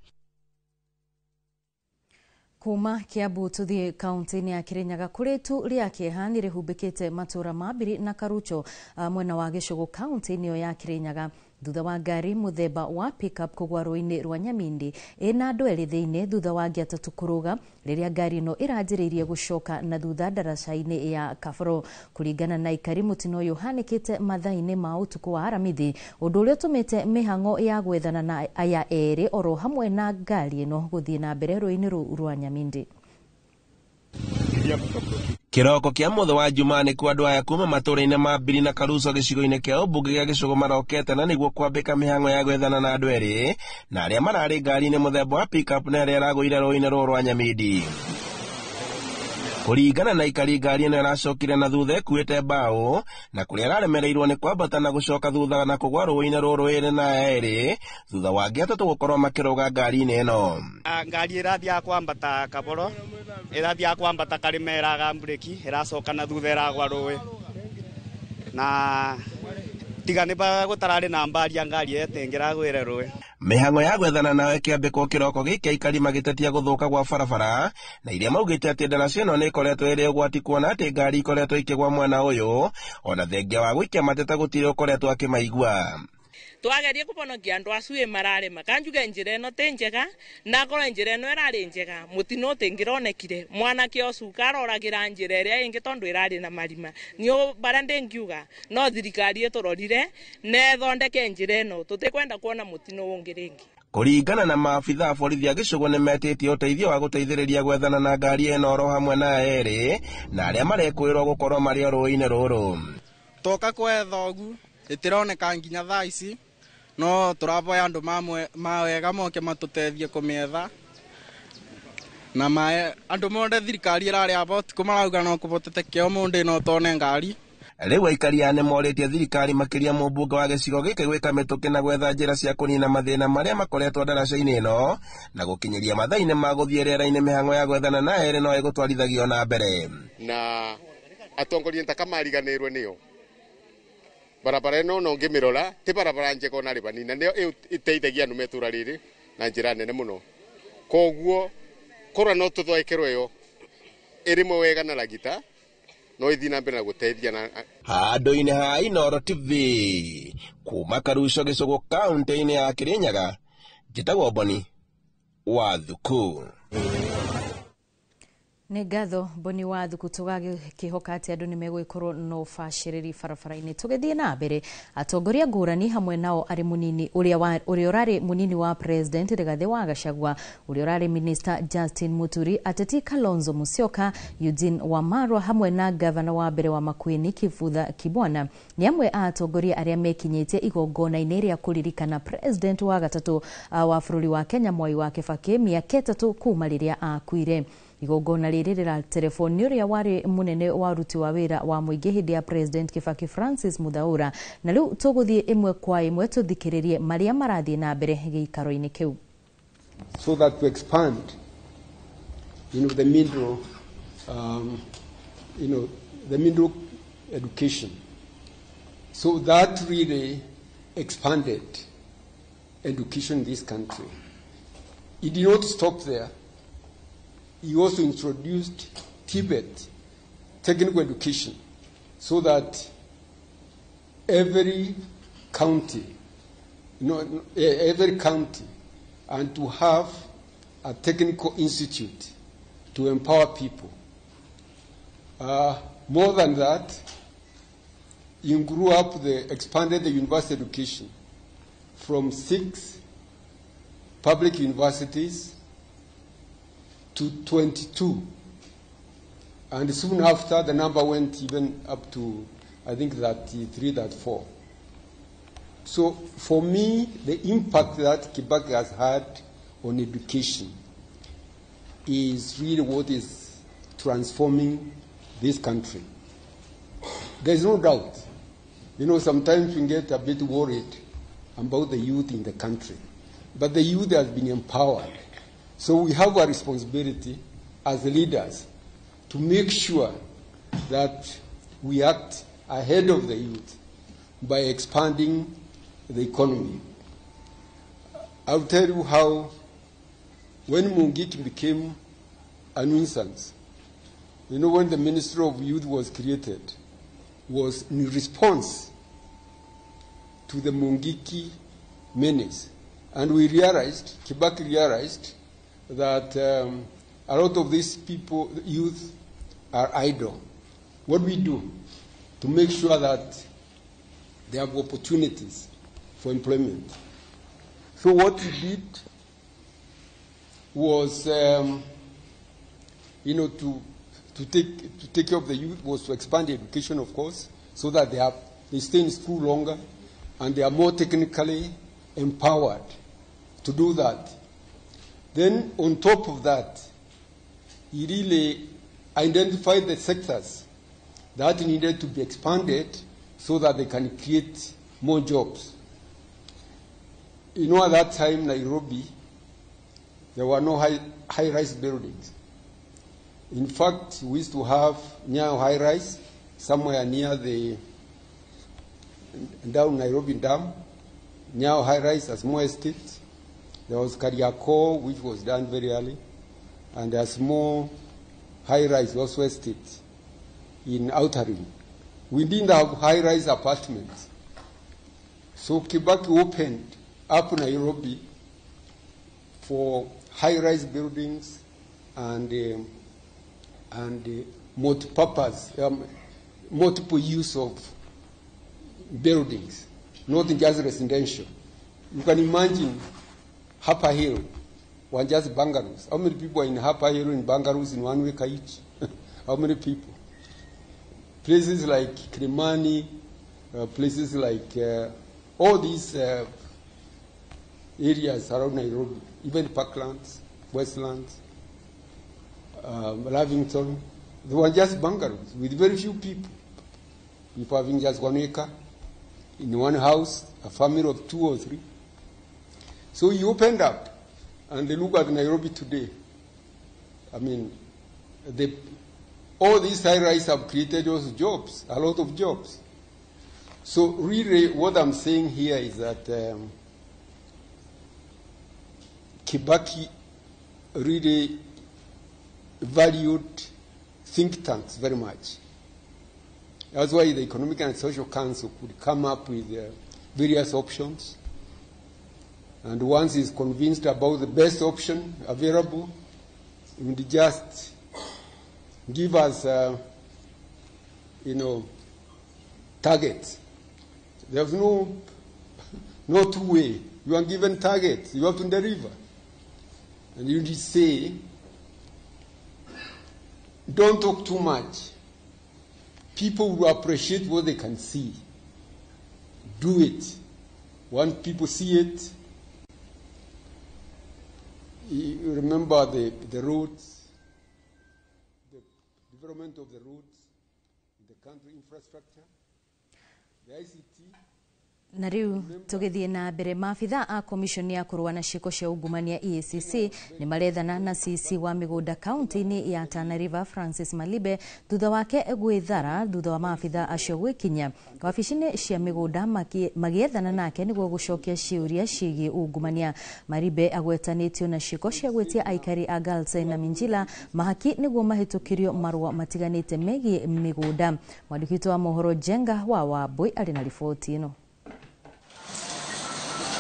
Kuma Kiambu tuthie kaunti-ini ya Kirinyaga kuritu ria kieha ni rihumbikite matura mabiri na Karucho mwena wa Gicugu kaunti-ini ya Kirinyaga thutha wa ngari muthemba wa pickup kugwa rũĩ-inĩ rwa Nyamindi ina andũ erĩ thĩinĩ thutha wa angĩ atatũ kũrũga rĩrĩa ngari ĩno ĩranjĩrĩirie gũcoka na thutha ndaraca-inĩ ya Kaburo. Kũringana na ikari, mũtino ũyũ ũhanĩkĩte mathaa-inĩ ma ũtukũ wa aramithi, ũndũ ũrĩa ũtũmĩte mĩhang'o ya gwethana na aya erĩ oro hamwe na ngari ĩno gũthiĩ na mbere rũĩ-inĩ rũu rwa Nyamindi. Kiroko kia muthe wa Jumani kwa andu aya kuma matura-ini ma Mbiri na Karuco gicigo-ini kia umbunge gia Gicugu marokete na niguo kwambika mihango ya gwethana na andu eri na aria marari ngari-ini muthemba wa pickup na aria ragũire rũĩ-inĩ rũu rwa Nyamindi. Kũringana na ikari, ngari ĩno ĩracokire na thutha ĩkuĩte mbaũ na kũrĩa araremereirwo nĩ kwambata na gũcoka thutha na kũgwa rũĩ-inĩ rũrũ ĩrĩ na erĩ thutha wa angĩ atatũ gũkorwo makĩrũga ngari-inĩ ĩno. Ngari ĩrathiaga kwambata Kaburo, ĩrathiaga kwambata Karimera Gambureki, ĩracoka na thutha ĩragwa rũĩ na tiga nĩ gũtararĩ na mbari ya ngari ĩtengĩragwĩre rũĩ. Mihango ya gwethana nayo ĩkĩambĩkwo kĩroko gĩkĩ, aikari magĩtetia gũthũka gwa barabara na iria maugĩte atĩ ndaraca ĩno nĩ ĩkoretwo ĩrĩ ũgwati kuona atĩ ngari ikoretwo ikĩgwa mwena ũyũ ona thengia wa gũikia mateta gũtirĩ ũkoretwo akĩmaigua. Twagerie kubonokia andu acu mararema kanjuga njira ino ti njega na korwo njira ino irari njega mutino utingironekire mwanake ucu karoragira njira iria ingi tondu irari na marima nio bara ndingiuga no thirikari iturorire na ithondeke njira ino tutikwenda kuona mutino ungi ringi. Kũringana na maabitha a borithi a Gicugu nĩ metĩtie ũteithio wa gũteithĩrĩria gwethana na ngari ĩno oro hamwe na erĩ na arĩa marekwĩrwo gũkorwo marĩ rũĩ-inĩ rũrũ. Toka kwetha ũgu itironeka nginya thaa ici no turaboya andu mawega moke matutethie kumietha na andu monde thirikari irari about kumarauga no kuboteteke o mundu no tone ngari. Rĩu aikari nĩ morĩtie thirikari makĩria mũmbunge wa gĩcigo gĩkĩ gwĩka mĩtũkĩ na gwetha njĩra cia kũnina mathĩna marĩa makoretwo ndaraca-inĩ ĩno na gũkinyĩria mathaa-inĩ ma gũthiĩ rĩera-inĩ mĩhang'o ya gwethana na erĩ no ĩgũtwarithagio na mbere. Na atongoria ntakamariganĩrwo nĩo barabara ĩno no ngĩmĩrora ti barabara njega ona rĩ banina nĩyo ĩteithagia andũ metura rĩrĩ na njĩra nene mũno, koguo korwo no tũthũĩkerwo ĩyo ĩrĩmwe wega na ragita no ithi na mbere na gũteithia na handũ-inĩ ha Inoro TV kuma Karuco Gicugu kaunti-inĩ ya Kirinyaga, njĩtagwo Boni wa Thuku. Nĩ ngatho Boni wa Thuku, tũgakĩhoka atĩ andũ nĩ megwĩkorwo no bacĩrĩri barabara-inĩ. Tũgĩthiĩ na mbere, atongoria ngũrani hamwe nao arĩ munini ũrĩa ũrarĩ munini wa President Rigathi wa Gachagua, ũrĩa ũrarĩ Minister Justin Muturi, ateti Kalonzo Musyoka, Eugene Wamalwa hamwe na gavana wa mbere wa Makueni Kifutha Kibwana nĩ amwe a atongoria arĩa mekinyĩtie igongona-inĩ rĩa kũririkana President wa gatatũ wa bũrũri wa Kenya Mwai wa Kibaki mĩaka ĩtatũ kuma rĩrĩa akuire. Igongona rĩrĩ rĩra telefoni ũrĩa warĩ munene wa ruti wa wĩra wa mũingĩ hĩndĩ ya President Kibaki Francis Muthaura, na rĩu tũgũthiĩ ĩmwe kwa ĩmwe tũthikĩrĩrie marĩa marathiĩ na mbere gĩikaro-inĩ kĩu. So that to expand the middle the middle education, so that really expanded education in this country. It did not stop there. He also introduced TVET, technical education, so that every county, and to have a technical institute to empower people. More than that, you grew up, expanded the university education from 6 public universities to 22. And soon after, the number went even up to, I think, 33, 34. So for me, the impact that Kibaki has had on education is really what is transforming this country. There's no doubt. Sometimes we get a bit worried about the youth in the country. But the youth has been empowered. So we have a responsibility as leaders to make sure that we act ahead of the youth by expanding the economy. I'll tell you how, when Mungiki became a nuisance, when the Ministry of Youth was created, was in response to the Mungiki menace. And we realized, Kibaki realized, that a lot of these people, youth, are idle. What do we do to make sure that they have opportunities for employment? So what we did was, to take care of the youth was to expand the education, of course, so that they stay in school longer and they are more technically empowered to do that. Then, on top of that, he really identified the sectors that needed to be expanded so that they can create more jobs. At that time, Nairobi, there were no high-rise buildings. In fact, we used to have Nyayo high-rise somewhere near down Nairobi Dam, Nyayo high-rise as more estate. There was Kariako, which was done very early, and a small high-rise also estate in Outer Ring. We didn't have high-rise apartments. So Kibaki opened up Nairobi for high-rise buildings and multi-purpose, multiple use of buildings, not just residential. You can imagine Harper Hill, one just bungalows. How many people are in Harper Hill in bungalows in 1 week each? How many people? Places like Kilimani, places like all these areas around Nairobi, even Parklands, Westlands, Lavington, they were just bungalows with very few people. People having just 1 acre in one house, a family of 2 or 3. So you opened up, and they look at Nairobi today. I mean, all these high-rise have created also jobs, a lot of jobs. So really what I'm saying here is that Kibaki really valued think tanks very much. That's why the Economic and Social Council could come up with various options. And once he's convinced about the best option available, he would just give us, targets. There's no two-way. You are given targets. You have to deliver. And you just say, don't talk too much. People will appreciate what they can see. Do it. Once people see it, you remember the roads, the development of the roads, the country infrastructure, the ICT. Na riu tugithie na mbere maabitha a komishoni ya kurua na ciiko cia ungumania EACC ni marethana na CC wa migunda kaunti-ini ya Tana River Francis Malibe thutha wake gwithara thutha wa maabitha acio gwikinya wabici-ini cia migunda magiethana nake niguo gucokia ciuria ciigie ungumania. Malibe agwetanitio na ciiko cia gwitia aikari a Galsen na Minjila mahaki niguo mahitukirio marua matiganite megie migunda. Mwandiki wa mohoro Jenga wa Wabui ari na ripoti ino.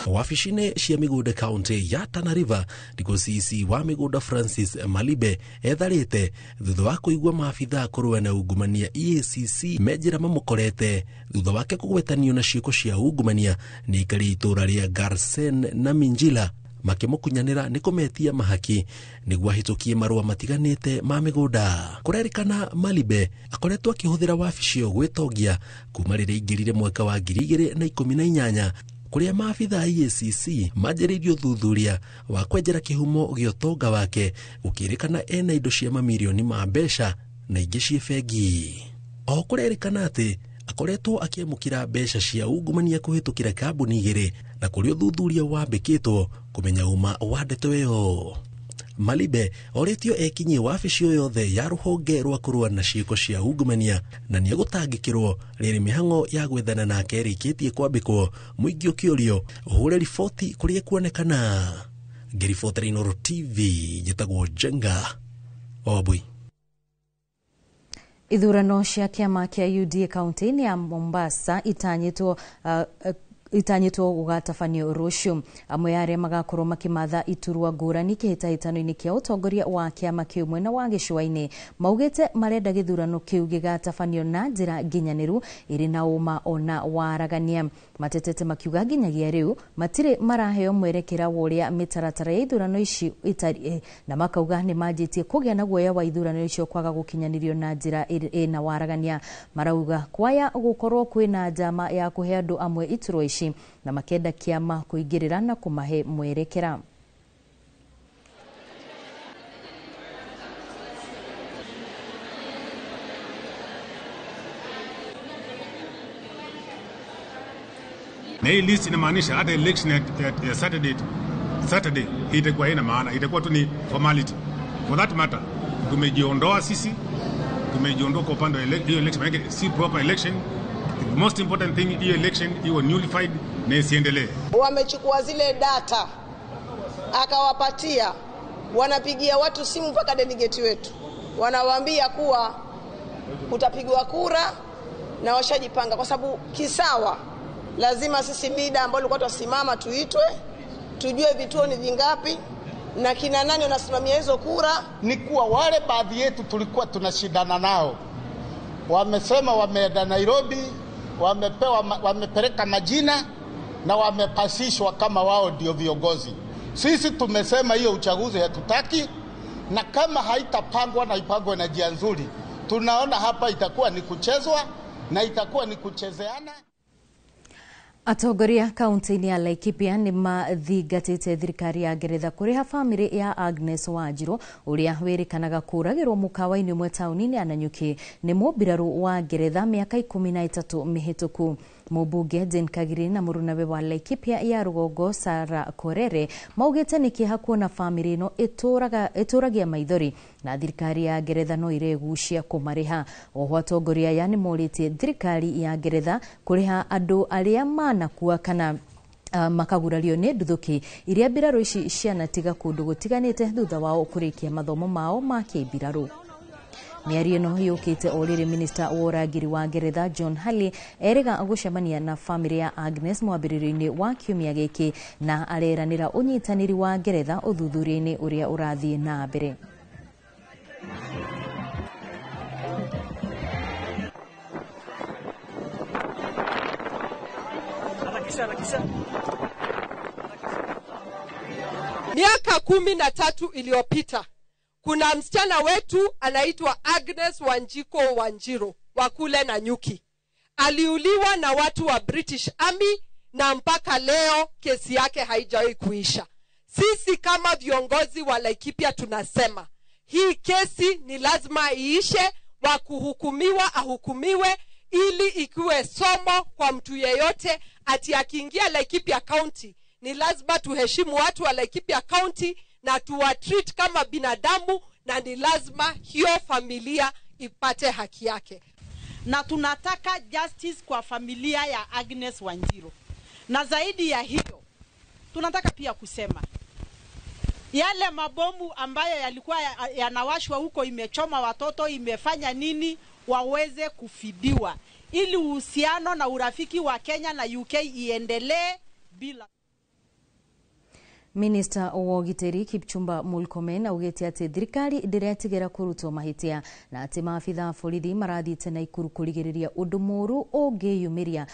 Wabici-ini cia migunda kaunti ya Tana River ndiko CC wa migunda Francis Malibe etharite thutha wa kuigua maabitha kurua na ungumania EACC menjira mamukorete thutha wake kugwetanio na ciiko cia ungumania ni ikari itura ria Garsen na Minjila makimukunyanira ni kumetia mahaki niguo ahitukie marua matiganite ma migunda. Kurerikana Malibe akoretwo akihuthira wabici yo gwitongia kuma riria ingirire mwaka wa 2018 kuria maabitha EACC manjiririo thuthuria wa kwenjera kihumo gya utonga wake ukirikana ena indo cia mamilioni ma mbeca na ingi cie bengi. O kurerikana ati akoretwo akiamukira mbeca cia ungumania kuhitukira kambuni igiri na kurio thuthuria wambikitwo kumenya uma wa ndeto iyo. Malibe oretio ekinyi wabici yothe ya ruhonge rwa kurua na ciiko cia ungumania na ni agutangikirwo riri mihango ya gwethana nake rikitie kwambikwo muingio kiorio uhure riboti kuria kuonekana. Ngiribotera Inooro TV jitagwo Jenga Obui. Ithurano cia kiama kia UDA kaunti-ini ya Mombasa itanyitwo gugatabanio rucio. Amwe ya aria magakorwo makimatha iturwa ngurani kihitahitano-ini kia utongoria wa kiama kiu mwena wa gicua-ini maugite marenda githurano kiu gigatabanio na njira nginyaniru iri na uma ona waragania. Matetete makiuga nginyagia riu matire maraheo mwerekera woria mitaratara ya ithurano ici itari na makauga ni manjitie kugia na guoya wa ithurano icio kwaga gukinyanirio na njira ina waragania. Marauga kwaya gukorwo kwina njama ya kuhe andu amwe iturwa ici na makenda kiama kuingirira na kumahe mwerekera. Na hii list inamaanisha hata election ya Saturday itakuwa ina maana, itakuwa tu ni formality. For that matter, tumejiondoa sisi, tumejiondoa kwa upande wa hiyo election, maana si proper election. The most important thing, hiyo election iwe nullified na isiendelee. Wamechukua zile data akawapatia, wanapigia watu simu mpaka delegate wetu, wanawaambia kuwa utapigwa kura na washajipanga, kwa sababu kisawa lazima sisi leader ambao tulikuwa tusimama tuitwe, tujue vituo ni vingapi na kina nani wanasimamia hizo kura. Ni kuwa wale baadhi yetu tulikuwa tunashindana nao wamesema wameenda Nairobi, wamepeleka majina na wamepasishwa kama wao ndio viongozi. Sisi tumesema hiyo uchaguzi hatutaki, na kama haitapangwa na ipangwe na njia nzuri, tunaona hapa itakuwa ni kuchezwa na itakuwa ni kuchezeana. Atongoria kaunti-ini ya Laikipia ni mathingatite thirikari ya Ngeretha kuriha family ya Agnes Wanjiru uria wirikanaga kuragirwo mukawa-ini umwe tauni-ini ya Nanyuki ni mubiraru wa Ngeretha miaka 13 mihituku. Mubunge Jane Kagiri na murunawe wa Laikipia ya Rugongo Sara Korere maugite ni kiha kuona family ino ituragia maithori na thirikari ya Ngeretha no iregucia kumariha. Oho atongoria yani moritie thirikari ya Ngeretha kuriha andu aria manakua kana makagurario ni nduthuki iria mbiraru ici cianatiga kundu gutiganite thutha wao kurikia mathomo mao ma kibiraru. Miario no yukite orire minister wa uragiri wa Ngeretha John Halley erega gucemania na family ya Agnes mwambiriro-ini wa kiumia giki na areranira unyitaniri wa Ngeretha uthuthuria-ini uria urathie na mbere. Miaka 13 iliyopita kuna msichana wetu anaitwa Agnes Wanjiko Wanjiru wa kule Nanyuki. Aliuliwa na watu wa British Army na mpaka leo kesi yake haijawahi kuisha. Sisi kama viongozi wa Laikipia tunasema hii kesi ni lazima iishe, wa kuhukumiwa ahukumiwe, ili ikiwe somo kwa mtu yeyote ati akiingia Laikipia County ni lazima tuheshimu watu wa Laikipia County na tuwatreat kama binadamu, na ni lazima hiyo familia ipate haki yake. Na tunataka justice kwa familia ya Agnes Wanjiru. Na zaidi ya hiyo, tunataka pia kusema yale mabomu ambayo yalikuwa yanawashwa huko, imechoma watoto, imefanya nini, waweze kufidiwa ili uhusiano na urafiki wa Kenya na UK iendelee bila. Minister Owogiteri Kipchumba Murkomen augete ati thirikari ndiretigera kurutwo mahitia na ati maafitha borithi marathite na ikuru kurigiriria undu muru ungiyumiria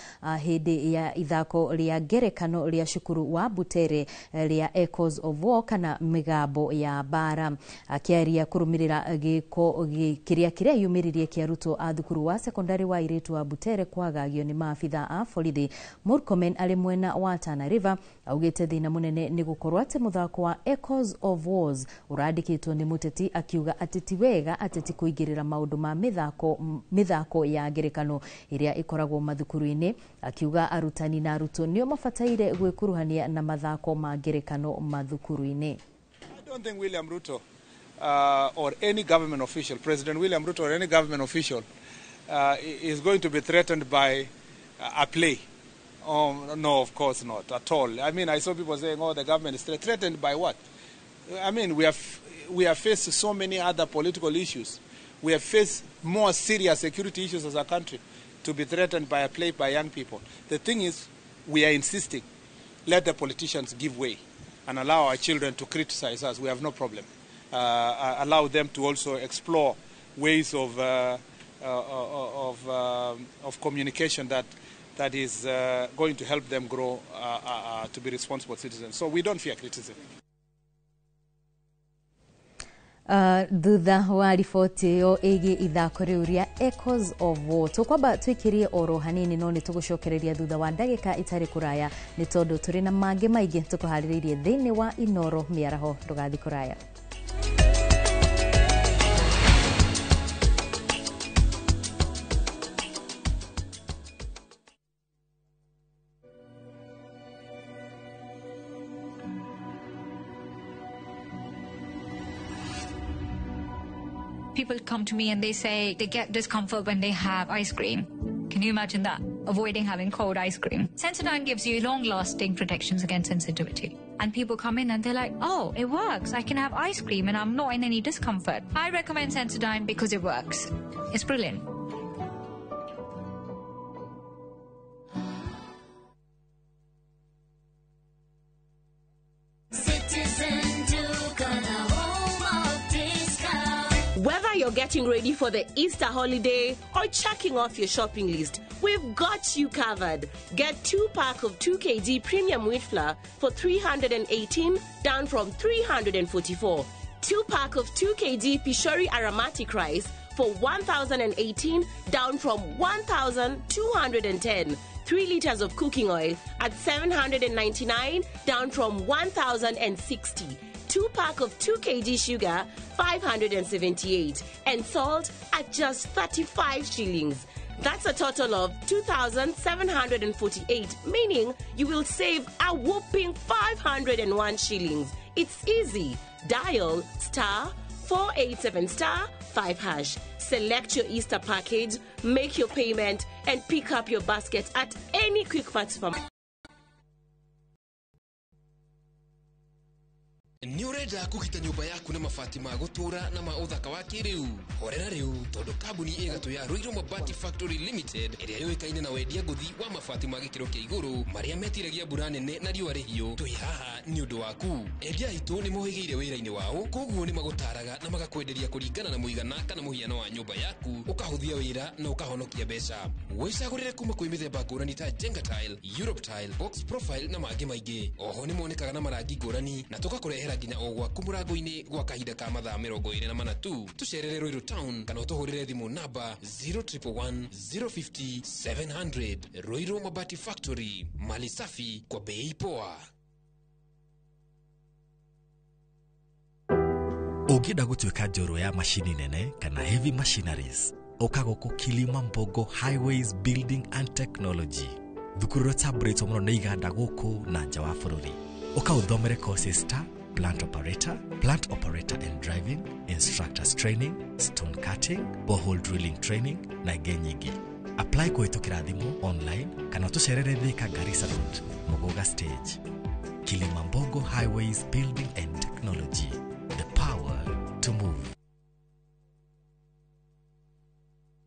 hindi ya ithako ria ngerekano ria cukuru wa Butere ria Echoes of War kana migambo ya bara. Akiaria kurumirira giko kiria yumiririe kia rutwo a thukuru wa sekondari wa iritu wa Butere kwagagio ni maafitha a borithi. Murkomen ali mwena wa Tana River augete thina munene ni gukorwo ati muthako wa Echoes of Wars urandikitwo ni muteti, akiuga ateti wega ateti kuigirira maundu ma mithako ya ngerekano iria ikoragwo mathukuru-ini. Akiuga arutani na arutwo nio mafataire gwikuruhania na mathako ma ngerekano mathukuru-ini. I don't think William Ruto or any government official, President William Ruto or any government official is going to be threatened by a play. Oh, no, of course not at all. I mean, I saw people saying, oh, the government is threatened by what? I mean, we have faced so many other political issues. We have faced more serious security issues as a country to be threatened by a play by young people. The thing is, we are insisting, let the politicians give way and allow our children to criticize us. We have no problem. Allow them to also explore ways of communication that is going to help them grow to be responsible citizens. So we don't fear criticism. Thutha wa riboti yo igi ithako riu ria Echoes of War tukwamba twikirie oro hanini no ni tugucokereria thutha wa ndagika itari kuraya ni tondu turi na mange maingi tukuhariririe thiini wa Inoro miaraho. Ndugathi kuraya. People come to me and they say they get discomfort when they have ice cream. Can you imagine that? Avoiding having cold ice cream. Sensodyne gives you long-lasting protections against sensitivity. And people come in and they're like, oh, it works. I can have ice cream and I'm not in any discomfort. I recommend Sensodyne because it works. It's brilliant. Whether you're getting ready for the Easter holiday or checking off your shopping list, we've got you covered. Get 2-pack of 2 kg premium wheat flour for 318, down from 344. 2-pack of 2 kg Pishori aromatic rice for 1,018, down from 1,210. 3 liters of cooking oil at 799, down from 1,060. 2-pack of 2 kg sugar, 578, and salt at just 35 shillings. That's a total of 2,748, meaning you will save a whopping 501 shillings. It's easy. Dial *487*5#. Select your Easter package, make your payment, and pick up your basket at any Quickmart supermarket. Ni urenda kugita nyumba yaku na mabati ma gutura na ma uthaka wa kiriu horera riu tondu kambuni igatu ya Ruiru Mabati Factory Limited iria yoikaine na wendia nguthi wa mabati ma gikiro kia iguru maria metiragia mbura nene na riua rihio twi haha ni undu waku endia itu ni mohigeire wira-ini wao koguo ni magutaraga na magakwenderia kuringana na muigana kana muhiano wa nyumba yaku ukahuthia wira na ukahonokia mbeca wicagurire kuma kwi mithemba ngurani ta Jenga Tile, Europe Tile, Box Profile na mangi maingi. Oho ni monekaga na marangi ngurani na tugakurehera nginya o gwaku murango-ini gwa kahinda ka mathaa 24 tu. Tucerere Ruiru Town kana utuhurire thimu namba 0111 050 700. Ruiru Mabati Factory, mali safi kwa bei poa. Ungida gutuika njoro ya mashini nene kana heavy machineries ukago ku Kilima Mbogo Highways Building and Technology. thukuru rũtambũrĩtwo mũno nĩ iganda gũkũ na nja wa bũrũri. Ũkaũthomere courses ta plant operator and driving, instructors training, stone cutting, borehole drilling training na ingĩ nyingĩ. Apply kũhĩtũkĩra thimũ online kana tũcerere Thika Garissa Road, Muguga Stage. Kilimambogo Highways Building and Technology, the power to move.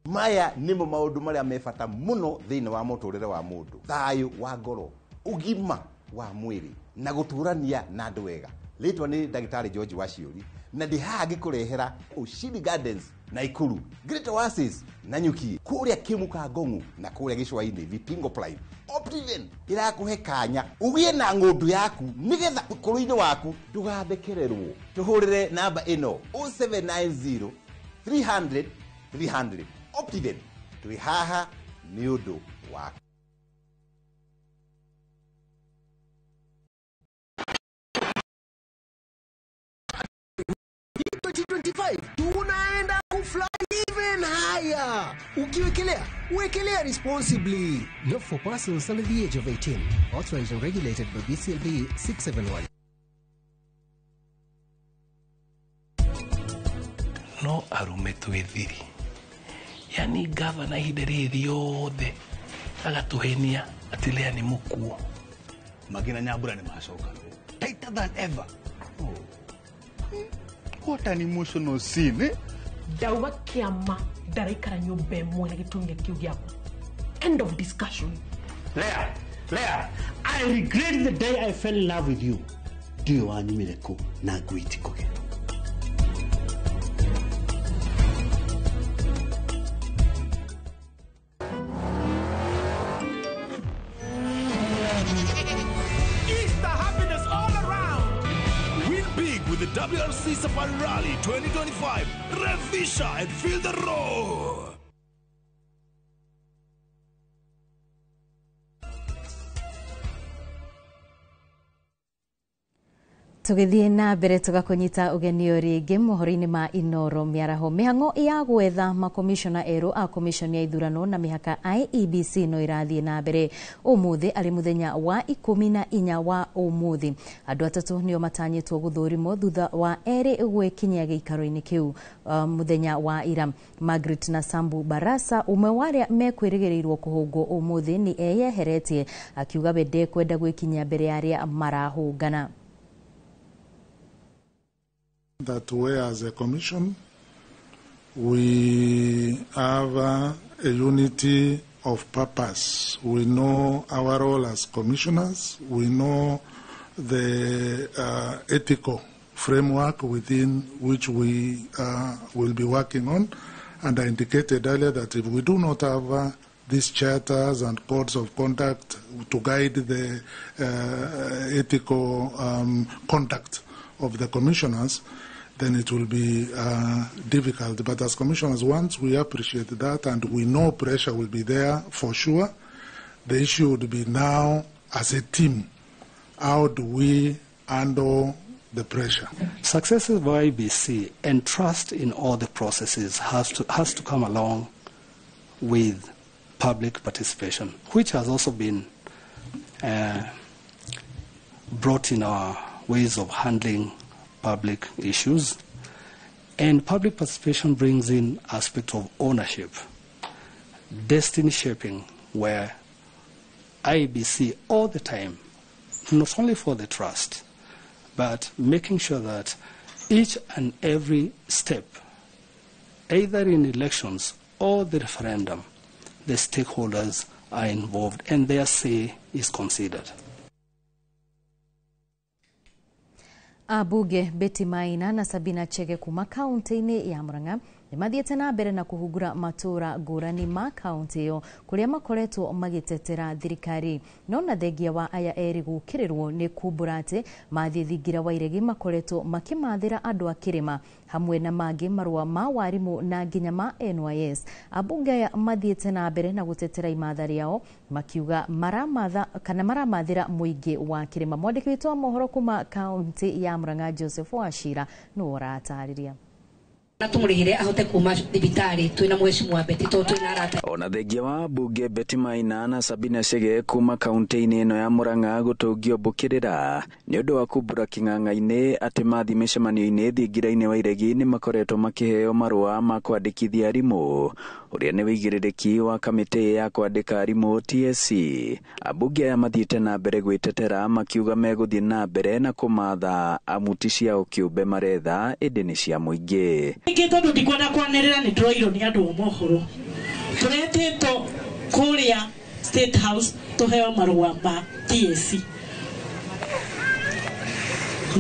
Maya nimo maundu maria mebata muno thiini wa muturire wa mundu. Thayu wa ngoro, ugima wa mwiri na guturania na andu wega. Litwa ni Daktari George Waciuri na ndihagi kurehera Ushindi Gardens na Ikuru, Great Oasis na Nyuki, kuria Kimuka Ngongu na kuria Gicwaini Vipingo Prime. Optiven irakuhe kanya ugie na ngundu yaku nigetha ukuru-ini waku ndugathekererwo. Tuhurire namba ino 0790 300 300. Optiven twi haha ni undu waku. 2025 tunaenda kufly even higher. Ukiwekelea responsibly. Not for persons under the age of 18. Authorized and regulated by BCLB 671. No arume twithiri. Yani governor hideri yothe agatuhenia atilea ni mukuo. Magina Nyambura ni macoka. Tighter than ever. What an emotional scene, eh? Dauba kiama daikara nyumba ĩmwe na gĩtumia kĩu gĩaku. End of discussion. Leah, I regret the day I fell in love with you. Dio wanyumire ku na gwitikoge. With the WRC Safari Rally 2025, Revisha and feel the roar. Tugithie na mbere tugakunyita ugeni ringi mohoro-ini ma Inoro miaraho mihango ya gwetha makomishona eru a komishoni ya ithurano na mihaka IEBC no irathie na mbere umuthi ari muthenya wa 14 wa umuthi. Andu atatu nio matanyitwo guthurimo thutha wa eri gwekinyia giikaro-ini kiu muthenya wa ira. Margaret na Sambu Barasa umwe waria mekwirigirirwo kuhungwo umuthi ni eyeheretie akiuga bende kwenda gwekinyia mbere aria marahungana. That we as a commission, we have a unity of purpose. We know our role as commissioners. We know the ethical framework within which we will be working on. And I indicated earlier that if we do not have these charters and codes of conduct to guide the ethical conduct of the commissioners, then it will be difficult. But as commissioners, once we appreciate that and we know pressure will be there for sure, the issue would be now as a team, how do we handle the pressure? Success of IEBC and trust in all the processes has to come along with public participation, which has also been brought in our ways of handling public issues. And public participation brings in aspect of ownership, destiny shaping, where IEBC all the time, not only for the trust, but making sure that each and every step, either in elections or the referendum, the stakeholders are involved and their say is considered. Abunge Betty Maina na Sabina Chege kuma kaunti-ini ya Murang'a nimathiete na mbere na kuhungura matura ngurani ma kaunti iyo kuria makoretwo magitetera thirikari no na thengia wa aya eri gukirirwo ni kumbura ati mathie thingira wa iregi makoretwo makimathira andu a kirima hamwe na mangi marua ma warimu na nginya ma NYS. Abunge aya mathiete na mbere na gutetera imatha riao makiuga maramathira muingi wa kirima. Mwandiki witũ wa mohoro kuma kaunti ya Murang'a Joseph Wachira no ratariria. Natumurihire ahote kuma thibitari twina mheshimiwa Betty to twina arata. Ona thengia wa bunge Betty Maina na Sabina Chege kuma kaunti-ini ino ya Murang'a gutungio bukirira ni undu wa kumbura king'ang'a-ini ati mathi micemanio-ini thingira-ini wa iregi ni makoretwo makiheo marua ma kwandikithia arimu uria ni wigirирiki wa kamiti ya kwandika arimu TSC. Abunge aya mathiite na mbere gwitetera makiuga meguthie na mbere na kumatha amuti ciao kiumbe maretha indi ni cia muingi. Ingi tondu ndikwenda kwanirira ni turoiro ni andu mohoro turetito kuria State House tuheo marua ma TSC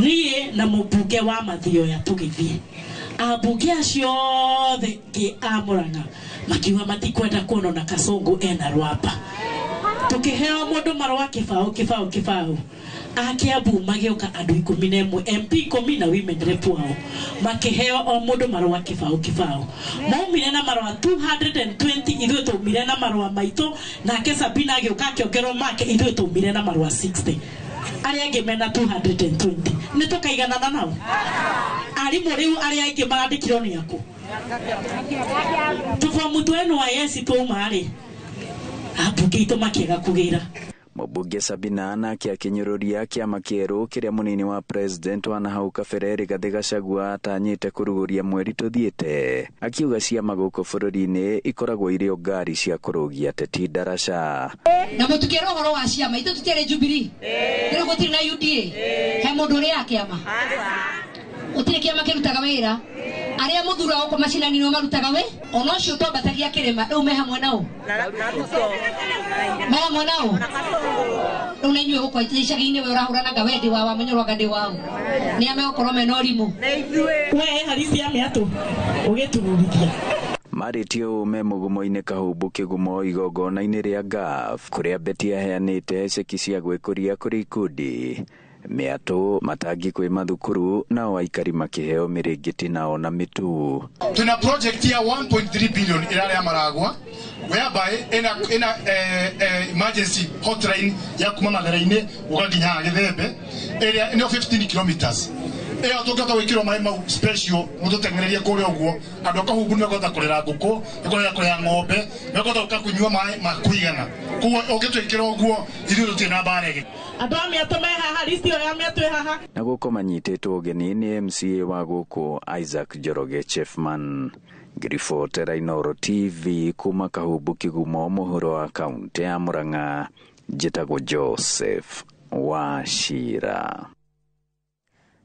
nie na mubunge wa Mathioya tugithie abunge acio othe ki amuranga makiuga matikwenda kuona na Kasongo ena Rwapa tukiheo mundu marua kibao akiambu magioka andu 11 MP 10 na women rep wao makiheo o mundu marua kibao maumire na marua 220 ithuĩ tumire na marua maitũ nake Sabina agioka kĩongero make ithuĩ tumire na marua 60 aria angĩ mena 220 nĩ tukaiganana nao arimu rĩu aria angĩ marandĩkirwo nĩ aku tufomu twenu wa yesi tũmarĩ abunge itũ makiega kũgĩra. Mubunge Sabina nake akinyururia kiama kieru kiria munini wa president wa nahau kabere Rigathi Gachagua atanyite kuruguria mweri tuthiite akiuga ciama guku bururi-ini ikoragwo iri o ngari cia kurugia teti daraca na mutukero horo wa ciama itu tutiare Jubilee rĩu gutiri na UDA he mundu uri ya kiama utire kiama kirutaga wira aria muthura oko macinani no marutaga we ono cio twambatagia kirima riu me hamwe nao rĩu nĩnyuĩ gũkwa icagi-inĩ we ũrahũranaga wendi wa wamenyorwaga ndĩ wao nĩ amegokorwo mena ũrimũ we harisi ameatũ ũgĩtururithia maritio me mugumo-ini kahumbu kigumo igongona-ini ria GAF kuria Betty aheanite ceki cia gwikuria kuri ikundi miatu matangi kwi mathukuru na waikari makiheo miringiti nao na mitu. Tuna project ya 1.3 billion irare ya Maragwa whereby in emergency hotline ya kuma Magara-ini ukaginya Githembe area no 15 kilometers tukata wikiro mai mau special mututengereria kuria uguo andu akahumbu ne kota kurera nguku ne kota ng'ombe ne kota ukakunywa mai makuigana kuo ugitwikira uguo ithu tutina barege andu amiatome haha listi yo amiatwe haha na guko manyititwo geni ni MCA wa guku Isaac Njoroge Chefman. Grifo Terainoro TV kuma kahumbu kigumo muhuro wa kaunti ya Murang'a njitagwo Joseph Wachira.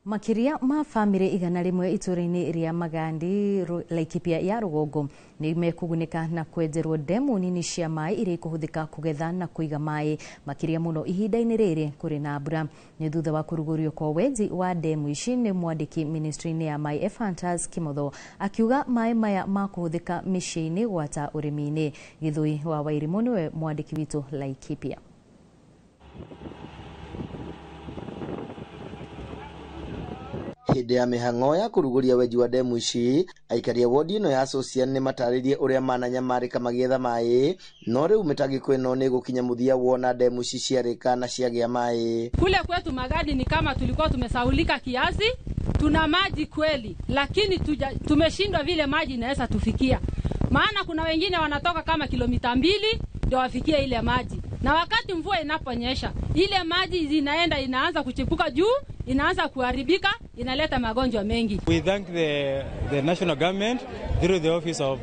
Makiria ma family igana rimwe itũra-inĩ ria Magandi Laikipia ya Rugongo nĩ mekugunĩka na kwenjerwo demu nini cia maĩ iria ikũhũthĩka kũgetha na kũiga maĩ makiria mũno ihinda-inĩ rĩrĩ kũrĩ na mbura. Nĩ thutha wa kũrugũrio kwa wenji wa demu ici nĩ mwandĩki ministry-inĩ ya maĩ Ephantus Kimotho akiuga maĩ maya makũhũthĩka mĩciĩ-inĩ gwata ũrĩmi-inĩ. Gĩthũi wa Wairimũ nĩwe mwandĩki witũ Laikipia. Hĩndĩ ya mĩhang'o ya kũrugũria wenji wa demu ici aikaria wodi ino ya Socian nĩ matarĩrie ũrĩa mananyamarĩka magĩetha maĩ no rĩu mĩtangĩko ĩno nĩ gũkinya mũthia wona demu ici ciarĩka na ciagĩa maĩ. Kule kwetu Magadi ni kama tulikuwa tumesaulika kiasi, tuna maji kweli lakini tumeshindwa vile maji inaweza tufikia, maana kuna wengine wanatoka kama kilomita 2 ndio wafikie ile maji, na wakati mvua inaponyesha ile maji inaanza kuchipuka juu, inaanza kuharibika, inaleta magonjwa mengi. We thank the national government through the office of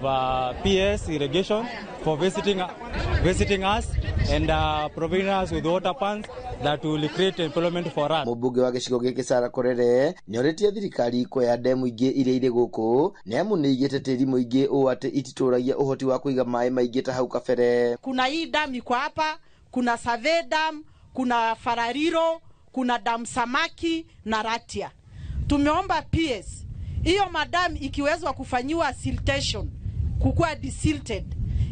PS Irrigation for visiting us and providing us with water pumps that will create employment for us. Mũmbunge wa gĩcigo gĩkĩ Sarah Korere nĩorĩtie thirikari kuoya demu ingĩ iria irĩ gũkũ nĩamu nĩ igĩte tĩri mũingĩ ũũ atĩ ititũragia ũhoti wa kũiga maĩ maingĩ ta hau kabere. Kuna hii dam iko hapa, kuna Save Dam, kuna Farariro, kuna dam Samaki na Ratia. Tumeomba PS hiyo madam ikiwezwa kufanyiwa siltation, kukua desilted,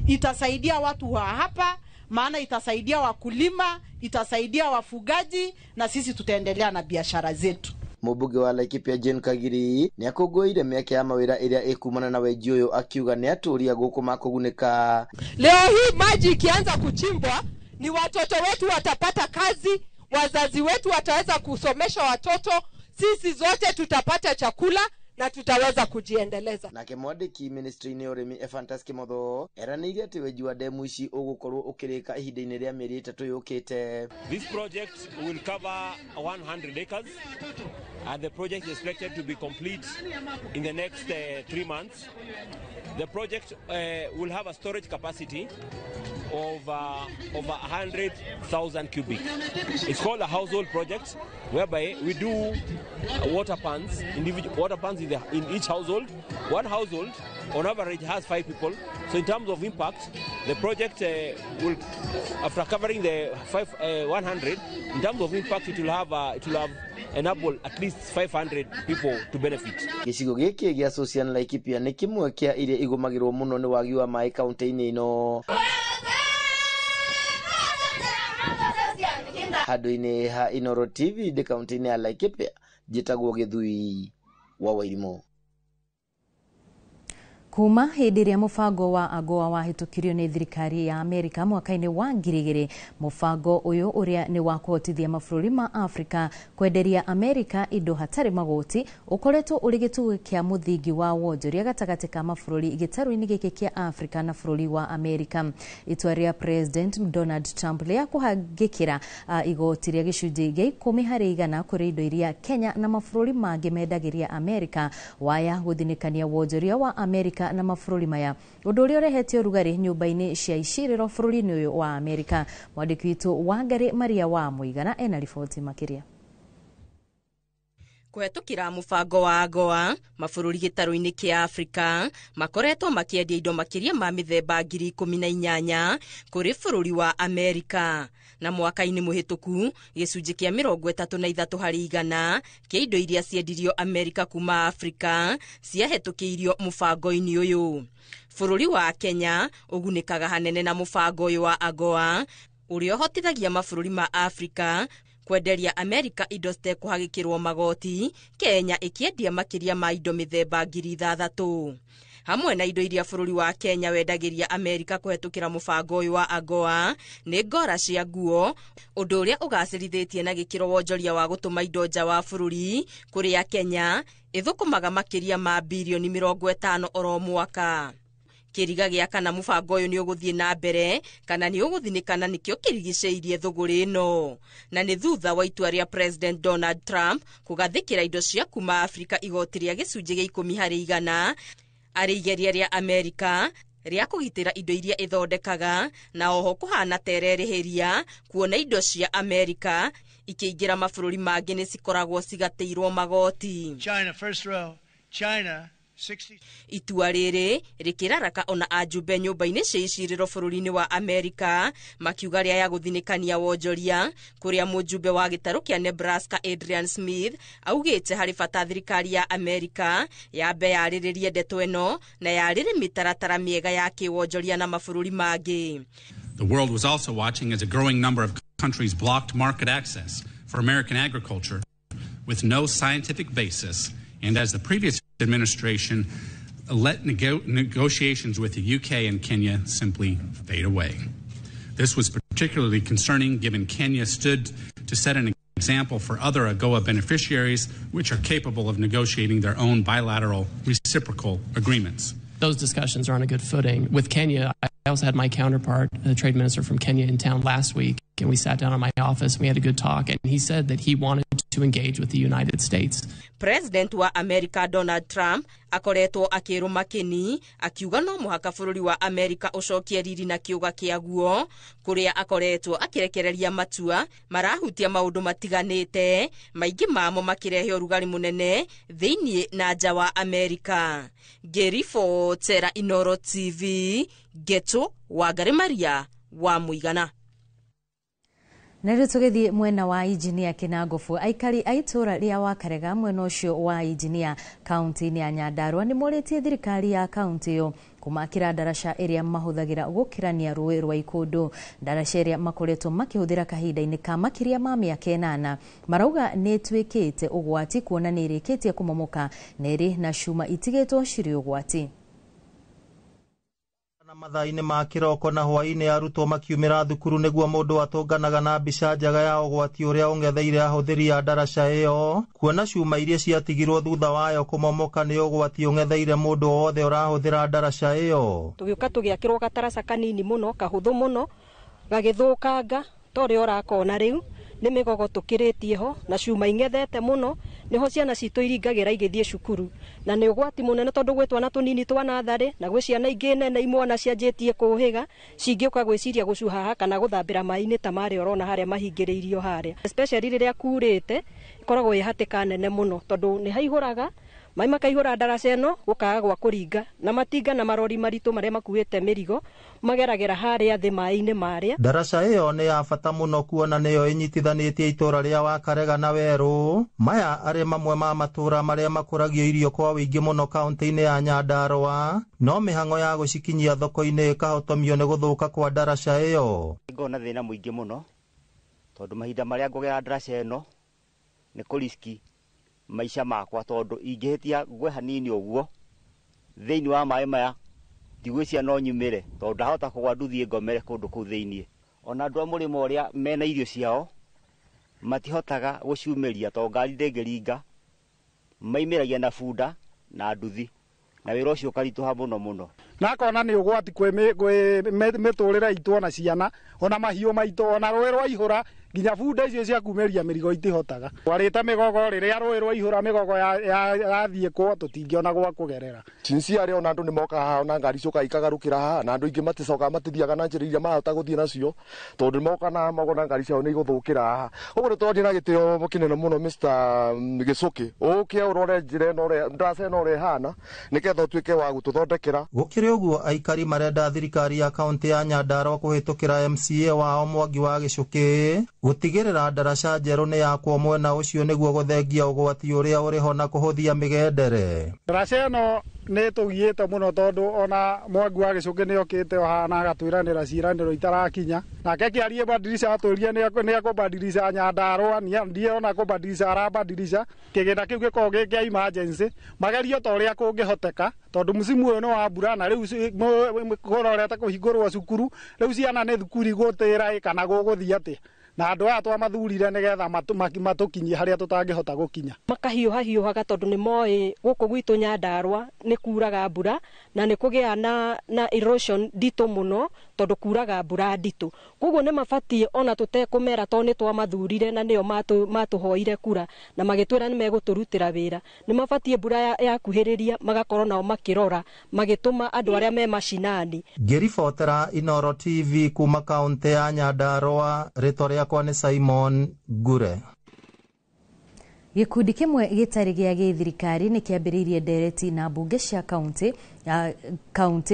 itasaidia watu wa hapa, maana itasaidia wakulima, itasaidia wafugaji na sisi tutaendelea na biashara zetu. Mũmbunge wa Laikipia Jane Kagiri nĩ akũngũĩire mĩeke ya mawĩra ĩrĩa ĩkumana na wenji ũyũ akiuga nĩ atũria gũkũ makũgunĩka. Leo hii maji ikianza kuchimbwa ni watoto wetu watapata kazi, wazazi wetu wataweza kusomesha watoto, sisi zote tutapata chakula na tutaweza kujiendeleza. Nake mwandiki ministry-inĩ urimi Ephantus Kimotho eranĩire atĩ wenji wa demu ici ũgũkorwo ũkĩrĩka ihinda-inĩ rĩa mĩeri 3 yũkĩte. This project will cover 100 acres and the project is expected to be complete in the next 3 months. The project will have a storage capacity of over 100,000 cubic. It's called a household project, whereby we do water pans, individual water pans in each household. One household, on average, has 5 people. So in terms of impact, the project will, after covering the 100, in terms of impact, it will have enable at least 500 people to benefit. Gĩcigo gĩkĩ gĩa Social Laikipia nĩ kĩmwe kĩa iria igũmagĩrwo mũno nĩ wagi wa maĩ kaunti-inĩ ĩno. Handũ-inĩ ha Inooro TV ndĩ kaunti-inĩ ya Laikipia, njĩtagwo Gĩthui wa Wairimu. Kuma hĩndĩ ĩrĩa mũbango wa AGOA wahĩtũkirio nĩ thirikari ya Amerika mwaka-inĩ wa 2000, mũbango ũyũ ũrĩa nĩ wa kũhotithia mabũrũri ma Afrika kwenderia Amerika indo hatarĩ magoti ũkoretwo ũrĩ gĩtugĩ kĩa mũthingi wa wonjoria gatagatĩ ka mabũrũri gĩtarũ-inĩ gĩkĩ kĩa Afrika na bũrũri wa Amerika. Itua rĩa President Donald Trump rĩa kũhagĩkĩra igoti rĩa gĩcunjĩ gĩa 10% kũrĩ indo iria Kenya na mabũrũri mangĩ mendagĩria Amerika waya gũthinĩkania wonjoria wa Amerika na mabũrũri maya, ũndũ ũrĩa ũrehete ũrugarĩ nyũmba-inĩ cia icirĩro bũrũri-inĩ ũyũ wa Amerika. Mwandĩki witũ Wangari Maria wa Mũigana ena riboti makĩria. Kũhetũkĩra mũbango wa AGOA, mabũrũri gĩtarũ-inĩ kĩa Afrika makoretwo makĩendia indo makĩria ma mĩthemba 18,000 kũrĩ bũrũri wa Amerika. Na mwaka-inĩ mũhĩtũku, gĩcunjĩ kĩa 33% kĩa indo iria ciendirio Amerika kuma Afrika ciahetũkĩirio mũbango-inĩ ũyũ. Bũrũri wa Kenya ũgunĩkaga hanene na mũbango ũyũ wa AGOA, ũrĩa ũhotithagia mabũrũri ma Afrika kwenderia Amerika indo citekũhagĩkĩrwo magoti, Kenya ĩkĩendia makĩria ma indo mĩthemba 6,000. Hamwe na indo iria bũrũri wa Kenya wendagĩria Amerika kũhetũkĩra mũbango ũyũ wa AGOA nĩ ngora cia nguo, ũndũ ũrĩa ũgacĩrithĩtie na gĩkĩro wonjoria wa gũtũma indo nja wa bũrũri kũrĩa Kenya ĩthũkũmaga makĩria ma bilioni 50 oro mwaka. Kĩriga gĩa kana mũbango ũyũ nĩ ũgũthiĩ na mbere kana nĩ ũgũthinĩkana nĩkĩo kĩrigicĩirie thũgũrĩ ĩno, na nĩ thutha wa itua rĩa President Donald Trump kũgathĩkĩra indo cia kuma Afrika igoti rĩa gĩcunjĩ gĩa 10% arĩ igeria rĩa Amerika rĩa kũgitĩra indo iria ĩthondekaga na oho kũhana tererĩhĩria kuona indo cia Amerika ikĩingĩra mabũrũri mangĩ nĩ cikoragwo cigatĩirwo magoti. China first row, China 60. Itua rĩrĩ rĩkĩraraka ona ajumbe nyũmba-inĩ cia icirĩro bũrũri-inĩ wa Amerika makiuga rĩa ya gũthinĩkania wonjoria, kũrĩa mũjumbe wa gĩtarũ kĩa Nebraska Adrian Smith augĩte harĩ bata thirikari ya Amerika yambe yarĩrĩrie ndeto ĩno na yarĩrĩ mĩtaratara mĩega ya kĩwonjoria na mabũrũri mangĩ. The world was also watching as a growing number of countries blocked market access for American agriculture with no scientific basis, and as the previous administration let negotiations with the UK and Kenya simply fade away. This was particularly concerning given Kenya stood to set an example for other AGOA beneficiaries which are capable of negotiating their own bilateral reciprocal agreements. Those discussions are on a good footing. With Kenya, I also had my counterpart, the trade minister from Kenya, in town last week, and we sat down in my office and we had a good talk, and he said that he wanted to engage with the United States. President wa Amerika Donald Trump akoretwo akĩrũma kĩni akiuga no mũhaka bũrũri wa Amerika ũcokie riri na kĩuga kĩaguo, kũrĩa akoretwo akĩrekereria matua marahutia maũndũ matiganĩte, maingĩ mamo makĩrehe ũrugarĩ mũnene thĩinĩ na nja wa Amerika. Ngĩribotera Inooro TV, Geto Wangari Maria wa Mũigana. Nĩrĩo tũgĩthiĩ mwena wa Injinia Kĩnangofu. Aikari a itũũra rĩa Wakarega mwena ũcio wa Injinia kaunti-inĩ ya Nyandarua nĩ morĩtie thirikari ya kaunti ĩyo kũmakĩra ndaraca ĩrĩa mahũthagĩra gũkĩrania rũĩ rwa Ikũndũ. Ndaraca ĩrĩa makoretwo makĩhũthĩra kahinda-inĩ ka makĩria ma mĩaka 8 marauga nĩ ĩtuĩkĩte ũgwati kuona nĩ ĩrĩkĩtie kũmomoka na ĩrĩ na cuma itigĩtwo cirĩ ũgwati. mathaa-inĩ ma kĩroko na hwaĩ-inĩ arutwo makiumĩra thukuru nĩguo mũndũ atũnganaga na mbica njega ya ũgwati ũrĩa ũng'etheire ahũthĩri a ndaraca ĩyo, kuona cuma iria ciatigirwo thutha wayo kũmomoka nĩ ũgwati ũng'etheire mũndũ wothe ũrahũthĩra ndaraca ĩyo. Tũgĩũka tũgĩakĩrwo gataraca kanini mũno, kahũthũ mũno, gagĩthũkanga torĩa ũrakona rĩu, nĩ mĩgogo tũkĩrĩtie ho na cuma ing'ethete mũno, niho ciana citũ iringagĩra igĩthiĩ cukuru, na nĩ ũgwati mũnene tondũ gwĩ twana tũnini twa natharĩ na gwĩ ciana ingĩ nene imwana cianjĩtie kũhĩga, cingĩũka gwĩciria gũcuhaha kana gũthambĩra maĩ-inĩ ta marĩa ũrona harĩa mahingĩrĩirio harĩa. Especially rĩrĩa kurĩte ikoragwo ĩhatĩka nene mũno tondũ nĩ haihũraga maĩ makaihũra ndaraca ĩno gũkaga gwa kũringa, na matinga na marori maritũ marĩa makuĩte mĩrigo mageragĩra harĩa thĩ maĩ-inĩ marĩa. Ndaraca ĩyo nĩ ya bata mũno kuona nĩyo ĩnyitithanĩtie itũra rĩa Wakarega na Werũ. Maya arĩ mamwe ma matũra marĩa makũragio irio kwa wĩingĩ mũno kaunti-inĩ ya Nyandarũa, no mĩhang'o ya gũcikinyia thoko-inĩ ĩkahotomio nĩ gũthũka kwa ndaraca ĩyo. Ngona thĩna mũingĩ mũno tondũ mahinda marĩa ngũgera ndaraca ĩno nĩ kũriski maisha makwa tondũ ingĩhĩtia gwe hanini ũguo thĩinĩ wa maĩ maya ndigwĩcia no nyumĩre tondũ ndahota kũgwa nduthiĩ ngomere kũndũ kũu thĩinĩ. Ona andũ a mũrĩmo ũrĩa mena irio ciao matihotaga gũciumĩria tondũ ngari ndĩngĩringa, maimĩragia na bunda na nduthi na wĩra ũcio ũkaritũha mũno mũno. Nakona nĩ ũgwati kwĩ mĩtũrĩre itũ ona ciana ona mahiũ maitũ ona rũĩ rwaihũra nginya bunda icio cia kumĩria mĩrigo itihotaga. Twarĩte mĩgogo rĩrĩa rũĩ rwaihũra mĩgogo yathiĩ kwa tũtingĩona gwa kũgerera. Sincerely ona andũ nĩ mokaga haha ona ngari coka ikagarũkĩra haha na andũ ingĩ maticokaga matithiaga na njĩra iria mahota gũthiĩ nacio tondũ moka na magona ngari ciao nĩ igũthũkĩra haha. Ũguo nĩ tondũ na gĩtĩo kĩnene mũno Mr. Gĩcũkĩ ũke ũrore njĩra ĩno ndaraca ĩno ũrĩa ĩhana nĩgetha ũtuĩke wa gũtũthondekera. Gũkĩrĩ ũguo aikari marenda thirikari ya kaunti ya Nyandarũa kũhĩtũkĩra MCA wao Mwangi wa Gĩcũkĩ gũtigĩrĩra ndaraca njerũ nĩ yakwo mwena ũcio nĩguo gũthengia ũgwati ũrĩa ũrĩ ho na kũhũthia mĩgendere. Ndaraca ĩno nĩ tũgiĩte mũno tondũ ona Mwangi wa Gĩcũkĩ nĩ okĩte oha na agatwĩranĩra ciĩranĩro itarakinya, nake kĩarie badirisha atwĩrie nĩ akũbadirisha Nyandarũa, ndiye ona akũbadirisha arabadirisha kĩgĩna kĩu gĩkorwo gĩ kĩa emergency magerio ta ũrĩa kũngĩhoteka tondũ msimu ũyũ nĩ wa mbura na rĩu kũrorete kũhingũrwo cukuru, rĩu ciana nĩ thukuru igũtĩra kana gũgũthiĩ atĩa na andũ aya twamathurire nĩgetha matũkinyie harĩa tũtangĩhota gũkinya. Makahiũhaga tondũ nĩ moĩ gũkũ gwitũ Nyandarũa nĩ kuraga mbura na nĩ kũgĩa na erosion nditũ mũno tondũ kuraga mbura nditũ. Koguo nĩ mabatiĩ ona tũtekũmera tondũ nĩ twamathurire na nĩo matũhoire kura na magĩtwĩra nĩ megũtũrutĩra wĩra. Nĩ mabatiĩ mbura yakuhĩrĩria magakorwo nao makĩrora magĩtũma andũ arĩa me mashinani. Ngĩribotera Inooro TV kuma kaunti ya Nyandarũa, rĩtwa rĩakwa nĩ Simon Ngure. Gĩkundi kĩmwe gĩtarĩ gĩa gĩthirikari nĩ kĩambĩrĩirie ndereti na mbunge cia kaunti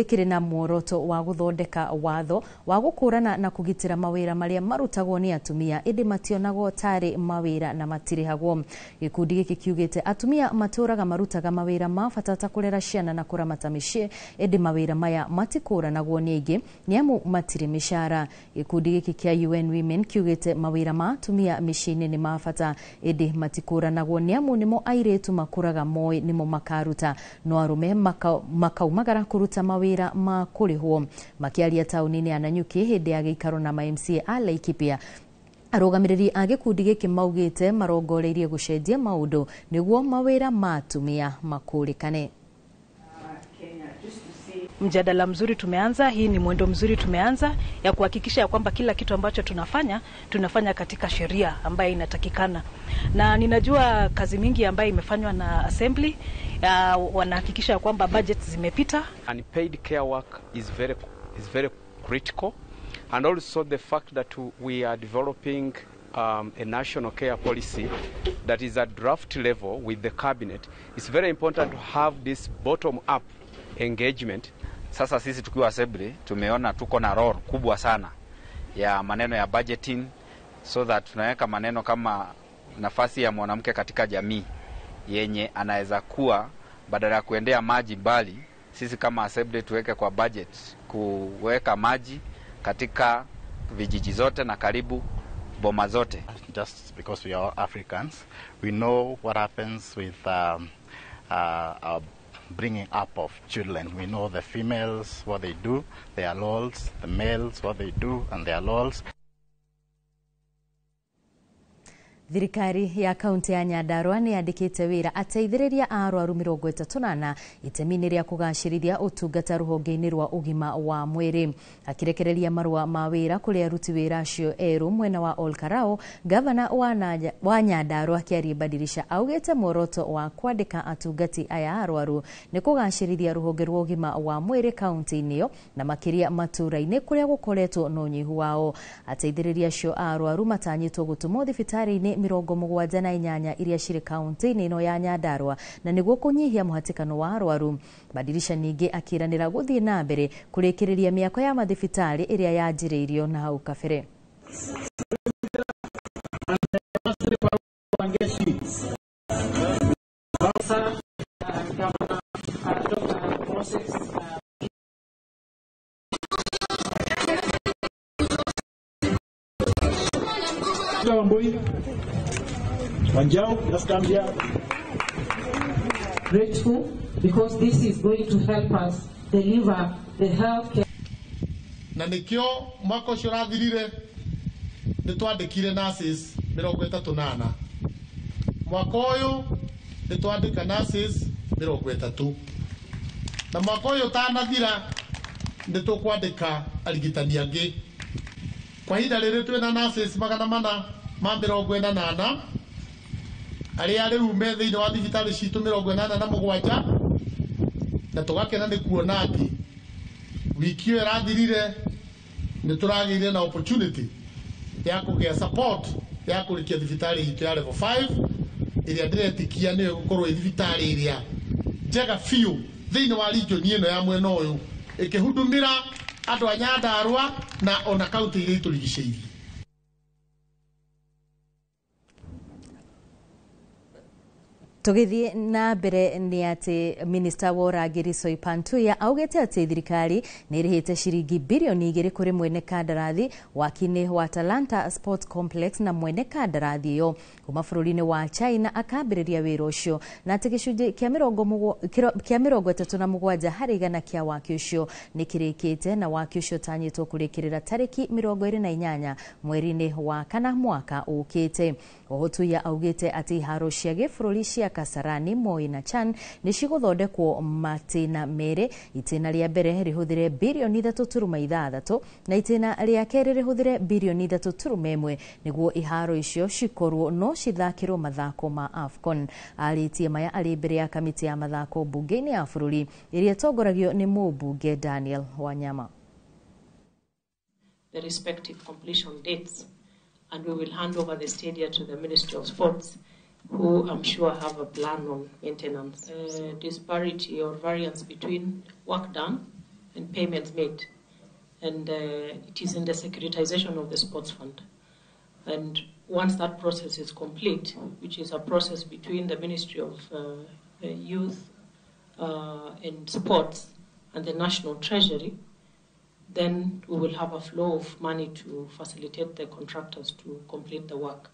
kĩrĩ na muoroto wa gũthondeka watho wa gũkũrana na kũgitĩra mawĩra marĩa marutagwo nĩ atumia ĩndĩ mationagwo tarĩ mawĩra na matirĩhagwo. Gĩkundi gĩkĩ kiugĩte atumia matũraga marutaga mawĩra ma bata ta kũrera ciana na kũramata mĩciĩ ĩndĩ mawĩra maya matikũranagwo nĩ aingĩ nĩamu matirĩ mĩcara. Gĩkundi gĩkĩ kĩa UN Women kiugĩte mawĩra ma atumia mĩciĩ-inĩ nĩ ma bata ĩndĩ matikũranagwo nĩamu nĩmo airĩtu makũraga moĩ nĩmo makaruta no arũme makaumagara kũruta mawĩra ma kũrĩhwo. Makĩaria taũni-inĩ ya Nanyuki hĩndĩ ya gĩikaro na MCA a Laikipia, arũgamĩrĩri a gĩkundi gĩkĩ maugĩte marongoreirie gũcenjia maũndũ nĩguo mawĩra ma atumia makũrĩkane. Mjadala mzuri tumeanza, hii ni mwendo mzuri tumeanza ya kuhakikisha ya kwamba kila kitu ambacho tunafanya katika sheria ambayo inatakikana. Na ninajua kazi mingi ambayo imefanywa na assembly wanahakikisha ya kwamba budgets zimepita. Unpaid care work is very critical, and also the fact that we are developing a national care policy that is at draft level with the cabinet. It's very important to have this bottom up engagement. Sasa sisi tukiwa assembly tumeona tuko na role kubwa sana ya maneno ya budgeting, so that tunaweka maneno kama nafasi ya mwanamke katika jamii yenye anaweza kuwa badala ya kuendea maji mbali, sisi kama assembly tuweke kwa budget kuweka maji katika vijiji zote na karibu boma zote. Just because we are Africans, we know what happens with bringing up of children. We know the females, what they do, their lols, the males, what they do, and their lols. Thirikari ya kaunti ya Nyandarua ni yandikite wira ateithiriria arwaru 38 itemi-ini ria kugacirithia utungata ruhonge-ini rwa ugima wa mwiri. Akirekereria marua ma wira kuri aruti wira acio eru mwena wa Olkarao, gavana wa Nyandarua akiaria Badilisha augite muoroto wa kwandika atungati aya arwaru ni kugacirithia ruhonge rwa ugima wa mwiri kaunti-ini iyo na makiria matura-ini kuria gukoretwo no nyihu wao. Ateithiriria acio arwaru matanyitwo gutumwo thibitari-ini 78 iria ciri kaunti-ini ino ya Nyandarua na niguo kunyihia muhatikano wa arwaru. Badilisha ningi akiranira guthie na mbere kurikiriria miako ya mathibitari iria yanjiriirio na hau kabere. Wanjao, let's come here. Grateful because this is going to help us deliver the health care. Na nikio mwaka ucio rathirire ni twandikire nurses 38. Mwaka uyu ni twandika nurses 30. Na mwaka uyu tanathira ni tukwandika arigitani angi. Kwa hinda riri twina nurses 448 aria riu me thiini wa thibitari citu 87 na tugakena ni kuona ati wiki iyo irathirire ni turageire na opportunity ya kugia support ya kurikia thibitari itu ya level 5 iria diretikia ni gukorwo thibitari iria njega fiu thiini wa region ino ya mwena uyu ikihudumira andu a Nyandarua na ona kaunti iria iturigiceirie. Tugithie na mbere ni ati Minister wa Urangiri Soipantuya augite ati thirikari ni irihite ciringi bilioni 2 kuri mwene kandarathi wakini wa Talanta Sports Complex na mwene kandarathi yo kuma bururi-ini wa China akambiriria wira ucio na ati gicunji kia 37 hari igana kia waki ucio ni kirikite na waki ucio tanyitwo kurikirira tariki 28 mweri-ini wa kana mwaka ukite. Ohotuya augite ati haro cia gibururi cia Kasarani, Moi na Chan ni ciguthondekwo matina mere. Itina ria mbere rihuthire bilioni 3.6 na itina ria keri rihuthire bilioni 3.1 niguo iharo icio cikorwo no cithakirwo mathako ma AFCON. Aritie maya ari mbere ya kamiti ya mathako bunge-ini ya bururi iria tongoragio ni mubunge Daniel Wanyama. The respective completion dates, and we will hand over the stadium to the Ministry of Sports, who I'm sure have a plan on maintenance. Disparity or variance between work done and payments made. And it is in the securitization of the sports fund. And once that process is complete, which is a process between the Ministry of Youth and Sports and the National Treasury, then we will have a flow of money to facilitate the contractors to complete the work.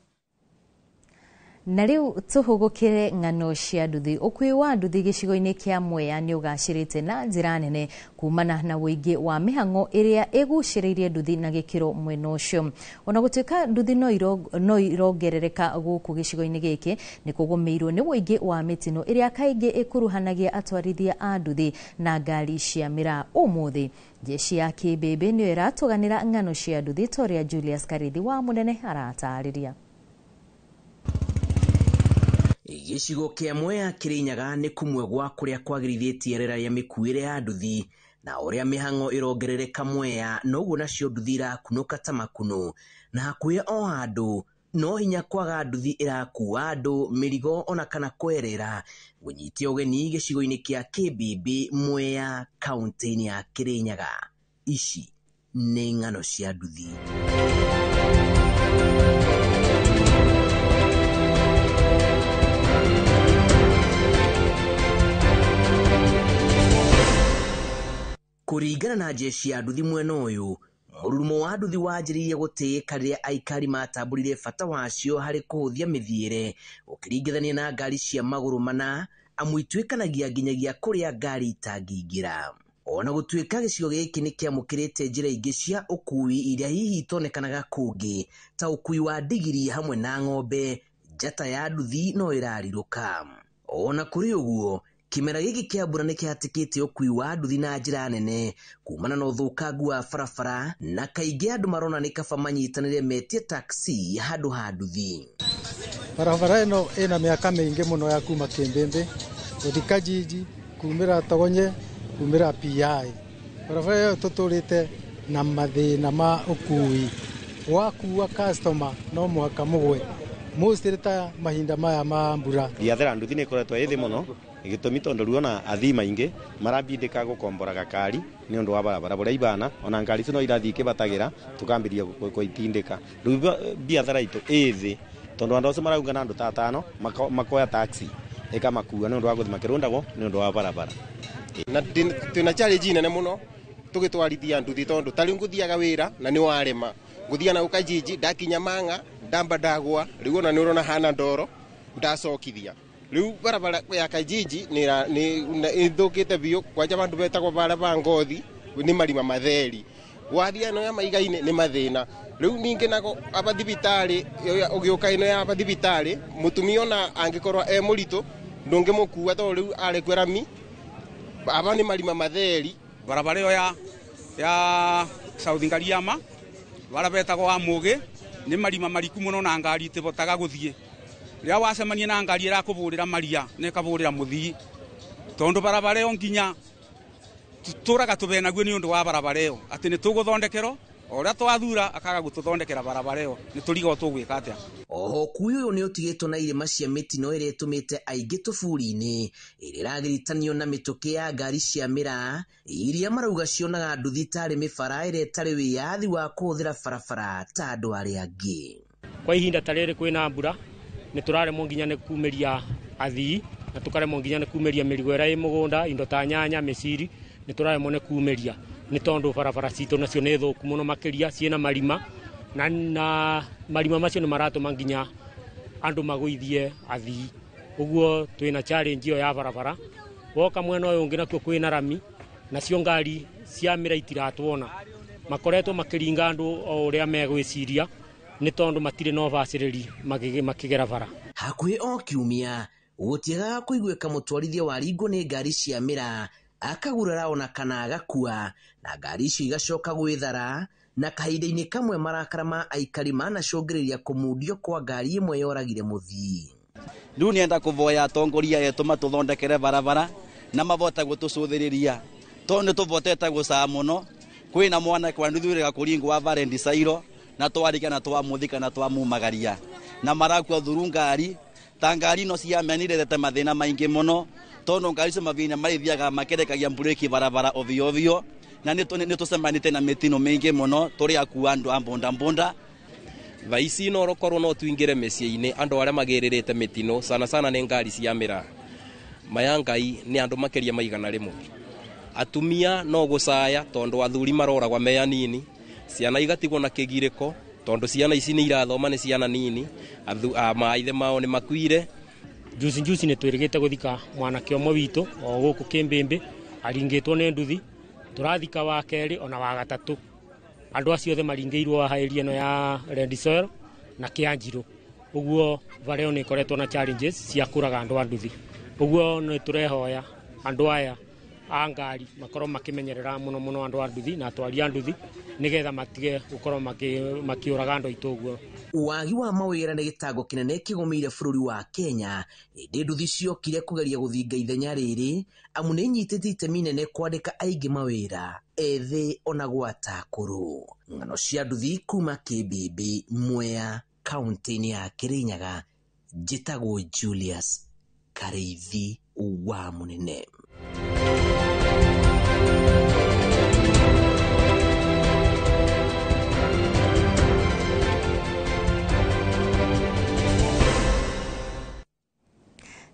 Na riu tuhugukire ng'ano cia nduthi. Ukui wa nduthi gicigo-ini kia Mwea ni ugacirite na njira nene kumana na weingi wa mihango iria iguciriirie nduthi na gikiro mwena ucio. Ona gutuika nduthi no irongerereka guku gicigo-ini giki ni kugumirwo ni weingi wa mitino iria kaingi ikuruhanagia atwarithia a nduthi na ngari cia mira. Umuthi jeshi ya Kibebe ni iratuganira ng'ano cia nduthi. Toria Julius Karithi wa Munene aratariria. Gicigo kia Mwea Kirinyaga ni kumwe gwa kuria kwagirithetie rera ya mikuire ya nduthi na uria mihango irongerereka Mwea noguo nacio nduthi irakunuka ta makuno na hakuhĩ o handu no hinya kwaga nduthi irakuua andu mirigo ona kana kwerera gunyitia ugeni gicigo-ini kia Kibebe Mwea kaunti-ini ya Kirinyaga. Ici ni ng'ano cia nduthi. Kuringana na jeshi ya nduthi mwena uyu, mururumo wa nduthi wanjiririe gutiika riria aikari matamburire bata wacio hari kuhuthia mithiire ukiringithania na ngari cia maguru mana amu ituĩkanagia nginyagia kũrĩa ngari itangĩingĩra. Ona gũtuĩka gĩcigo gĩkĩ nĩ kĩamũkĩrĩte njĩra ingĩ cia ũkui iria hihi itonekanaga kũngĩ ta ũkui wa ndigiri hamwe na ng'ombe, njata ya nduthi no ĩrarirũka. Ona kũrĩ ũguo, kĩmera gĩkĩ kĩa mbura nĩ kĩhatĩkĩte ũkui wa nduthi na njĩra nene kumana na ũthũkangu wa barabara, na kaingĩ andũ marona nĩ kaba manyitanĩre metie taxi handũ ha nduthi. Barabara ĩno ĩna mĩaka mĩingĩ mũno ya kuma Kĩmbĩmbĩ gũthiĩ Kajiji, kumĩra Togonye, kumĩra PI. Barabara ĩyo tũtũrĩte na mathĩna ma ũkui. Wakua customer no mũhaka mũgwe mostly ta mahinda maya ma mbura. Biathara nduthi nĩ ĩkoretwo ĩthĩ mũno igĩtũmi tondũ rĩu ona athii maingĩ marambindĩka gũkombora gakari nĩ ũndũ wa barabara bũrĩa ibana, ona ngari icio no irathiĩ ikĩbatagĩra tũkambĩrĩria gũitindĩka. Rĩu biathara itũ ĩthĩ tondũ andũ acio marauga na andũ ta atano makoya taxi ĩkamakua nĩ ũndũ wa gũthiĩ makĩrũndagwo nĩ ũndũ wa barabara. Na twĩna challenge nene mũno tũgĩtwarithia nduthi tondũ ta rĩu ngũthiaga wĩra na nĩ warema ngũthia na Kajiji ndakinya Mang'a ndamba ndagwa rĩu ona nĩ ũrona hana ndoro ndacokithia. Rĩu barabara ya Kajiji nĩ ithũkĩte biũ, kwanja bandu betagwo barabara Ngothi nĩ marima matheri, wathia no ya Maiga-inĩ nĩ mathĩna. Rĩu ningĩ nago abathibitarĩ ũgĩũka ino ya abathibitarĩ mũtumia ona angĩkorwo mũritũ ndũngĩmũkua tondũ rĩu arekwo rami aba nĩ marima matheri. Barabara ĩyo ya South Ngariama barabetagwo wa Mũgĩ nĩ marima mariku mũno na ngari itibotaga gũthiĩ. Rĩrĩa wacemania na ngari ĩrakũbũrĩra maria na ĩkabũrĩra mũthii tondũ barabara ĩyo nginya tũraga tũbenaguo nĩ ũndũ wa barabara ĩyo atĩ nĩ tũgũthondekerwo ũrĩa twathura akaga gũtũthondekera barabara ĩyo nĩ tũriga tũgwĩka atĩa. Oho ũkui ũyũ nĩ ũtigĩtwo na irĩma cia mĩtino ĩrĩa ĩtũmĩte aingĩ tũburi-inĩ ĩrĩa ĩragiritanio na mĩtũkĩ ya ngari cia mĩraa iria marauga cionaga nduthi tarĩ mĩbara ĩrĩa ĩtarĩ wĩyathi wa kũhũthĩra barabara ta andũ arĩa angĩ. Kwa ihinda ta rĩrĩ kwĩna mbura nĩ tũraremwo nginya nĩ kumĩria athii na tũkaremwo nginya nĩ kumĩria mĩrigo ĩrĩa ĩ mũgũnda, indo ta nyanya, mĩciri nĩ tũraremwo nĩ kumĩria nĩ tondũ barabara citũ nacio nĩ thũku mũno makĩria ciĩna marima na marima macio nĩ maratũma nginya andũ magũithie athii. Ũguo twĩna challenge ĩyo ya barabara. Woka mwena ũyũ ũngĩ nakuo kwĩna rami nacio ngari cia mĩra itiratwona makoretwo makĩringa andũ o ũrĩa megwĩciria nĩ tondũ matirĩ na ũbacĩrĩri makĩgera bara. Hakuhĩ o kiumia gũtiagaga kũiguĩka mũtwarithia wa ringwo nĩ ngari cia mĩraa akagurara ona kana agakua na ngari icio igacoka gwĩthara, na kahinda-inĩ kamwe marakara ma aikari manacũngĩrĩria kũmundio kwa ngari ĩmwe yoragire mũthii. Rĩu nĩenda kũvoya atongoria etũ matũthondekere barabara na mavote gũtũcũthĩrĩria tondũ nĩ tũvotete gũcaa mũno. Kwĩna mwana kwa nduthurĩra kũringwo wa Varendi Sairo na twarika na twamũthika na twamumagaria na marakua thuru ngari ta ngari no ciamenire te mathĩna maingĩ mũno tondũ ngari cio mathĩna marithiaga makerekagia mbureki barabara ovyo ovyo na nĩ tũcemanĩte na mĩtino mĩingĩ mũno tũrĩ akua andũ a mbunda. Thaici no rokorwo no tuingĩre mĩciĩ-inĩ andũ arĩa magĩrĩrĩte mĩtino sana nĩ ngari cia mĩraa. Maya Ngai nĩ andũ makĩria maigana rĩmwe. Atumia no gũcaya tondũ athuri maroragwa me anini, ciana igatigwo na kĩgirĩko tondũ ciana ici nĩ irathoma nĩ ciana nini, maithe mao nĩ makuire. Juzi nĩ twĩrĩgĩte gũthika mwanake ũmwe witũ o gũkũ Kĩmbĩmbĩ aringĩtwo nĩ nduthi, tũrathika wa kerĩ ona wa gatatũ. Andũ acio othe maringĩirwo haĩria ĩno ya Rendisoil na Kĩanjirũ. Ũguo bara ĩyo nĩ ĩkoretwo na challenges cia kũraga andũ a nduthi. Ũguo nĩ tũrehoya andũ aya a ngari makorwo makĩmenyerera mũno andũ a nduthi na atwari a nduthi nĩgetha matige gũkorwo makĩũraga andũ aitũ ũguo. Wagi wa mawĩra nĩ gĩtango kĩnene kĩgũmĩire bũrũri wa Kenya hĩndĩ nduthi ciokire kũgeria gũthinga ithenya rĩrĩ amu nĩ inyitĩte itemi inene kwandĩka aingĩ mawĩra ethĩ ona gwata akũrũ. Ng'ano cia nduthi kuma Kĩmbĩmbĩ, Mwea, kaunti-inĩ ya Kĩrĩnyaga, njĩtagwo Julius Kareithi wa Mũnene.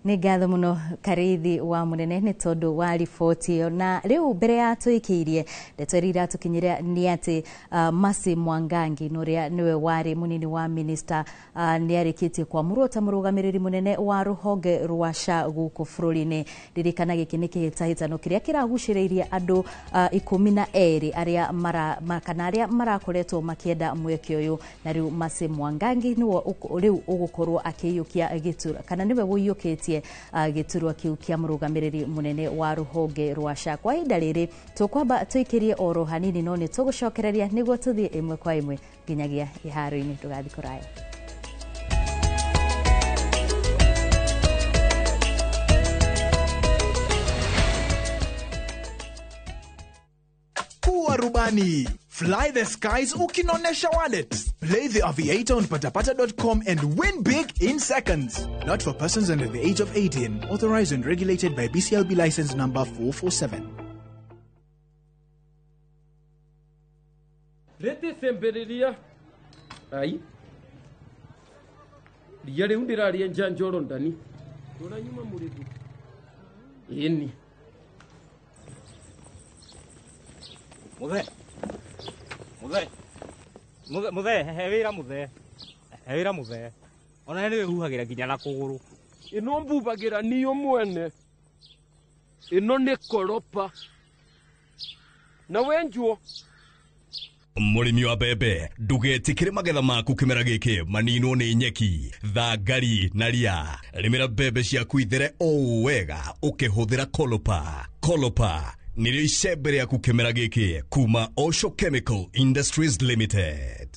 Nĩ ngatho mũno Karithi wa Munene nĩ tondũ wa riboti ĩyo, na rĩu mbere ya tũikirie ndeto iria iratukinyĩra nĩ atĩ Mercy Mwangangi ũrĩa nĩwe warĩ munini wa minister nĩarĩkĩtie kwamũrwo ta mũrũgamĩrĩri munene wa rũhonge rwa SHA gũkũ bũrũri-inĩ. Ririkana gĩkĩ nĩ kĩhĩtahĩtano kĩrĩa kĩragucĩrĩirie andũ 12 arĩa marakoretwo makĩenda mweke ũyũ, na rĩu Mercy Mwangangi nĩwe rĩu ũgũkorwo akĩiyũkia gĩturwa kana nĩwe wũiyũkĩtie gĩturwa kĩu kĩa mũrũgamĩrĩri munene wa rũhonge rwa SHA. Kwa ihinda rĩrĩ tũkwamba tũikĩrie oro hanini, no nĩ tũgũcokereria nĩguo tũthiĩ ĩmwe kwa ĩmwe nginyagia iharo-inĩ, ndũgathiĩ kũraya. Kuwa rubani, fly the skies ukinonesha wallet. Play the aviator on patapata.com and win big in seconds. Not for persons under the age of 18. Authorized and regulated by BCLB license number 447. Rete semberiria. Ai. Ria undira ria njanjoro ndani. Turanyuma muribu. Yeni. Muthe hewira muthe ona niwe huhagira nginya na kuguru ino mbubagira niyo mwene ino ni koropa na wenjuo Murimi wa bebe ndugetikire magetha maku kimera giki manino ni nyeki thangari na ria. Rimira bebe ciaku ithere o wega ukihuthira Kolopa nĩrĩo icembe rĩaku kĩmera gĩkĩ kuma Osho Chemical Industries Limited.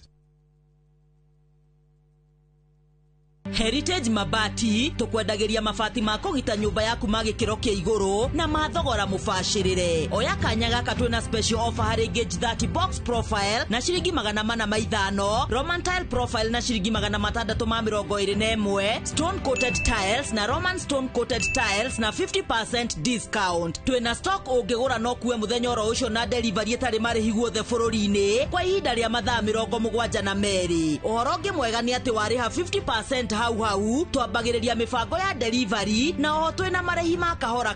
Heritage Mabati tukwendagĩria mabati ma kũgita nyũmba yaku ma gĩkĩro kĩa igũrũ na mathogora mũbacĩrĩre. Oya kanya gaka twĩna special offer harĩ gauge 30 box profile na ciringi 450, Roman tile profile na ciringi 621, stone coated tiles na Roman stone coated tiles na 50% discount. Twĩna stock ũngĩgũra no kuwe mũthenya oro ũcio na delivery ĩtarĩ marĩhi guothe bũrũri-inĩ kwa ihinda rĩa mathaa 72. Ũhoro ũngĩ mwega nĩ atĩ warĩha 50% hau twambagĩrĩria mibango ya delivery na oho twĩna marĩhi ma kahora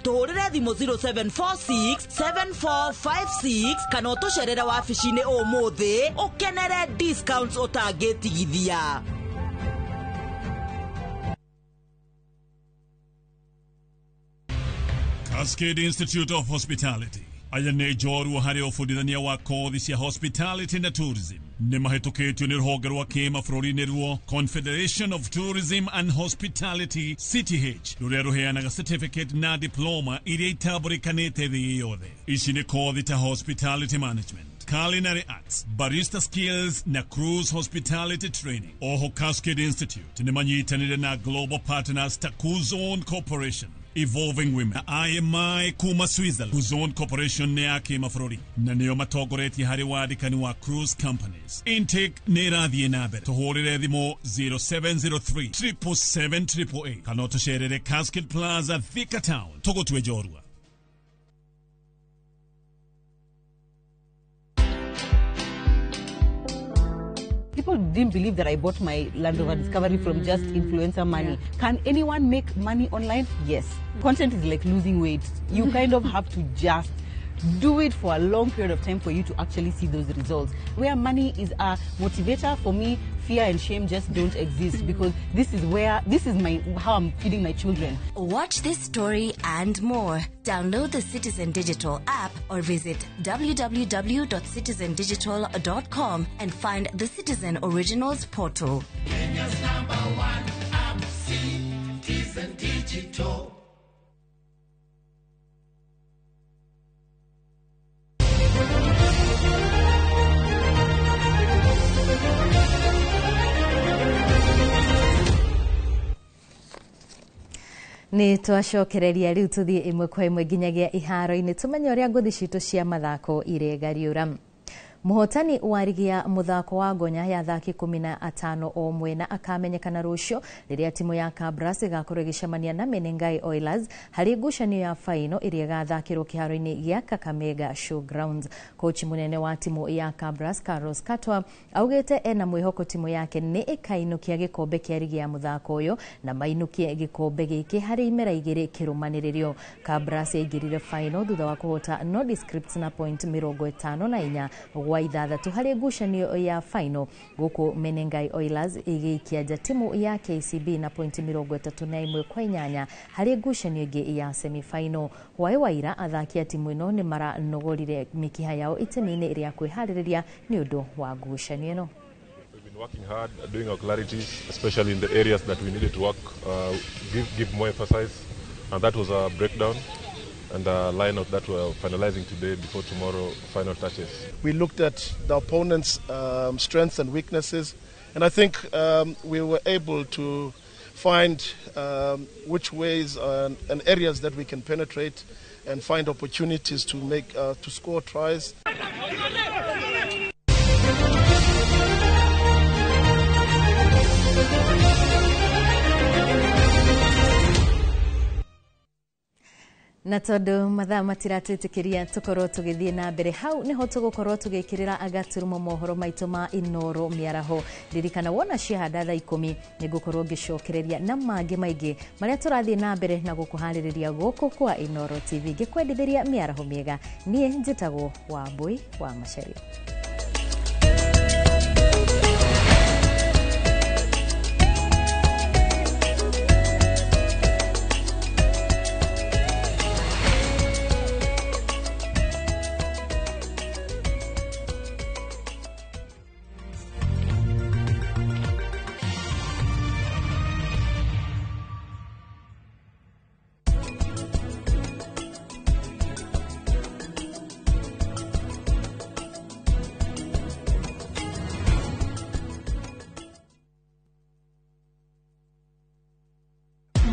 tuhũrĩre thimũ 0746 7456 kana ũtũcerere wabici-inĩ ũmũthĩ ũkenere discounts ũtangĩtigithia. Cascade Institute of Hospitality ayane joru hari ofudithania wa kothi cia hospitality na tourism ni mahetũkĩtio nĩ rũhonge rwa kĩma bũrũri-inĩ ruo Confederation of Tourism and Hospitality CTH rũrĩa rũheanaga certificate na diploma iria itambũrĩkanĩte thĩ yothe. Ici nĩ kothi ta hospitality management, culinary arts, barista skills na cruise hospitality training. Oho Cascade Institute ni manyitanĩre na global partners ta Kuzone Corporation, Evolving Women, IMI kuma Switzerland, Kuzone Corporation ne yake mafrori na niyo matogoretie hari wadikani wa cruise companies. Intake ne radhi enaber tuhorire dhimo 0703 777 kanoto sherere Cascade Plaza Thika Town togo tuwe jorua. People didn't believe that I bought my Land Rover Discovery from just influencer money. Can anyone make money online? Yes. Content is like losing weight. You kind of have to just do it for a long period of time for you to actually see those results. Where money is a motivator, for me, fear and shame just don't exist because this is how I'm feeding my children. Watch this story and more. Download the Citizen Digital app or visit www.citizendigital.com and find the Citizen Originals portal. Kenya's #1 app, Citizen Digital. Nĩ twacokereria rĩu tũthiĩ ĩmwe kwa ĩmwe nginyagia iharo-inĩ tũmenye ũrĩa ngũthi citũ cia mathako iregariũra. Muhotani wa rigi ya muthako wa ngonya ya athaki 15 o mwena akamenyekana rucio riria timu ya Kabras igakorwo igicemania na Menengai Oilers hari ngucanio ya faino iria igathakirwo kiharo-ini gia Kakamega Showgrounds. Coach munene wa timu ya Kabras Carlos Katwa augite ena mwihoko timu yake ni ikainukia gikombe kia rigi ya muthako uyo na mainukie gikombe giki hari imera igiri kirumaniririo. Kabras yaingirire faino thutha wa kuhota Nordic Scripts na point 54 wa ithathatu hari ngucanio ya faino, guku Menengai Oilers igiikia timu ya KCB na point 31 kwa 8 hari ngucanio ingi ya semi-final. Waira athaki a timu ino ni maranogorire mikiha yao itemini iria kwihariria ni undu wa ngucanio ino. We've been working hard doing our clarities, especially in the areas that we needed to work, give more emphasis, and that was a breakdown and a line-out that we're finalizing today before tomorrow final touches. We looked at the opponent's strengths and weaknesses, and I think we were able to find which ways and areas that we can penetrate and find opportunities to make to score tries. Na tondu mathaa matiratwitikiria tukorwo tugithie na mbere hau niho tugukorwo tugikirira agaturumo mohoro maitu ma Inoro miaraho. Ririkana wona ciahanda thaa 10 nigukorwo ngicokereria na mangi maingi maria turathie na mbere na gukuhaririria guku kwa Inoro TV gikwendithiria miaraho miega. Nie njitagwo Wambui wa Macharia.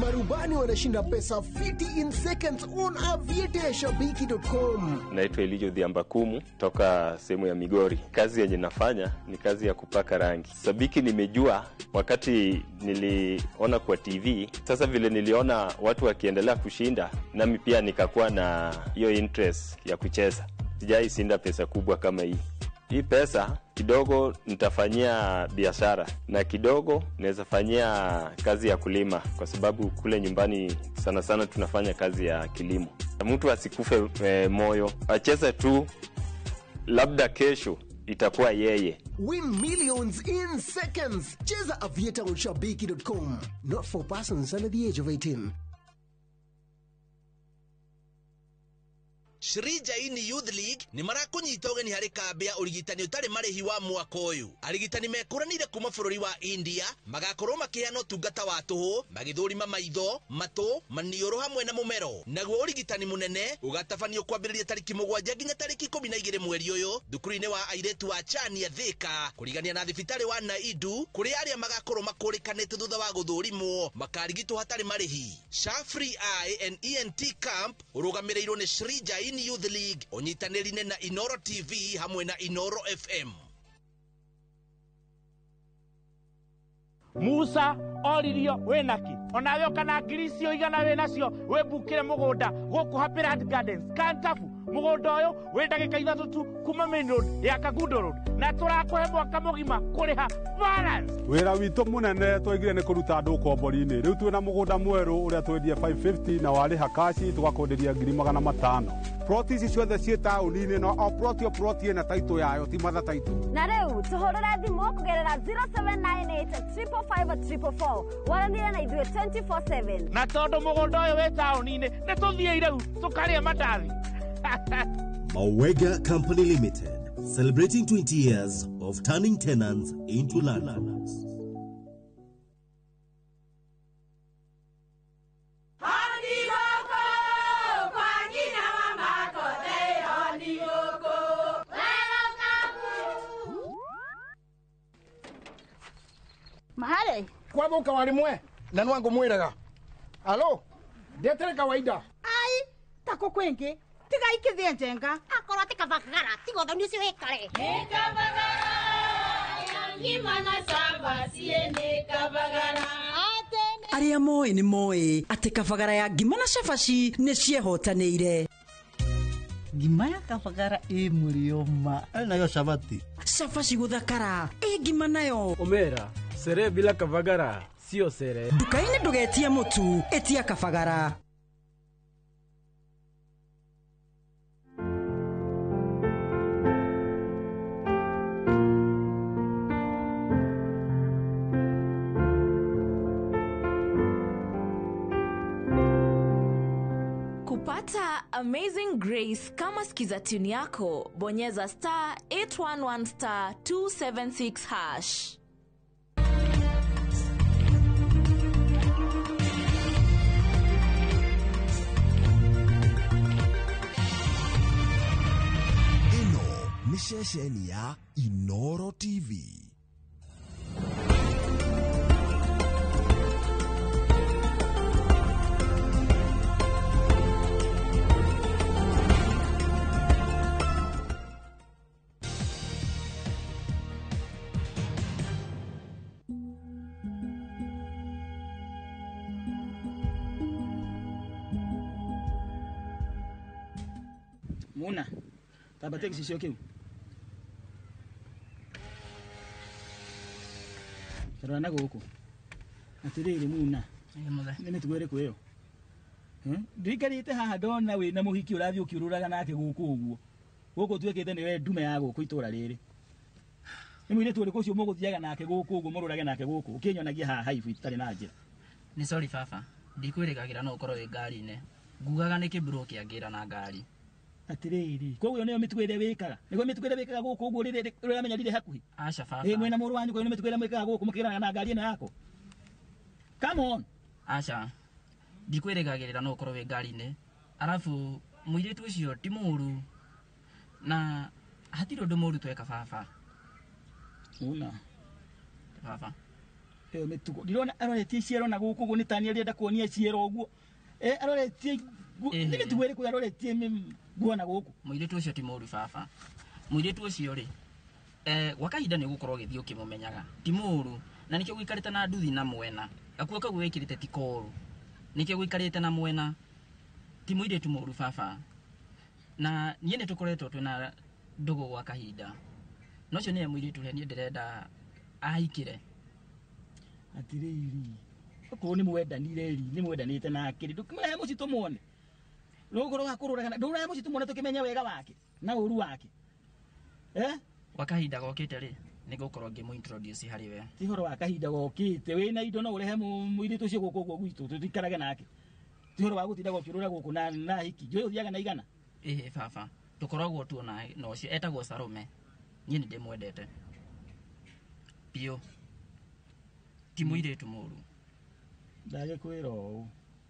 Marubani wanashinda pesa 50 in seconds on aviatashabiki.com. Naitwa Elijo Dhiambakumu toka sehemu ya Migori. Kazi yenye nafanya ni kazi ya kupaka rangi. Sabiki nimejua wakati niliona kwa TV. Sasa vile niliona watu wakiendelea kushinda, nami pia nikakuwa na hiyo interest ya kucheza. Sijai shinda pesa kubwa kama hii. Hii pesa kidogo nitafanyia biashara na kidogo naweza fanyia kazi ya kulima, kwa sababu kule nyumbani sana sana tunafanya kazi ya kilimo. Mtu asikufe moyo, acheze tu, labda kesho itakuwa yeye. Win millions in seconds. Cheza aviatashabiki.com. Not for persons under the age of 18. Shrijaini Youth League ni marakunyita ugeni hari kambi ya urigitani utari marihi wa mwaka uyu. Arigitani mekuranire kuma bururi wa India magakorwo makiheana utungata wa tuhu, magithurima maitho, matu, manioro hamwe na mumero. Naguo urigitani munene ugatabanio kwambiriria tariki 7 nginya tariki 12 mweri uyu thukuru-ini wa airetu wa Chania Thika, kurigania na thibitari wa Naidu kuri aria magakorwo makurikanite thutha wa guthurimwo makarigitwo hatari marihi. Shafri Eye and ENT Camp urugamirirwo ni Shrijaini Youth League onyitanirine na Inoro TV hamwe na Inoro FM. Musa oririo wenaki onawe kana ngiricio igana we nacio webukire mugunda guku Happy Land Gardens Kantafu. Mugunda uyu we ndagika 3 tu kuma Main Road ya Kagundo Road na turakuhe mwaka mugima kuriha balance. Wira witu munene twigire ni kuruta andu kombori-ini. Riu twina mugunda mweru uria twendia 550 na wari hakashi tugakonderia 500. Ploti ici ciothe cie tauni-ini no o ploti na taito yayo ti matha taito. Na riu tuhurire thimu kugerera 0798554444 waranire na ithuĩ 24/7. Na tondu mugunda uyu we tauni-ini ni tuthie riu tukaria mandathi. Mawega Company Limited, celebrating 20 years of turning tenants into landlords. Mahali kwa boka walimwe na nwangu mwiraga. Alo, ndetere kawaida. Ai, tako kwenge tiga ikithie njenga akorwo tika Kabagara tigo da nisi wekare Kabagara Yimana samba siene Kabagara Aria moe ni moe ate kabagara ya ngima na cabaci nĩ ciehotanĩire. Ngima ya kabagara mũrioma nayo cabati. Cabaci gũthakara ngima nayo. Omera, sere bila kabagara sio sere. Nduka-inĩ ndũgetie mũtu etia kabagara. Kupata Amazing Grace kama skiza tune yako, bonyeza *811 *276#. Ino ni shesheni ya Inoro TV. Muna, tabate kisisio kiu. Sarana goko. Atiriri Muna. Nene tugwere kweyo. Ndikarite haha ndona we na muhiki urathi ukiururaga nake guku uguo. Guku twekete niwe ndume ya guku itura riri. Nimwire tu uriko cio muguthiaga nake guku uguo mururage nake guku. Ukinyonagia haha haifu itari na njira. Ni sorry baba. Ndikwirikagira no ukorwo wi ngari-ini. Ngugaga ni kiburo kiangira na ngari. Atiriri koguo niyo mitugo ire wikaga nigo mitugo ire wikaga guku uguo rire uramenya rire hakuhi acha baba mwena muru wanyu ko niyo mitugo ire mwikaga guku mukira na ngari ino yako come on acha ndikwirigagirira no ukorwo wi ngari-ini arafu muiritu ucio ti muru na hatiri undu muru tweka baba una baba mitugo ndirona aroretie ciero na guku uguo ni tani arenda kuonia ciero uguo aroretie ni mitugo ire kuyaroretie guona guku muiritu ucio ti muru baba muiritu ucio ri wakahinda ni gukorwo githii ukimumenyaga ti muru na nikio gwikarite na nduthi na mwena akuo kagu wikirite ti koru nikio gwikarite na mwena ti muiritu muru baba na nie ni tukoretwo twina ndugu gwa kahinda nocio ni muiritu ni ndirenda ahikire atiriri ko ni mwendanire ri ni mwendanite nake ndukimwe mucito muone Lugoro gakururaga ndura mucitu mwana tukimenya wega wake na uru wake wakahinda gokite ri nigukorwo ngimu introduce hari we ti horo wakahinda gokite we na indo no urehe muiritu cio guku guo gwitu tutikarage nake ti horo wagutinda gokirura guku na hiki jwe uthiaga na igana baba tukoragwo tu na no cio etagwo Sarume nie ni ndimwendete pio ti muiritu muru ndage kwiro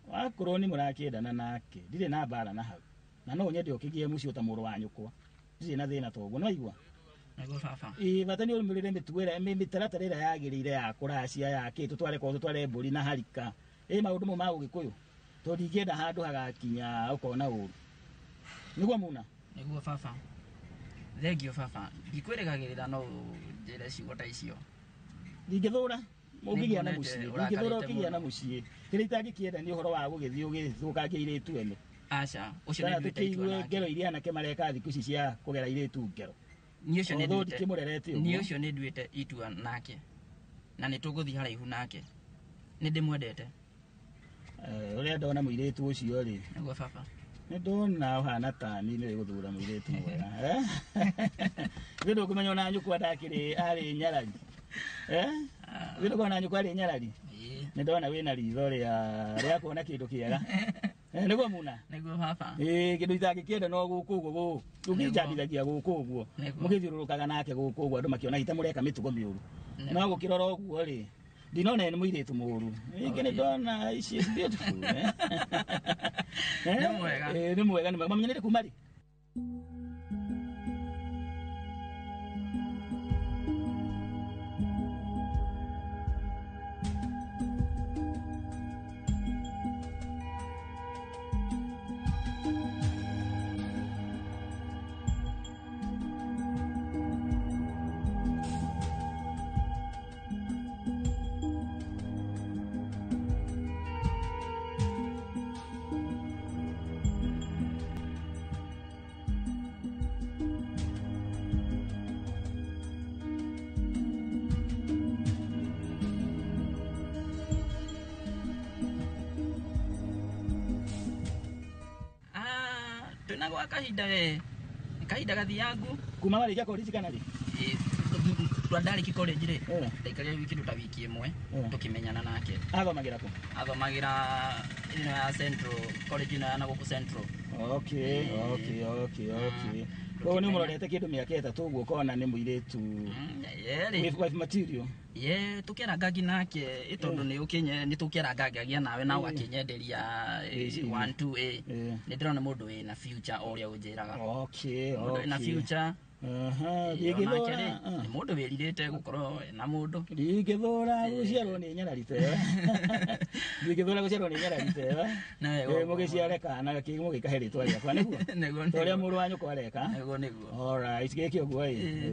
wakorwo ni murakiendana nake ndire na bara na hau na no nyende ukigie mucio ta muru wanyu kwa ndire na thina toguo no igwa nego baba batani urumurire mituwera mitaratarira yagirire ya kuracia yake tutware kwa tutware mburi na harika maundu mo ma ugikuyu to ndikienda handu hagakinya ukona uru niguo Muna niguo baba thengio baba ndikwirigagirira no njire ciugo ta icio ndingithura mugigia na mucie ndingithura ukigia na mucie kire itangikienda ni uhoro wa gugithii ugithukangia iritu ene acha ucio ni ndwite itua ngero iria na kemareka thiku ici cia kugera iritu ngero ni ucio ni ndwite itua nake na ni tuguthi haraihu nake ni ndimwendete uria ndona muiritu ucio ri niguo baba ni ndona uhana tani ni guthura muiritu mwega ndio kumenya na nyukwa ndakiri ari nyarari Wino kona nyukwa ari nyarari ni ndona wina ritho ria kuona kindu kiega niguo Muna niguo baba kindu itangikienda no guku uguo tungijambithagia guku uguo mugithiururukaga nake guku uguo andu makiona hita mureka mitugo miuru no gukirora uguo ri ndinona ni muiritu muru ingi ni ndona ici is beautiful ni mwega ni mamenyerere kumari gwa kahinda we kahinda gathiangu kuma wale kia college kana ri twandariki college ri ndaikaria wiki nduta wiki imwe tukimenyana nake athomagira ku athomagira ino ya Central college ino ya Naguku Central. Okay. Wewe ni murorete kindu miaka 3 uguo kona ni muiretu with material tukera ngagi nake itondu ni ukinye ni tukera ngagi nawe nawe akinyenderia 1-2 ni ndirona mundu wina future oria unjiraga mundu wina future Gigithora ni mundu wiririte gukorwo na mundu gigithora guciarwo ni nyararite gigithora guciarwo ni nyararite mugiciare kana kimu gikaheritwa riakwa niguo toria muru wanyu kwareka niguo alright gikio guo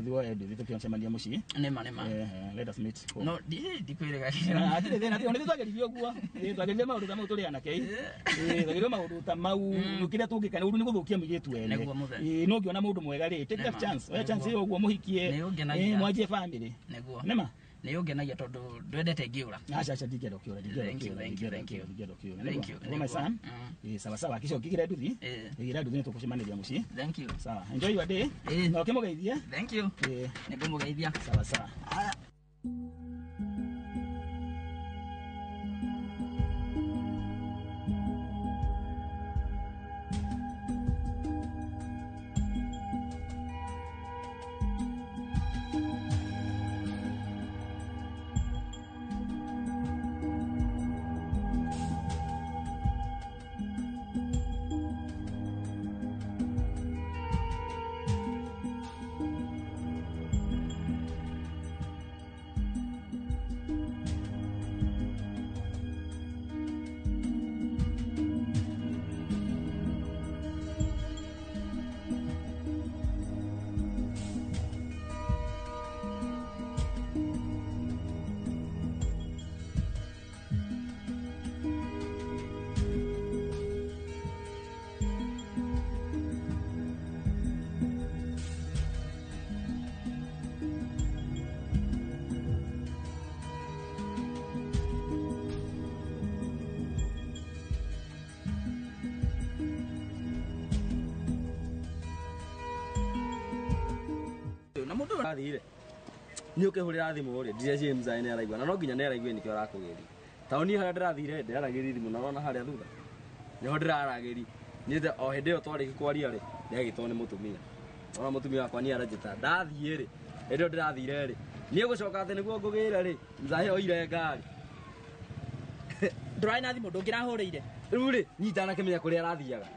thwo endi tukionsemalia muci nema let us meet no di kwirega atire thina tioni twagerithio guo twagerithia maundu tamu turi anake twagerithia maundu tamau ukire tungikana uru ni guthukia migetu ene no ngiona mundu mwega ri take that chance we chance yo guo muhikie mwaje family niguo nema ni ungenagia tondu ndwendete ngiura acha digero kiura thank you my son sawa kisho kigire nduthi igira nduthi tukucemaniria muci thank you sawa enjoy your day no kimugeithia thank you nigumugeithia sawa athire ni ukihurira thimu ri DJ James aine araigwa na no nginya ne araigwa nikio arakugeri tauni haria ndirathire ndiragiri thimu na rona haria thutha ni ho ndiraragiri ni te o hinde yo twari kwaria ri ndagitwo ni mutumia ona mutumia wakwa ni arajita ndathie ri hinde ndirathire ri ni gucoka ate niguo ngugira ri mzahe oire ngari ndrai na thimu ndungirahurire riu ri nyitana kimenya kuria arathiaga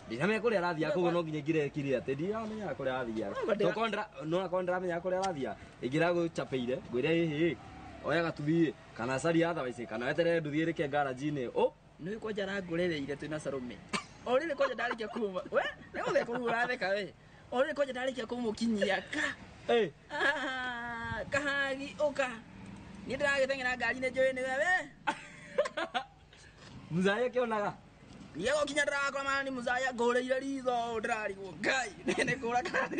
ndinamenya kuria arathia koguo no nginya ngire kire ate ndiramenya kuria arathia to kondra no kondra menya kuria arathia igira guchapeire ngwire hihi oya gatuthie kana sari otherwise kana wetere nduthie rike garage ni ni kwanja rangurereire twina Salome orire kwanja ndarikia kuma we ni guthe kurura theka we orire kwanja ndarikia kumukinyia ka kahagi oka ni ndiragitengera ngari ni njoi ni wewe mzaye kionaga yego kinya ndrakwa mani muzaya ngoreire ritho ndirarigwo ngai nene kura kana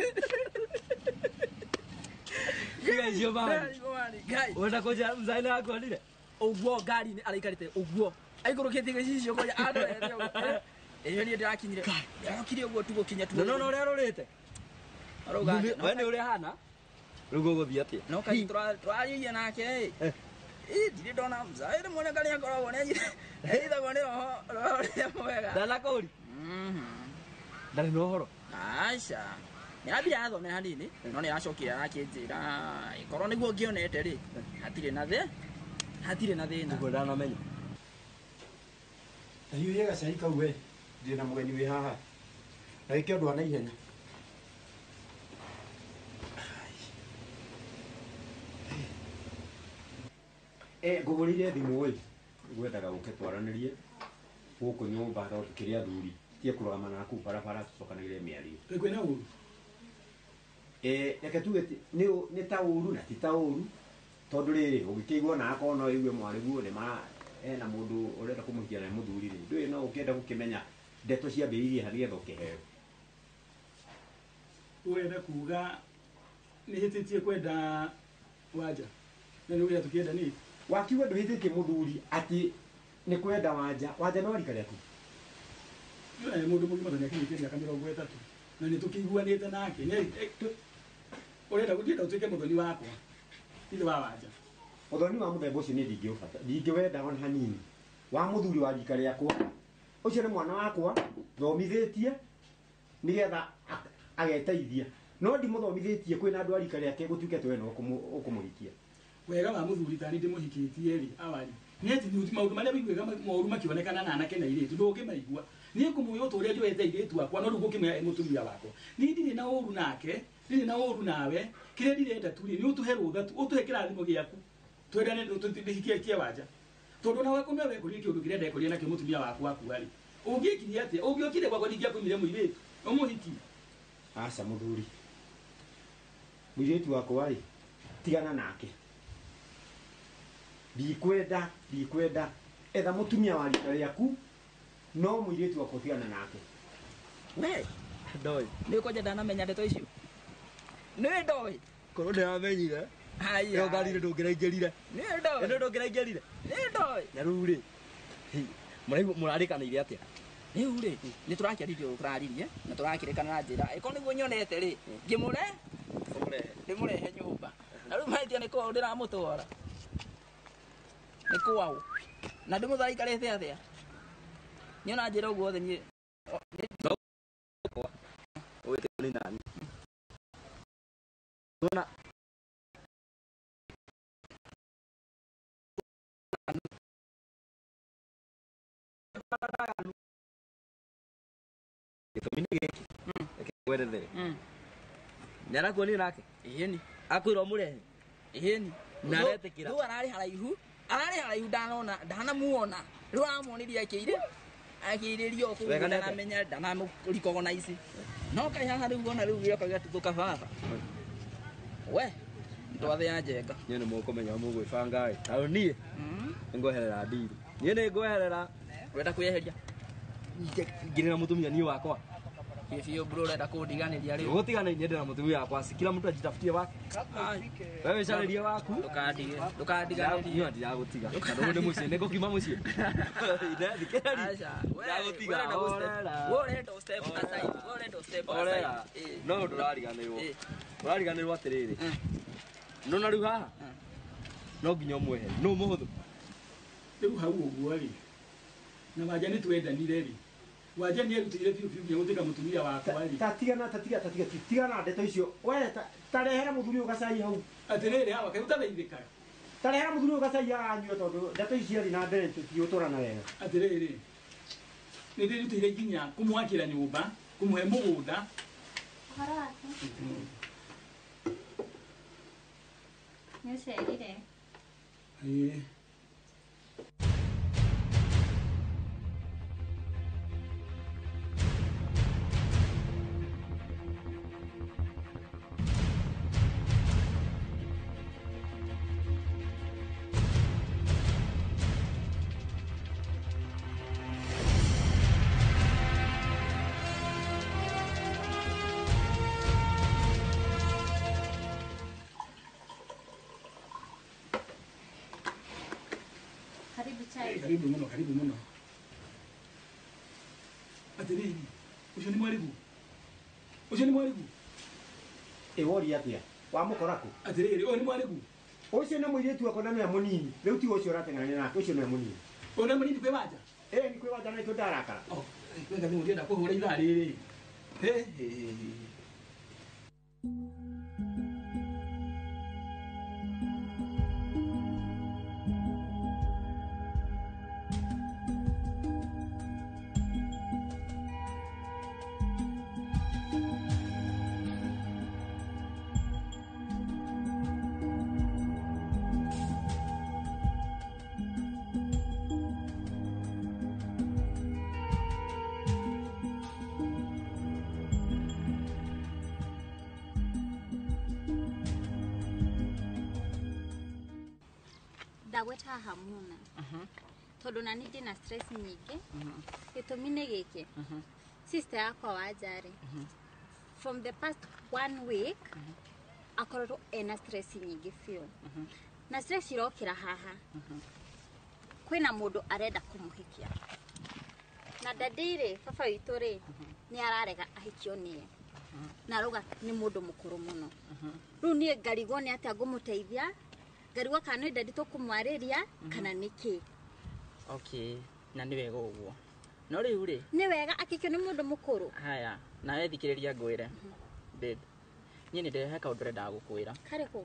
Ngai mani ngai wenda koja mzaye na akonire uguo ngari ni araikarite uguo aigurukitie gicicio koja ando eyo ni ndirakinyire yakire uguo tugo kinya tu no ria rurite aruga we ni uri hana rugo guthia atia no kai twariye nake ndire ndona mzaire mwone kali akoragwo ne eithago ni roho mwega ndala kuri ndari no horo aisha ni abia athome hanini no ni acokire akinjira ikorwo niguo ngionete ri hatire na thina ngo ndana menya ayu yega sai kauwe ndina mugeni wi haha na ikio ndwa na ihenya ngugurire thimu wi ngwendaga uke twaranirie guku nyumba ro tukiria thuri tie kurugama naku barabara tucokanagire miario kwina uru reke tuge ni ta uru na ti ta uru tondu riri ugikigwo na akono igue mwariguo ni ma na mundu urenda kumuhikia na muthuri ri ndui no ukienda gukimenya ndeto cia mbiririe haria thokeheo urenda kuga ni hititie kwenda waja na ni uria tukienda ni wakiwa nduhititie muthuri ati ni kwenda waja no rika riaku Yule mundu mugima tani akinyitie miaka 30 na nitukiguanite nake ne urenda guthiĩ utuike muthoni wakwa ithe wa wanja muthoni wa muthemba ucio ni ndingĩũbata ndingĩwenda ona hanini wa muthuri wa rika rĩakwa ucio nĩ mwana wakwa thomithĩtie nigetha ageteithia no ndimũthomithĩtie kwĩna andũ a rika rĩake gũtuĩke twena ũkũmũhikia wega wa muthuri tani ndĩmũhikĩtie rĩ awali neti maũndũ marĩa wĩiguaga moru makĩonekana na anake na airĩtu ndũngĩmaigua niĩ ngũmũĩ ũtũũria njoete airĩtu akwa no rĩu gũkĩmenya mũtumia wakwa niĩ ndirĩ na ũru nake ndirĩ na ũru nawe kĩrĩa ndirenda tu nĩ ũtũhe rũtha ũtũhe kĩrathimo gĩaku twendane tũhikie wanja tondũ nawe kũmwe wekũria kĩũndũ kĩrĩa ndekũria nakĩo mũtumia waku wakua rĩ ũngĩkirie atĩa ũngĩokire gwakwa ndingĩakũmire mũirĩtu ũmũhiki aca mũthuri mũirĩtu wakwa rĩ tigana nake ndikwenda etha mũtumia wa rika rĩaku no mũirĩtu wakwa tigana nake we ndoi nĩ ũkwenja ndanamenya ndeto icio nĩ ndoi korwo ndĩramenyire ĩyo ngari ndũngĩraingĩrire nĩ ndoi ndũngĩraingĩrire nĩ ndoi na rĩu rĩ mũrarĩkanĩire atĩa rĩu rĩ nĩ tũrakĩarithia ũũ tũraririe na tũrakĩrĩkana na njĩra ĩkorwo nĩguo nyonete rĩ ndĩmũrehe nyũmba na rĩu mahĩtia nĩ kwao ndĩramũtwara nĩ kwao na ndĩmũthaikarĩte atĩa nyona njĩra ũguo othe niĩ ũwĩtĩkwo nĩ nani tuona gĩtũmi nĩ gĩkĩ reke ngwerethere nĩarakuonire nake ĩhĩni akwĩrwo mũrehe ĩhĩni na aretĩkĩra rĩu ararĩ haraihu ndanamuona rĩu aramwonirie akĩirĩrio kũu ndanamenya ndanamũricognize no kaĩ haha rĩu ona rĩu gĩoka gĩatũthũka baba we ndwathĩa njenga niĩ nĩ mũkũmenya mũgwĩbanga tondũ niĩ nĩngweherera ndiri niĩ nĩngweherera ũrenda kwĩyeheria ngĩrĩ na mũtumia niĩ wakwa biũ bro ũrenda kũndiganĩria rĩu gũtiganĩria ndĩ na mũtumia wakwa kila mtu ajitafutie wake wewe carĩrie waku ndũkandiganĩrie ndiragũtiga tondũ nĩ mũciĩ nĩngũkiuma mũciĩ ndagũtiga orera no ndũrariganĩrwo atĩrĩrĩ nona rĩu haha no nginya ũmwehere nũ mũhũthũ rĩu hau ũguo rĩ na wanja nĩ twendanire rĩ wanja nĩ erutĩire biũ gũtuĩka mũtumia wakwa rĩ tigana ndeto icio we tarehera mũthuri ũgacai hau atĩrĩrĩ hawa kaĩ ũtathaithĩkaga tarehera mũthuri ũgacai anyue tondũ ndeto ici ciarĩ na mbere tũtiũtũrana wega atĩrĩrĩ nĩ ndĩrutĩire nginya kũmwakĩra nyũmba kũmũhe mũgũnda nĩ ũcerire karibu muno atĩrĩrĩ ũcio nĩ mwarigu wori atĩa wamũkora kũ atĩrĩrĩ ũyũ nĩ mwarigu ũcio nĩ mũirĩtu wakwa na nĩwe mũnini rĩu tiga ũcio ũrateng'ania nake ũcio nĩwe mũnini ũyũ nĩ mũnini kwĩ wanja nĩ kwĩ wanja na itũ ndarakara wenga thimũ ndienda kũhũra ithaa rĩrĩ ndagweta haha mũna tondũ na nĩ ndĩna stress nyingĩ gĩtũmi nĩ gĩkĩ sister yakwa wanjarĩ from the past 1 week akoretwo ena stress nyingĩ biũ na stress irokĩra haha kwĩna mũndũ arenda kũmũhikia Na dadire baba witũ rĩ nĩ ararega ahikio nie. Na ruga nĩ mũndũ mũkũrũ mũno. Rĩu niĩ ngarigwo nĩ atĩa ngũmũteithia. Ngarigwo kana nĩ ndandito kumwarĩria kana nĩkĩ. Okay, na nĩ wega ũguo. No rĩu rĩ nĩ wega akikio nĩ mũndũ mũkũrũ. Haya, nawe thikĩrĩria ngwĩre. Babe, niĩ nĩ ndĩrehe kaũndũ ũrenda gũkwĩra. Karĩkũ?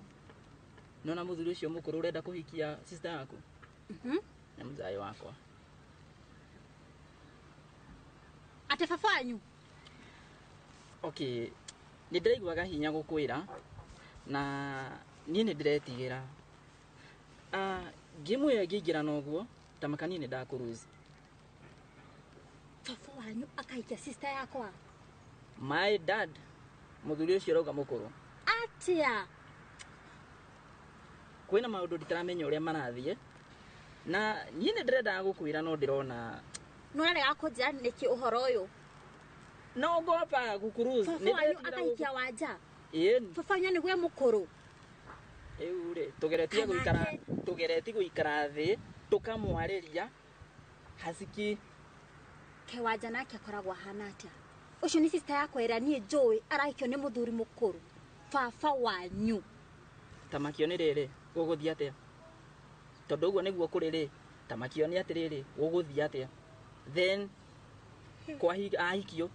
Nona mũthuri ũcio mũkũrũ ũrenda kũhikia sister yaku. Nĩ mũthai wakwa. Ate baba wanyu? Okay, nĩ ndĩraiguaga hinya gũkwĩra na niĩ nĩ ndĩretigĩra. Ngĩmwĩra ngĩingĩra noguo ta makani nĩ ndakũruzi. Baba wanyu akahikia sister yakwa? My dad, mũthuri ũcio rauga mũkũrũ. Atia? Kwĩna maũndũ nditaramenya ũrĩa marathiĩ. Na niĩ nĩ ndĩrenda gũkwĩra no ndĩrona. No arega kũnjĩra nĩkĩ ũhoro ũyũ? No ngopa gũkuruzi. Baba wanyu akahikia wanja? Ĩĩ. Baba wanyu nĩwe mũkũrũ? Rĩu rĩ tũgeretie gũikara thĩ tũkamwarĩria hasiki. Kewanja nake akoragwo hana atĩa? Ũcio nĩ sister yakwa ĩrĩa niĩ njũĩ arahikio nĩ mũthuri mũkũrũ. Baba wanyu. Tamakio nĩ rĩrĩ gũgũthiĩ atĩa? Tondũ ũguo nĩguo kũrĩ rĩ, tamakio nĩ atĩrĩrĩ gũgũthiĩ atĩa? Then ahikio.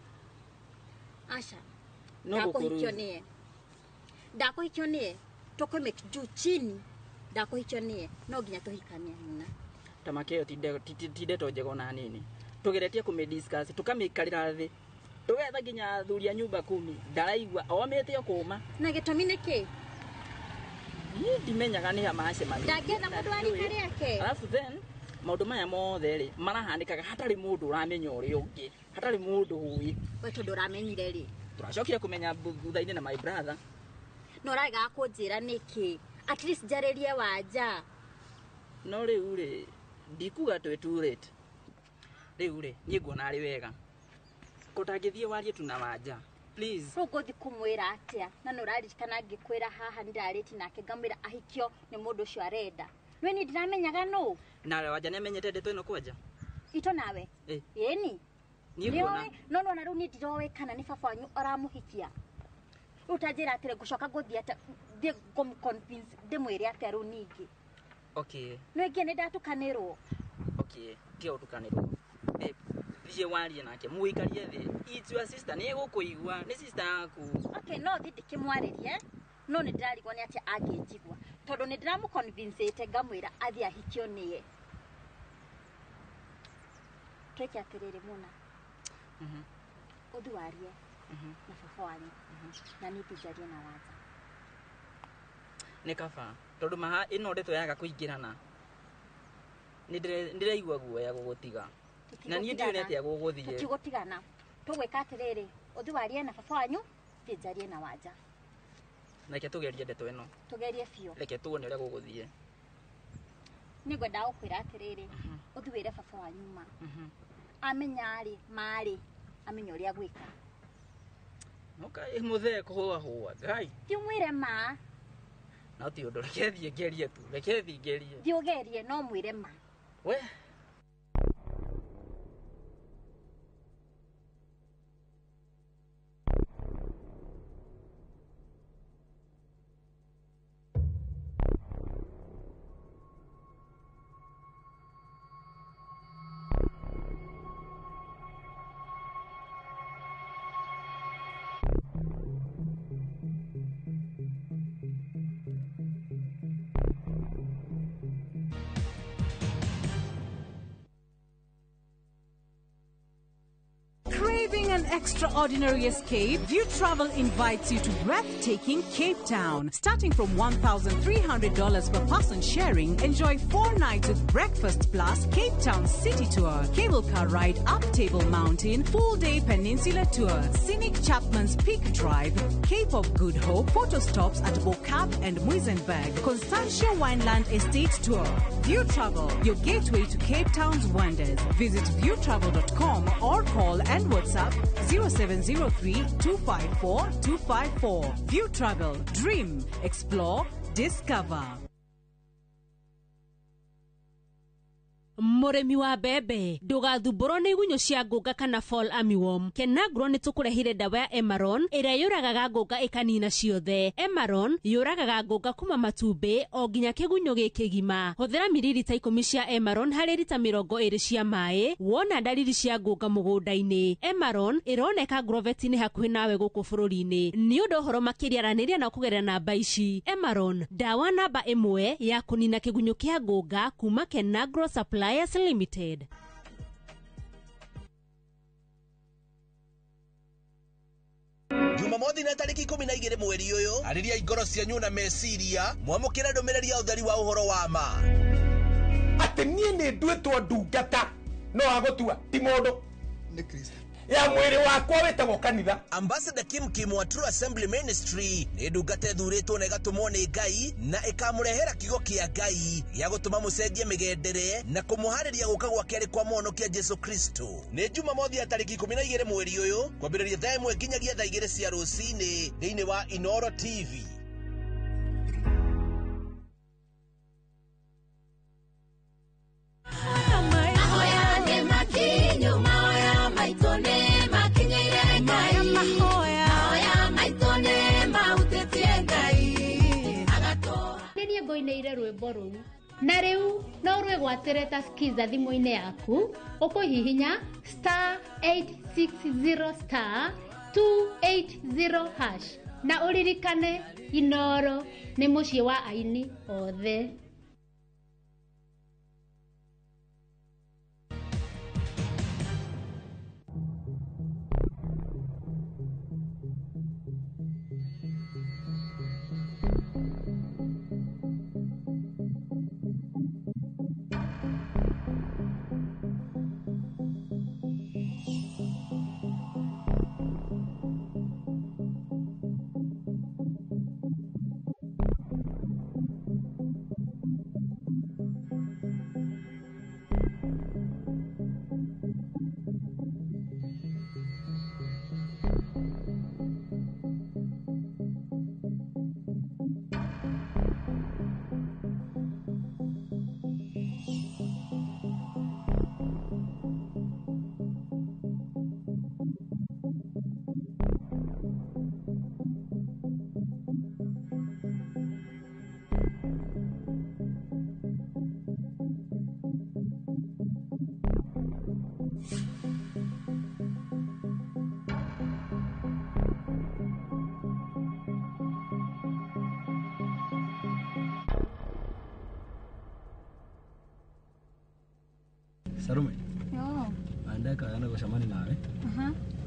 Acha. Ndakũhikio nĩe. Ndakũhikio nĩe. Tũkũmake juu chini. Ndakũhikio nĩe. No nginya tũhikanie mũna. Tamakio tinde tojego na nini. Tũgeretie kũmediscuss tũkamĩikarĩra thĩ. Tũgetha nginya thuri a nyumba 10 ndaraigua omete okuma. Na gĩtũmi nĩkĩ? Niĩ ndimenyaga nĩ hamacemania. Ndangĩenda mũndũ arĩ harĩ ake. Alafu then maũndũ maya mothe rĩ marahanĩkaga hatarĩ mũndũ ũramenya ũrĩa ũngĩ. Hatarĩ mũndũ ũĩ. We tondũ ũramenyire rĩ. Tũracokire kũmenya thutha-inĩ na my brother. No raiga kũnjĩra nĩkĩ? At least njarĩrie wanja. No rĩu rĩ ndikuga twĩturĩte. Rĩu rĩ niĩ nguona arĩ wega. Kũtangĩthiĩ warie tu na wanja. Please. Ũgũthi kumwĩra atĩa? Na nĩ ũraririkana ngĩkwĩra haha nĩndarĩti nake ngamwĩra ahikio nĩ mũndũ ũcio arenda. Rĩu niĩ ndiramenyaga no. Nawe wanja nĩamenyete ndeto ĩno kwanja? Ito nawe? Ĩni. Niĩ nguona. No rĩu niĩ ndiroĩ kana nĩ baba wanyu aramũhikia. Utajira atire gũcoka gũthiĩ ata thiĩ convince ndĩmwĩre atĩa rĩu ningĩ. Okay. No ingĩ nĩ ndatukanĩrwo. Okay, ndio ũtukanĩrwo. Thiĩ warie nake mũikarie thĩ. It's your sister nĩ gũkũigua nĩ sister yaku. Okay, no thiĩ ndĩkĩmwarĩrie. No nĩ ndĩrarigwo nĩ atĩa angĩnjigua. Tondũ nĩ ndĩramũconvince ngamwĩra athiĩ ahikio nĩye. Tweke atĩrĩrĩ mũna. Ũthi warie. Na baba wanyu. Na nĩ tijarie na wanja. Nĩ kaba. Tondũ maha ĩno ndeto yaga kũingĩrana. Nĩ ndĩraigua guoya gũgũtiga. Na niĩ ndiũĩ nĩ atĩa gũgũthiĩ. Tũtigũtigana. Tũgwĩka atĩrĩrĩ, ũthi warie na baba wanyu, tijarie na wanja. Reke tũgerie ndeto ĩno. Tũgerie biũ. Reke tuone ũrĩa gũgũthiĩ. Nĩngwenda gũkwĩra atĩrĩrĩ, ũthi wĩre baba wanyu ma. Amenya rĩ, marĩ, amenya ũrĩa gwĩka. Okay, mũthee kũhũahũa, Ngai. Thiĩ ma. No ti ũndũ reke thiĩ ngerie tu, reke thiĩ ngerie. Thiĩ ũgerie no mwĩre ma. We. Craving an extraordinary escape? View Travel invites you to breathtaking Cape Town. Starting from $1,300 per person sharing, enjoy 4 nights with breakfast plus Cape Town City Tour, cable car ride up Table Mountain, full-day peninsula tour, scenic Chapman's Peak Drive, Cape of Good Hope, photo stops at Bokap and Muizenberg, Constantia Wineland Estate Tour. View Travel, your gateway to Cape Town's wonders. Visit viewtravel.com or call and WhatsApp 0703-254-254. View Travel. Dream. Explore. Discover. Mũrĩmi wa mbembe ndũgathumbũrwo nĩ igunyũ cia ngũnga kana fall armyworm. Kenagro nĩ tũkũrehire ndawa ya Emaron ĩrĩa yũragaga ngũnga ĩkanina ciothe. Emaron yũragaga ngũnga kuma matumbĩ o nginya kĩgunyũ gĩkĩgima. Hũthĩra mililita 10 cia Emaron harĩ lita 20 cia maĩ wona dalili cia ngũnga mũgũnda-inĩ. Emaron ĩroneka Grovet-inĩ hakuhĩ nawe gũkũ bũrũri-inĩ. Nĩ ũndũ ũhoro makĩria aranĩria na kũgerera namba ici. Emaron, dawa namba 1 ya kũnina kĩgunyũ kĩa ngũnga kuma Kenagro Suppliers Limited. Jumamothi na tariki 12 mweri uyu ariria ingoro cianyu na meciria mwamukira ndomereri ya uthari wa uhoro wa ma ati nie ni ndwitwo ndungata no agotua ti mundu ni Kristo ya mwiri wakwa wetagwo kanitha. Ambassador Kim Kim wa True Assembly Ministry ni ndungata thuritwo na igatumwo ni Ngai na ikamurehera kigo kia Ngai ya gutuma mucenjie migendere na kumuhariria guka gwake ari kwa muhonokia Jesu Kristo. Ni Jumamothi ya tariki 12 mweri uyu kwambiriria thaa 1 nginyagia thaa 2 cia rucini thiini wa Inoro TV. Ngoineire rwimbo ruu na riu no rwigwatire ta skiza thimu-ini yaku ukuhihinya *860 *280# na uririkane Inoro ni mucii wa aini othe. Sarume. Yo. Anda kana gũcemani nawe.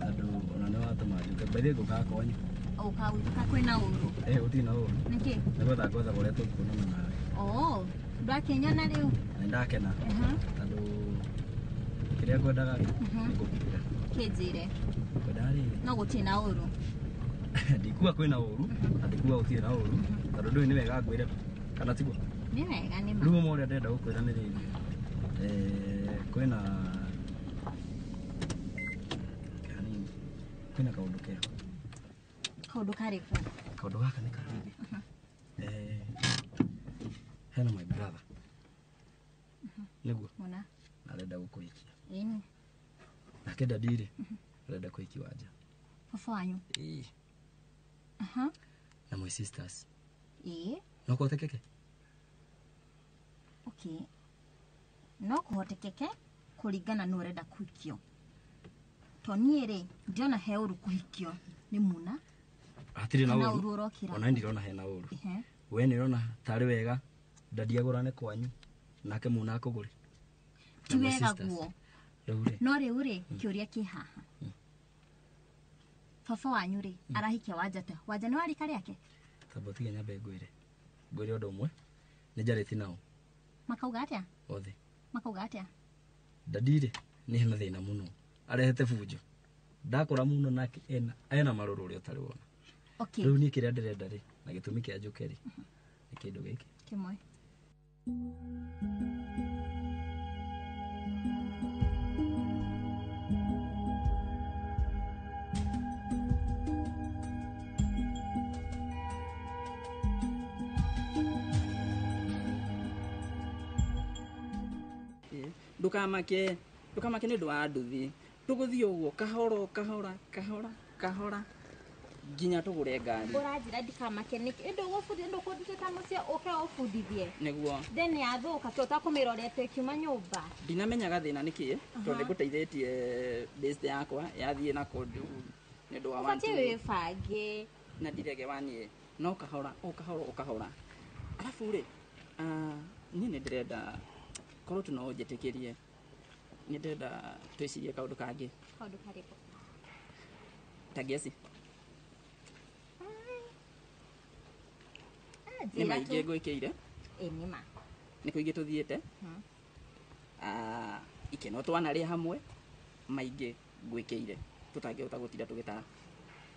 Andũ ona nĩ watũma njuke mbere ngũka konyu. Oka utuka kwena uru. Uti na uru. Niki? Nĩgũtha ngwetha ũrĩa tũkuonana nawe. Ndakenyana rĩu. Ndakena. Tondũ kĩrĩa ngwendaga nĩ ngũkwĩra. Kĩnjĩre. Ngwendari. No gũtirĩ na uru. Ndikuga kwĩna uru, na ndikuga gũtirĩ na uru. Tondũ ndũĩ nĩ wega ngwĩre kana tiguo. Nĩ wega nĩ ma. Rĩu ũrĩa ndĩrenda gũkwĩra nĩ rĩrĩ. Kwĩna kaũndũ kega. Kaũndũ karĩkũ? Kaũndũ gaka nĩ karĩrĩ. Hena my brother. Nĩguo. Mona. Arenda gũkũhikia. Ĩni. Nake ndirĩ. Arenda kũhiki wanja. Baba wanyu? Na my sisters. No kũhotekeke? Okay. No kũhotekeke kũringana na ũrenda kũhikio. To niĩ rĩ ndiona he ũru kũhikio nĩ Muna. Hatirĩ na ũru. Ona ndirona hena ũru. We nĩ ũrona tarĩ wega ndadiagũrane kwanyu nake Muna akũgũre. Ti wega guo. No rĩu rĩ kĩũria kĩ haha. Baba wanyu rĩ arahikia wanja ta. Wanja nĩ warika rĩake? Tamba tiga nyambe ngwĩre ũndũ ũmwe nĩ njarĩti nao. Makauga atĩa? Othe. Makauga atĩa? Dadire nĩ hena thĩna mũno. Arehete fujo. Ndakora muno nake ena marũrũ ũrĩa ũtarĩ wona. Okay. Rĩu niĩ kĩrĩa ndĩrenda rĩ na gĩtũmi kĩa njũke rĩ nĩ kĩndũ gĩkĩ. Kĩmwe. ndukamake nä å ndå wa nduthi tå gå thiä å guo kahora nginya tå gå re ngari Ũranjĩra ndikamake nĩkĩ ndũkũndutĩta mũciĩ ũke ũbundithie nĩguo then yathũka kĩ ũtakũmĩrorete ĩkiuma nyũmba ndinamenyaga thĩna nĩ kĩ tondũ nĩngũteithĩtie base yakwa yathiĩ na kũndũ nĩ ũndũ wa ũbatiĩ wĩbange na ndirege waniĩ no kahora arabu rĩ niĩ nĩ ndĩrenda korwo tu no ũnjĩtĩkĩrie nĩ ndĩrenda twĩcirie kaũndũ kangĩ kaũndũ karĩkũ ta ngeci nĩ maingĩ ngwĩkĩire nĩma nĩ kũingĩ tũthiĩte ikeno twanarĩa hamwe maingĩ ngwĩkĩire tũtangĩhota gũtinda tũgĩtara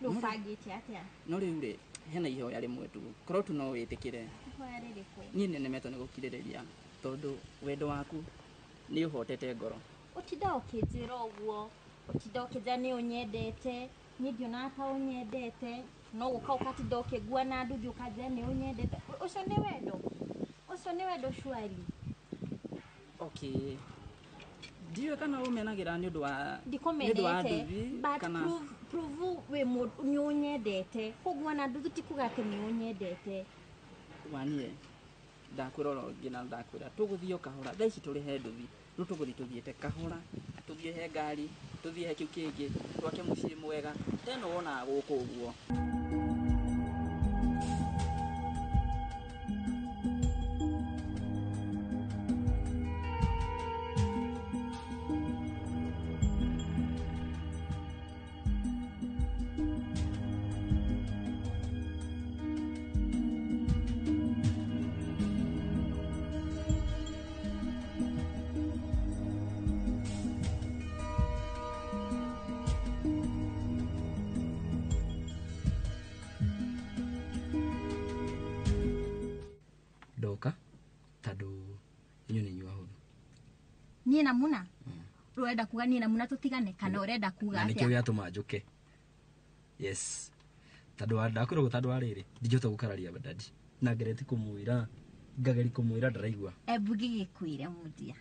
ndũbangĩte atĩa no rĩu rĩ hena ihoya rĩmwe tu korwo tu no wĩtĩkĩre ihoya rĩrĩkũ niĩ nĩnemetwo nĩ gũkirĩrĩria tondũ wendo waku nĩ ũhotete ngoro ũtinda ũkĩnjĩra ũguo ũtinda ũkĩnjĩra nĩ ũnyendete niĩ ndionaga ta ũnyendete no gũka ũkatinda ũkĩngua na nduthi ũkanjĩra nĩ ũnyendete ũcio nĩ wendo shwari okay ndiwe kana ũmenagĩra nĩ ũndũ wa ndikumenete but prove we nĩ ũnyendete kũgua na nduthi ti kuga atĩ nĩ ũnyendete waniĩ ndakwĩrora ũngĩ na ndakwĩra tũgũthiĩ o kahora thaa ici tũrĩ he nduthi rĩu tũgũthiĩ tũthiĩte kahora tũthiĩ he ngari tũthiĩ he kĩu kĩngĩ twake mũciĩ mwega tena wonaga gũkũ ũguo niĩ na muna urenda kuga niĩ na muna tũtigane kana urenda kuga atĩa nikio gĩatũma njũke yes tondũ ndakwĩra gũtandũ arĩrĩ ndingĩhota gũkararia badadi na ngereti kũmwĩra ngageri kũmwĩra ndaraigua ebu gĩgĩkwĩre mũndia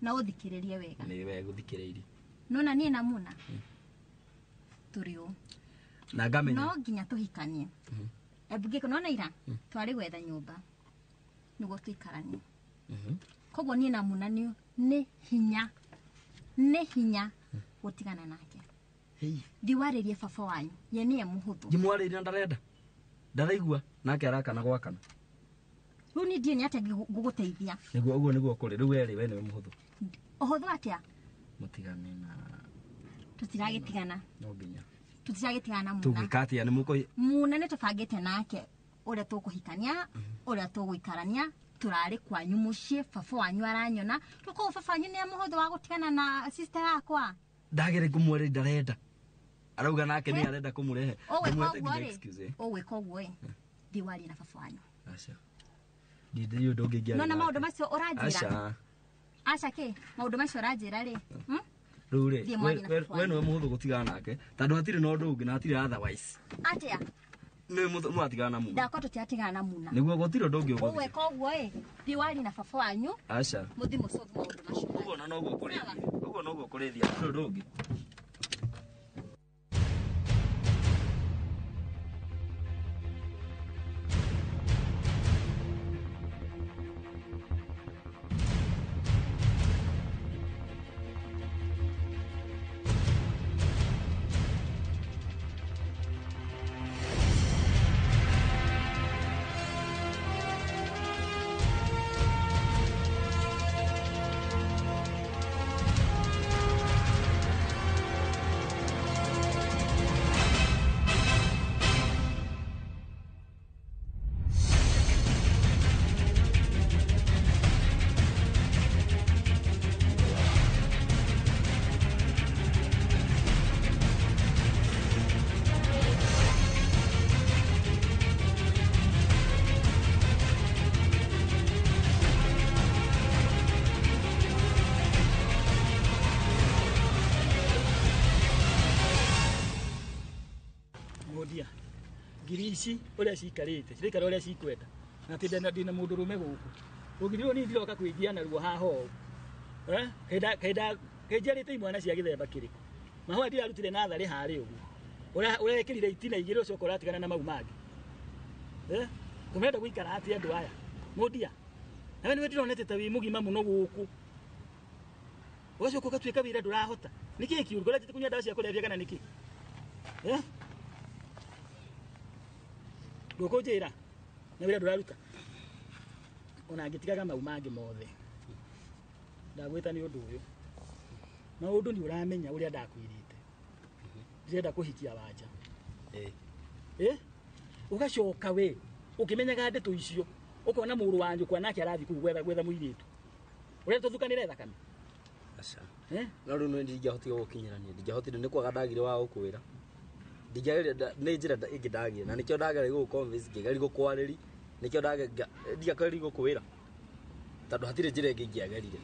na ũthikĩrĩrie wega nĩ wega gũthikĩrĩria nona niĩ na muna tũrĩ ũũ na ngamenya no nginya tũhikanie ebu gĩkĩ nona ira twarĩ gwetha nyũmba nĩguo tũikaranie koguo niĩ na muna nĩ hinya gũtigana nake ndiwarĩrie baba wanyu ye nĩye mũhũthũ ngĩmwarĩria ndarenda ndaraigua nake arakana gwakana rĩu niĩ ndiĩ nĩ atĩa ngũgũteithia nĩguo ũguo nĩguo kũrĩ rĩu we nĩwe mũhũthũ ũhũthũ atĩa mũtigane na tũtiragĩtigana no nginya tũtiragĩtigana muna tũgĩka atĩa nĩ mũkũhi muna nĩ tũbangĩte nake ũrĩa tũkũhikania ũrĩa tũgũikarania turare kwanyu muciĩ baba wanyu aranyona tuko baba wanyu nĩ mũhũthũ wa gũtigana na sister yakwa ndagere kumwere ndarenda arauga nake nĩ arenda kũmũrehe ũgwĩka ũguo ndiwari na baba wanyu aca ndĩndĩ ũndũ ũngĩ no na maũndũ macio ũranjĩra aca kĩ maũndũ macio ũranjĩra rĩ rĩu rĩ we nĩwe mũhũthũ gũtigana nake tondũ hatirĩ na ũndũ ũngĩ na hatirĩ otherwise atĩa nĩ mũratigana na muna ndakwa tũtiatigana na muna nĩguo gũtirĩ ũndũ ũngĩ ũgũthiĩ ũgwĩka ũguo ndiwari na baba wanyu aca mũthi mũcothi maũndũ macio ũguo na noguo kũrĩthia ũndũ ũngĩ ici ũrĩa cikarĩte cirikara ũrĩa cikwenda na tĩ ndina mũndũ rũme gũkũ ũngĩthirwo ni ndiroka kwĩgia na ruo haha ũũ kaida kejerete imwana cia githemba kiriko mahwa ndira rutire na thari hari ugu urekirire itina igire ucio koratigana na mau mangi kumenda guikara ati andu aya mudia nawe niwe ndironete ta wi mugima muno guku ugacio ukatuika wira ndurahota niki kiuru korete kunya ndawa cia kulevya kana niki guku njira na wira nduraruta ona ngitigaga mau mangi mothe ndagwita ni undu uyu maundu ni uramenya uria ndakwirite ndirenda kuhikia wanja ugacoka we ukimenyaga ndeto icio ukona muru wanju kwa nake arathi ku gwetha muiritu uria tuthukanire thakame aca no ru no ndingihotire gukinyirania ndingihotire ni kwaga ndagire wa gukwira ndingihotire ni njira ingi ndagire na nikio ndagire gu convince ngigari gukwariri nikio ndingakari gukwira tondu hatire njira ingi ngiagerire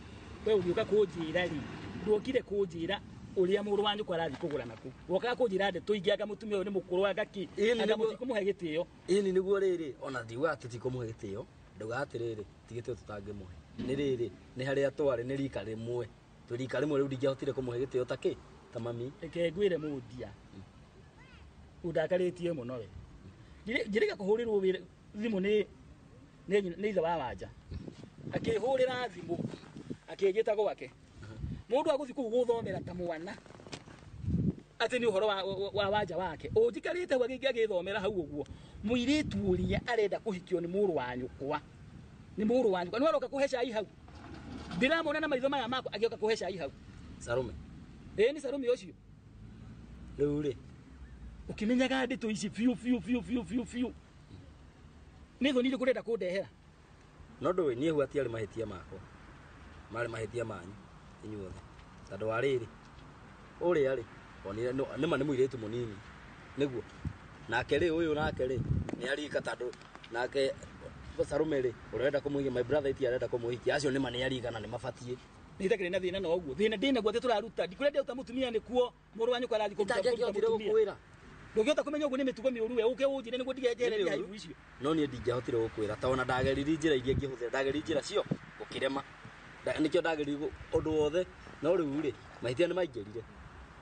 we ugiuka kunjira ri nduokire kunjira uria muru wanju kwa arathi kugura naku woka kunjira ndeto ingiaga mutumia ni mukuru agaki anga mutikumuhe gitio ini niguo riri ona ndiwa tutikumuhe gitio ndugatiriri tigitio tutangimuhe ni riri ni haria twari ni rika rimwe turika rimwe riu ndingihotire kumuhe gitio taki ta mami eke ngwire mudia udakaritie muno we ngirika kuhurirwo thimu ni ithe wa wanja akihurira thimu akijita gwake mundu aguthi ku guthomera ta mwana ati ni uhoro wa wanja wake unjikarite wagingi agithomera hau uguo muiritu uria arenda kuhikio ni muru wanyu kwa ni muru wanyu kwa ni waroka kuhe cai hau ndiramona na maitho maya mako agioka kuhe cai hau Sarume ni Sarume ucio riu ri ukimenyaga ndeto ici fiu ni thoni ri kurenda kundehera no ndwe nie hwati ari mahitia makwa mari mahitia manyu inyuothe tondu wariri uri ari onire ni mani muiritu munini niguo nake ri uyu nake ri ni arika tondu nake Sarume ri urenda kumuhikia my brother iti arenda kumuhikia acio ni mani arika na ni mabatie nitakire na thina no uguo thina ndina gwate turaruta ndikurenda utamutumia ni kuo muru wanyu kwa rathi kumutumia ndugiota kumenya ugu ni mitugo miuru we uke ujire niguo ndigejereria haibu icio no ni ndingihotire gukwira ta ona ndageriri njira iria ngihuthira ndageriri njira cio gukirema nikio ndageriri undu wothe no riu ri mahitia ni maingerire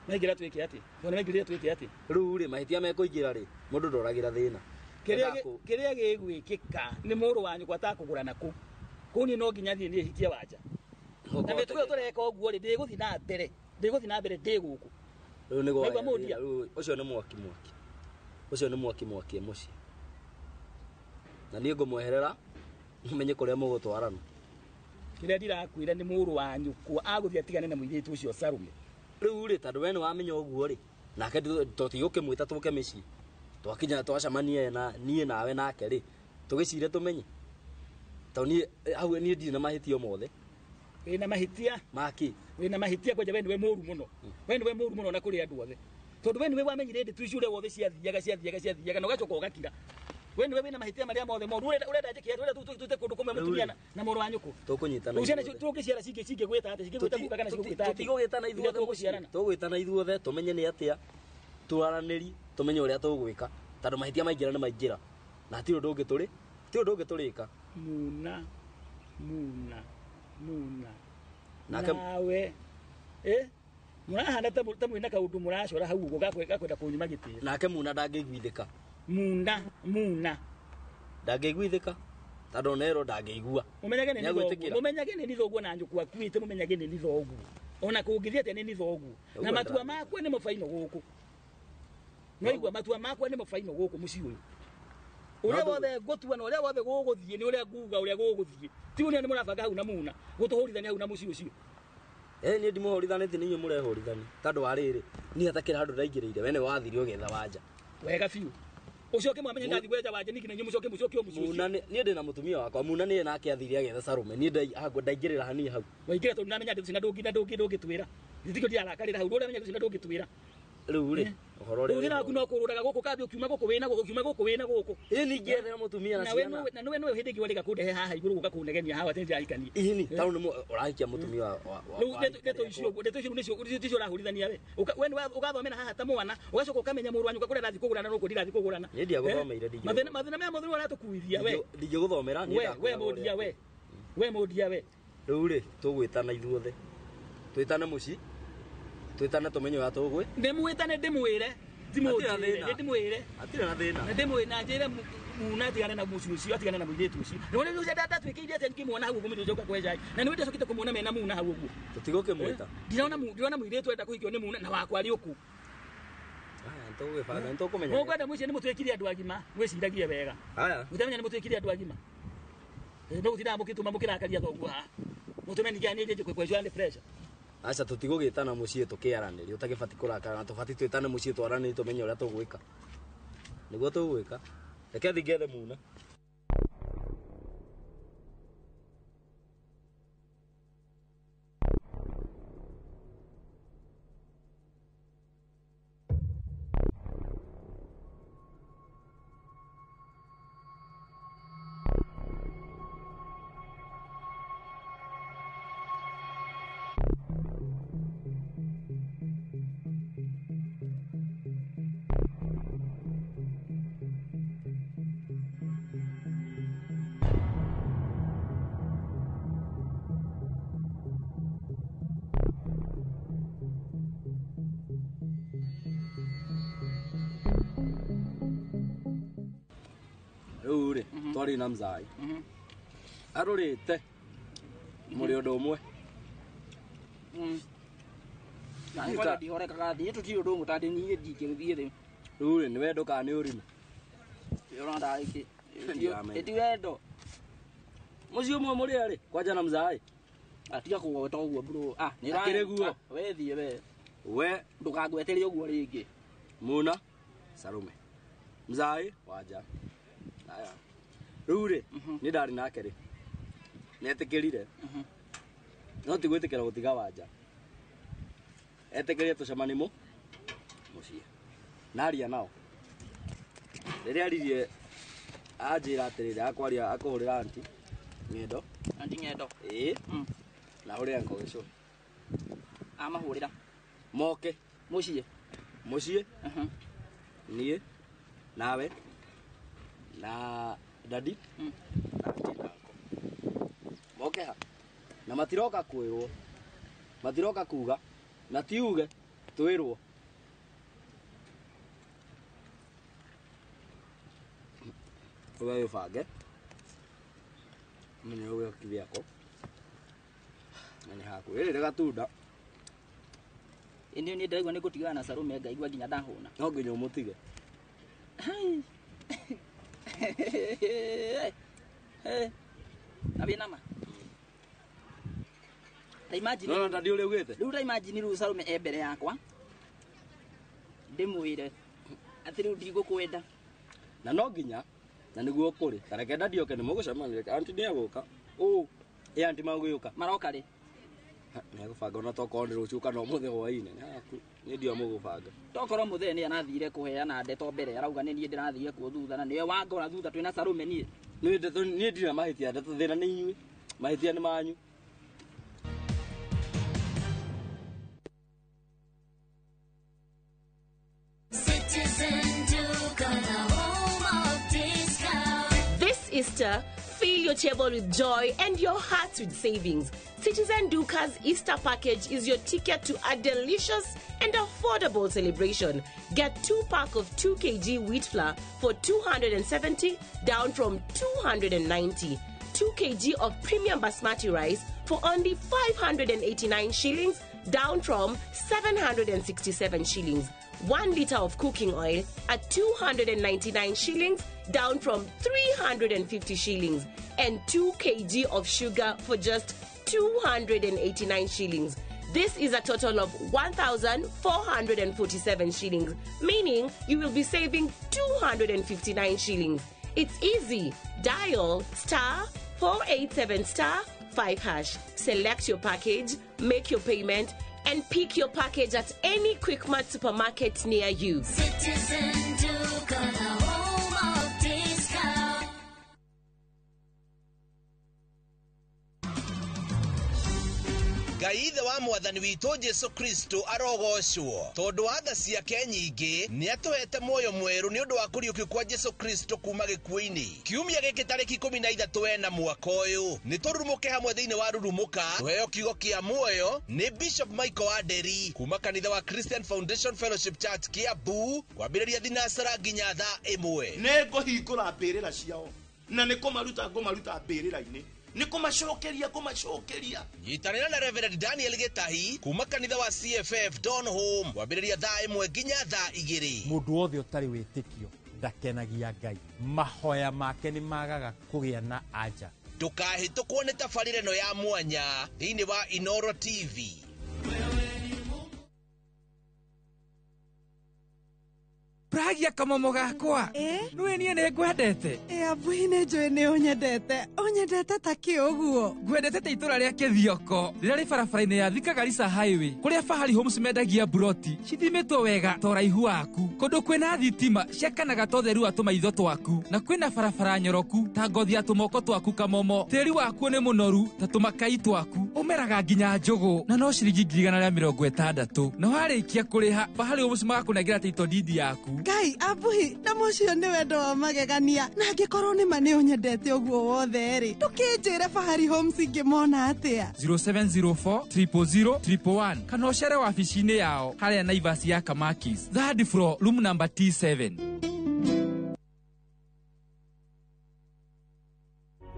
maingira twike ati ona maingira twike ati riu ri mahitia mekuingira ri mundu ndoragira thina kiria gigwikika ni muru wanyu kwa ta kugura naku kuni no nginya thie ni hikia wanja na mitugo tureka uguo ri ndiguthi na mbere ndiguku riu ni gwa ucio ni mwaki ucio ni mwaki muci na ni ngumweherera mumenye kuria mugutwarana kiria ndirakwira ni muru wanyu kwa aguthia tigane na muiritu ucio Sarume riu ri tondu we ni wamenya uguo ri nake tutigukimwita tuke micii twakinya twacamanie na nie nawe nake ri tugicire tumenye tondu ni hau ni ndina mahitio mothe wina mahitia maki wina mahitia kwa jabeni we muru muno na kuri andu othe tondu we niwe wamenyire ndi tuicure wothe ciathiaga no gacoka ugakira we niwe wina mahitia maria mothe moru urenda njikia tute kundu kumwe mutumia na muru wanyu tukunyitana uciana tugiciara cinge gwita ate cinge gwita kuka kana cinge gwita tugwitana ithuothe tumenye ni atia turaraniri tumenye uria tugwika tondu mahitia maingira ni maingira na ti undu ungi turika muna nawe murahanda ta mwina kaundu muracora hau ugo gakwenda kunyuma gitira nake muna ndangigwithika muna ndangigwithika tondu nero ndangigua mumenyage ni thoguo na njuku akuite mumenyage ni thoguo ona kungithiete ni thoguo na matua makwa ni mufaino guku no igwa matua makwa ni mufaino guku muci uyu uria wothe gutua na uria wothe guguthie ni uria nguga uria guguthie ti uria ni murabanga hau na muna gutuhurithania hau na muci ucio ni ndimuhorithanite ni inyu murehorithani tondu wariri ni atakira handu ndaingirire we ni wathiri ugetha wanja wega fiu ucoke mwamenye ndathi gweja wanja niki na nyu mucoke muna ni ndi na mutumia wakwa muna ni nake athiri agetha Sarume ni ndaingirira hani hau waingira tondu namenya ndi ndungi twira nditikio ndiarakarira hau uria menya ndi ndungitwira riu ri uhoro ri uri na kururaga guku kabi ukiuma guku wina guku ini ngiethera mutumia na ciana na niwe hindi giwa rika kundehe haha iguru guka kunegenia hawa tende aikanie ini taunu ni urahikia mutumia wa ndeto icio nicio urahurithania we ni ugathomera haha ta mwana ugacoka ukamenya muru wanyu kuri rathi kugurana no kuri rathi kugurana ni ndia guthomeire ndige mathina maya mothe uratukuithia we ndige guthomera ni we mudia we riu ri tugwitana ithuothe twitana muci twitana tumenyo ya tugwe ndimwitane ndimwire ndimwire atira na thina ndimwire na njire muna tigane na muci ucio atigane na muiretu ucio none ndio data twikire ati ngimwona hau gumu njoka kweja na niwe ndacokite kumwona mena muna hau gumu tutigoke mwita ndiraona muiretu enda kuhikio ni muna na wakwa ari uku ntowe bana ntokumenya mukwenda muci ni mutwikire andu agima mwiciragie wega mutamenya ni mutwikire andu agima no gutira mukituma mukirakaria thoguo mutumeni gani nje kwejwa ni pressure acha tutigugitana mucie tukiaraniri utagibati kurakara na tubati twitane mucie twarani tumenye uria tugwika niguo tugwika reke thigethe muna ure twari na mzai arurite muri undu umwe na ngoja dihore kagathi tuti undu mutandi ni ndikirithie thi ure ni wendo ka ni urimi yonda iki eti wendo mucio mwe muri ari kwaja na mzai atiga kuwota uguo bro ni rakireguo we thie we ndukagweteria uguo ringi muna sarume mzai waja aya rure ni ndari nake ri netikirire no tigwitikira gutiga wanja etikirire tucemani mucie naria nao riria aririe ajira atirire akwaria akuhurira anti ngendo na hurira nkogico amahurira moke mucie nie nawe na dadi na tinako moke ha na matiroka kwirwo matiroka kuga na tiuge twirwo wewe fage mwenye wewe kivyako nani haku ile gatunda indi ni ndaigwa ni gutigana na Sarume ngaigwa nginya ndahuna no nginya umutige abi nama ta imagine no ndadi ule ugete riu imagine riu Sarume ebere yakwa ndimwire ati riu ndigukwenda na no nginya na niguo kuri tareke ndadi oke ni mugucemanire anti ni aguka anti maguyuka maroka ri ni gubanga ona toko ndi rucuka no muthe hwaine ni ndio mugubanga tokoro muthe ni anathire kuheana ndeto mbere arauga ni nie ndirathire ku thutha na niwe wangora thutha twina Sarume ni ndeto ni ndira mahitia ndeto thina ni inyui mahitia ni manyu This Easter, fill your table with joy and your heart with savings. Citizen Duca's Easter package is your ticket to a delicious and affordable celebration. Get 2-pack of 2 kg wheat flour for 270 down from 290. 2 kg of premium basmati rice for only 589 shillings down from 767 shillings. 1 liter of cooking oil at 299 shillings down from 350 shillings, and 2 kg of sugar for just 289 shillings. This is a total of 1,447 shillings, meaning you will be saving 259 shillings. It's easy. Dial *487*5#. Select your package, make your payment, and pick your package at any Quickmart supermarket near you. Citizen Duca, the home of discount. Ngai ithe wa mwathani witũ Jesu Kristo arogocwo tondu wa tha ciake nyingĩ nĩ atũhete muoyo mwerũ nĩ ũndũ wa kũriũkio kwa Jesu Kristo kuma gĩkuũ-inĩ. Kiumia gĩkĩ tarĩki 13 wena mwaka ũyũ nĩ tũrurumũke hamwe thĩinĩ wa rurumũka tũheo kiugo kĩa muoyo nĩ Bishop Michael Wanderi kuma kanitha wa Christian Foundation Fellowship Church Kiambu kwambĩrĩria thinacara nginya thaa 1. Nĩ ngũhingũra mbĩrĩra ciao na nĩ kũmaruta mbĩrĩra-inĩ nĩ kũmacokeria. Nyitanĩra na Reverend Daniel Gĩtahi kuma kanitha wa CFF Dawn Home kwambĩrĩria thaa 1 nginya thaa 2. Mũndũ wothe ũtarĩ wĩtĩkio ndakenagia Ngai, mahoya make nĩ magaga kũgĩa na anja. Ndũkahĩtũkwo nĩ tabarĩra ĩno ya mwanya thĩinĩ wa Inoro TV. Pragia kamomo gakwa nwe nie nĩ ngwendete abuhi nĩ njũĩ nĩ ũnyendete ta kĩũguo. Ngwendete ta itũra rĩa Kĩthioko rĩrĩa rĩ barabara-inĩ ya Thika Garissa Highway kũrĩa Fahari Homes mendagia buroti cithimĩtwo wega ta ũraihu waku, kũndũ kwĩna thitima ciakanaga ta ũtheru wa tũmaitho twaku, na kwĩna barabara nyoroku ta ngothi ya tũmoko twaku kamomo. Tĩri waku nĩ mũnoru ta tũmakai twaku, ũmeraga nginya njũgũ na no ciringi 160. Na warĩkia kũrĩha Fahari Homes magakũnengera title deed yaku. Ngai abuhi na mũcio nĩ wendo wa magegania, na angĩkorwo nĩ ma nĩ ũnyendete ũguo wothe rĩ ndũkĩnjĩre Fahari Homes ingĩmona atĩa. 0704 000 111 kana ũcere wabici-inĩ yao harĩa Naivas ya Kamakis, third floor, room number T7.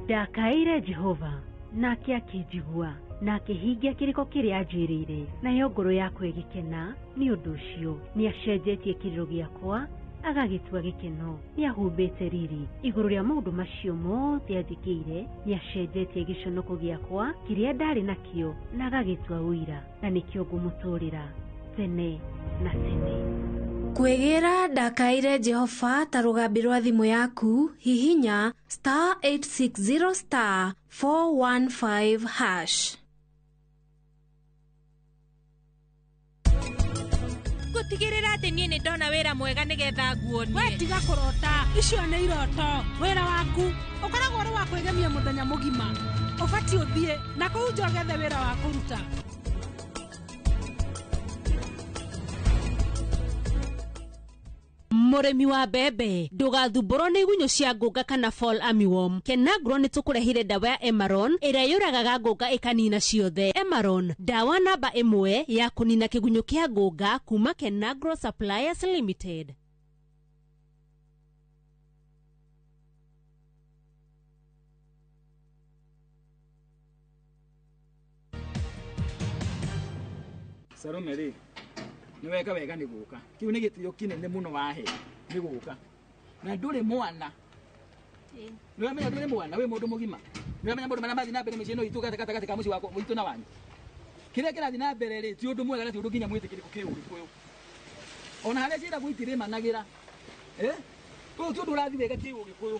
Ndakaire Jehova nake akĩnjigua na akĩhingia kĩrĩko kĩrĩa anjĩrĩire, nayo ngoro yakwa ĩgĩkena nĩ ũndũ ũcio. Nĩ acenjetie kĩrĩro gĩakwa agagĩtua gĩkeno, nĩ ahumbĩte riri igũrũ rĩa maũndũ macio mothe anjĩkĩire. Nĩ acenjetie gĩconoko gĩakwa kĩrĩa ndarĩ nakĩo na agagĩtua ũira, na nĩkĩo ngũmũtũũrĩra tene na tene. Kwegera Ndakaire Jehova ta rũgambi rwa thimũ yaku, hihinya *860 *415#. Gutigirira ati nie ni ndona wira mwega nigetha nguonie. We tiga kurota, icio ni iroto. Wira waku ukoragwo uri wa kwegemia muthenya mugima. Ubati uthie na kuu njogethe wira wa kuruta. Muremi wa bebe ndugathumbũrwo nĩ igunyũ cia ngũnga kana fall armyworm. Kenagro nĩ tũkũrehire ndawa ya Emaron ĩrĩa yũragaga ngũnga ĩkanina ciothe. Emaron, ndawa namba 1 ya kũnina kĩgunyũ kĩa ngũnga kuma Kenagro Suppliers Limited. Salome rĩ nĩ weka wega nĩ gũka. Kiu nĩ gĩtĩo kĩnene mũno wahe nĩ gũka. Na ndũrĩ mwana. Nĩ wamenya ndũrĩ mwana, wĩ mũndũ mũgima. Nĩ wamenya mũndũ marathiĩ na mbere mĩciĩ ĩno itũ gatagatĩ ka mũciĩ wako witũ na wanyu. Kĩrĩa kĩrathiĩ na mbere rĩ ti ũndũ mwega na ti ũndũ nginya mwĩtĩkĩrĩku kĩũgĩkũyũ. Ona harĩa ciĩra gũitirĩmanagĩra. Ũyũ ti ũndũ ũrathiĩ wega kĩũgĩkũyũ.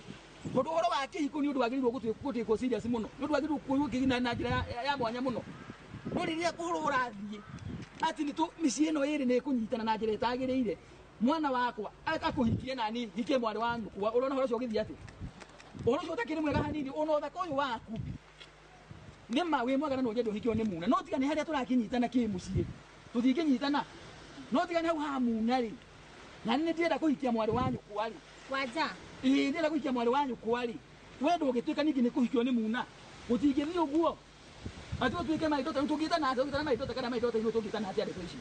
Tondũ ũhoro wa kĩhiko nĩ ũndũ wagĩrĩirwo gũtuĩkwo serious mũno. Nĩ ũndũ wagĩrĩirwo kuoywo kĩgina na njĩra ya mwanya mũno. No rĩrĩa ũhoro ũrathiĩ ati nĩ mĩciĩ ĩno ĩrĩ nĩ ĩkũnyitana na njĩra ĩtagĩrĩire, mwana wakwa akũhikie nani hikie mwarĩ wa nyũkwa, ũrona ũhoro ũcio ũgĩthiĩ atĩ. Ũhoro ũcio ũtakĩrĩ mwega hanini, ona ũthaka ũyũ waku nĩ ma wĩ mwega na no nyende ũhikio nĩ muna. No tiga nĩ harĩa tũrakĩnyitana kĩmũciĩ tũtingĩnyitana, no tiga nĩ hau ha muna rĩ, na nĩ ndĩrenda kũhikia mwarĩ wa nyũkwa rĩ wanja ndĩrenda kũhikia mwarĩ wa nyũkwa rĩ, we ndũgĩtuĩka ningĩ nĩ kũhikio nĩ muna, gũtingĩthiĩ ũguo. Ati tuike maitota tungitana tungitana maitota kana maitota ihu tungitana ati ariko ici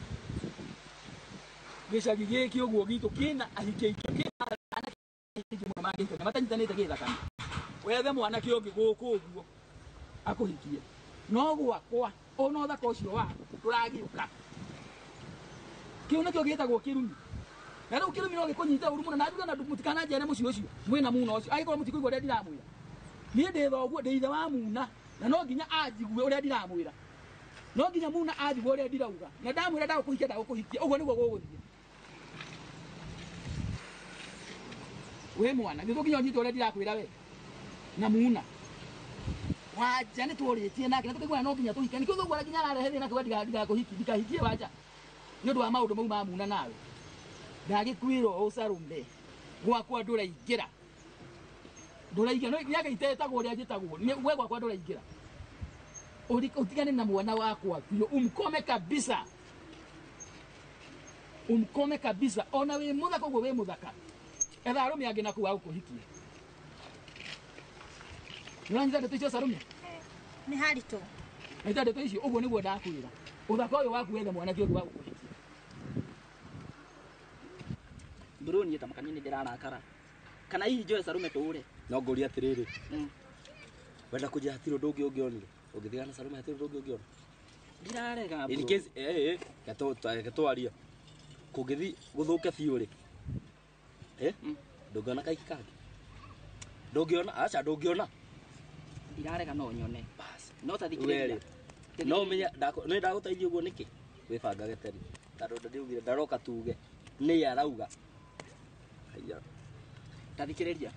gicagi giki uguo gitu kina ahike kina ana kiki muno magite matanyitanite githakana wethe mwana kiongi guku uguo akuhikie no gwakwa ona thako ucio wa turagiuka kiu nakio gitagwo kirumi na riu kirumi no gikunyita uru muno na nduga na mutikana njere mucio ucio mwina muna ucio agikora mutikuigwa ria ndiramwira nie ndithoguo ndeithe wa muna na no nginya anjigue uria ndiramwira, no nginya muna anjigue uria ndirauga, na ndamwira ndagũkũhikia ndagũkũhikia, ũguo nĩguo gũgũthiĩ. We mwana gĩthũ nginya ũnyite uria ndirakwĩra we na muna wanja nĩ tũrĩtie nake na tũkaiguana no nginya tũhike, nĩkĩo thoguo nginya ararehe thĩna kuga ndikahikie wanja nĩ ũndũ wa maũndũ mau ma muna nawe. Ndagĩkwĩra ũcarume gwakwa ndũraingĩra no nĩagaite etagwo ũrĩa njĩtagwo we gwakwa ndũraingĩra. utigane na mwana wakwa biũ umkome kabisa, umkome kabisa. Ona wĩ mũthaka ũguo wĩ mũthaka, etha arũme angĩ naku wa gũkũhikia. Nĩwanyita ndeto icio Salome? Nĩ haritũ. Nyita ndeto icio, ũguo nĩguo ndakwĩra. Ũthaka ũyũ waku wethe mwanake ũngĩ wa gũkũhikia. Bro niĩ ta makania nĩ ndĩrarakara. Kana hihi njoe Salome tũũre? No ngũria atĩrĩrĩ. Wenda kũnjĩra hatirĩ ũndũ ũngĩ ũngĩonire? Ũngĩthigana Salome hatirĩ ũndũ ũngĩ ũngĩona? Ndirarega bro. In case gatwaria. Kũngĩthi gũthũke biũ rĩ? Ndũngĩona kaiki kangĩ? Ndũngĩona? Aca ndũngĩona? Ndirarega no nyone. No ta thikĩrĩria. No menya nĩ ndagũteithia ũguo nĩkĩ? Wĩbangaga tene. Tondũ ndiugire ndaroka tuge. Nĩ arauga. Haya. Ta thikĩrĩria.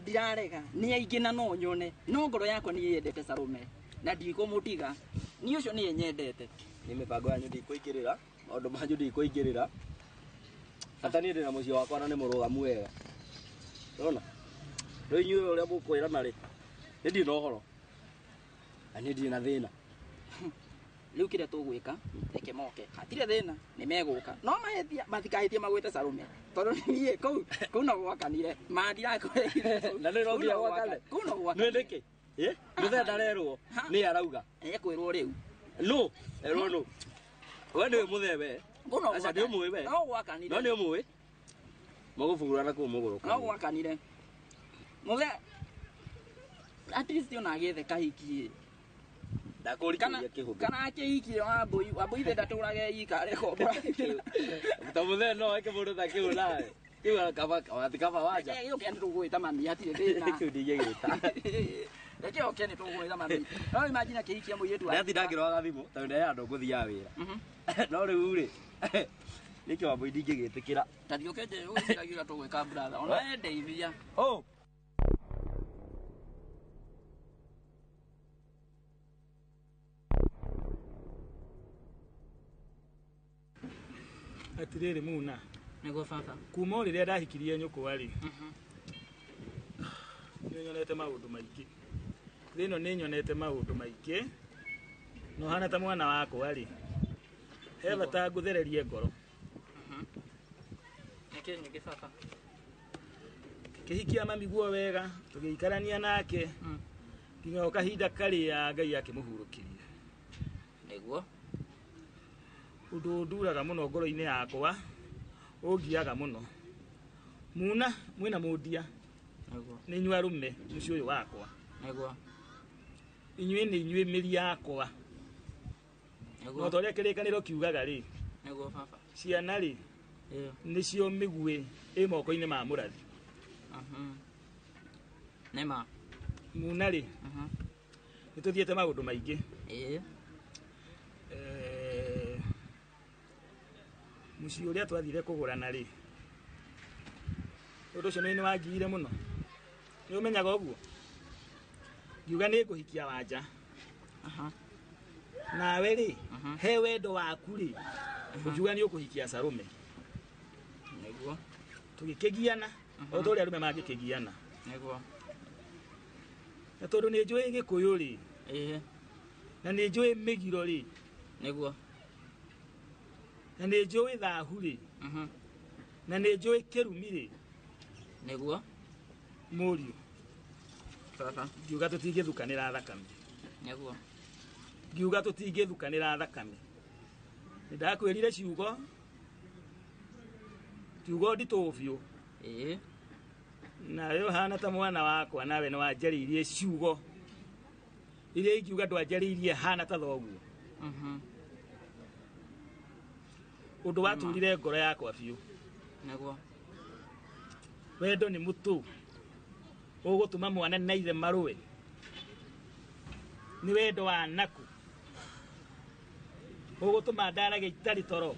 Ndirarega nĩ aingĩ na no nyone. No ngoro yakwa nĩ yendete Salome. Na ndikũmũtiga. Ni ũcio nĩ nyendete. Nĩ mĩbango yanyu ndikũingĩrĩra. Maũndũ manyu ndikũingĩrĩra. Bata niĩ ndĩna mũciĩ wakwa na nĩ mũrũgamu wega. Ũrona? Rĩu inyuĩ ũrĩa mũkwĩrana rĩ, nĩ ndirĩ na ũhoro. Na nĩ ndirĩ na thĩna. Rĩu kĩrĩa tũgwĩka, reke moke. Hatirĩ thĩna, nĩ megũka. No mahĩtia, matikahĩtie magwĩte Salome. Tondũ niĩ kũu no gwakanire. Mandirakũreire. Na nĩ rombia gwakane. Kũu no gwakane. Nĩ nĩkĩ? Mũthee ndarerwo nĩ arauga. Ekwĩrwo rĩu. No, erwo no. Wewe nĩ mũthee we. Aca nĩ ũmũĩ we. No gwakanire. No nĩ ũmũĩ. Mũgũbugurana kũu mũgũrũka. No gwakanire. Mũthee at least ona gethe kahiki. Ndakũrikĩria kĩhũngĩ. Kana akĩhikie wambũi ithe ndatũrage yikare kombora. Ta mũthee no eke mũndũ ta kĩu nawe. Kĩu kaba wanja. Gĩũke nĩ tũgwĩta mami hatirĩ thĩna. Kĩu ndigĩgĩta. Reke oke nĩ tũgwĩta mami. No imagine akĩhikia mũirĩtu wake. Ndathi ndangĩrwaga thimũ tondũ ndĩ andũ ngũthiaga wĩra. No rĩu rĩ. Nĩkĩ wambũi ndingĩgĩtĩkĩra. Ta thiũke nje ũgĩciragia tũgwĩka brother. Ona endeithia. Oh. Atirĩrĩ Muna. Nĩguo baba. Kuma rĩrĩa ndahikirie nyũkwa rĩ. Nĩ nyonete maũndũ maingĩ. Rĩno nĩ nyonete maũndũ maingĩ. No hana ta mwana wakwa rĩ. He bata ngũthererie ngoro. Nĩkĩ nyingĩ baba. Kĩhikia mami guo wega, tũgĩikarania nake. Nginya o kahinda karĩa Ngai akĩmũhurũkĩria. Nĩguo. Ũndũ nduraga mũno ngoro-inĩ yakwa, ũngiaga mũno. Muna mwĩna mũndia. Nĩguo. Nĩ inyuĩ arũme mũciĩ ũyũ wakwa. Nĩguo. Inyuĩ nĩ inyuĩ mĩri yakwa. Nĩguo. No ta ũrĩa kĩrĩkanĩro kiugaga rĩ. Nĩguo baba. Ciana rĩ. Nĩcio mĩguĩ ĩ moko-inĩ ma mũrathi. Nĩma. Muna rĩ. Nĩ tũthiĩte maũndũ maingĩ. Mũciĩ ũrĩa twathire kũgũrana rĩ. Ũndũ ũcio nĩ wangiire mũno. Nĩ ũmenyaga ũguo. Ngiuga nĩ ngũhikia Wanja. Nawe rĩ, he wendo waku rĩ. Ũkiuga nĩ ũkũhikia Salome. Nĩguo. Tũgĩkĩgiana, o ta ũrĩa arũme mangĩkĩgiana. Nĩguo. Na tondũ nĩ njũĩ Gĩkũyũ rĩ. Na nĩ njũĩ mĩgiro rĩ. Nĩguo. Na nĩ njũĩ thahu rĩ. Na nĩ njũĩ kĩrumi rĩ. Nĩguo. Mũriũ. Baba. Ngiuga tũtingĩthukanĩra thakame. Nĩguo. Ngiuga tũtingĩthukanĩra thakame. Nĩ ndakwĩrire ciugo. Ciugo nditũ biũ. Na rĩu hana ta mwana wakwa nawe nĩ wanjarĩirie ciugo. Iria ingiuga ndwanjarĩirie hana ta thoguo. Ũndũ waturire ngoro yakwa biũ. Nĩguo. Wendo nĩ mũtũ. Ũgũtũma mwana na ithe marũe. Nĩ wendo wa naku. Ũgũtũma ndarage itarĩ toro.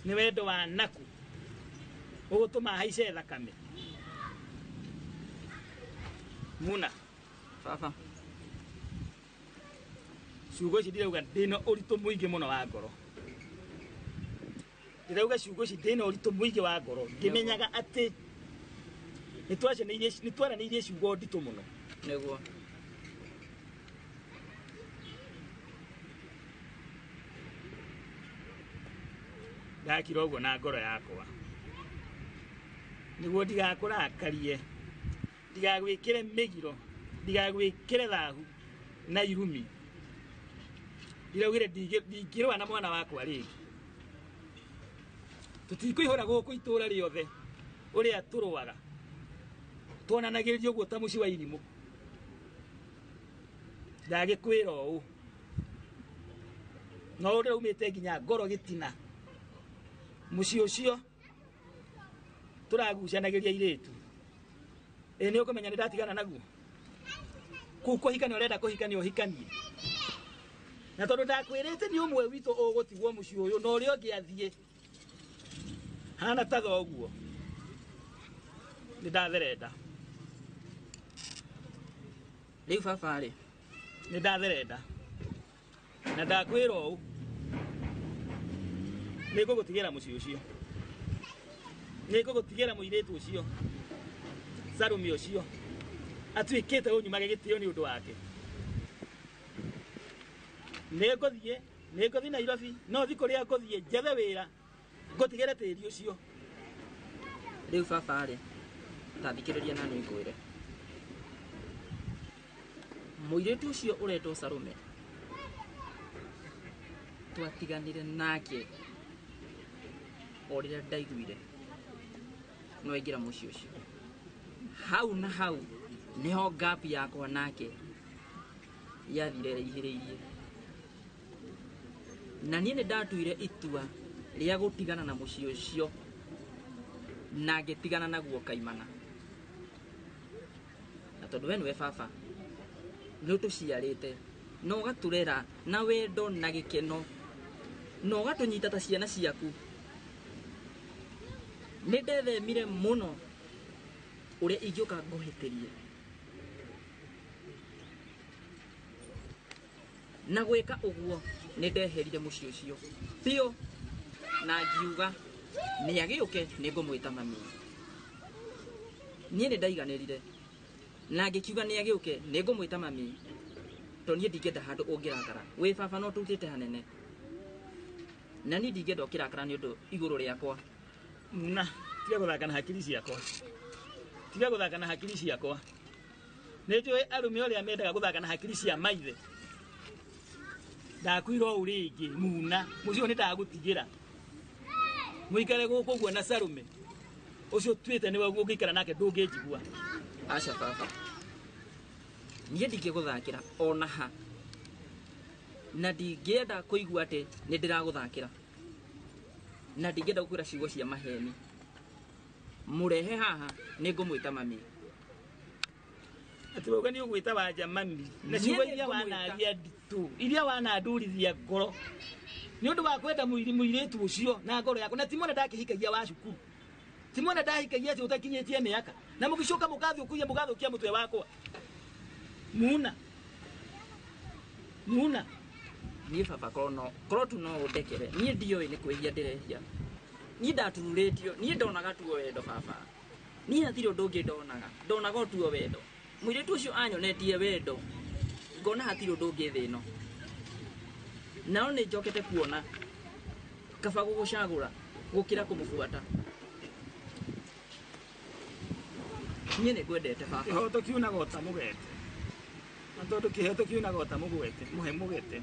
Nĩ wendo wa naku. Ũgũtũma haice thakame. Muna. Baba. Ciugo ici ndirauga ndĩna ũritũ mũingĩ mũno wa ngoro. Ndirauga ciugo ici ndĩna ũritũ mũingĩ wa ngoro. Ngĩmenyaga atĩ nĩ twaranĩirie ciugo nditũ mũno. Nĩguo. ndakira ũguo na ngoro yakwa nĩguo ndigakũrakarie ndigagwĩkĩre mĩgiro ndigagwĩkĩre thahu na irumi ndiraugire ndingĩrũa na mwana wakwa rĩngĩ tũtikũihũra gũkũ itũũra rĩothe ũrĩa tũrũaga tuonanagĩrĩria ũguo ta mũciĩ wa irimũ ndagĩkwĩra ũũ no ũrĩa umĩte nginya ngoro gĩtina mũciĩ ũcio tũragucanagĩria irĩtu nĩ ũkũmenya nĩ ndatigana naguo kũu kũhikania ũrenda kũhikania ũhikanie na tondũ ndakwĩrĩte nĩ ũmwe witũ ũgũtigwo mũciĩ ũyũ na ũrĩa ũngĩ athiĩ hana ta thoguo nĩ ndatherenda rĩu baba rĩ nĩ ndatherenda na ndakwĩra ũũ nĩ ngũgũtigĩra mũciĩ ũcio nĩ ngũgũtigĩra mũirĩtu ũcio Salome ũcio atuĩkĩte ũnyumage gĩtĩo nĩ ũndũ wake nĩ ngũthiĩ Nairobi no thi kũrĩa ngũthiĩ njethe wĩra ngũtigĩre tĩri ũcio rĩu baba rĩ tathikĩrĩria na nĩ ngwĩre mũirĩtu ũcio ũretwo Salome twatiganire nake o rĩrĩa ndaiguire no aingĩra mũciĩ ũcio hau na hau nĩho gap yakwa nake yathire ihĩrĩirie na niĩ nĩ ndatuire itua rĩa gũtigana na mũciĩ ũcio na ngĩtigana naguo kaimana na tondũ we nĩwe baba nĩ ũtũciarĩte na ũgatũrera na wendo na gĩkeno na ũgatũnyita ta ciana ciaku nĩ ndethemire mũno ũrĩa ingĩũka ngũhĩtĩrie na gwĩka ũguo nĩ ndeherire mũciĩ ũcio biũ na ngiuga nĩ agĩũke nĩ ngũmwĩta mami niĩ nĩ ndaiganĩrire na ngĩkiuga nĩ agĩũke nĩ ngũmwĩta mami tondũ niĩ ndingĩenda handũ ũngĩrakara wĩ baba no tũrutĩte hanene na niĩ ndingĩenda ũkĩrakara nĩ ũndũ igũrũ rĩakwa na tiga gũthaka na hakiri ciakwa tiga gũthaka na hakiri ciakwa nĩ njũĩ arũme ũrĩa mendaga gũthaka na hakiri cia maithe ndakwĩra ũũ rĩngĩ muna mũciĩ ũyũ nĩ ndagũtigĩra mũikare gũkũ ũguo na Salome ũcio tuĩte nĩwe ũngĩikara nake ndũngĩnjigua aca baba niĩ ndingĩgũthakĩra ona ha na ndingĩenda kũigua atĩ nĩ ndĩragũthakĩra na ndingĩenda gũkwĩra ciugo cia maheni mũrehe haha nĩ ngũmwĩta mami atĩ wauga nĩ ũgwĩta wanja mami na ciugo iria wanaria nditũ iria wanandurithia ngoro nĩ ũndũ wa kwenda mũirĩtu ũcio na ngoro yaku na ti mwana ndakĩhikagia wa cukuru ti mwana ndahikagia atĩ ũtakinyĩtie mĩaka na mũgĩcoka mũgathũkia mũtwe wakwa muna niĩ baba korwo tu no ũndekere niĩ ndiũĩ nĩ kwĩhia ndĩrehia niĩ ndatururĩtio niĩ ndonaga tuo wendo baba niĩ hatirĩ ũndũ ũngĩ ndonaga tuo wendo mũirĩtu ũcio anyonetie wendo ngona hatirĩ ũndũ ũngĩ thĩ ĩno nao nĩ njokete kuona kaba gũgũcagũra gũkĩra kũmũbuata niĩ nĩ ngwendete baba kĩhoto kiunaga o ta mũgete na tondũ kĩhoto kiunaga o ta mũgwete mũhe mũgete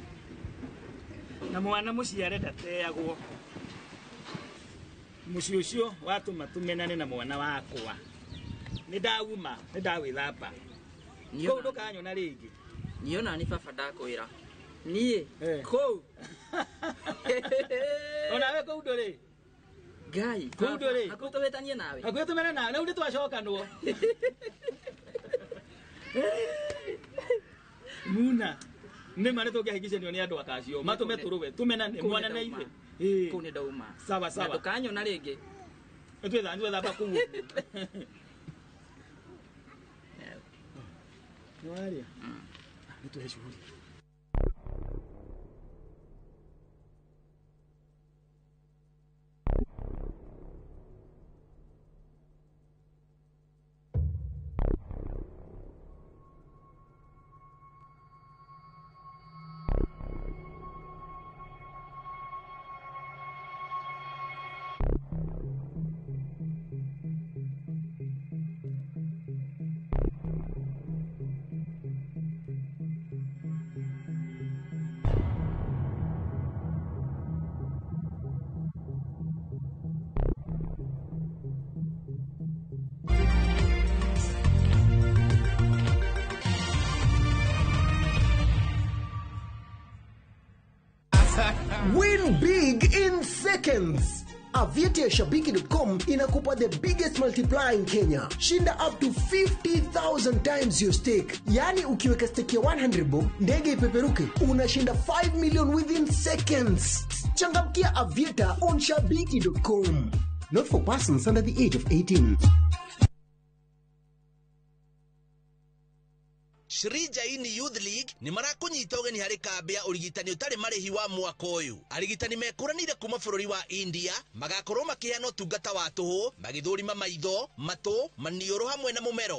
na mwana mũciare ndateagwo mũciĩ ũcio watũma tũmenane na mwana wakwa nĩ ndauma nĩ ndawĩthamba kũu ndũkanyona rĩngĩ niĩ ona nĩ baba ndakwĩra niĩ kũu onawe kũu ndũrĩ ngai kũu ndũrĩ hakuhĩ tũhĩtanie nawe hakuhĩ tũmene nawe na rĩu nĩtwacokanwo muna nĩma nĩtũngĩhĩngicĩnio nĩ andũ akacio matũme tũrũwe tũmenane mwanane ithe kũu nĩ ndauma sawa na ndũkanyona rĩngĩ nĩtwethamba kũu nĩwaria nĩtũhe shughuli Win big in seconds. Aviator ya Shabiki.com inakupa the biggest multiplier in Kenya. Shinda up to 50,000 times your stake. Yani ukiweka stake ya 100 bob, ndege ipeperuke, unashinda 5 million within seconds. Changamkia Aviator on Shabiki.com. Not for persons under the age of 18. Shri Jaini Youth League ni marakunyita ugeni hari kambi ya urigitani utari marihi wa mwaka uyu. Arigitani mekuranire kuma bururi wa India magakorwo makiheana utungata wa tuhu, magithurima maitho, matu, manioro hamwe na mumero.